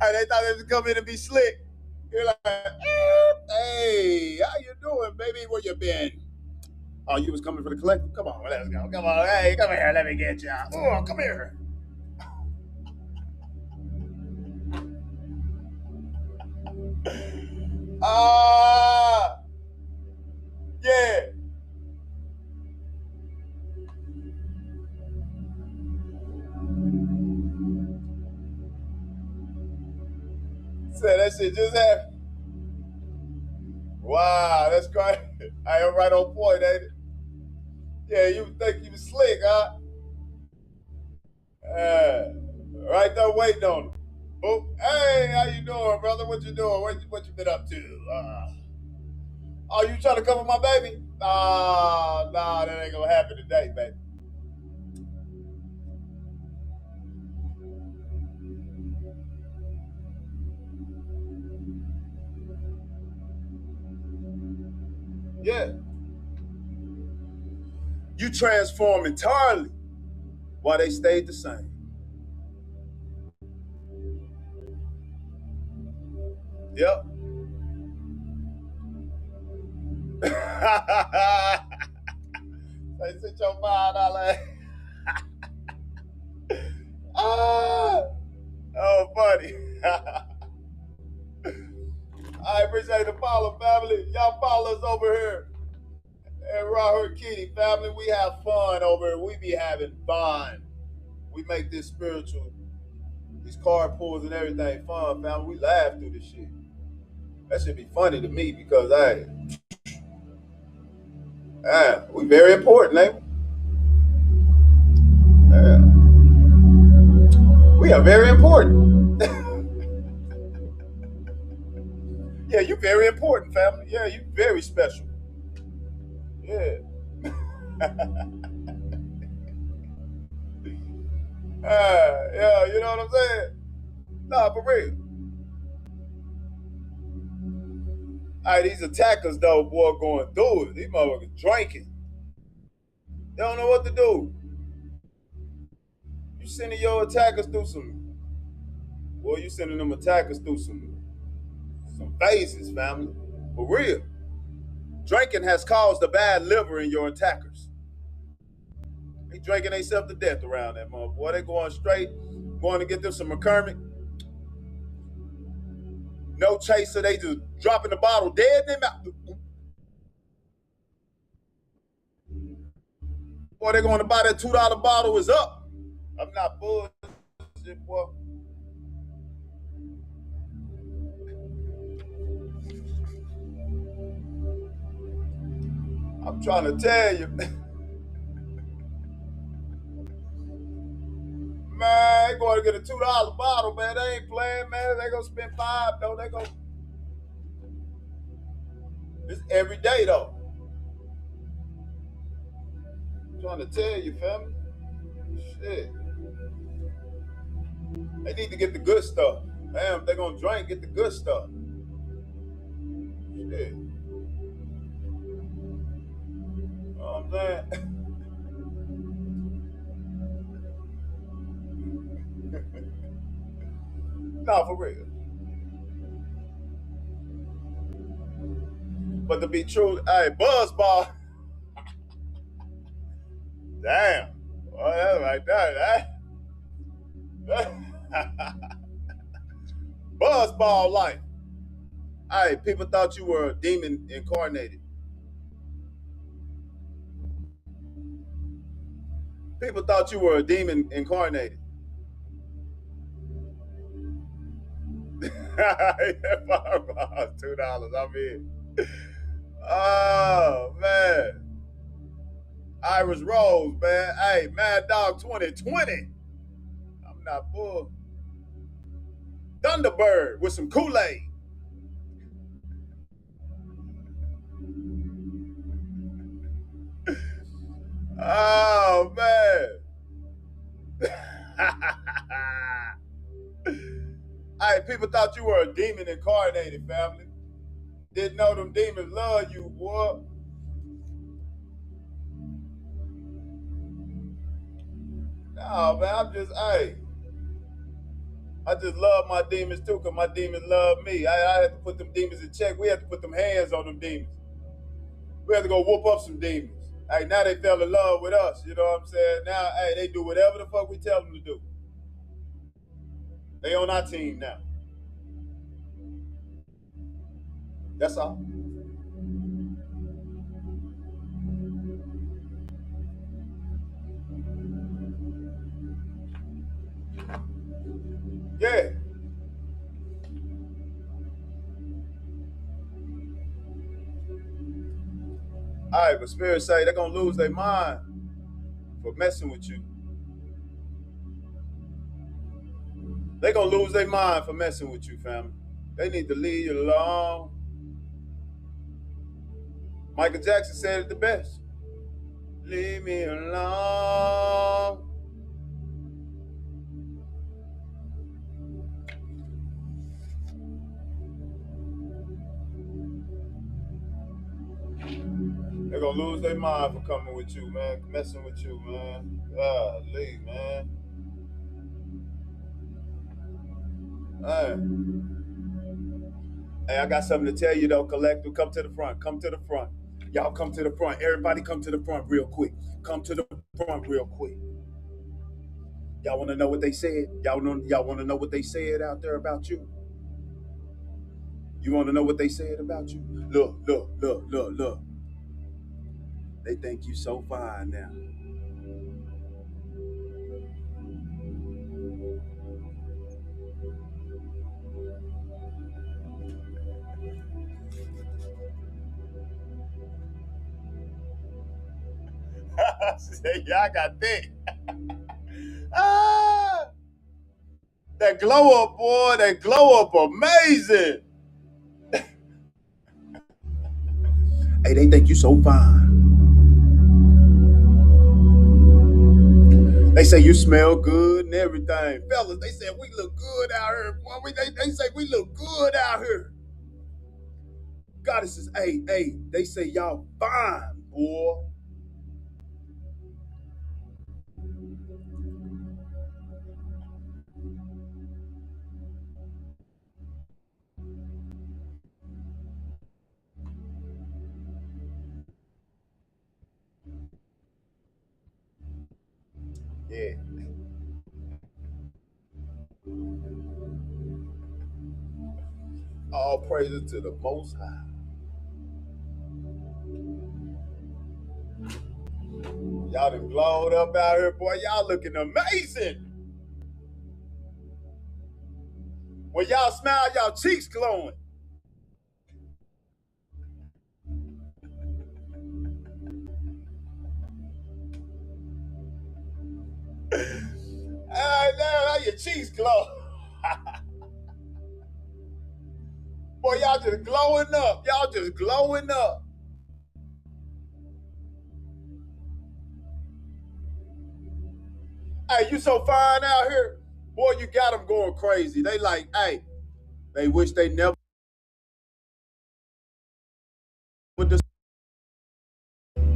Hey, they thought they was come in and be slick. You're like, hey, how you doing, baby? Where you been? Oh, you was coming for the collector? Come on, let's go. Come on, hey, come here. Let me get you. Oh, come here. Yeah. Said that shit just happened. Wow, that's great. I am right on point, ain't it? Yeah, you think you was slick, huh? Right there waiting on him. Oh, hey, how you doing, brother? What you doing? What you been up to? Oh, you trying to cover my baby? Nah, that ain't gonna happen today, baby. Yeah. You transform entirely while they stayed the same. Yep. Say, sit your mind out like. Oh, buddy. I appreciate the follow, family. Y'all follow us over here. And Robert Kitty, family, we have fun over here. We be having fun. We make this spiritual, these card pulls and everything fun, family. We laugh through this shit. That should be funny to me because, hey, we very important, ain't we? Yeah. We are very important. Yeah, you very important, family. Yeah, you very special. Yeah. Yeah, you know what I'm saying? Nah, for real. All right, these attackers, though, boy, going through it. These motherfuckers drinking. They don't know what to do. You sending your attackers through some, boy, you sending them attackers through some phases, family. For real. Drinking has caused a bad liver in your attackers. They drinking themselves to death around that motherfucker. Boy, they going straight, going to get them some McCormick. No chaser, they just dropping the bottle dead in their mouth. Boy, they're going to buy that $2 bottle is up. I'm not bullshit, boy. I'm trying to tell you. Man, they going to get a $2 bottle, man. They ain't playing, man. They going to spend $5, though. They going to... It's every day, though. I'm trying to tell you, family. Shit. They need to get the good stuff. Damn, if they're going to drink, get the good stuff. Shit. You know what I'm saying? No, for real. But to be true, hey, Buzzball. Damn. Well, that's right there. Buzzball life. Hey, people thought you were a demon incarnated. People thought you were a demon incarnated. $2, I'm in. Oh, man. Iris Rose, man. Hey, Mad Dog 2020. I'm not bull. Thunderbird with some Kool-Aid. Oh, man. Hey, people thought you were a demon incarnated, family. Didn't know them demons love you, boy. No, man, I'm just, hey. I just love my demons too, because my demons love me. I had to put them demons in check. We had to put them hands on them demons. We had to go whoop up some demons. Hey, now they fell in love with us, you know what I'm saying? Now, hey, they do whatever the fuck we tell them to do. They on our team now. That's all. Yeah. All right, but Spirit say they're going to lose their mind for messing with you. They gonna lose their mind for messing with you, family. They need to leave you alone. Michael Jackson said it the best. Leave me alone. They're gonna lose their mind for coming with you, man, messing with you, man. Leave, man. Hey, I got something to tell you though, Collective. Come to the front. Come to the front. Y'all come to the front. Everybody come to the front real quick. Come to the front real quick. Y'all want to know what they said? Y'all want to know what they said out there about you? You want to know what they said about you? Look. They think you so fine now. Y'all got thick. That glow up, boy. That glow up, amazing. Hey, they think you so fine. They say you smell good and everything. Fellas, they said we look good out here. Boy, they say we look good out here. Goddesses, hey, they say y'all fine, boy. Yeah. All praises to the Most High. Y'all done glowed up out here, boy. Y'all looking amazing. When y'all smile, y'all cheeks glowing. How your cheeks glow. Boy, y'all just glowing up. Y'all just glowing up. Hey, you so fine out here. Boy, you got them going crazy. They like, hey, they wish they never with this.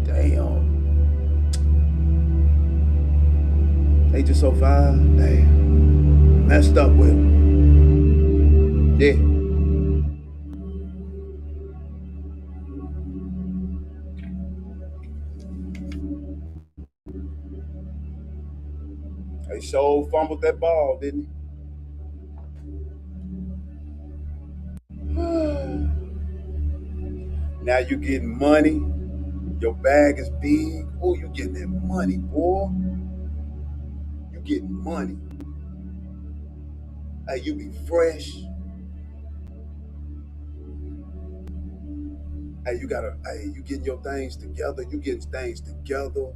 Damn. They just so fine. Damn. Messed up with them. Yeah. They sure fumbled that ball, didn't he? Now you getting money. Your bag is big. Oh, you getting that money, boy. You getting money. Hey, you be fresh. Hey, you getting your things together. You getting things together.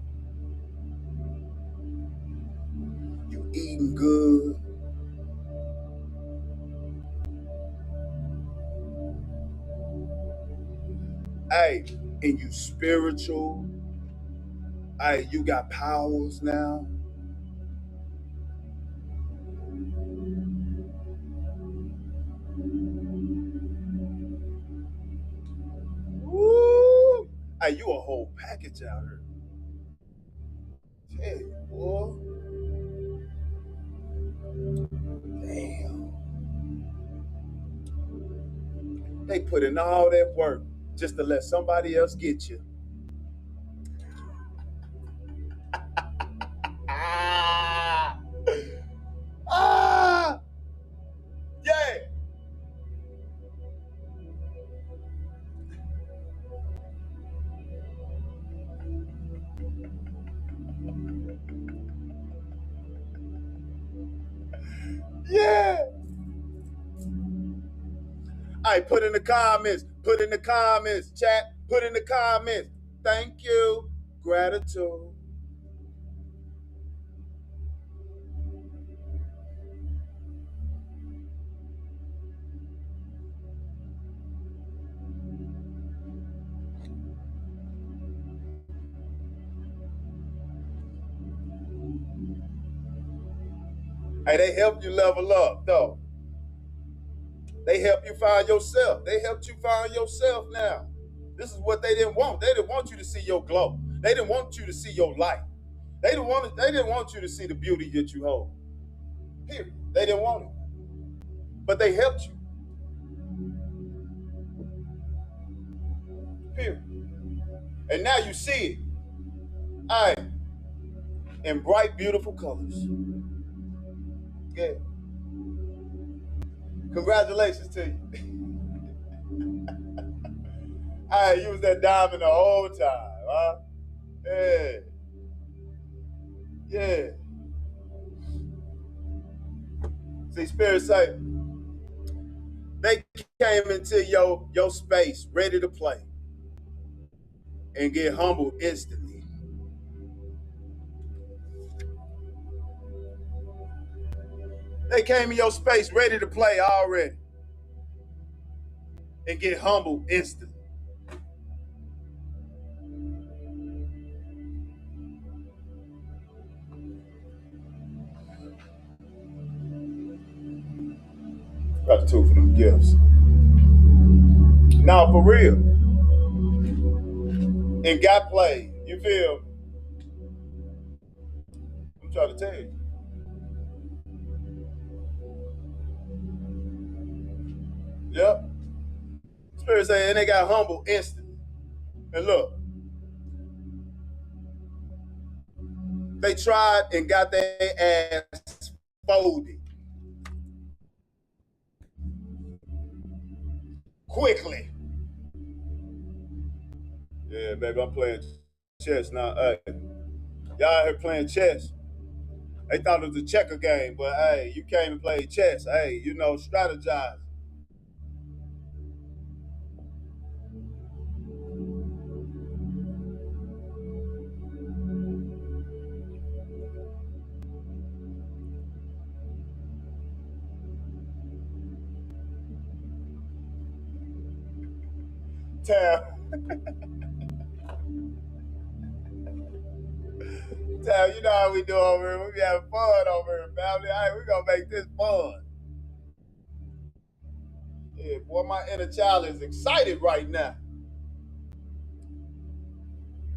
You eating good. Hey, and you spiritual. Hey, you got powers now. Woo! Hey, you a whole package out here. Tell you, boy. Damn. They put in all that work just to let somebody else get you. Yeah. Yeah. Hey, put in the comments, chat, put in the comments. Thank you. Gratitude. Hey, they help you level up, though. They help you find yourself. They helped you find yourself now. This is what they didn't want. They didn't want you to see your glow. They didn't want you to see your light. They didn't want you to see the beauty that you hold. Period. They didn't want it. But they helped you. Period. And now you see it. All right. In bright, beautiful colors. Yeah. Congratulations to you. All right, you was that diamond the whole time, huh? Yeah. Yeah. See, Spirit say, they came into your space ready to play and get humbled instantly. They came in your space ready to play already and get humbled instantly. Got the two for them gifts. Now, for real. And got played. You feel? I'm trying to tell you. Yep. Spirit saying, and they got humble instantly. And look, they tried and got their ass folded quickly. Yeah, baby, I'm playing chess now. Hey, y'all out here playing chess. They thought it was a checker game, but hey, you came and played chess. Hey, you know, strategize. Tam, you know how we do over here. We be having fun over here, family. All right, we're going to make this fun. Yeah, boy, my inner child is excited right now.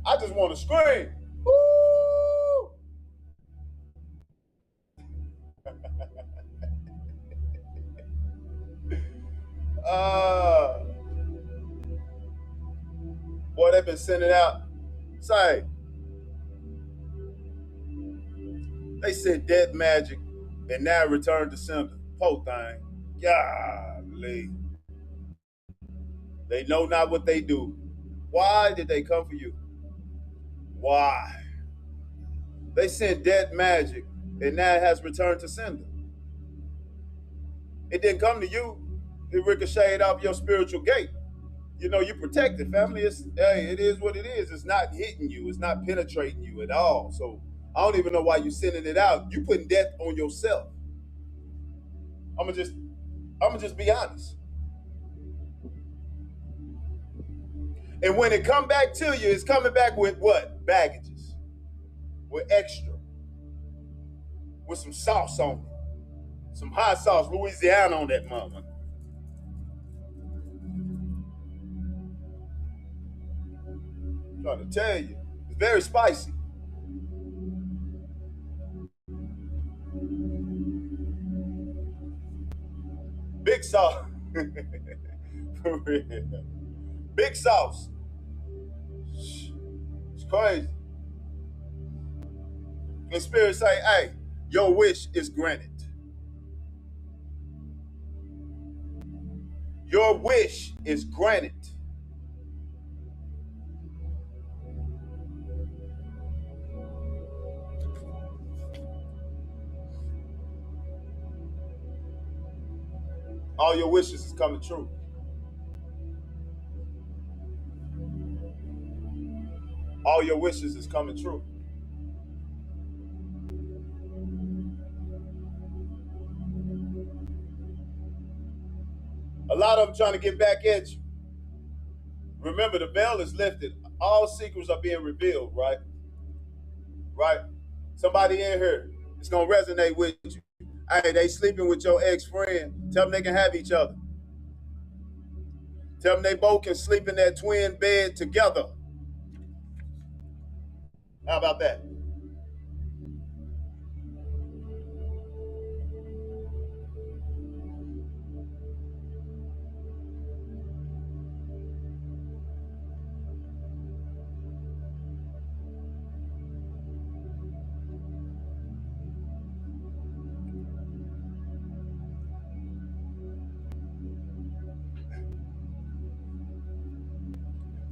I just want to scream. Woo! Boy, they've been sending out. Say, they sent Death Magic and now Return to Sender. Po thing. Golly. They know not what they do. Why did they come for you? Why? They sent Death Magic and now it has Returned to Sender. It didn't come to you. It ricocheted off your spiritual gate. You know, you protected, family. It is what it is. It's not hitting you. It's not penetrating you at all. So I don't even know why you're sending it out. You putting death on yourself. I'm gonna just be honest. And when it come back to you, it's coming back with what? Baggages. With extra. With some sauce on it. Some hot sauce, Louisiana on that mama. I'm trying to tell you. It's very spicy. Big sauce. For real. Big sauce. It's crazy. And Spirit say, hey, your wish is granted. Your wish is granted. All your wishes is coming true. All your wishes is coming true. A lot of them trying to get back at you. Remember, the veil is lifted. All secrets are being revealed, right? Right? Somebody in here, it's going to resonate with you. Hey, they sleeping with your ex-friend. Tell them they can have each other. Tell them they both can sleep in that twin bed together. How about that?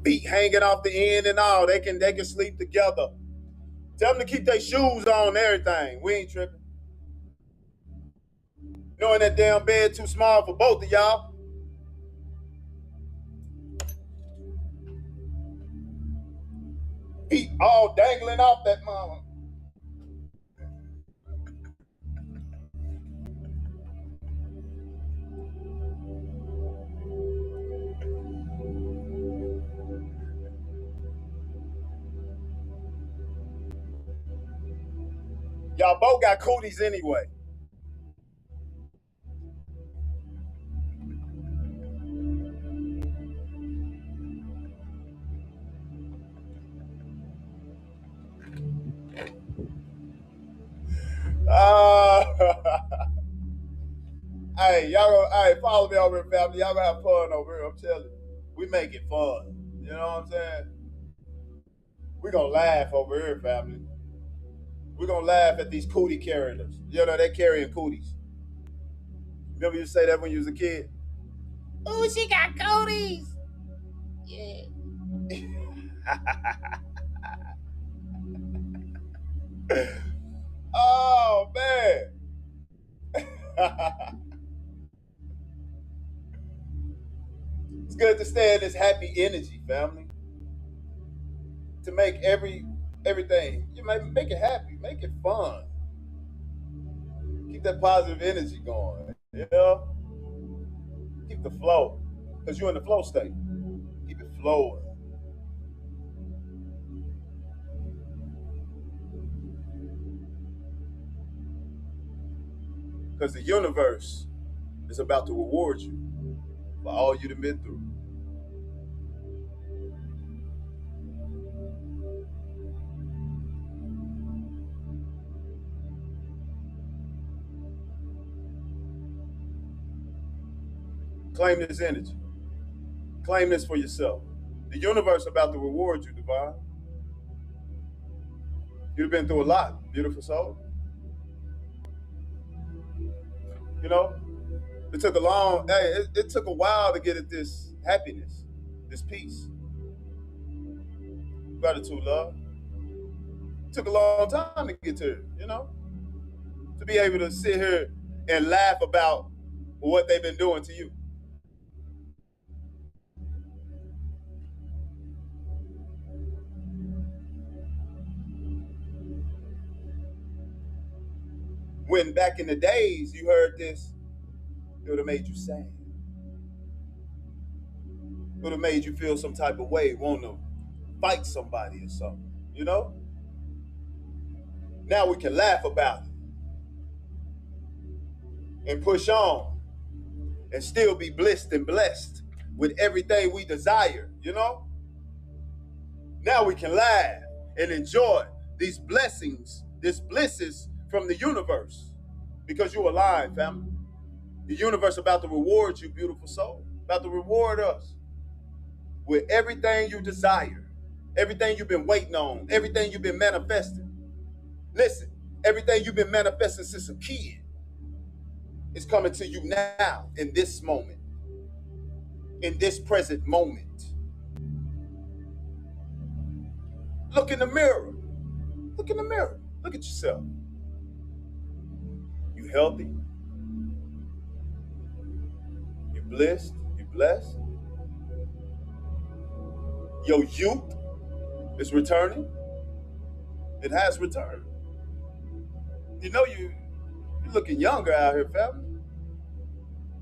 Feet hanging off the end and all. They can sleep together. Tell them to keep their shoes on and everything. We ain't tripping. Knowing that damn bed too small for both of y'all. Feet all dangling off that mama. Y'all both got cooties anyway. Hey, y'all follow me over here, family. Y'all gonna have fun over here. I'm telling you. We make it fun. You know what I'm saying? We gonna laugh over here, family. We gonna laugh at these cootie carriers. You know, they carrying cooties. Remember you say that when you was a kid? Ooh, she got cooties. Yeah. Oh, man. It's good to stay in this happy energy, family. To make everything, you make it happy, make it fun. Keep that positive energy going. You know? Keep the flow. Because you're in the flow state. Keep it flowing. Because the universe is about to reward you for all you've been through. Claim this energy. Claim this for yourself. The universe is about to reward you, Divine. You've been through a lot, beautiful soul. You know, it took it took a while to get at this happiness, this peace. Gratitude, love. It took a long time to get to it, you know? To be able to sit here and laugh about what they've been doing to you. When back in the days you heard this, it would have made you sad. It would have made you feel some type of way, want to fight somebody or something, you know? Now we can laugh about it and push on and still be blissed and blessed with everything we desire, you know? Now we can laugh and enjoy these blessings, these blisses from the universe, because you align, family. The universe about to reward you, beautiful soul, about to reward us with everything you desire, everything you've been waiting on, everything you've been manifesting. Listen, everything you've been manifesting since a kid is coming to you now in this moment, in this present moment. Look in the mirror. Look in the mirror. Look at yourself. You healthy? You blessed? You blessed? Your youth is returning. It has returned. You know you're looking younger out here, family.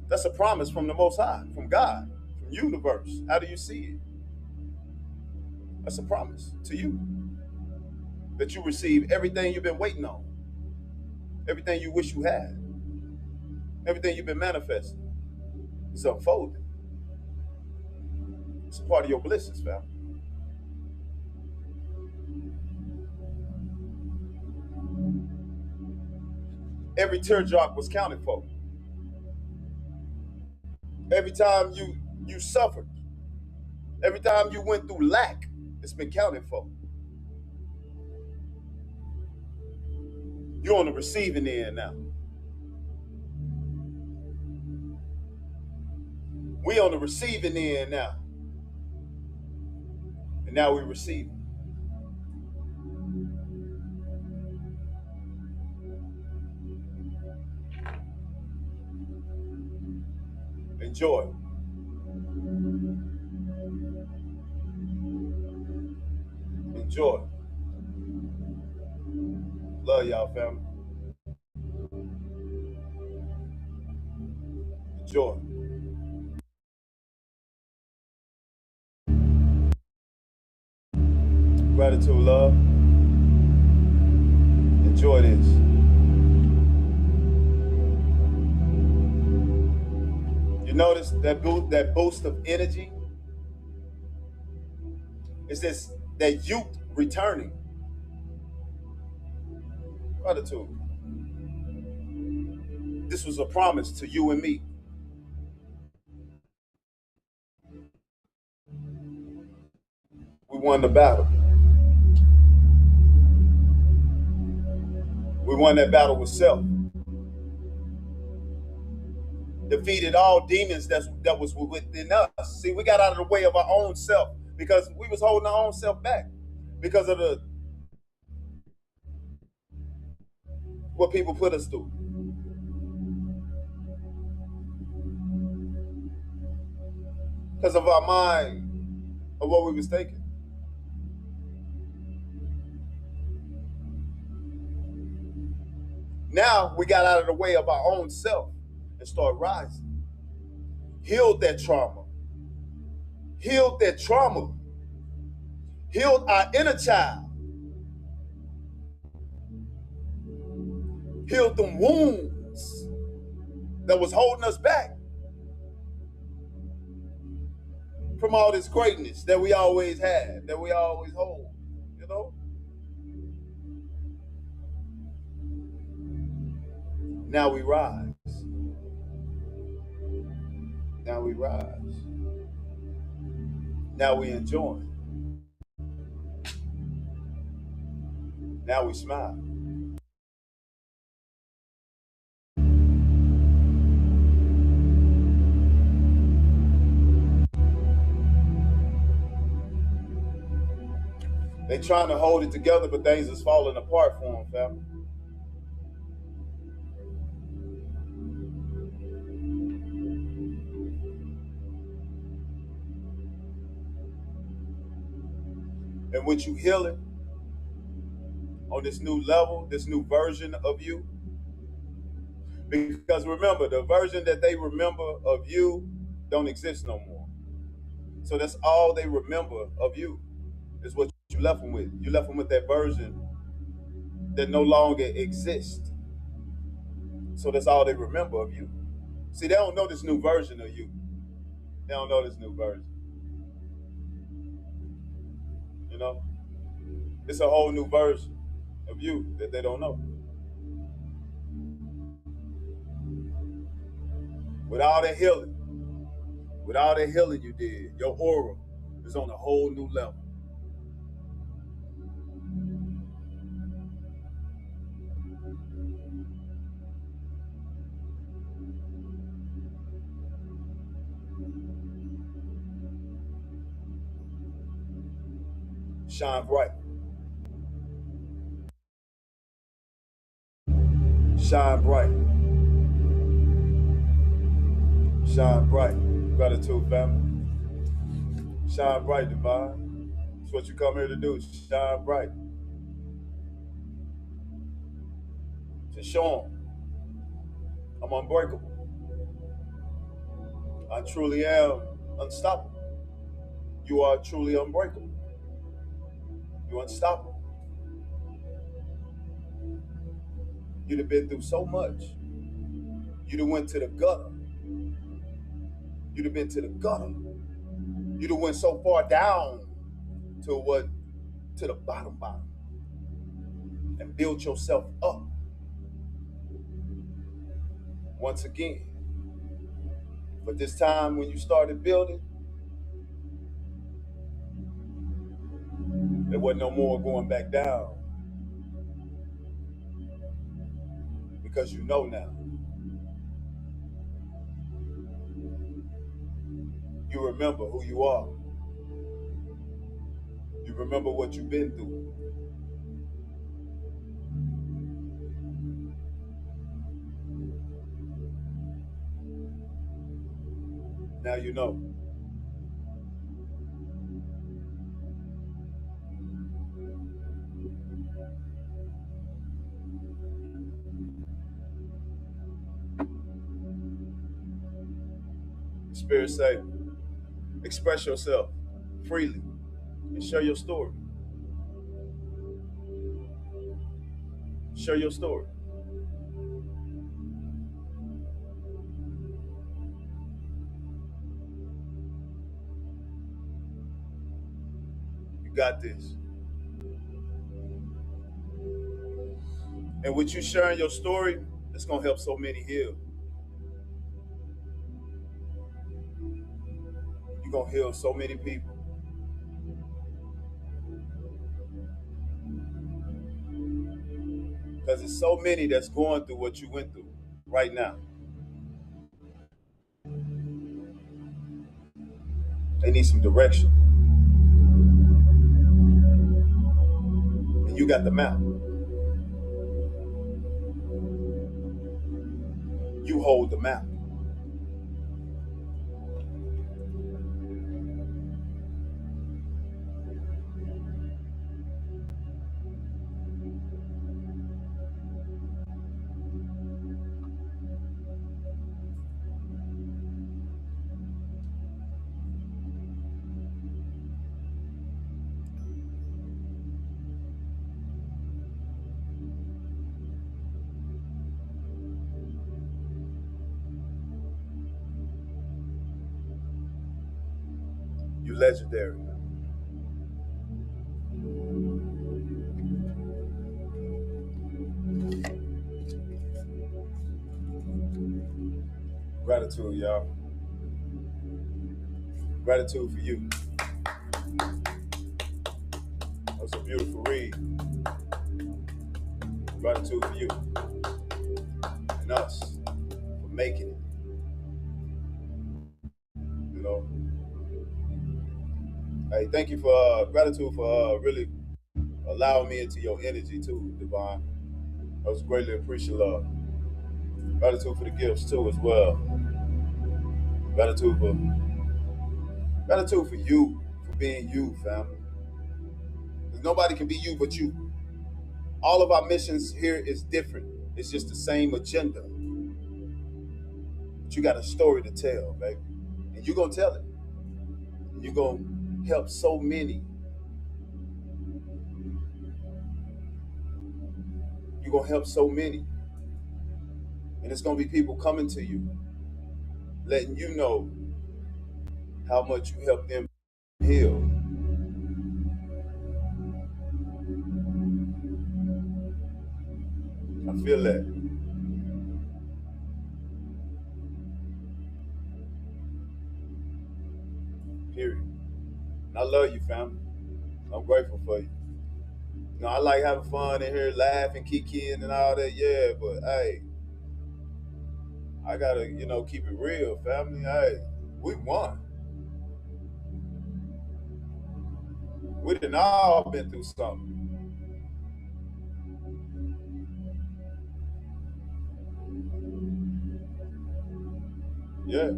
That's a promise from the Most High, from God, from universe. How do you see it? That's a promise to you that you receive everything you've been waiting on, everything you wish you had. Everything you've been manifesting is unfolding. It's a part of your blessings, fam. Every teardrop was counted for. Every time you suffered, every time you went through lack, it's been counted for. You're on the receiving end now. We on the receiving end now. And now we receive. Enjoy. Enjoy. Love y'all, family. Enjoy. Gratitude, love. Enjoy this. You notice that boost of energy? It's this, that youth returning. Gratitude. This was a promise to you and me. We won the battle. We won that battle with self. Defeated all demons that was within us. See, we got out of the way of our own self because we was holding our own self back because of what people put us through. Because of our mind of what we was thinking. Now we got out of the way of our own self and start rising. Healed that trauma. Healed that trauma. Healed our inner child. Healed them wounds that was holding us back from all this greatness that we always had, that we always hold, you know? Now we rise. Now we rise. Now we enjoy. Now we smile. They trying to hold it together, but things is falling apart for them, family. And with you healing on this new level, this new version of you, because remember, the version that they remember of you don't exist no more. So that's all they remember of you is what you left them with. You left them with that version that no longer exists. So that's all they remember of you. See, they don't know this new version of you. They don't know this new version. You know? It's a whole new version of you that they don't know. With all that healing you did, your aura is on a whole new level. Shine bright. Shine bright. Shine bright. Gratitude, family. Shine bright, divine. That's what you come here to do. Shine bright. To show them I'm unbreakable. I truly am unstoppable. You are truly unbreakable. You're unstoppable. You'd have been through so much. You'd have went to the gutter. You'd have been to the gutter. You'd have went so far down to the bottom, and build yourself up once again. But this time when you started building, there wasn't no more going back down. Because you know now. You remember who you are. You remember what you've been through. Now you know. Spirit say, express yourself freely and share your story. Share your story. You got this. And with you sharing your story, it's gonna help so many heal. You're gonna heal so many people. Because there's so many that's going through what you went through right now. They need some direction. And you got the map. You hold the map. You legendary. Gratitude, y'all. Gratitude for you. That's a beautiful read. Gratitude for you and us for making it. You know. Hey, thank you for gratitude for really allowing me into your energy too, Divine. I was greatly appreciative. Gratitude for the gifts too as well. Gratitude for you, for being you, family. Because nobody can be you but you. All of our missions here is different. It's just the same agenda. But you got a story to tell, baby. And you're gonna tell it. And you're gonna help so many. You're gonna help so many. And it's gonna be people coming to you, letting you know how much you help them heal. I feel that. Period. And I love you, family. I'm grateful for you. You know, I like having fun in here, laughing, kikiing and all that, yeah, but hey, I gotta, keep it real, family. Hey, we won. We done all been through something. Yeah.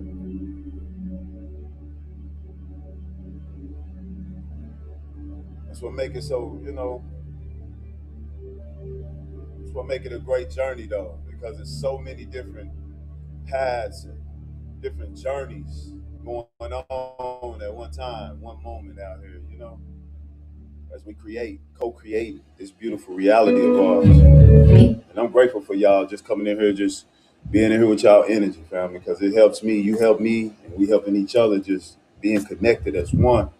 That's what make it so, that's what make it a great journey though, because there's so many different paths and different journeys going on at one time, one moment out here, as we co-create this beautiful reality of ours. And I'm grateful for y'all just coming in here, just being in here with y'all energy, family, because it helps me, you help me, and we helping each other, just being connected as one.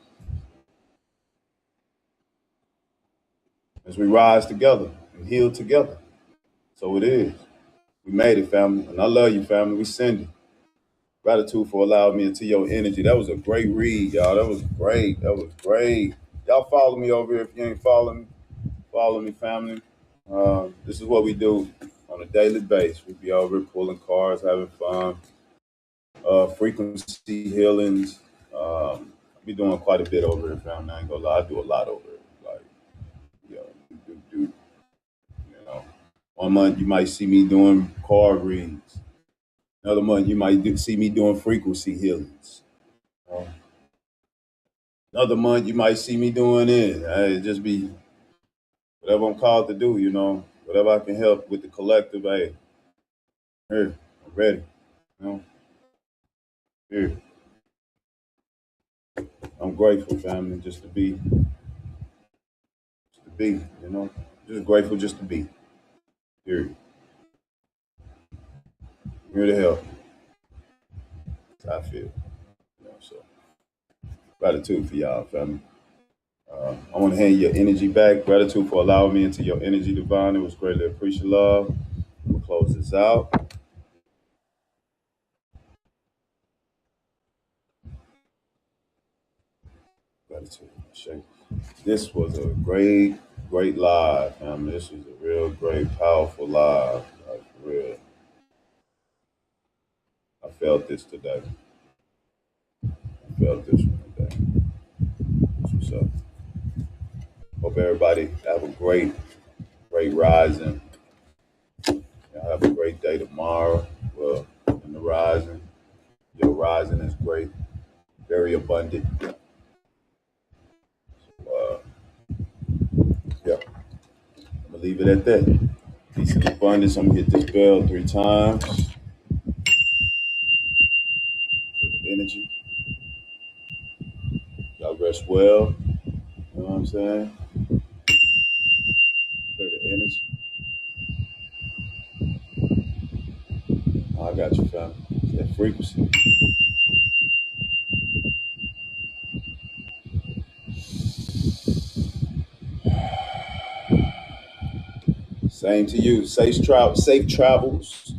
As we rise together and heal together. So it is. We made it, family. And I love you, family. We send it. Gratitude for allowing me into your energy. That was a great read, y'all. That was great. That was great. Y'all follow me over here if you ain't following me. Follow me, family. This is what we do on a daily basis. We be over here pulling cards, having fun. Frequency healings. Be doing quite a bit over here, family. I ain't gonna lie. I do a lot over here. Like, you know, 1 month you might see me doing card reads. Another month you might see me doing frequency healings. Another month you might see me doing it. It just be whatever I'm called to do, you know. Whatever I can help with the collective, hey, here, I'm ready. You know. Here. I'm grateful, family, just to be, you know. Just grateful just to be. Period. I'm here to help. That's how I feel. You know, so gratitude for y'all, family. I want to hand your energy back. Gratitude for allowing me into your energy, divine. It was greatly appreciated, love. We'll close this out. Gratitude. Shake. This was a great live, family. This was a real great, powerful live. Like, for real. I felt this today. I felt this one today. That's what's up. Hope everybody have a great rising. Y'all have a great day tomorrow. Well, in the rising. Your rising is great. Very abundant. Yeah. I'm gonna leave it at that. Peace and abundance. I'm gonna hit this bell 3 times. Energy. Y'all rest well. You know what I'm saying? Clear the energy. I got you, fam. That frequency. Same to you. Safe travels.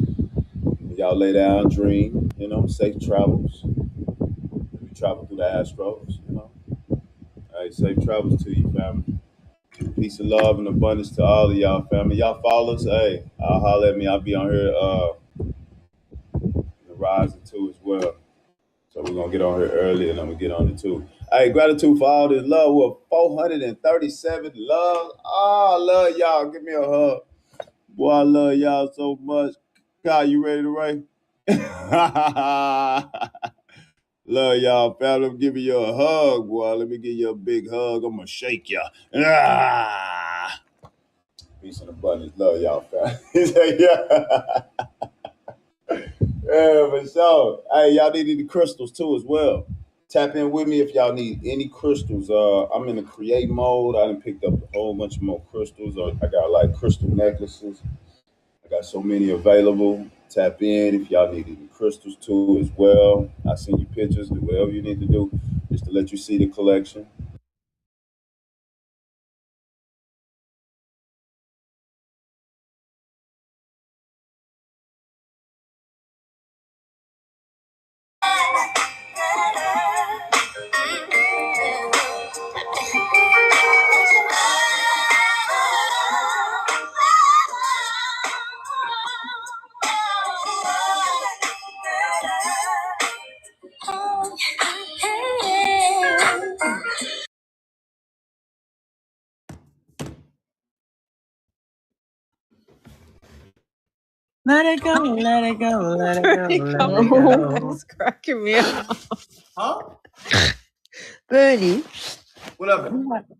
Y'all lay down, dream. You know, safe travels. We travel through the astros. You know. Hey, safe travels to you, family. Peace and love and abundance to all of y'all, family. Y'all follow us. Hey, I'll holler at me. I'll be on here the rising too as well. So we're gonna get on here early and I'm gonna get on it too. Hey, gratitude for all this love. We're 437 love. Oh, I love y'all. Give me a hug. Boy, I love y'all so much. Kyle, you ready to write? Love y'all, family. I'm giving you a hug, boy. Let me give you a big hug. I'm gonna shake ya. Ah. Peace and abundance. Love y'all, family. Yeah. Yeah, for sure. Hey, y'all need the crystals too as well. Tap in with me if y'all need any crystals. I'm in the create mode. I done picked up a whole bunch of more crystals. I got like crystal necklaces. I got so many available. Tap in if y'all need any crystals too as well. I send you pictures, do whatever you need to do just to let you see the collection. Let it go, let it go, let it go, let it go. It's cracking me up. Huh? Bernie, Whatever.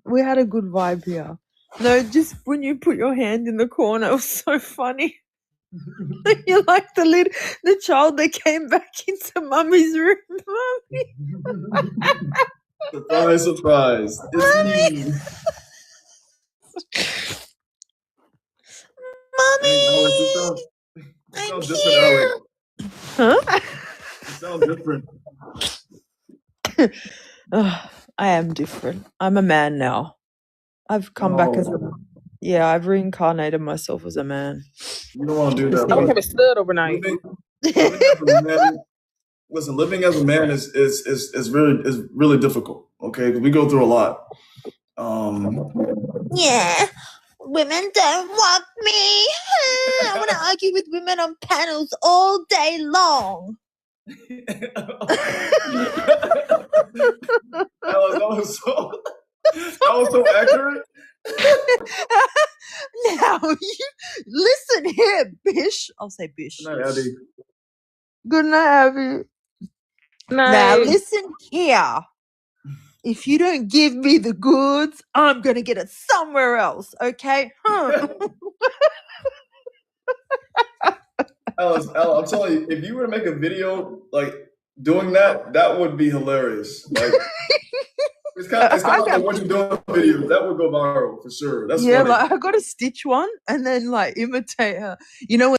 we had a good vibe here. No, just when you put your hand in the corner, it was so funny. You're like the child that came back into mummy's room. Mummy. Surprise. It's me. Mommy! I sound different, Alec. Huh? You sound different. Ugh, I am different. I'm a man now. I've come back as a yeah. I've reincarnated myself as a man. You don't want to do Just that. I would need have it stood overnight. Living as a man, listen, living as a man is really difficult. Okay, because we go through a lot. Yeah, women don't want me. I want to argue with women on panels all day long. That was so accurate. Now you listen here, Bish. I'll say Bish. Good night, Abby. Good night, Abby. Now listen here. If you don't give me the goods, I'm gonna get it somewhere else. Okay? Huh? Alice, I'm telling you, if you were to make a video like doing that, that would be hilarious. Like it's kind of like what you're doing videos. That would go viral for sure. That's Yeah, funny. like I got to stitch one and then like imitate her. You know.